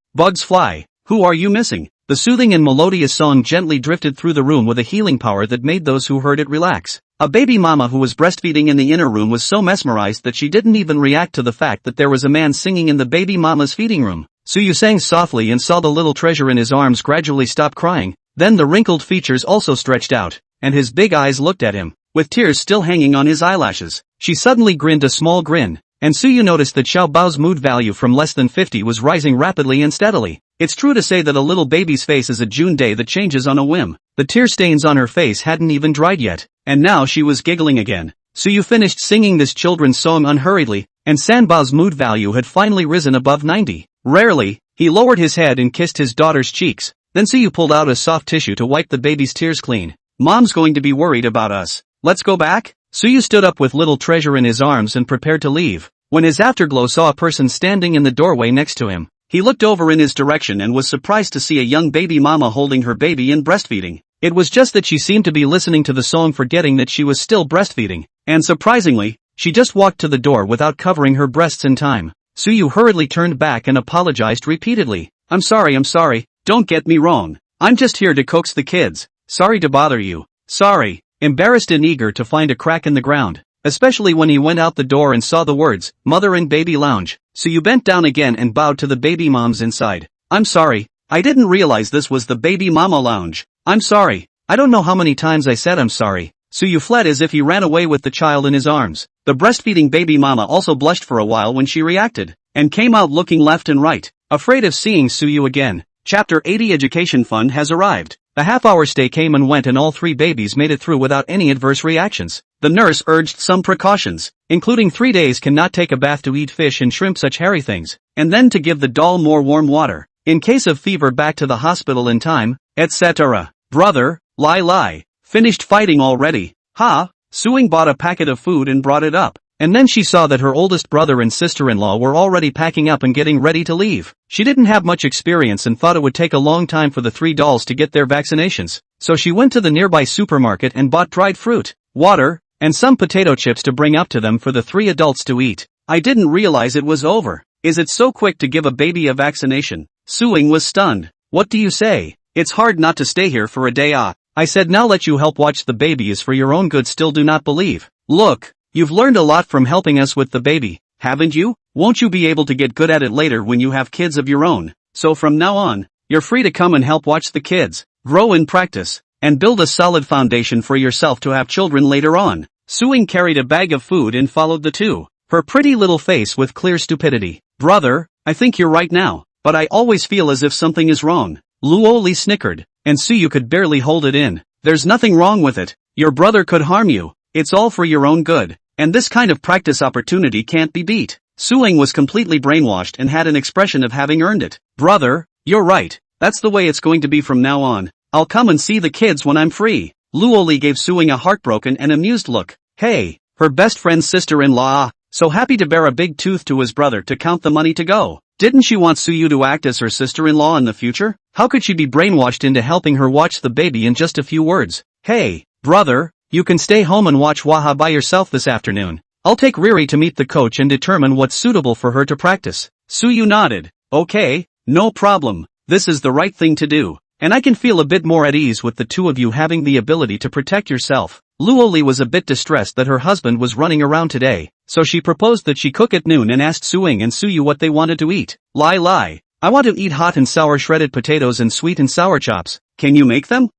who are you missing? The soothing and melodious song gently drifted through the room with a healing power that made those who heard it relax. A baby mama who was breastfeeding in the inner room was so mesmerized that she didn't even react to the fact that there was a man singing in the baby mama's feeding room. Suyu sang softly and saw the little treasure in his arms gradually stop crying. Then the wrinkled features also stretched out, and his big eyes looked at him, with tears still hanging on his eyelashes. She suddenly grinned a small grin, and Suyu noticed that Xiaobao's mood value from less than 50 was rising rapidly and steadily. It's true to say that a little baby's face is a June day that changes on a whim. The tear stains on her face hadn't even dried yet, and now she was giggling again. Suyu finished singing this children's song unhurriedly, and Sanbao's mood value had finally risen above 90. Rarely, he lowered his head and kissed his daughter's cheeks. Then Suyu pulled out a soft tissue to wipe the baby's tears clean. Mom's going to be worried about us. Let's go back? Suyu stood up with little treasure in his arms and prepared to leave, when his afterglow saw a person standing in the doorway next to him. He looked over in his direction and was surprised to see a young baby mama holding her baby and breastfeeding. It was just that she seemed to be listening to the song, forgetting that she was still breastfeeding, and surprisingly, she just walked to the door without covering her breasts in time. Suyu hurriedly turned back and apologized repeatedly. I'm sorry, don't get me wrong. I'm just here to coax the kids. Sorry to bother you. Sorry. Embarrassed and eager to find a crack in the ground, especially when he went out the door and saw the words, Mother and Baby Lounge. Suyu bent down again and bowed to the baby moms inside. I'm sorry, I didn't realize this was the baby mama lounge. I'm sorry, I don't know how many times I said I'm sorry. Suyu fled as if he ran away with the child in his arms. The breastfeeding baby mama also blushed for a while when she reacted, and came out looking left and right, afraid of seeing Suyu again. Chapter 80 Education Fund has arrived. The half-hour stay came and went and all 3 babies made it through without any adverse reactions. The nurse urged some precautions, including 3 days cannot take a bath, to eat fish and shrimp, such hairy things, and then to give the doll more warm water. In case of fever, back to the hospital in time, etc. Brother, lie. Finished fighting already. Ha! Suing bought a packet of food and brought it up. And then she saw that her oldest brother and sister-in-law were already packing up and getting ready to leave. She didn't have much experience and thought it would take a long time for the 3 dolls to get their vaccinations. So she went to the nearby supermarket and bought dried fruit, water, and some potato chips to bring up to them for the 3 adults to eat. I didn't realize it was over. Is it so quick to give a baby a vaccination? Suing was stunned. What do you say? It's hard not to stay here for a day. I said now let you help watch the baby is for your own good. Still do not believe. Look. You've learned a lot from helping us with the baby, haven't you? Won't you be able to get good at it later when you have kids of your own? So from now on, you're free to come and help watch the kids, grow in practice, and build a solid foundation for yourself to have children later on. Suing carried a bag of food and followed the two, her pretty little face with clear stupidity. Brother, I think you're right now, but I always feel as if something is wrong. Luoli snickered, and Suyu could barely hold it in. There's nothing wrong with it. Your brother could harm you. It's all for your own good. And this kind of practice opportunity can't be beat. Suing was completely brainwashed and had an expression of having earned it. Brother, you're right. That's the way it's going to be from now on. I'll come and see the kids when I'm free. Luoli gave Suing a heartbroken and amused look. Hey, her best friend's sister-in-law, so happy to bear a big tooth to his brother to count the money to go. Didn't she want Suyu to act as her sister-in-law in the future? How could she be brainwashed into helping her watch the baby in just a few words? Hey, brother. You can stay home and watch Waha by yourself this afternoon. I'll take Riri to meet the coach and determine what's suitable for her to practice. Suyu nodded. Okay, no problem. This is the right thing to do. And I can feel a bit more at ease with the two of you having the ability to protect yourself. Luoli was a bit distressed that her husband was running around today, so she proposed that she cook at noon and asked Suing and Suyu what they wanted to eat. Lie. I want to eat hot and sour shredded potatoes and sweet and sour chops. Can you make them?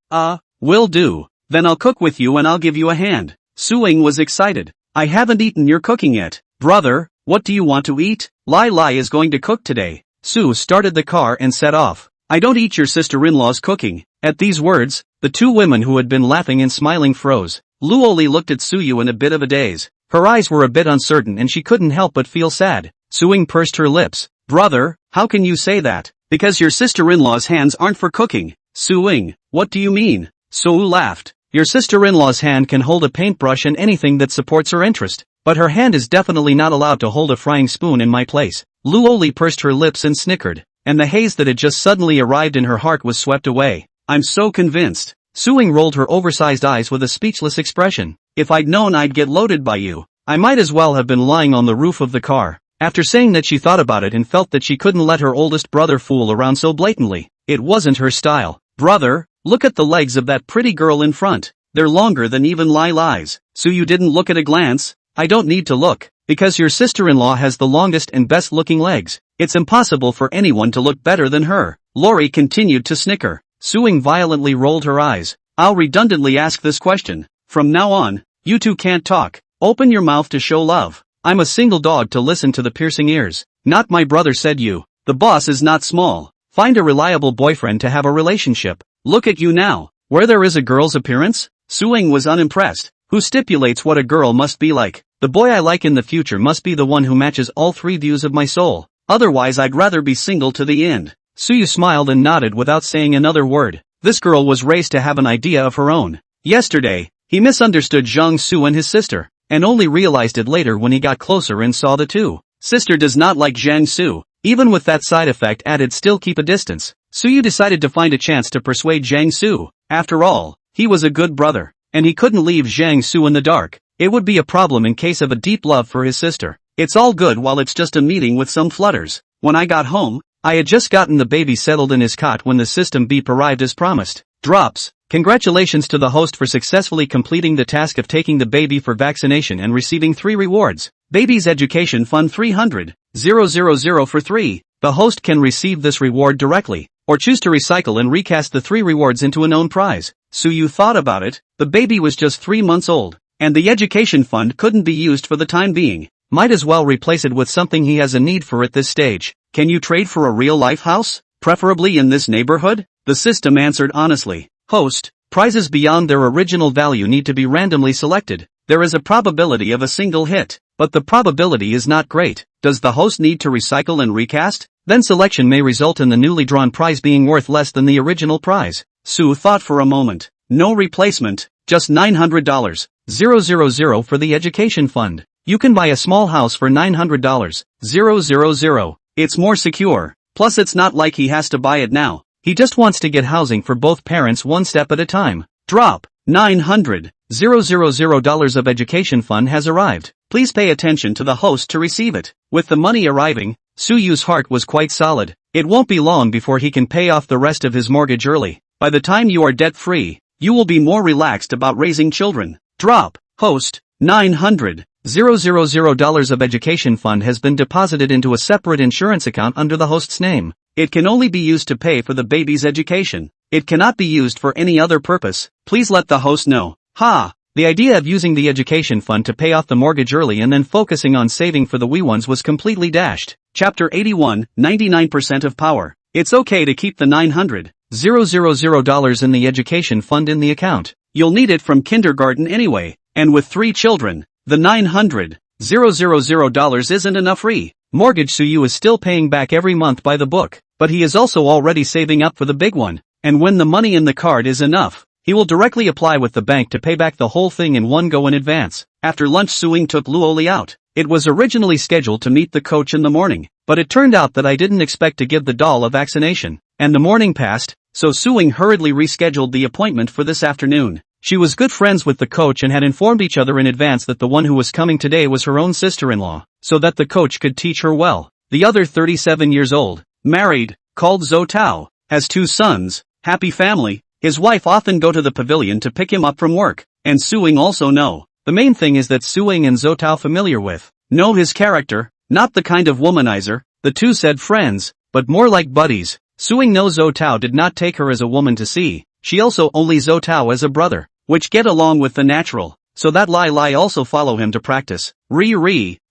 Will do. Then I'll cook with you and I'll give you a hand. Suing was excited. I haven't eaten your cooking yet. Brother, what do you want to eat? Lai is going to cook today. Sue started the car and set off. I don't eat your sister-in-law's cooking. At these words, the two women who had been laughing and smiling froze. Luoli looked at Suyu in a bit of a daze. Her eyes were a bit uncertain and she couldn't help but feel sad. Suing pursed her lips. Brother, how can you say that? Because your sister-in-law's hands aren't for cooking. Suing, what do you mean? Sue laughed. Your sister-in-law's hand can hold a paintbrush and anything that supports her interest, but her hand is definitely not allowed to hold a frying spoon in my place. Luoli pursed her lips and snickered, and the haze that had just suddenly arrived in her heart was swept away. I'm so convinced. Suing rolled her oversized eyes with a speechless expression. If I'd known I'd get loaded by you, I might as well have been lying on the roof of the car. After saying that, she thought about it and felt that she couldn't let her oldest brother fool around so blatantly. It wasn't her style. Brother, look at the legs of that pretty girl in front. They're longer than even Lai's. So you didn't look at a glance? I don't need to look, because your sister-in-law has the longest and best-looking legs. It's impossible for anyone to look better than her. Lori continued to snicker. Suing violently rolled her eyes. I'll redundantly ask this question. From now on, you two can't talk. Open your mouth to show love. I'm a single dog to listen to the piercing ears. Not my brother, said you. The boss is not small. Find a reliable boyfriend to have a relationship. Look at you now. Where there is a girl's appearance? Suing was unimpressed. Who stipulates what a girl must be like? The boy I like in the future must be the one who matches all three views of my soul. Otherwise I'd rather be single to the end. Suyu smiled and nodded without saying another word. This girl was raised to have an idea of her own. Yesterday, he misunderstood Zhang Su and his sister, and only realized it later when he got closer and saw the two. Sister does not like Zhang Su. Even with that side effect added, still keep a distance. Suyu decided to find a chance to persuade Zhang Su. After all, he was a good brother, and he couldn't leave Zhang Su in the dark. It would be a problem in case of a deep love for his sister. It's all good while it's just a meeting with some flutters. When I got home, I had just gotten the baby settled in his cot when the system beep arrived as promised. Drops. Congratulations to the host for successfully completing the task of taking the baby for vaccination and receiving 3 rewards. Baby's Education Fund 300,000 for 3. The host can receive this reward directly, or choose to recycle and recast the 3 rewards into a known prize. Suyu thought about it. The baby was just 3 months old, and the education fund couldn't be used for the time being. Might as well replace it with something he has a need for at this stage. Can you trade for a real-life house? Preferably in this neighborhood? The system answered honestly. Host, prizes beyond their original value need to be randomly selected. There is a probability of a single hit, but the probability is not great. Does the host need to recycle and recast? Then selection may result in the newly drawn prize being worth less than the original prize. Sue thought for a moment. No replacement, just $900. 000 for the education fund. You can buy a small house for $900. 000. It's more secure. Plus it's not like he has to buy it now. He just wants to get housing for both parents one step at a time. Drop. $900,000 of education fund has arrived. Please pay attention to the host to receive it. With the money arriving, Suyu's heart was quite solid. It won't be long before he can pay off the rest of his mortgage early. By the time you are debt-free, you will be more relaxed about raising children. Drop. Host. $900,000 of education fund has been deposited into a separate insurance account under the host's name. It can only be used to pay for the baby's education. It cannot be used for any other purpose. Please let the host know. Ha! The idea of using the education fund to pay off the mortgage early and then focusing on saving for the wee ones was completely dashed. Chapter 81, 99% of power. It's okay to keep the $900,000 in the education fund in the account. You'll need it from kindergarten anyway, and with 3 children, the $900,000 isn't enough mortgage Suyu is still paying back every month by the book, but he is also already saving up for the big one, and when the money in the card is enough, he will directly apply with the bank to pay back the whole thing in one go in advance. After lunch Suing took Luoli out. It was originally scheduled to meet the coach in the morning, but it turned out that I didn't expect to give the doll a vaccination, and the morning passed, so Suing hurriedly rescheduled the appointment for this afternoon. She was good friends with the coach and had informed each other in advance that the one who was coming today was her own sister-in-law, so that the coach could teach her well. The other 37 years old, married, called Zhou Tao, has 2 sons, happy family. His wife often go to the pavilion to pick him up from work, and Suing also know. The main thing is that Suing and Zhou Tao familiar with, know his character, not the kind of womanizer. The two said friends, but more like buddies. Suing knows Zhou Tao did not take her as a woman to see, she also only Zhou Tao as a brother, which get along with the natural, so that Lai also follow him to practice.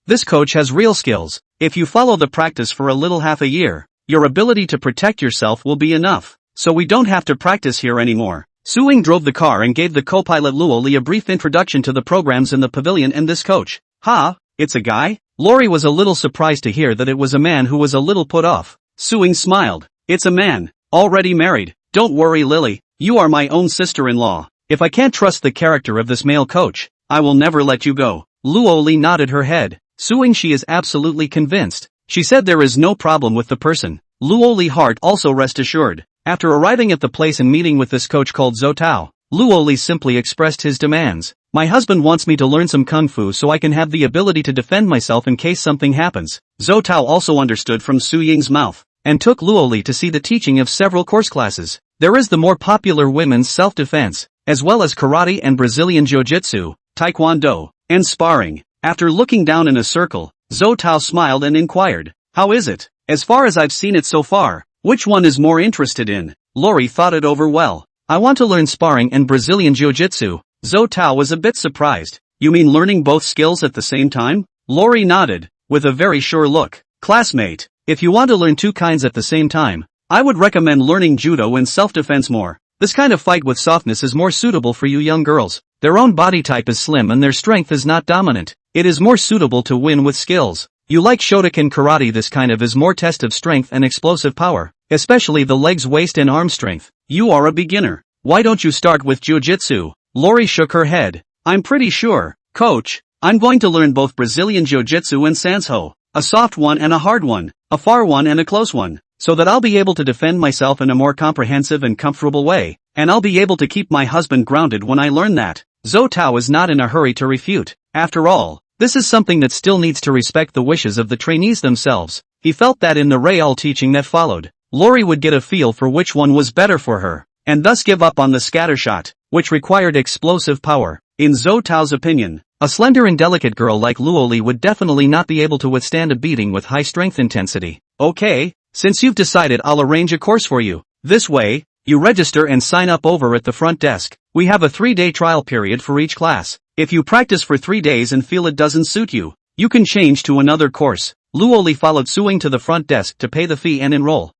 This coach has real skills. If you follow the practice for a little half a year, your ability to protect yourself will be enough, so we don't have to practice here anymore. Suing drove the car and gave the co-pilot Luoli a brief introduction to the programs in the pavilion and this coach. Ha, it's a guy? Lori was a little surprised to hear that it was a man who was a little put off. Suing smiled. It's a man, already married. Don't worry Lily, you are my own sister-in-law. If I can't trust the character of this male coach, I will never let you go. Luoli nodded her head. Suing she is absolutely convinced. She said there is no problem with the person. Luoli heart also rest assured. After arriving at the place and meeting with this coach called Zhou Tao, Luoli simply expressed his demands. My husband wants me to learn some kung fu so I can have the ability to defend myself in case something happens. Zhou Tao also understood from Su Ying's mouth, and took Luoli to see the teaching of several course classes. There is the more popular women's self-defense, as well as karate and Brazilian jiu-jitsu, taekwondo, and sparring. After looking down in a circle, Zhou Tao smiled and inquired, how is it? As far as I've seen it so far, which one is more interested in? Lori thought it over well. I want to learn sparring and Brazilian jiu-jitsu. Zhou Tao was a bit surprised. You mean learning both skills at the same time? Lori nodded, with a very sure look. Classmate, if you want to learn 2 kinds at the same time, I would recommend learning judo and self-defense more. This kind of fight with softness is more suitable for you young girls. Their own body type is slim and their strength is not dominant. It is more suitable to win with skills. You like Shotokan karate, this kind of is more test of strength and explosive power, especially the legs, waist and arm strength. You are a beginner. Why don't you start with jiu-jitsu? Lori shook her head. I'm pretty sure, coach, I'm going to learn both Brazilian jiu-jitsu and sanso, a soft one and a hard one, a far one and a close one, so that I'll be able to defend myself in a more comprehensive and comfortable way, and I'll be able to keep my husband grounded when I learn that. Zhou Tao is not in a hurry to refute. After all, this is something that still needs to respect the wishes of the trainees themselves. He felt that in the real teaching that followed, Lori would get a feel for which one was better for her, and thus give up on the scattershot, which required explosive power. In Zhou Tao's opinion, a slender and delicate girl like Luoli would definitely not be able to withstand a beating with high strength intensity. Okay, since you've decided, I'll arrange a course for you. This way, you register and sign up over at the front desk. We have a 3-day trial period for each class. If you practice for 3 days and feel it doesn't suit you, you can change to another course. Luoli followed Suing to the front desk to pay the fee and enroll.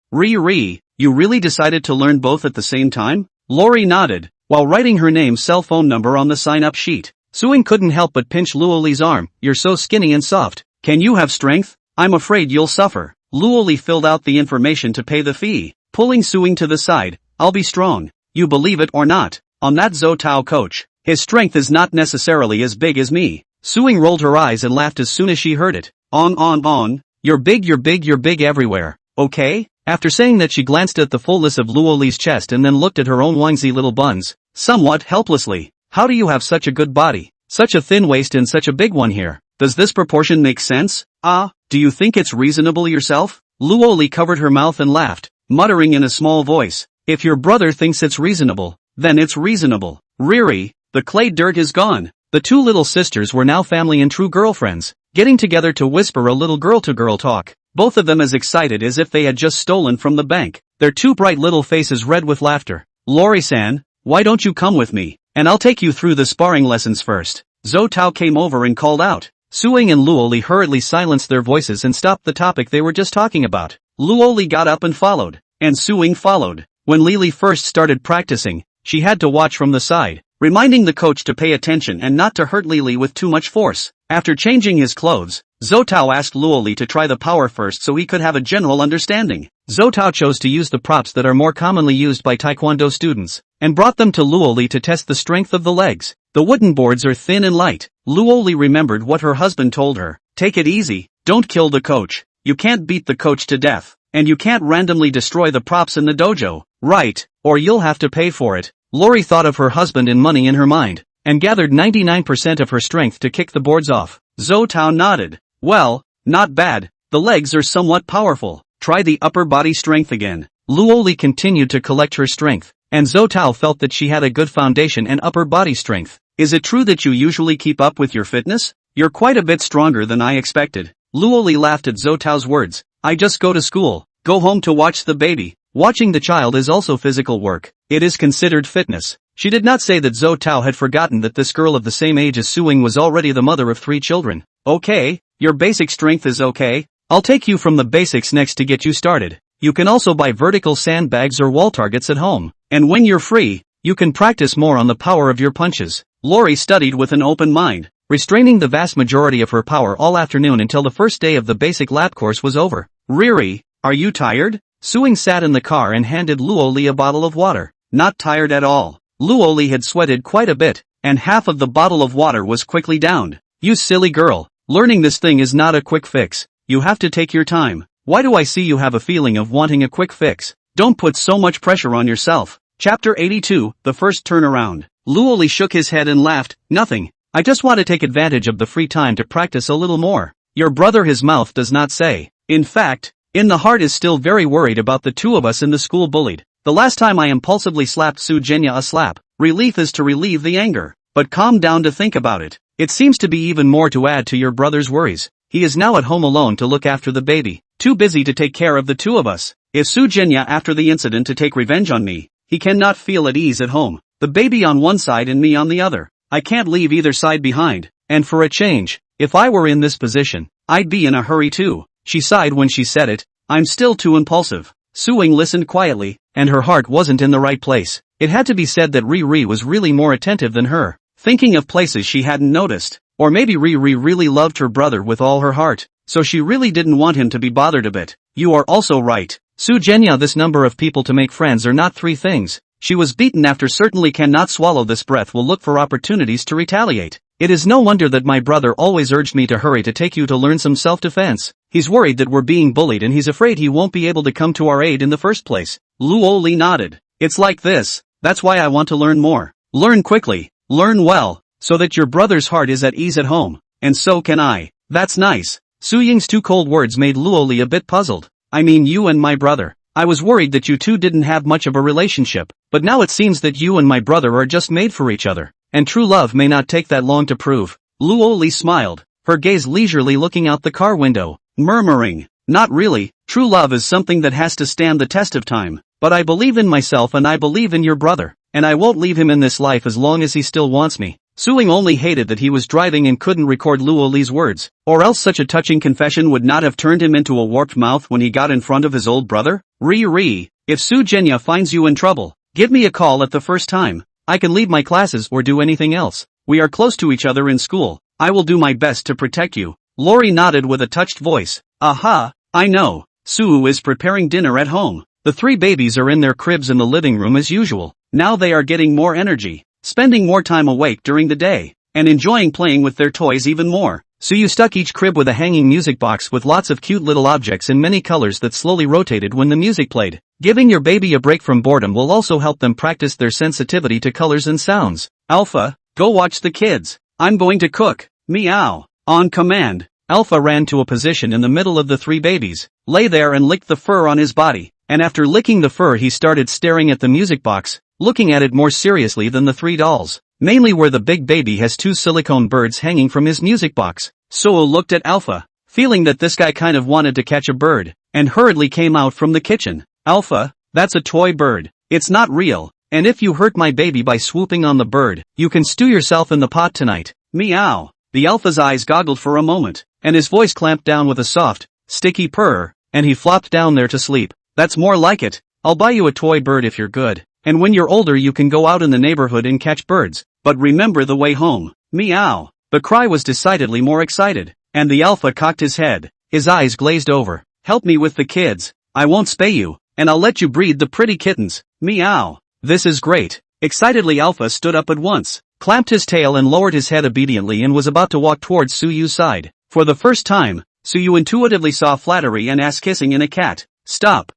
You really decided to learn both at the same time? Lori nodded, while writing her name cell phone number on the sign-up sheet. Suing couldn't help but pinch Luoli's arm. You're so skinny and soft. Can you have strength? I'm afraid you'll suffer. Luoli filled out the information to pay the fee, pulling Suing to the side. I'll be strong. You believe it or not, on that Zhou Tao coach. His strength is not necessarily as big as me. Suing rolled her eyes and laughed as soon as she heard it. On. You're big everywhere, okay? After saying that, she glanced at the fullness of Luoli's chest and then looked at her own wingsy little buns, somewhat helplessly. How do you have such a good body, such a thin waist and such a big one here? Does this proportion make sense? Do you think it's reasonable yourself? Luoli covered her mouth and laughed, muttering in a small voice. If your brother thinks it's reasonable, then it's reasonable. Riri, the clay dirt is gone. The two little sisters were now family and true girlfriends, getting together to whisper a little girl-to-girl talk, both of them as excited as if they had just stolen from the bank, their two bright little faces red with laughter. Lori-san, why don't you come with me, and I'll take you through the sparring lessons first. Zhou Tao came over and called out. Suing and Luoli hurriedly silenced their voices and stopped the topic they were just talking about. Luoli got up and followed, and Suing followed. When Lili first started practicing, she had to watch from the side, reminding the coach to pay attention and not to hurt Lili with too much force. After changing his clothes, Zhou Tao asked Luoli to try the power first so he could have a general understanding. Zhou Tao chose to use the props that are more commonly used by Taekwondo students, and brought them to Luoli to test the strength of the legs. The wooden boards are thin and light. Luoli remembered what her husband told her. Take it easy, don't kill the coach. You can't beat the coach to death, and you can't randomly destroy the props in the dojo, right? Or you'll have to pay for it. Lori thought of her husband and money in her mind, and gathered 99% of her strength to kick the boards off. Zhou Tao nodded. Well, not bad. The legs are somewhat powerful. Try the upper body strength again. Luoli continued to collect her strength, and Zhou Tao felt that she had a good foundation and upper body strength. Is it true that you usually keep up with your fitness? You're quite a bit stronger than I expected. Luoli laughed at Zhou Tao's words. I just go to school, go home to watch the baby. Watching the child is also physical work. It is considered fitness. She did not say that Zhou Tao had forgotten that this girl of the same age as Suing was already the mother of 3 children. Okay, your basic strength is okay. I'll take you from the basics next to get you started. You can also buy vertical sandbags or wall targets at home. And when you're free, you can practice more on the power of your punches. Lori studied with an open mind, restraining the vast majority of her power all afternoon until the first day of the basic lap course was over. Riri, are you tired? Suing sat in the car and handed Luoli a bottle of water. Not tired at all. Luoli had sweated quite a bit, and half of the bottle of water was quickly downed. You silly girl, learning this thing is not a quick fix. You have to take your time. Why do I see you have a feeling of wanting a quick fix? Don't put so much pressure on yourself. Chapter 82, The First Turnaround. Luoli shook his head and laughed. Nothing. I just want to take advantage of the free time to practice a little more. Your brother, his mouth does not say. In fact, in the heart is still very worried about the two of us in the school bullied. The last time I impulsively slapped Su Jenya a slap. Relief is to relieve the anger. But calm down to think about it. It seems to be even more to add to your brother's worries. He is now at home alone to look after the baby. Too busy to take care of the two of us. If Su Jenya after the incident to take revenge on me, he cannot feel at ease at home. The baby on one side and me on the other. I can't leave either side behind. And for a change, if I were in this position, I'd be in a hurry too. She sighed when she said it. I'm still too impulsive. Suing listened quietly, and her heart wasn't in the right place. It had to be said that Riri was really more attentive than her, thinking of places she hadn't noticed. Or maybe Riri really loved her brother with all her heart, so she really didn't want him to be bothered a bit. You are also right. Su Jenya, this number of people to make friends are not 3 things. She was beaten after certainly cannot swallow this breath will look for opportunities to retaliate. It is no wonder that my brother always urged me to hurry to take you to learn some self-defense. He's worried that we're being bullied and he's afraid he won't be able to come to our aid in the first place. Luoli nodded. It's like this. That's why I want to learn more. Learn quickly. Learn well. So that your brother's heart is at ease at home. And so can I. That's nice. Su Ying's 2 cold words made Luoli a bit puzzled. I mean you and my brother. I was worried that you two didn't have much of a relationship, but now it seems that you and my brother are just made for each other. And true love may not take that long to prove. Luoli smiled, her gaze leisurely looking out the car window, murmuring, not really. True love is something that has to stand the test of time. But I believe in myself and I believe in your brother. And I won't leave him in this life as long as he still wants me. Suing only hated that he was driving and couldn't record Luoli's words, or else such a touching confession would not have turned him into a warped mouth when he got in front of his old brother. Riri, if Su Jenya finds you in trouble, give me a call at the first time. I can leave my classes or do anything else. We are close to each other in school. I will do my best to protect you. Lori nodded with a touched voice. Aha, I know. Sue is preparing dinner at home. The three babies are in their cribs in the living room as usual. Now they are getting more energy, spending more time awake during the day, and enjoying playing with their toys even more. Sue stuck each crib with a hanging music box with lots of cute little objects in many colors that slowly rotated when the music played. Giving your baby a break from boredom will also help them practice their sensitivity to colors and sounds. Alpha, go watch the kids. I'm going to cook. Meow. On command, Alpha ran to a position in the middle of the three babies, lay there and licked the fur on his body, and after licking the fur he started staring at the music box, looking at it more seriously than the three dolls, mainly where the big baby has two silicone birds hanging from his music box. Sue looked at Alpha, feeling that this guy kind of wanted to catch a bird, and hurriedly came out from the kitchen. Alpha, that's a toy bird. It's not real, and if you hurt my baby by swooping on the bird, you can stew yourself in the pot tonight. Meow. The Alpha's eyes goggled for a moment, and his voice clamped down with a soft, sticky purr, and he flopped down there to sleep. That's more like it. I'll buy you a toy bird if you're good, and when you're older you can go out in the neighborhood and catch birds, but remember the way home. Meow. The cry was decidedly more excited, and the Alpha cocked his head, his eyes glazed over. Help me with the kids. I won't spay you, and I'll let you breed the pretty kittens. Meow. This is great. Excitedly Alpha stood up at once, clamped his tail and lowered his head obediently and was about to walk towards Suyu's side. For the first time, Suyu intuitively saw flattery and ass kissing in a cat. Stop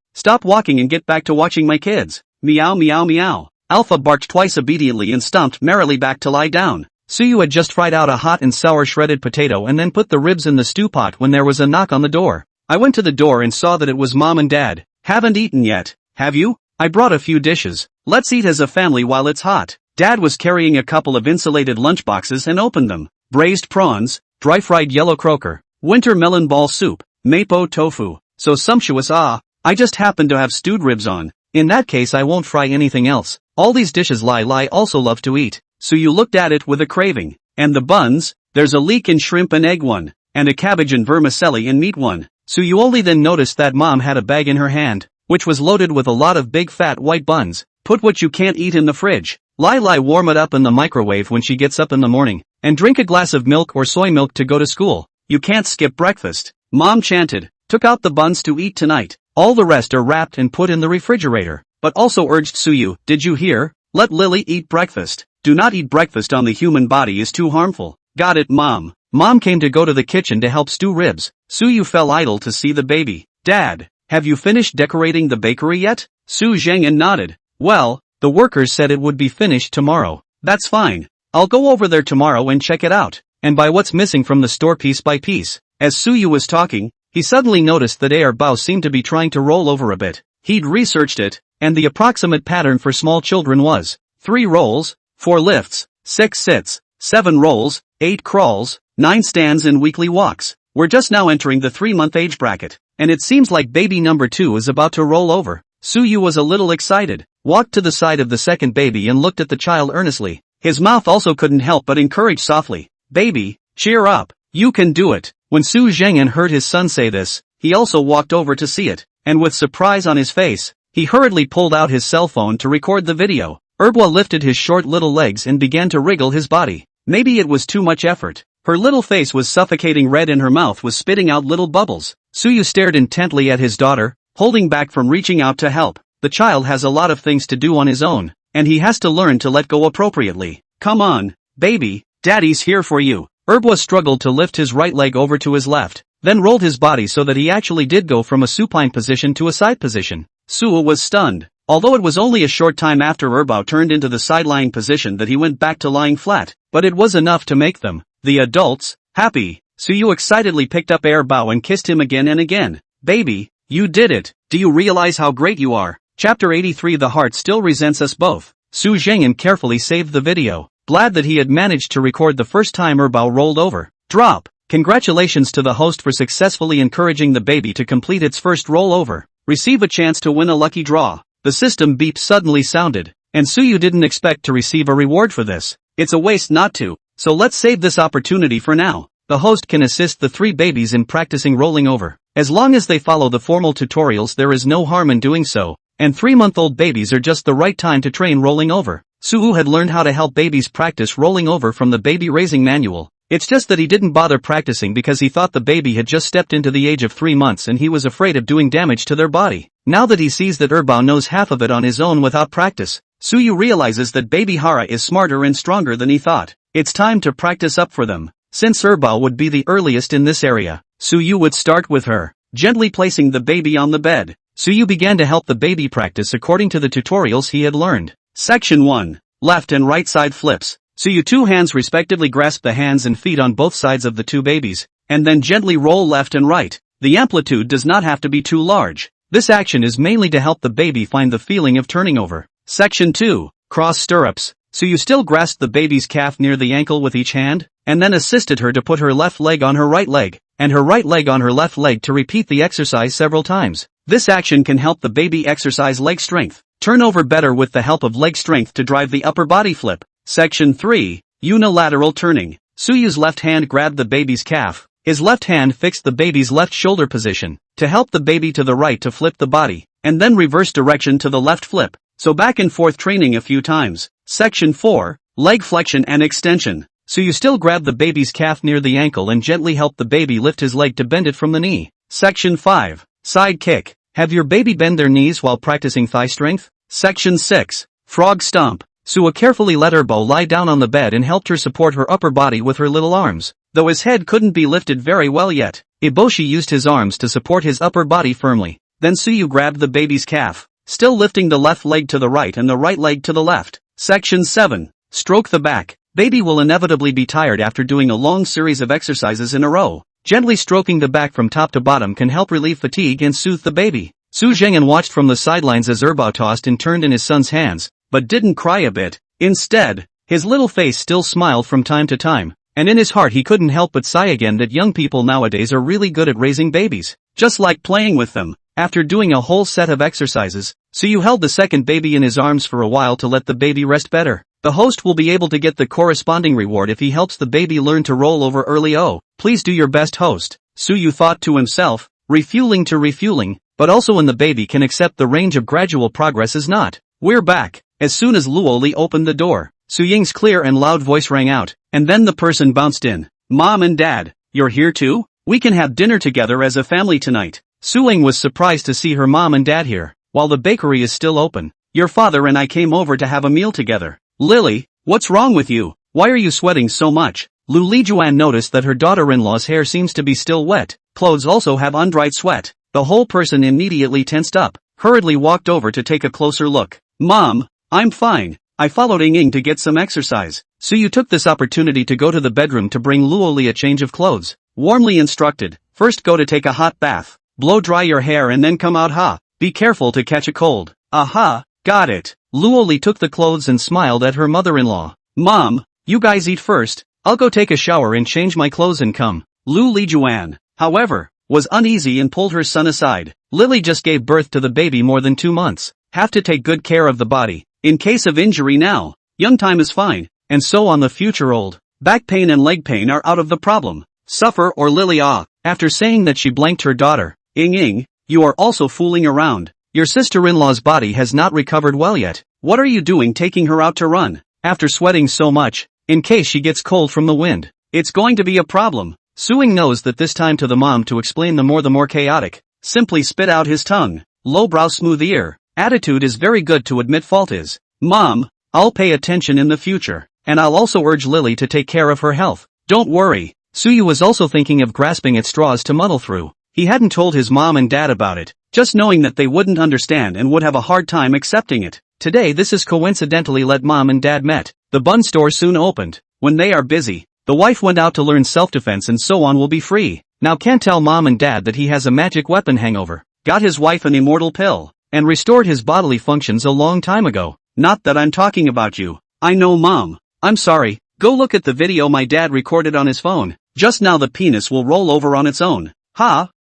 walking and get back to watching my kids. Meow meow meow. Alpha barked twice obediently and stomped merrily back to lie down. Suyu had just fried out a hot and sour shredded potato and then put the ribs in the stew pot when there was a knock on the door. I went to the door and saw that it was Mom and Dad. Haven't eaten yet, have you? I brought a few dishes. Let's eat as a family while it's hot. Dad was carrying a couple of insulated lunchboxes and opened them. Braised prawns, dry-fried yellow croaker, winter melon ball soup, mapo tofu. So sumptuous. I just happen to have stewed ribs on. In that case I won't fry anything else. All these dishes Lai also love to eat. So you looked at it with a craving. And the buns? There's a leek and shrimp and egg one, and a cabbage and vermicelli and meat one. So you only then noticed that Mom had a bag in her hand, which was loaded with a lot of big fat white buns. Put what you can't eat in the fridge. Lai warm it up in the microwave when she gets up in the morning, and drink a glass of milk or soy milk to go to school. You can't skip breakfast. Mom chanted. Took out the buns to eat tonight. All the rest are wrapped and put in the refrigerator. But also urged Suyu, did you hear? Let Lily eat breakfast. Do not eat breakfast on the human body, is too harmful. Got it, Mom. Mom came to go to the kitchen to help stew ribs. Suyu fell idle to see the baby. Dad, have you finished decorating the bakery yet? Su Zhengyan nodded. Well, the workers said it would be finished tomorrow. That's fine. I'll go over there tomorrow and check it out, and buy what's missing from the store piece by piece. As Suyu was talking, he suddenly noticed that Air Bao seemed to be trying to roll over a bit. He'd researched it, and the approximate pattern for small children was 3 rolls, 4 lifts, 6 sits, 7 rolls, 8 crawls, 9 stands and weekly walks. We're just now entering the 3-month age bracket, and it seems like baby number 2 is about to roll over. Suyu was a little excited, walked to the side of the second baby and looked at the child earnestly. His mouth also couldn't help but encourage softly. Baby, cheer up, you can do it. When Su Zhengyan heard his son say this, he also walked over to see it, and with surprise on his face, he hurriedly pulled out his cell phone to record the video. Erbwa lifted his short little legs and began to wriggle his body. Maybe it was too much effort. Her little face was suffocating red and her mouth was spitting out little bubbles. Suyu stared intently at his daughter, holding back from reaching out to help. The child has a lot of things to do on his own, and he has to learn to let go appropriately. Come on, baby, daddy's here for you. Erbwa struggled to lift his right leg over to his left, then rolled his body so that he actually did go from a supine position to a side position. Suyu was stunned, although it was only a short time after Erbao turned into the side-lying position that he went back to lying flat, but it was enough to make them, the adults, happy. Suyu excitedly picked up Erbao and kissed him again and again. Baby, you did it. Do you realize how great you are? Chapter 83. The heart still resents us both. Su Zhengyan carefully saved the video, glad that he had managed to record the first time Erbao rolled over. Drop. Congratulations to the host for successfully encouraging the baby to complete its first rollover. Receive a chance to win a lucky draw. The system beep suddenly sounded, and Suyu didn't expect to receive a reward for this. It's a waste not to, so let's save this opportunity for now. The host can assist the 3 babies in practicing rolling over. As long as they follow the formal tutorials, there is no harm in doing so, and 3-month-old babies are just the right time to train rolling over. Suyu had learned how to help babies practice rolling over from the baby raising manual, It's just that he didn't bother practicing because he thought the baby had just stepped into the age of 3 months and he was afraid of doing damage to their body. Now that he sees that Erbao knows half of it on his own without practice, Suyu realizes that baby Hara is smarter and stronger than he thought. It's time to practice up for them. Since Erbao would be the earliest in this area, Suyu would start with her, gently placing the baby on the bed. Suyu began to help the baby practice according to the tutorials he had learned. Section 1. Left and right side flips. Suyu 2 hands respectively grasp the hands and feet on both sides of the 2 babies, and then gently roll left and right. The amplitude does not have to be too large. This action is mainly to help the baby find the feeling of turning over. Section 2. Cross stirrups. Suyu still grasped the baby's calf near the ankle with each hand, and then assisted her to put her left leg on her right leg, and her right leg on her left leg to repeat the exercise several times. This action can help the baby exercise leg strength. Turn over better with the help of leg strength to drive the upper body flip. Section 3. Unilateral turning. Suyu's left hand grabbed the baby's calf. His left hand fixed the baby's left shoulder position, to help the baby to the right to flip the body, and then reverse direction to the left flip. So back and forth training a few times. Section 4. Leg flexion and extension. Suyu still grabbed the baby's calf near the ankle and gently helped the baby lift his leg to bend it from the knee. Section 5. Side kick. Have your baby bend their knees while practicing thigh strength. Section 6. Frog stomp. Suyu carefully let Erbao lie down on the bed and helped her support her upper body with her little arms. Though his head couldn't be lifted very well yet, Iboshi used his arms to support his upper body firmly. Then Suyu grabbed the baby's calf, still lifting the left leg to the right and the right leg to the left. Section 7. Stroke the back. Baby will inevitably be tired after doing a long series of exercises in a row. Gently stroking the back from top to bottom can help relieve fatigue and soothe the baby. Su Zhengan watched from the sidelines as Erbao tossed and turned in his son's hands, but didn't cry a bit. Instead, his little face still smiled from time to time, and in his heart he couldn't help but sigh again that young people nowadays are really good at raising babies, just like playing with them. After doing a whole set of exercises, Suyu held the second baby in his arms for a while to let the baby rest better. The host will be able to get the corresponding reward if he helps the baby learn to roll over early. Oh, please do your best, host, Suyu thought to himself, refueling to refueling, but also when the baby can accept the range of gradual progress is not. We're back. As soon as Luoli opened the door, Su Ying's clear and loud voice rang out, and then the person bounced in. Mom and Dad, you're here too? We can have dinner together as a family tonight. Su Ying was surprised to see her mom and dad here, while the bakery is still open. Your father and I came over to have a meal together. Lily, what's wrong with you? Why are you sweating so much? Lu Lijuan noticed that her daughter-in-law's hair seems to be still wet. Clothes also have undried sweat. The whole person immediately tensed up, hurriedly walked over to take a closer look. Mom, I'm fine. I followed Ying to get some exercise. Suyu took this opportunity to go to the bedroom to bring Luoli a change of clothes. Warmly instructed, first go to take a hot bath, blow dry your hair and then come out. Be careful to catch a cold. Aha, got it. Luoli took the clothes and smiled at her mother-in-law. Mom, you guys eat first. I'll go take a shower and change my clothes and come. Lu Lijuan, however, was uneasy and pulled her son aside. Lily just gave birth to the baby more than 2 months. Have to take good care of the body. In case of injury now, young time is fine, and so on the future old. Back pain and leg pain are out of the problem. Suffer or Lily After saying that she blanked her daughter, Ying, you are also fooling around. Your sister-in-law's body has not recovered well yet. What are you doing taking her out to run? After sweating so much, in case she gets cold from the wind. It's going to be a problem. Suing knows that this time to the mom to explain the more chaotic. Simply spit out his tongue. Low brow smooth ear. Attitude is very good to admit fault is. Mom, I'll pay attention in the future, and I'll also urge Lily to take care of her health. Don't worry. Suyu was also thinking of grasping at straws to muddle through. He hadn't told his mom and dad about it, just knowing that they wouldn't understand and would have a hard time accepting it. Today this is coincidentally let mom and dad met. The bun store soon opened. When they are busy, the wife went out to learn self-defense and so on will be free. Now can't tell mom and dad that he has a magic weapon hangover. Got his wife an immortal pill, and restored his bodily functions a long time ago. Not that I'm talking about you. I know mom. I'm sorry. Go look at the video my dad recorded on his phone. Just now the penis will roll over on its own.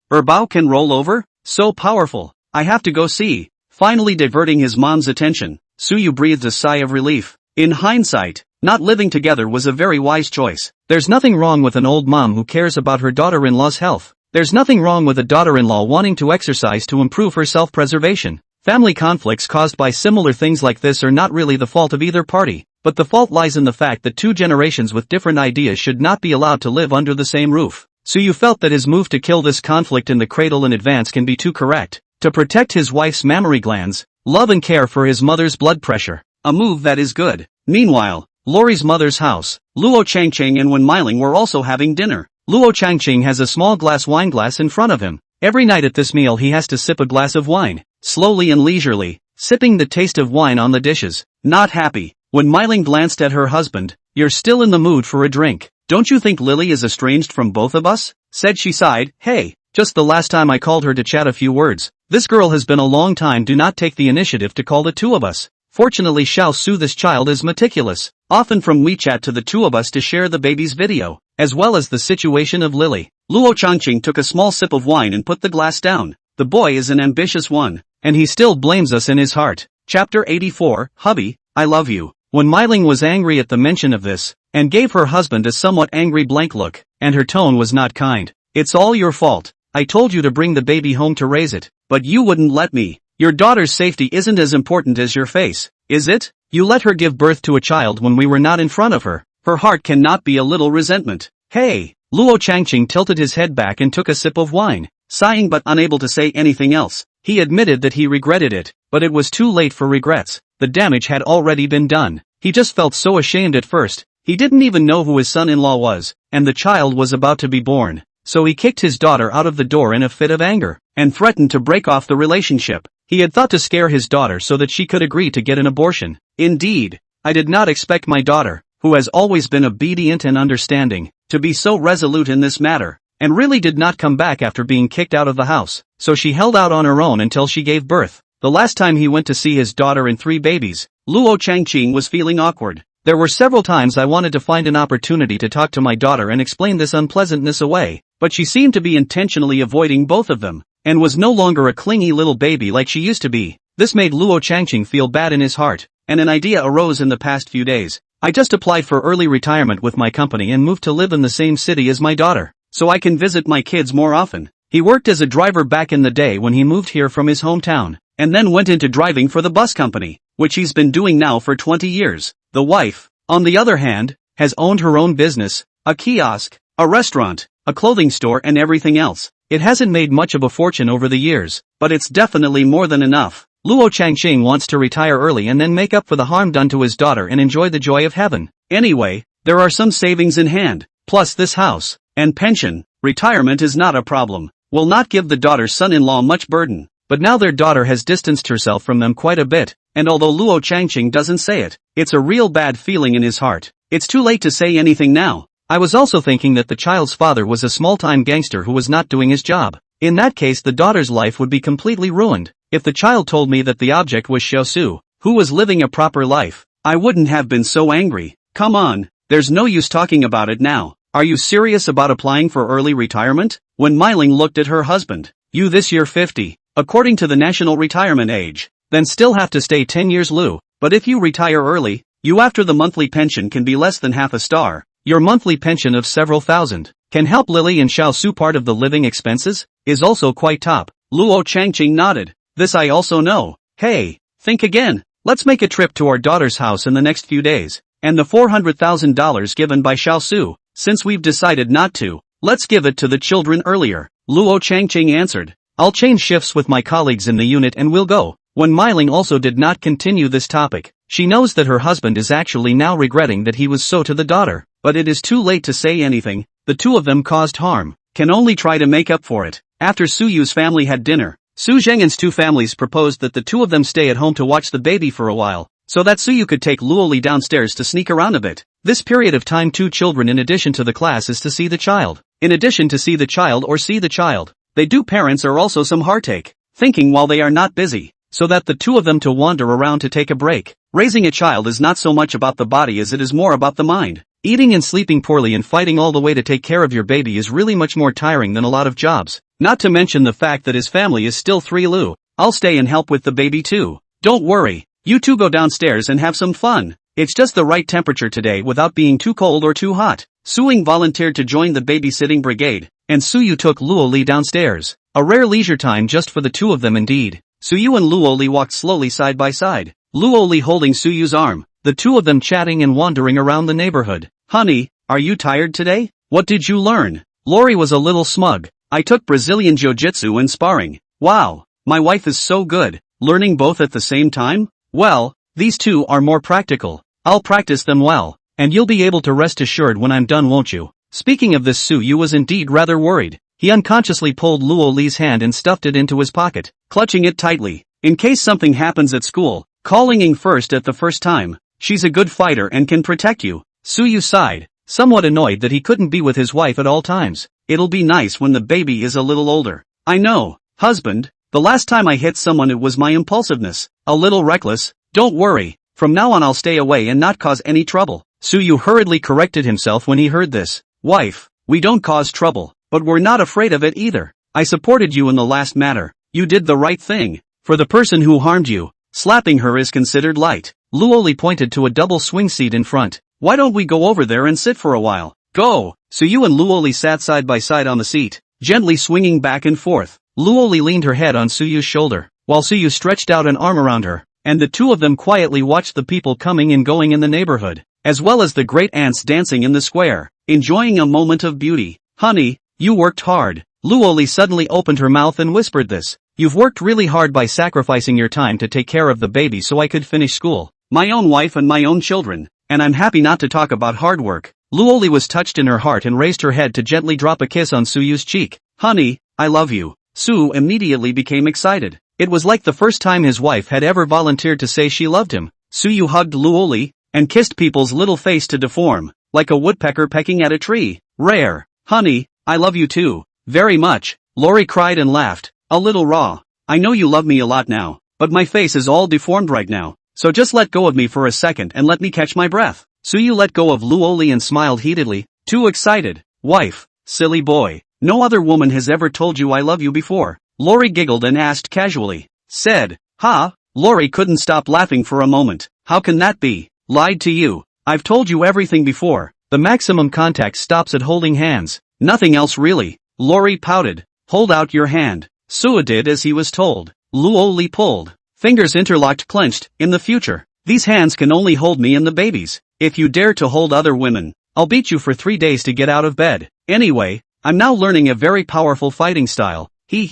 Erbao can roll over? So powerful. I have to go see. Finally diverting his mom's attention, Suyu breathed a sigh of relief. In hindsight, not living together was a very wise choice. There's nothing wrong with an old mom who cares about her daughter-in-law's health. There's nothing wrong with a daughter-in-law wanting to exercise to improve her self-preservation. Family conflicts caused by similar things like this are not really the fault of either party, but the fault lies in the fact that two generations with different ideas should not be allowed to live under the same roof. Suyu felt that his move to kill this conflict in the cradle in advance can be too correct, to protect his wife's mammary glands, love and care for his mother's blood pressure. A move that is good. Meanwhile, Lori's mother's house, Luo Changqing and Wen Meiling were also having dinner. Luo Changqing has a small wine glass in front of him. Every night at this meal he has to sip a glass of wine, slowly and leisurely, sipping the taste of wine on the dishes. Not happy, Wen Meiling glanced at her husband. "You're still in the mood for a drink. Don't you think Lily is estranged from both of us?" said she sighed. "Hey, just the last time I called her to chat a few words. This girl has been a long time. Do not take the initiative to call the two of us." Fortunately Xiao Su, this child is meticulous, often from WeChat to the two of us to share the baby's video, as well as the situation of Lily. Luo Changqing took a small sip of wine and put the glass down. The boy is an ambitious one, and he still blames us in his heart. Chapter 84, Hubby, I love you. When Meiling was angry at the mention of this, and gave her husband a somewhat angry blank look, and her tone was not kind. "It's all your fault. I told you to bring the baby home to raise it, but you wouldn't let me. Your daughter's safety isn't as important as your face, is it? You let her give birth to a child when we were not in front of her. Her heart cannot be a little resentment." "Hey!" Luo Changqing tilted his head back and took a sip of wine, sighing but unable to say anything else. He admitted that he regretted it, but it was too late for regrets. The damage had already been done. He just felt so ashamed at first. He didn't even know who his son-in-law was, and the child was about to be born. So he kicked his daughter out of the door in a fit of anger, and threatened to break off the relationship. He had thought to scare his daughter so that she could agree to get an abortion. Indeed, I did not expect my daughter, who has always been obedient and understanding, to be so resolute in this matter, and really did not come back after being kicked out of the house. So she held out on her own until she gave birth. The last time he went to see his daughter and 3 babies, Luo Changqing was feeling awkward. There were several times I wanted to find an opportunity to talk to my daughter and explain this unpleasantness away, but she seemed to be intentionally avoiding both of them, and was no longer a clingy little baby like she used to be. This made Luo Changqing feel bad in his heart, and an idea arose in the past few days. I just applied for early retirement with my company and moved to live in the same city as my daughter, so I can visit my kids more often. He worked as a driver back in the day when he moved here from his hometown, and then went into driving for the bus company, which he's been doing now for 20 years. The wife, on the other hand, has owned her own business, a kiosk, a restaurant, a clothing store and everything else. It hasn't made much of a fortune over the years, but it's definitely more than enough. Luo Changqing wants to retire early and then make up for the harm done to his daughter and enjoy the joy of heaven. Anyway, there are some savings in hand, plus this house, and pension. Retirement is not a problem. Will not give the daughter's son-in-law much burden. But now their daughter has distanced herself from them quite a bit, and although Luo Changqing doesn't say it, it's a real bad feeling in his heart. It's too late to say anything now. I was also thinking that the child's father was a small-time gangster who was not doing his job. In that case the daughter's life would be completely ruined. If the child told me that the object was Xiao Su, who was living a proper life, I wouldn't have been so angry. Come on, there's no use talking about it now. Are you serious about applying for early retirement? When Meiling looked at her husband, "You this year 50. According to the national retirement age, then still have to stay 10 years Lu, but if you retire early, you after the monthly pension can be less than half a star. Your monthly pension of several thousand, can help Lily and Xiao Su part of the living expenses, is also quite top." Luo Changqing nodded. "This I also know. Hey, think again, let's make a trip to our daughter's house in the next few days, and the $400,000 given by Xiao Su, since we've decided not to, let's give it to the children earlier." Luo Changqing answered. "I'll change shifts with my colleagues in the unit and we'll go." When Meiling also did not continue this topic, she knows that her husband is actually now regretting that he was so to the daughter, but it is too late to say anything. The two of them caused harm, can only try to make up for it. After Su Yu's family had dinner, Su Zheng'an's 2 families proposed that the 2 of them stay at home to watch the baby for a while, so that Su Yu could take Luoli downstairs to sneak around a bit. This period of time 2 children in addition to the class is to see the child. In addition to see the child or see the child, they do parents are also some heartache, thinking while they are not busy, so that the 2 of them to wander around to take a break. Raising a child is not so much about the body as it is more about the mind. Eating and sleeping poorly and fighting all the way to take care of your baby is really much more tiring than a lot of jobs. Not to mention the fact that his family is still 3 Lu. I'll stay and help with the baby too. Don't worry, you 2 go downstairs and have some fun. It's just the right temperature today without being too cold or too hot. Su Ying volunteered to join the babysitting brigade, and Su Yu took Luo Li downstairs. A rare leisure time just for the 2 of them indeed. Su Yu and Luo Li walked slowly side by side, Luo Li holding Su Yu's arm. the two of them chatting and wandering around the neighborhood. Honey, are you tired today? What did you learn? Lori was a little smug. I took Brazilian Jiu-Jitsu and sparring. Wow, my wife is so good. Learning both at the same time? Well, these two are more practical. I'll practice them well, and you'll be able to rest assured when I'm done, won't you? Speaking of this, Suyu was indeed rather worried. He unconsciously pulled Luo Li's hand and stuffed it into his pocket, clutching it tightly. In case something happens at school, calling Ying first at the first time. She's a good fighter and can protect you. Suyu sighed, somewhat annoyed that he couldn't be with his wife at all times. It'll be nice when the baby is a little older. I know, husband. The last time I hit someone it was my impulsiveness. A little reckless. Don't worry. From now on I'll stay away and not cause any trouble. Suyu hurriedly corrected himself when he heard this. Wife, we don't cause trouble, but we're not afraid of it either. I supported you in the last matter. You did the right thing. For the person who harmed you, slapping her is considered light. Luoli pointed to a double swing seat in front. Why don't we go over there and sit for a while? Go! Suyu and Luoli sat side by side on the seat, gently swinging back and forth. Luoli leaned her head on Suyu's shoulder, while Suyu stretched out an arm around her, and the two of them quietly watched the people coming and going in the neighborhood, as well as the great ants dancing in the square, enjoying a moment of beauty. Honey, you worked hard. Luoli suddenly opened her mouth and whispered this. You've worked really hard by sacrificing your time to take care of the baby so I could finish school, my own wife and my own children, and I'm happy not to talk about hard work. Luoli was touched in her heart and raised her head to gently drop a kiss on Suyu's cheek. Honey, I love you. Su immediately became excited. It was like the first time his wife had ever volunteered to say she loved him. Suyu hugged Luoli, and kissed people's little face to deform, like a woodpecker pecking at a tree. Rare. Honey, I love you too. Very much. Lori cried and laughed. A little raw. I know you love me a lot now, but my face is all deformed right now, so just let go of me for a second and let me catch my breath. Suyu let go of Luoli and smiled heatedly. Too excited. Wife, silly boy. No other woman has ever told you I love you before. Lori giggled and asked casually. Said, ha? Lori couldn't stop laughing for a moment. How can that be? Lied to you. I've told you everything before. The maximum contact stops at holding hands. Nothing else really. Lori pouted. Hold out your hand. Sua did as he was told. Luoli pulled. Fingers interlocked, clenched. In the future, these hands can only hold me and the babies. If you dare to hold other women, I'll beat you for 3 days to get out of bed. Anyway, I'm now learning a very powerful fighting style. He.